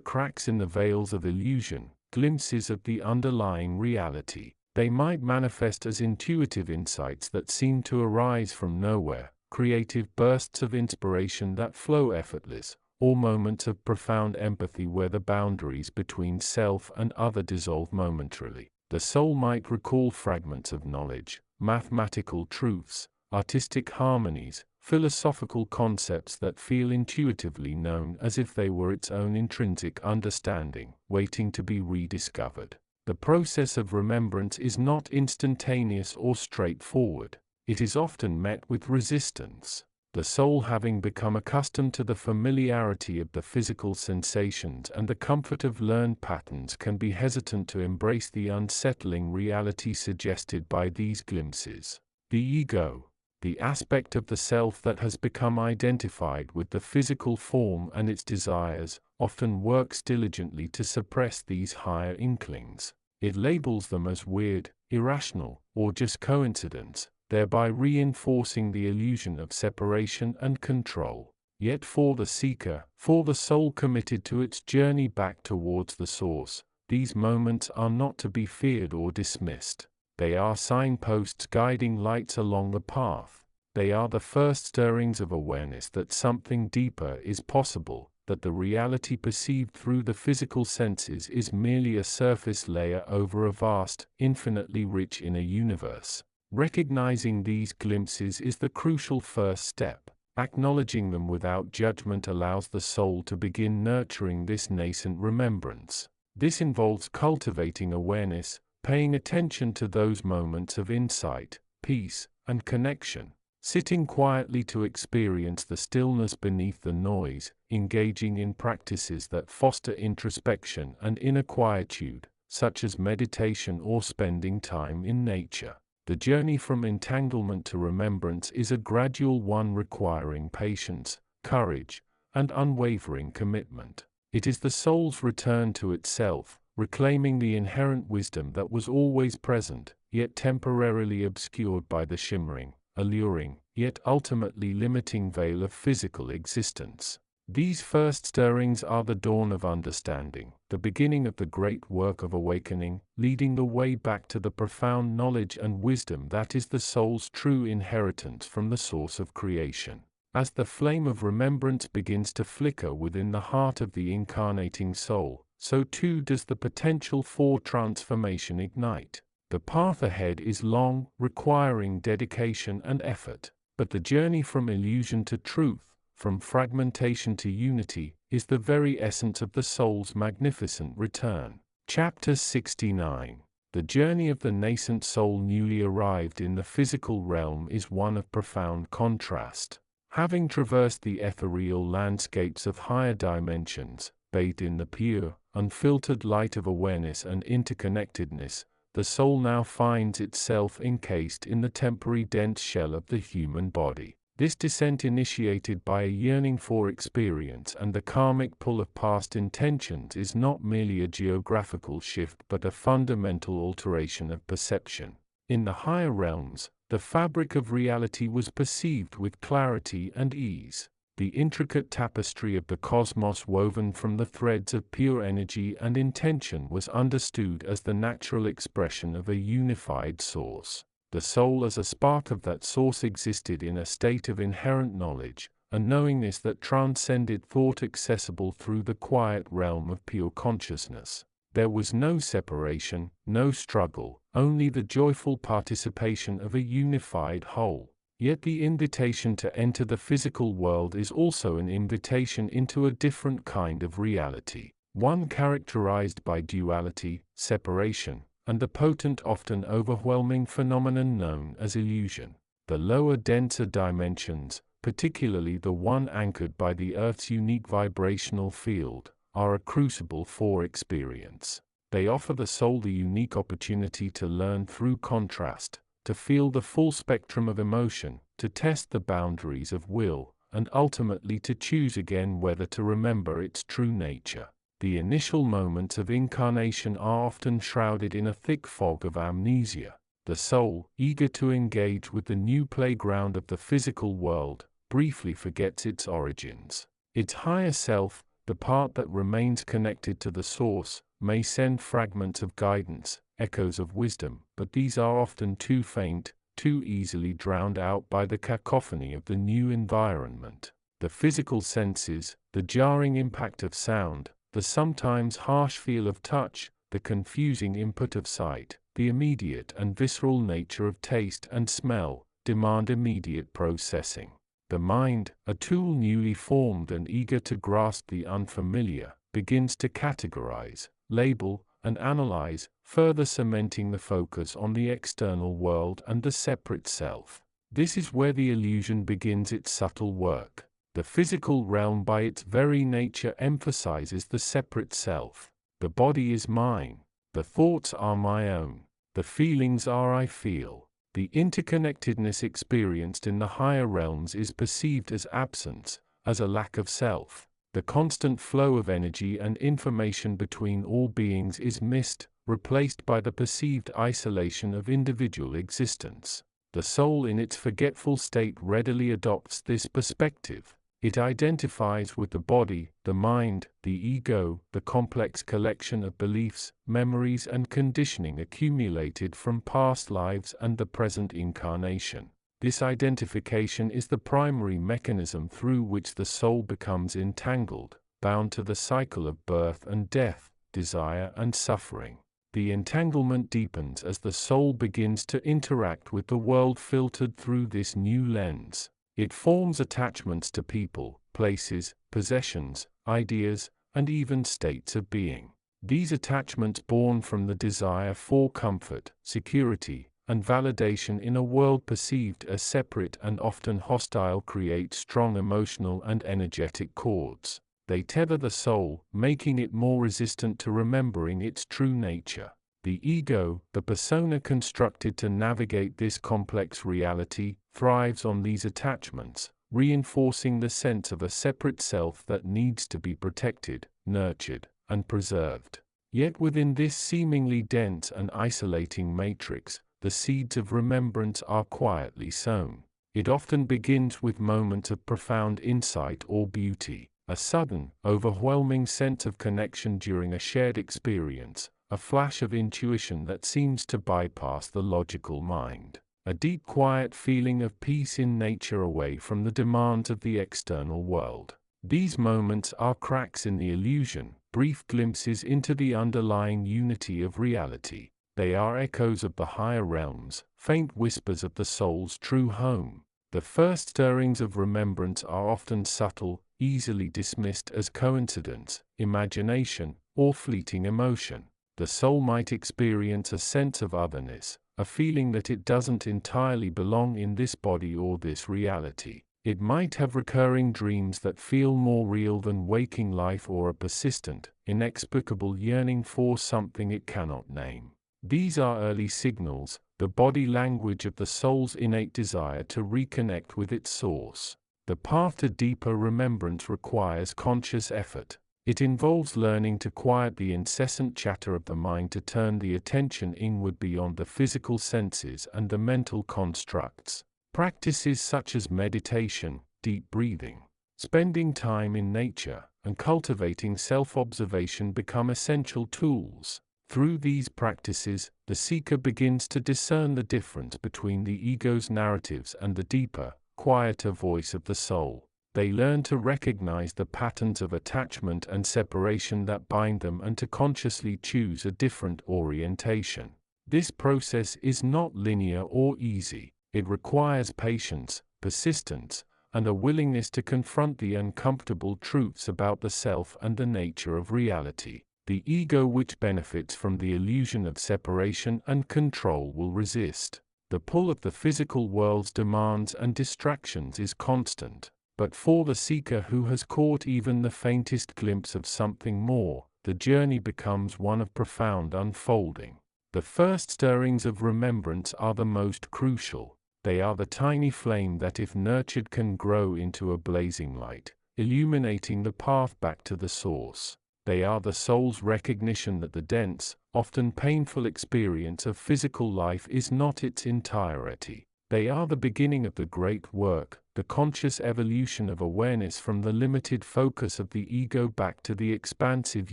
cracks in the veils of illusion, glimpses of the underlying reality. They might manifest as intuitive insights that seem to arise from nowhere, creative bursts of inspiration that flow effortless, or moments of profound empathy where the boundaries between self and other dissolve momentarily. The soul might recall fragments of knowledge, mathematical truths, artistic harmonies, philosophical concepts that feel intuitively known, as if they were its own intrinsic understanding, waiting to be rediscovered. The process of remembrance is not instantaneous or straightforward. It is often met with resistance. The soul, having become accustomed to the familiarity of the physical sensations and the comfort of learned patterns, can be hesitant to embrace the unsettling reality suggested by these glimpses. The ego, the aspect of the self that has become identified with the physical form and its desires, often works diligently to suppress these higher inklings. It labels them as weird, irrational, or just coincidence, thereby reinforcing the illusion of separation and control. Yet for the seeker, for the soul committed to its journey back towards the source, these moments are not to be feared or dismissed. They are signposts guiding lights along the path. They are the first stirrings of awareness that something deeper is possible, that the reality perceived through the physical senses is merely a surface layer over a vast, infinitely rich inner universe. Recognizing these glimpses is the crucial first step. Acknowledging them without judgment allows the soul to begin nurturing this nascent remembrance. This involves cultivating awareness, paying attention to those moments of insight, peace, and connection, sitting quietly to experience the stillness beneath the noise, engaging in practices that foster introspection and inner quietude, such as meditation or spending time in nature. The journey from entanglement to remembrance is a gradual one requiring patience, courage, and unwavering commitment. It is the soul's return to itself, reclaiming the inherent wisdom that was always present, yet temporarily obscured by the shimmering, alluring, yet ultimately limiting veil of physical existence. These first stirrings are the dawn of understanding, the beginning of the great work of awakening, leading the way back to the profound knowledge and wisdom that is the soul's true inheritance from the source of creation. As the flame of remembrance begins to flicker within the heart of the incarnating soul, so too does the potential for transformation ignite. The path ahead is long, requiring dedication and effort, but the journey from illusion to truth, from fragmentation to unity, is the very essence of the soul's magnificent return. Chapter 69. The journey of the nascent soul newly arrived in the physical realm is one of profound contrast. Having traversed the ethereal landscapes of higher dimensions, bathed in the pure, unfiltered light of awareness and interconnectedness, the soul now finds itself encased in the temporary dense shell of the human body. This descent, initiated by a yearning for experience and the karmic pull of past intentions, is not merely a geographical shift but a fundamental alteration of perception. In the higher realms, the fabric of reality was perceived with clarity and ease. The intricate tapestry of the cosmos woven from the threads of pure energy and intention was understood as the natural expression of a unified source. The soul as a spark of that source existed in a state of inherent knowledge, a knowingness that transcended thought, accessible through the quiet realm of pure consciousness. There was no separation, no struggle, only the joyful participation of a unified whole. Yet the invitation to enter the physical world is also an invitation into a different kind of reality, one characterized by duality, separation, and the potent, often overwhelming phenomenon known as illusion. The lower, denser dimensions, particularly the one anchored by the Earth's unique vibrational field, are a crucible for experience. They offer the soul the unique opportunity to learn through contrast, to feel the full spectrum of emotion, to test the boundaries of will, and ultimately to choose again whether to remember its true nature. The initial moments of incarnation are often shrouded in a thick fog of amnesia. The soul, eager to engage with the new playground of the physical world, briefly forgets its origins. Its higher self, the part that remains connected to the source, may send fragments of guidance, echoes of wisdom, but these are often too faint, too easily drowned out by the cacophony of the new environment. The physical senses, the jarring impact of sound, the sometimes harsh feel of touch, the confusing input of sight, the immediate and visceral nature of taste and smell, demand immediate processing. The mind, a tool newly formed and eager to grasp the unfamiliar, begins to categorize, label, and analyze, further cementing the focus on the external world and the separate self. This is where the illusion begins its subtle work. The physical realm by its very nature emphasizes the separate self. The body is mine. The thoughts are my own. The feelings are I feel. The interconnectedness experienced in the higher realms is perceived as absence, as a lack of self. The constant flow of energy and information between all beings is missed, replaced by the perceived isolation of individual existence. The soul in its forgetful state readily adopts this perspective. It identifies with the body, the mind, the ego, the complex collection of beliefs, memories and conditioning accumulated from past lives and the present incarnation. This identification is the primary mechanism through which the soul becomes entangled, bound to the cycle of birth and death, desire and suffering. The entanglement deepens as the soul begins to interact with the world filtered through this new lens. It forms attachments to people, places, possessions, ideas, and even states of being. These attachments, born from the desire for comfort, security, and validation in a world perceived as separate and often hostile, create strong emotional and energetic cords. They tether the soul, making it more resistant to remembering its true nature. The ego, the persona constructed to navigate this complex reality, thrives on these attachments, reinforcing the sense of a separate self that needs to be protected, nurtured, and preserved. Yet within this seemingly dense and isolating matrix, the seeds of remembrance are quietly sown. It often begins with moments of profound insight or beauty, a sudden, overwhelming sense of connection during a shared experience, a flash of intuition that seems to bypass the logical mind, a deep quiet feeling of peace in nature away from the demands of the external world. These moments are cracks in the illusion, brief glimpses into the underlying unity of reality. They are echoes of the higher realms, faint whispers of the soul's true home. The first stirrings of remembrance are often subtle, easily dismissed as coincidence, imagination, or fleeting emotion. The soul might experience a sense of otherness, a feeling that it doesn't entirely belong in this body or this reality. It might have recurring dreams that feel more real than waking life, or a persistent, inexplicable yearning for something it cannot name. These are early signals, the body language of the soul's innate desire to reconnect with its source. The path to deeper remembrance requires conscious effort. It involves learning to quiet the incessant chatter of the mind, to turn the attention inward beyond the physical senses and the mental constructs. Practices such as meditation, deep breathing, spending time in nature, and cultivating self-observation become essential tools. Through these practices, the seeker begins to discern the difference between the ego's narratives and the deeper, quieter voice of the soul. They learn to recognize the patterns of attachment and separation that bind them, and to consciously choose a different orientation. This process is not linear or easy. It requires patience, persistence, and a willingness to confront the uncomfortable truths about the self and the nature of reality. The ego, which benefits from the illusion of separation and control, will resist. The pull of the physical world's demands and distractions is constant. But for the seeker who has caught even the faintest glimpse of something more, the journey becomes one of profound unfolding. The first stirrings of remembrance are the most crucial. They are the tiny flame that, if nurtured, can grow into a blazing light, illuminating the path back to the source. They are the soul's recognition that the dense, often painful experience of physical life is not its entirety. They are the beginning of the great work, the conscious evolution of awareness from the limited focus of the ego back to the expansive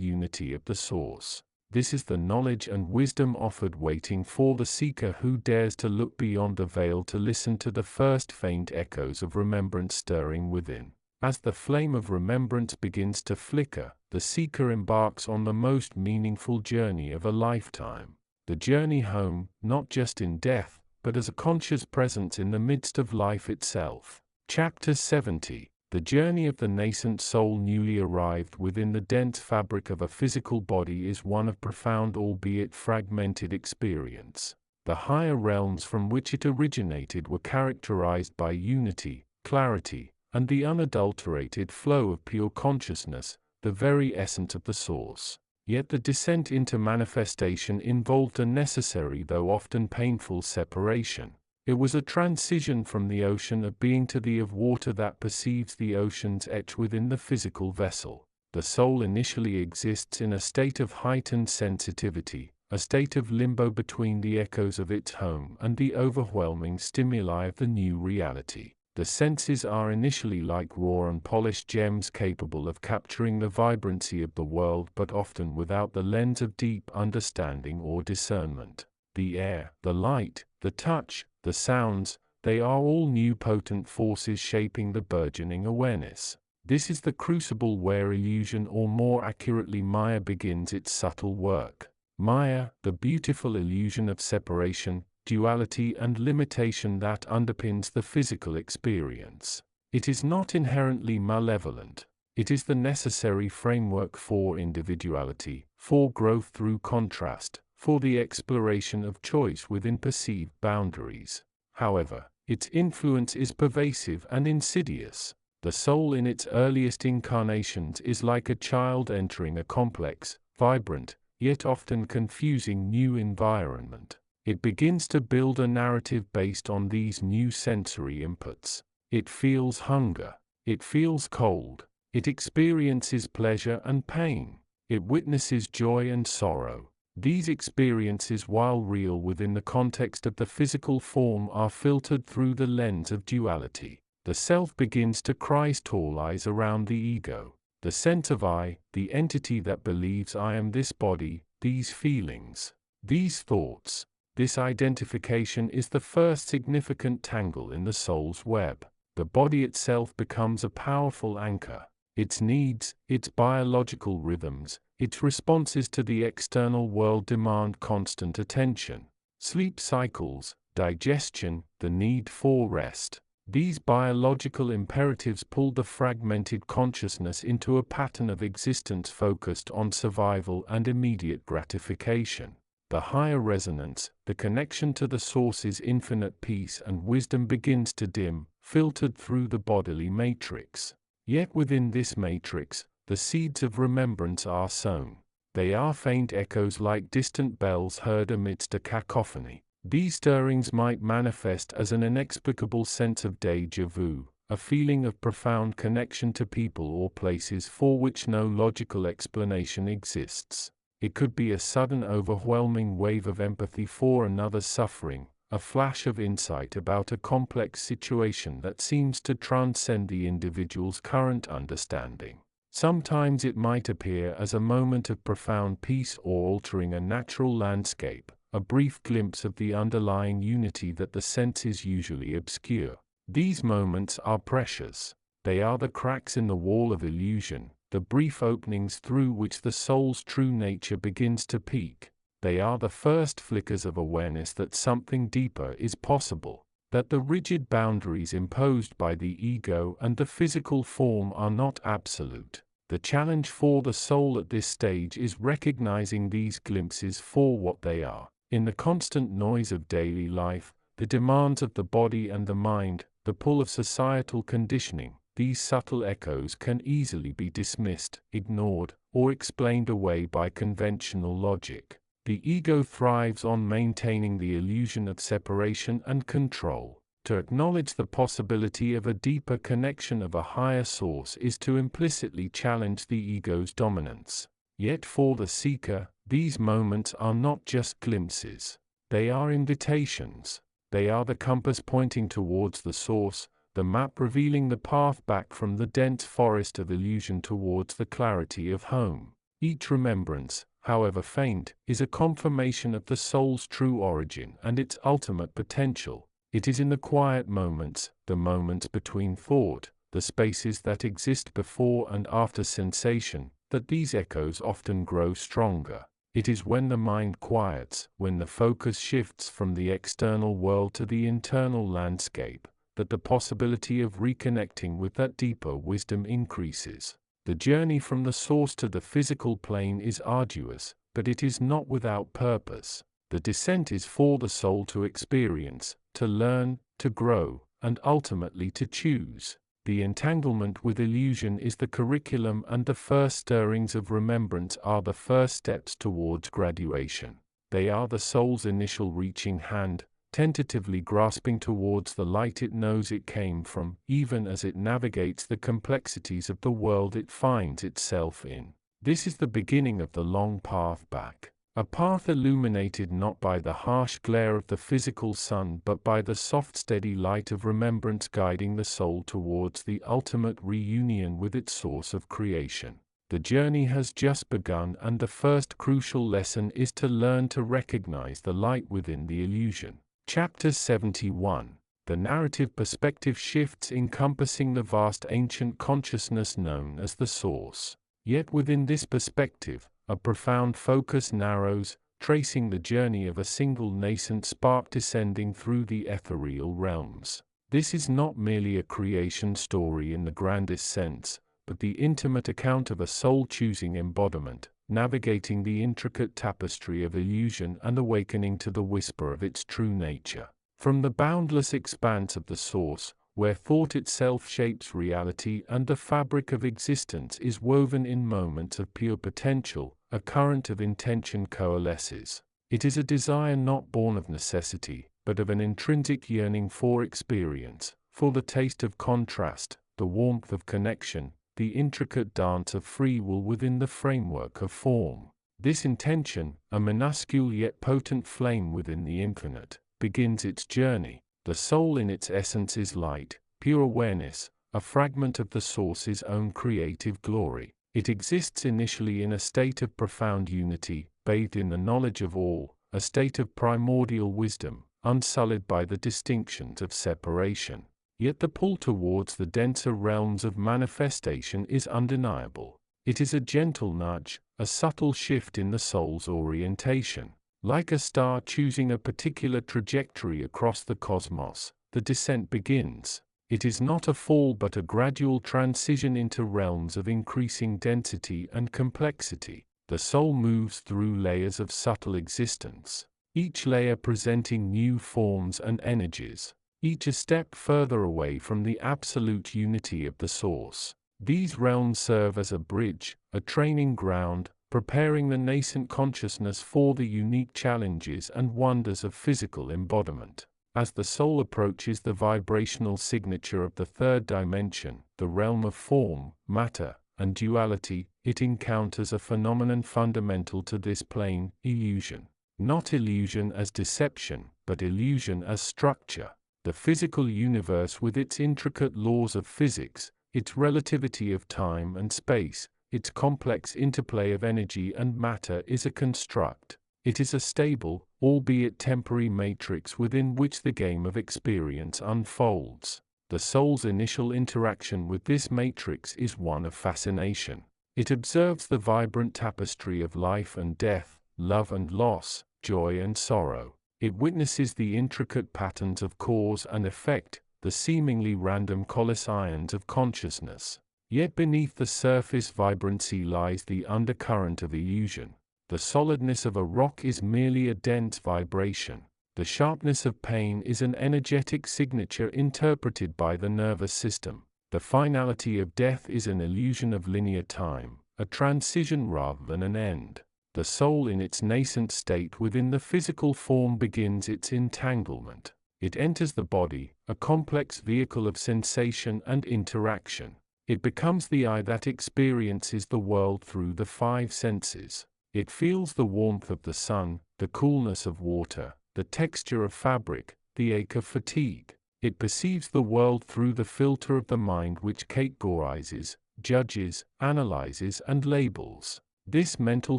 unity of the source. This is the knowledge and wisdom offered, waiting for the seeker who dares to look beyond the veil, to listen to the first faint echoes of remembrance stirring within. As the flame of remembrance begins to flicker, the seeker embarks on the most meaningful journey of a lifetime. The journey home, not just in death, but as a conscious presence in the midst of life itself. Chapter 70. The journey of the nascent soul newly arrived within the dense fabric of a physical body is one of profound albeit fragmented experience. The higher realms from which it originated were characterized by unity, clarity, and the unadulterated flow of pure consciousness, the very essence of the source. Yet the descent into manifestation involved a necessary though often painful separation. It was a transition from the ocean of being to the of water that perceives the ocean's etch within the physical vessel. The soul initially exists in a state of heightened sensitivity, a state of limbo between the echoes of its home and the overwhelming stimuli of the new reality. The senses are initially like raw and polished gems capable of capturing the vibrancy of the world but often without the lens of deep understanding or discernment. The air, the light, the touch, the sounds, they are all new potent forces shaping the burgeoning awareness. This is the crucible where illusion, or more accurately Maya, begins its subtle work. Maya, the beautiful illusion of separation, duality and limitation that underpins the physical experience. It is not inherently malevolent. It is the necessary framework for individuality, for growth through contrast, for the exploration of choice within perceived boundaries. However, its influence is pervasive and insidious. The soul in its earliest incarnations is like a child entering a complex, vibrant, yet often confusing new environment. It begins to build a narrative based on these new sensory inputs. It feels hunger. It feels cold. It experiences pleasure and pain. It witnesses joy and sorrow. These experiences, while real within the context of the physical form, are filtered through the lens of duality. The self begins to crystallize around the ego. The sense of I, the entity that believes I am this body, these feelings, these thoughts. This identification is the first significant tangle in the soul's web. The body itself becomes a powerful anchor. Its needs, its biological rhythms, its responses to the external world demand constant attention. Sleep cycles, digestion, the need for rest. These biological imperatives pull the fragmented consciousness into a pattern of existence focused on survival and immediate gratification. The higher resonance, the connection to the source's infinite peace and wisdom begins to dim, filtered through the bodily matrix. Yet within this matrix, the seeds of remembrance are sown. They are faint echoes like distant bells heard amidst a cacophony. These stirrings might manifest as an inexplicable sense of déjà vu, a feeling of profound connection to people or places for which no logical explanation exists. It could be a sudden overwhelming wave of empathy for another's suffering, a flash of insight about a complex situation that seems to transcend the individual's current understanding. Sometimes it might appear as a moment of profound peace or altering a natural landscape, a brief glimpse of the underlying unity that the senses usually obscure. These moments are precious. They are the cracks in the wall of illusion, the brief openings through which the soul's true nature begins to peek. They are the first flickers of awareness that something deeper is possible, that the rigid boundaries imposed by the ego and the physical form are not absolute. The challenge for the soul at this stage is recognizing these glimpses for what they are. In the constant noise of daily life, the demands of the body and the mind, the pull of societal conditioning, these subtle echoes can easily be dismissed, ignored, or explained away by conventional logic. The ego thrives on maintaining the illusion of separation and control. To acknowledge the possibility of a deeper connection of a higher source is to implicitly challenge the ego's dominance. Yet for the seeker, these moments are not just glimpses. They are invitations. They are the compass pointing towards the source, the map revealing the path back from the dense forest of illusion towards the clarity of home. Each remembrance, however faint, is a confirmation of the soul's true origin and its ultimate potential. It is in the quiet moments, the moments between thought, the spaces that exist before and after sensation, that these echoes often grow stronger. It is when the mind quiets, when the focus shifts from the external world to the internal landscape, that the possibility of reconnecting with that deeper wisdom increases. The journey from the source to the physical plane is arduous, but it is not without purpose. The descent is for the soul to experience, to learn, to grow, and ultimately to choose. The entanglement with illusion is the curriculum, and the first stirrings of remembrance are the first steps towards graduation. They are the soul's initial reaching hand, tentatively grasping towards the light it knows it came from, even as it navigates the complexities of the world it finds itself in. This is the beginning of the long path back. A path illuminated not by the harsh glare of the physical sun but by the soft steady light of remembrance guiding the soul towards the ultimate reunion with its source of creation. The journey has just begun, and the first crucial lesson is to learn to recognize the light within the illusion. Chapter 71. The narrative perspective shifts, encompassing the vast ancient consciousness known as the Source. Yet within this perspective, a profound focus narrows, tracing the journey of a single nascent spark descending through the ethereal realms. This is not merely a creation story in the grandest sense, but the intimate account of a soul-choosing embodiment, navigating the intricate tapestry of illusion and awakening to the whisper of its true nature. From the boundless expanse of the Source, where thought itself shapes reality and the fabric of existence is woven in moments of pure potential, a current of intention coalesces. It is a desire not born of necessity, but of an intrinsic yearning for experience, for the taste of contrast, the warmth of connection, the intricate dance of free will within the framework of form. This intention, a minuscule yet potent flame within the infinite, begins its journey. The soul in its essence is light, pure awareness, a fragment of the Source's own creative glory. It exists initially in a state of profound unity, bathed in the knowledge of all, a state of primordial wisdom, unsullied by the distinctions of separation. Yet the pull towards the denser realms of manifestation is undeniable. It is a gentle nudge, a subtle shift in the soul's orientation. Like a star choosing a particular trajectory across the cosmos, the descent begins. It is not a fall but a gradual transition into realms of increasing density and complexity. The soul moves through layers of subtle existence, each layer presenting new forms and energies, each a step further away from the absolute unity of the Source. These realms serve as a bridge, a training ground, preparing the nascent consciousness for the unique challenges and wonders of physical embodiment. As the soul approaches the vibrational signature of the third dimension, the realm of form, matter, and duality, it encounters a phenomenon fundamental to this plane: illusion. Not illusion as deception, but illusion as structure. The physical universe with its intricate laws of physics, its relativity of time and space, its complex interplay of energy and matter is a construct. It is a stable, albeit temporary matrix within which the game of experience unfolds. The soul's initial interaction with this matrix is one of fascination. It observes the vibrant tapestry of life and death, love and loss, joy and sorrow. It witnesses the intricate patterns of cause and effect, the seemingly random collisions of consciousness. Yet beneath the surface vibrancy lies the undercurrent of illusion. The solidness of a rock is merely a dense vibration. The sharpness of pain is an energetic signature interpreted by the nervous system. The finality of death is an illusion of linear time, a transition rather than an end. The soul in its nascent state within the physical form begins its entanglement. It enters the body, a complex vehicle of sensation and interaction. It becomes the eye that experiences the world through the five senses. It feels the warmth of the sun, the coolness of water, the texture of fabric, the ache of fatigue. It perceives the world through the filter of the mind which categorizes, judges, analyzes, and labels. This mental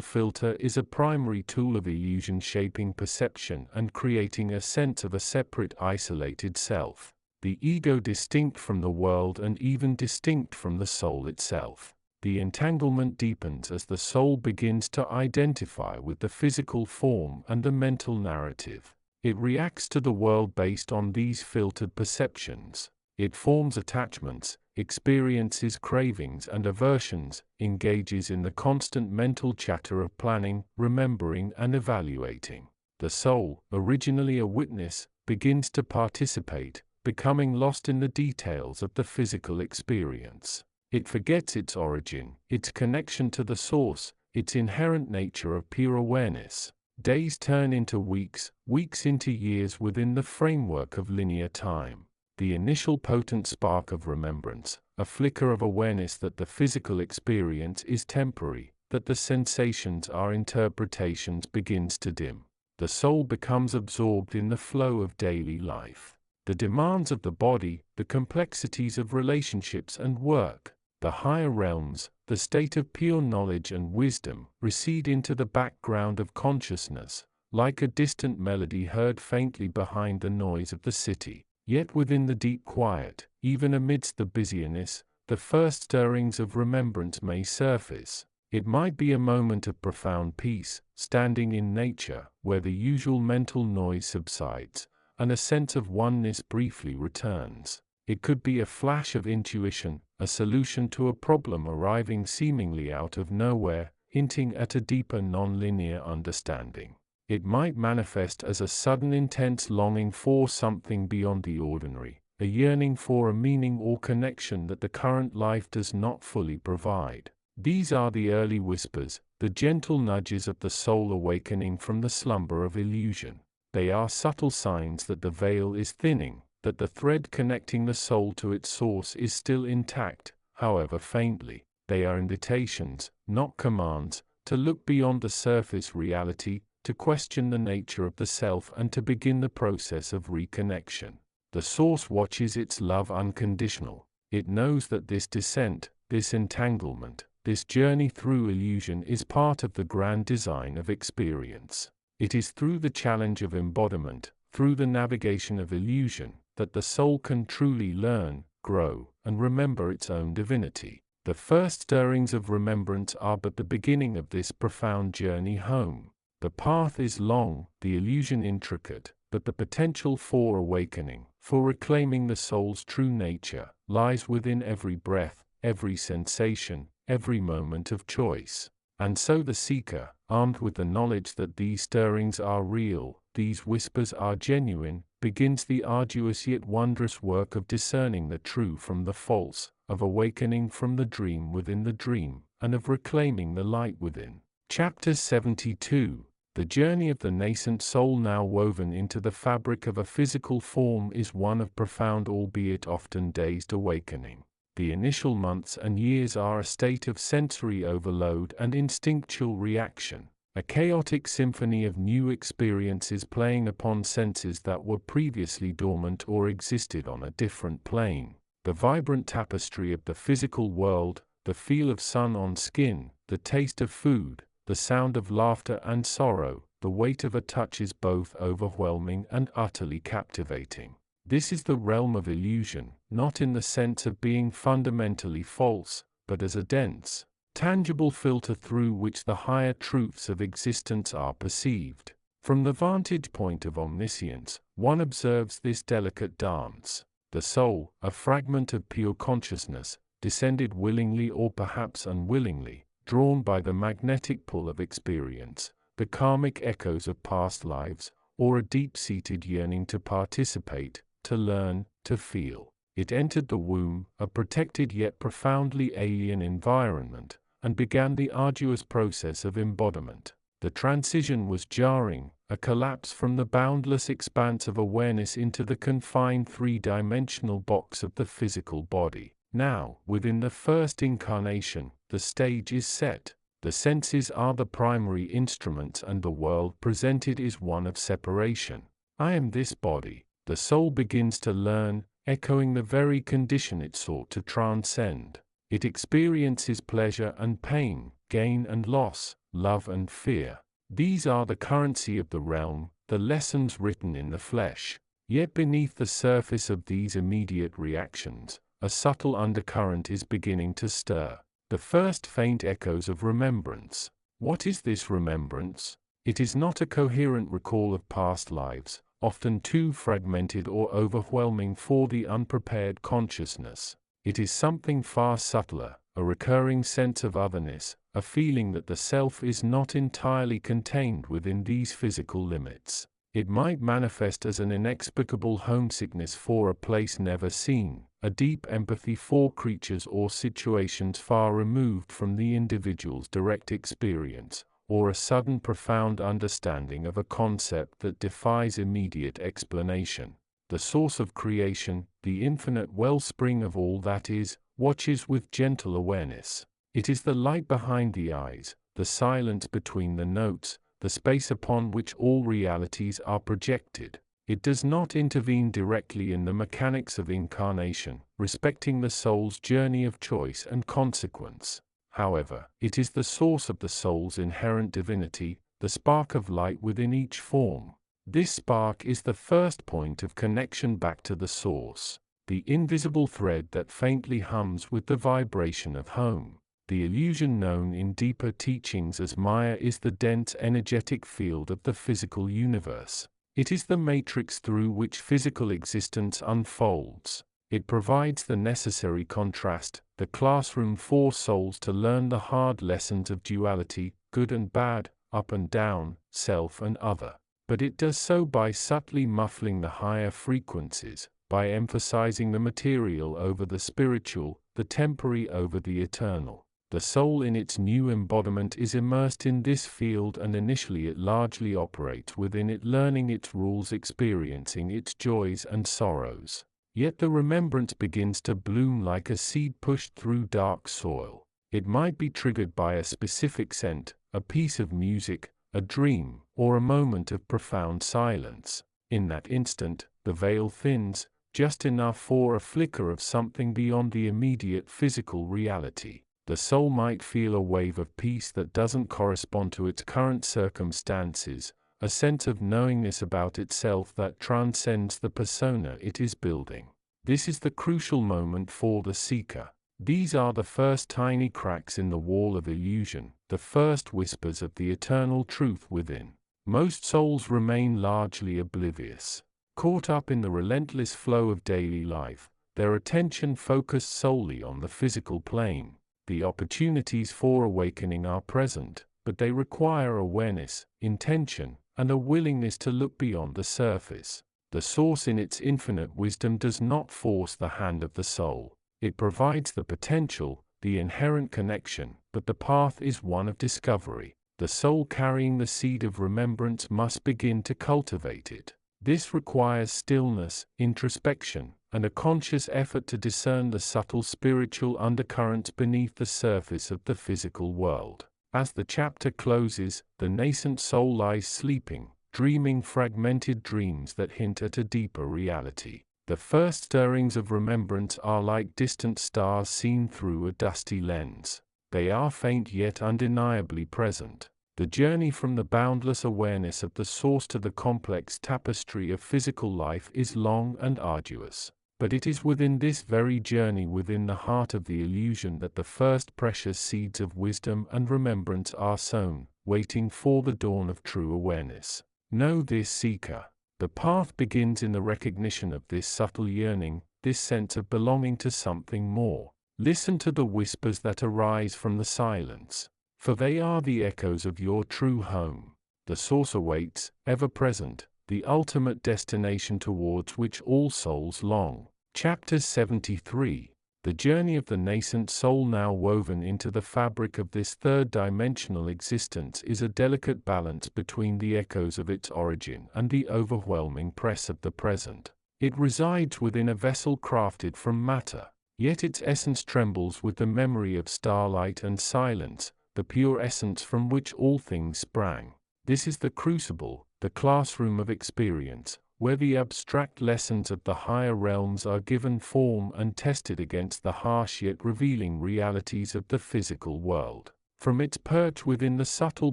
filter is a primary tool of illusion, shaping perception and creating a sense of a separate, isolated self. The ego distinct from the world and even distinct from the soul itself. The entanglement deepens as the soul begins to identify with the physical form and the mental narrative. It reacts to the world based on these filtered perceptions. It forms attachments, experiences cravings and aversions, engages in the constant mental chatter of planning, remembering, and evaluating. The soul, originally a witness, begins to participate, becoming lost in the details of the physical experience. It forgets its origin, its connection to the source, its inherent nature of pure awareness. Days turn into weeks, weeks into years within the framework of linear time. The initial potent spark of remembrance, a flicker of awareness that the physical experience is temporary, that the sensations are interpretations, begins to dim. The soul becomes absorbed in the flow of daily life. The demands of the body, the complexities of relationships and work, the higher realms, the state of pure knowledge and wisdom, recede into the background of consciousness, like a distant melody heard faintly behind the noise of the city. Yet within the deep quiet, even amidst the busyness, the first stirrings of remembrance may surface. It might be a moment of profound peace, standing in nature, where the usual mental noise subsides, and a sense of oneness briefly returns. It could be a flash of intuition, a solution to a problem arriving seemingly out of nowhere, hinting at a deeper non-linear understanding. It might manifest as a sudden intense longing for something beyond the ordinary, a yearning for a meaning or connection that the current life does not fully provide. These are the early whispers, the gentle nudges of the soul awakening from the slumber of illusion. They are subtle signs that the veil is thinning, that the thread connecting the soul to its source is still intact, however faintly. They are invitations, not commands, to look beyond the surface reality, to question the nature of the self and to begin the process of reconnection. The source watches its love unconditional. It knows that this descent, this entanglement, this journey through illusion is part of the grand design of experience. It is through the challenge of embodiment, through the navigation of illusion, that the soul can truly learn, grow, and remember its own divinity. The first stirrings of remembrance are but the beginning of this profound journey home. The path is long, the illusion intricate, but the potential for awakening, for reclaiming the soul's true nature, lies within every breath, every sensation, every moment of choice. And so the seeker, armed with the knowledge that these stirrings are real, these whispers are genuine, begins the arduous yet wondrous work of discerning the true from the false, of awakening from the dream within the dream, and of reclaiming the light within. Chapter 72. The journey of the nascent soul now woven into the fabric of a physical form is one of profound albeit often dazed awakening. The initial months and years are a state of sensory overload and instinctual reaction, a chaotic symphony of new experiences playing upon senses that were previously dormant or existed on a different plane. The vibrant tapestry of the physical world, the feel of sun on skin, the taste of food, the sound of laughter and sorrow, the weight of a touch is both overwhelming and utterly captivating. This is the realm of illusion, not in the sense of being fundamentally false, but as a dense, tangible filter through which the higher truths of existence are perceived. From the vantage point of omniscience, one observes this delicate dance. The soul, a fragment of pure consciousness, descended willingly or perhaps unwillingly, drawn by the magnetic pull of experience, the karmic echoes of past lives, or a deep-seated yearning to participate, to learn, to feel. It entered the womb, a protected yet profoundly alien environment, and began the arduous process of embodiment. The transition was jarring, a collapse from the boundless expanse of awareness into the confined three-dimensional box of the physical body. Now, within the first incarnation, the stage is set. The senses are the primary instruments and the world presented is one of separation. I am this body. The soul begins to learn, echoing the very condition it sought to transcend. It experiences pleasure and pain, gain and loss, love and fear. These are the currency of the realm, the lessons written in the flesh. Yet beneath the surface of these immediate reactions, a subtle undercurrent is beginning to stir. The first faint echoes of remembrance. What is this remembrance? It is not a coherent recall of past lives, often too fragmented or overwhelming for the unprepared consciousness. It is something far subtler, a recurring sense of otherness, a feeling that the self is not entirely contained within these physical limits. It might manifest as an inexplicable homesickness for a place never seen, a deep empathy for creatures or situations far removed from the individual's direct experience, or a sudden profound understanding of a concept that defies immediate explanation. The source of creation, the infinite wellspring of all that is, watches with gentle awareness. It is the light behind the eyes, the silence between the notes, the space upon which all realities are projected. It does not intervene directly in the mechanics of incarnation, respecting the soul's journey of choice and consequence. However, it is the source of the soul's inherent divinity, the spark of light within each form. This spark is the first point of connection back to the source, the invisible thread that faintly hums with the vibration of home. The illusion known in deeper teachings as Maya is the dense energetic field of the physical universe. It is the matrix through which physical existence unfolds. It provides the necessary contrast, the classroom for souls to learn the hard lessons of duality, good and bad, up and down, self and other. But it does so by subtly muffling the higher frequencies, by emphasizing the material over the spiritual, the temporary over the eternal. The soul in its new embodiment is immersed in this field, and initially it largely operates within it, learning its rules, experiencing its joys and sorrows. Yet the remembrance begins to bloom like a seed pushed through dark soil. It might be triggered by a specific scent, a piece of music, a dream, or a moment of profound silence. In that instant, the veil thins, just enough for a flicker of something beyond the immediate physical reality. The soul might feel a wave of peace that doesn't correspond to its current circumstances, a sense of knowingness about itself that transcends the persona it is building. This is the crucial moment for the seeker. These are the first tiny cracks in the wall of illusion, the first whispers of the eternal truth within. Most souls remain largely oblivious, caught up in the relentless flow of daily life, their attention focused solely on the physical plane. The opportunities for awakening are present, but they require awareness, intention, and a willingness to look beyond the surface. The source in its infinite wisdom does not force the hand of the soul. It provides the potential, the inherent connection, but the path is one of discovery. The soul carrying the seed of remembrance must begin to cultivate it. This requires stillness, introspection, and a conscious effort to discern the subtle spiritual undercurrents beneath the surface of the physical world. As the chapter closes, the nascent soul lies sleeping, dreaming fragmented dreams that hint at a deeper reality. The first stirrings of remembrance are like distant stars seen through a dusty lens. They are faint yet undeniably present. The journey from the boundless awareness of the source to the complex tapestry of physical life is long and arduous. But it is within this very journey, within the heart of the illusion, that the first precious seeds of wisdom and remembrance are sown, waiting for the dawn of true awareness. Know this, seeker. The path begins in the recognition of this subtle yearning, this sense of belonging to something more. Listen to the whispers that arise from the silence, for they are the echoes of your true home. The source awaits, ever present, the ultimate destination towards which all souls long. Chapter 73. The journey of the nascent soul, now woven into the fabric of this third-dimensional existence, is a delicate balance between the echoes of its origin and the overwhelming press of the present. It resides within a vessel crafted from matter, yet its essence trembles with the memory of starlight and silence, the pure essence from which all things sprang. This is the crucible, the classroom of experience, where the abstract lessons of the higher realms are given form and tested against the harsh yet revealing realities of the physical world. From its perch within the subtle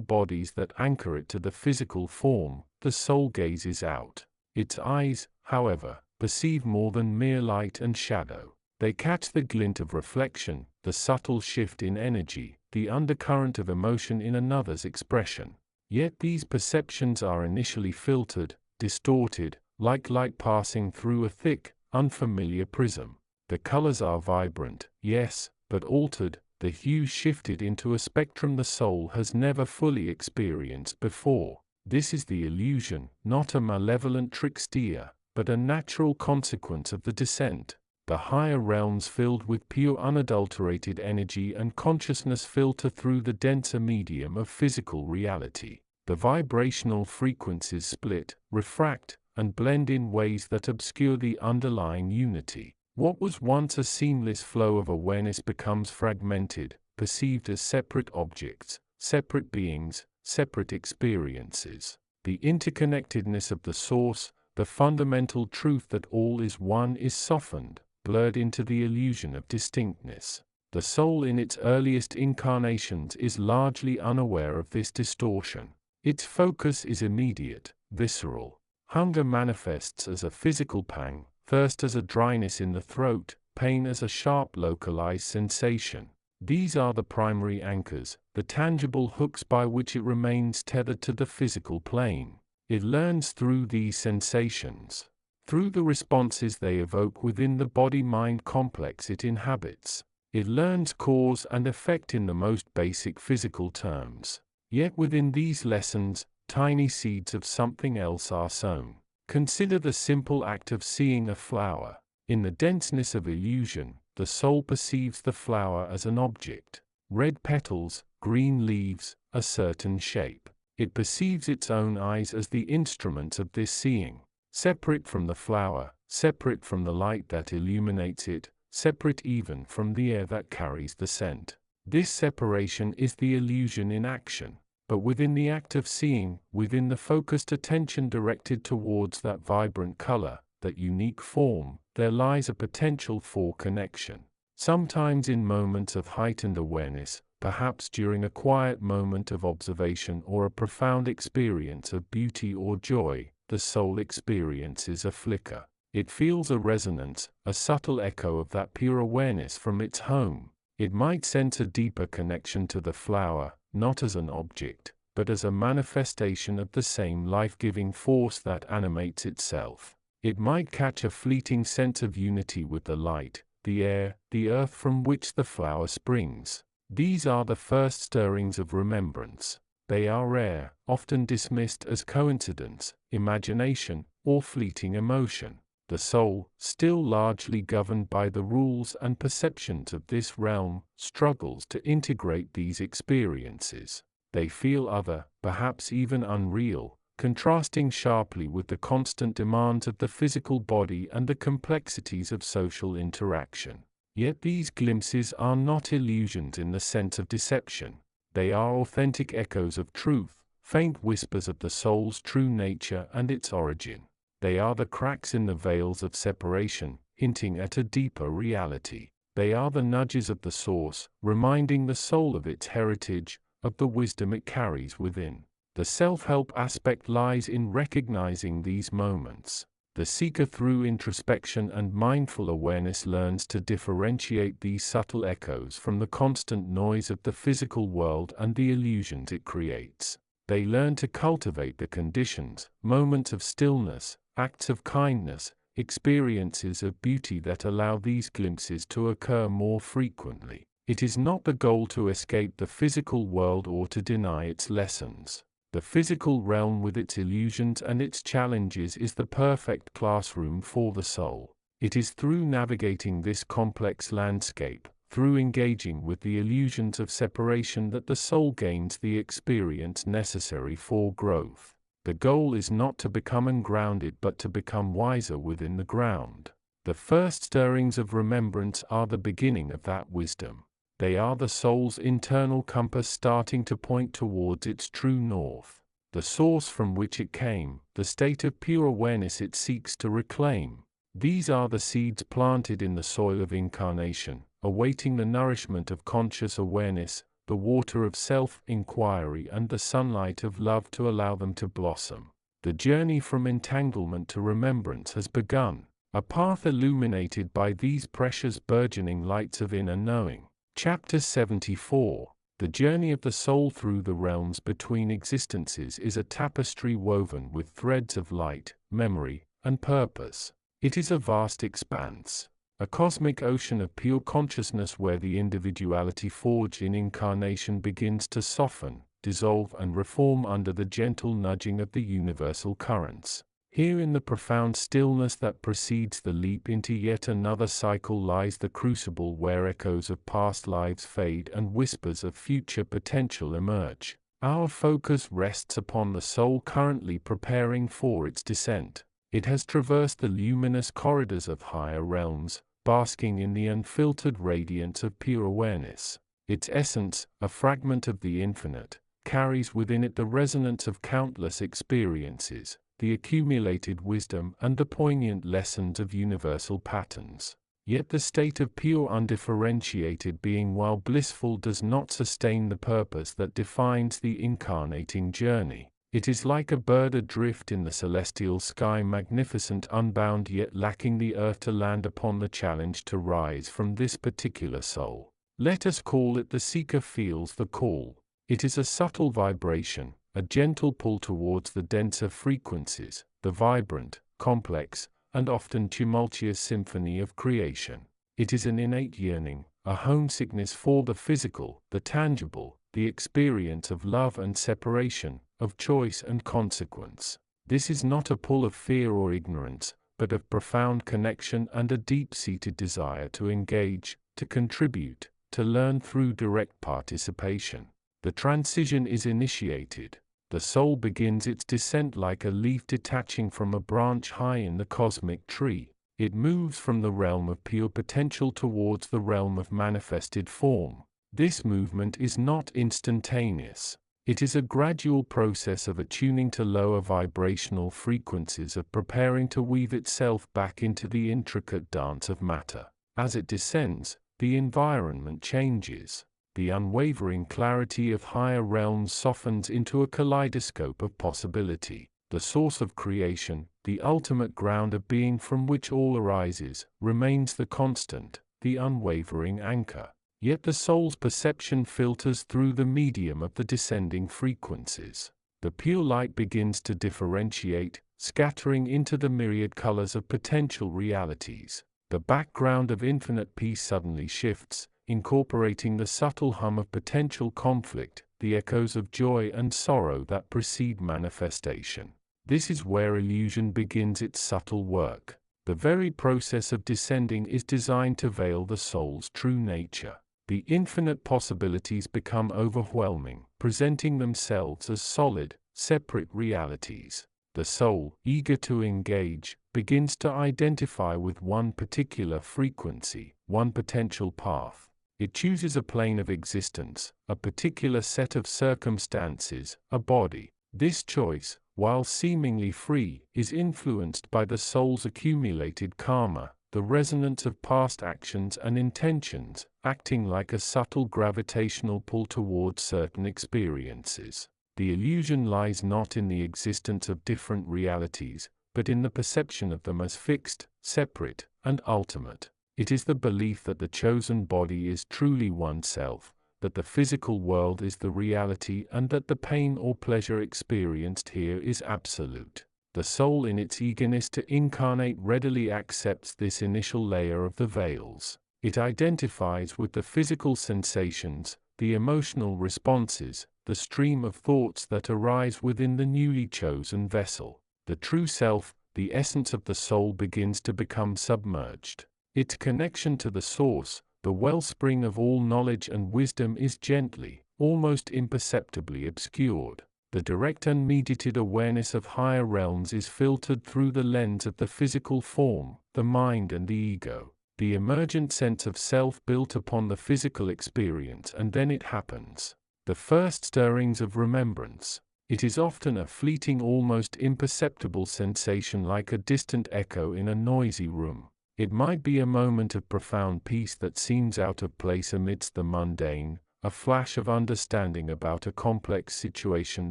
bodies that anchor it to the physical form, the soul gazes out. Its eyes, however, perceive more than mere light and shadow. They catch the glint of reflection, the subtle shift in energy, the undercurrent of emotion in another's expression. Yet these perceptions are initially filtered, distorted, like light passing through a thick, unfamiliar prism. The colors are vibrant, yes, but altered, the hues shifted into a spectrum the soul has never fully experienced before. This is the illusion, not a malevolent trickster, but a natural consequence of the descent. The higher realms filled with pure unadulterated energy and consciousness filter through the denser medium of physical reality. The vibrational frequencies split, refract, and blend in ways that obscure the underlying unity. What was once a seamless flow of awareness becomes fragmented, perceived as separate objects, separate beings, separate experiences. The interconnectedness of the source, the fundamental truth that all is one, is softened, blurred into the illusion of distinctness. The soul in its earliest incarnations is largely unaware of this distortion. Its focus is immediate, visceral. Hunger manifests as a physical pang, thirst as a dryness in the throat, pain as a sharp localized sensation. These are the primary anchors, the tangible hooks by which it remains tethered to the physical plane. It learns through these sensations, through the responses they evoke within the body-mind complex it inhabits. It learns cause and effect in the most basic physical terms. Yet within these lessons, tiny seeds of something else are sown. Consider the simple act of seeing a flower. In the denseness of illusion, the soul perceives the flower as an object. Red petals, green leaves, a certain shape. It perceives its own eyes as the instruments of this seeing. Separate from the flower, separate from the light that illuminates it, separate even from the air that carries the scent. This separation is the illusion in action. But within the act of seeing, within the focused attention directed towards that vibrant color, that unique form, there lies a potential for connection. Sometimes in moments of heightened awareness, perhaps during a quiet moment of observation or a profound experience of beauty or joy, the soul experiences a flicker. It feels a resonance, a subtle echo of that pure awareness from its home. It might sense a deeper connection to the flower, not as an object, but as a manifestation of the same life-giving force that animates itself. It might catch a fleeting sense of unity with the light, the air, the earth from which the flower springs. These are the first stirrings of remembrance. They are rare, often dismissed as coincidence, imagination, or fleeting emotion. The soul, still largely governed by the rules and perceptions of this realm, struggles to integrate these experiences. They feel other, perhaps even unreal, contrasting sharply with the constant demands of the physical body and the complexities of social interaction. Yet these glimpses are not illusions in the sense of deception. They are authentic echoes of truth, faint whispers of the soul's true nature and its origin. They are the cracks in the veils of separation, hinting at a deeper reality. They are the nudges of the source, reminding the soul of its heritage, of the wisdom it carries within. The self-help aspect lies in recognizing these moments. The seeker through introspection and mindful awareness learns to differentiate these subtle echoes from the constant noise of the physical world and the illusions it creates. They learn to cultivate the conditions, moments of stillness, acts of kindness, experiences of beauty that allow these glimpses to occur more frequently. It is not the goal to escape the physical world or to deny its lessons. The physical realm with its illusions and its challenges is the perfect classroom for the soul. It is through navigating this complex landscape, through engaging with the illusions of separation, that the soul gains the experience necessary for growth. The goal is not to become ungrounded but to become wiser within the ground. The first stirrings of remembrance are the beginning of that wisdom. They are the soul's internal compass starting to point towards its true north, the source from which it came, the state of pure awareness it seeks to reclaim. These are the seeds planted in the soil of incarnation, awaiting the nourishment of conscious awareness, the water of self-inquiry and the sunlight of love to allow them to blossom. The journey from entanglement to remembrance has begun, a path illuminated by these precious burgeoning lights of inner knowing. Chapter 74. The journey of the soul through the realms between existences is a tapestry woven with threads of light, memory, and purpose. It is a vast expanse, a cosmic ocean of pure consciousness where the individuality forged in incarnation begins to soften, dissolve, and reform under the gentle nudging of the universal currents. Here in the profound stillness that precedes the leap into yet another cycle lies the crucible where echoes of past lives fade and whispers of future potential emerge. Our focus rests upon the soul currently preparing for its descent. It has traversed the luminous corridors of higher realms, basking in the unfiltered radiance of pure awareness. Its essence, a fragment of the infinite, carries within it the resonance of countless experiences, the accumulated wisdom and the poignant lessons of universal patterns. Yet the state of pure undifferentiated being, while blissful, does not sustain the purpose that defines the incarnating journey. It is like a bird adrift in the celestial sky, magnificent, unbound, yet lacking the earth to land upon the challenge to rise from this particular soul. Let us call it the seeker feels the call. It is a subtle vibration, a gentle pull towards the denser frequencies, the vibrant, complex, and often tumultuous symphony of creation. It is an innate yearning, a homesickness for the physical, the tangible, the experience of love and separation, of choice and consequence. This is not a pull of fear or ignorance, but of profound connection and a deep-seated desire to engage, to contribute, to learn through direct participation. The transition is initiated. The soul begins its descent like a leaf detaching from a branch high in the cosmic tree. It moves from the realm of pure potential towards the realm of manifested form. This movement is not instantaneous. It is a gradual process of attuning to lower vibrational frequencies, of preparing to weave itself back into the intricate dance of matter. As it descends, the environment changes. The unwavering clarity of higher realms softens into a kaleidoscope of possibility. The source of creation, the ultimate ground of being from which all arises, remains the constant, the unwavering anchor. Yet the soul's perception filters through the medium of the descending frequencies. The pure light begins to differentiate, scattering into the myriad colors of potential realities. The background of infinite peace suddenly shifts, incorporating the subtle hum of potential conflict, the echoes of joy and sorrow that precede manifestation. This is where illusion begins its subtle work. The very process of descending is designed to veil the soul's true nature. The infinite possibilities become overwhelming, presenting themselves as solid, separate realities. The soul, eager to engage, begins to identify with one particular frequency, one potential path. It chooses a plane of existence, a particular set of circumstances, a body. This choice, while seemingly free, is influenced by the soul's accumulated karma, the resonance of past actions and intentions, acting like a subtle gravitational pull towards certain experiences. The illusion lies not in the existence of different realities, but in the perception of them as fixed, separate, and ultimate. It is the belief that the chosen body is truly oneself, that the physical world is the reality, and that the pain or pleasure experienced here is absolute. The soul, in its eagerness to incarnate, readily accepts this initial layer of the veils. It identifies with the physical sensations, the emotional responses, the stream of thoughts that arise within the newly chosen vessel. The true self, the essence of the soul, begins to become submerged. Its connection to the source, the wellspring of all knowledge and wisdom, is gently, almost imperceptibly obscured. The direct unmediated awareness of higher realms is filtered through the lens of the physical form, the mind and the ego. The emergent sense of self built upon the physical experience, and then it happens. The first stirrings of remembrance. It is often a fleeting, almost imperceptible sensation, like a distant echo in a noisy room. It might be a moment of profound peace that seems out of place amidst the mundane, a flash of understanding about a complex situation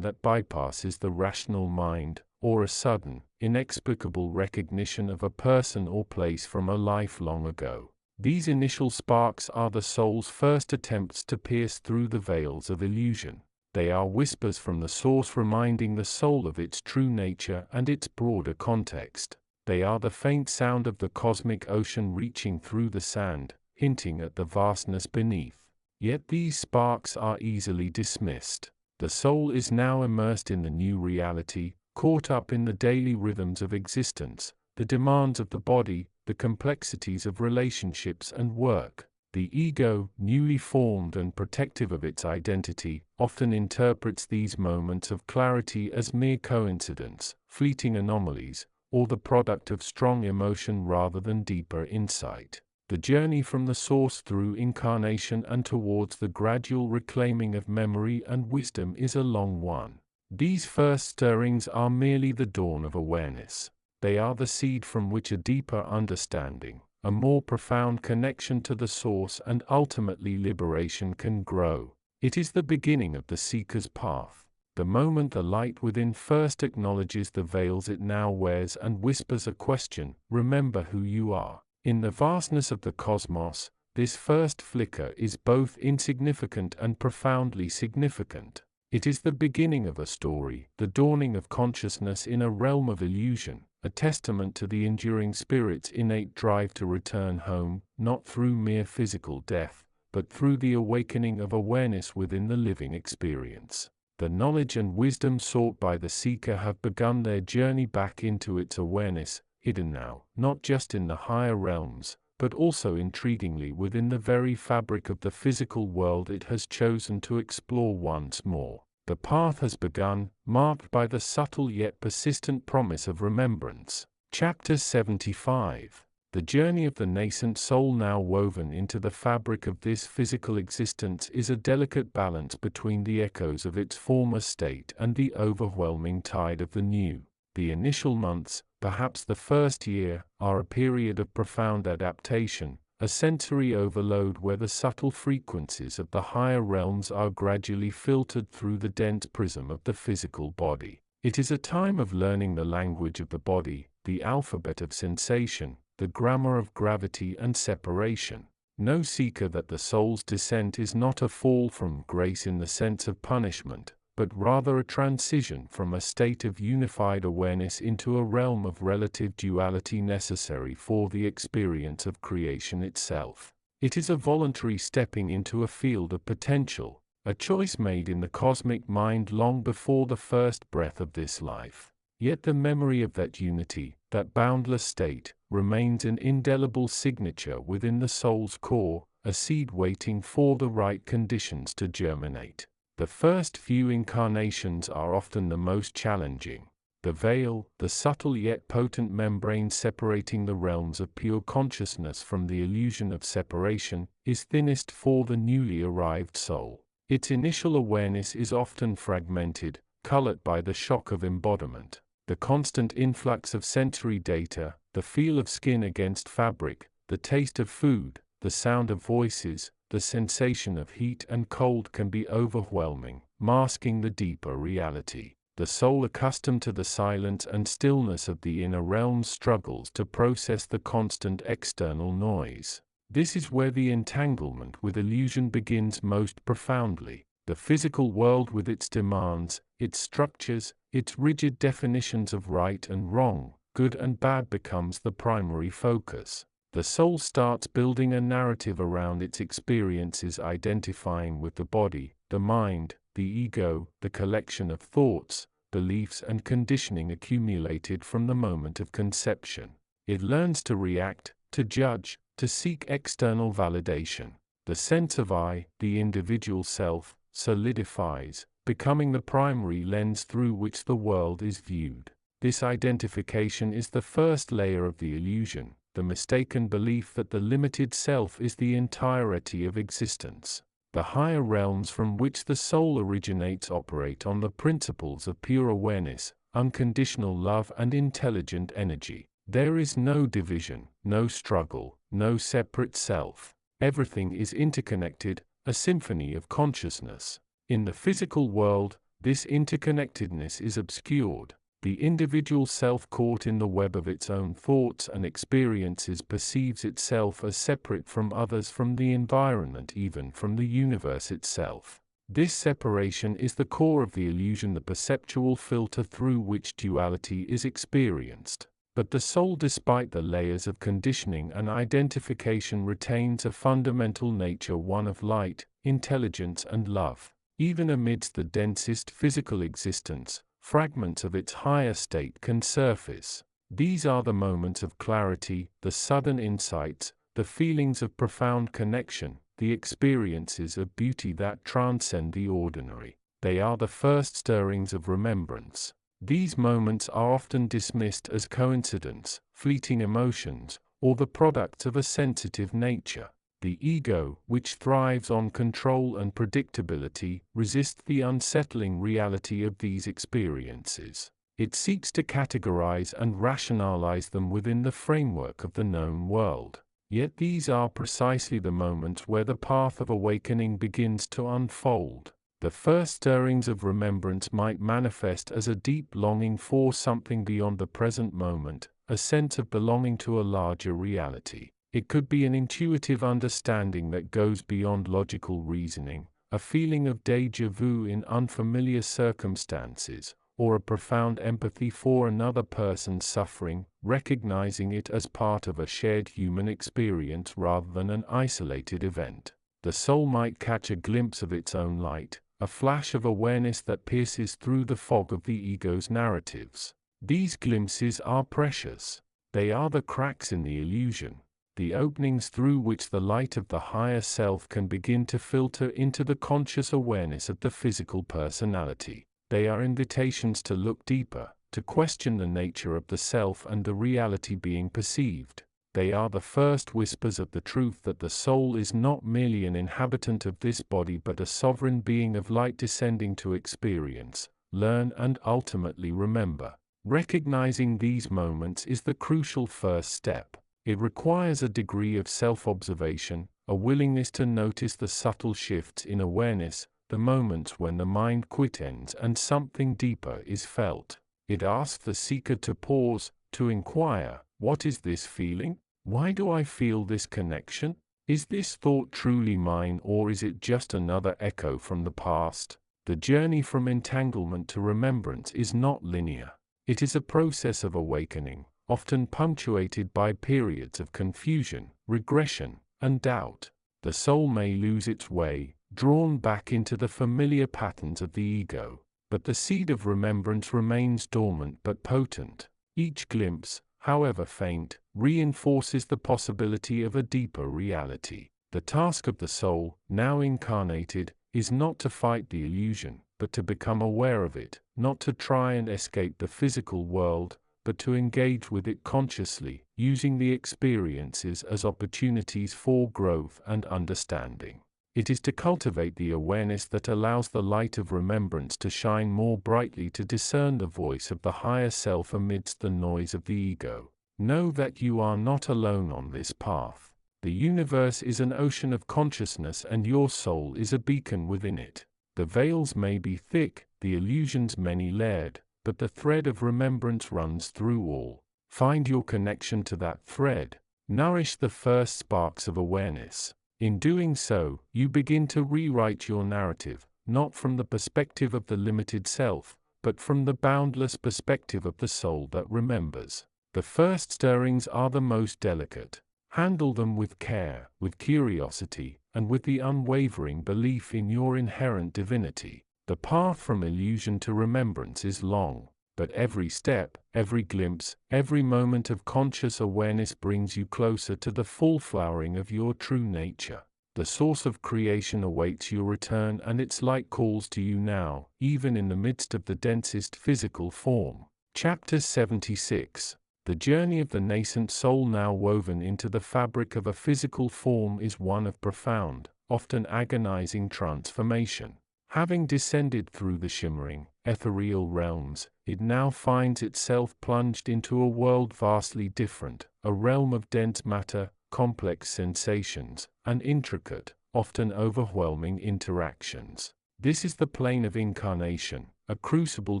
that bypasses the rational mind, or a sudden, inexplicable recognition of a person or place from a life long ago. These initial sparks are the soul's first attempts to pierce through the veils of illusion. They are whispers from the source reminding the soul of its true nature and its broader context. They are the faint sound of the cosmic ocean reaching through the sand, hinting at the vastness beneath. Yet these sparks are easily dismissed. The soul is now immersed in the new reality, caught up in the daily rhythms of existence, the demands of the body, the complexities of relationships and work. The ego, newly formed and protective of its identity, often interprets these moments of clarity as mere coincidence, fleeting anomalies, or the product of strong emotion rather than deeper insight. The journey from the source through incarnation and towards the gradual reclaiming of memory and wisdom is a long one. These first stirrings are merely the dawn of awareness. They are the seed from which a deeper understanding, a more profound connection to the source and ultimately liberation can grow. It is the beginning of the seeker's path. The moment the light within first acknowledges the veils it now wears and whispers a question, "Remember who you are." In the vastness of the cosmos, this first flicker is both insignificant and profoundly significant. It is the beginning of a story, the dawning of consciousness in a realm of illusion, a testament to the enduring spirit's innate drive to return home, not through mere physical death, but through the awakening of awareness within the living experience. The knowledge and wisdom sought by the seeker have begun their journey back into its awareness, hidden now, not just in the higher realms, but also intriguingly within the very fabric of the physical world it has chosen to explore once more. The path has begun, marked by the subtle yet persistent promise of remembrance. Chapter 75. The journey of the nascent soul now woven into the fabric of this physical existence is a delicate balance between the echoes of its former state and the overwhelming tide of the new. The initial months, perhaps the first year, are a period of profound adaptation, a sensory overload where the subtle frequencies of the higher realms are gradually filtered through the dense prism of the physical body. It is a time of learning the language of the body, the alphabet of sensation, the grammar of gravity and separation. Know, seeker, that the soul's descent is not a fall from grace in the sense of punishment, but rather a transition from a state of unified awareness into a realm of relative duality necessary for the experience of creation itself. It is a voluntary stepping into a field of potential, a choice made in the cosmic mind long before the first breath of this life. Yet the memory of that unity, that boundless state, remains an indelible signature within the soul's core, a seed waiting for the right conditions to germinate. The first few incarnations are often the most challenging. The veil, the subtle yet potent membrane separating the realms of pure consciousness from the illusion of separation, is thinnest for the newly arrived soul. Its initial awareness is often fragmented, colored by the shock of embodiment. The constant influx of sensory data, the feel of skin against fabric, the taste of food, the sound of voices, the sensation of heat and cold can be overwhelming, masking the deeper reality. The soul accustomed to the silence and stillness of the inner realms struggles to process the constant external noise. This is where the entanglement with illusion begins most profoundly. The physical world with its demands, its structures, its rigid definitions of right and wrong, good and bad becomes the primary focus. The soul starts building a narrative around its experiences, identifying with the body, the mind, the ego, the collection of thoughts, beliefs and conditioning accumulated from the moment of conception. It learns to react, to judge, to seek external validation. The sense of I, the individual self, solidifies, becoming the primary lens through which the world is viewed. This identification is the first layer of the illusion, the mistaken belief that the limited self is the entirety of existence. The higher realms from which the soul originates operate on the principles of pure awareness, unconditional love and intelligent energy. There is no division, no struggle, no separate self. Everything is interconnected, a symphony of consciousness. In the physical world, this interconnectedness is obscured. The individual self caught in the web of its own thoughts and experiences perceives itself as separate from others, from the environment, even from the universe itself. This separation is the core of the illusion, the perceptual filter through which duality is experienced. But the soul, despite the layers of conditioning and identification, retains a fundamental nature, one of light, intelligence, and love. Even amidst the densest physical existence, fragments of its higher state can surface. These are the moments of clarity, the sudden insights, the feelings of profound connection, the experiences of beauty that transcend the ordinary. They are the first stirrings of remembrance. These moments are often dismissed as coincidence, fleeting emotions, or the products of a sensitive nature. The ego, which thrives on control and predictability, resists the unsettling reality of these experiences. It seeks to categorize and rationalize them within the framework of the known world. Yet these are precisely the moments where the path of awakening begins to unfold. The first stirrings of remembrance might manifest as a deep longing for something beyond the present moment, a sense of belonging to a larger reality. It could be an intuitive understanding that goes beyond logical reasoning, a feeling of déjà vu in unfamiliar circumstances, or a profound empathy for another person's suffering, recognizing it as part of a shared human experience rather than an isolated event. The soul might catch a glimpse of its own light, a flash of awareness that pierces through the fog of the ego's narratives. These glimpses are precious. They are the cracks in the illusion, the openings through which the light of the higher self can begin to filter into the conscious awareness of the physical personality. They are invitations to look deeper, to question the nature of the self and the reality being perceived. They are the first whispers of the truth that the soul is not merely an inhabitant of this body but a sovereign being of light descending to experience, learn, and ultimately remember. Recognizing these moments is the crucial first step. It requires a degree of self-observation, a willingness to notice the subtle shifts in awareness, the moments when the mind quietens and something deeper is felt. It asks the seeker to pause, to inquire, what is this feeling? Why do I feel this connection? Is this thought truly mine, or is it just another echo from the past? The journey from entanglement to remembrance is not linear. It is a process of awakening, often punctuated by periods of confusion, regression, and doubt. The soul may lose its way, drawn back into the familiar patterns of the ego, but the seed of remembrance remains dormant but potent. Each glimpse, however faint, reinforces the possibility of a deeper reality. The task of the soul, now incarnated, is not to fight the illusion, but to become aware of it, not to try and escape the physical world, but to engage with it consciously, using the experiences as opportunities for growth and understanding. It is to cultivate the awareness that allows the light of remembrance to shine more brightly, to discern the voice of the higher self amidst the noise of the ego. Know that you are not alone on this path. The universe is an ocean of consciousness and your soul is a beacon within it. The veils may be thick, the illusions many-layered, but the thread of remembrance runs through all. Find your connection to that thread. Nourish the first sparks of awareness. In doing so, you begin to rewrite your narrative, not from the perspective of the limited self, but from the boundless perspective of the soul that remembers. The first stirrings are the most delicate. Handle them with care, with curiosity, and with the unwavering belief in your inherent divinity. The path from illusion to remembrance is long, but every step, every glimpse, every moment of conscious awareness brings you closer to the full flowering of your true nature. The source of creation awaits your return, and its light calls to you now, even in the midst of the densest physical form. Chapter 76. The journey of the nascent soul, now woven into the fabric of a physical form, is one of profound, often agonizing transformation. Having descended through the shimmering, ethereal realms, it now finds itself plunged into a world vastly different, a realm of dense matter, complex sensations, and intricate, often overwhelming interactions. This is the plane of incarnation, a crucible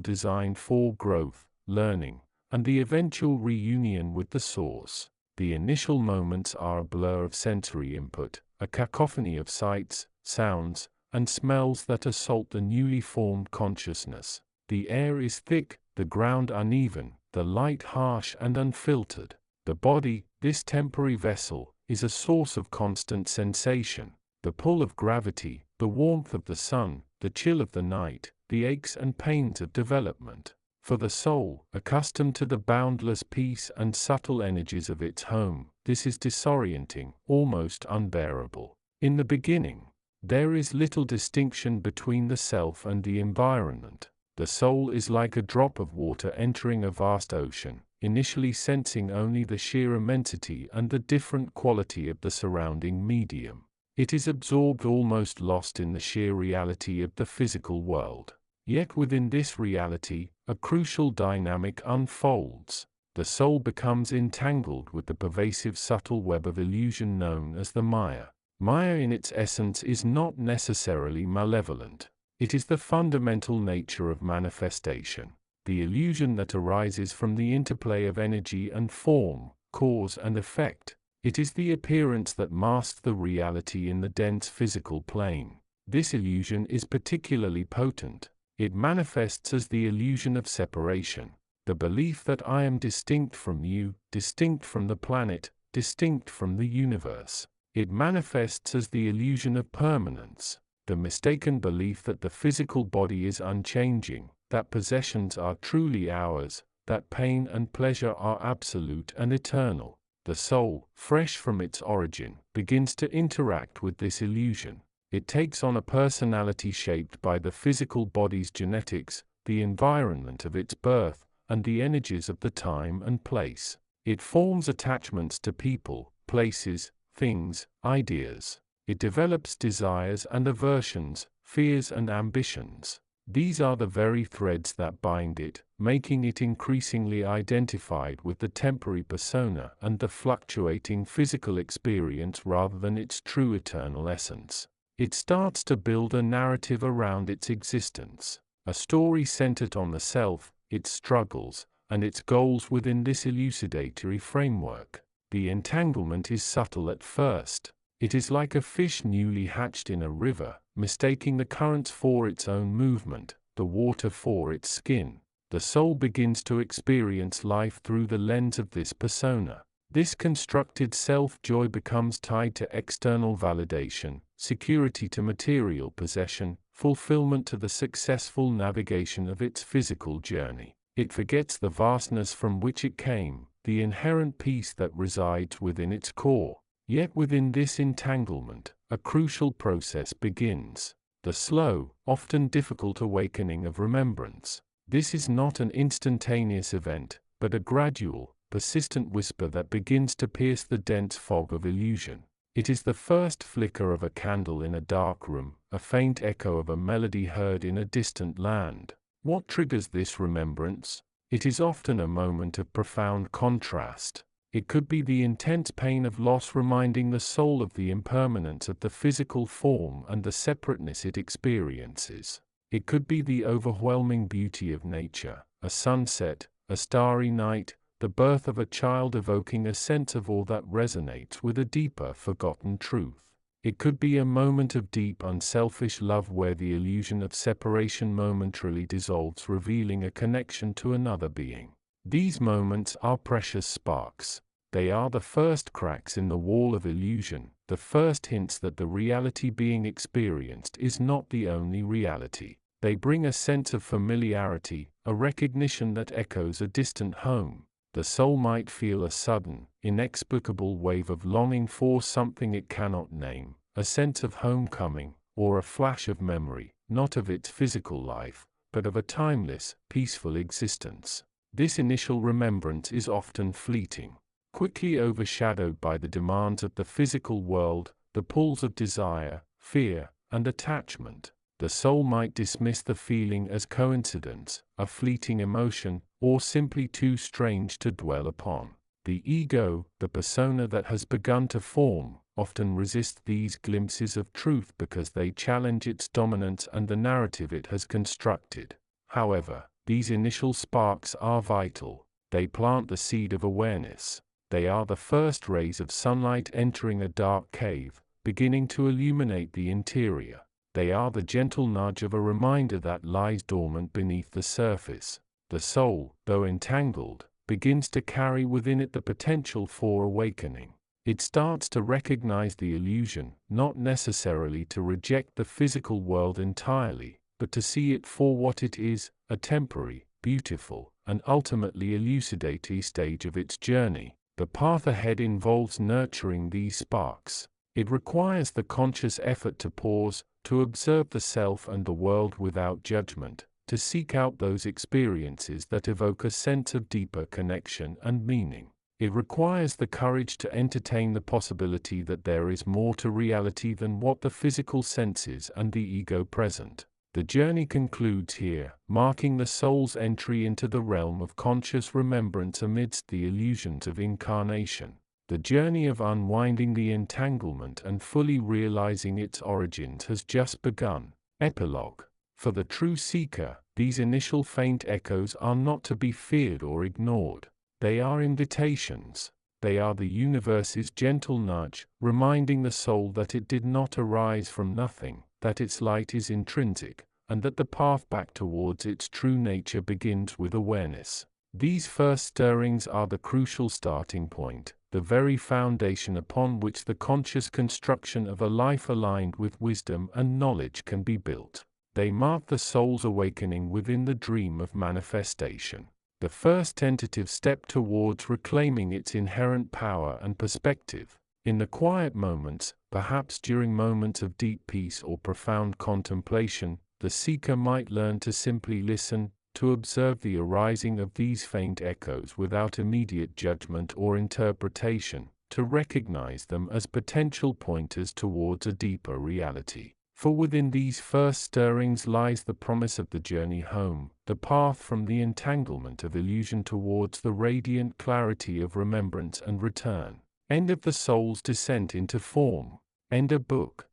designed for growth, learning, and the eventual reunion with the source. The initial moments are a blur of sensory input, a cacophony of sights, sounds, and smells that assault the newly formed consciousness. The air is thick, the ground uneven, the light harsh and unfiltered. The body, this temporary vessel, is a source of constant sensation. The pull of gravity, the warmth of the sun, the chill of the night, the aches and pains of development. For the soul, accustomed to the boundless peace and subtle energies of its home, this is disorienting, almost unbearable. In the beginning, there is little distinction between the self and the environment. The soul is like a drop of water entering a vast ocean, initially sensing only the sheer immensity and the different quality of the surrounding medium. It is absorbed, almost lost in the sheer reality of the physical world. Yet within this reality, a crucial dynamic unfolds. The soul becomes entangled with the pervasive subtle web of illusion known as the Maya. Maya in its essence is not necessarily malevolent. It is the fundamental nature of manifestation, the illusion that arises from the interplay of energy and form, cause and effect. It is the appearance that masks the reality in the dense physical plane. This illusion is particularly potent. It manifests as the illusion of separation, the belief that I am distinct from you, distinct from the planet, distinct from the universe. It manifests as the illusion of permanence, the mistaken belief that the physical body is unchanging, that possessions are truly ours, that pain and pleasure are absolute and eternal. The soul, fresh from its origin, begins to interact with this illusion. It takes on a personality shaped by the physical body's genetics, the environment of its birth, and the energies of the time and place. It forms attachments to people, places, things, ideas. It develops desires and aversions, fears and ambitions. These are the very threads that bind it, making it increasingly identified with the temporary persona and the fluctuating physical experience rather than its true eternal essence. It starts to build a narrative around its existence, a story centered on the self, its struggles, and its goals within this elucidatory framework. The entanglement is subtle at first. It is like a fish newly hatched in a river, mistaking the currents for its own movement, the water for its skin. The soul begins to experience life through the lens of this persona. This constructed self-joy becomes tied to external validation, security to material possession, fulfillment to the successful navigation of its physical journey. It forgets the vastness from which it came, the inherent peace that resides within its core. Yet within this entanglement, a crucial process begins. The slow, often difficult awakening of remembrance. This is not an instantaneous event, but a gradual, persistent whisper that begins to pierce the dense fog of illusion. It is the first flicker of a candle in a dark room, a faint echo of a melody heard in a distant land. What triggers this remembrance? It is often a moment of profound contrast. It could be the intense pain of loss reminding the soul of the impermanence of the physical form and the separateness it experiences. It could be the overwhelming beauty of nature, a sunset, a starry night, the birth of a child evoking a sense of awe that resonates with a deeper forgotten truth. It could be a moment of deep unselfish love where the illusion of separation momentarily dissolves, revealing a connection to another being. These moments are precious sparks. They are the first cracks in the wall of illusion, the first hints that the reality being experienced is not the only reality. They bring a sense of familiarity, a recognition that echoes a distant home. The soul might feel a sudden, inexplicable wave of longing for something it cannot name, a sense of homecoming, or a flash of memory, not of its physical life, but of a timeless, peaceful existence. This initial remembrance is often fleeting, quickly overshadowed by the demands of the physical world, the pulls of desire, fear, and attachment. The soul might dismiss the feeling as coincidence, a fleeting emotion, or simply too strange to dwell upon. The ego, the persona that has begun to form, often resists these glimpses of truth because they challenge its dominance and the narrative it has constructed. However, these initial sparks are vital. They plant the seed of awareness. They are the first rays of sunlight entering a dark cave, beginning to illuminate the interior. They are the gentle nudge of a reminder that lies dormant beneath the surface. The soul, though entangled, begins to carry within it the potential for awakening. It starts to recognize the illusion, not necessarily to reject the physical world entirely, but to see it for what it is, a temporary, beautiful, and ultimately elucidating stage of its journey. The path ahead involves nurturing these sparks. It requires the conscious effort to pause, to observe the self and the world without judgment, to seek out those experiences that evoke a sense of deeper connection and meaning. It requires the courage to entertain the possibility that there is more to reality than what the physical senses and the ego present. The journey concludes here, marking the soul's entry into the realm of conscious remembrance amidst the illusions of incarnation. The journey of unwinding the entanglement and fully realizing its origins has just begun. Epilogue. For the true seeker, these initial faint echoes are not to be feared or ignored. They are invitations. They are the universe's gentle nudge, reminding the soul that it did not arise from nothing, that its light is intrinsic, and that the path back towards its true nature begins with awareness. These first stirrings are the crucial starting point, the very foundation upon which the conscious construction of a life aligned with wisdom and knowledge can be built. They mark the soul's awakening within the dream of manifestation. The first tentative step towards reclaiming its inherent power and perspective. In the quiet moments, perhaps during moments of deep peace or profound contemplation, the seeker might learn to simply listen, to observe the arising of these faint echoes without immediate judgment or interpretation, to recognize them as potential pointers towards a deeper reality. For within these first stirrings lies the promise of the journey home, the path from the entanglement of illusion towards the radiant clarity of remembrance and return. End of the soul's descent into form. End of book.